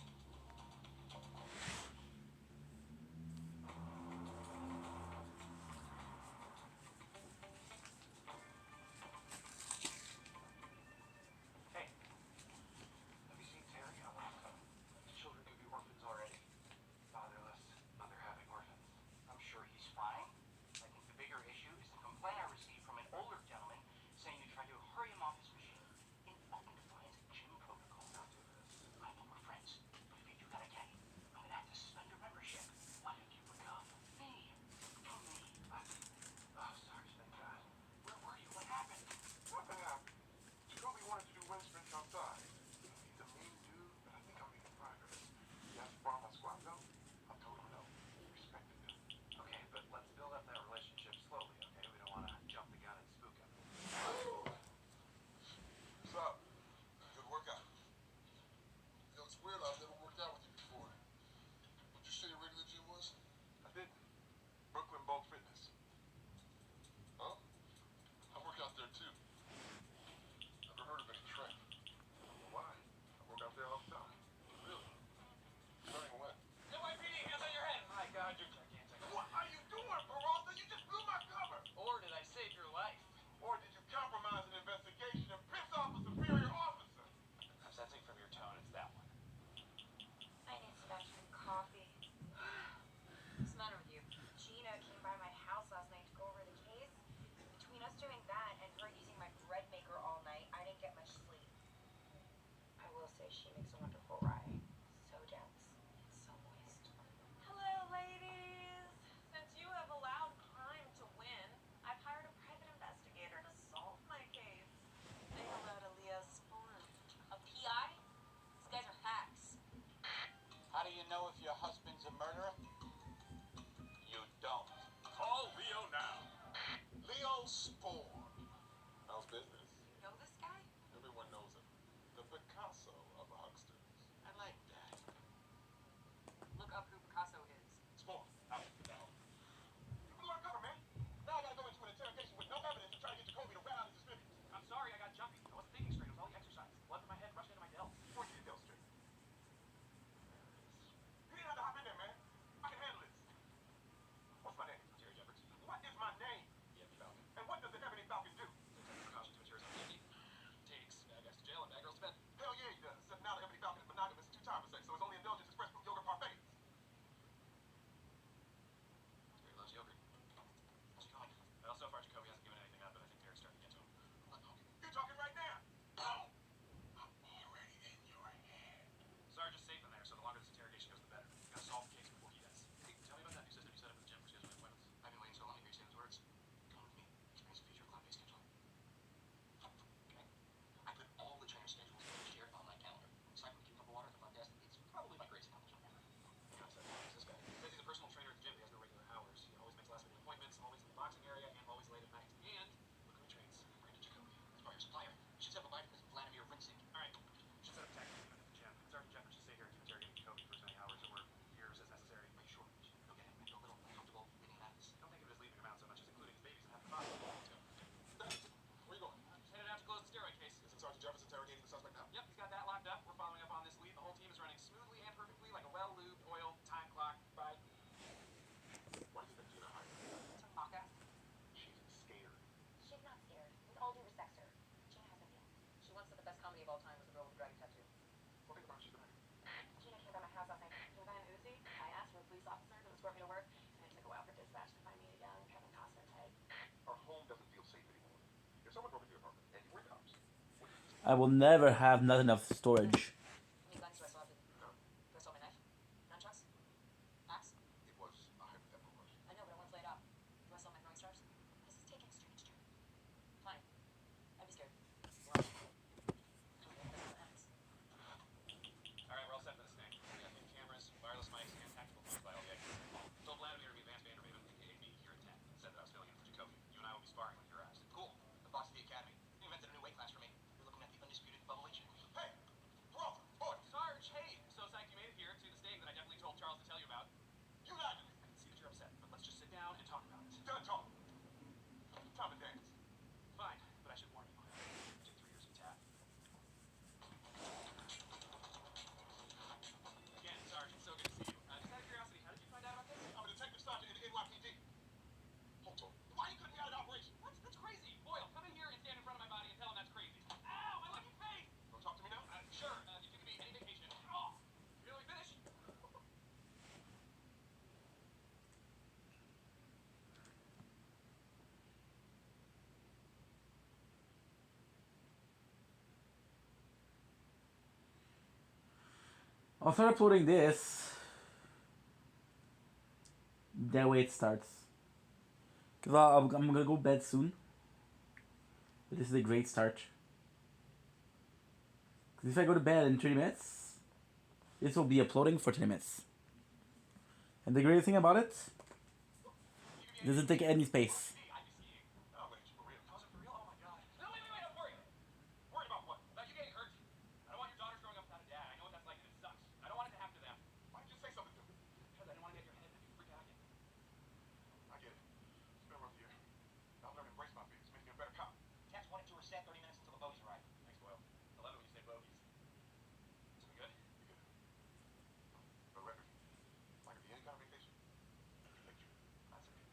Hey, have you seen Terry on Alaska? Children could be orphans already. Fatherless, mother having orphans. I'm sure he's fine. I think the bigger issue is the complaint I received from an older gentleman saying you tried to hurry him off his machine in open defiance of gym protocol. Don't do this. I know we're friends, but if you do that again, I'm gonna have to suspend your membership. What have you become? Me. From me. Oh, sorry, thank God. Where were you? What happened? Nothing happened. Jacoby wanted to do wind sprints outside. He's a mean dude, but I think I'm making progress. He asked to borrow my squat belt. I told him no. Respected him. Okay, but let's build up that relationship slowly, okay? We don't want to jump the gun and spook him. What's up? Good workout. You know, it's weird. I've never worked out with you before. Would you say your regular gym was? I didn't. Brooklyn Bulk Fitness. Huh? I work out there too. Never heard of any Trent. Why? I work out there all the time. Really? Starting when? NYPD, hands on your head. My God, you're gigantic. What are you doing, Peralta? You just blew my cover. Or did I save your life? Or did you compromise an investigation and piss off a superior officer? I'm sensing from your tone it's that one. I need some afternoon coffee. What's the matter with you? Gina came by my house last night to go over the case. Between us doing that and her using my bread maker all night, I didn't get much sleep. I will say she makes a wonderful rye. So dense. So moist. Hello, ladies. Since you have allowed crime to win, I've hired a private investigator to solve my case. Say hello to Leah Spawn. A PI? These guys are hacks. How do you know if your husband's a murderer? You don't. Call Leo now. Leo Spawn. How's business? You know this guy? Everyone knows him. The Picasso of hucksters. I like that. Look up who Picasso is. Spawn, out now. You blew our cover, man. Now I gotta go into an interrogation with no evidence to try to get Jacoby to rat out his suspicions. I'm sorry, I got jumpy. I wasn't thinking straight. It was all the exercise. Blood in my head rushed into my delts. Point your Del straight. You didn't have to hop in there, man. I can handle this. What's my name? Jerry Jeffords. What is my name? Yeah, Falcon. And what does the Ebony Falcon do? Precautions to ensure safety. Takes bad guys to jail and bad girls to bed. Hell yeah, he does. Except now the Ebony Falcon is monogamous and 2 times for sex, so his only indulgence is fresh fruit yogurt parfaits. Terry loves yogurt. How's it going? Well, so far Jacoby hasn't given anything up, but I think Terry's starting to get to him. You're talking right now. Oh, I'm already in your head. Sarge is safe in there, so the longer this interrogation goes, the better. Gotta solve the case before he does. Hey, tell me about that new system you set up at the gym for scheduling appointments. I've been waiting so long to hear you say those words. Come with me. Experience the future of cloud-based scheduling. Okay. I put all the trainer schedules in a shared online calendar. Aside from keeping up with water at the front desk, it's probably my greatest accomplishment ever. Concept. Who's this guy? Says he's a personal trainer at the gym. He has no regular hours. He always makes last-minute appointments, always in the boxing area, and always late at night. And look who he trains. Brandon Jacoby. That's probably your supplier. You should set up a bite because of Vladimir Rinsing. All right. Should set up a tactical unit at the gym. Sergeant Jeffords should stay here and keep interrogating Jacoby for as many hours or years as necessary. Are you sure? Go get him. Make it a little uncomfortable. Leaving him out. Don't think of it as leaving him out so much as including his babies and half the body. Let's go. Where you going? Just headed out to close the steroid case. Isn't Sergeant Jefferson interrogating the suspect now? Yep, he's got that locked up. We're following up on this lead. The whole team is running smoothly and perfectly like a well-lubed oil time clock. Bye. Why do you think Gina hired me? To mock us. She's scared. She's not scared. With all due respect, sir. Gina hasn't been. She once said the best comedy of all time was the girl with the dragon tattoo. What do you think about she's the man? Gina came by my house last night. Came by an ooze. escort me to work, and it took a while for dispatch to find me a young Kevin Costner type. Our home doesn't feel safe anymore. If someone broke into your apartment and you were cops, I will never have not enough storage. How many guns do I still have to... Do I still have my knife? Nunchucks? Axe? it was a hypothetical question. I know, but I want to play it out. Do I still have my throwing stars? This is taking a strange turn. Fine. I'd be scared. Why? Alright, we're all set for this thing. We got new cameras, wireless mics, and tactical phones by all the experts. Told Vladimir to meet Vance Vandermaven, aka me, here at 10. Said that I was filling in for Jacoby. You and I will be sparring when you're asked. Cool. The boss of the academy. He invented a new weight class for me. You're looking at the undisputed bubble weight champion. Hey, Peralta, boy, Sarge, hey! So psyched you made it here to the sting that I definitely told Charles to tell you about. you lied to me. I can see that you're upset, but let's just sit down and talk about it. Done talking. Time to dance. Fine, but I should warn you. I did 3 years of TAP. Again, Sarge, it's so good to see you. Just out of curiosity, how did you find out about this? I'm a detective sergeant in the NYPD. Hold on. Why you couldn't be out of operation? What? That's crazy. Boyle, come in here and stand in front of my body and tell him that's crazy. Ow, my lucky face! Don't talk to me now. Sure, if you could be any vacation. Oh, you know we finish? I'll start uploading this. That way it starts. Cause I'm gonna go bed soon. But this is a great start. Cause if I go to bed in 30 minutes, this will be uploading for 10 minutes. And the great thing about it, it doesn't take any space. I'll let you for real. Was it for real? Oh my god. No, wait, I'm worried. Worried about what? About you getting hurt. I don't want your daughters growing up without a dad. I know what that's like and it sucks. I don't want it to happen to them. Why didn't you say something to me? Because I didn't want to get in your head and you freak out again. I get it. It's been a rough year. I've learned to embrace my fears. Makes me a better cop. Taps 1 and 2 are set 30 minutes until the bogies arrive. Thanks, Boyle. I love it when you say bogeys. So we good? You good? For the record, if I could be any kind of vacation, thank you. That's okay.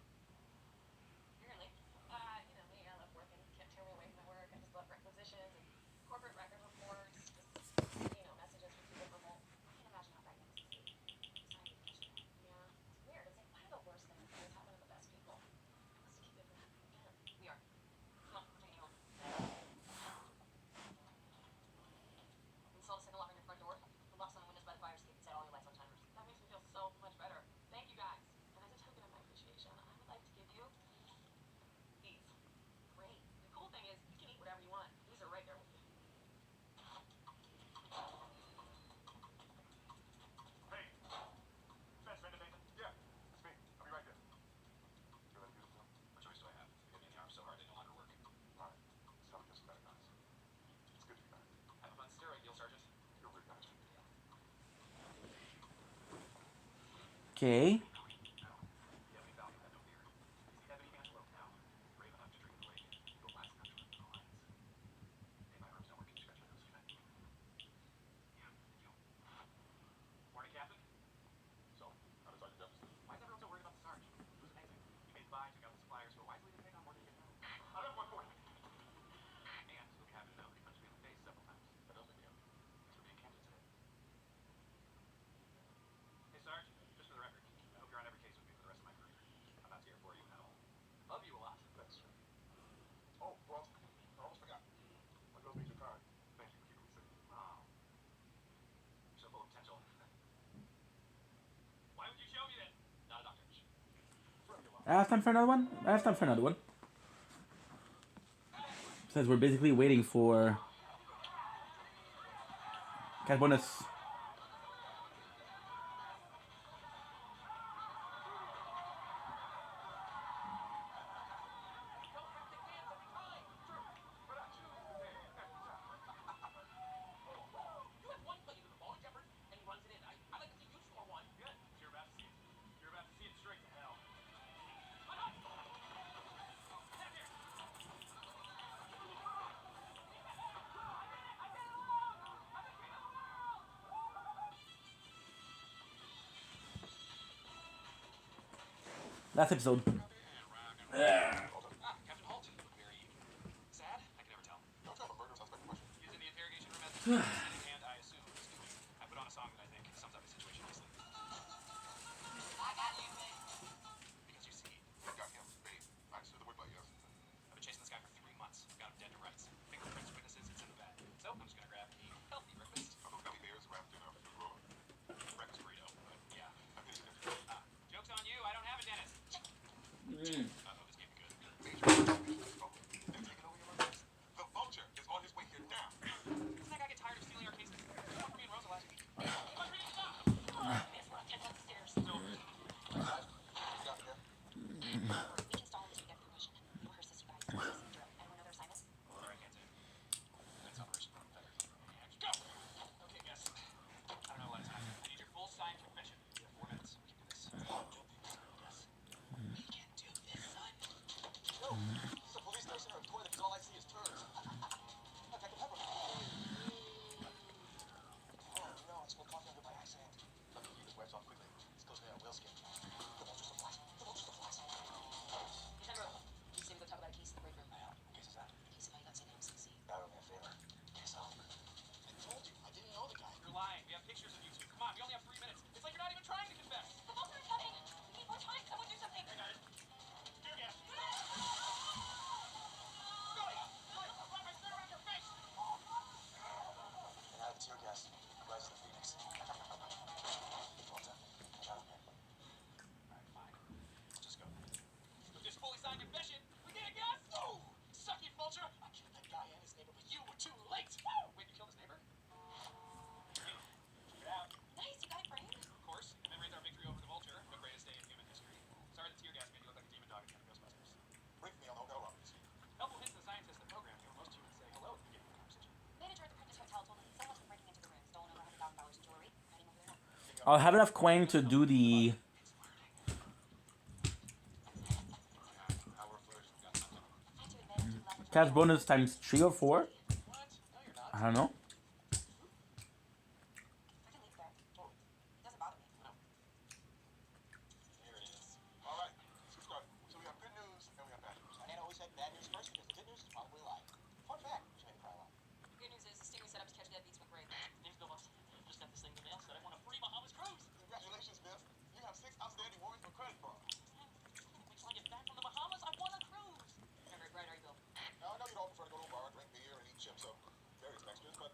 You're late. You know me, I love working. Can't tear me away from my work. I just love requisitions and corporate record reports. Just, you know, messages from people from home. I can't imagine how that gets to sleep. It's not vacation. Yeah, it's weird. It's like one of the worst things that always happen to the best people. Wants to keep it from happening again. We are. Come on, I'm taking you home. Install the signal lock on your front door. The locks on the windows by the fire escape. Set all your lights on timers. That makes me feel so much better. Thank you guys. And as a token of my appreciation, I would like to give you these. Great. The cool thing is you can eat whatever you want. These are right there with you. Hey, Vance Vandermaven? Yeah, it's me. I'll be right there. You're that beautiful. What choice do I have? Forgive me in the arm so hard they no longer work. All right. Let's have a kiss better, guys. It's good to be back. Have a fun steroid deal, Sergeant. You're really nice. Okay. You have any value, have no fear. Is the ebony antelope now? Brave enough to dream the way you'll last country in the lines. Hey, my arms don't work. Can you scratch my nose? You bet. Yeah, thank you. Morning, Captain. So, how does Sergeant Jefferson? Why is everyone so worried about the Sarge? It was amazing. He made the buy, took out the suppliers, but wisely didn't take on more than he could handle. I left my point. And you'll be happy to know that he punched me in the face several times. That does make me happy. Thanks for being candid today. Hey, Sarge, just for the record, I hope you're on every case with me for the rest of my career. I'm not here for you at all. Love you a lot. Thanks, sir. Oh, well, I almost forgot. My girls need your card. Thank you for keeping me safe. Wow. You're so full of potential. Why would you show me this? Not a doctor. I have time for another one? I have time for another one. Since we're basically waiting for Cat Bonus. You have one plate of the ball, Jeffers, and he runs it in. I'd like to see you score one. Good. You're about to see it. You're about to see it straight to hell. Last episode. Captain Holt, you look very sad. I can never tell. Don't you have a murder suspect question? He's in the interrogation room at the and I assume stupid. I put on a song that I think sums up the situation nicely. I got you, baby. Mm. The Vulture is on his way here now. Doesn't that guy get tired of stealing our cases? He went for me and Rosa last week. My reading stop! It's not 10 upstairs. So, We can stall until we get permission. We rehearsed this, you guys. This is the drill. Anyone know their assignments? sorry, I can't say. That's operation. Go! Okay, guess. I don't know a lot of time. I need your full signed confession. You have 4 minutes. We can do this. Yes. We can do this, son. Yo, this is a police station or a toilet because all I see is turds. I've got the pepper. Oh no, I spilled coffee on you by accident. Let me keep this wipes off quickly. This goes in that whale skin. The vulture's the flies. The vulture's the flies. December, you say we go talk about a case in the break room. What case is that? Case of how you got sent down 6C. Battle me a favor. Kiss off. I told you, I didn't know the guy. You're lying. We have pictures of you two. Come on, we only have 3 minutes. It's like you're not even trying to confess. The vulture is coming. We need more time. Someone do something. I got it. Here, gas. Go! Wrap my shirt around your face! And out of the tear gas, rise of the phoenix. Volta, get out of here. Alright, fine. Let's just go. With this fully signed confession, we get a gas? Oh! Suck it, Vulture! I killed that guy and his neighbor, but you were too late! Woo! Wait, you killed his neighbor? Get out. Nice, you got it framed. Of course. Commemorates our victory over the Vulture, the greatest day in human history. Sorry the tear gas made you look like a demon dog at the end of Ghostbusters. Brief me on Ogo Roberts. Helpful hints to the scientists that programmed you, and most humans say hello at the beginning of the conversation. Manager at the Princess Hotel told me that someone's been breaking into the room, stolen over $100,000 in jewelry. Heading over there now. I'll have enough coin to do the cash bonus times 3 or 4. I don't know. I can leave there. It doesn't bother me. Here it is. All right, let's start. So we have good news and we have bad news. And always had bad news first because the good news is probably a lie. Fun fact, which made me cry a lot. Good news is the Stinger set up to catch deadbeats with Greg. Name's Bill Buxton. Just got this thing in the mail. Said I won a free Bahamas cruise. Congratulations, Biff. You have 6 outstanding warrants for credit fraud. Wait till I get back from the Bahamas. I won a cruise. How very bright are you, Bill? Now, I know you'd all prefer to go to a bar, drink beer, and eat chips, so various Mexicans, but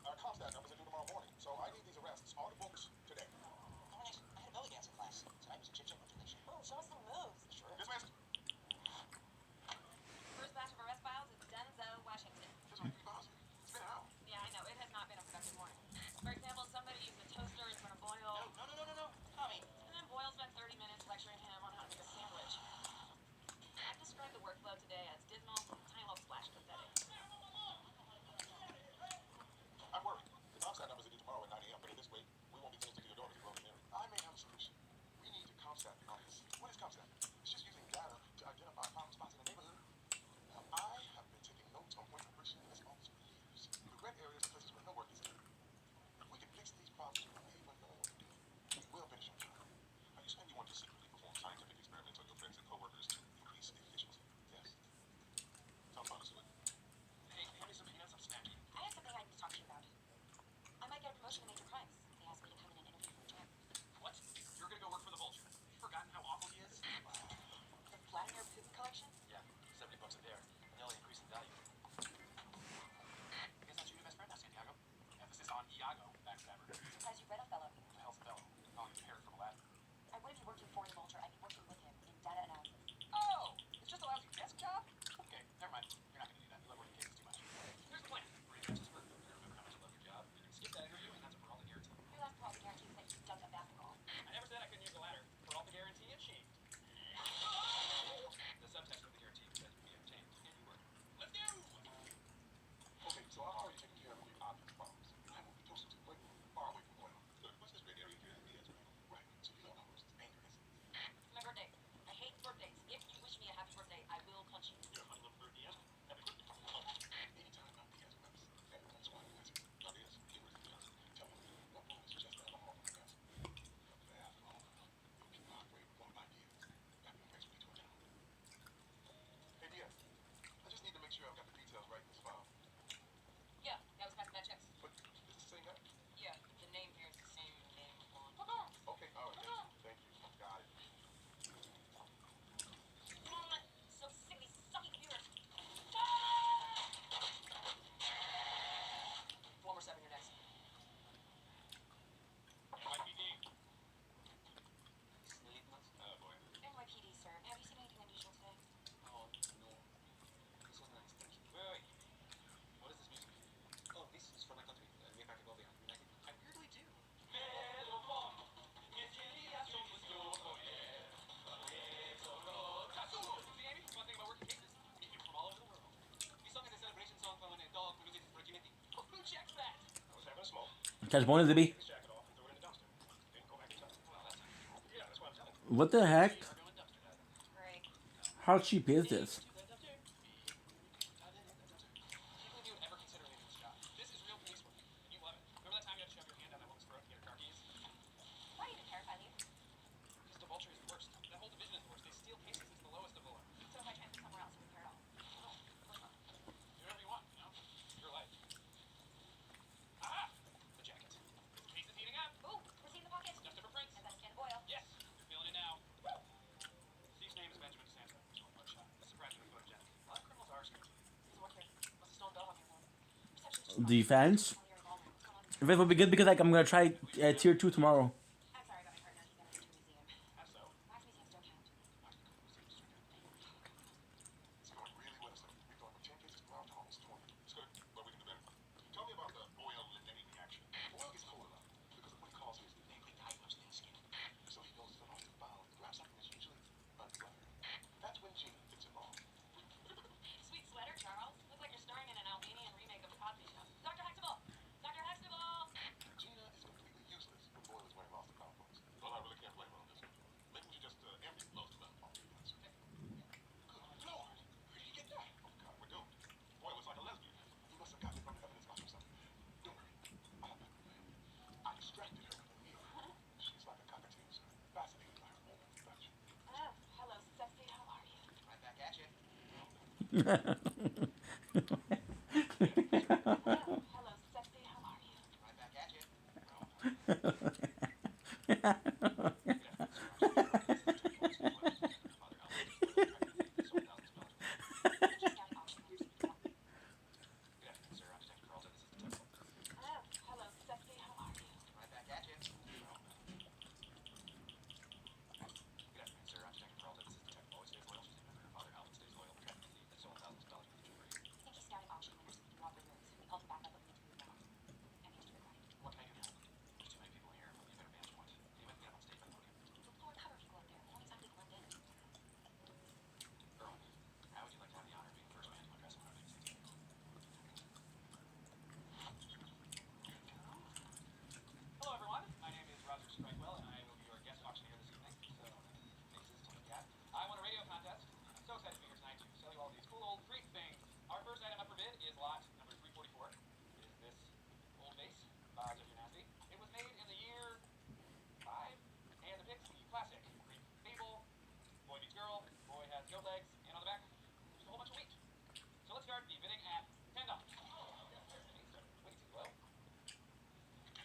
Catch bonus, baby. What the heck? How cheap is this? Defense. If it would be good because like I'm gonna try tier 2 tomorrow. Tell me about the oil Lenny reaction. Oil gets cold enough because of what he calls his namely diagnosed thin skin. So he goes to the market to buy grab something that's usually unbutter. That's when Gina gets involved. Sweet sweater, Charles. Look like you're starring in an Albanian remake of the Cosby Show. Dr. Huxtable! Dr. Huxtable! Gina is completely useless when Boyle is wearing lost and found clothes. Well, I really can't blame her on this one. Maybe we should just empty lost and found clothes. Good Lord! Where did you get that? Oh, God, we're doomed. Boyle looks like a lesbian. He must have gotten it from the evidence box or something. Don't worry. I have that plan. I distracted her with a mirror. She's like a cockatoo, sir. Fascinated by her own reflection. Oh, hello, Sexy. How are you? Right back at you. Hello, Sexy. How are you? Right back at you. Oh, hello, Sexy. How are you? Right back at you. I think he's scouting auction winners who can rob reserves. We called him back up, but we need to move now. And he has to be ready. What can I do now? There's too many people here. You better manage one. You might get up on stage by the podium. Don't pull a cover people up there. They don't exactly blend in. Erwin, how would you like to have the honor of being the first man to undress someone under 16? Hello, everyone. My name is Roger Strikewell, and I will be your guest auctioneer this evening. So, faces to look at. I won a radio contest. I'm so excited to be here tonight to sell you all these cool old freak things. Our first item up for bid is lot number 344. It is this old vase, Boz If You're Nasty. It was made in the year 5 and depicts the classic Greek fable. Boy meets girl, boy has goat legs, and on the back, just a whole bunch of wheat. So let's start the bidding at $10. Way too low.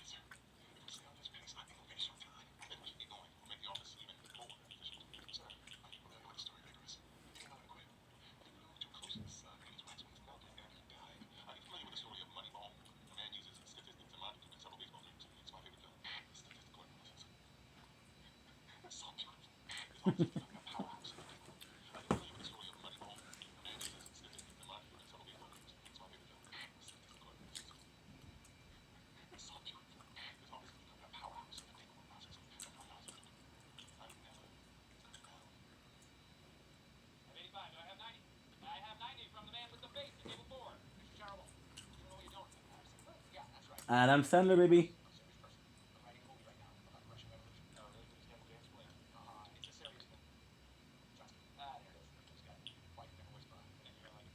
Sir, if we stay on this pace, I think we'll finish on time. And we should keep going. We'll make the office even more efficient. Sir, are you familiar with the story of Icarus? He came out and quit. He flew too close to the sun, and his wax wings melted, and he died. Are you familiar with the story of Moneyball? A man uses statistics in mind to win several baseball games. It's my favorite film. Statistical analysis. It's so beautiful. It's almost like a powerhouse of people. Are you familiar with the story of Moneyball? A man uses statistics in mind to win several baseball games. It's my favorite film. Statistical analysis. It's so beautiful. It's always becoming a powerhouse in the thinking process. I never could go. I have 85. Do I have 90? I have 90 from the man with the face at table 4. Mr. Terrible. You know what you're doing. Yeah, that's right. Adam Sandler, baby. I'm writing a movie right now about the Russian Revolution. No, really? Just have a dance player. It's a serious thing. Trust me. There it is. Just got it. White never whisper. And you're like,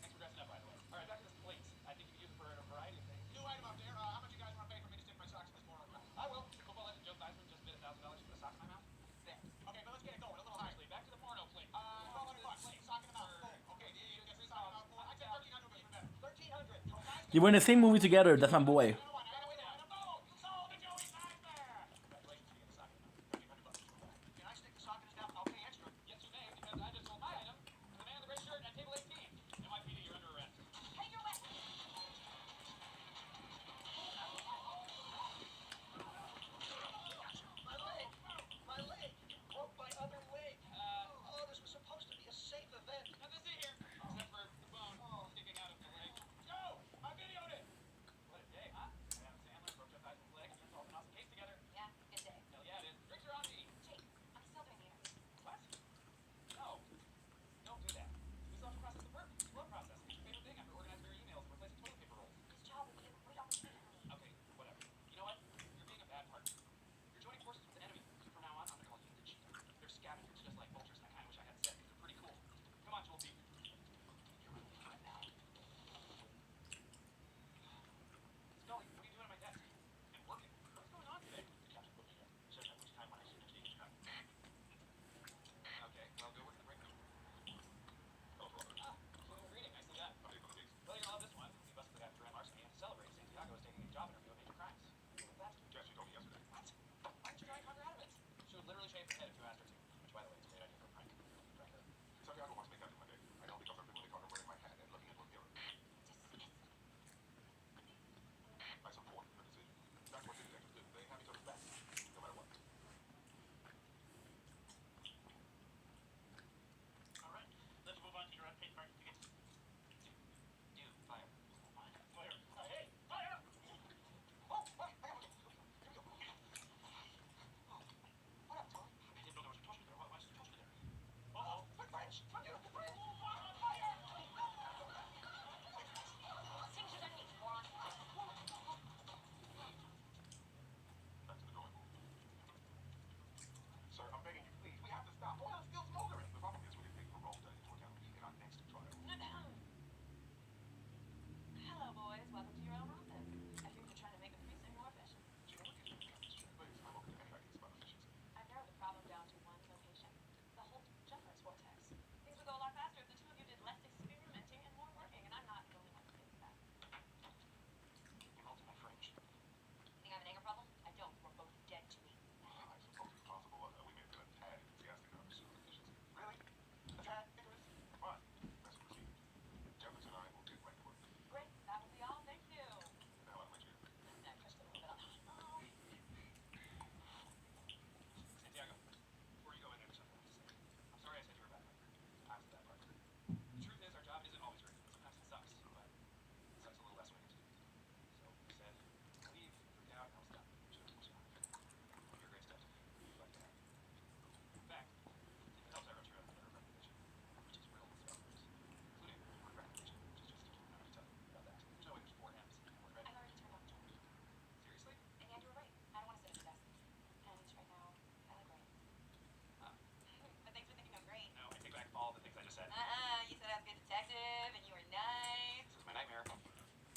thanks for dressing up, by the way. All right, back to this plate. I think you can use it for a variety of things. New item up there. How much you guys want to pay for me to stick my socks in this porno crowd? I will. Football legend Joe Theismann just bid $1,000 to put a sock in my mouth. There. Okay, but let's get it going. A little higher. Seriously, back to the porno plate. $1,200. Sock in the mouth. Boom. Okay, you get free sock in the mouth. I said 1,300 would be even better. 1,300. You were in the same movie together. That's my boy. Can I stick the sock in his mouth and I'll pay extra? Yes, you may, because I just sold my item to the man in the red shirt at table 18. NYPD, you're under arrest. Hey, you're wet. My leg! My leg! Broke my other leg! Oh, this was supposed to be a safe event. Nothing to see here, except for the bone sticking out of the leg. Joe, I videoed it! What a day, huh? added 2 asterisks, which, by the way, is a great idea for a prank. Santiago wants to make that my day. I know because I've been really wearing my hat and looking into a mirror. I support the decision. That's what the detectives do. They have each other's back, no matter what. All right, let's move on to your unpaid parking tickets. You, fire. Fire. Hey, fire! Oh, fine. Here we go. What happened, Tom? I didn't know there was a toaster there. Why is there a toaster there? Uh-oh. Quick, fire. Back to the drawing board. Sir, I'm begging you, please. We have to stop. Oil is still smoldering. The problem is we didn't take the role that into account in our next trial. Hello, boys. Welcome to your own office. I hear you're trying to make the precinct more efficient. You know what? Please, I'm open to any ideas about efficiency. I've narrowed the problem down to one location. The whole jumper's vortex. Things would go a lot faster if the two of you did less experimenting and more working, and I'm not the only one who thinks that. You melted my fringe. Think I have an anger problem? I don't. We're both dead to me. I suppose it's possible we may have been a tad enthusiastic in our pursuit of efficiency. Really? A tad vigorous? Fine. Let's proceed. Jefferson and I will get right to work. Great. That will be all. Thank you. Now I'm with you. I pushed a little bit on that. Santiago, before you go in, there's something I have to say. I'm sorry I said you were a bad hiker. I was the bad partner. The truth is, our job isn't always great. Sometimes it sucks, but it sucks a little less when it gets to you. So we said, leave, freaked out, and I was done. Sure, it was fine. You're a great step to me. Lucky to have you. In fact, if it helps, I wrote you a letter of recommendation, which is riddled with spell words, including word recommendation, which is just, I have to tell you about that. There's no way there's 4 M's in word ready. I've already turned off the jumper. Seriously? And you were right. I don't want to sit at the desk. And right now, I like writing. Huh. But thanks for thinking I'm great. No, I take back all the things I just said. You said I was a good detective, and you were nice. This is my nightmare.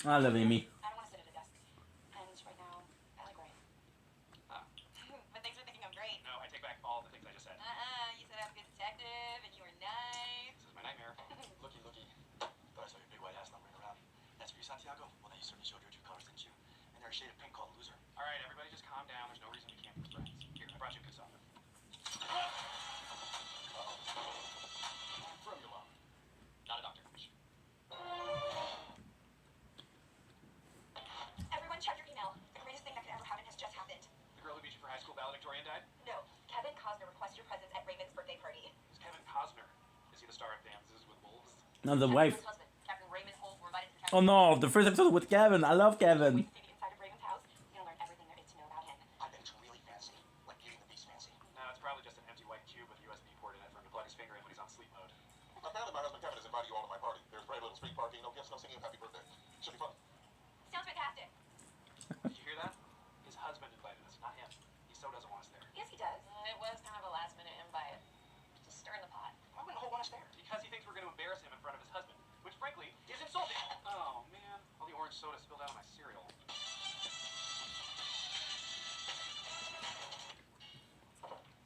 I love Amy. I don't want to sit at a desk. And right now, I like writing. Huh. But thanks for thinking I'm great. No, I take back all the things I just said. You said I was a good detective, and you were nice. This is my nightmare. Looky, looky. Thought I saw your big white ass lumbering around. That's for you, Santiago? Well, then you certainly showed your true colors, didn't you? And they're a shade of pink called loser. All right, everybody just calm down. There's no reason we can't be friends. Here, I brought you a good softener. Formula. Not a doctor. Everyone check your email. The greatest thing that could ever happen has just happened. The girl who beat you for high school valedictorian died? No, Kevin Costner requests your presence at Raymond's birthday party. It's Kevin Costner. Is he the star of Dances with Wolves? No, the wife. Kevin's husband, Captain Raymond Holt, were invited to Oh no, the first episode with Kevin. I love Kevin. see the inside of Raymond's house. You're gonna learn everything there is to know about him. I bet it's really fancy. Like Beauty and the Beast fancy. No, it's probably just an empty white cube with a USB port in it for him to plug his finger in when he's on sleep mode. Apparently my husband Kevin has invited you all to my party. There's very little street parking, no gifts, no singing happy birthday. Should be fun. Sounds fantastic. Did you hear that? His husband invited us, not him. He so doesn't want us there. Yes, he does. It was kind of a last-minute invite. Just stirring the pot. Why wouldn't Holt want us there? Because he thinks we're going to embarrass him in front of his husband, which frankly is insulting. Oh man, all the orange soda spilled out on my cereal.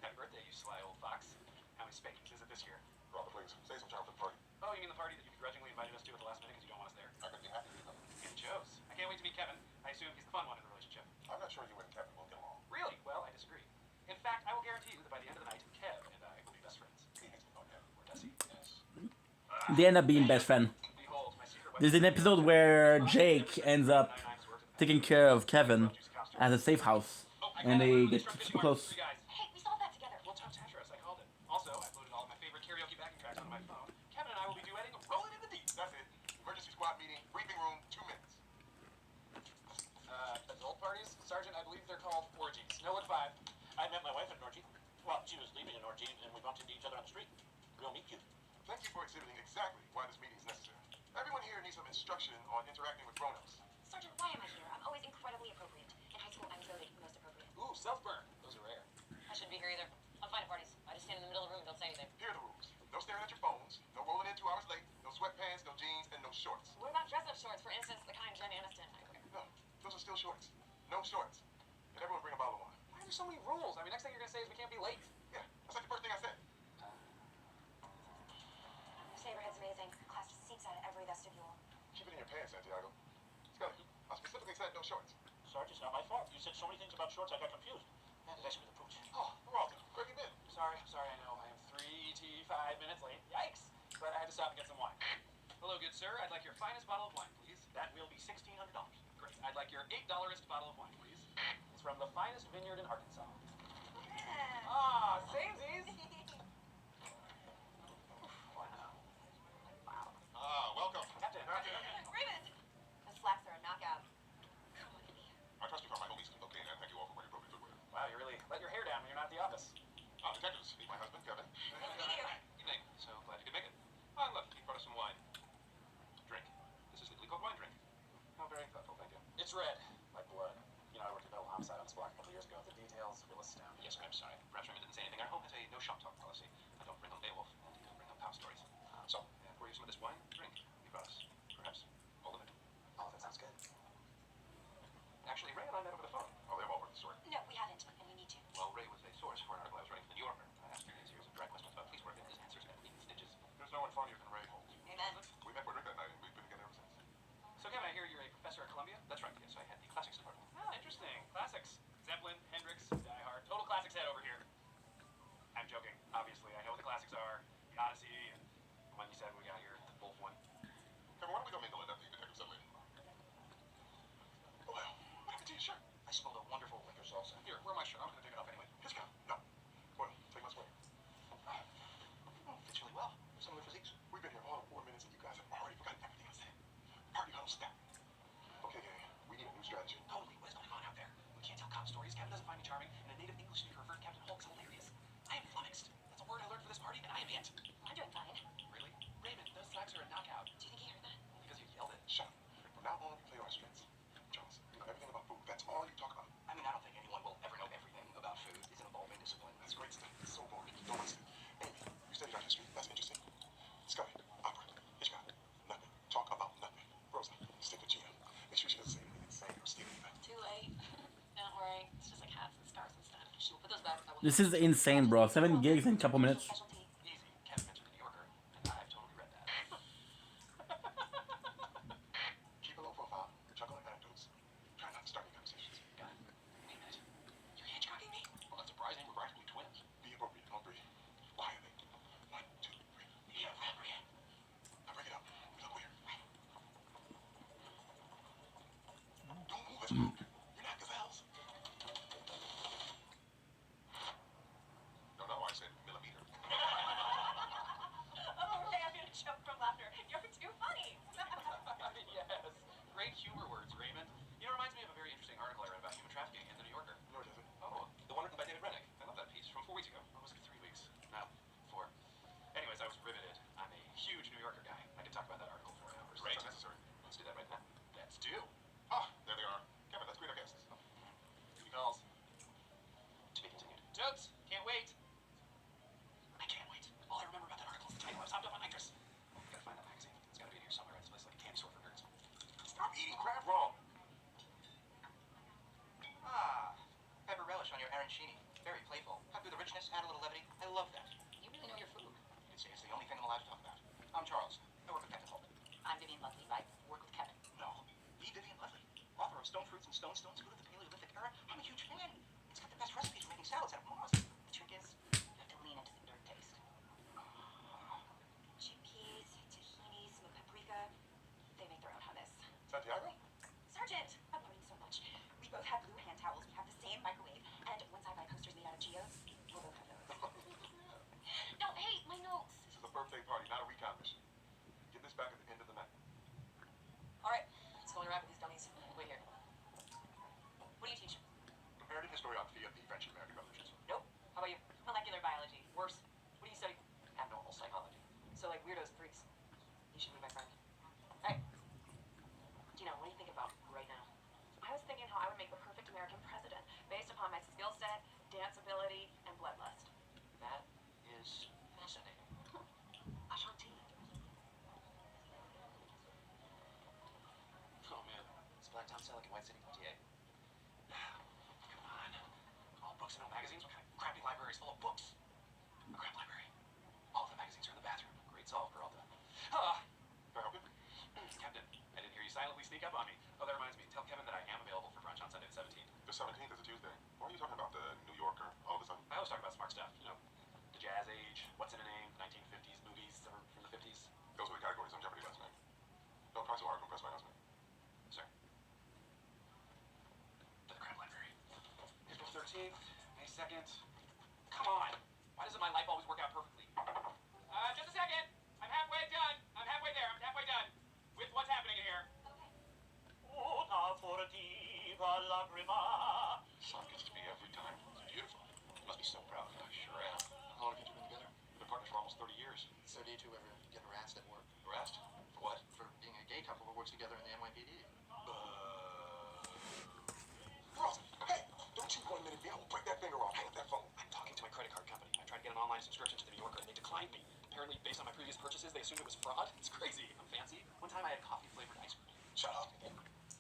Happy birthday, you sly old fox. How many spankings is it this year? Robert, please, say some charm for the party. Oh, you mean the party that you begrudgingly invited us to at the last minute because you don't want us there? I couldn't be happier with them. And Joe's. I can't wait to meet Kevin. I assume he's the fun one in the relationship. I'm not sure you and Kevin will get along. Really? Well, I disagree. In fact, I will guarantee you that by the end of the night, Kev and I will be best friends. He hates me, okay? Or does he? Yes. They end up being best friend. Behold, my secret There's an episode where Jake ends up taking care of Kevin at a safe house, and they get super close. Hey, we solved that together. Well, Tom Tetris, I called it. Also, I uploaded all of my favorite karaoke backing tracks onto my phone. Kevin and I will be duetting Rolling in the Deep. That's it. Emergency squad meeting, briefing room, 2 minutes. Adult parties? Sergeant, I believe they're called orgies. No, at 5. I met my wife at an orgy. Well, she was leaving an orgy, and we bumped into each other on the street. Real meet cute. Thank you for exhibiting exactly why this meeting is necessary. Everyone here needs some instruction on interacting with grown-ups. Sergeant, why am I here? I'm always incredibly appropriate. In high school, I was voted the most appropriate. Ooh, self-burn. Those are rare. I shouldn't be here either. I'm fine at parties. I just stand in the middle of the room and don't say anything. Here are the rules. No staring at your phones, no rolling in 2 hours late, no sweatpants, no jeans, and no shorts. What about dress-up shorts, for instance, the kind Jen Aniston might wear? No, those are still shorts. No shorts. And everyone bring a bottle of wine. Why are there so many rules? I mean, next thing you're going to say is we can't be late. Yeah, that's like the first thing I said. Saberhead's amazing. Class just seeps out of every vestibule. Keep it in your pants, Santiago. Scotty, I specifically said no shorts. Sarge, it's not my fault. You said so many things about shorts, I got confused. Man, did I screw the pooch? Oh, Peralta, where have you been? Sorry, 5 minutes late. Yikes. But I had to stop and get some wine. Hello, good sir. I'd like your finest bottle of wine, please. That will be $1,600. Great. I'd like your $8 bottle of wine, please. It's from the finest vineyard in Arkansas. Ah, samesies. Wow. Welcome. Captain. Raymond! The slacks are a knockout. Come with me. I trust you found my homies. Okay, and thank you all for wearing appropriate footwear. Wow, you really let your hair down when you're not at the office. Detectives, meet my husband, Kevin. Evening. So glad you could make it. Oh, look, he brought us some wine. Drink. This is legally called wine drink. Oh, very thoughtful, thank you. It's red, like blood. You know, I worked at Double Homicide on this block a couple years ago. The details will astound you. Yes, I'm sorry. Perhaps Raymond didn't say anything. Our home has a no shop talk policy. I don't bring on Beowulf, and you don't bring on pop stories. So, pour you some of this wine. Drink. You brought us. Perhaps all of it. Oh, that sounds good. Actually, Ray and I met over the phone. Oh, they've all heard the story. No, we haven't, and we need to. Well, Ray was a source for an article I was writing for The New Yorker. I asked him these years of dry questions about police work, and his answers never leave stitches. There's no one funnier than Ray Holmes. Amen. We met for a drink that night, and we've been together ever since. So, Kevin, I hear you're a professor at Columbia? That's right, yes. I had the classics department. Oh, interesting. Classics. Zeppelin, Hendrix, Die Hard. Total classics head over here. I'm joking. Obviously, I know what the classics are. The Odyssey, and the one you said when we got here, the Wolf one. Kevin, why don't we go mingle and let the detective settle in? Oh, well, what happened to your shirt? I spilled a wonderful liquor salsa. Here, wear my shirt. I'm going to take it off anyway. His cow. No. Well, take my sweater. Fits really well. Similar physiques. We've been here all of 4 minutes, and you guys have already forgotten everything I said. Party huddle step. Okay, gang. We need a new strategy. Totally. What is going on out there? We can't tell cop stories. Kevin doesn't find me charming, and a native English speaker referred Captain Hulk is hilarious. I am flummoxed. That's a word I learned for this party, and I am it. I'm doing fine. Really? Raymond, those slacks are a knockout. Do you think he heard that? Because you yelled it. Shut up. From now on, we play our strengths. Charles, you know everything about food. That's all you talk about. I mean, I don't think anyone will ever know everything about food. It's an evolving discipline. That's great stuff. It's so boring. Don't waste it. Amy, you studied art history. That's interesting. Scully, opera. Hitchcock. Nothing. Talk about nothing. Rosa, stick with Gina. Make sure she doesn't say anything insane or steal anything. Too late. Don't worry. It's just like hats and scarves and stuff. She will put those back. This is insane, bro. 7 gigs in a couple minutes. Easy. Kevin mentioned The New Yorker, and I've totally read that. Keep a low profile. Chuckle at anecdotes. Try not to start any conversations. God, wait a minute. You're hitchhiking me? Well, that's surprising. We're practically twins. Be appropriate. On three. Quietly. 1, 2, 3. Be appropriate. Now break it up. We look weird. Don't move as rude. You're not gazelles. No, I said millimeter. Oh, Ray, I'm gonna choke from laughter. You're too funny. Yes. Great humor words, Raymond. You know, it reminds me of a very interesting article I read about human trafficking in The New Yorker. No, it doesn't. Oh, the one written by David Rennick. I love that piece from 4 weeks ago. Or was it 3 weeks? No, 4. Anyways, I was riveted. I'm a huge New Yorker guy. I could talk about that article for hours. Great. That's unnecessary. Let's do that right now. Let's do. Ah, there they are. Kevin, let's greet our guests. He calls. To be continued. Totes, can't wait. I can't wait. All I remember about that article is the title. I was hopped up on nitrous. Gotta find that magazine. It's gotta be in here somewhere. It's placed like a candy store for nerds. Stop eating crab raw. Ah, pepper relish on your arancini. Very playful. Cut through the richness, add a little levity. I love that. You really know your food. You can say it's the only thing I'm allowed to talk about. I'm Charles. I work with Captain Holt. I'm Vivian Lovely. I work with Kevin. No, be Vivian Lovely. Author of Stone Fruits and Stone Stones, Food of the Paleolithic Era. I'm a huge fan. It's got the best recipes for making salads out of moss. The trick is, you have to lean into the dirt taste. Chickpeas, tahini, smoked paprika. They make their own hummus. Santiago? Sergeant, I'm learning so much. We both have blue hand towels. We have the same microwave. And once I buy posters made out of Geodes, we'll both have those. No, hey, my notes. This is a birthday party, not a recon mission. Get this back at the end of the night. All right, let's go and wrap with these dummies. Wait here. What do you teach? Comparative historiography of the French-American Revolutions. Nope. How about you? Molecular biology. Worse. What do you study? Abnormal psychology. So like weirdos and freaks. You should be my friend. Hey. Gina, what do you think about right now? I was thinking how I would make the perfect American president based upon my skill set, dance ability, and bloodlust. That is fascinating. Ashanti. Oh man, it's Blacktown Selleck in White City, PTA. Come on. All books and no magazines? What kind of crappy library is full of books? A crap library. All the magazines are in the bathroom. Great solve, Peralta. Ah! Can I help you? Captain, I didn't hear you silently sneak up on me. Oh, that reminds me. Tell Kevin that I am available for brunch on Sunday the 17th. The 17th is a Tuesday. Why are you talking about the New Yorker all of a sudden? I always talk about smart stuff. You know, the Jazz Age, what's in a name, 1950s. car so hard to impress my husband. Sir. To the crap library. April 13th, May 2nd. Come on. Why doesn't my life always work out perfectly? Just a second. I'm halfway done. I'm halfway there. I'm halfway done with what's happening in here. Una furtiva lagrima. Son gets to be every time. It's beautiful. You must be so proud. I sure am. How long have you two been together? We've been partners for almost 30 years. So do you two ever get harassed at work? Harassed? For what? For being a gay couple who works together in the NYPD. Ross, hey, don't you go a minute, man. I will break that finger off. Hang up that phone. I'm talking to my credit card company. I tried to get an online subscription to the New Yorker and they declined me. Apparently, based on my previous purchases, they assumed it was fraud. It's crazy. I'm fancy. One time I had coffee-flavored ice cream. Shut up.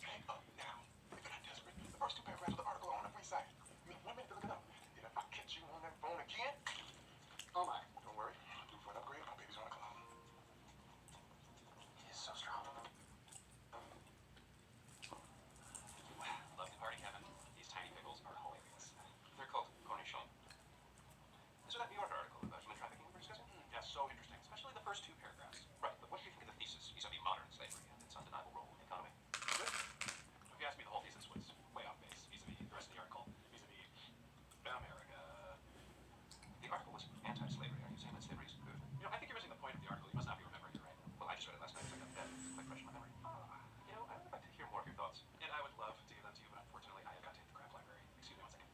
Hang up now. If you're not desperate, the first two paragraphs of the article are on the free site. You have 1 minute to look it up. And if I catch you on that phone again, oh my. Don't worry. I'm due for an upgrade. My baby's on the cloud. He is so strong. Love the party, Kevin. These tiny pickles are hilarious. They're called cornichons. This is that New Yorker article about human trafficking we're discussing? Yeah, so interesting, especially the first two paragraphs. Right, but what do you think of the thesis vis-a-vis modern slavery and its undeniable role in the economy? Good. If you ask me, the whole thesis was way off base vis-a-vis the rest of the article, vis-a-vis America. The article was anti-slavery. Are you saying that slavery is good? You know, I think you're missing the point of the article. You must not be remembering it right. Well, I just read it last night, so I got bed. It's quite fresh in my memory. You know, I would like to hear more of your thoughts. And I would love to give them to you, but unfortunately, I have got to hit the crap library. Excuse me 1 second.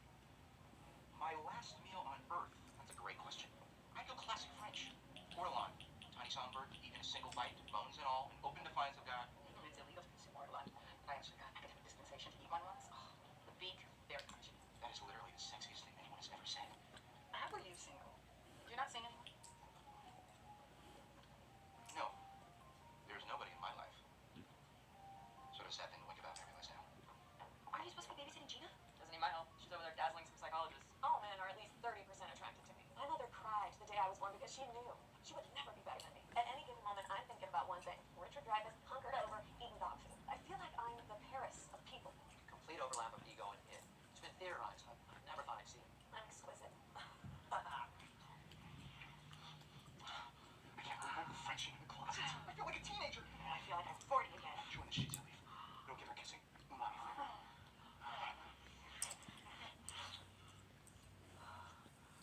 My last meal on Earth? That's a great question. I go classic French. Orlan. Tiny songbird, eating a single bite, bones and all, in open defiance of God. It's illegal to consume orlan, but I actually got academic dispensation to eat one once. Oh, the beak, very crunchy. That is literally the sexiest thing anyone has ever said. How are you single? You're not seeing anyone? No. There's nobody in my life. Sort of sad thing to think about, I realize now. Are you supposed to be babysitting Gina? Doesn't need my help. She's over there dazzling some psychologists. All men are at least 30% attracted to me. My mother cried the day I was born because she knew she would never be better than me. At any given moment, I'm thinking about one thing. Richard Dreyfuss, hunkered over, eating dog food. I feel like I'm the Paris of people. Complete overlap of ego and id. It's been theorized. I never thought I'd see it. I'm exquisite. I can't remember Frenching in the closet. I feel like a teenager. I feel like I'm 40 again. Chew in the sheets and leave. Don't give her kissing. Umami flavor.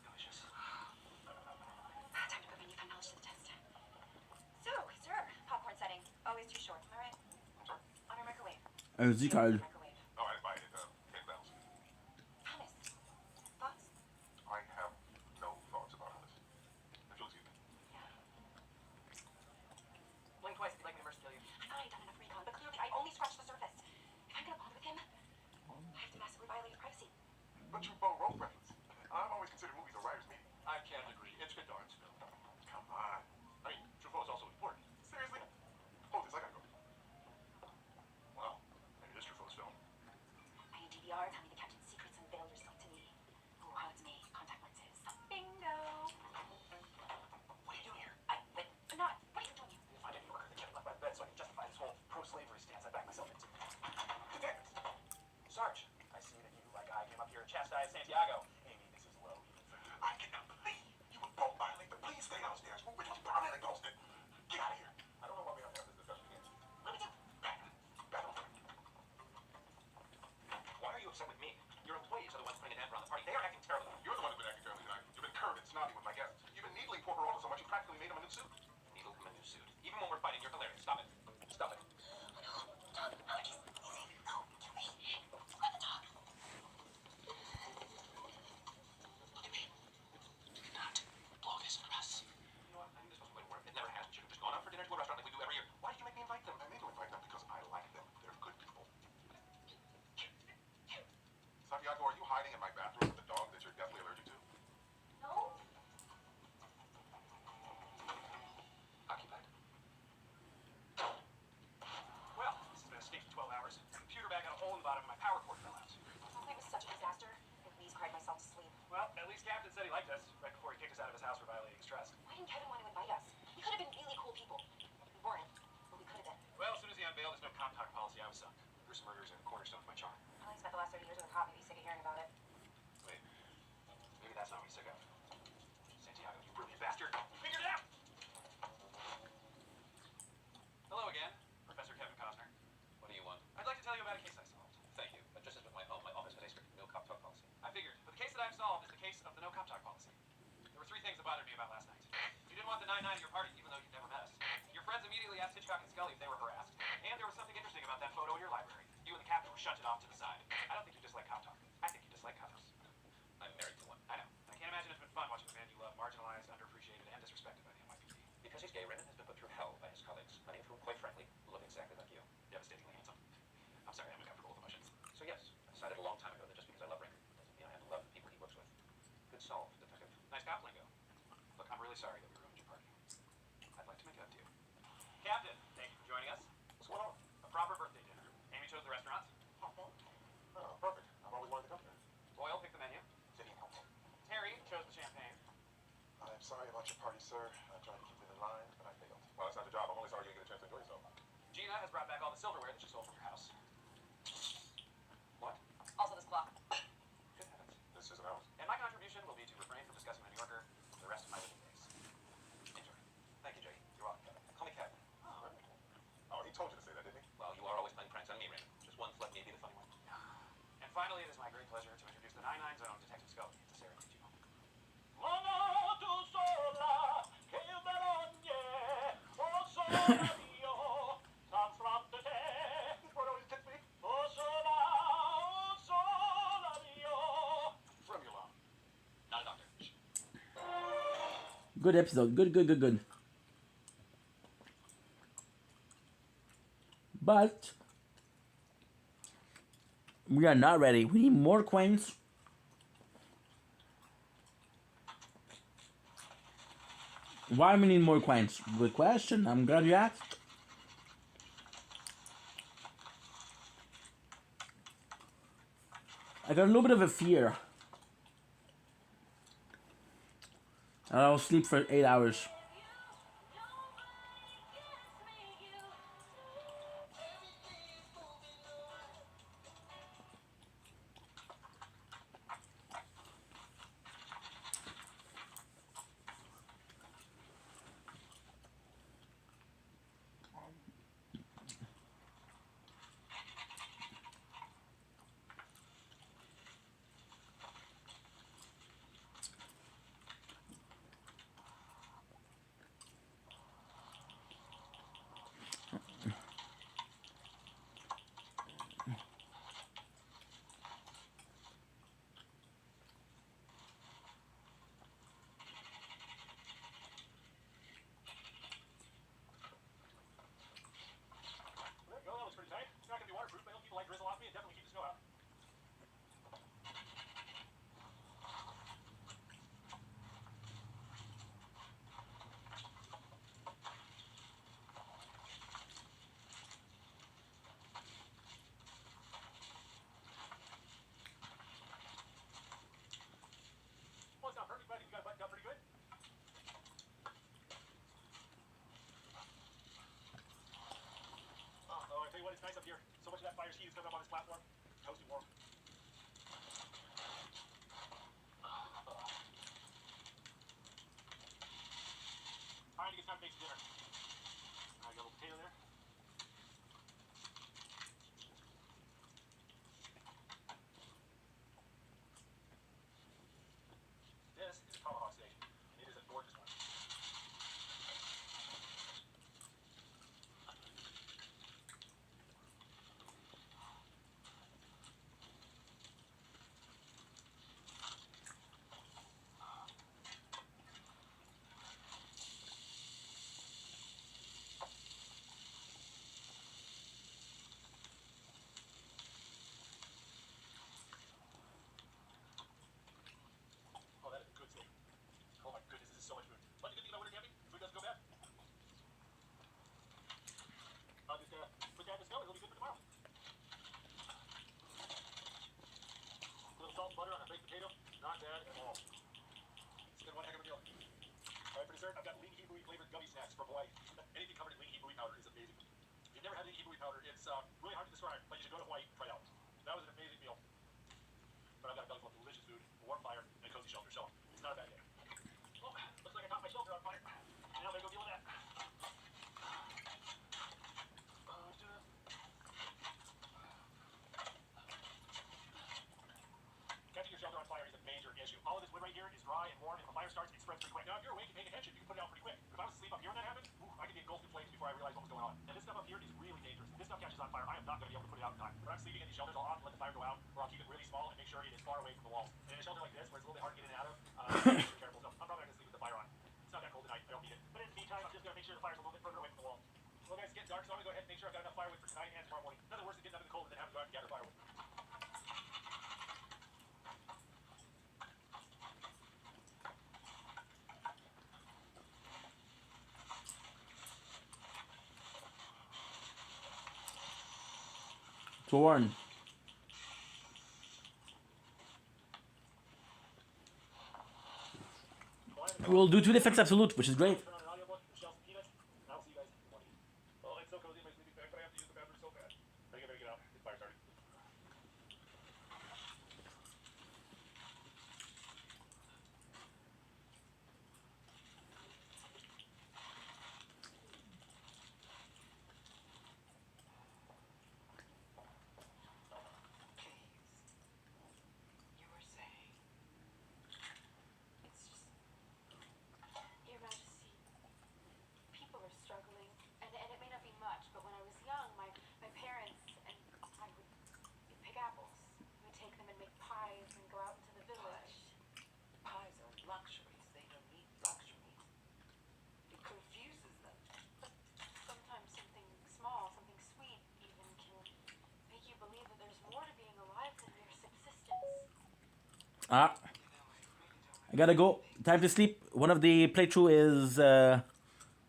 Delicious. Time to put my newfound knowledge to the test. So, sir, popcorn setting. Always too short, am I right? I'm sorry? On our microwave. Musical. Microwave. No, I didn't buy it. Kettlebells. Hummus. Thoughts? I have no thoughts about this. If you'll excuse me. Blink twice if you'd like me to mercy kill you. I thought I'd done enough recon, but clearly I only scratched the surface. If I'm gonna bond with him, I have to massively violate his privacy. But you both role preference. I've always considered movies a writer's meeting. I can't agree. It's good darn still. Come on. I mean, Truffaut is also important. Seriously? Oh, this I gotta go. Wow. Maybe this Truffaut's film. Are you DVR? Tell me the captain's secrets and veil yourself to me. Oh, how it's me. Contact lenses. Bingo. What are you doing here? I'm not. What are you doing? If I didn't work, they kept me by the bed so I can justify this whole pro-slavery stance I backed myself into. Sarge, I see that you, like I, came up here and chastised Santiago. Amy, this is low even for you. I cannot believe you would both violate the please stay downstairs rule, which was permanently ghosted. Get out of here. I don't know why we have to have this discussion again. Let me do. Back on. Why are you upset with me? Your employees are the ones putting an damper on the party. They are acting terribly. You're the one who's been acting terribly tonight. You've been curved and snobby with my guests. You've been needling poor Peralta so much you practically made him a new suit. Needle him a new suit. Even when we're fighting, you're hilarious. Stop it. Stop it. Blow this for us. You know what? I think this must work. It never has. We should have just gone out for dinner to a restaurant like we do every year. Why did you make me invite them? I made you invite them because I like them. They're good people. Santiago, are you hiding in my bathroom with the dog that you're deathly allergic to? No. Occupied. Well, this has been a stinky 12 hours. Computer bag got a hole in the bottom and my power cord fell out. Last night was such a disaster. I please cried myself to sleep. Well, at least Captain said he liked us right before he kicked us out of his house for violating his trust. Why didn't Kevin want to invite us? We could have been really cool people. We weren't, but we could have been. Well, as soon as he unveiled his no comp talk policy, I was sunk. Gruesome murders are the cornerstone of my charm. I only spent the last 30 years with a cop. Maybe he's sick of hearing about it. Wait, maybe that's not what he's sick of. Santiago, you brilliant bastard! You figured it out! Hello again, Professor Kevin off to the side. I don't think you dislike cop talk. I think you dislike cops. I'm married to one. I know. I can't imagine it's been fun watching the man you love marginalized, underappreciated, and disrespected by the NYPD. Because he's gay, Renan has been put through hell by his colleagues, many of whom, quite frankly, look exactly like you. Devastatingly handsome. I'm sorry, I'm uncomfortable with emotions. So yes, I decided a long time ago that just because I love Rick doesn't mean I have to love the people he works with. Good solve, detective. Nice cop lingo. Look, I'm really sorry that we ruined your party. I'd like to make it up to you. Captain, thank you for joining us. What's going on? A proper birthday dinner. Amy chose the restaurant. Oh, perfect. I've always wanted to come here. Boyle picked the menu. Terry chose the champagne. I'm sorry about your party, sir. I tried to keep it in line, but I failed. Well, that's not your job. I'm only sorry you didn't get a chance to enjoy yourself. Gina has brought back all the silverware that she stole from your house. What? Also this clock. Good heavens. This isn't ours. And my contribution will be to refrain from discussing the New Yorker for the rest of my living days. Enjoy. Thank you, Jay. You're welcome. Call me Captain. Oh, he told you to say that, didn't he? Well, you are always playing pranks on me, Raymond. Just one let me be the funny one. And finally, it is my great pleasure to introduce the 99 Zone Detective Scully to Sarah Cucino. Not a doctor. Good episode. Good. But we are not ready. We need more coins. Why we need more coins? Good question. I'm glad you asked. I got a little bit of a fear. And I'll sleep for 8 hours. There you go, that looks pretty tight. It's not going to be waterproof, but it'll keep a light drizzle off me and definitely keep the snow out. Well, it's not perfect, but you got it buttoned up pretty good. Oh, I tell you what, it's nice up here. So much of that fire's heat is coming up on this platform. Toasty warm. Alright, I think it's time to make some dinner. Alright, got a little potato there. This is a tomahawk steak, and it is a gorgeous one. Oh, that is a good steak. Oh my goodness, this is so much food. But the good thing about winter camping, food doesn't go bad. I'll just put that in the stove and it'll be good for tomorrow. A little salt and butter on a baked potato, not bad at all. It's been one heck of a meal. Alright, for dessert, I've got lean hibui flavored gummy snacks from Hawaii. Anything covered in lean hibui powder is amazing. If you've never had lean hibui powder, it's really hard to describe, but you should go to Hawaii and try it out. That was an amazing meal. But I've got a belly full of delicious food, a warm fire, and a cozy shelter, so it's not a bad day. Oh, looks like I got my shelter on fire. Now I better go deal with that. Catching your shelter on fire is a major issue. All of this wood right here is dry and warm, and if a fire starts, it spreads pretty quick. Now, if you're awake and paying attention, you can put it out pretty quick. If I was asleep up here and that happened, I could be engulfed in flames before I realized what was going on. And this stuff up here is really dangerous. If this stuff catches on fire, I am not going to be able to put it out in time. When I'm sleeping in these shelters, I'll often let fire go out, or I'll keep it really small and make sure it is far away from the walls. And in a shelter like this, where it's a little bit hard to get in and out of, be careful. So I'm probably not going to sleep with the fire on. It's not that cold tonight. I don't need it. But in the meantime, I'm just going to make sure the fire's a little bit further away from the wall. Well, guys, it's getting dark, so I'm going to go ahead and make sure I've got enough firewood for tonight and tomorrow morning. Nothing worse than getting up in the cold and then having to go out and gather firewood. So Warren. We'll do 2 defense absolute, which is great. You were saying. It's just. Your Majesty, people are struggling, and it may not be much, but when I was young, my parents and I would pick apples. We would take them and make pies and go out into the village. Pies are luxuries. They don't need luxuries. It confuses them. But sometimes something small, something sweet even can make you believe that there's more to being alive than mere subsistence. Ah. I gotta go. Time to sleep. One of the playthrough is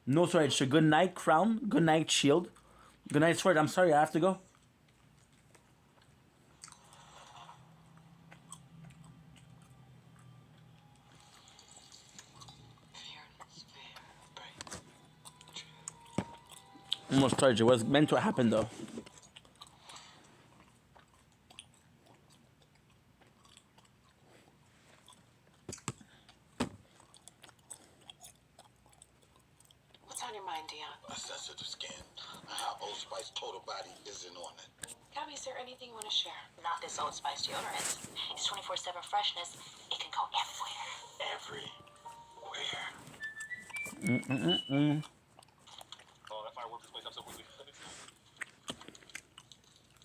no sword. So good night crown. Good night shield. Good night sword. I'm sorry, I have to go. Almost charged. It was meant to happen though. What's on your mind, Dion? A sensitive skin. How Old Spice total body isn't on it. Gabby, is there anything you want to share? Not this Old Spice deodorant. It's 24/7 freshness. It can go everywhere. Everywhere. Oh, that fireworks this place up so quickly.